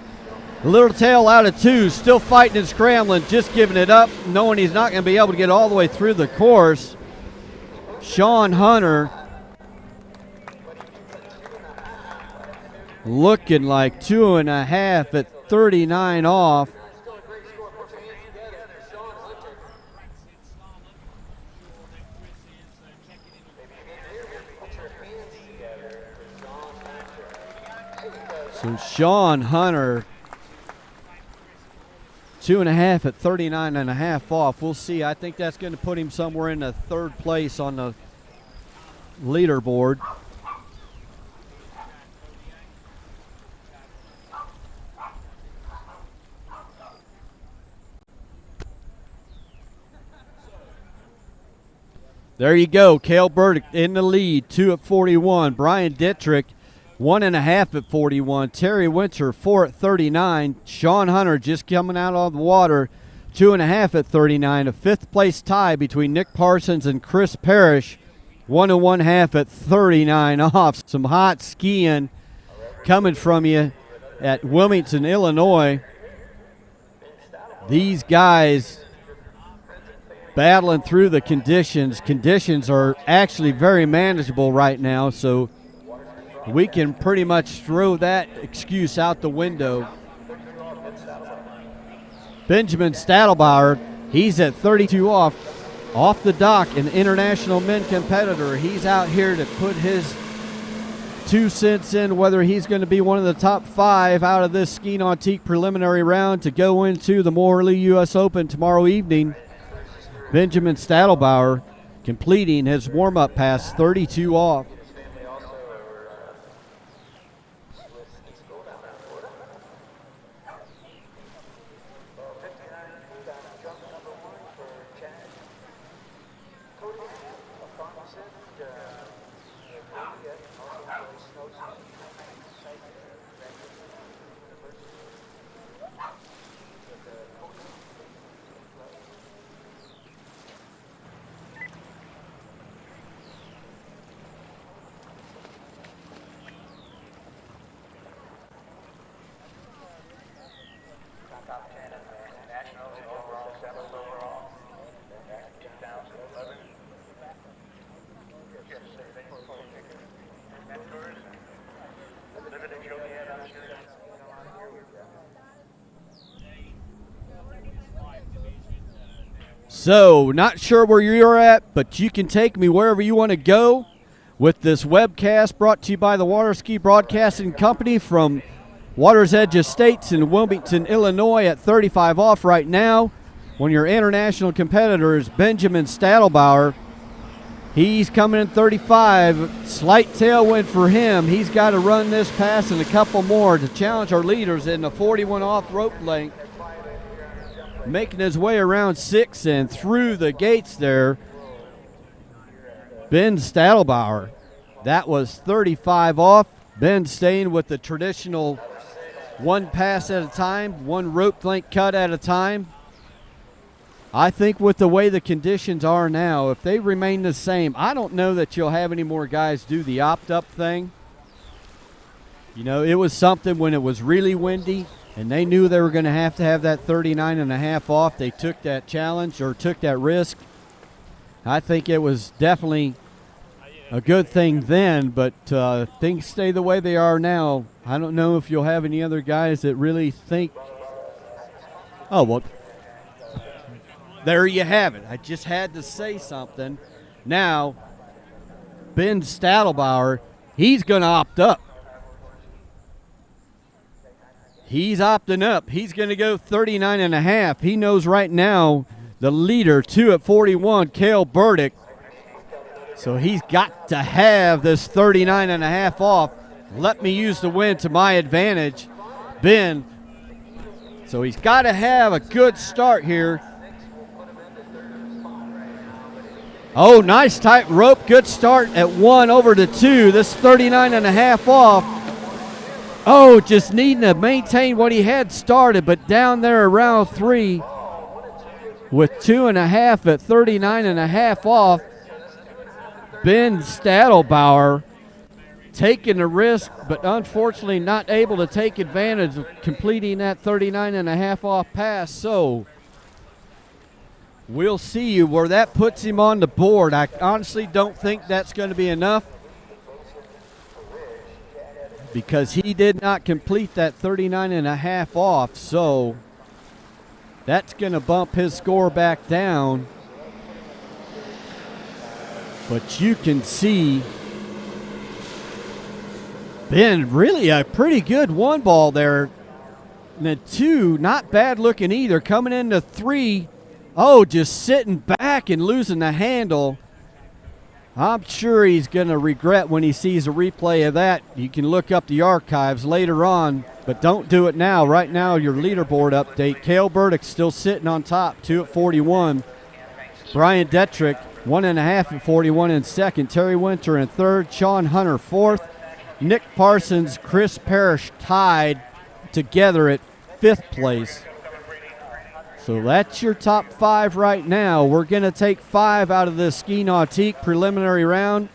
A: A little tail out of 2, still fighting and scrambling, just giving it up, knowing he's not going to be able to get all the way through the course. Sean Hunter looking like 2.5 at 39 off. So Sean Hunter, 2.5 at 39.5 off. We'll see. I think that's going to put him somewhere in the 3rd place on the leaderboard. There you go. Cale Burdick in the lead, 2 at 41. Brian Dittrich, 1.5 at 41. Terry Winter, 4 at 39. Sean Hunter just coming out of the water, 2.5 at 39. A 5th place tie between Nick Parsons and Chris Parrish, 1.5 at 39 off. Some hot skiing coming from you at Wilmington, Illinois. These guys battling through the conditions. Conditions are actually very manageable right now, so we can pretty much throw that excuse out the window. Benjamin Stadelbauer, he's at 32 off the dock, an international men competitor. He's out here to put his 2 cents in whether he's going to be one of the top 5 out of this Ski Nautique preliminary round to go into the Morley U.S. Open tomorrow evening. Benjamin Stadelbauer completing his warm-up pass, 32 off. So, not sure where you're at, but you can take me wherever you want to go. with this webcast brought to you by the Waterski Broadcasting Company from Water's Edge Estates in Wilmington, Illinois at 35 off right now. One of your international competitors, Benjamin Stadelbauer. He's coming in 35. Slight tailwind for him. He's got to run this pass and a couple more to challenge our leaders in the 41 off rope length. Making his way around 6 and through the gates there. Ben Stadelbauer. That was 35 off. Ben staying with the traditional one pass at a time, one rope length cut at a time. I think with the way the conditions are now, if they remain the same, I don't know that you'll have any more guys do the opt-up thing. You know, it was something when it was really windy and they knew they were going to have that 39.5 off. They took that challenge or took that risk. I think it was definitely a good thing then, but things stay the way they are now. I don't know if you'll have any other guys that really think, oh, well, there you have it. I just had to say something. Now, Ben Stadelbauer, he's going to opt up. He's opting up. He's going to go 39.5. He knows right now the leader, 2 at 41, Cale Burdick. So he's got to have this 39.5 off. Let me use the win to my advantage. Ben. So he's got to have a good start here. Oh, nice tight rope. Good start at 1 over to 2. This 39.5 off. Oh, just needing to maintain what he had started, but down there around 3 with 2.5 at 39.5 off. Ben Stadelbauer taking the risk, but unfortunately not able to take advantage of completing that 39.5 off pass. So we'll see where that puts him on the board. I honestly don't think that's going to be enough because he did not complete that 39.5 off. So that's going to bump his score back down. But you can see Ben, really a pretty good 1 ball there. And then 2, not bad looking either. Coming into 3, oh, just sitting back and losing the handle. I'm sure he's going to regret when he sees a replay of that. You can look up the archives later on, but don't do it now. Right now, your leaderboard update. Cale Burdick still sitting on top, 2 at 41. Brian Detrick, 1.5 at 41 in second. Terry Winter in third. Sean Hunter fourth. Nick Parsons, Chris Parrish tied together at 5th place. So that's your top 5 right now. We're going to take 5 out of the Ski Nautique preliminary round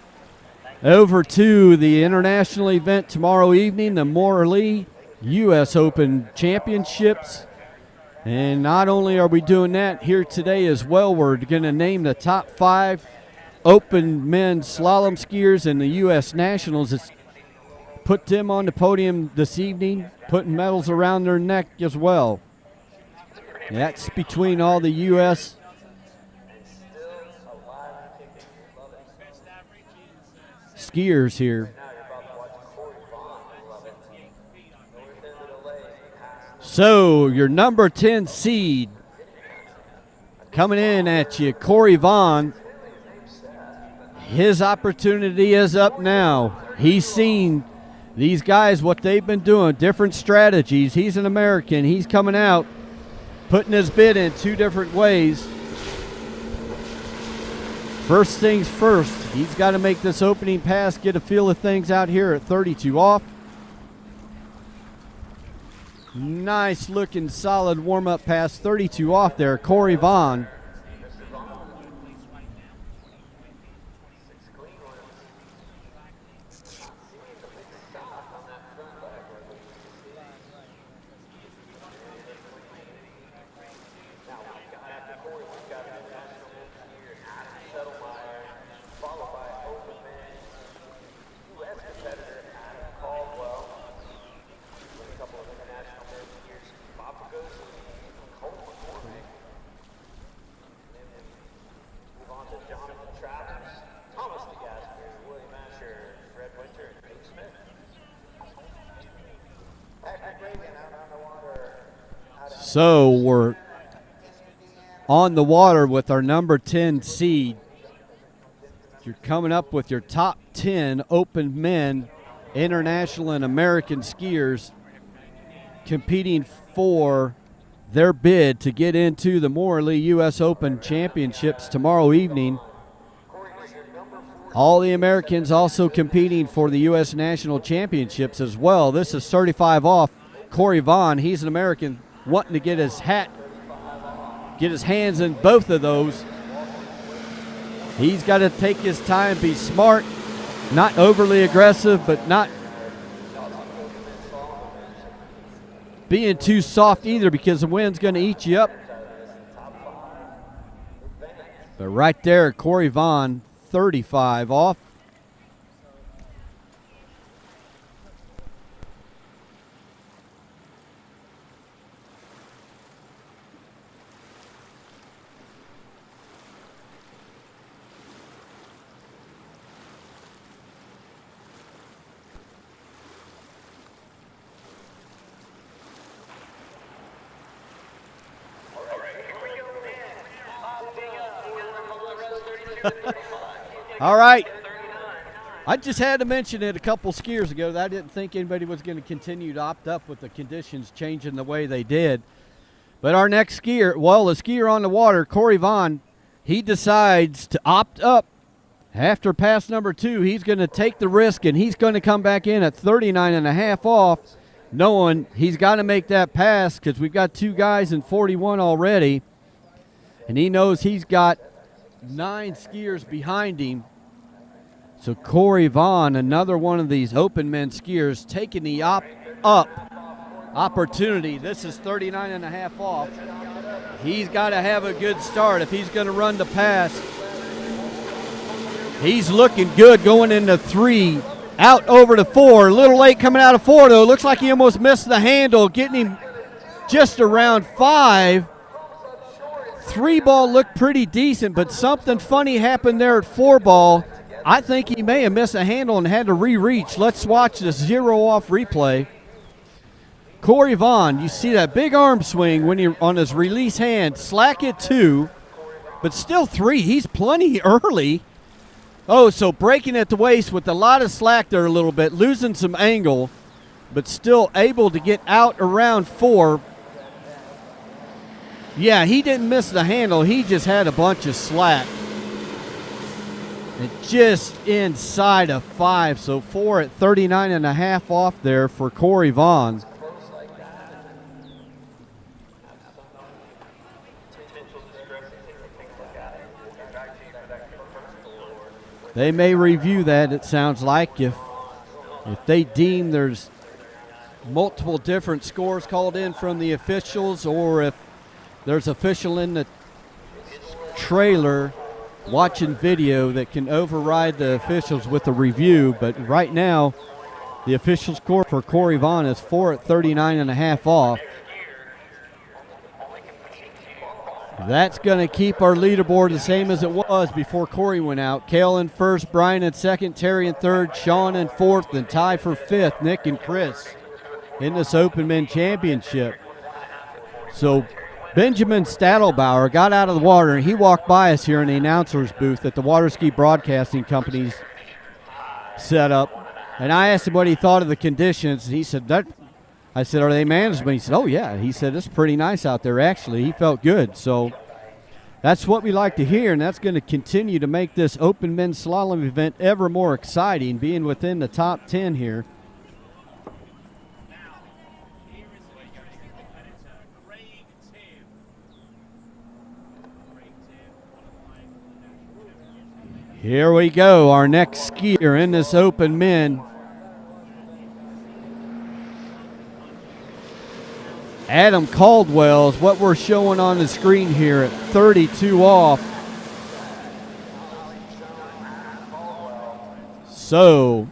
A: over to the international event tomorrow evening, the Morley U.S. Open Championships. And not only are we doing that here today as well, we're going to name the top 5 Open men's slalom skiers in the U.S. Nationals. It's put them on the podium this evening, putting medals around their neck as well. That's between all the U.S. skiers here. So your number 10 seed coming in at you, Corey Vaughn. His opportunity is up now. He's seen these guys, what they've been doing, different strategies. He's an American. He's coming out, putting his bid in 2 different ways. First things first, he's got to make this opening pass, get a feel of things out here at 32 off. Nice looking solid warm-up pass, 32 off there, Corey Vaughn. So we're on the water with our number 10 seed. You're coming up with your top 10 open men, international and American skiers competing for their bid to get into the Morley U.S. Open Championships tomorrow evening. All the Americans also competing for the U.S. National Championships as well. This is 35 off. Corey Vaughn, he's an American wanting to get his hands in both of those. He's got to take his time, be smart, not overly aggressive, but not being too soft either, because the wind's going to eat you up. But right there, Corey Vaughn, 35 off. All right. I just had to mention it a couple skiers ago that I didn't think anybody was going to continue to opt up with the conditions changing the way they did. But our next skier, well, the skier on the water, Corey Vaughn, he decides to opt up after pass number 2. He's going to take the risk, and he's going to come back in at 39.5 off, knowing he's got to make that pass because we've got 2 guys in 41 already, and he knows he's got 9 skiers behind him. So Corey Vaughn, another one of these open men skiers, taking the up opportunity. This is 39.5 off. He's got to have a good start if he's going to run the pass. He's looking good going into 3, out over to 4. A little late coming out of 4, though. Looks like he almost missed the handle, getting him just around 5. 3 ball looked pretty decent, but something funny happened there at 4 ball. I think he may have missed a handle and had to re-reach. Let's watch the 0 off replay. Corey Vaughn, you see that big arm swing when he on his release hand. Slack at 2, but still 3. He's plenty early. Oh, so breaking at the waist with a lot of slack there a little bit, losing some angle, but still able to get out around 4. Yeah, he didn't miss the handle. He just had a bunch of slack. And just inside of 5, so 4 at 39.5 off there for Corey Vaughn. They may review that, it sounds like, if they deem there's multiple different scores called in from the officials, or if there's official in the trailer watching video that can override the officials with a review. But right now, the official score for Corey Vaughn is 4 at 39.5 off. That's going to keep our leaderboard the same as it was before Corey went out. Cale in first, Brian in second, Terry in third, Sean in fourth, and tie for 5th, Nick and Chris in this Open Men Championship. So Benjamin Stadelbauer got out of the water, and he walked by us here in the announcer's booth at the Waterski Broadcasting Company's setup. And I asked him what he thought of the conditions. He said, I said, are they management? He said, oh, yeah. He said, it's pretty nice out there, actually. He felt good. So that's what we like to hear, and that's going to continue to make this Open Men's Slalom event ever more exciting, being within the top 10 here. Here we go, our next skier in this Open Men. Adam Caldwell is what we're showing on the screen here at 32 off. So,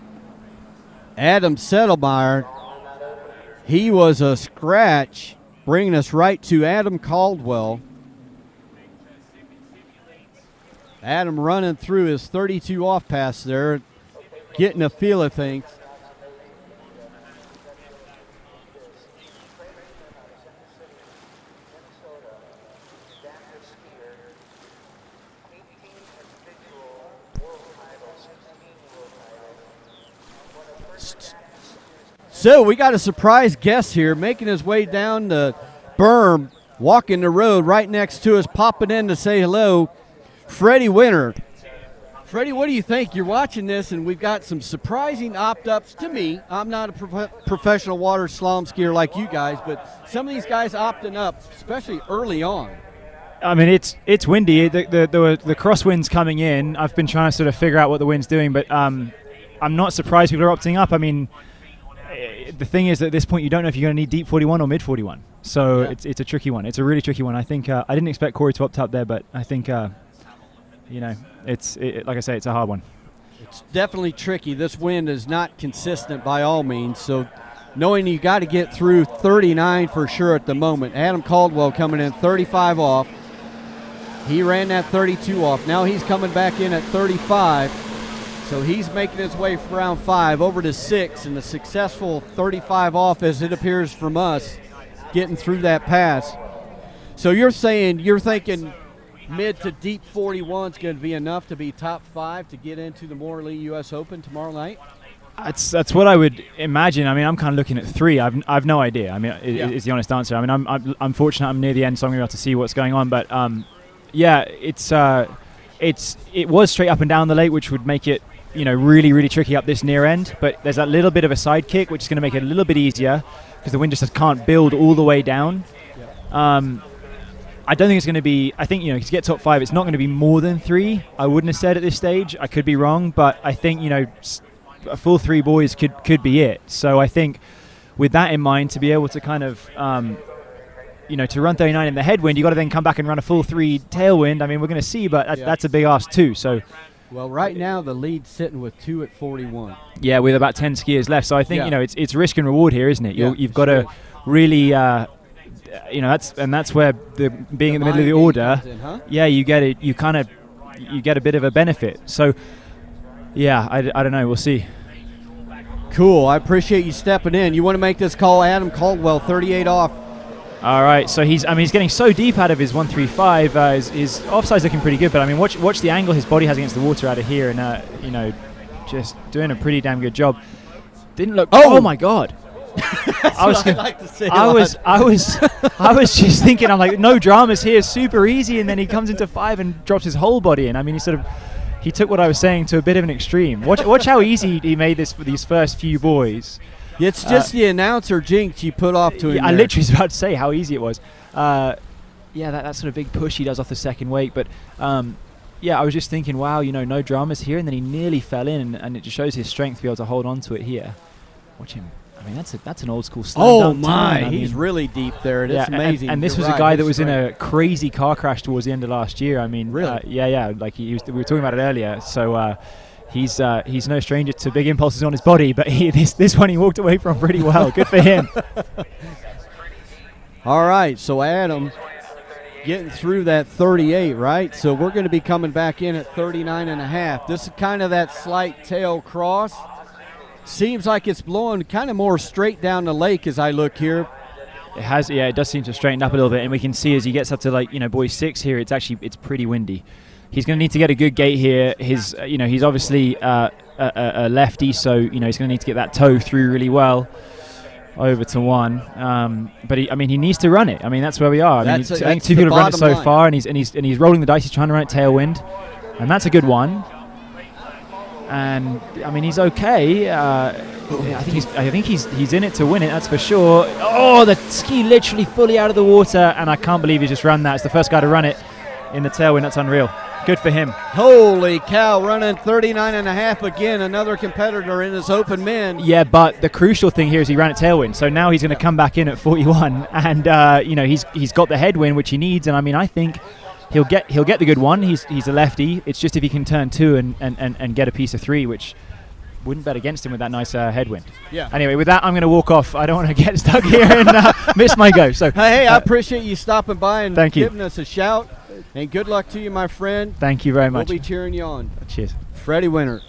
A: Adam Settlemeyer, he was a scratch, bringing us right to Adam Caldwell. Adam running through his 32 off pass there, getting a feel of things. So we got a surprise guest here making his way down the berm, walking the road right next to us, popping in to say hello, Freddie Winter. Freddie, what do you think? You're watching this, and we've got some surprising opt-ups to me. I'm not a professional water slalom skier like you guys, but some of these guys opting up, especially early on.
D: I mean, it's windy. The crosswind's coming in. I've been trying to sort of figure out what the wind's doing, but I'm not surprised people are opting up. I mean, the thing is that at this point you don't know if you're going to need deep 41 or mid 41. So it's a tricky one. It's a really tricky one. I think I didn't expect Corey to opt up there, but I think like I say, it's a hard one.
A: It's definitely tricky. This wind is not consistent by all means, so knowing you got to get through 39 for sure at the moment. Adam Caldwell coming in 35 off. He ran that 32 off. Now he's coming back in at 35. So he's making his way from round 5 over to 6, and the successful 35 off, as it appears from us, getting through that pass. So you're thinking mid to deep 41 is going to be enough to be top 5 to get into the Morley U.S. Open tomorrow night?
D: That's what I would imagine. I mean, I'm kind of looking at 3. I've no idea. I mean, is the honest answer. I mean, I'm fortunate. I'm near the end, so I'm going to be able to see what's going on. But it was straight up and down the lake, which would make it really, really tricky up this near end. But there's that little bit of a side kick, which is going to make it a little bit easier because the wind just can't build all the way down. I don't think it's going to be. I think to get top 5, it's not going to be more than 3. I wouldn't have said at this stage. I could be wrong, but I think a full 3 boys could be it. So I think with that in mind, to be able to kind of to run 39 in the headwind, you got to then come back and run a full 3 tailwind. I mean, we're going to see, but that's a big ask too. So.
A: Well, right now the lead's sitting with 2 at 41.
D: Yeah, with about 10 skiers left. So I think it's risk and reward here, isn't it? You've got to really, that's where being in the middle of the order. You get it. You get a bit of a benefit. So I don't know. We'll see.
A: Cool. I appreciate you stepping in. You want to make this call, Adam Caldwell, 38 off.
D: All right, so he's getting so deep out of his 135. His offside's looking pretty good, but I mean, watch the angle his body has against the water out of here, and just doing a pretty damn good job. Didn't look. Oh my God!
A: I
D: was just thinking, I'm like, no dramas here, super easy, and then he comes into 5 and drops his whole body in. I mean, he took what I was saying to a bit of an extreme. Watch how easy he made this for these first few boys.
A: It's just the announcer jinx you put off to him.
D: I literally was about to say how easy it was. That sort of big push he does off the second wake. But I was just thinking, wow, no dramas here. And then he nearly fell in, and it just shows his strength to be able to hold on to it here. Watch him. I mean, that's an old school slam dunk turn.
A: He's really deep there. It's amazing.
D: And this was a guy that was in a crazy car crash towards the end of last year. I mean,
A: really?
D: Like we were talking about it earlier. So. He's no stranger to big impulses on his body, but this one he walked away from pretty well. Good for him.
A: All right, so Adam getting through that 38, right? So we're going to be coming back in at 39 and a half. This is kind of that slight tail cross. Seems like it's blowing kind of more straight down the lake as I look here.
D: It does seem to straighten up a little bit, and we can see as he gets up to boy 6 here, it's pretty windy. He's going to need to get a good gate here. He's obviously a lefty, so he's going to need to get that toe through really well over to 1. But he needs to run it. I mean, that's where we are. I think 2 people have run it so far, and he's rolling the dice. He's trying to run it tailwind, and that's a good one. And I mean, he's okay. I think he's in it to win it. That's for sure. Oh, the ski literally fully out of the water, and I can't believe he just ran that. It's the first guy to run it in the tailwind. That's unreal. Good for him.
A: Holy cow, running 39 and a half again, another competitor in his open men.
D: Yeah, but the crucial thing here is he ran at tailwind, so now he's going to come back in at 41, and he's got the headwind which he needs, and I mean, I think he'll get the good one. He's a lefty. It's just if he can turn 2 and get a piece of 3, which wouldn't bet against him with that nice headwind.
A: Yeah.
D: Anyway, with that, I'm going to walk off. I don't want to get stuck here and miss my go. So
A: hey, I appreciate you stopping by and
D: giving
A: us a shout. And good luck to you, my friend.
D: Thank you very much.
A: We'll be cheering you on.
D: Cheers.
A: Freddie Winter.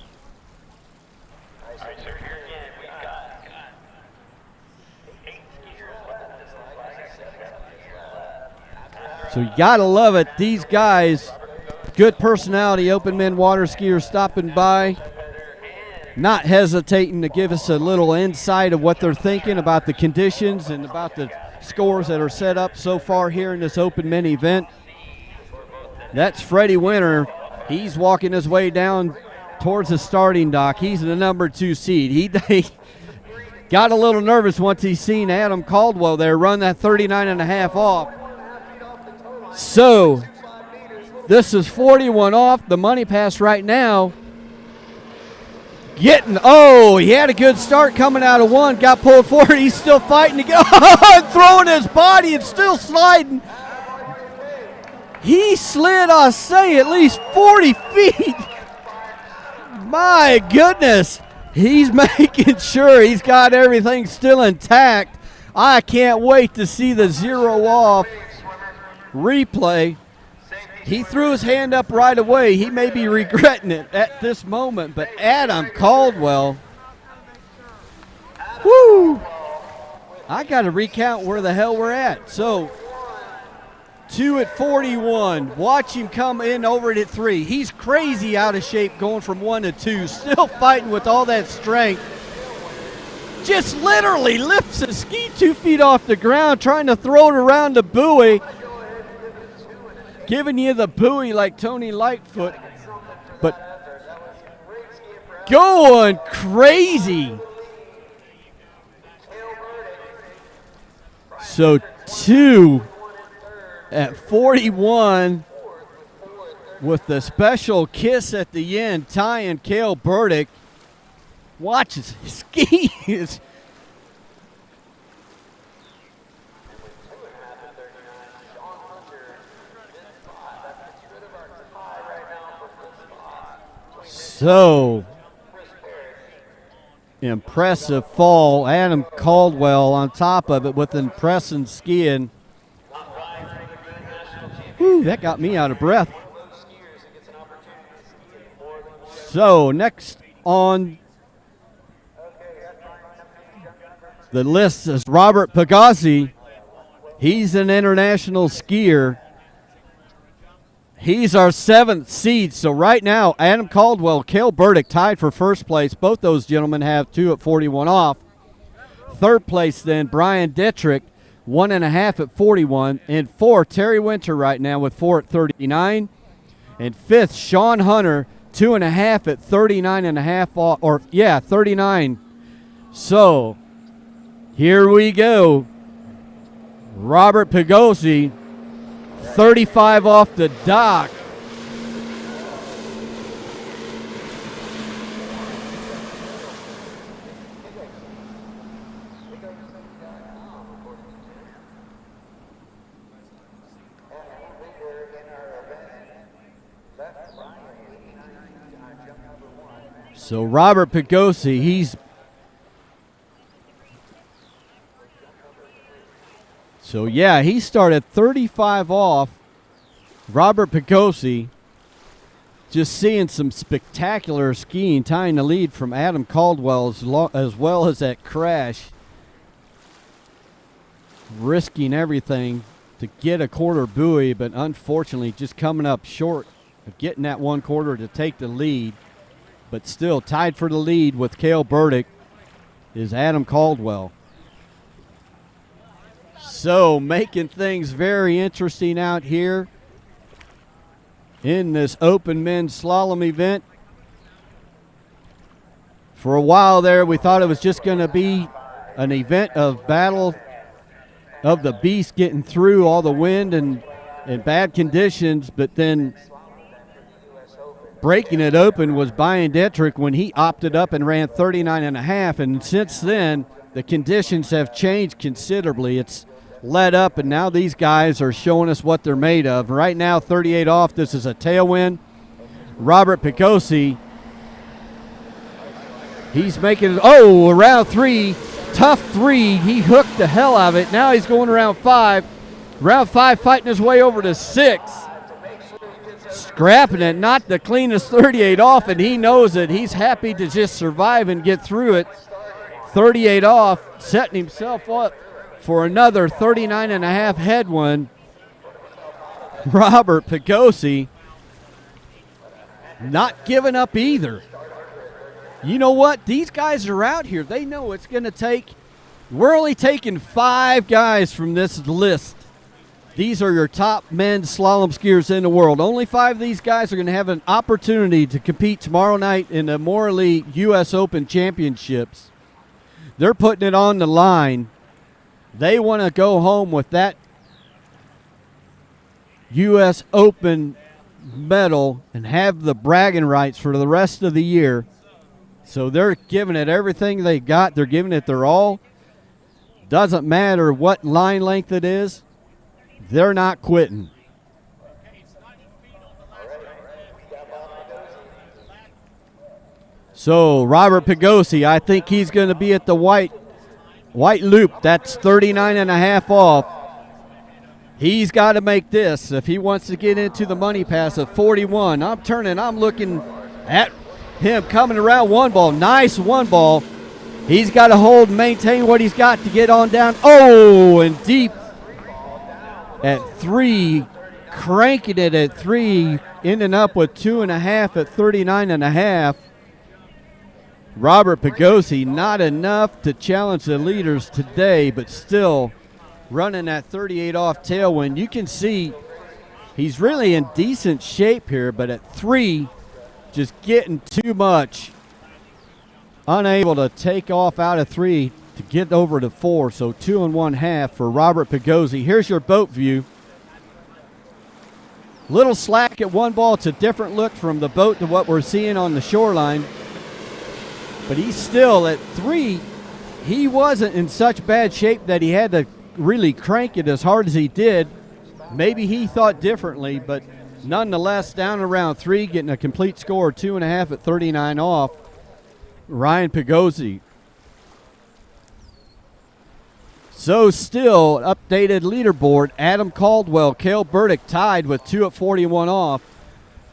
A: So you got to love it. These guys, good personality, open men water skiers stopping by. not hesitating to give us a little insight of what they're thinking about the conditions and about the scores that are set up so far here in this open men event. That's Freddie Winter. He's walking his way down towards the starting dock. He's the number 2 seed. He got a little nervous once he seen Adam Caldwell there run that 39.5 off. So this is 41 off. The money pass right now. He had a good start coming out of 1. Got pulled forward. He's still fighting to get throwing his body and still sliding. He slid, I'll say, at least 40 feet. My goodness. He's making sure he's got everything still intact. I can't wait to see the 0 off replay. He threw his hand up right away. He may be regretting it at this moment, but Adam Caldwell, whoo! I got to recount where the hell we're at. So 2 at 41. Watch him come in over it at 3. He's crazy out of shape going from 1 to 2. Still fighting with all that strength. Just literally lifts his ski 2 feet off the ground, trying to throw it around the buoy. Giving you the buoy like Tony Lightfoot. But going crazy. So 2 at 41 with the special kiss at the end, tying Cale Burdick. Watch his ski. So impressive fall. Adam Caldwell on top of it with impressive skiing. Whew, that got me out of breath. So next on the list is Robert Pagazzi. He's an international skier. He's our 7th seed. So right now, Adam Caldwell, Cale Burdick tied for first place. Both those gentlemen have 2 at 41 off. Third place then, Brian Dittrich, 1.5 at 41. And 4, Terry Winter right now with 4 at 39. And 5th, Sean Hunter, 2.5 at 39.5 off, or 39. So here we go. Robert Pagazzi, 35 off the dock. So Robert Pagazzi, he started 35 off. Robert Pagazzi, just seeing some spectacular skiing, tying the lead from Adam Caldwell as well as that crash. Risking everything to get a quarter buoy, but unfortunately just coming up short of getting that 1 quarter to take the lead. But still tied for the lead with Cale Burdick is Adam Caldwell. So making things very interesting out here in this open men's slalom event. For a while there, we thought it was just going to be an event of battle of the beast, getting through all the wind and bad conditions, but then breaking it open was Brian Dittrich when he opted up and ran 39.5, and since then the conditions have changed considerably. It's let up, and now these guys are showing us what they're made of. Right now, 38 off. This is a tailwind. Robert Pagazzi, he's making it. Oh, around 3, tough 3. He hooked the hell out of it. Now he's going around 5. Round 5, fighting his way over to 6. Scrapping it, not the cleanest 38 off, and he knows it. He's happy to just survive and get through it. 38 off, setting himself up for another 39.5 headwind. Robert Pagazzi not giving up either. You know what? These guys are out here. They know it's going to take. We're only taking 5 guys from this list. These are your top men's slalom skiers in the world. Only 5 of these guys are going to have an opportunity to compete tomorrow night in the Morley U.S. Open Championships. They're putting it on the line. They want to go home with that U.S. Open medal and have the bragging rights for the rest of the year. So they're giving it everything they got. They're giving it their all. Doesn't matter what line length it is. They're not quitting. So Robert Pigosi, I think he's going to be at the white loop. That's 39.5 off. He's got to make this if he wants to get into the money pass of 41. I'm looking at him coming around one ball. Nice one ball. He's got to hold and maintain what he's got to get on down. Oh, and deep at 3. Cranking it at 3. Ending up with 2.5 at 39.5. Robert Pigosi, not enough to challenge the leaders today, but still running that 38 off tailwind. You can see he's really in decent shape here, but at 3, just getting too much. Unable to take off out of 3 to get over to 4, so 2 1/2 for Robert Pigosi. Here's your boat view. Little slack at one ball. It's a different look from the boat to what we're seeing on the shoreline. But he's still at 3. He wasn't in such bad shape that he had to really crank it as hard as he did. Maybe he thought differently, but nonetheless, down around 3, getting a complete score, 2.5 at 39 off. Ryan Pigosi. So still, updated leaderboard, Adam Caldwell, Cale Burdick tied with 2 at 41 off.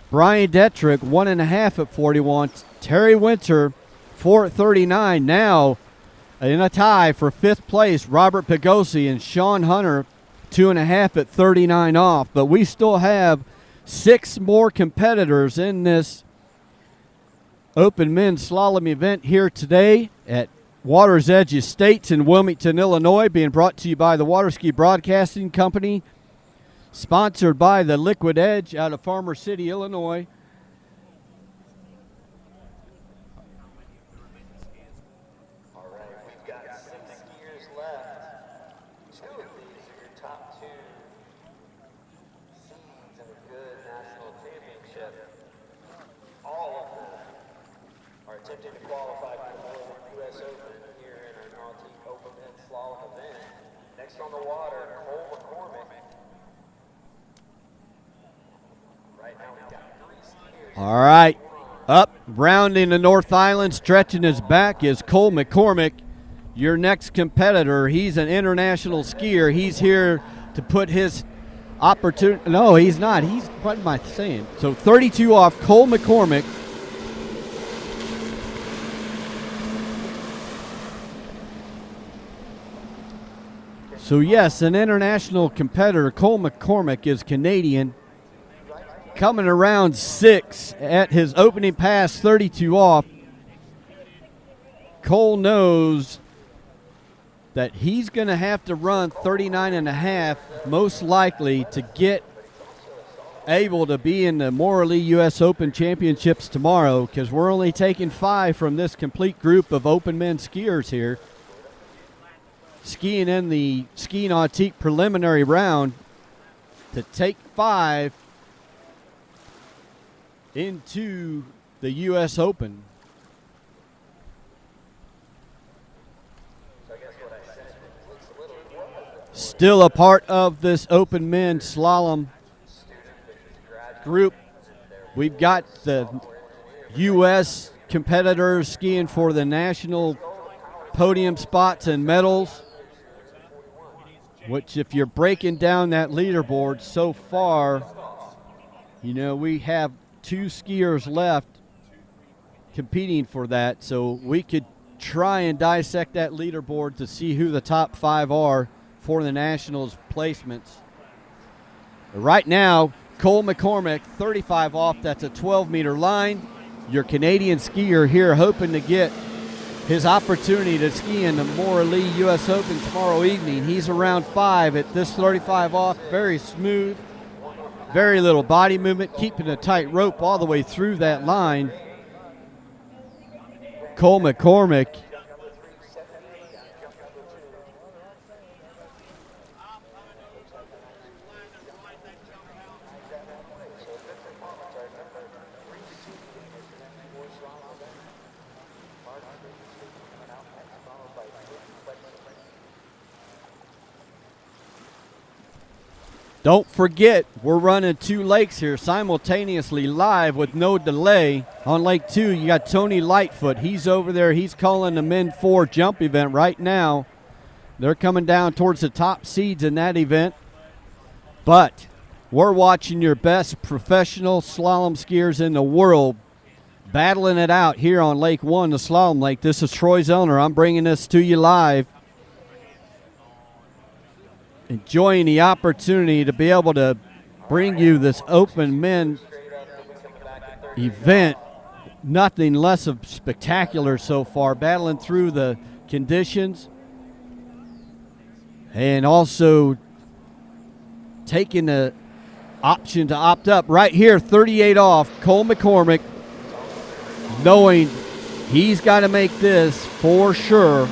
A: Brian Detrick, 1.5 at 41. Terry Winter, 4 at 39. Now in a tie for 5th place, Robert Pigosi and Sean Hunter, 2.5 at 39 off. But we still have 6 more competitors in this Open Men's Slalom event here today at Water's Edge Estates in Wilmington, Illinois, being brought to you by the Waterski Broadcasting Company, sponsored by the Liquid Edge out of Farmer City, Illinois.
B: All right, we've got 6 skiers left. 2 of these are your top 2 seeds in a good national championship. All of them are attempting to qualify for the U.S. Open here in our Nautique Open Men's Slalom event. Next on the water, Cole McCormick. Right now we've got 3 skiers.
A: All right, up, rounding the North Island, stretching his back is Cole McCormick, your next competitor. He's an international skier. He's here to put his opportunity. No, he's not. He's, what am I saying? So 32 off, Cole McCormick. So yes, an international competitor. Cole McCormick is Canadian. Coming around 6 at his opening pass, 32 off. Cole knows that he's going to have to run 39.5, most likely, to get able to be in the Morley U.S. Open Championships tomorrow, because we're only taking 5 from this complete group of open men skiers here. Skiing in the Ski Nautique preliminary round to take 5 into the U.S. Open. Still a part of this Open Men's Slalom group. We've got the U.S. competitors skiing for the national podium spots and medals, which if you're breaking down that leaderboard so far, you know, we have 2 skiers left competing for that, so we could try and dissect that leaderboard to see who the top 5 are for the Nationals placements. Right now, Cole McCormick, 35 off, that's a 12-meter line. your Canadian skier here hoping to get his opportunity to ski in the Maura Lee U.S. Open tomorrow evening. He's around 5 at this 35 off, very smooth, very little body movement, keeping a tight rope all the way through that line. Cole McCormick. Don't forget, we're running 2 lakes here simultaneously live with no delay. On Lake 2, you got Tony Lightfoot. He's over there. He's calling the Men 4 jump event right now. They're coming down towards the top seeds in that event. But we're watching your best professional slalom skiers in the world battling it out here on Lake 1, the slalom lake. This is Troy Zellner. I'm bringing this to you live. Enjoying the opportunity to be able to bring you this open men event. Nothing less of spectacular so far, battling through the conditions and also taking the option to opt up. Right here, 38 off, Cole McCormick, knowing he's got to make this for sure.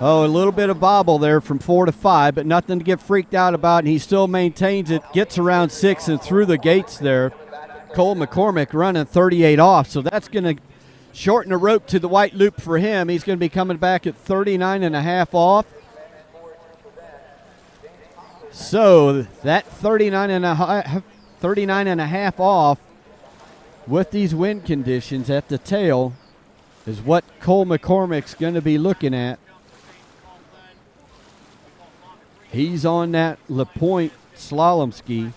A: Oh, a little bit of bobble there from 4 to 5, but nothing to get freaked out about, and he still maintains it, gets around 6 and through the gates there. Cole McCormick running 38 off, so that's going to shorten the rope to the white loop for him. He's going to be coming back at 39.5 off. So that 39.5 off with these wind conditions at the tail is what Cole McCormick's going to be looking at. He's on that La Pointe slalom ski.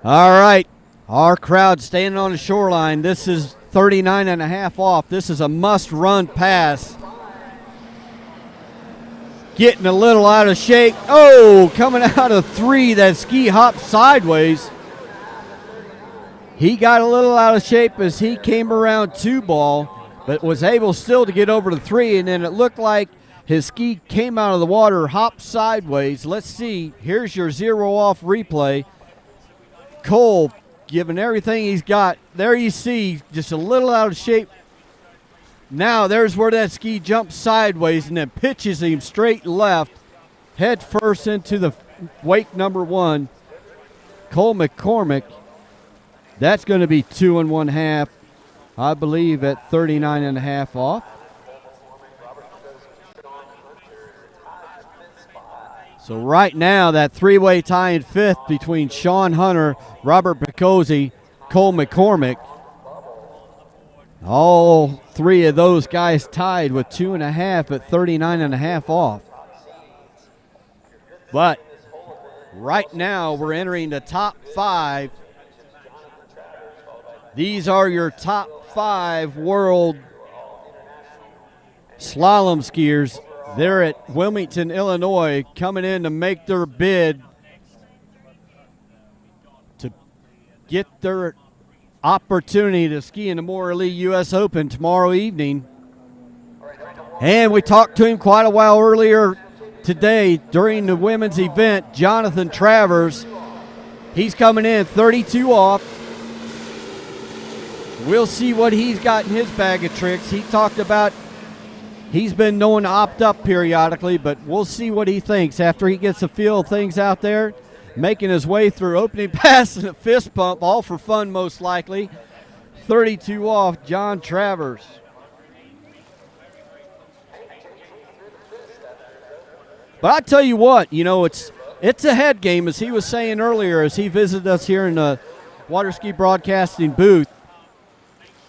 A: All right, our crowd standing on the shoreline. This is 39.5 off. This is a must-run pass. Getting a little out of shape. Oh, coming out of 3, that ski hopped sideways. He got a little out of shape as he came around 2 ball, but was able still to get over to 3, and then it looked like his ski came out of the water, hopped sideways. Let's see. Here's your 0 off replay. Cole giving everything he's got. There you see, just a little out of shape. Now there's where that ski jumps sideways and then pitches him straight left, head first into the wake number 1. Cole McCormick, that's going to be 2 1/2, I believe, at 39.5 off. So right now, that 3-way tie in 5th between Sean Hunter, Robert Picozzi, Cole McCormick. All 3 of those guys tied with 2.5 at 39.5 off. But right now, we're entering the top 5. These are your top 5 world slalom skiers. They're at Wilmington, Illinois, coming in to make their bid to get their opportunity to ski in the Maura Lee U.S. Open tomorrow evening. And we talked to him quite a while earlier today during the women's event, Jonathan Travers. He's coming in 32 off. We'll see what he's got in his bag of tricks. He talked about he's been known to opt up periodically, but we'll see what he thinks after he gets a feel of things out there, making his way through opening pass and a fist pump, all for fun most likely. 32 off, John Travers. But I tell you what, it's a head game, as he was saying earlier, as he visited us here in the Waterski Broadcasting booth.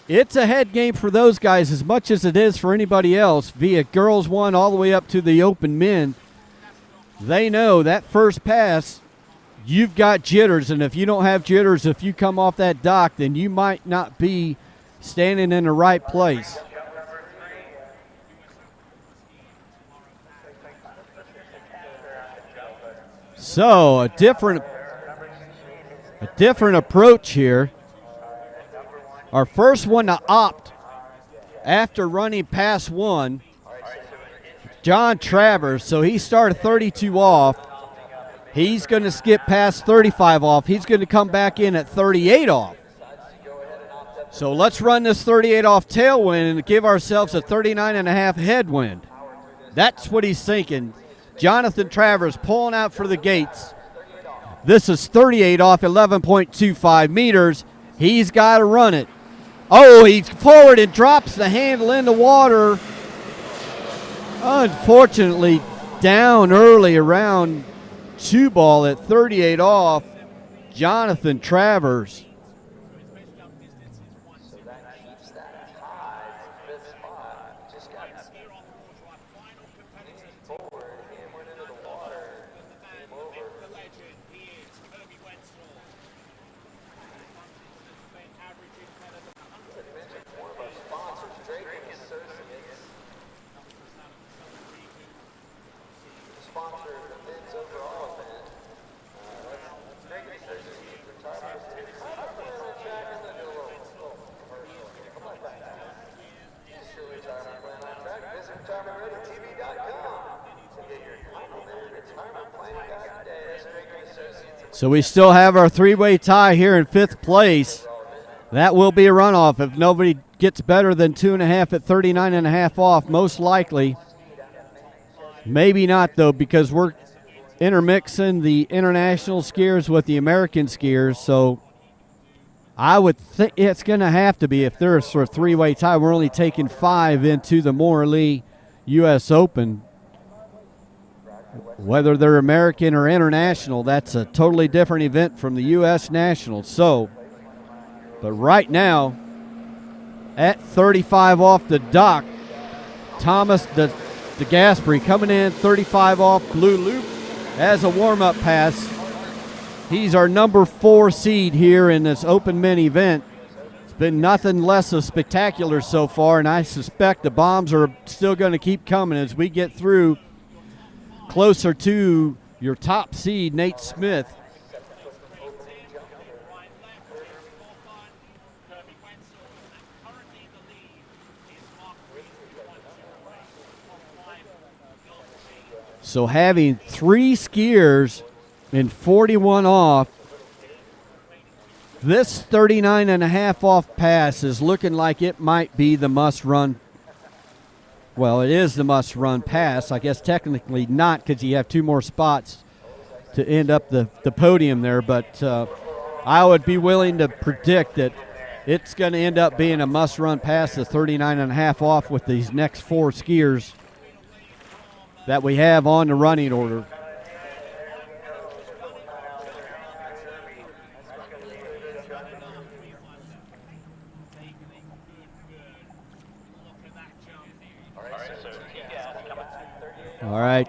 A: It's a head game for those guys as much as it is for anybody else, via girls 1 all the way up to the open men. They know that first pass, you've got jitters, and if you don't have jitters, if you come off that dock, then you might not be standing in the right place. So a different approach here. Our first one to opt after running past 1, John Travers. So he started 32 off. He's going to skip past 35 off. He's going to come back in at 38 off. So let's run this 38 off tailwind and give ourselves a 39.5 headwind. That's what he's thinking. Jonathan Travers pulling out for the gates. This is 38 off 11.25 meters. He's got to run it. Oh, he's forward and drops the handle in the water. Unfortunately, down early around 2 ball at 38 off. Jonathan Travers. So we still have our 3-way tie here in 5th place. That will be a runoff if nobody gets better than 2.5 at 39.5 off, most likely. Maybe not, though, because we're intermixing the international skiers with the American skiers. So I would think it's going to have to be, if there's sort of 3-way tie. We're only taking 5 into the Morley U.S. Open. Whether they're American or international, that's a totally different event from the U.S. Nationals. So, but right now, at 35 off the dock, Thomas DeGasperi coming in 35 off Blue Loop as a warm-up pass. He's our number 4 seed here in this open men event. It's been nothing less than spectacular so far, and I suspect the bombs are still going to keep coming as we get through closer to your top seed, Nate Smith. So having 3 skiers in 41 off, this 39.5 off pass is looking like it might be the must-run. Well, it is the must-run pass. I guess technically not, because you have 2 more spots to end up the podium there. But I would be willing to predict that it's going to end up being a must-run pass, the 39.5 off with these next 4 skiers that we have on the running order. All right.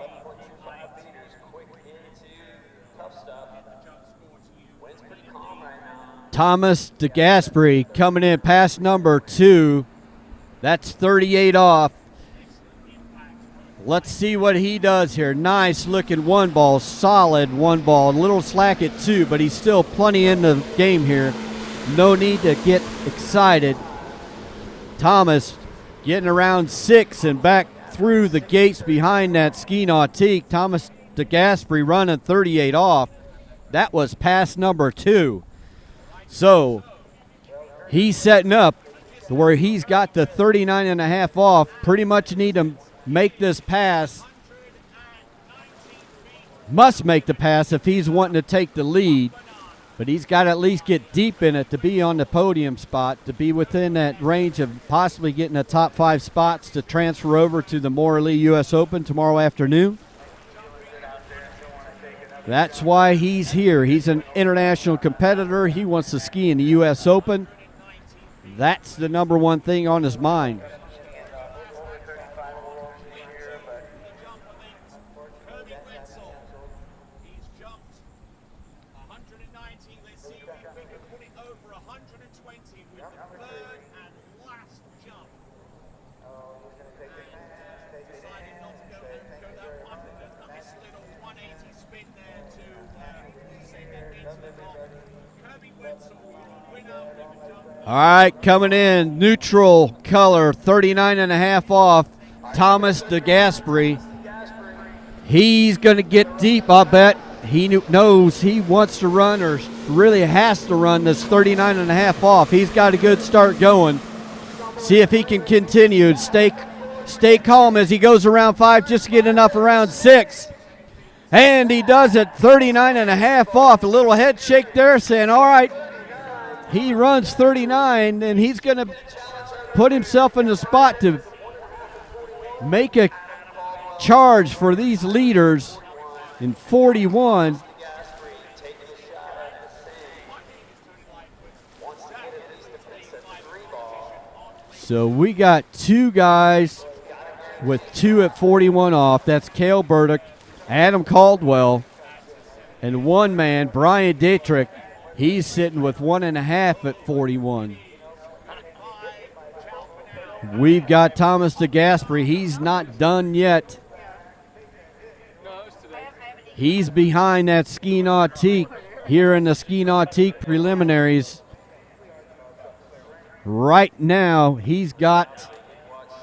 A: Thomas DeGasperi coming in pass number 2. That's 38 off. Let's see what he does here. Nice looking 1 ball, solid 1 ball. A little slack at 2, but he's still plenty in the game here. No need to get excited. Thomas getting around 6 and back through the gates behind that ski nautique. Thomas DeGasperi running 38 off. That was pass number 2. So he's setting up to where he's got the 39.5 off. Pretty much need to make this pass. Must make the pass if he's wanting to take the lead. But he's got to at least get deep in it to be on the podium spot, to be within that range of possibly getting the top 5 spots to transfer over to the Morley U.S. Open tomorrow afternoon. That's why he's here. He's an international competitor. He wants to ski in the U.S. Open. That's the number one thing on his mind. All right, coming in, neutral color, 39.5 off, Thomas DeGasperi. He's going to get deep, I bet. He knows he wants to run or really has to run this 39.5 off. He's got a good start going. See if he can continue. Stay calm as he goes around 5, just to get enough around 6. And he does it, 39.5 off. A little head shake there saying, all right. He runs 39, and he's going to put himself in the spot to make a charge for these leaders in 41. So we got 2 guys with 2 at 41 off. That's Cale Burdick, Adam Caldwell, and one man, Brian Dietrich. He's sitting with 1.5 at 41. We've got Thomas DeGasperi. He's not done yet. He's behind that ski nautique here in the ski nautique preliminaries. Right now, he's got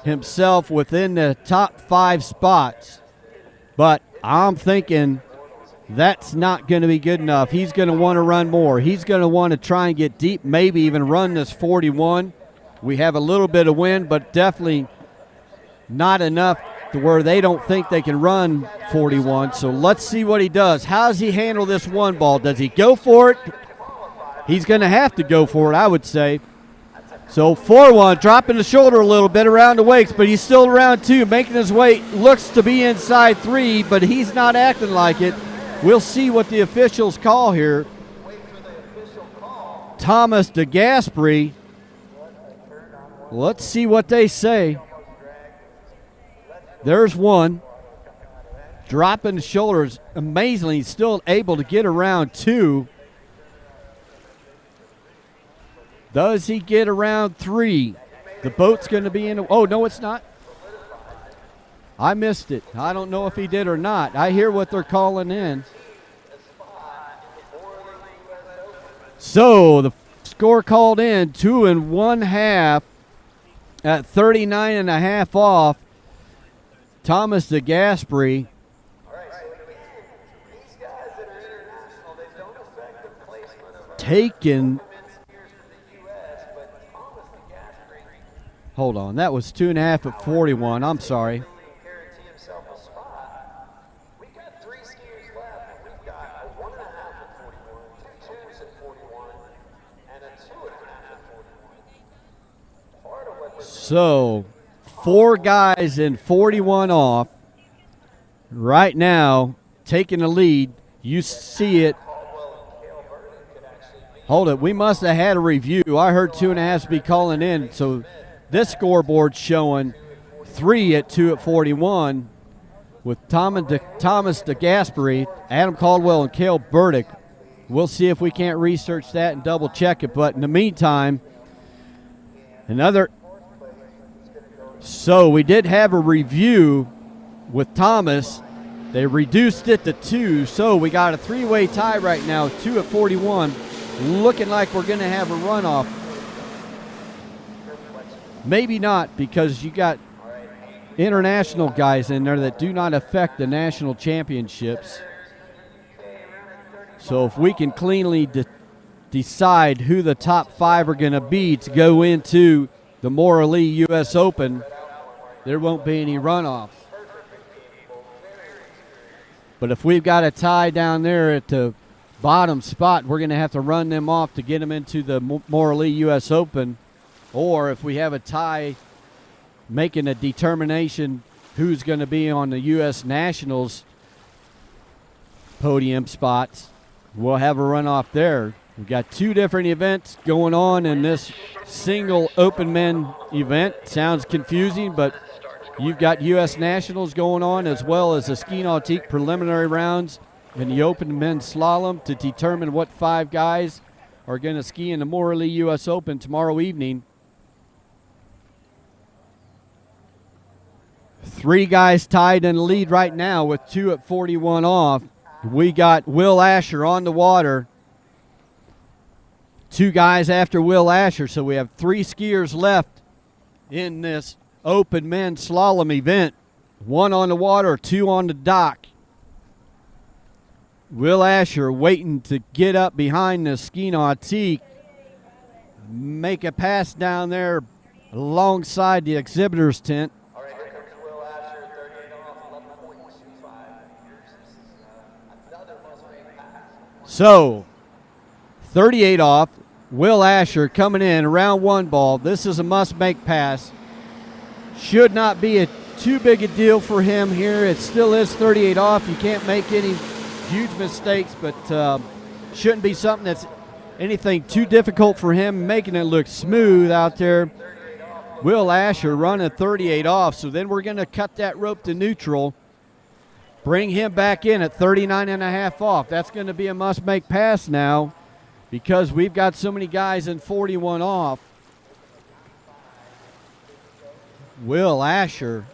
A: himself within the top 5 spots. But I'm thinking that's not going to be good enough. He's going to want to run more. He's going to want to try and get deep, maybe even run this 41. We have a little bit of wind, but definitely not enough to where they don't think they can run 41. So let's see what he does. How does he handle this one ball? Does he go for it? He's going to have to go for it, I would say. So 4-1, dropping the shoulder a little bit around the wakes, but he's still around 2, making his way. Looks to be inside 3, but he's not acting like it. We'll see what the officials call here. Thomas DeGasperi. Let's see what they say. There's one. Dropping the shoulders. Amazingly, still able to get around 2. Does he get around 3? The boat's going to be in. Oh, no, it's not. I missed it. I don't know if he did or not. I hear what they're calling in. So the score called in, 2 1/2 at 39.5 off. Thomas DeGasperi. Taken. Hold on, that was 2.5 at 41. I'm sorry. So 4 guys in 41 off. Right now, taking the lead. You see it. Hold it. We must have had a review. I heard 2.5 be calling in. So this scoreboard's showing 3 at 2 at 41 with Thomas DeGasperi, Adam Caldwell, and Cale Burdick. We'll see if we can't research that and double check it. But in the meantime, another. So we did have a review with Thomas. They reduced it to 2. So we got a 3-way tie right now, 2 at 41. Looking like we're going to have a runoff. Maybe not, because you got international guys in there that do not affect the national championships. So if we can cleanly decide who the top 5 are going to be to go into the Morley U.S. Open, there won't be any runoffs. But if we've got a tie down there at the bottom spot, we're going to have to run them off to get them into the Morley U.S. Open. Or if we have a tie making a determination who's going to be on the U.S. Nationals, podium spots. We'll have a runoff there. We've got two different events going on in this single open men event. Sounds confusing, but you've got U.S. Nationals going on as well as the ski nautique preliminary rounds in the open men's slalom to determine what 5 guys are going to ski in the Morley U.S. Open tomorrow evening. 3 guys tied in the lead right now with 2 at 41 off. We got Will Asher on the water. 2 guys after Will Asher, so we have 3 skiers left in this open men's slalom event. 1 on the water, 2 on the dock. Will Asher waiting to get up behind the ski nautique, make a pass down there alongside the exhibitor's tent. So, 38 off, Will Asher coming in, round 1 ball. This is a must-make pass. Should not be too big a deal for him here. It still is 38 off. You can't make any huge mistakes, but shouldn't be something that's anything too difficult for him, making it look smooth out there. Will Asher running 38 off, so then we're going to cut that rope to neutral. Bring him back in at 39.5 off. That's going to be a must-make pass now because we've got so many guys in 41 off. Will Asher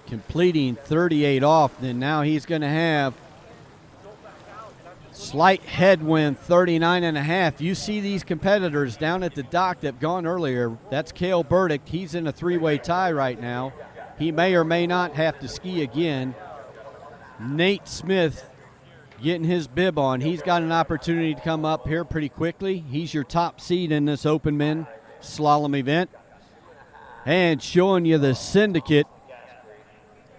A: completing 38 off. Then now he's going to have slight headwind, 39.5. You see these competitors down at the dock that gone earlier. That's Cale Burdick. He's in a 3-way tie right now. He may or may not have to ski again. Nate Smith getting his bib on. He's got an opportunity to come up here pretty quickly. He's your top seed in this open men slalom event. And showing you the syndicate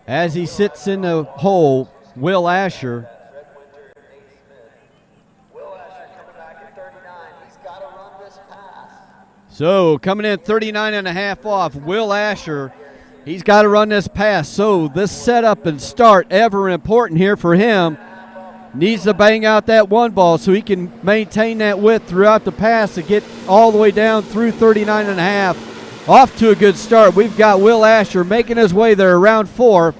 A: as he sits in the hole, Will Asher. So coming in 39.5 off, Will Asher, he's got to run this pass. So this setup and start, ever important here for him. Needs to bang out that 1 ball so he can maintain that width throughout the pass to get all the way down through 39.5. Off to a good start. We've got Will Asher making his way there around 4.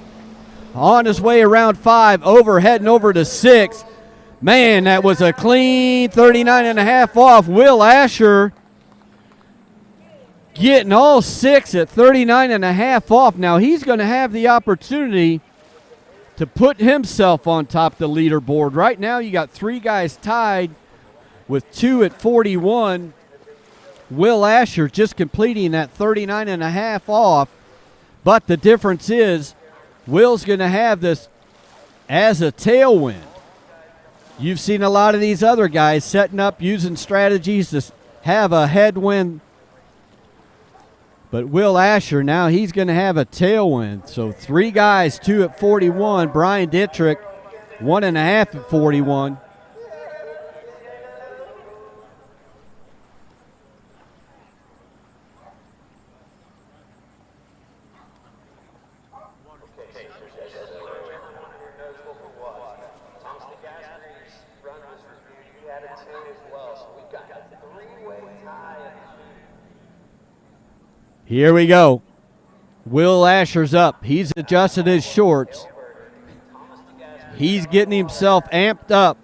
A: On his way around 5, heading over to 6. Man, that was a clean 39.5 off. Will Asher getting all 6 at 39.5 off. Now he's going to have the opportunity to put himself on top of the leaderboard. Right now you got 3 guys tied with 2 at 41. Will Asher just completing that 39.5 off. But the difference is Will's going to have this as a tailwind. You've seen a lot of these other guys setting up, using strategies to have a headwind. But Will Asher, now he's going to have a tailwind. So 3 guys, 2 at 41. Brian Dittrich, 1.5 at 41. Here we go. Will Asher's up. He's adjusted his shorts. He's getting himself amped up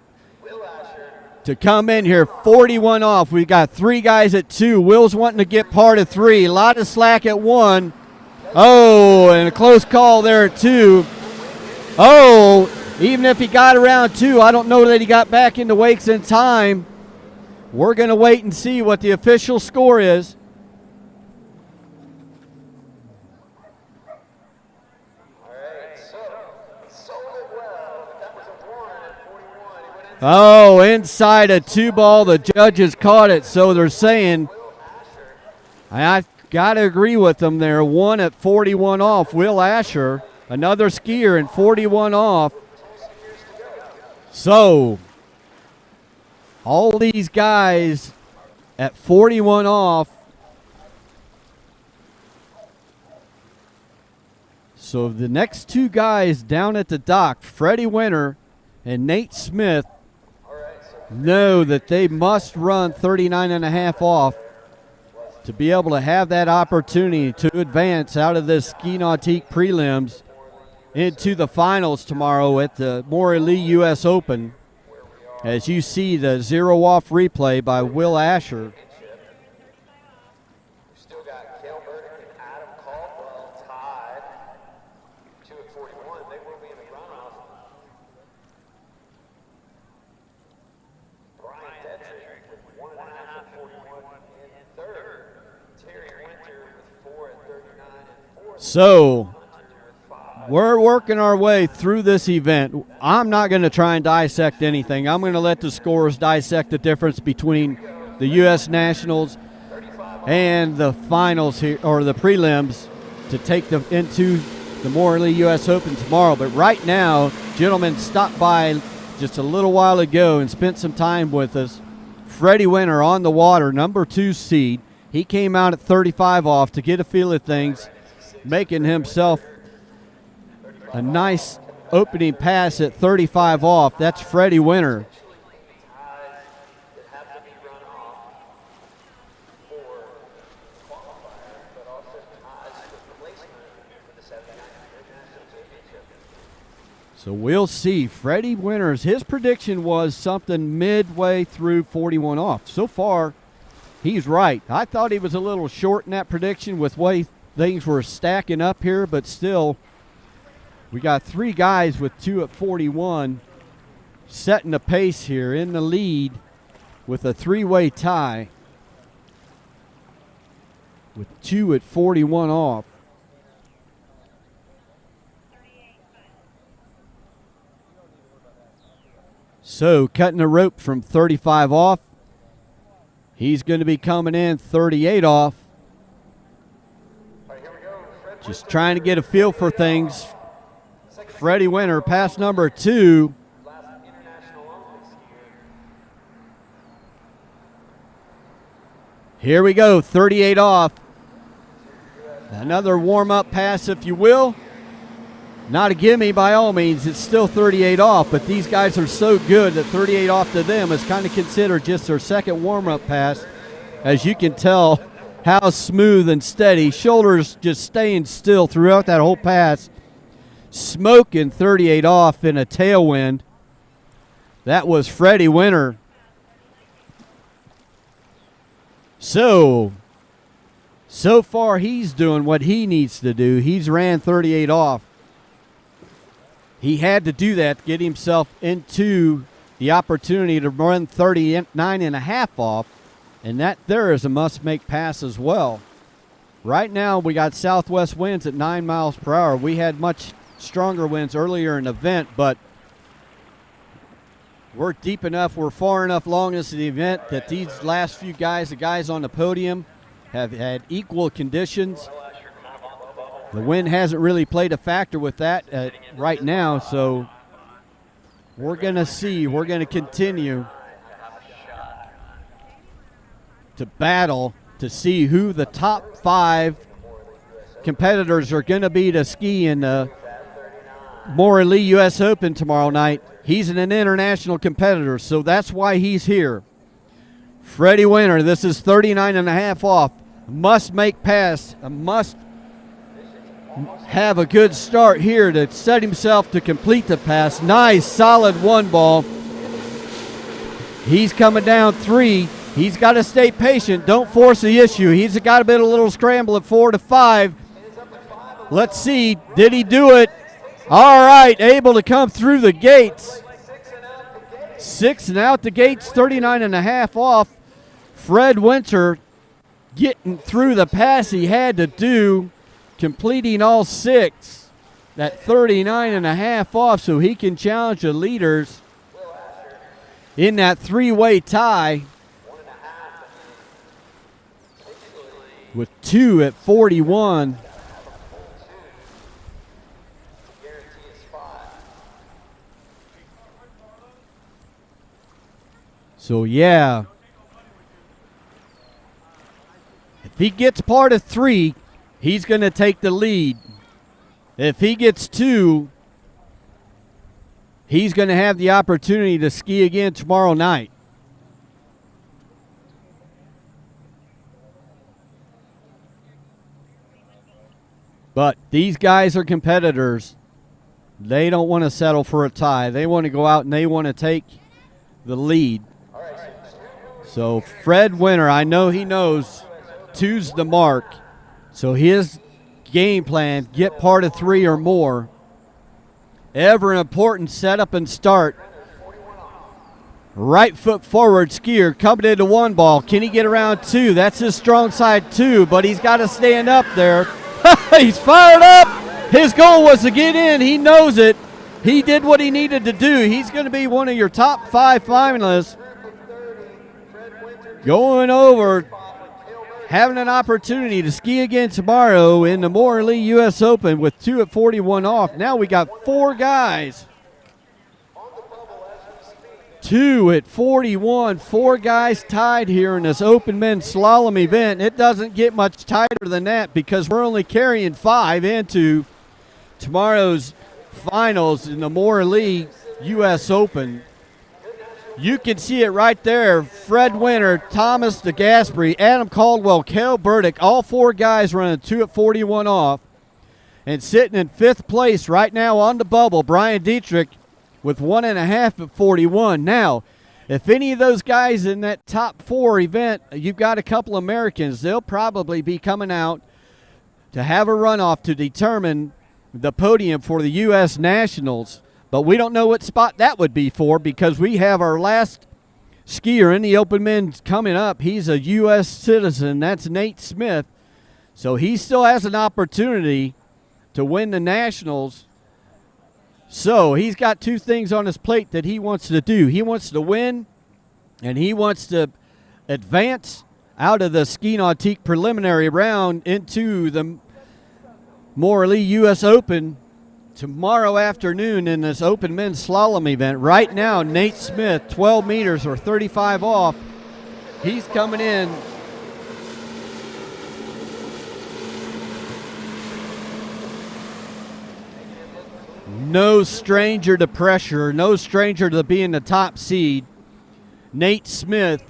A: to come in here. 41 off. We've got 3 guys at 2. Will's wanting to get part of 3. A lot of slack at 1. Oh, and a close call there at 2. Oh, even if he got around 2, I don't know that he got back into wakes in time. We're going to wait and see what the official score is. Oh, inside a 2 ball, the judges caught it, so they're saying, I got to agree with them there, 1 at 41 off. Will Asher, another skier, and 41 off. So, all these guys at 41 off So the next two guys down at the dock, Freddie Winter and Nate Smith, know that they must run 39.5 off to be able to have that opportunity to advance out of this Ski Nautique prelims into the finals tomorrow at the Morley U.S. Open. As you see the zero-off replay by Will Asher. So we're working our way through this event. I'm not going to try and dissect anything. I'm going to let the scorers dissect the difference between the U.S. Nationals and the finals here, or the prelims, to take them into the Morley U.S. Open tomorrow. But right now, gentlemen stopped by just a little while ago and spent some time with us. Freddie Winter on the water, number 2 seed. He came out at 35 off to get a feel of things, making himself a nice opening pass at 35 off. That's Freddie Winter. So we'll see. Freddie Winters, his prediction was something midway through 41 off. So far, he's right. I thought he was a little short in that prediction with way things were stacking up here, but still, we got 3 guys with 2 at 41 setting the pace here in the lead with a 3-way tie with 2 at 41 off. So cutting the rope from 35 off. He's going to be coming in 38 off. Just trying to get a feel for things. Freddie Winter, pass number 2. Here we go, 38 off. Another warm-up pass, if you will. Not a gimme by all means. It's still 38 off, but these guys are so good that 38 off to them is kind of considered just their second warm-up pass. As you can tell, how smooth and steady. Shoulders just staying still throughout that whole pass. Smoking 38 off in a tailwind. That was Freddie Winter. So far he's doing what he needs to do. He's ran 38 off. He had to do that to get himself into the opportunity to run 39.5 off, and that there is a must-make pass as well. Right now we got southwest winds at 9 miles per hour. We had much stronger winds earlier in the event, but we're deep enough, we're far enough along into the event that these last few guys, the guys on the podium, have had equal conditions. The wind hasn't really played a factor with that right now, so we're going to see. We're going to continue to battle to see who the top 5 competitors are going to be to ski in the Morley U.S. Open tomorrow night. He's an international competitor, so that's why he's here. Freddie Winter, this is 39.5 off. Must make pass, must have a good start here to set himself to complete the pass. Nice, solid 1 ball. He's coming down 3. He's got to stay patient. Don't force the issue. He's got to be a little scramble at 4 to 5. Let's see. Did he do it? All right, able to come through the gates. 6 and out the gates, 39.5 off. Fred Winter getting through the pass he had to do, completing all 6. That 39.5 off, so he can challenge the leaders in that 3-way tie with 2 at 41. So, yeah, if he gets part of 3, he's going to take the lead If he gets 2, he's going to have the opportunity to ski again tomorrow night. But these guys are competitors. They don't want to settle for a tie. They want to go out and they want to take the lead. So Fred Winter, I know he knows 2's the mark. So his game plan, get part of 3 or more. Ever important setup and start. Right foot forward skier coming into 1 ball. Can he get around 2? That's his strong side 2, but he's got to stand up there. He's fired up. His goal was to get in. He knows it. He did what he needed to do. He's going to be one of your top 5 finalists. Going over, having an opportunity to ski again tomorrow in the Morley U.S. Open with 2 at 41 off. Now we got 4 guys. 2 at 41, 4 guys tied here in this Open Men's Slalom event. It doesn't get much tighter than that because we're only carrying 5 into tomorrow's finals in the Morley U.S. Open. You can see it right there. Fred Winter, Thomas DeGasperi, Adam Caldwell, Cale Burdick, all 4 guys running 2 at 41 off. And sitting in 5th place right now on the bubble, Brian Dietrich with 1.5 at 41. Now, if any of those guys in that top 4 event, you've got a couple Americans, they'll probably be coming out to have a runoff to determine the podium for the U.S. Nationals. But we don't know what spot that would be for because we have our last skier in the Open Men's coming up. He's a U.S. citizen. That's Nate Smith. So he still has an opportunity to win the Nationals. So he's got 2 things on his plate that he wants to do. He wants to win, and he wants to advance out of the ski nautique preliminary round into the Morley U.S. Open tomorrow afternoon in this Open Men's Slalom event. Right now, Nate Smith, 12 meters or 35 off. He's coming in. No stranger to pressure, no stranger to being the top seed. Nate Smith,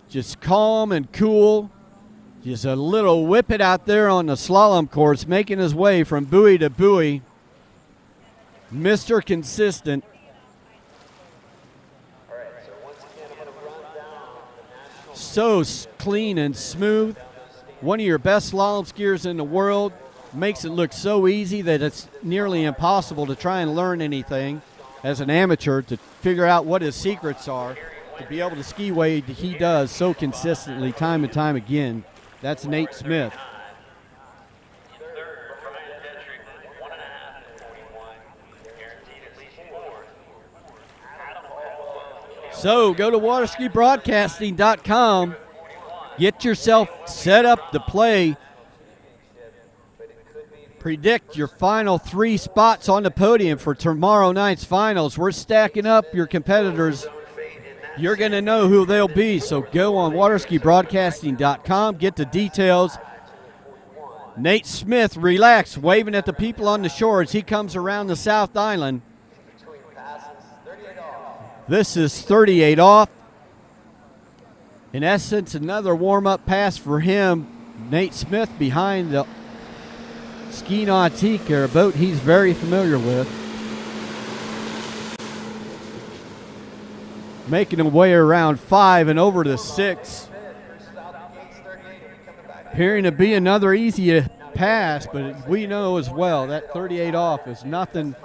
A: just calm and cool. Just a little whip it out there on the slalom course, making his way from buoy to buoy. Mr. Consistent. So clean and smooth. One of your best slalom skiers in the world. Makes it look so easy that it's nearly impossible to try and learn anything as an amateur to figure out what his secrets are to be able to ski way he does so consistently time and time again. That's Nate Smith. So go to waterskibroadcasting.com. Get yourself set up to play. Predict your final 3 spots on the podium for tomorrow night's finals. We're stacking up your competitors. You're going to know who they'll be, so go on waterskibroadcasting.com, get the details. Nate Smith, relax, waving at the people on the shore as he comes around the South Island. This is 38 off. In essence, another warm-up pass for him. Nate Smith behind the ski nautique, or a boat he's very familiar with. Making his way around 5 and over to 6. Appearing to be another easy pass, but we know as well that 38 off is nothing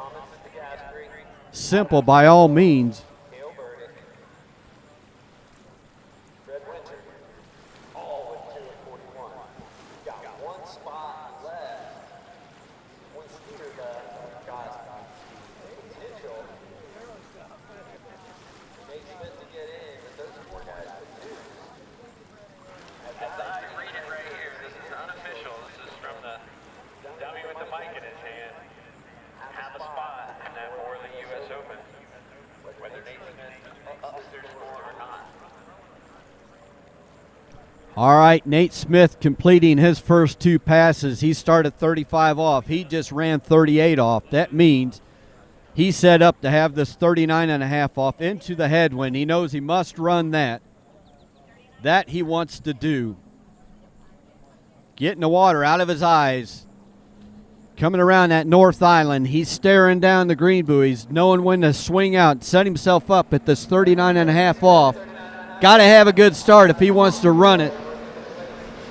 A: simple by all means. All right, Nate Smith completing his first 2 passes. He started 35 off. He just ran 38 off. That means he's set up to have this 39.5 off into the headwind. He knows he must run that. That he wants to do. Getting the water out of his eyes. Coming around that North Island, he's staring down the green buoys, knowing when to swing out and set himself up at this 39.5 off. Got to have a good start if he wants to run it.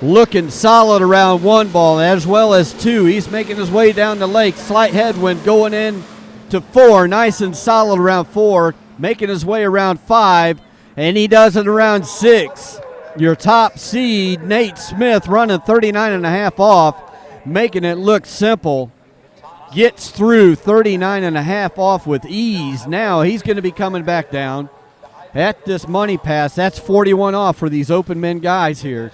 A: Looking solid around 1 ball as well as 2. He's making his way down the lake. Slight headwind going in to 4. Nice and solid around 4. Making his way around 5. And he does it around 6. Your top seed, Nate Smith, running 39.5 off. Making it look simple. Gets through 39.5 off with ease. Now he's going to be coming back down at this money pass. That's 41 off for these open men guys here.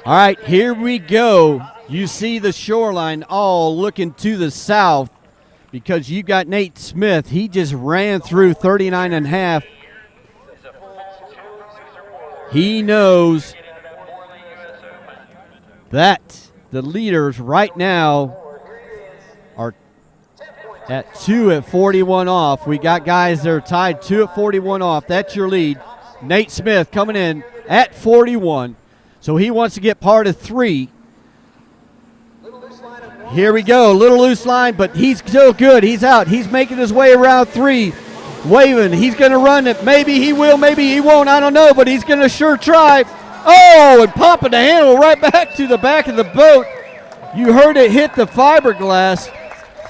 A: All right, here we go. You see the shoreline all looking to the south because you got Nate Smith. He just ran through 39.5. He knows that the leaders right now are at 2 at 41 off. We got guys that are tied 2 at 41 off. That's your lead. Nate Smith coming in at 41. So he wants to get part of 3. Here we go. Little loose line, but he's still good. He's out. He's making his way around 3. Waving. He's going to run it. Maybe he will. Maybe he won't. I don't know, but he's going to sure try. Oh, and popping the handle right back to the back of the boat. You heard it hit the fiberglass.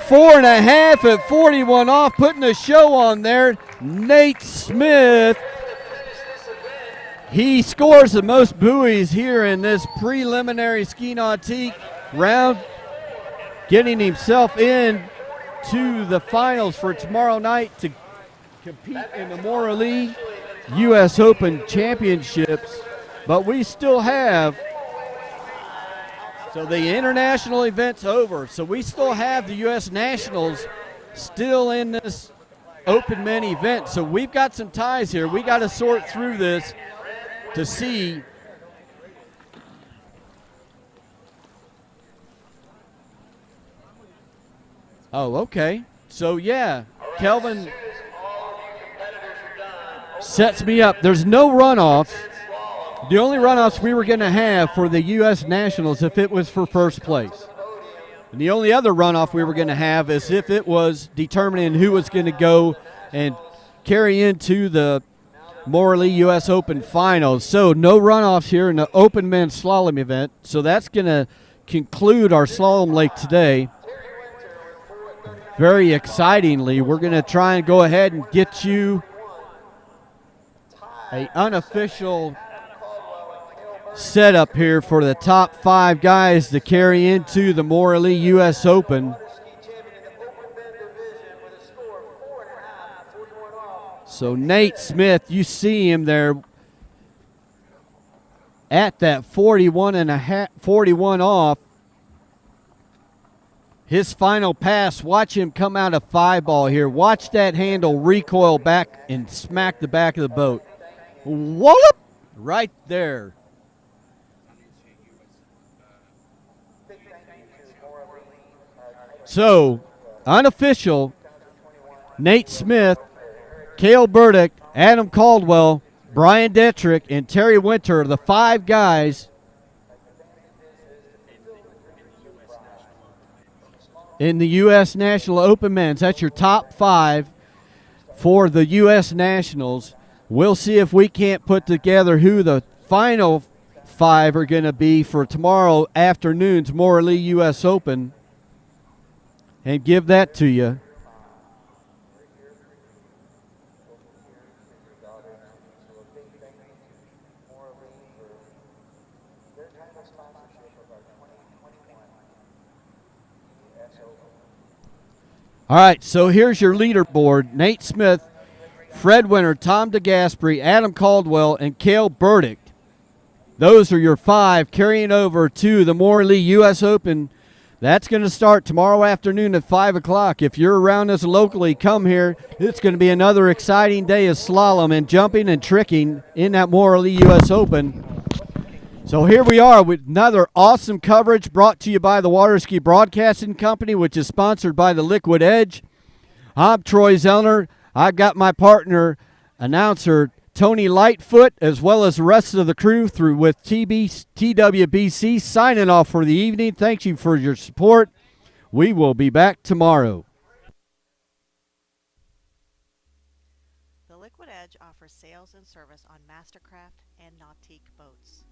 A: 4.5 at 41 off, putting a show on there. Nate Smith. He scores the most buoys here in this preliminary ski nautique round, getting himself in to the finals for tomorrow night to compete in the Morley U.S. Open Championships. But we still have, so the international event's over, so we still have the U.S. Nationals still in this open men event. So we've got some ties here. We got to sort through this to see oh, okay. So, yeah, Kelvin sets me up. There's no runoffs. The only runoffs we were going to have for the U.S. Nationals if it was for first place. And the only other runoff we were going to have is if it was determining who was going to go and carry into the Morley U.S. Open Finals. So no runoffs here in the Open Men's Slalom event. So that's going to conclude our Slalom Lake today. Very excitingly, we're going to try and go ahead and get you an unofficial setup here for the top 5 guys to carry into the Morley U.S. Open. So Nate Smith, you see him there at that 41 off. His final pass, watch him come out of 5 ball here. Watch that handle recoil back and smack the back of the boat. Wallop! Right there. So, unofficial, Nate Smith, Cale Burdick, Adam Caldwell, Brian Detrick, and Terry Winter are the 5 guys in the U.S. National Open Men's. That's your top 5 for the U.S. Nationals. We'll see if we can't put together who the final 5 are going to be for tomorrow afternoon's Morley U.S. Open, and give that to you. All right, so here's your leaderboard. Nate Smith, Fred Winter, Tom DeGasperi, Adam Caldwell, and Cale Burdick. Those are your 5 carrying over to the Morley U.S. Open. That's going to start tomorrow afternoon at 5 o'clock. If you're around us locally, come here. It's going to be another exciting day of slalom and jumping and tricking in that Morley U.S. Open. So here we are with another awesome coverage brought to you by the Waterski Broadcasting Company, which is sponsored by the Liquid Edge. I'm Troy Zellner. I've got my partner, announcer Tony Lightfoot, as well as the rest of the crew with TWBC signing off for the evening. Thank you for your support. We will be back tomorrow.
L: The Liquid Edge offers sales and service on Mastercraft and Nautique boats.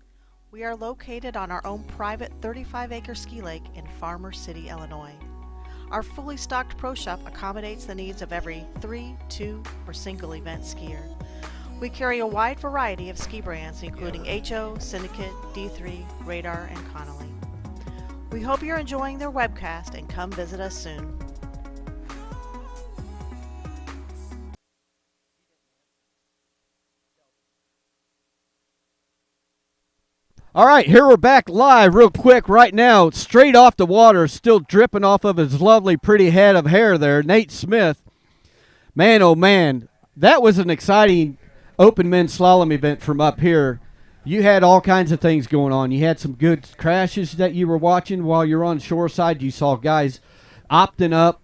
L: We are located on our own private 35-acre ski lake in Farmer City, Illinois. Our fully stocked pro shop accommodates the needs of every 3, 2, or single event skier. We carry a wide variety of ski brands including HO, Syndicate, D3, Radar, and Connolly. We hope you're enjoying their webcast and come visit us soon.
A: All right, here we're back live real quick right now, straight off the water, still dripping off of his lovely, pretty head of hair there, Nate Smith. Man, oh man, that was an exciting Open Men's Slalom event from up here. You had all kinds of things going on. You had some good crashes that you were watching while you're on shoreside. You saw guys opting up.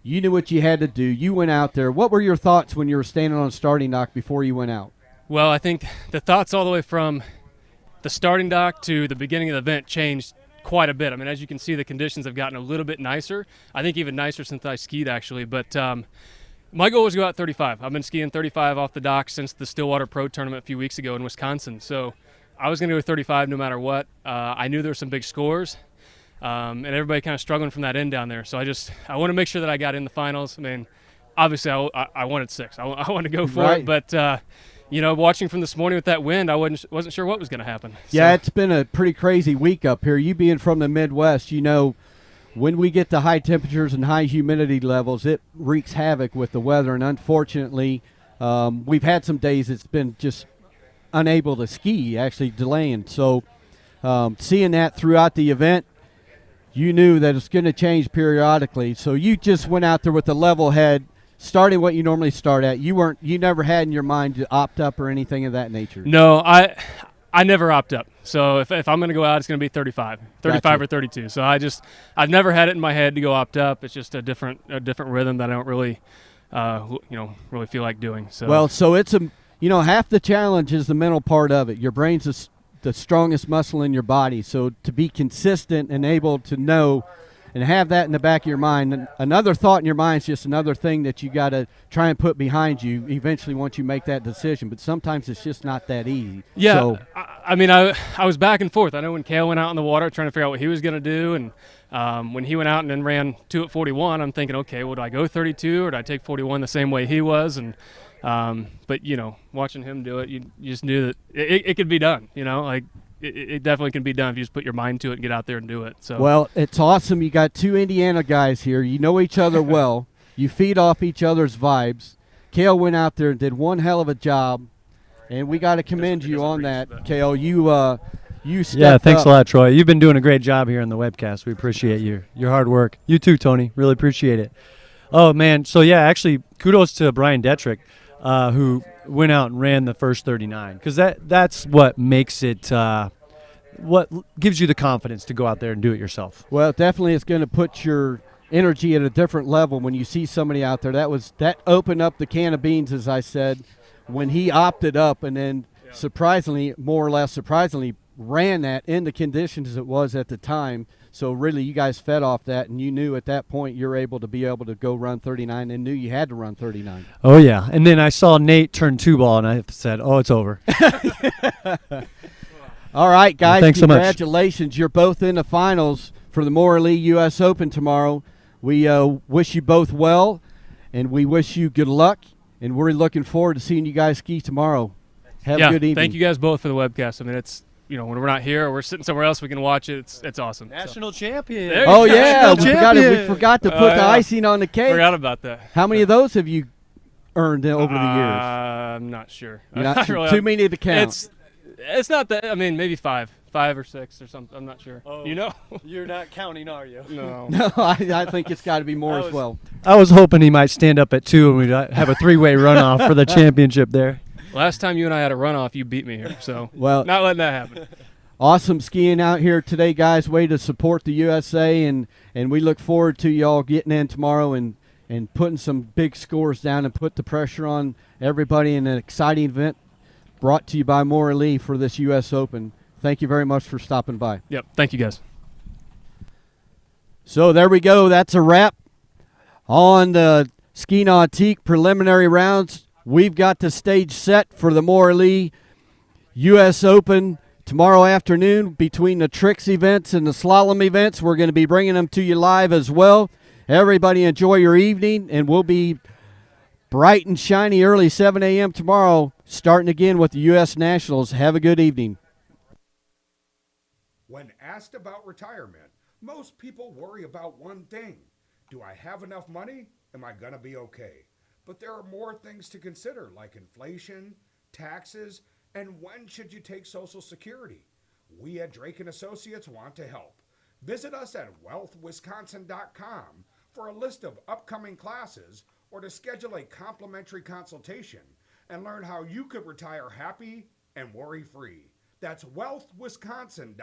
A: You knew what you had to do. You went out there. What were your thoughts when you were standing on starting dock before you went out?
F: Well, I think the thoughts all the way from the starting dock to the beginning of the event changed quite a bit. I mean, as you can see, the conditions have gotten a little bit nicer. I think even nicer since I skied, actually. But my goal was to go out 35. I've been skiing 35 off the dock since the Stillwater Pro Tournament a few weeks ago in Wisconsin. So I was going to go 35 no matter what. I knew there were some big scores, and everybody kind of struggling from that end down there. So I want to make sure that I got in the finals. I mean, obviously I wanted 6. I wanted to go for it, but you know, watching from this morning with that wind, I wasn't sure what was going to happen.
A: Yeah, so it's been a pretty crazy week up here. You being from the Midwest, you know, when we get to high temperatures and high humidity levels, it wreaks havoc with the weather. And unfortunately, we've had some days it's been just unable to ski, actually delaying. So seeing that throughout the event, you knew that it's going to change periodically. So you just went out there with a level head, starting what you normally start at. You never had in your mind to opt up or anything of that nature.
F: No, I never opt up. So if I'm going to go out, it's going to be 35
A: Gotcha.
F: or 32. So I've never had it in my head to go opt up. It's just a different rhythm that I don't really, really feel like doing. So
A: well, so it's half the challenge is the mental part of it. Your brain's the strongest muscle in your body. So to be consistent and able to know and have that in the back of your mind. And another thought in your mind is just another thing that you got to try and put behind you eventually once you make that decision. But sometimes it's just not that easy.
F: Yeah,
A: so,
F: I mean, I was back and forth. I know when Cale went out in the water trying to figure out what he was going to do, and when he went out and then ran 2 at 41, I'm thinking, okay, well, do I go 32 or do I take 41 the same way he was? And but, watching him do it, you just knew that it could be done, like – It definitely can be done if you just put your mind to it and get out there and do it. So
A: well, it's awesome. You got 2 Indiana guys here. You know each other well. You feed off each other's vibes. Cale went out there and did one hell of a job, and we got to commend you on that, Cale. You stepped
V: Yeah, thanks
A: up.
V: a lot, Troy. You've been doing a great job here on the webcast. We appreciate your hard work. You too, Tony. Really appreciate it. Oh, man. So, yeah, actually, kudos to Brian Detrick, who went out and ran the first 39, because that's what makes it what gives you the confidence to go out there and do it yourself.
A: Well, definitely it's going to put your energy at a different level when you see somebody out there. That opened up the can of beans, as I said, when he opted up and then more or less surprisingly, ran that in the conditions it was at the time. So really you guys fed off that, and you knew at that point you're able to go run 39 and knew you had to run 39.
V: Oh, yeah. And then I saw Nate turn 2 ball, and I said, oh, it's over.
A: All right, guys.
V: Thanks so much.
A: Congratulations. You're both in the finals for the Morley U.S. Open tomorrow. We wish you both well, and we wish you good luck. And we're looking forward to seeing you guys ski tomorrow. Have a good evening.
F: Thank you guys both for the webcast. I mean, it's, you know, when we're not here or we're sitting somewhere else, we can watch it. It's awesome.
V: National champion.
A: Oh, yeah. We forgot to put the icing on the cake.
F: Forgot about that.
A: How many of those have you earned over the years?
F: I'm not sure.
A: Not too many to count.
F: It's not that. I mean, maybe 5 or 6 or something. I'm not sure.
V: Oh,
F: you know?
V: You're not counting, are you?
F: No.
A: No, I think it's got to be more as well.
V: I was hoping he might stand up at 2 and we'd have a 3-way runoff for the championship there.
F: Last time you and I had a runoff, you beat me here. So
A: well,
F: not letting that happen.
A: Awesome skiing out here today, guys. Way to support the USA, and we look forward to y'all getting in tomorrow and putting some big scores down and put the pressure on everybody in an exciting event brought to you by Morley for this U.S. Open. Thank you very much for stopping by.
F: Yep. Thank you, guys.
A: So there we go. That's a wrap on the Ski Nautique preliminary rounds. We've got the stage set for the Morley U.S. Open tomorrow afternoon between the tricks events and the slalom events. We're going to be bringing them to you live as well. Everybody enjoy your evening, and we'll be bright and shiny early 7 a.m. tomorrow, starting again with the U.S. Nationals. Have a good evening.
C: When asked about retirement, most people worry about one thing. Do I have enough money? Am I going to be okay? But there are more things to consider, like inflation, taxes, and when should you take Social Security? We at Drake & Associates want to help. Visit us at wealthwisconsin.com for a list of upcoming classes or to schedule a complimentary consultation and learn how you could retire happy and worry-free. That's wealthwisconsin.com.